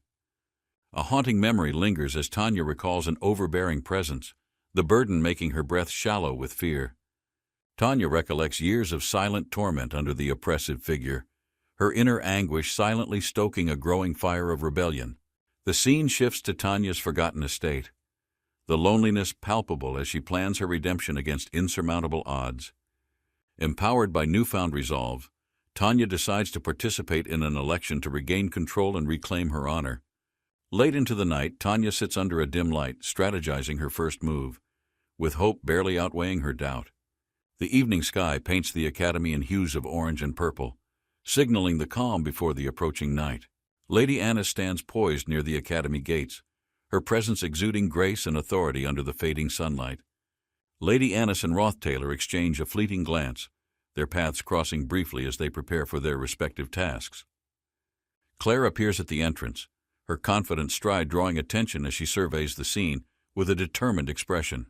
A haunting memory lingers as Tanya recalls an overbearing presence, the burden making her breath shallow with fear. Tanya recollects years of silent torment under the oppressive figure, her inner anguish silently stoking a growing fire of rebellion. The scene shifts to Tanya's forgotten estate, the loneliness palpable as she plans her redemption against insurmountable odds. Empowered by newfound resolve, Tanya decides to participate in an election to regain control and reclaim her honor. Late into the night, Tanya sits under a dim light, strategizing her first move, with hope barely outweighing her doubt. The evening sky paints the academy in hues of orange and purple, signaling the calm before the approaching night. Lady Annis stands poised near the academy gates, her presence exuding grace and authority under the fading sunlight. Lady Annis and Roth Taylor exchange a fleeting glance, their paths crossing briefly as they prepare for their respective tasks. Claire appears at the entrance, her confident stride drawing attention as she surveys the scene with a determined expression.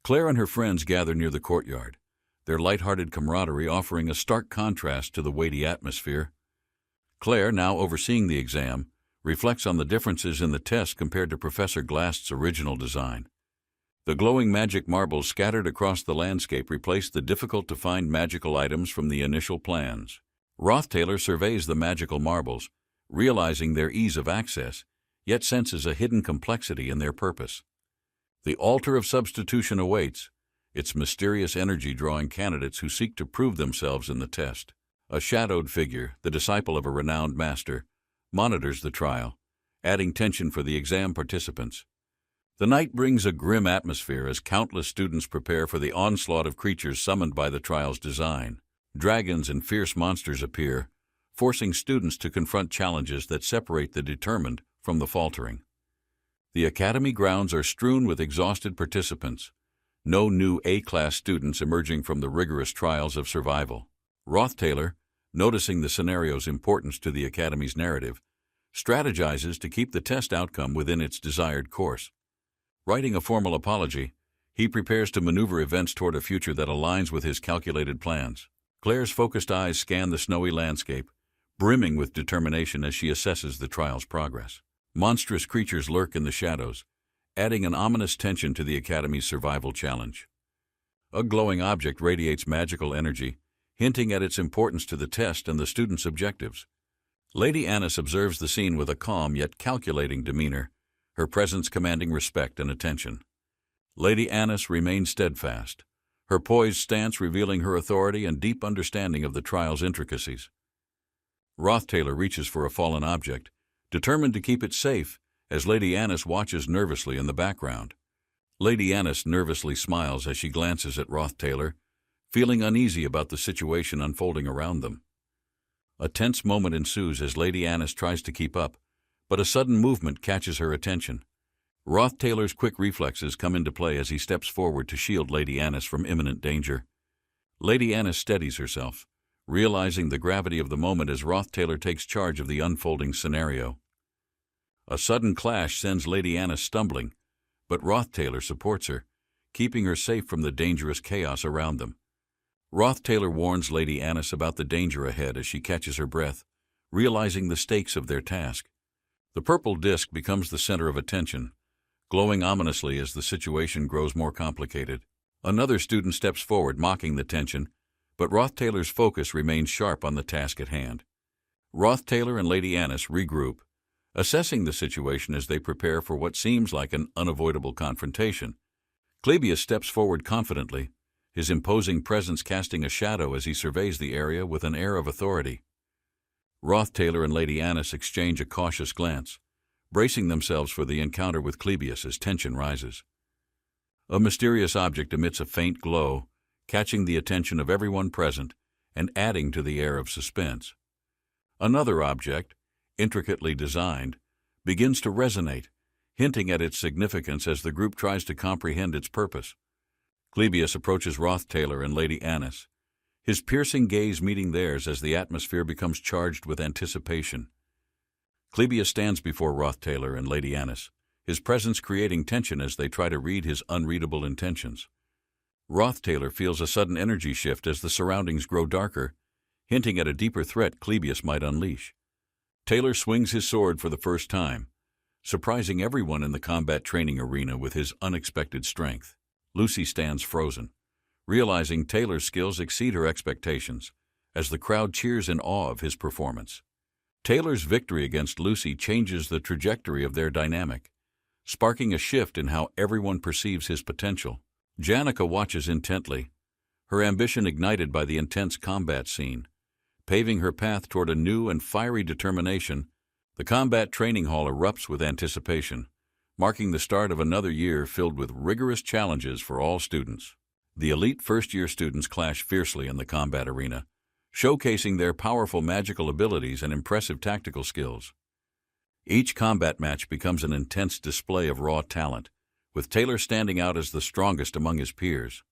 Claire and her friends gather near the courtyard, their light-hearted camaraderie offering a stark contrast to the weighty atmosphere. Claire, now overseeing the exam, reflects on the differences in the test compared to Professor Glast's original design. The glowing magic marbles scattered across the landscape replaced the difficult-to-find magical items from the initial plans. Roth Taylor surveys the magical marbles, realizing their ease of access, yet senses a hidden complexity in their purpose. The altar of substitution awaits, its mysterious energy drawing candidates who seek to prove themselves in the test. A shadowed figure, the disciple of a renowned master, monitors the trial, adding tension for the exam participants. The night brings a grim atmosphere as countless students prepare for the onslaught of creatures summoned by the trial's design. Dragons and fierce monsters appear, forcing students to confront challenges that separate the determined from the faltering. The academy grounds are strewn with exhausted participants, no new A-class students emerging from the rigorous trials of survival. Roth Taylor, noticing the scenario's importance to the academy's narrative, strategizes to keep the test outcome within its desired course. Writing a formal apology, he prepares to maneuver events toward a future that aligns with his calculated plans. Claire's focused eyes scan the snowy landscape, brimming with determination as she assesses the trial's progress. Monstrous creatures lurk in the shadows, adding an ominous tension to the Academy's survival challenge. A glowing object radiates magical energy, hinting at its importance to the test and the students' objectives. Lady Annis observes the scene with a calm yet calculating demeanor, her presence commanding respect and attention. Lady Annis remains steadfast, her poised stance revealing her authority and deep understanding of the trial's intricacies. Roth Taylor reaches for a fallen object, determined to keep it safe, as Lady Annis watches nervously in the background. Lady Annis nervously smiles as she glances at Roth Taylor, feeling uneasy about the situation unfolding around them. A tense moment ensues as Lady Annis tries to keep up, but a sudden movement catches her attention. Roth Taylor's quick reflexes come into play as he steps forward to shield Lady Annis from imminent danger. Lady Annis steadies herself, realizing the gravity of the moment as Roth Taylor takes charge of the unfolding scenario. A sudden clash sends Lady Annis stumbling, but Roth Taylor supports her, keeping her safe from the dangerous chaos around them. Roth Taylor warns Lady Annis about the danger ahead as she catches her breath, realizing the stakes of their task. The purple disc becomes the center of attention, glowing ominously as the situation grows more complicated. Another student steps forward, mocking the tension, but Roth Taylor's focus remains sharp on the task at hand. Roth Taylor and Lady Annis regroup, assessing the situation as they prepare for what seems like an unavoidable confrontation. Clebius steps forward confidently, his imposing presence casting a shadow as he surveys the area with an air of authority. Roth Taylor and Lady Annis exchange a cautious glance, bracing themselves for the encounter with Clebius as tension rises. A mysterious object emits a faint glow, catching the attention of everyone present and adding to the air of suspense. Another object, intricately designed, begins to resonate, hinting at its significance as the group tries to comprehend its purpose. Clebius approaches Roth Taylor and Lady Annis, his piercing gaze meeting theirs as the atmosphere becomes charged with anticipation. Clebius stands before Roth Taylor and Lady Annis, his presence creating tension as they try to read his unreadable intentions. Roth Taylor feels a sudden energy shift as the surroundings grow darker, hinting at a deeper threat Clebius might unleash. Taylor swings his sword for the first time, surprising everyone in the combat training arena with his unexpected strength. Lucy stands frozen, realizing Taylor's skills exceed her expectations, as the crowd cheers in awe of his performance. Taylor's victory against Lucy changes the trajectory of their dynamic, sparking a shift in how everyone perceives his potential. Janica watches intently, her ambition ignited by the intense combat scene, paving her path toward a new and fiery determination. The combat training hall erupts with anticipation, marking the start of another year filled with rigorous challenges for all students. The elite first-year students clash fiercely in the combat arena, showcasing their powerful magical abilities and impressive tactical skills. Each combat match becomes an intense display of raw talent, with Taylor standing out as the strongest among his peers.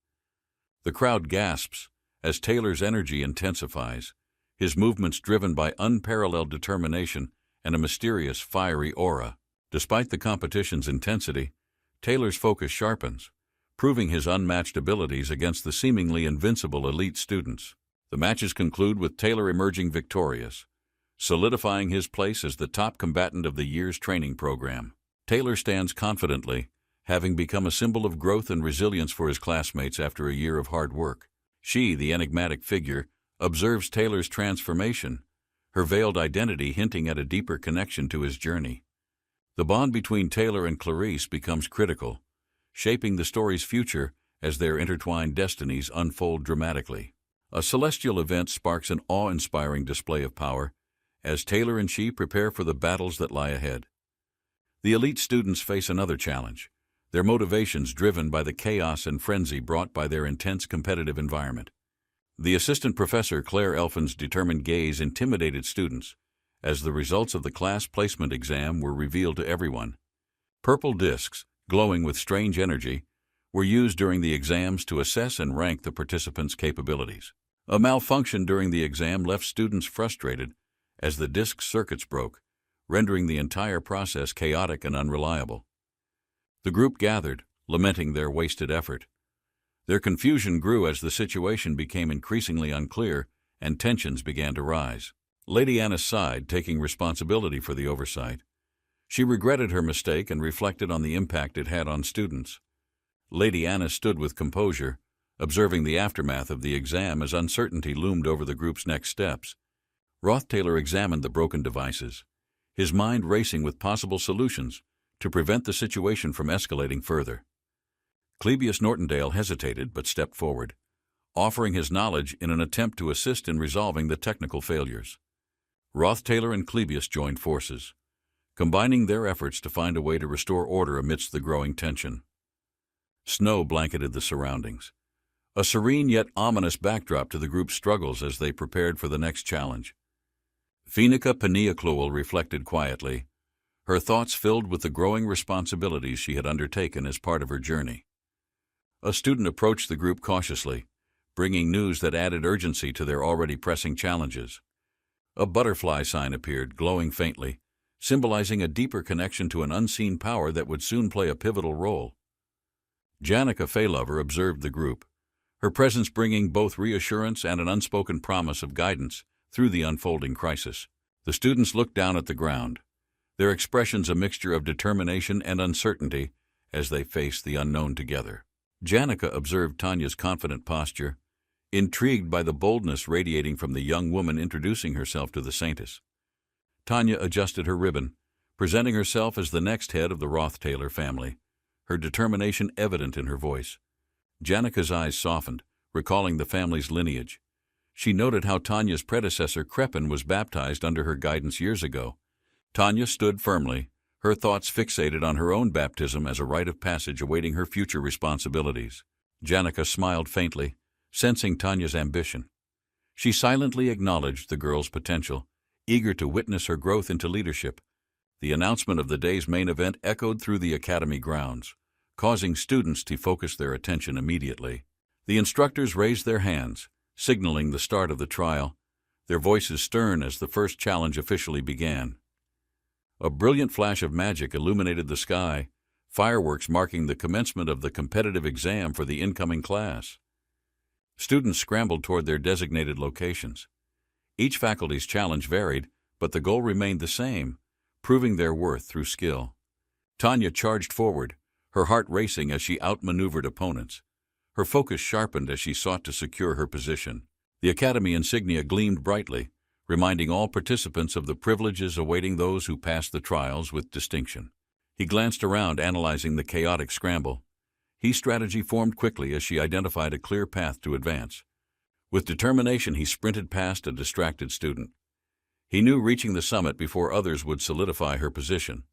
The crowd gasps as Taylor's energy intensifies, his movements driven by unparalleled determination and a mysterious, fiery aura. Despite the competition's intensity, Taylor's focus sharpens, proving his unmatched abilities against the seemingly invincible elite students. The matches conclude with Taylor emerging victorious, solidifying his place as the top combatant of the year's training program. Taylor stands confidently, having become a symbol of growth and resilience for his classmates after a year of hard work. She, the enigmatic figure, observes Taylor's transformation, her veiled identity hinting at a deeper connection to his journey. The bond between Taylor and Clarice becomes critical, shaping the story's future as their intertwined destinies unfold dramatically. A celestial event sparks an awe-inspiring display of power as Taylor and she prepare for the battles that lie ahead. The elite students face another challenge, their motivations driven by the chaos and frenzy brought by their intense competitive environment. The assistant professor Claire Elfin's determined gaze intimidated students as the results of the class placement exam were revealed to everyone. Purple discs, glowing with strange energy, were used during the exams to assess and rank the participants' capabilities. A malfunction during the exam left students frustrated as the disc circuits broke, rendering the entire process chaotic and unreliable. The group gathered, lamenting their wasted effort. Their confusion grew as the situation became increasingly unclear and tensions began to rise. Lady Annis sighed, taking responsibility for the oversight. She regretted her mistake and reflected on the impact it had on students. Lady Annis stood with composure, observing the aftermath of the exam as uncertainty loomed over the group's next steps. Roth Taylor examined the broken devices, his mind racing with possible solutions to prevent the situation from escalating further. Clebius Nortondale hesitated but stepped forward, offering his knowledge in an attempt to assist in resolving the technical failures. Roth Taylor and Clebius joined forces, combining their efforts to find a way to restore order amidst the growing tension. Snow blanketed the surroundings, a serene yet ominous backdrop to the group's struggles as they prepared for the next challenge. Phoenica Peniacloel reflected quietly, her thoughts filled with the growing responsibilities she had undertaken as part of her journey. A student approached the group cautiously, bringing news that added urgency to their already pressing challenges. A butterfly sign appeared, glowing faintly, symbolizing a deeper connection to an unseen power that would soon play a pivotal role. Janica Faylover observed the group, her presence bringing both reassurance and an unspoken promise of guidance through the unfolding crisis. The students looked down at the ground, their expressions a mixture of determination and uncertainty as they faced the unknown together. Janica observed Tanya's confident posture, intrigued by the boldness radiating from the young woman introducing herself to the saintess. Tanya adjusted her ribbon, presenting herself as the next head of the Roth-Taylor family, her determination evident in her voice. Janika's eyes softened, recalling the family's lineage. She noted how Tanya's predecessor Krepin was baptized under her guidance years ago. Tanya stood firmly, her thoughts fixated on her own baptism as a rite of passage awaiting her future responsibilities. Janika smiled faintly, sensing Tanya's ambition. She silently acknowledged the girl's potential, eager to witness her growth into leadership. The announcement of the day's main event echoed through the academy grounds, causing students to focus their attention immediately. The instructors raised their hands, signaling the start of the trial, their voices stern as the first challenge officially began. A brilliant flash of magic illuminated the sky, fireworks marking the commencement of the competitive exam for the incoming class. Students scrambled toward their designated locations. Each faculty's challenge varied, but the goal remained the same, proving their worth through skill. Tanya charged forward, her heart racing as she outmaneuvered opponents. Her focus sharpened as she sought to secure her position. The academy insignia gleamed brightly, reminding all participants of the privileges awaiting those who passed the trials with distinction. He glanced around, analyzing the chaotic scramble. His strategy formed quickly as she identified a clear path to advance. With determination, he sprinted past a distracted student. He knew reaching the summit before others would solidify her position.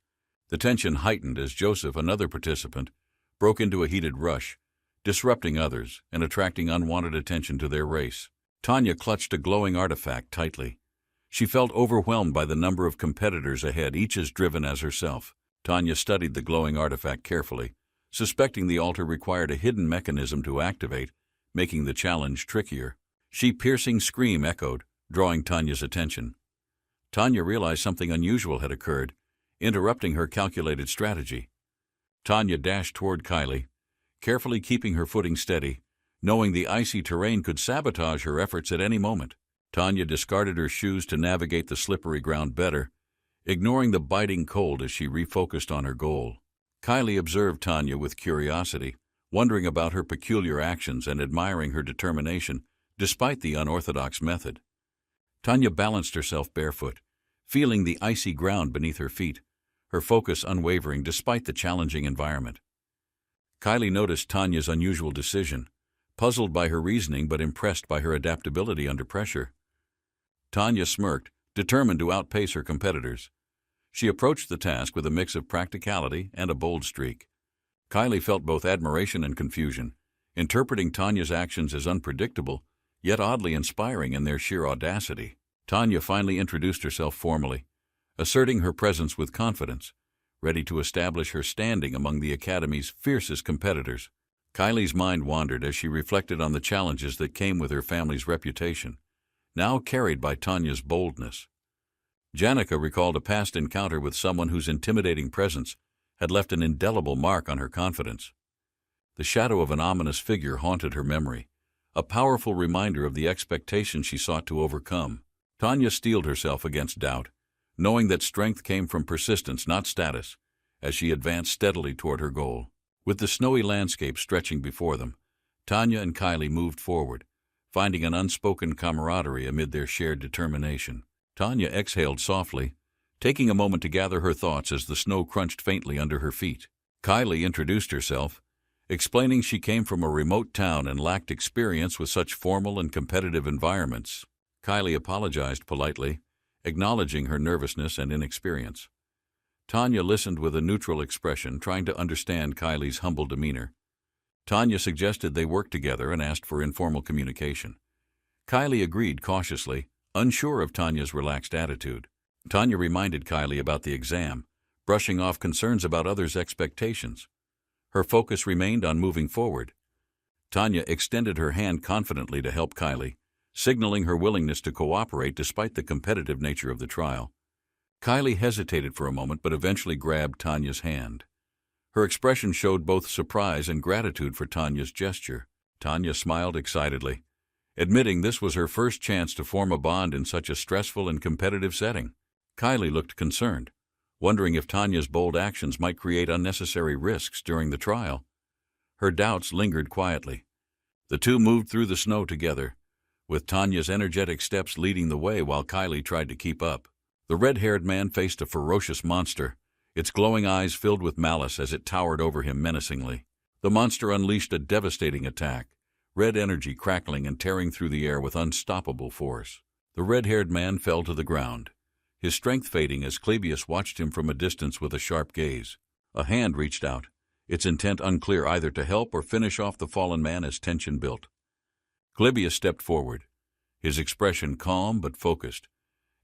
The tension heightened as Joseph, another participant, broke into a heated rush, disrupting others and attracting unwanted attention to their race. Tanya clutched a glowing artifact tightly. She felt overwhelmed by the number of competitors ahead, each as driven as herself. Tanya studied the glowing artifact carefully, suspecting the altar required a hidden mechanism to activate, making the challenge trickier. Her piercing scream echoed, drawing Tanya's attention. Tanya realized something unusual had occurred, interrupting her calculated strategy. Tanya dashed toward Kylie, carefully keeping her footing steady, knowing the icy terrain could sabotage her efforts at any moment. Tanya discarded her shoes to navigate the slippery ground better, ignoring the biting cold as she refocused on her goal. Kylie observed Tanya with curiosity, wondering about her peculiar actions and admiring her determination despite the unorthodox method. Tanya balanced herself barefoot, feeling the icy ground beneath her feet, her focus unwavering despite the challenging environment. Kylie noticed Tanya's unusual decision, puzzled by her reasoning but impressed by her adaptability under pressure. Tanya smirked, determined to outpace her competitors. She approached the task with a mix of practicality and a bold streak. Kylie felt both admiration and confusion, interpreting Tanya's actions as unpredictable, yet oddly inspiring in their sheer audacity. Tanya finally introduced herself formally, asserting her presence with confidence, ready to establish her standing among the academy's fiercest competitors. Kylie's mind wandered as she reflected on the challenges that came with her family's reputation, now carried by Tanya's boldness. Janika recalled a past encounter with someone whose intimidating presence had left an indelible mark on her confidence. The shadow of an ominous figure haunted her memory, a powerful reminder of the expectations she sought to overcome. Tanya steeled herself against doubt, knowing that strength came from persistence, not status, as she advanced steadily toward her goal. With the snowy landscape stretching before them, Tanya and Kylie moved forward, finding an unspoken camaraderie amid their shared determination. Tanya exhaled softly, taking a moment to gather her thoughts as the snow crunched faintly under her feet. Kylie introduced herself, explaining she came from a remote town and lacked experience with such formal and competitive environments. Kylie apologized politely, acknowledging her nervousness and inexperience. Tanya listened with a neutral expression, trying to understand Kylie's humble demeanor. Tanya suggested they work together and asked for informal communication. Kylie agreed cautiously, unsure of Tanya's relaxed attitude. Tanya reminded Kylie about the exam, brushing off concerns about others' expectations. Her focus remained on moving forward. Tanya extended her hand confidently to help Kylie, signaling her willingness to cooperate despite the competitive nature of the trial. Kylie hesitated for a moment but eventually grabbed Tanya's hand. Her expression showed both surprise and gratitude for Tanya's gesture. Tanya smiled excitedly, admitting this was her first chance to form a bond in such a stressful and competitive setting. Kylie looked concerned, wondering if Tanya's bold actions might create unnecessary risks during the trial. Her doubts lingered quietly. The two moved through the snow together, with Tanya's energetic steps leading the way while Kylie tried to keep up. The red-haired man faced a ferocious monster, its glowing eyes filled with malice as it towered over him menacingly. The monster unleashed a devastating attack, red energy crackling and tearing through the air with unstoppable force. The red-haired man fell to the ground, his strength fading as Clebius watched him from a distance with a sharp gaze. A hand reached out, its intent unclear either to help or finish off the fallen man as tension built. Clebius stepped forward, his expression calm but focused,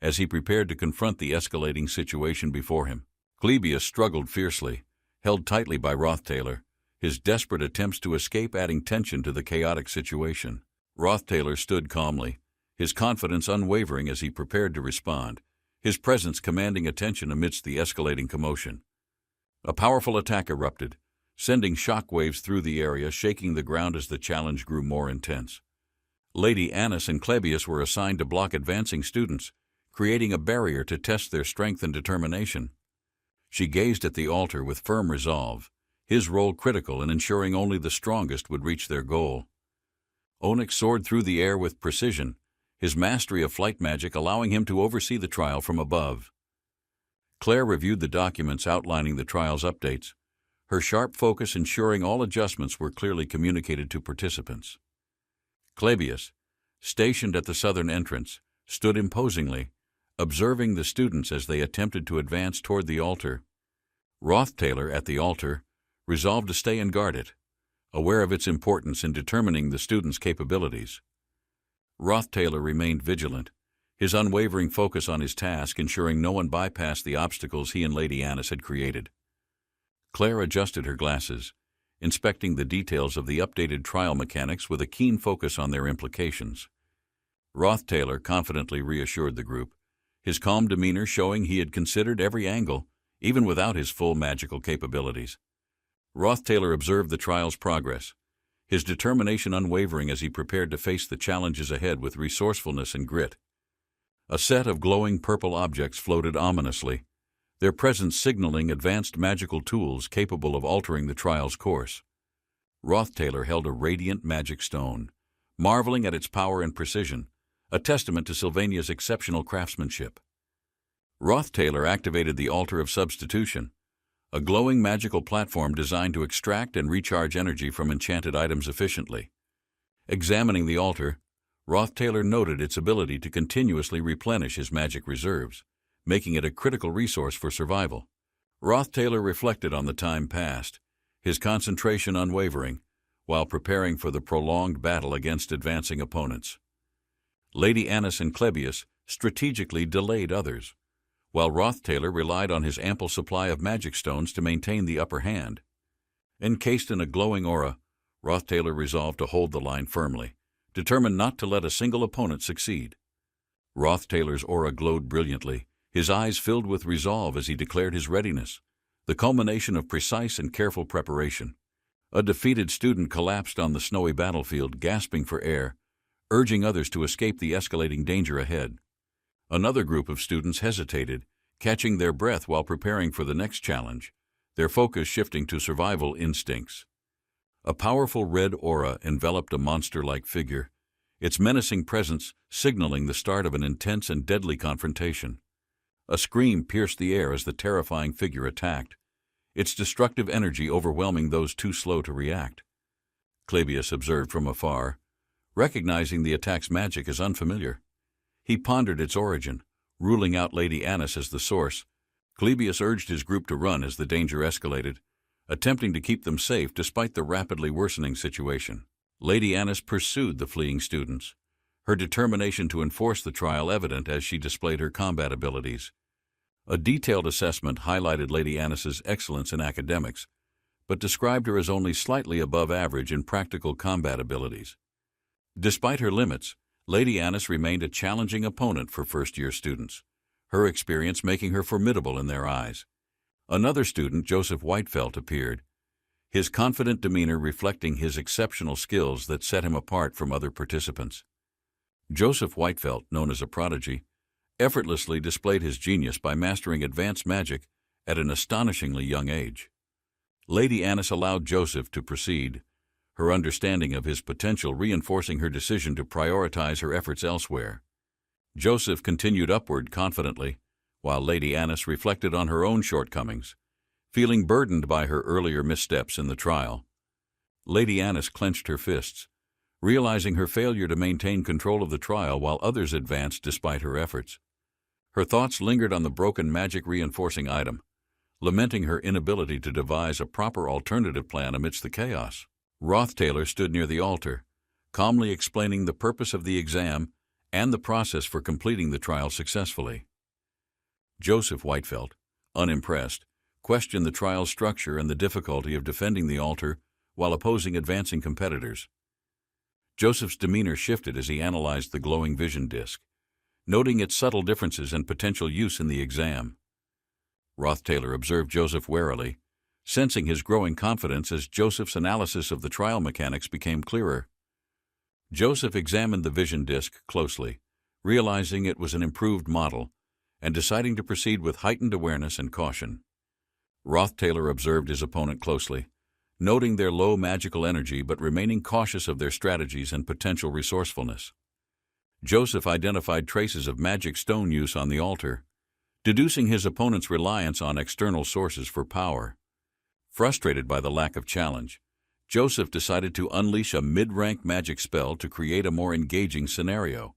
as he prepared to confront the escalating situation before him. Clebius struggled fiercely, held tightly by Rothtailor, his desperate attempts to escape adding tension to the chaotic situation. Rothtailor stood calmly, his confidence unwavering as he prepared to respond, his presence commanding attention amidst the escalating commotion. A powerful attack erupted, sending shock waves through the area, shaking the ground as the challenge grew more intense. Lady Annis and Clebius were assigned to block advancing students, creating a barrier to test their strength and determination. She gazed at the altar with firm resolve, his role critical in ensuring only the strongest would reach their goal. Onyx soared through the air with precision, his mastery of flight magic allowing him to oversee the trial from above. Claire reviewed the documents outlining the trial's updates, her sharp focus ensuring all adjustments were clearly communicated to participants. Clebius, stationed at the southern entrance, stood imposingly, observing the students as they attempted to advance toward the altar. Rothtailor, at the altar, resolved to stay and guard it, aware of its importance in determining the students' capabilities. Rothtailor remained vigilant, his unwavering focus on his task ensuring no one bypassed the obstacles he and Lady Annis had created. Claire adjusted her glasses, inspecting the details of the updated trial mechanics with a keen focus on their implications. Rothtailor confidently reassured the group, his calm demeanor showing he had considered every angle, even without his full magical capabilities. Rothtailor observed the trial's progress, his determination unwavering as he prepared to face the challenges ahead with resourcefulness and grit. A set of glowing purple objects floated ominously, their presence signaling advanced magical tools capable of altering the trial's course. Rothtailor held a radiant magic stone, marveling at its power and precision, a testament to Sylvania's exceptional craftsmanship. Rothtailor activated the Altar of Substitution, a glowing magical platform designed to extract and recharge energy from enchanted items efficiently. Examining the altar, Rothtailor noted its ability to continuously replenish his magic reserves, making it a critical resource for survival. Rothtailor reflected on the time past, his concentration unwavering, while preparing for the prolonged battle against advancing opponents. Lady Annis and Clebius strategically delayed others, while Rothtailor relied on his ample supply of magic stones to maintain the upper hand. Encased in a glowing aura, Rothtailor resolved to hold the line firmly, determined not to let a single opponent succeed. Rothtailor's aura glowed brilliantly, his eyes filled with resolve as he declared his readiness, the culmination of precise and careful preparation. A defeated student collapsed on the snowy battlefield, gasping for air, urging others to escape the escalating danger ahead. Another group of students hesitated, catching their breath while preparing for the next challenge, their focus shifting to survival instincts. A powerful red aura enveloped a monster-like figure, its menacing presence signaling the start of an intense and deadly confrontation. A scream pierced the air as the terrifying figure attacked, its destructive energy overwhelming those too slow to react. Clebius observed from afar, recognizing the attack's magic as unfamiliar. He pondered its origin, ruling out Lady Annis as the source. Clebius urged his group to run as the danger escalated, attempting to keep them safe despite the rapidly worsening situation. Lady Annis pursued the fleeing students, her determination to enforce the trial evident as she displayed her combat abilities. A detailed assessment highlighted Lady Annis's excellence in academics, but described her as only slightly above average in practical combat abilities. Despite her limits, Lady Annis remained a challenging opponent for first-year students, her experience making her formidable in their eyes. Another student, Joseph Whitefelt, appeared, his confident demeanor reflecting his exceptional skills that set him apart from other participants. Joseph Whitefelt, known as a prodigy, effortlessly displayed his genius by mastering advanced magic at an astonishingly young age. Lady Annis allowed Joseph to proceed, her understanding of his potential reinforcing her decision to prioritize her efforts elsewhere. Joseph continued upward confidently, while Lady Annis reflected on her own shortcomings, feeling burdened by her earlier missteps in the trial. Lady Annis clenched her fists, realizing her failure to maintain control of the trial while others advanced despite her efforts. Her thoughts lingered on the broken magic reinforcing item, lamenting her inability to devise a proper alternative plan amidst the chaos. Roth Taylor stood near the altar, calmly explaining the purpose of the exam and the process for completing the trial successfully. Joseph Whitefeld, unimpressed, questioned the trial's structure and the difficulty of defending the altar while opposing advancing competitors. Joseph's demeanor shifted as he analyzed the glowing vision disc, noting its subtle differences and potential use in the exam. Roth Taylor observed Joseph warily, sensing his growing confidence as Joseph's analysis of the trial mechanics became clearer. Joseph examined the vision disc closely, realizing it was an improved model, and deciding to proceed with heightened awareness and caution. Roth Taylor observed his opponent closely, noting their low magical energy but remaining cautious of their strategies and potential resourcefulness. Joseph identified traces of magic stone use on the altar, deducing his opponent's reliance on external sources for power. Frustrated by the lack of challenge, Joseph decided to unleash a mid-rank magic spell to create a more engaging scenario.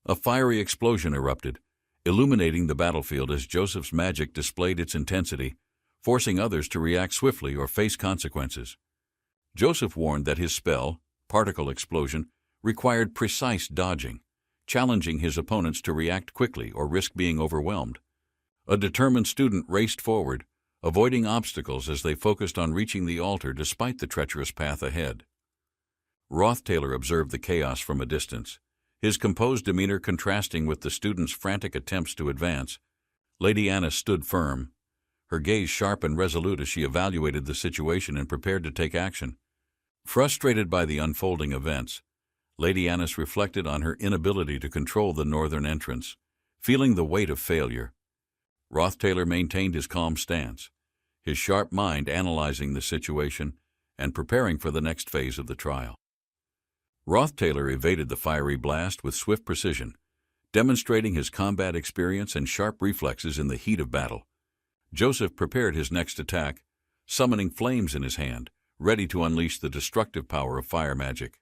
A fiery explosion erupted, illuminating the battlefield as Joseph's magic displayed its intensity, forcing others to react swiftly or face consequences. Joseph warned that his spell, Particle Explosion, required precise dodging, challenging his opponents to react quickly or risk being overwhelmed. A determined student raced forward, avoiding obstacles as they focused on reaching the altar despite the treacherous path ahead. Roth Taylor observed the chaos from a distance, his composed demeanor contrasting with the student's frantic attempts to advance. Lady Annis stood firm, her gaze sharp and resolute as she evaluated the situation and prepared to take action. Frustrated by the unfolding events, Lady Annis reflected on her inability to control the northern entrance, feeling the weight of failure. Roth Taylor maintained his calm stance, his sharp mind analyzing the situation and preparing for the next phase of the trial. Roth Taylor evaded the fiery blast with swift precision, demonstrating his combat experience and sharp reflexes in the heat of battle. Joseph prepared his next attack, summoning flames in his hand, ready to unleash the destructive power of fire magic.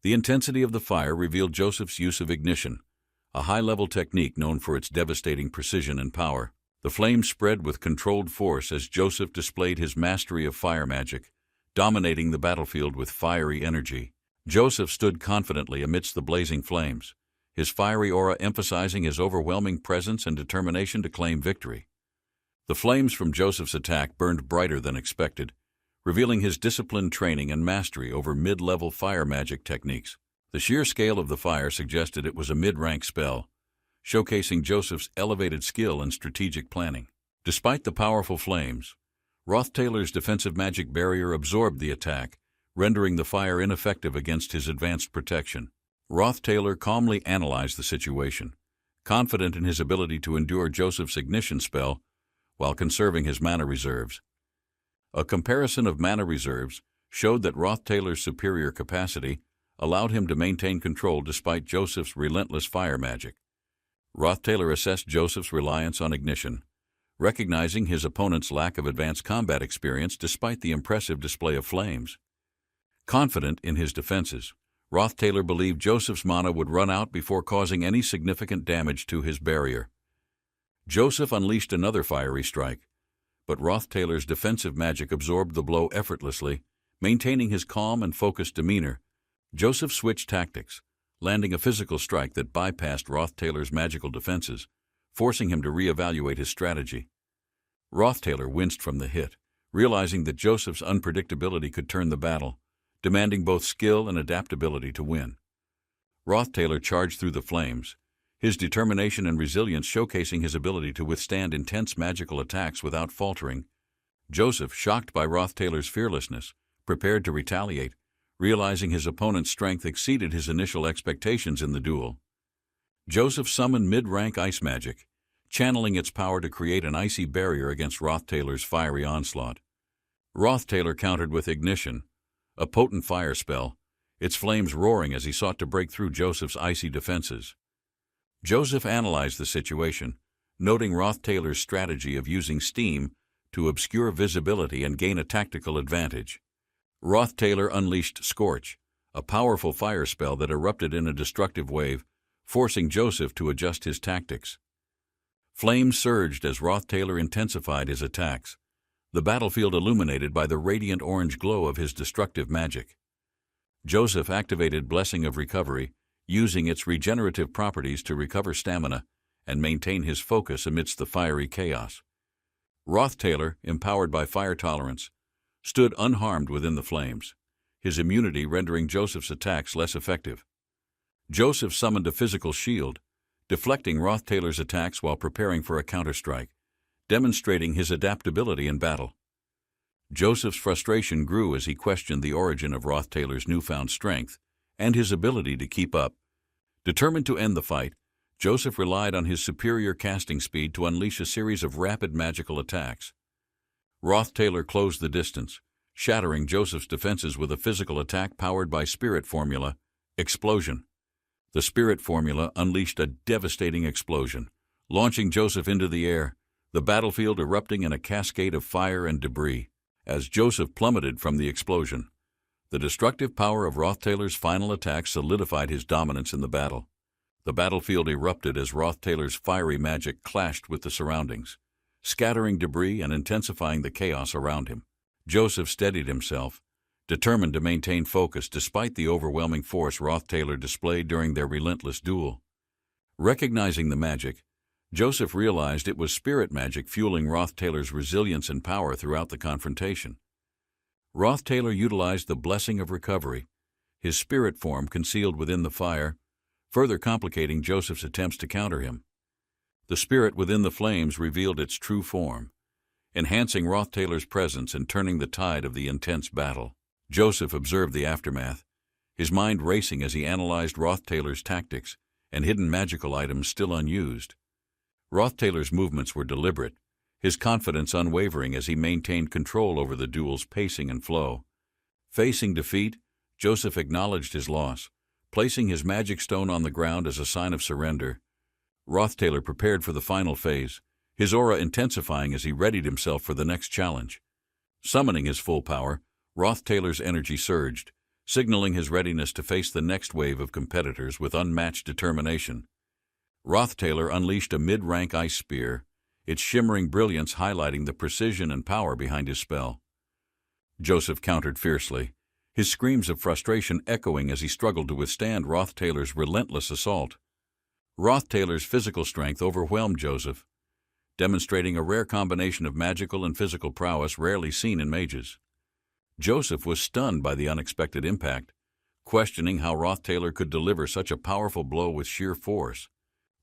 The intensity of the fire revealed Joseph's use of ignition, a high-level technique known for its devastating precision and power. The flames spread with controlled force as Joseph displayed his mastery of fire magic, dominating the battlefield with fiery energy. Joseph stood confidently amidst the blazing flames, his fiery aura emphasizing his overwhelming presence and determination to claim victory. The flames from Joseph's attack burned brighter than expected, revealing his disciplined training and mastery over mid-level fire magic techniques. The sheer scale of the fire suggested it was a mid-rank spell, showcasing Joseph's elevated skill and strategic planning. Despite the powerful flames, Roth Taylor's defensive magic barrier absorbed the attack, rendering the fire ineffective against his advanced protection. Roth Taylor calmly analyzed the situation, confident in his ability to endure Joseph's ignition spell while conserving his mana reserves. A comparison of mana reserves showed that Roth Taylor's superior capacity allowed him to maintain control despite Joseph's relentless fire magic. Roth Taylor assessed Joseph's reliance on ignition, recognizing his opponent's lack of advanced combat experience despite the impressive display of flames. Confident in his defenses, Roth Taylor believed Joseph's mana would run out before causing any significant damage to his barrier. Joseph unleashed another fiery strike, but Roth Taylor's defensive magic absorbed the blow effortlessly, maintaining his calm and focused demeanor. Joseph switched tactics, landing a physical strike that bypassed Roth Taylor's magical defenses, forcing him to reevaluate his strategy. Roth Taylor winced from the hit, realizing that Joseph's unpredictability could turn the battle, demanding both skill and adaptability to win. Roth Taylor charged through the flames, his determination and resilience showcasing his ability to withstand intense magical attacks without faltering. Joseph, shocked by Roth Taylor's fearlessness, prepared to retaliate, realizing his opponent's strength exceeded his initial expectations in the duel. Joseph summoned mid-rank ice magic, channeling its power to create an icy barrier against Roth Taylor's fiery onslaught. Roth Taylor countered with ignition, a potent fire spell, its flames roaring as he sought to break through Joseph's icy defenses. Joseph analyzed the situation, noting Roth Taylor's strategy of using steam to obscure visibility and gain a tactical advantage. Roth Taylor unleashed Scorch, a powerful fire spell that erupted in a destructive wave, forcing Joseph to adjust his tactics. Flames surged as Roth Taylor intensified his attacks, the battlefield illuminated by the radiant orange glow of his destructive magic. Joseph activated Blessing of Recovery, using its regenerative properties to recover stamina and maintain his focus amidst the fiery chaos. Roth Taylor, empowered by fire tolerance, stood unharmed within the flames, his immunity rendering Joseph's attacks less effective. Joseph summoned a physical shield, deflecting Roth Taylor's attacks while preparing for a counterstrike, demonstrating his adaptability in battle. Joseph's frustration grew as he questioned the origin of Roth Taylor's newfound strength and his ability to keep up. Determined to end the fight, Joseph relied on his superior casting speed to unleash a series of rapid magical attacks. Roth Taylor closed the distance, shattering Joseph's defenses with a physical attack powered by Spirit Formula, Explosion. The Spirit Formula unleashed a devastating explosion, launching Joseph into the air, the battlefield erupting in a cascade of fire and debris. As Joseph plummeted from the explosion, the destructive power of Roth Taylor's final attack solidified his dominance in the battle. The battlefield erupted as Roth Taylor's fiery magic clashed with the surroundings, scattering debris and intensifying the chaos around him. Joseph steadied himself, determined to maintain focus despite the overwhelming force Roth Taylor displayed during their relentless duel. Recognizing the magic, Joseph realized it was spirit magic fueling Roth Taylor's resilience and power throughout the confrontation. Roth Taylor utilized the Blessing of Recovery, his spirit form concealed within the fire, further complicating Joseph's attempts to counter him. The spirit within the flames revealed its true form, enhancing Roth Taylor's presence and turning the tide of the intense battle. Joseph observed the aftermath, his mind racing as he analyzed Roth Taylor's tactics and hidden magical items still unused. Roth Taylor's movements were deliberate, his confidence unwavering as he maintained control over the duel's pacing and flow. Facing defeat, Joseph acknowledged his loss, placing his magic stone on the ground as a sign of surrender. Roth Taylor prepared for the final phase, his aura intensifying as he readied himself for the next challenge. Summoning his full power, Roth Taylor's energy surged, signaling his readiness to face the next wave of competitors with unmatched determination. Roth Taylor unleashed a mid-rank ice spear, its shimmering brilliance highlighting the precision and power behind his spell. Joseph countered fiercely, his screams of frustration echoing as he struggled to withstand Roth Taylor's relentless assault. Roth Taylor's physical strength overwhelmed Joseph, demonstrating a rare combination of magical and physical prowess rarely seen in mages. Joseph was stunned by the unexpected impact, questioning how Roth Taylor could deliver such a powerful blow with sheer force.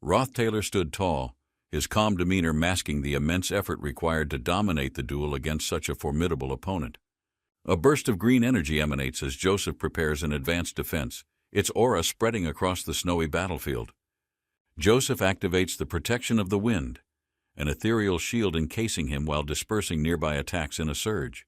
Roth Taylor stood tall, his calm demeanor masking the immense effort required to dominate the duel against such a formidable opponent. A burst of green energy emanates as Joseph prepares an advanced defense, its aura spreading across the snowy battlefield. Joseph activates the Protection of the Wind, an ethereal shield encasing him while dispersing nearby attacks in a surge.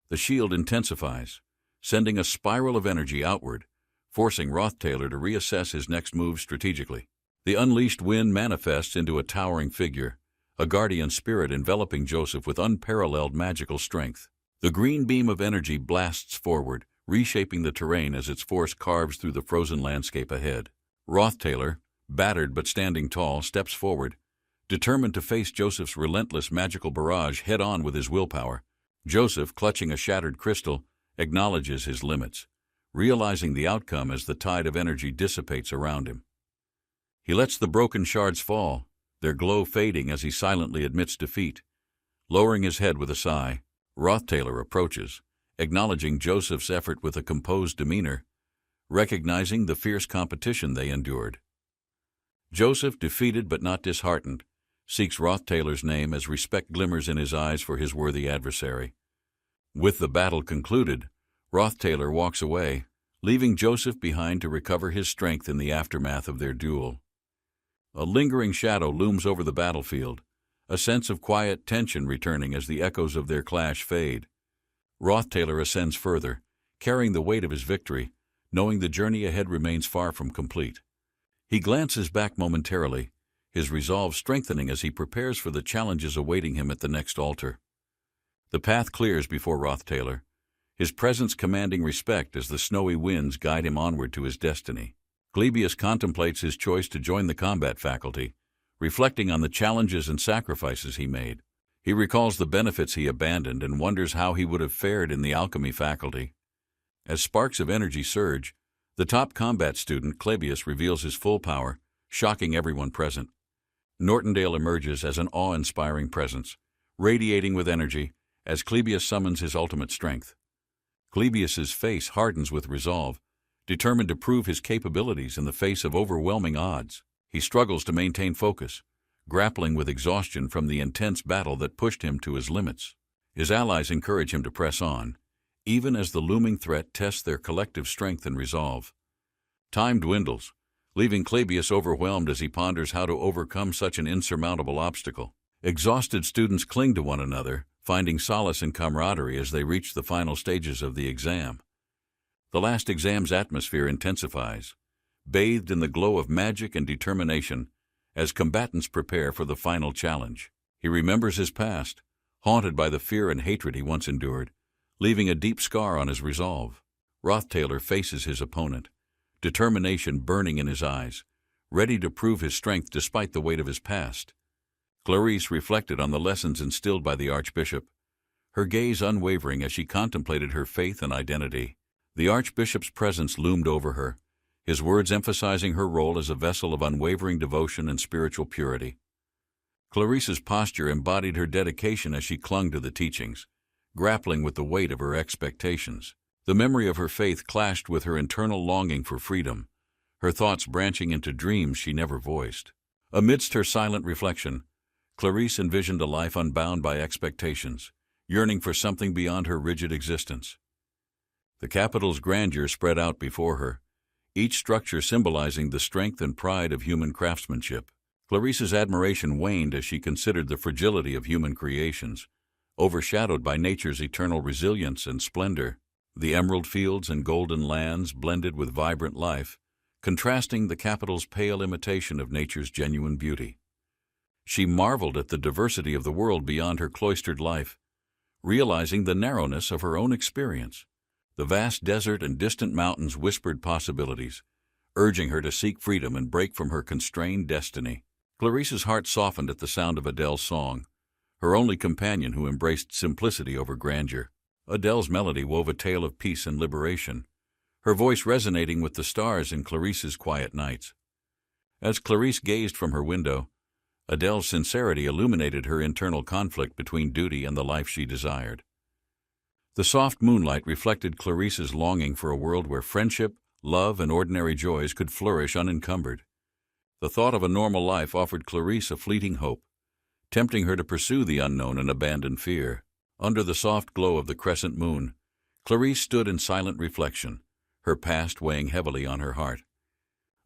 The shield intensifies, sending a spiral of energy outward, forcing Roth Taylor to reassess his next move strategically. The unleashed wind manifests into a towering figure, a guardian spirit enveloping Joseph with unparalleled magical strength. The green beam of energy blasts forward, reshaping the terrain as its force carves through the frozen landscape ahead. Roth Taylor, battered but standing tall, steps forward, determined to face Joseph's relentless magical barrage head-on with his willpower. Joseph, clutching a shattered crystal, acknowledges his limits, realizing the outcome as the tide of energy dissipates around him. He lets the broken shards fall, their glow fading as he silently admits defeat. Lowering his head with a sigh, Roth Taylor approaches, acknowledging Joseph's effort with a composed demeanor, recognizing the fierce competition they endured. Joseph, defeated but not disheartened, seeks Roth Taylor's name as respect glimmers in his eyes for his worthy adversary. With the battle concluded, Roth Taylor walks away, leaving Joseph behind to recover his strength in the aftermath of their duel. A lingering shadow looms over the battlefield, a sense of quiet tension returning as the echoes of their clash fade. Roth Taylor ascends further, carrying the weight of his victory, knowing the journey ahead remains far from complete. He glances back momentarily, his resolve strengthening as he prepares for the challenges awaiting him at the next altar. The path clears before Rothtailor, his presence commanding respect as the snowy winds guide him onward to his destiny. Clebius contemplates his choice to join the combat faculty, reflecting on the challenges and sacrifices he made. He recalls the benefits he abandoned and wonders how he would have fared in the alchemy faculty. As sparks of energy surge, the top combat student, Clebius, reveals his full power, shocking everyone present. Nortondale emerges as an awe-inspiring presence, radiating with energy as Clebius summons his ultimate strength. Clebius's face hardens with resolve, determined to prove his capabilities in the face of overwhelming odds. He struggles to maintain focus, grappling with exhaustion from the intense battle that pushed him to his limits. His allies encourage him to press on, even as the looming threat tests their collective strength and resolve. Time dwindles, leaving Clebius overwhelmed as he ponders how to overcome such an insurmountable obstacle. Exhausted students cling to one another, finding solace in camaraderie as they reach the final stages of the exam. The last exam's atmosphere intensifies, bathed in the glow of magic and determination, as combatants prepare for the final challenge. He remembers his past, haunted by the fear and hatred he once endured, leaving a deep scar on his resolve. Rothtailor faces his opponent, determination burning in his eyes, ready to prove his strength despite the weight of his past. Clarice reflected on the lessons instilled by the Archbishop, her gaze unwavering as she contemplated her faith and identity. The Archbishop's presence loomed over her, his words emphasizing her role as a vessel of unwavering devotion and spiritual purity. Clarice's posture embodied her dedication as she clung to the teachings, grappling with the weight of her expectations. The memory of her faith clashed with her internal longing for freedom, her thoughts branching into dreams she never voiced. Amidst her silent reflection, Clarice envisioned a life unbound by expectations, yearning for something beyond her rigid existence. The capital's grandeur spread out before her, each structure symbolizing the strength and pride of human craftsmanship. Clarice's admiration waned as she considered the fragility of human creations, overshadowed by nature's eternal resilience and splendor. The emerald fields and golden lands blended with vibrant life, contrasting the capital's pale imitation of nature's genuine beauty. She marveled at the diversity of the world beyond her cloistered life, realizing the narrowness of her own experience. The vast desert and distant mountains whispered possibilities, urging her to seek freedom and break from her constrained destiny. Clarice's heart softened at the sound of Adele's song, her only companion who embraced simplicity over grandeur. Adele's melody wove a tale of peace and liberation, her voice resonating with the stars in Clarice's quiet nights. As Clarice gazed from her window, Adele's sincerity illuminated her internal conflict between duty and the life she desired. The soft moonlight reflected Clarice's longing for a world where friendship, love, and ordinary joys could flourish unencumbered. The thought of a normal life offered Clarice a fleeting hope, tempting her to pursue the unknown and abandon fear. Under the soft glow of the crescent moon, Clarice stood in silent reflection, her past weighing heavily on her heart.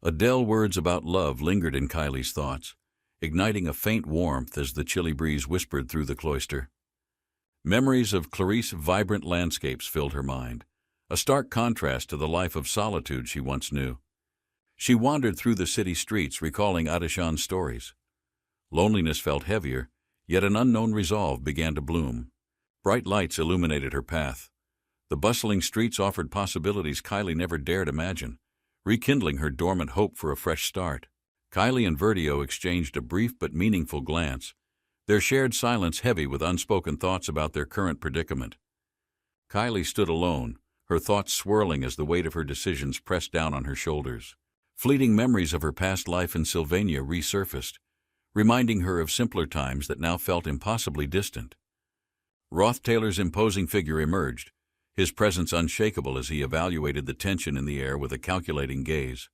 Adele's words about love lingered in Kylie's thoughts, igniting a faint warmth as the chilly breeze whispered through the cloister. Memories of Clarice's vibrant landscapes filled her mind, a stark contrast to the life of solitude she once knew. She wandered through the city streets, recalling Adeshan's stories. Loneliness felt heavier, yet an unknown resolve began to bloom. Bright lights illuminated her path. The bustling streets offered possibilities Kylie never dared imagine, rekindling her dormant hope for a fresh start. Kylie and Verdio exchanged a brief but meaningful glance, their shared silence heavy with unspoken thoughts about their current predicament. Kylie stood alone, her thoughts swirling as the weight of her decisions pressed down on her shoulders. Fleeting memories of her past life in Sylvania resurfaced, reminding her of simpler times that now felt impossibly distant. Rothtailor's imposing figure emerged, his presence unshakable as he evaluated the tension in the air with a calculating gaze.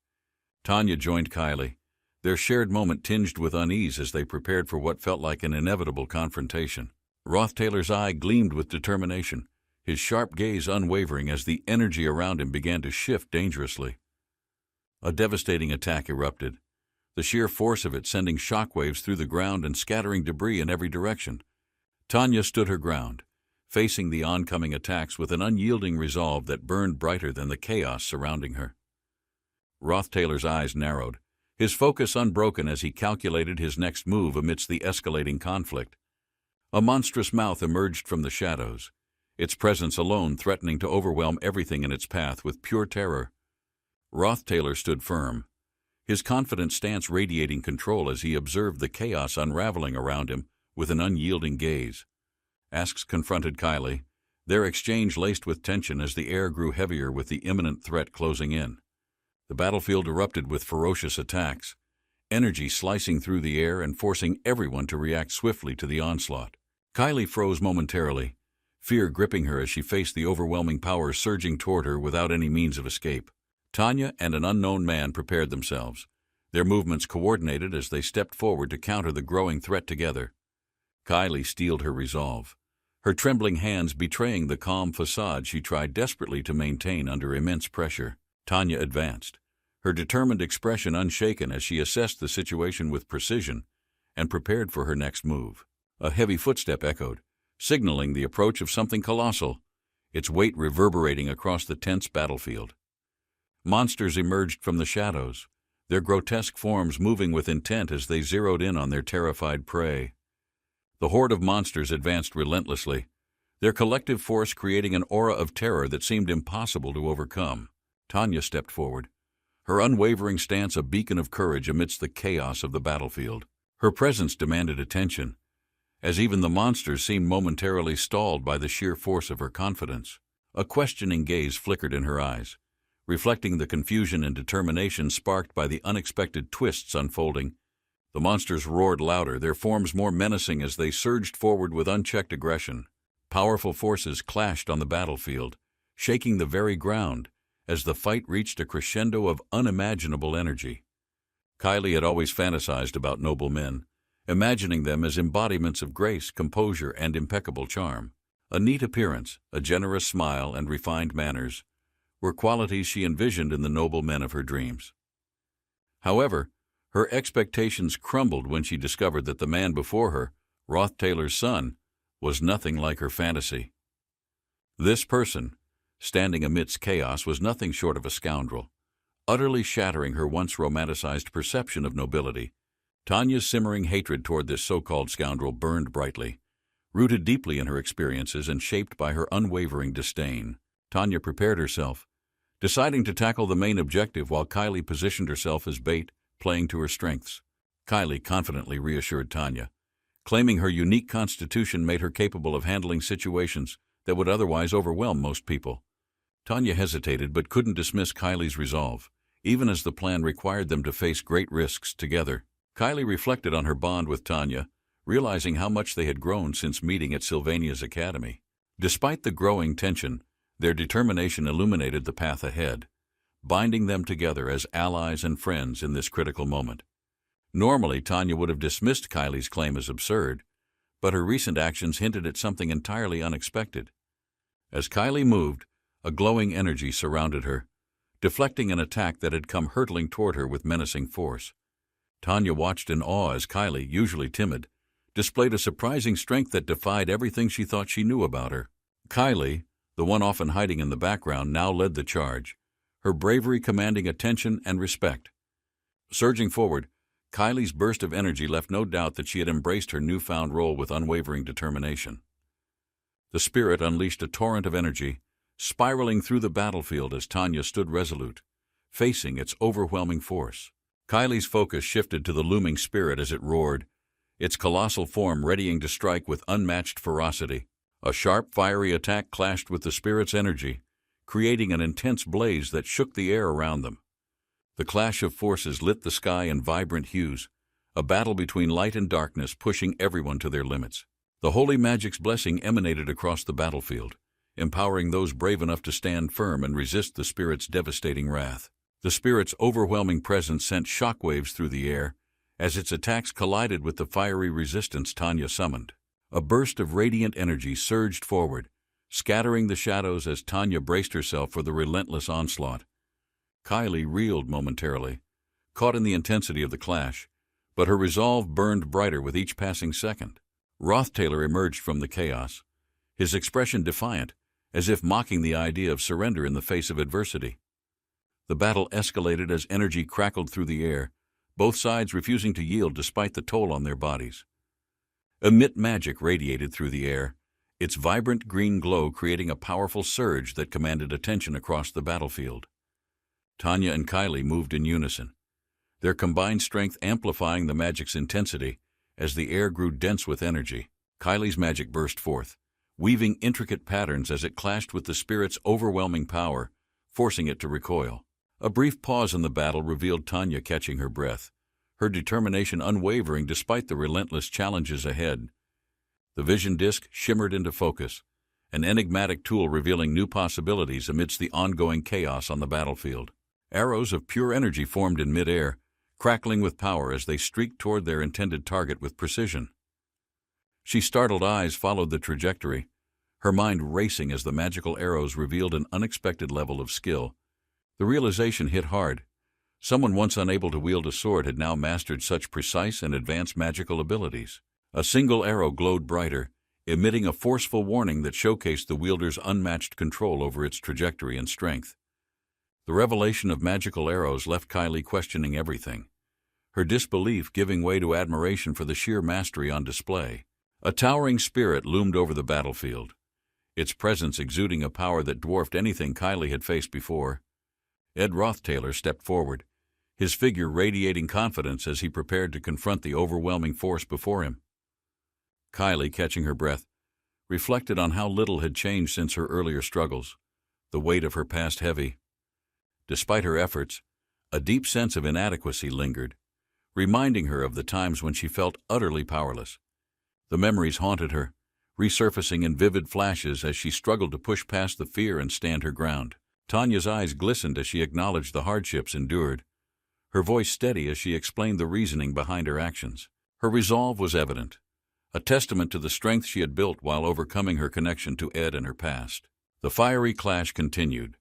Tanya joined Kylie, their shared moment tinged with unease as they prepared for what felt like an inevitable confrontation. Rothtailor's eye gleamed with determination, his sharp gaze unwavering as the energy around him began to shift dangerously. A devastating attack erupted, the sheer force of it sending shockwaves through the ground and scattering debris in every direction. Tanya stood her ground, facing the oncoming attacks with an unyielding resolve that burned brighter than the chaos surrounding her. Rothtailor's eyes narrowed, his focus unbroken as he calculated his next move amidst the escalating conflict. A monstrous mouth emerged from the shadows, its presence alone threatening to overwhelm everything in its path with pure terror. Rothtailor stood firm, his confident stance radiating control as he observed the chaos unraveling around him with an unyielding gaze. Asks confronted Kylie, their exchange laced with tension as the air grew heavier with the imminent threat closing in. The battlefield erupted with ferocious attacks, energy slicing through the air and forcing everyone to react swiftly to the onslaught. Kylie froze momentarily, fear gripping her as she faced the overwhelming power surging toward her without any means of escape. Tanya and an unknown man prepared themselves, their movements coordinated as they stepped forward to counter the growing threat together. Kylie steeled her resolve, her trembling hands betraying the calm facade she tried desperately to maintain under immense pressure. Tanya advanced, her determined expression unshaken as she assessed the situation with precision and prepared for her next move. A heavy footstep echoed, signaling the approach of something colossal, its weight reverberating across the tense battlefield. Monsters emerged from the shadows, their grotesque forms moving with intent as they zeroed in on their terrified prey. The horde of monsters advanced relentlessly, their collective force creating an aura of terror that seemed impossible to overcome. Tanya stepped forward, her unwavering stance a beacon of courage amidst the chaos of the battlefield. Her presence demanded attention, as even the monsters seemed momentarily stalled by the sheer force of her confidence. A questioning gaze flickered in her eyes, reflecting the confusion and determination sparked by the unexpected twists unfolding. The monsters roared louder, their forms more menacing as they surged forward with unchecked aggression. Powerful forces clashed on the battlefield, shaking the very ground, as the fight reached a crescendo of unimaginable energy. Kylie had always fantasized about noble men, imagining them as embodiments of grace, composure, and impeccable charm. A neat appearance, a generous smile, and refined manners were qualities she envisioned in the noble men of her dreams. However, her expectations crumbled when she discovered that the man before her, Rothtailor's son, was nothing like her fantasy. This person, standing amidst chaos, was nothing short of a scoundrel, utterly shattering her once romanticized perception of nobility. Tanya's simmering hatred toward this so-called scoundrel burned brightly, rooted deeply in her experiences and shaped by her unwavering disdain. Tanya prepared herself, deciding to tackle the main objective while Kylie positioned herself as bait, playing to her strengths. Kylie confidently reassured Tanya, claiming her unique constitution made her capable of handling situations that would otherwise overwhelm most people. Tanya hesitated but couldn't dismiss Kylie's resolve, even as the plan required them to face great risks together. Kylie reflected on her bond with Tanya, realizing how much they had grown since meeting at Sylvania's academy. Despite the growing tension, their determination illuminated the path ahead, binding them together as allies and friends in this critical moment. Normally, Tanya would have dismissed Kylie's claim as absurd, but her recent actions hinted at something entirely unexpected. As Kylie moved, a glowing energy surrounded her, deflecting an attack that had come hurtling toward her with menacing force. Tanya watched in awe as Kylie, usually timid, displayed a surprising strength that defied everything she thought she knew about her. Kylie, the one often hiding in the background, now led the charge, her bravery commanding attention and respect. Surging forward, Kylie's burst of energy left no doubt that she had embraced her newfound role with unwavering determination. The spirit unleashed a torrent of energy, spiraling through the battlefield as Tanya stood resolute, facing its overwhelming force. Kylie's focus shifted to the looming spirit as it roared, its colossal form readying to strike with unmatched ferocity. A sharp, fiery attack clashed with the spirit's energy, creating an intense blaze that shook the air around them. The clash of forces lit the sky in vibrant hues, a battle between light and darkness pushing everyone to their limits. The holy magic's blessing emanated across the battlefield, empowering those brave enough to stand firm and resist the spirit's devastating wrath. The spirit's overwhelming presence sent shockwaves through the air as its attacks collided with the fiery resistance Tanya summoned. A burst of radiant energy surged forward, scattering the shadows as Tanya braced herself for the relentless onslaught. Kylie reeled momentarily, caught in the intensity of the clash, but her resolve burned brighter with each passing second. Rothtailor emerged from the chaos, his expression defiant, as if mocking the idea of surrender in the face of adversity. The battle escalated as energy crackled through the air, both sides refusing to yield despite the toll on their bodies. Emit magic radiated through the air, its vibrant green glow creating a powerful surge that commanded attention across the battlefield. Tanya and Kylie moved in unison, their combined strength amplifying the magic's intensity as the air grew dense with energy. Kylie's magic burst forth, weaving intricate patterns as it clashed with the spirit's overwhelming power, forcing it to recoil. A brief pause in the battle revealed Tanya catching her breath, her determination unwavering despite the relentless challenges ahead. The vision disc shimmered into focus, an enigmatic tool revealing new possibilities amidst the ongoing chaos on the battlefield. Arrows of pure energy formed in midair, crackling with power as they streaked toward their intended target with precision. She's startled eyes followed the trajectory, her mind racing as the magical arrows revealed an unexpected level of skill. The realization hit hard. Someone once unable to wield a sword had now mastered such precise and advanced magical abilities. A single arrow glowed brighter, emitting a forceful warning that showcased the wielder's unmatched control over its trajectory and strength. The revelation of magical arrows left Kylie questioning everything, her disbelief giving way to admiration for the sheer mastery on display. A towering spirit loomed over the battlefield, its presence exuding a power that dwarfed anything Kylie had faced before. Ed Rothtaylor stepped forward, his figure radiating confidence as he prepared to confront the overwhelming force before him. Kylie, catching her breath, reflected on how little had changed since her earlier struggles, the weight of her past heavy. Despite her efforts, a deep sense of inadequacy lingered, reminding her of the times when she felt utterly powerless. The memories haunted her, resurfacing in vivid flashes as she struggled to push past the fear and stand her ground. Tanya's eyes glistened as she acknowledged the hardships endured, her voice steady as she explained the reasoning behind her actions. Her resolve was evident, a testament to the strength she had built while overcoming her connection to Ed and her past. The fiery clash continued,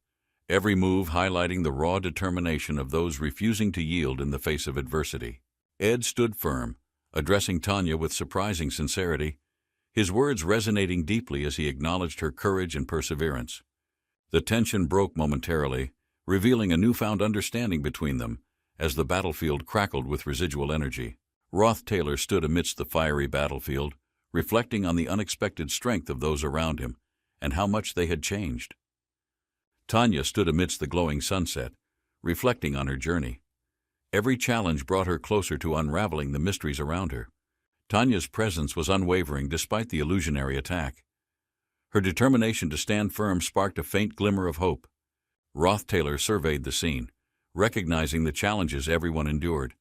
every move highlighting the raw determination of those refusing to yield in the face of adversity. Ed stood firm, addressing Tanya with surprising sincerity, his words resonating deeply as he acknowledged her courage and perseverance. The tension broke momentarily, revealing a newfound understanding between them as the battlefield crackled with residual energy. Rothtaylor stood amidst the fiery battlefield, reflecting on the unexpected strength of those around him and how much they had changed. Tanya stood amidst the glowing sunset, reflecting on her journey. Every challenge brought her closer to unraveling the mysteries around her. Tanya's presence was unwavering despite the illusionary attack. Her determination to stand firm sparked a faint glimmer of hope. Rothtaylor surveyed the scene, recognizing the challenges everyone endured.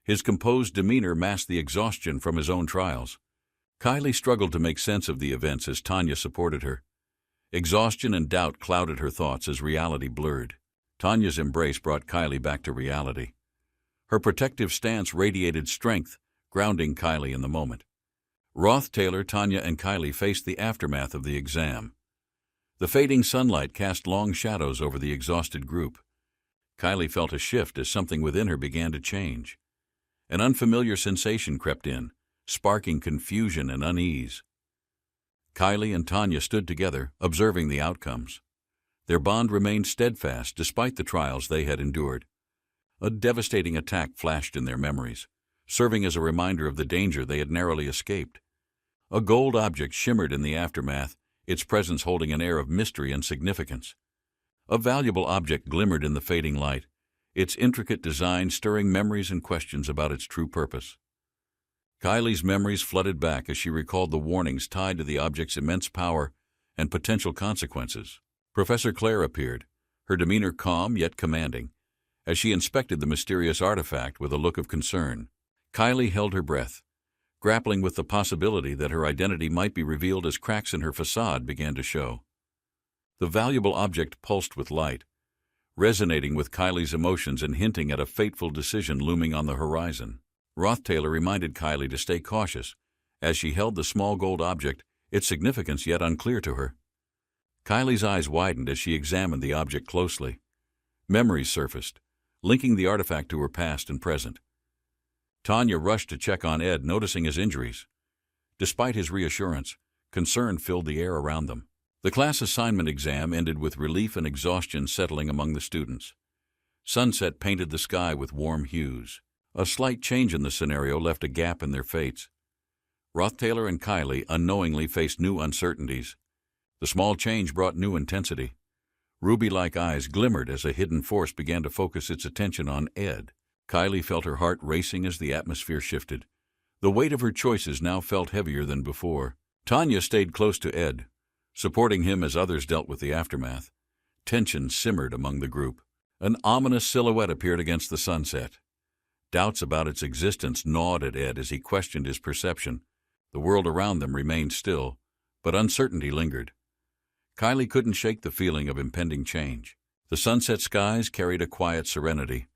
His composed demeanor masked the exhaustion from his own trials. Kylie struggled to make sense of the events as Tanya supported her. Exhaustion and doubt clouded her thoughts as reality blurred. Tanya's embrace brought Kylie back to reality. Her protective stance radiated strength, grounding Kylie in the moment. Rothtaylor, Tanya, and Kylie faced the aftermath of the exam. The fading sunlight cast long shadows over the exhausted group. Kylie felt a shift as something within her began to change. An unfamiliar sensation crept in, sparking confusion and unease. Kylie and Tanya stood together, observing the outcomes. Their bond remained steadfast despite the trials they had endured. A devastating attack flashed in their memories, serving as a reminder of the danger they had narrowly escaped. A gold object shimmered in the aftermath, its presence holding an air of mystery and significance. A valuable object glimmered in the fading light, its intricate design stirring memories and questions about its true purpose. Kylie's memories flooded back as she recalled the warnings tied to the object's immense power and potential consequences. Professor Claire appeared, her demeanor calm yet commanding, as she inspected the mysterious artifact with a look of concern. Kylie held her breath, grappling with the possibility that her identity might be revealed as cracks in her facade began to show. The valuable object pulsed with light, resonating with Kylie's emotions and hinting at a fateful decision looming on the horizon. Rothtaylor reminded Kylie to stay cautious as she held the small gold object, its significance yet unclear to her. Kylie's eyes widened as she examined the object closely. Memories surfaced, linking the artifact to her past and present. Tanya rushed to check on Ed, noticing his injuries. Despite his reassurance, concern filled the air around them. The class assignment exam ended with relief and exhaustion settling among the students. Sunset painted the sky with warm hues. A slight change in the scenario left a gap in their fates. Rothtailor and Kylie unknowingly faced new uncertainties. The small change brought new intensity. Ruby-like eyes glimmered as a hidden force began to focus its attention on Ed. Kylie felt her heart racing as the atmosphere shifted. The weight of her choices now felt heavier than before. Tanya stayed close to Ed, supporting him as others dealt with the aftermath. Tension simmered among the group. An ominous silhouette appeared against the sunset. Doubts about its existence gnawed at Ed as he questioned his perception. The world around them remained still, but uncertainty lingered. Kylie couldn't shake the feeling of impending change. The sunset skies carried a quiet serenity,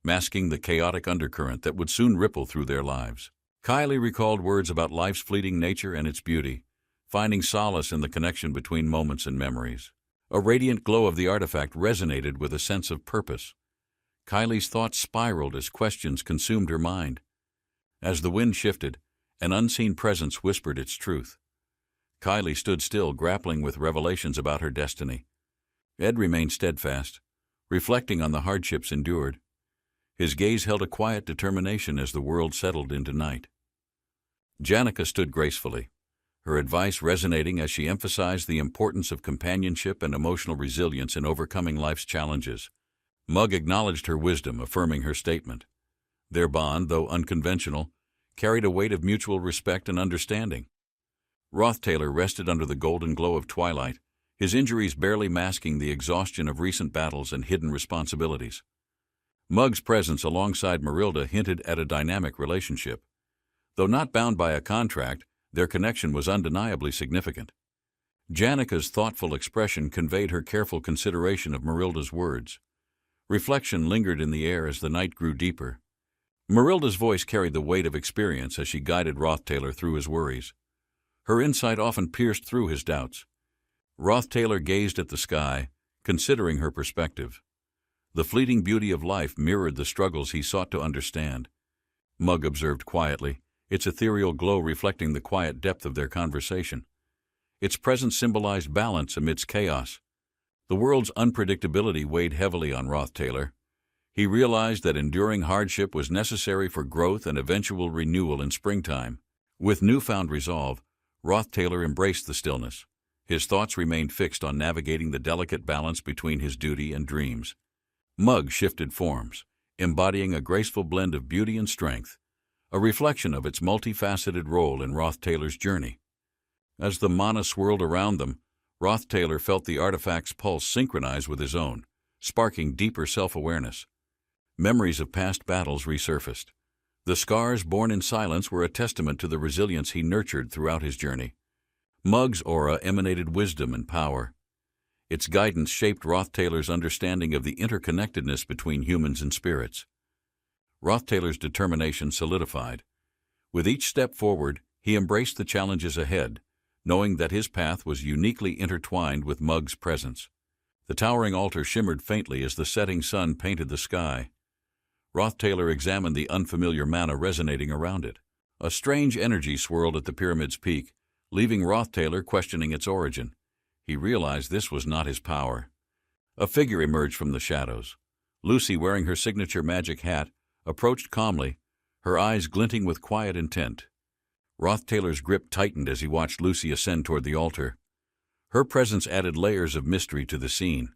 masking the chaotic undercurrent that would soon ripple through their lives. Kylie recalled words about life's fleeting nature and its beauty, finding solace in the connection between moments and memories. A radiant glow of the artifact resonated with a sense of purpose. Kylie's thoughts spiraled as questions consumed her mind. As the wind shifted, an unseen presence whispered its truth. Kylie stood still, grappling with revelations about her destiny. Ed remained steadfast, reflecting on the hardships endured. His gaze held a quiet determination as the world settled into night. Janica stood gracefully, her advice resonating as she emphasized the importance of companionship and emotional resilience in overcoming life's challenges. Mug acknowledged her wisdom, affirming her statement. Their bond, though unconventional, carried a weight of mutual respect and understanding. Rothtailor rested under the golden glow of twilight, his injuries barely masking the exhaustion of recent battles and hidden responsibilities. Mug's presence alongside Marilda hinted at a dynamic relationship. Though not bound by a contract, their connection was undeniably significant. Janica's thoughtful expression conveyed her careful consideration of Marilda's words. Reflection lingered in the air as the night grew deeper. Marilda's voice carried the weight of experience as she guided Rothtailor through his worries. Her insight often pierced through his doubts. Rothtailor gazed at the sky, considering her perspective. The fleeting beauty of life mirrored the struggles he sought to understand. Mug observed quietly, its ethereal glow reflecting the quiet depth of their conversation. Its presence symbolized balance amidst chaos. The world's unpredictability weighed heavily on Rothtailor. He realized that enduring hardship was necessary for growth and eventual renewal in springtime. With newfound resolve, Rothtailor embraced the stillness. His thoughts remained fixed on navigating the delicate balance between his duty and dreams. Mug shifted forms, embodying a graceful blend of beauty and strength, a reflection of its multifaceted role in Rothtailor's journey. As the mana swirled around them, Rothtailor felt the artifact's pulse synchronize with his own, sparking deeper self-awareness. Memories of past battles resurfaced. The scars born in silence were a testament to the resilience he nurtured throughout his journey. Mug's aura emanated wisdom and power. Its guidance shaped Rothtailor's understanding of the interconnectedness between humans and spirits. Rothtailor's determination solidified. With each step forward, he embraced the challenges ahead, knowing that his path was uniquely intertwined with Mug's presence. The towering altar shimmered faintly as the setting sun painted the sky. Rothtailor examined the unfamiliar mana resonating around it. A strange energy swirled at the pyramid's peak, leaving Rothtailor questioning its origin. He realized this was not his power. A figure emerged from the shadows. Lucy, wearing her signature magic hat, approached calmly, her eyes glinting with quiet intent. Rothtailor's grip tightened as he watched Lucy ascend toward the altar. Her presence added layers of mystery to the scene.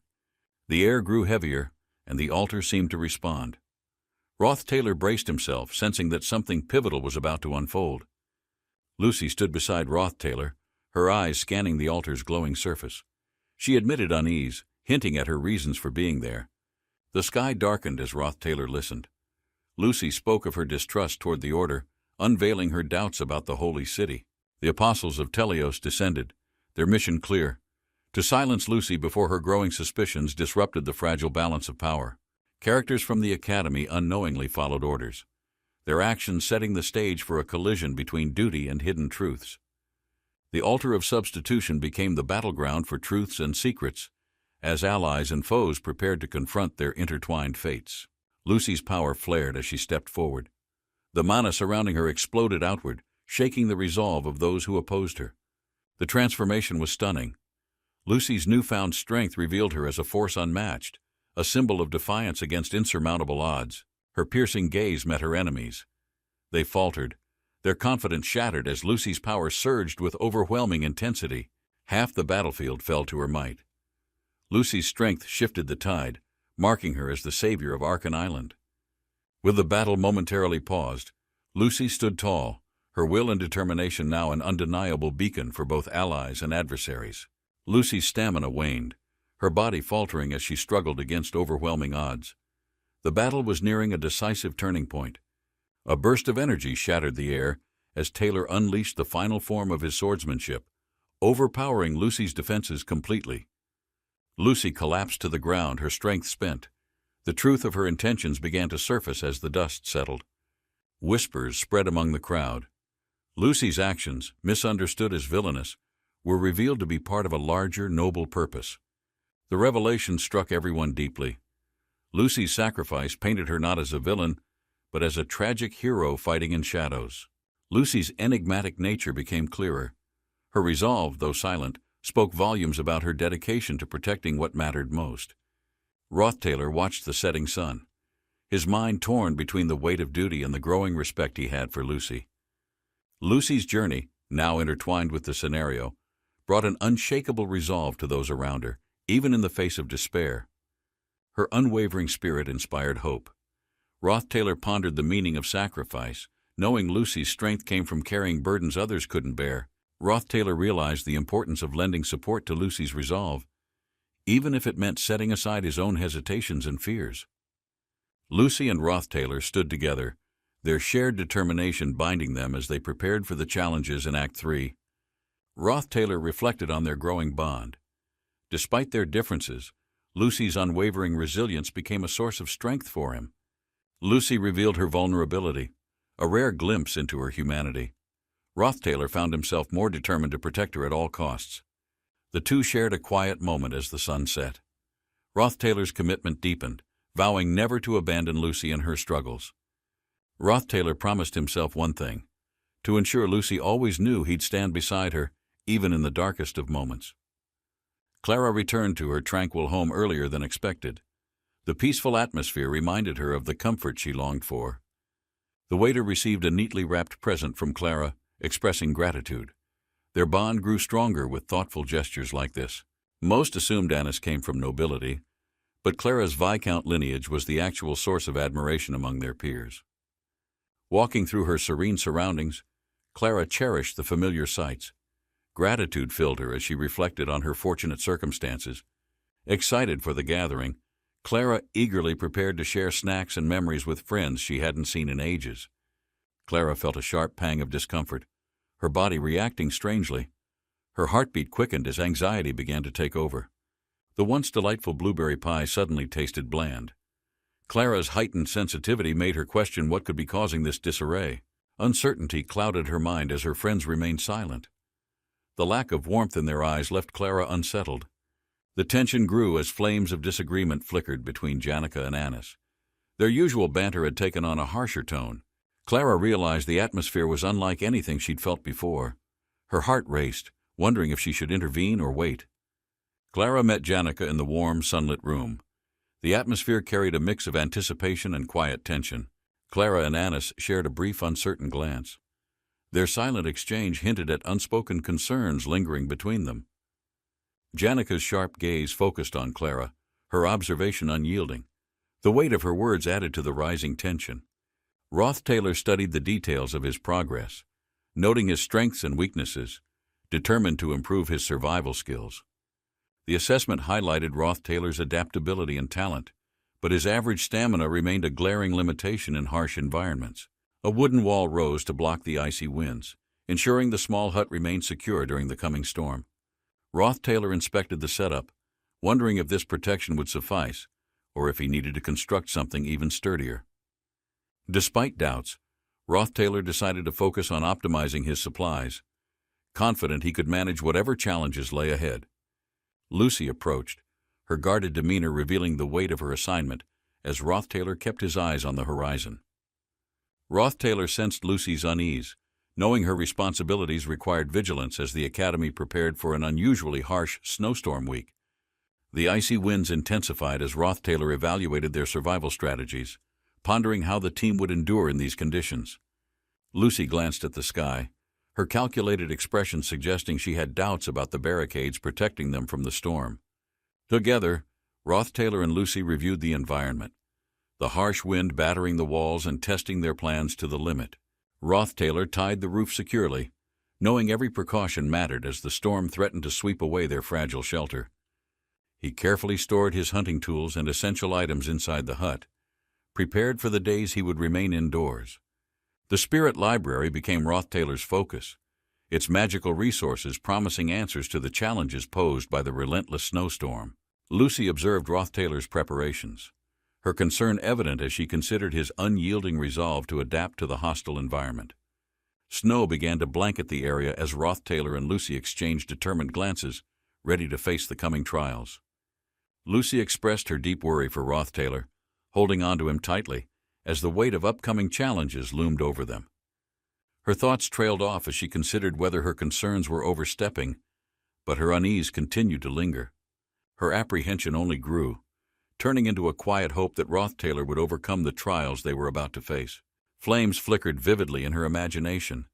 The air grew heavier, and the altar seemed to respond. Rothtailor braced himself, sensing that something pivotal was about to unfold. Lucy stood beside Rothtailor, her eyes scanning the altar's glowing surface. She admitted unease, hinting at her reasons for being there. The sky darkened as Rothtailor listened. Lucy spoke of her distrust toward the Order, unveiling her doubts about the Holy City. The apostles of Teleos descended, their mission clear: to silence Lucy before her growing suspicions disrupted the fragile balance of power. Characters from the Academy unknowingly followed orders, their actions setting the stage for a collision between duty and hidden truths. The altar of substitution became the battleground for truths and secrets, as allies and foes prepared to confront their intertwined fates. Lucy's power flared as she stepped forward. The mana surrounding her exploded outward, shaking the resolve of those who opposed her. The transformation was stunning. Lucy's newfound strength revealed her as a force unmatched, a symbol of defiance against insurmountable odds. Her piercing gaze met her enemies. They faltered, their confidence shattered as Lucy's power surged with overwhelming intensity. Half the battlefield fell to her might. Lucy's strength shifted the tide, marking her as the savior of Arkan Island. With the battle momentarily paused, Lucy stood tall, her will and determination now an undeniable beacon for both allies and adversaries. Lucy's stamina waned, her body faltering as she struggled against overwhelming odds. The battle was nearing a decisive turning point. A burst of energy shattered the air as Taylor unleashed the final form of his swordsmanship, overpowering Lucy's defenses completely. Lucy collapsed to the ground, her strength spent. The truth of her intentions began to surface as the dust settled. Whispers spread among the crowd. Lucy's actions, misunderstood as villainous, were revealed to be part of a larger, noble purpose. The revelation struck everyone deeply. Lucy's sacrifice painted her not as a villain, but as a tragic hero fighting in shadows. Lucy's enigmatic nature became clearer. Her resolve, though silent, spoke volumes about her dedication to protecting what mattered most. Roth Taylor watched the setting sun, his mind torn between the weight of duty and the growing respect he had for Lucy. Lucy's journey, now intertwined with the scenario, brought an unshakable resolve to those around her, even in the face of despair. Her unwavering spirit inspired hope. Roth Taylor pondered the meaning of sacrifice, knowing Lucy's strength came from carrying burdens others couldn't bear. Roth Taylor realized the importance of lending support to Lucy's resolve, even if it meant setting aside his own hesitations and fears. Lucy and Roth Taylor stood together, their shared determination binding them as they prepared for the challenges in Act 3. Roth Taylor reflected on their growing bond. Despite their differences, Lucy's unwavering resilience became a source of strength for him. Lucy revealed her vulnerability, a rare glimpse into her humanity. Roth Taylor found himself more determined to protect her at all costs. The two shared a quiet moment as the sun set. Roth Taylor's commitment deepened, vowing never to abandon Lucy in her struggles. Roth Taylor promised himself one thing: to ensure Lucy always knew he'd stand beside her, even in the darkest of moments. Clara returned to her tranquil home earlier than expected. The peaceful atmosphere reminded her of the comfort she longed for. The waiter received a neatly wrapped present from Clara, expressing gratitude. Their bond grew stronger with thoughtful gestures like this. Most assumed Anis came from nobility, but Clara's Viscount lineage was the actual source of admiration among their peers. Walking through her serene surroundings, Clara cherished the familiar sights. Gratitude filled her as she reflected on her fortunate circumstances. Excited for the gathering, Clara eagerly prepared to share snacks and memories with friends she hadn't seen in ages. Clara felt a sharp pang of discomfort, her body reacting strangely. Her heartbeat quickened as anxiety began to take over. The once delightful blueberry pie suddenly tasted bland. Clara's heightened sensitivity made her question what could be causing this disarray. Uncertainty clouded her mind as her friends remained silent. The lack of warmth in their eyes left Clara unsettled. The tension grew as flames of disagreement flickered between Janica and Anis. Their usual banter had taken on a harsher tone. Clara realized the atmosphere was unlike anything she'd felt before. Her heart raced, wondering if she should intervene or wait. Clara met Janica in the warm, sunlit room. The atmosphere carried a mix of anticipation and quiet tension. Clara and Anis shared a brief, uncertain glance. Their silent exchange hinted at unspoken concerns lingering between them. Janica's sharp gaze focused on Clara, her observation unyielding. The weight of her words added to the rising tension. Roth Taylor studied the details of his progress, noting his strengths and weaknesses, determined to improve his survival skills. The assessment highlighted Roth Taylor's adaptability and talent, but his average stamina remained a glaring limitation in harsh environments. A wooden wall rose to block the icy winds, ensuring the small hut remained secure during the coming storm. Roth Taylor inspected the setup, wondering if this protection would suffice, or if he needed to construct something even sturdier. Despite doubts, Roth Taylor decided to focus on optimizing his supplies, confident he could manage whatever challenges lay ahead. Lucy approached, her guarded demeanor revealing the weight of her assignment as Roth Taylor kept his eyes on the horizon. Roth Taylor sensed Lucy's unease, knowing her responsibilities required vigilance as the academy prepared for an unusually harsh snowstorm week. The icy winds intensified as Roth Taylor evaluated their survival strategies, pondering how the team would endure in these conditions. Lucy glanced at the sky, her calculated expression suggesting she had doubts about the barricades protecting them from the storm. Together, Roth Taylor and Lucy reviewed the environment, the harsh wind battering the walls and testing their plans to the limit. Roth Taylor tied the roof securely, knowing every precaution mattered as the storm threatened to sweep away their fragile shelter. He carefully stored his hunting tools and essential items inside the hut, prepared for the days he would remain indoors. The Spirit Library became Roth Taylor's focus, its magical resources promising answers to the challenges posed by the relentless snowstorm. Lucy observed Roth Taylor's preparations, her concern evident as she considered his unyielding resolve to adapt to the hostile environment. Snow began to blanket the area as Roth Taylor and Lucy exchanged determined glances, ready to face the coming trials. Lucy expressed her deep worry for Roth Taylor, holding on to him tightly as the weight of upcoming challenges loomed over them. Her thoughts trailed off as she considered whether her concerns were overstepping, but her unease continued to linger. Her apprehension only grew, turning into a quiet hope that Roth Taylor would overcome the trials they were about to face. Flames flickered vividly in her imagination,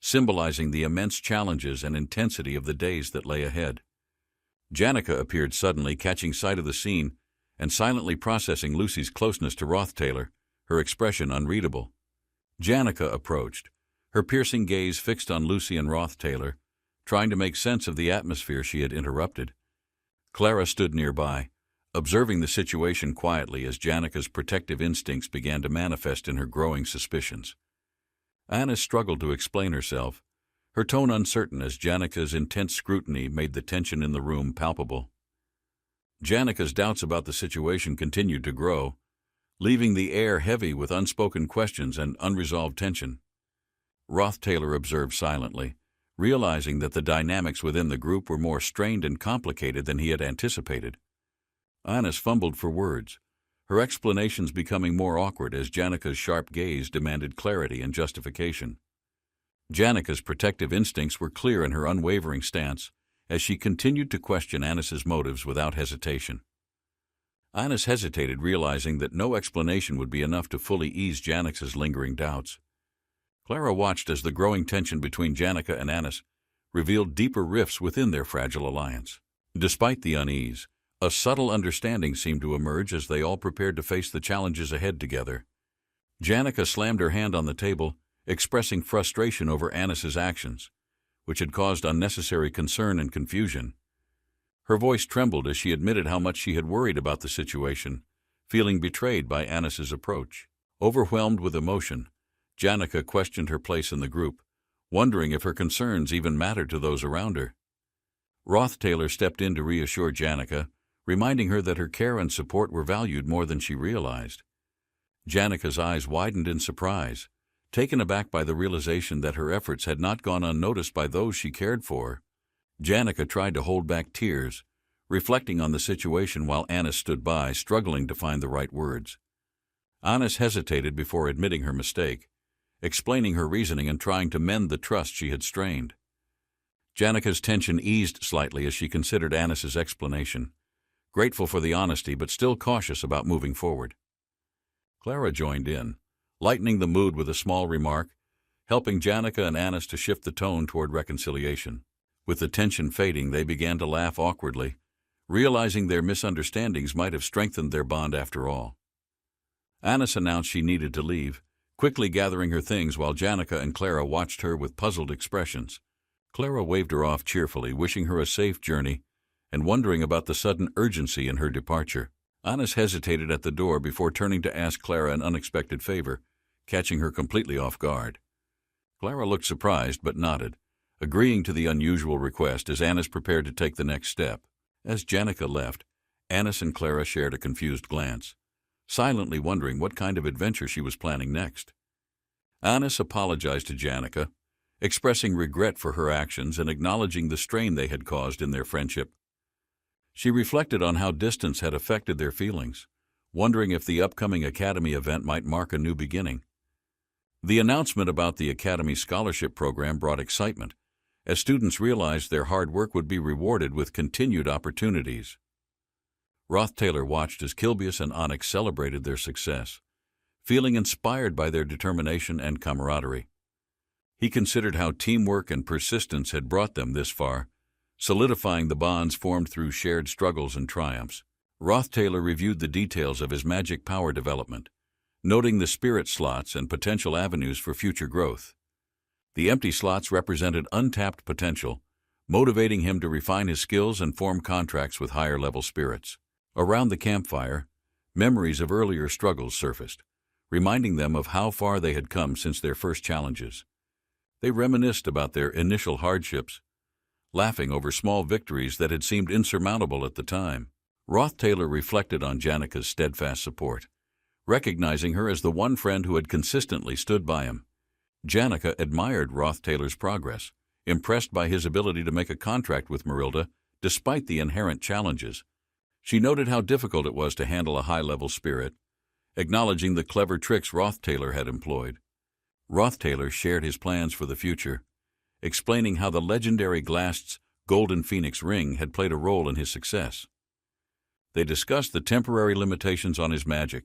symbolizing the immense challenges and intensity of the days that lay ahead. Janica appeared suddenly, catching sight of the scene and silently processing Lucy's closeness to Roth Taylor, her expression unreadable. Janica approached, her piercing gaze fixed on Lucy and Roth Taylor, trying to make sense of the atmosphere she had interrupted. Clara stood nearby, observing the situation quietly as Janica's protective instincts began to manifest in her growing suspicions. Anna struggled to explain herself, her tone uncertain as Janica's intense scrutiny made the tension in the room palpable. Janica's doubts about the situation continued to grow, leaving the air heavy with unspoken questions and unresolved tension. Roth Taylor observed silently, realizing that the dynamics within the group were more strained and complicated than he had anticipated. Anna fumbled for words, her explanations becoming more awkward as Janica's sharp gaze demanded clarity and justification. Janica's protective instincts were clear in her unwavering stance as she continued to question Anna's motives without hesitation. Anna hesitated, realizing that no explanation would be enough to fully ease Janica's lingering doubts. Clara watched as the growing tension between Janica and Anna revealed deeper rifts within their fragile alliance. Despite the unease, a subtle understanding seemed to emerge as they all prepared to face the challenges ahead together. Janica slammed her hand on the table, expressing frustration over Anna's actions, which had caused unnecessary concern and confusion. Her voice trembled as she admitted how much she had worried about the situation, feeling betrayed by Anna's approach. Overwhelmed with emotion, Janica questioned her place in the group, wondering if her concerns even mattered to those around her. Roth Taylor stepped in to reassure Janica, reminding her that her care and support were valued more than she realized. Janica's eyes widened in surprise, taken aback by the realization that her efforts had not gone unnoticed by those she cared for. Janica tried to hold back tears, reflecting on the situation while Anna stood by, struggling to find the right words. Anna hesitated before admitting her mistake, explaining her reasoning and trying to mend the trust she had strained. Janica's tension eased slightly as she considered Anna's explanation, grateful for the honesty but still cautious about moving forward. Clara joined in, lightening the mood with a small remark, helping Janica and Anna to shift the tone toward reconciliation. With the tension fading, they began to laugh awkwardly, realizing their misunderstandings might have strengthened their bond after all. Anna announced she needed to leave, quickly gathering her things while Janica and Clara watched her with puzzled expressions. Clara waved her off cheerfully, wishing her a safe journey and wondering about the sudden urgency in her departure. Anna hesitated at the door before turning to ask Clara an unexpected favor, catching her completely off guard. Clara looked surprised but nodded, agreeing to the unusual request as Anna prepared to take the next step. As Janica left, Anna and Clara shared a confused glance, silently wondering what kind of adventure she was planning next. Anna apologized to Janica, expressing regret for her actions and acknowledging the strain they had caused in their friendship. She reflected on how distance had affected their feelings, wondering if the upcoming Academy event might mark a new beginning. The announcement about the Academy Scholarship Program brought excitement, as students realized their hard work would be rewarded with continued opportunities. Roth Taylor watched as Kilbius and Onyx celebrated their success, feeling inspired by their determination and camaraderie. He considered how teamwork and persistence had brought them this far, solidifying the bonds formed through shared struggles and triumphs. Rothtailor reviewed the details of his magic power development, noting the spirit slots and potential avenues for future growth. The empty slots represented untapped potential, motivating him to refine his skills and form contracts with higher-level spirits. Around the campfire, memories of earlier struggles surfaced, reminding them of how far they had come since their first challenges. They reminisced about their initial hardships, laughing over small victories that had seemed insurmountable at the time. Rothtailor reflected on Janica's steadfast support, recognizing her as the one friend who had consistently stood by him. Janica admired Rothtailor's progress, impressed by his ability to make a contract with Merilda despite the inherent challenges. She noted how difficult it was to handle a high-level spirit, acknowledging the clever tricks Rothtailor had employed. Rothtailor shared his plans for the future, explaining how the legendary Glast's Golden Phoenix ring had played a role in his success. They discussed the temporary limitations on his magic,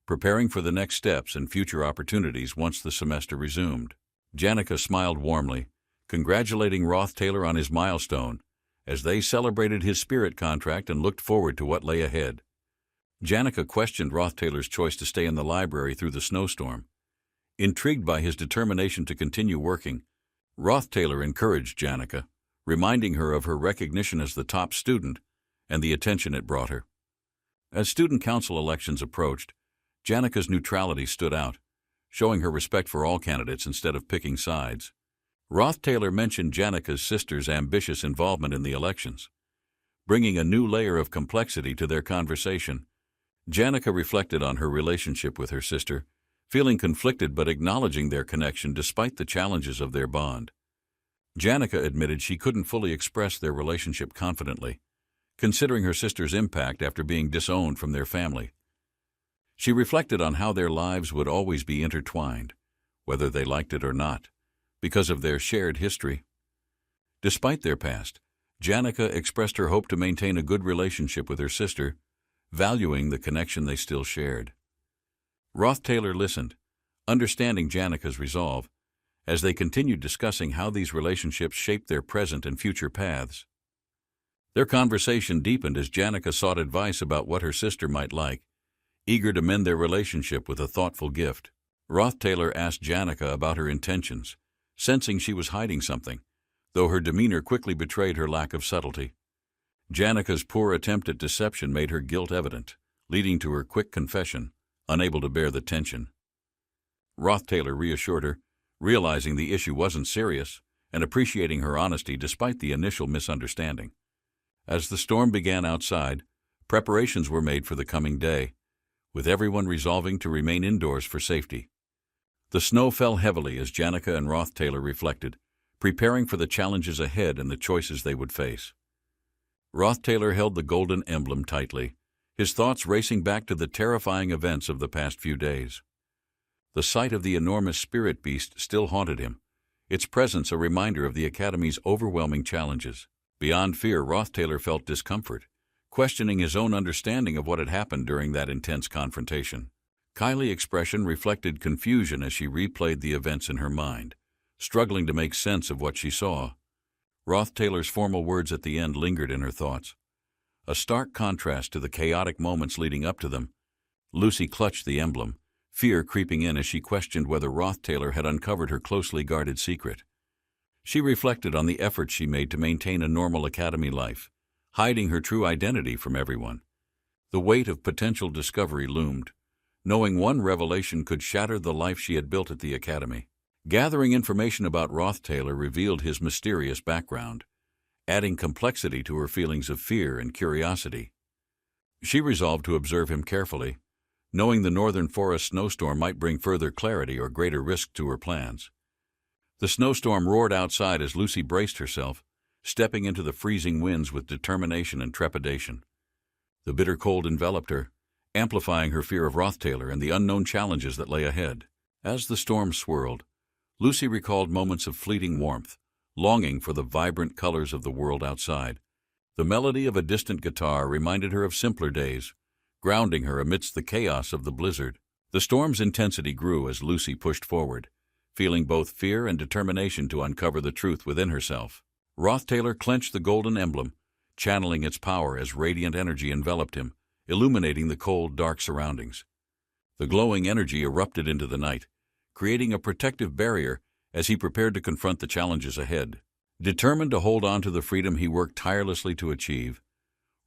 preparing for the next steps and future opportunities once the semester resumed. Janica smiled warmly, congratulating Rothtailor on his milestone, as they celebrated his spirit contract and looked forward to what lay ahead. Janica questioned Rothtailor's choice to stay in the library through the snowstorm. Intrigued by his determination to continue working, Rothtailor encouraged Janica, reminding her of her recognition as the top student and the attention it brought her. As student council elections approached, Janica's neutrality stood out, showing her respect for all candidates instead of picking sides. Rothtailor mentioned Janica's sister's ambitious involvement in the elections, bringing a new layer of complexity to their conversation. Janica reflected on her relationship with her sister, feeling conflicted but acknowledging their connection despite the challenges of their bond. Janica admitted she couldn't fully express their relationship confidently, considering her sister's impact after being disowned from their family. She reflected on how their lives would always be intertwined, whether they liked it or not, because of their shared history. Despite their past, Janica expressed her hope to maintain a good relationship with her sister, valuing the connection they still shared. Rothtailor listened, understanding Janica's resolve, as they continued discussing how these relationships shaped their present and future paths. Their conversation deepened as Janica sought advice about what her sister might like, eager to mend their relationship with a thoughtful gift. Rothtailor asked Janica about her intentions, sensing she was hiding something, though her demeanor quickly betrayed her lack of subtlety. Janica's poor attempt at deception made her guilt evident, leading to her quick confession, unable to bear the tension. Rothtailor reassured her, realizing the issue wasn't serious, and appreciating her honesty despite the initial misunderstanding. As the storm began outside, preparations were made for the coming day, with everyone resolving to remain indoors for safety. The snow fell heavily as Janica and Rothtailor reflected, preparing for the challenges ahead and the choices they would face. Rothtailor held the golden emblem tightly, his thoughts racing back to the terrifying events of the past few days. The sight of the enormous spirit beast still haunted him, its presence a reminder of the Academy's overwhelming challenges. Beyond fear, Rothtailor felt discomfort, questioning his own understanding of what had happened during that intense confrontation. Kylie's expression reflected confusion as she replayed the events in her mind, struggling to make sense of what she saw. Rothtailor's formal words at the end lingered in her thoughts, a stark contrast to the chaotic moments leading up to them. Lucy clutched the emblem, fear creeping in as she questioned whether Rothtailor had uncovered her closely guarded secret. She reflected on the efforts she made to maintain a normal academy life, hiding her true identity from everyone. The weight of potential discovery loomed, knowing one revelation could shatter the life she had built at the academy. Gathering information about Rothtailor revealed his mysterious background, adding complexity to her feelings of fear and curiosity. She resolved to observe him carefully, knowing the northern forest snowstorm might bring further clarity or greater risk to her plans. The snowstorm roared outside as Lucy braced herself, stepping into the freezing winds with determination and trepidation. The bitter cold enveloped her, amplifying her fear of Rothtailor and the unknown challenges that lay ahead. As the storm swirled, Lucy recalled moments of fleeting warmth, longing for the vibrant colors of the world outside. The melody of a distant guitar reminded her of simpler days, grounding her amidst the chaos of the blizzard. The storm's intensity grew as Lucy pushed forward, feeling both fear and determination to uncover the truth within herself. Rothtailor clenched the golden emblem, channeling its power as radiant energy enveloped him, illuminating the cold, dark surroundings. The glowing energy erupted into the night, creating a protective barrier as he prepared to confront the challenges ahead. Determined to hold on to the freedom he worked tirelessly to achieve,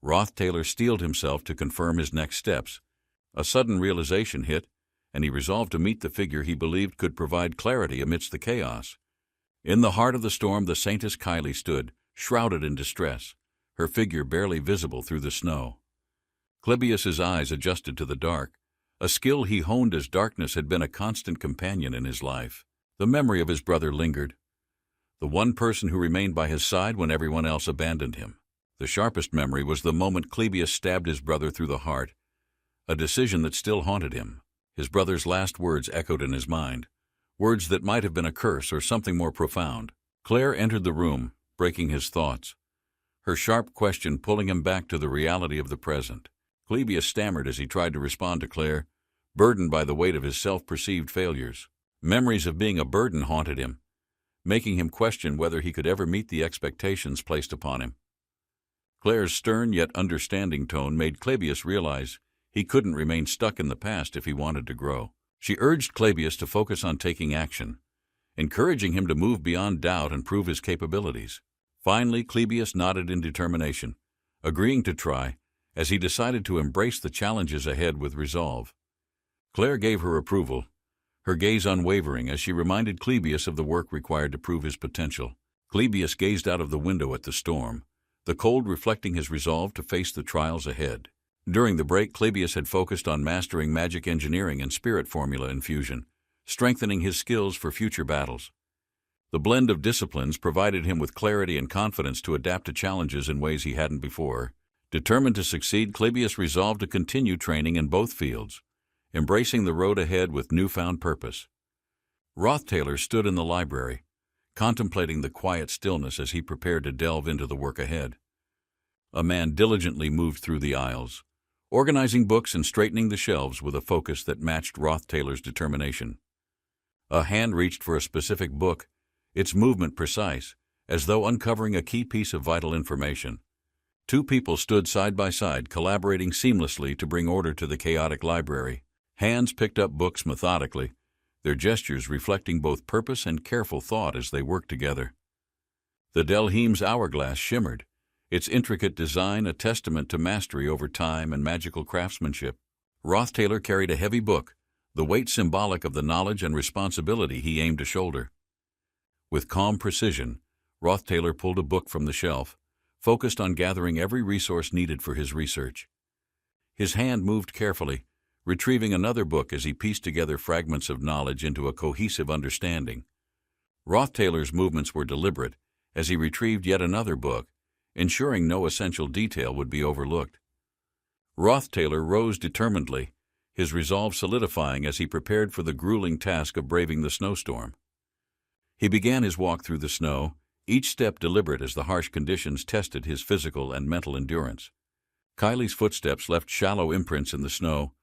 Rothtailor steeled himself to confirm his next steps. A sudden realization hit, and he resolved to meet the figure he believed could provide clarity amidst the chaos. In the heart of the storm, the Saintess Kylie stood, shrouded in distress, her figure barely visible through the snow. Clebius's eyes adjusted to the dark, a skill he honed as darkness had been a constant companion in his life. The memory of his brother lingered, the one person who remained by his side when everyone else abandoned him. The sharpest memory was the moment Clebius stabbed his brother through the heart, a decision that still haunted him. His brother's last words echoed in his mind, words that might have been a curse or something more profound. Claire entered the room, breaking his thoughts, her sharp question pulling him back to the reality of the present. Clebius stammered as he tried to respond to Claire, burdened by the weight of his self-perceived failures. Memories of being a burden haunted him, making him question whether he could ever meet the expectations placed upon him. Claire's stern yet understanding tone made Clebius realize he couldn't remain stuck in the past if he wanted to grow. She urged Clebius to focus on taking action, encouraging him to move beyond doubt and prove his capabilities. Finally, Clebius nodded in determination, agreeing to try, as he decided to embrace the challenges ahead with resolve. Claire gave her approval, her gaze unwavering as she reminded Clebius of the work required to prove his potential. Clebius gazed out of the window at the storm, the cold reflecting his resolve to face the trials ahead. During the break, Clebius had focused on mastering magic engineering and spirit formula infusion, strengthening his skills for future battles. The blend of disciplines provided him with clarity and confidence to adapt to challenges in ways he hadn't before. Determined to succeed, Clebius resolved to continue training in both fields, embracing the road ahead with newfound purpose. Rothtailor stood in the library, contemplating the quiet stillness as he prepared to delve into the work ahead. A man diligently moved through the aisles, organizing books and straightening the shelves with a focus that matched Rothtailor's determination. A hand reached for a specific book, its movement precise, as though uncovering a key piece of vital information. Two people stood side by side, collaborating seamlessly to bring order to the chaotic library. Hands picked up books methodically, their gestures reflecting both purpose and careful thought as they worked together. The Delheim's hourglass shimmered, its intricate design a testament to mastery over time and magical craftsmanship. Rothtailor carried a heavy book, the weight symbolic of the knowledge and responsibility he aimed to shoulder. With calm precision, Rothtailor pulled a book from the shelf, focused on gathering every resource needed for his research. His hand moved carefully, retrieving another book as he pieced together fragments of knowledge into a cohesive understanding. Rothtailor's movements were deliberate as he retrieved yet another book, ensuring no essential detail would be overlooked. Rothtailor rose determinedly, his resolve solidifying as he prepared for the grueling task of braving the snowstorm. He began his walk through the snow, each step deliberate as the harsh conditions tested his physical and mental endurance. Kylie's footsteps left shallow imprints in the snow,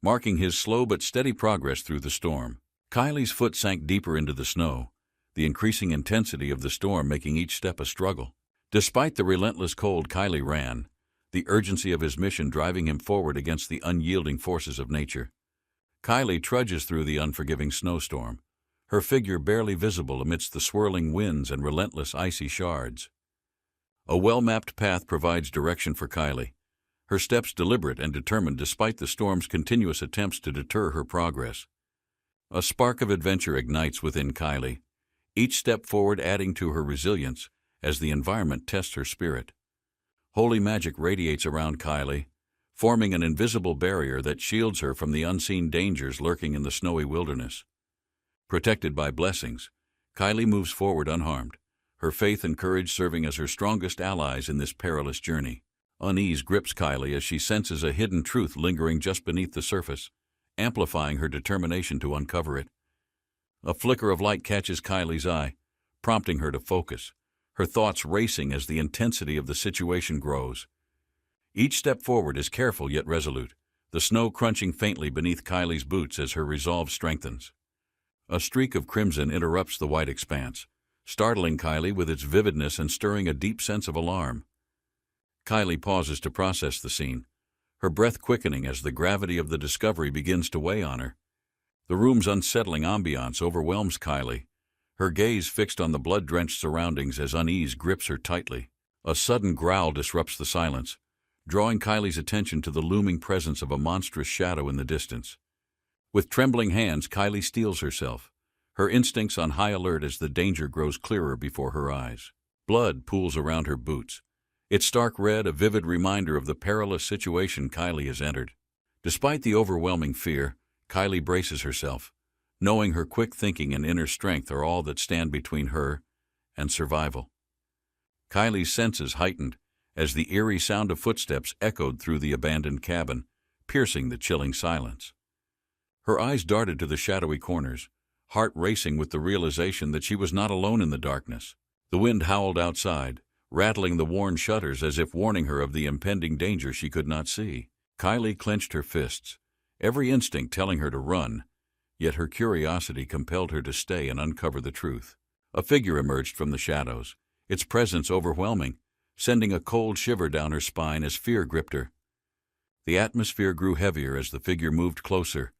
marking his slow but steady progress through the storm. Kylie's foot sank deeper into the snow, the increasing intensity of the storm making each step a struggle. Despite the relentless cold, Kylie ran, the urgency of his mission driving him forward against the unyielding forces of nature. Kylie trudges through the unforgiving snowstorm, her figure barely visible amidst the swirling winds and relentless icy shards. A well-mapped path provides direction for Kylie, her steps deliberate and determined despite the storm's continuous attempts to deter her progress. A spark of adventure ignites within Kylie, each step forward adding to her resilience as the environment tests her spirit. Holy magic radiates around Kylie, forming an invisible barrier that shields her from the unseen dangers lurking in the snowy wilderness. Protected by blessings, Kylie moves forward unharmed, her faith and courage serving as her strongest allies in this perilous journey. Unease grips Kylie as she senses a hidden truth lingering just beneath the surface, amplifying her determination to uncover it. A flicker of light catches Kylie's eye, prompting her to focus, her thoughts racing as the intensity of the situation grows. Each step forward is careful yet resolute, the snow crunching faintly beneath Kylie's boots as her resolve strengthens. A streak of crimson interrupts the white expanse, startling Kylie with its vividness and stirring a deep sense of alarm. Kylie pauses to process the scene, her breath quickening as the gravity of the discovery begins to weigh on her. The room's unsettling ambiance overwhelms Kylie, her gaze fixed on the blood-drenched surroundings as unease grips her tightly. A sudden growl disrupts the silence, drawing Kylie's attention to the looming presence of a monstrous shadow in the distance. With trembling hands, Kylie steels herself, her instincts on high alert as the danger grows clearer before her eyes. Blood pools around her boots, its stark red a vivid reminder of the perilous situation Kylie has entered. Despite the overwhelming fear, Kylie braces herself, knowing her quick thinking and inner strength are all that stand between her and survival. Kylie's senses heightened as the eerie sound of footsteps echoed through the abandoned cabin, piercing the chilling silence. Her eyes darted to the shadowy corners, heart racing with the realization that she was not alone in the darkness. The wind howled outside, rattling the worn shutters as if warning her of the impending danger she could not see. Kylie clenched her fists, every instinct telling her to run, yet her curiosity compelled her to stay and uncover the truth. A figure emerged from the shadows, its presence overwhelming, sending a cold shiver down her spine as fear gripped her. The atmosphere grew heavier as the figure moved closer,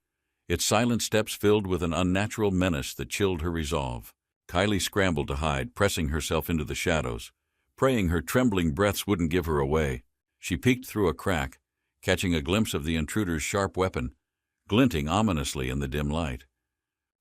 its silent steps filled with an unnatural menace that chilled her resolve. Kylie scrambled to hide, pressing herself into the shadows, praying her trembling breaths wouldn't give her away. She peeked through a crack, catching a glimpse of the intruder's sharp weapon, glinting ominously in the dim light.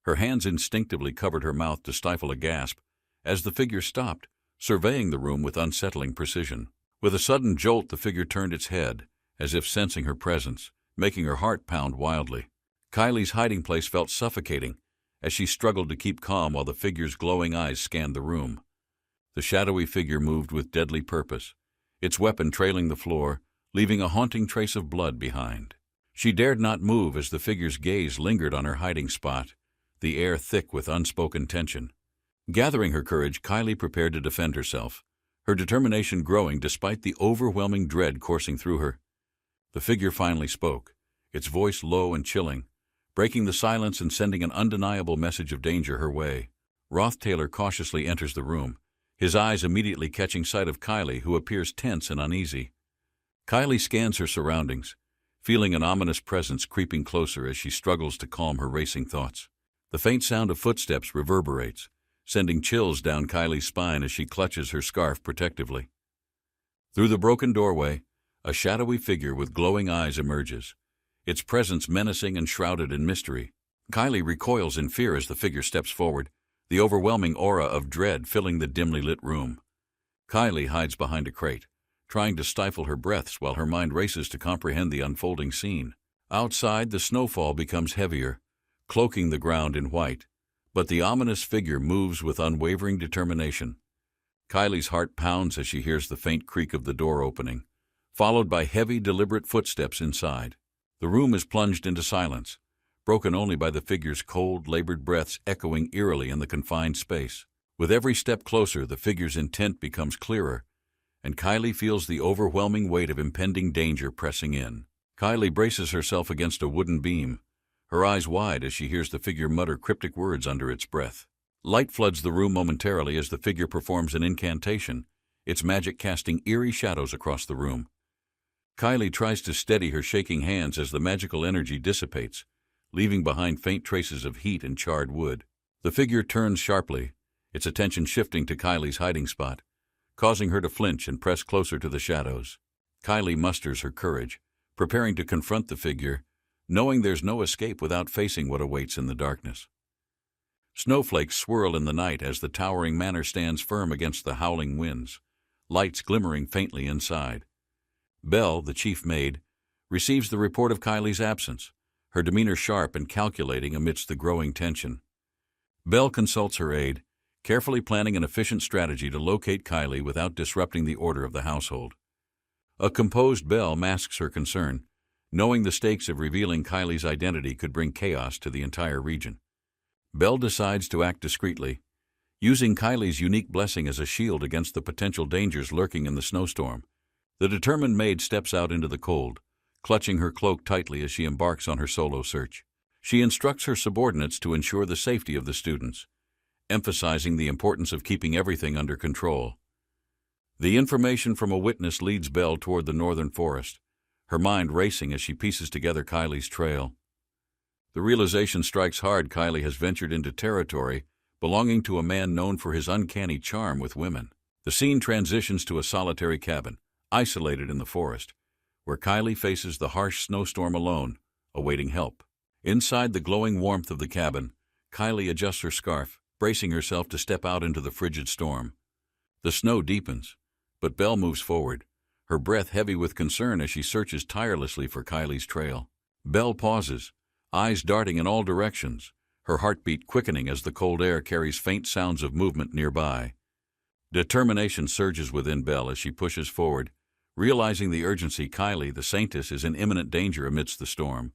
Her hands instinctively covered her mouth to stifle a gasp as the figure stopped, surveying the room with unsettling precision. With a sudden jolt, the figure turned its head, as if sensing her presence, making her heart pound wildly. Kylie's hiding place felt suffocating as she struggled to keep calm while the figure's glowing eyes scanned the room. The shadowy figure moved with deadly purpose, its weapon trailing the floor, leaving a haunting trace of blood behind. She dared not move as the figure's gaze lingered on her hiding spot, the air thick with unspoken tension. Gathering her courage, Kylie prepared to defend herself, her determination growing despite the overwhelming dread coursing through her. The figure finally spoke, its voice low and chilling, breaking the silence and sending an undeniable message of danger her way. Roth Taylor cautiously enters the room, his eyes immediately catching sight of Kylie, who appears tense and uneasy. Kylie scans her surroundings, feeling an ominous presence creeping closer as she struggles to calm her racing thoughts. The faint sound of footsteps reverberates, sending chills down Kylie's spine as she clutches her scarf protectively. Through the broken doorway, a shadowy figure with glowing eyes emerges, its presence menacing and shrouded in mystery. Kylie recoils in fear as the figure steps forward, the overwhelming aura of dread filling the dimly lit room. Kylie hides behind a crate, trying to stifle her breaths while her mind races to comprehend the unfolding scene. Outside, the snowfall becomes heavier, cloaking the ground in white, but the ominous figure moves with unwavering determination. Kylie's heart pounds as she hears the faint creak of the door opening, followed by heavy, deliberate footsteps inside. The room is plunged into silence, broken only by the figure's cold, labored breaths echoing eerily in the confined space. With every step closer, the figure's intent becomes clearer, and Kylie feels the overwhelming weight of impending danger pressing in. Kylie braces herself against a wooden beam, her eyes wide as she hears the figure mutter cryptic words under its breath. Light floods the room momentarily as the figure performs an incantation, its magic casting eerie shadows across the room. Kylie tries to steady her shaking hands as the magical energy dissipates, leaving behind faint traces of heat and charred wood. The figure turns sharply, its attention shifting to Kylie's hiding spot, causing her to flinch and press closer to the shadows. Kylie musters her courage, preparing to confront the figure, knowing there's no escape without facing what awaits in the darkness. Snowflakes swirl in the night as the towering manor stands firm against the howling winds, lights glimmering faintly inside. Belle, the chief maid, receives the report of Kylie's absence, her demeanor sharp and calculating amidst the growing tension. Belle consults her aide, carefully planning an efficient strategy to locate Kylie without disrupting the order of the household. A composed Belle masks her concern, knowing the stakes of revealing Kylie's identity could bring chaos to the entire region. Belle decides to act discreetly, using Kylie's unique blessing as a shield against the potential dangers lurking in the snowstorm. The determined maid steps out into the cold, clutching her cloak tightly as she embarks on her solo search. She instructs her subordinates to ensure the safety of the students, emphasizing the importance of keeping everything under control. The information from a witness leads Belle toward the northern forest, her mind racing as she pieces together Kylie's trail. The realization strikes hard. Kylie has ventured into territory belonging to a man known for his uncanny charm with women. The scene transitions to a solitary cabin, isolated in the forest, where Kylie faces the harsh snowstorm alone, awaiting help. Inside the glowing warmth of the cabin, Kylie adjusts her scarf, bracing herself to step out into the frigid storm. The snow deepens, but Belle moves forward, her breath heavy with concern as she searches tirelessly for Kylie's trail. Belle pauses, eyes darting in all directions, her heartbeat quickening as the cold air carries faint sounds of movement nearby. Determination surges within Belle as she pushes forward, realizing the urgency. Kylie, the saintess, is in imminent danger amidst the storm.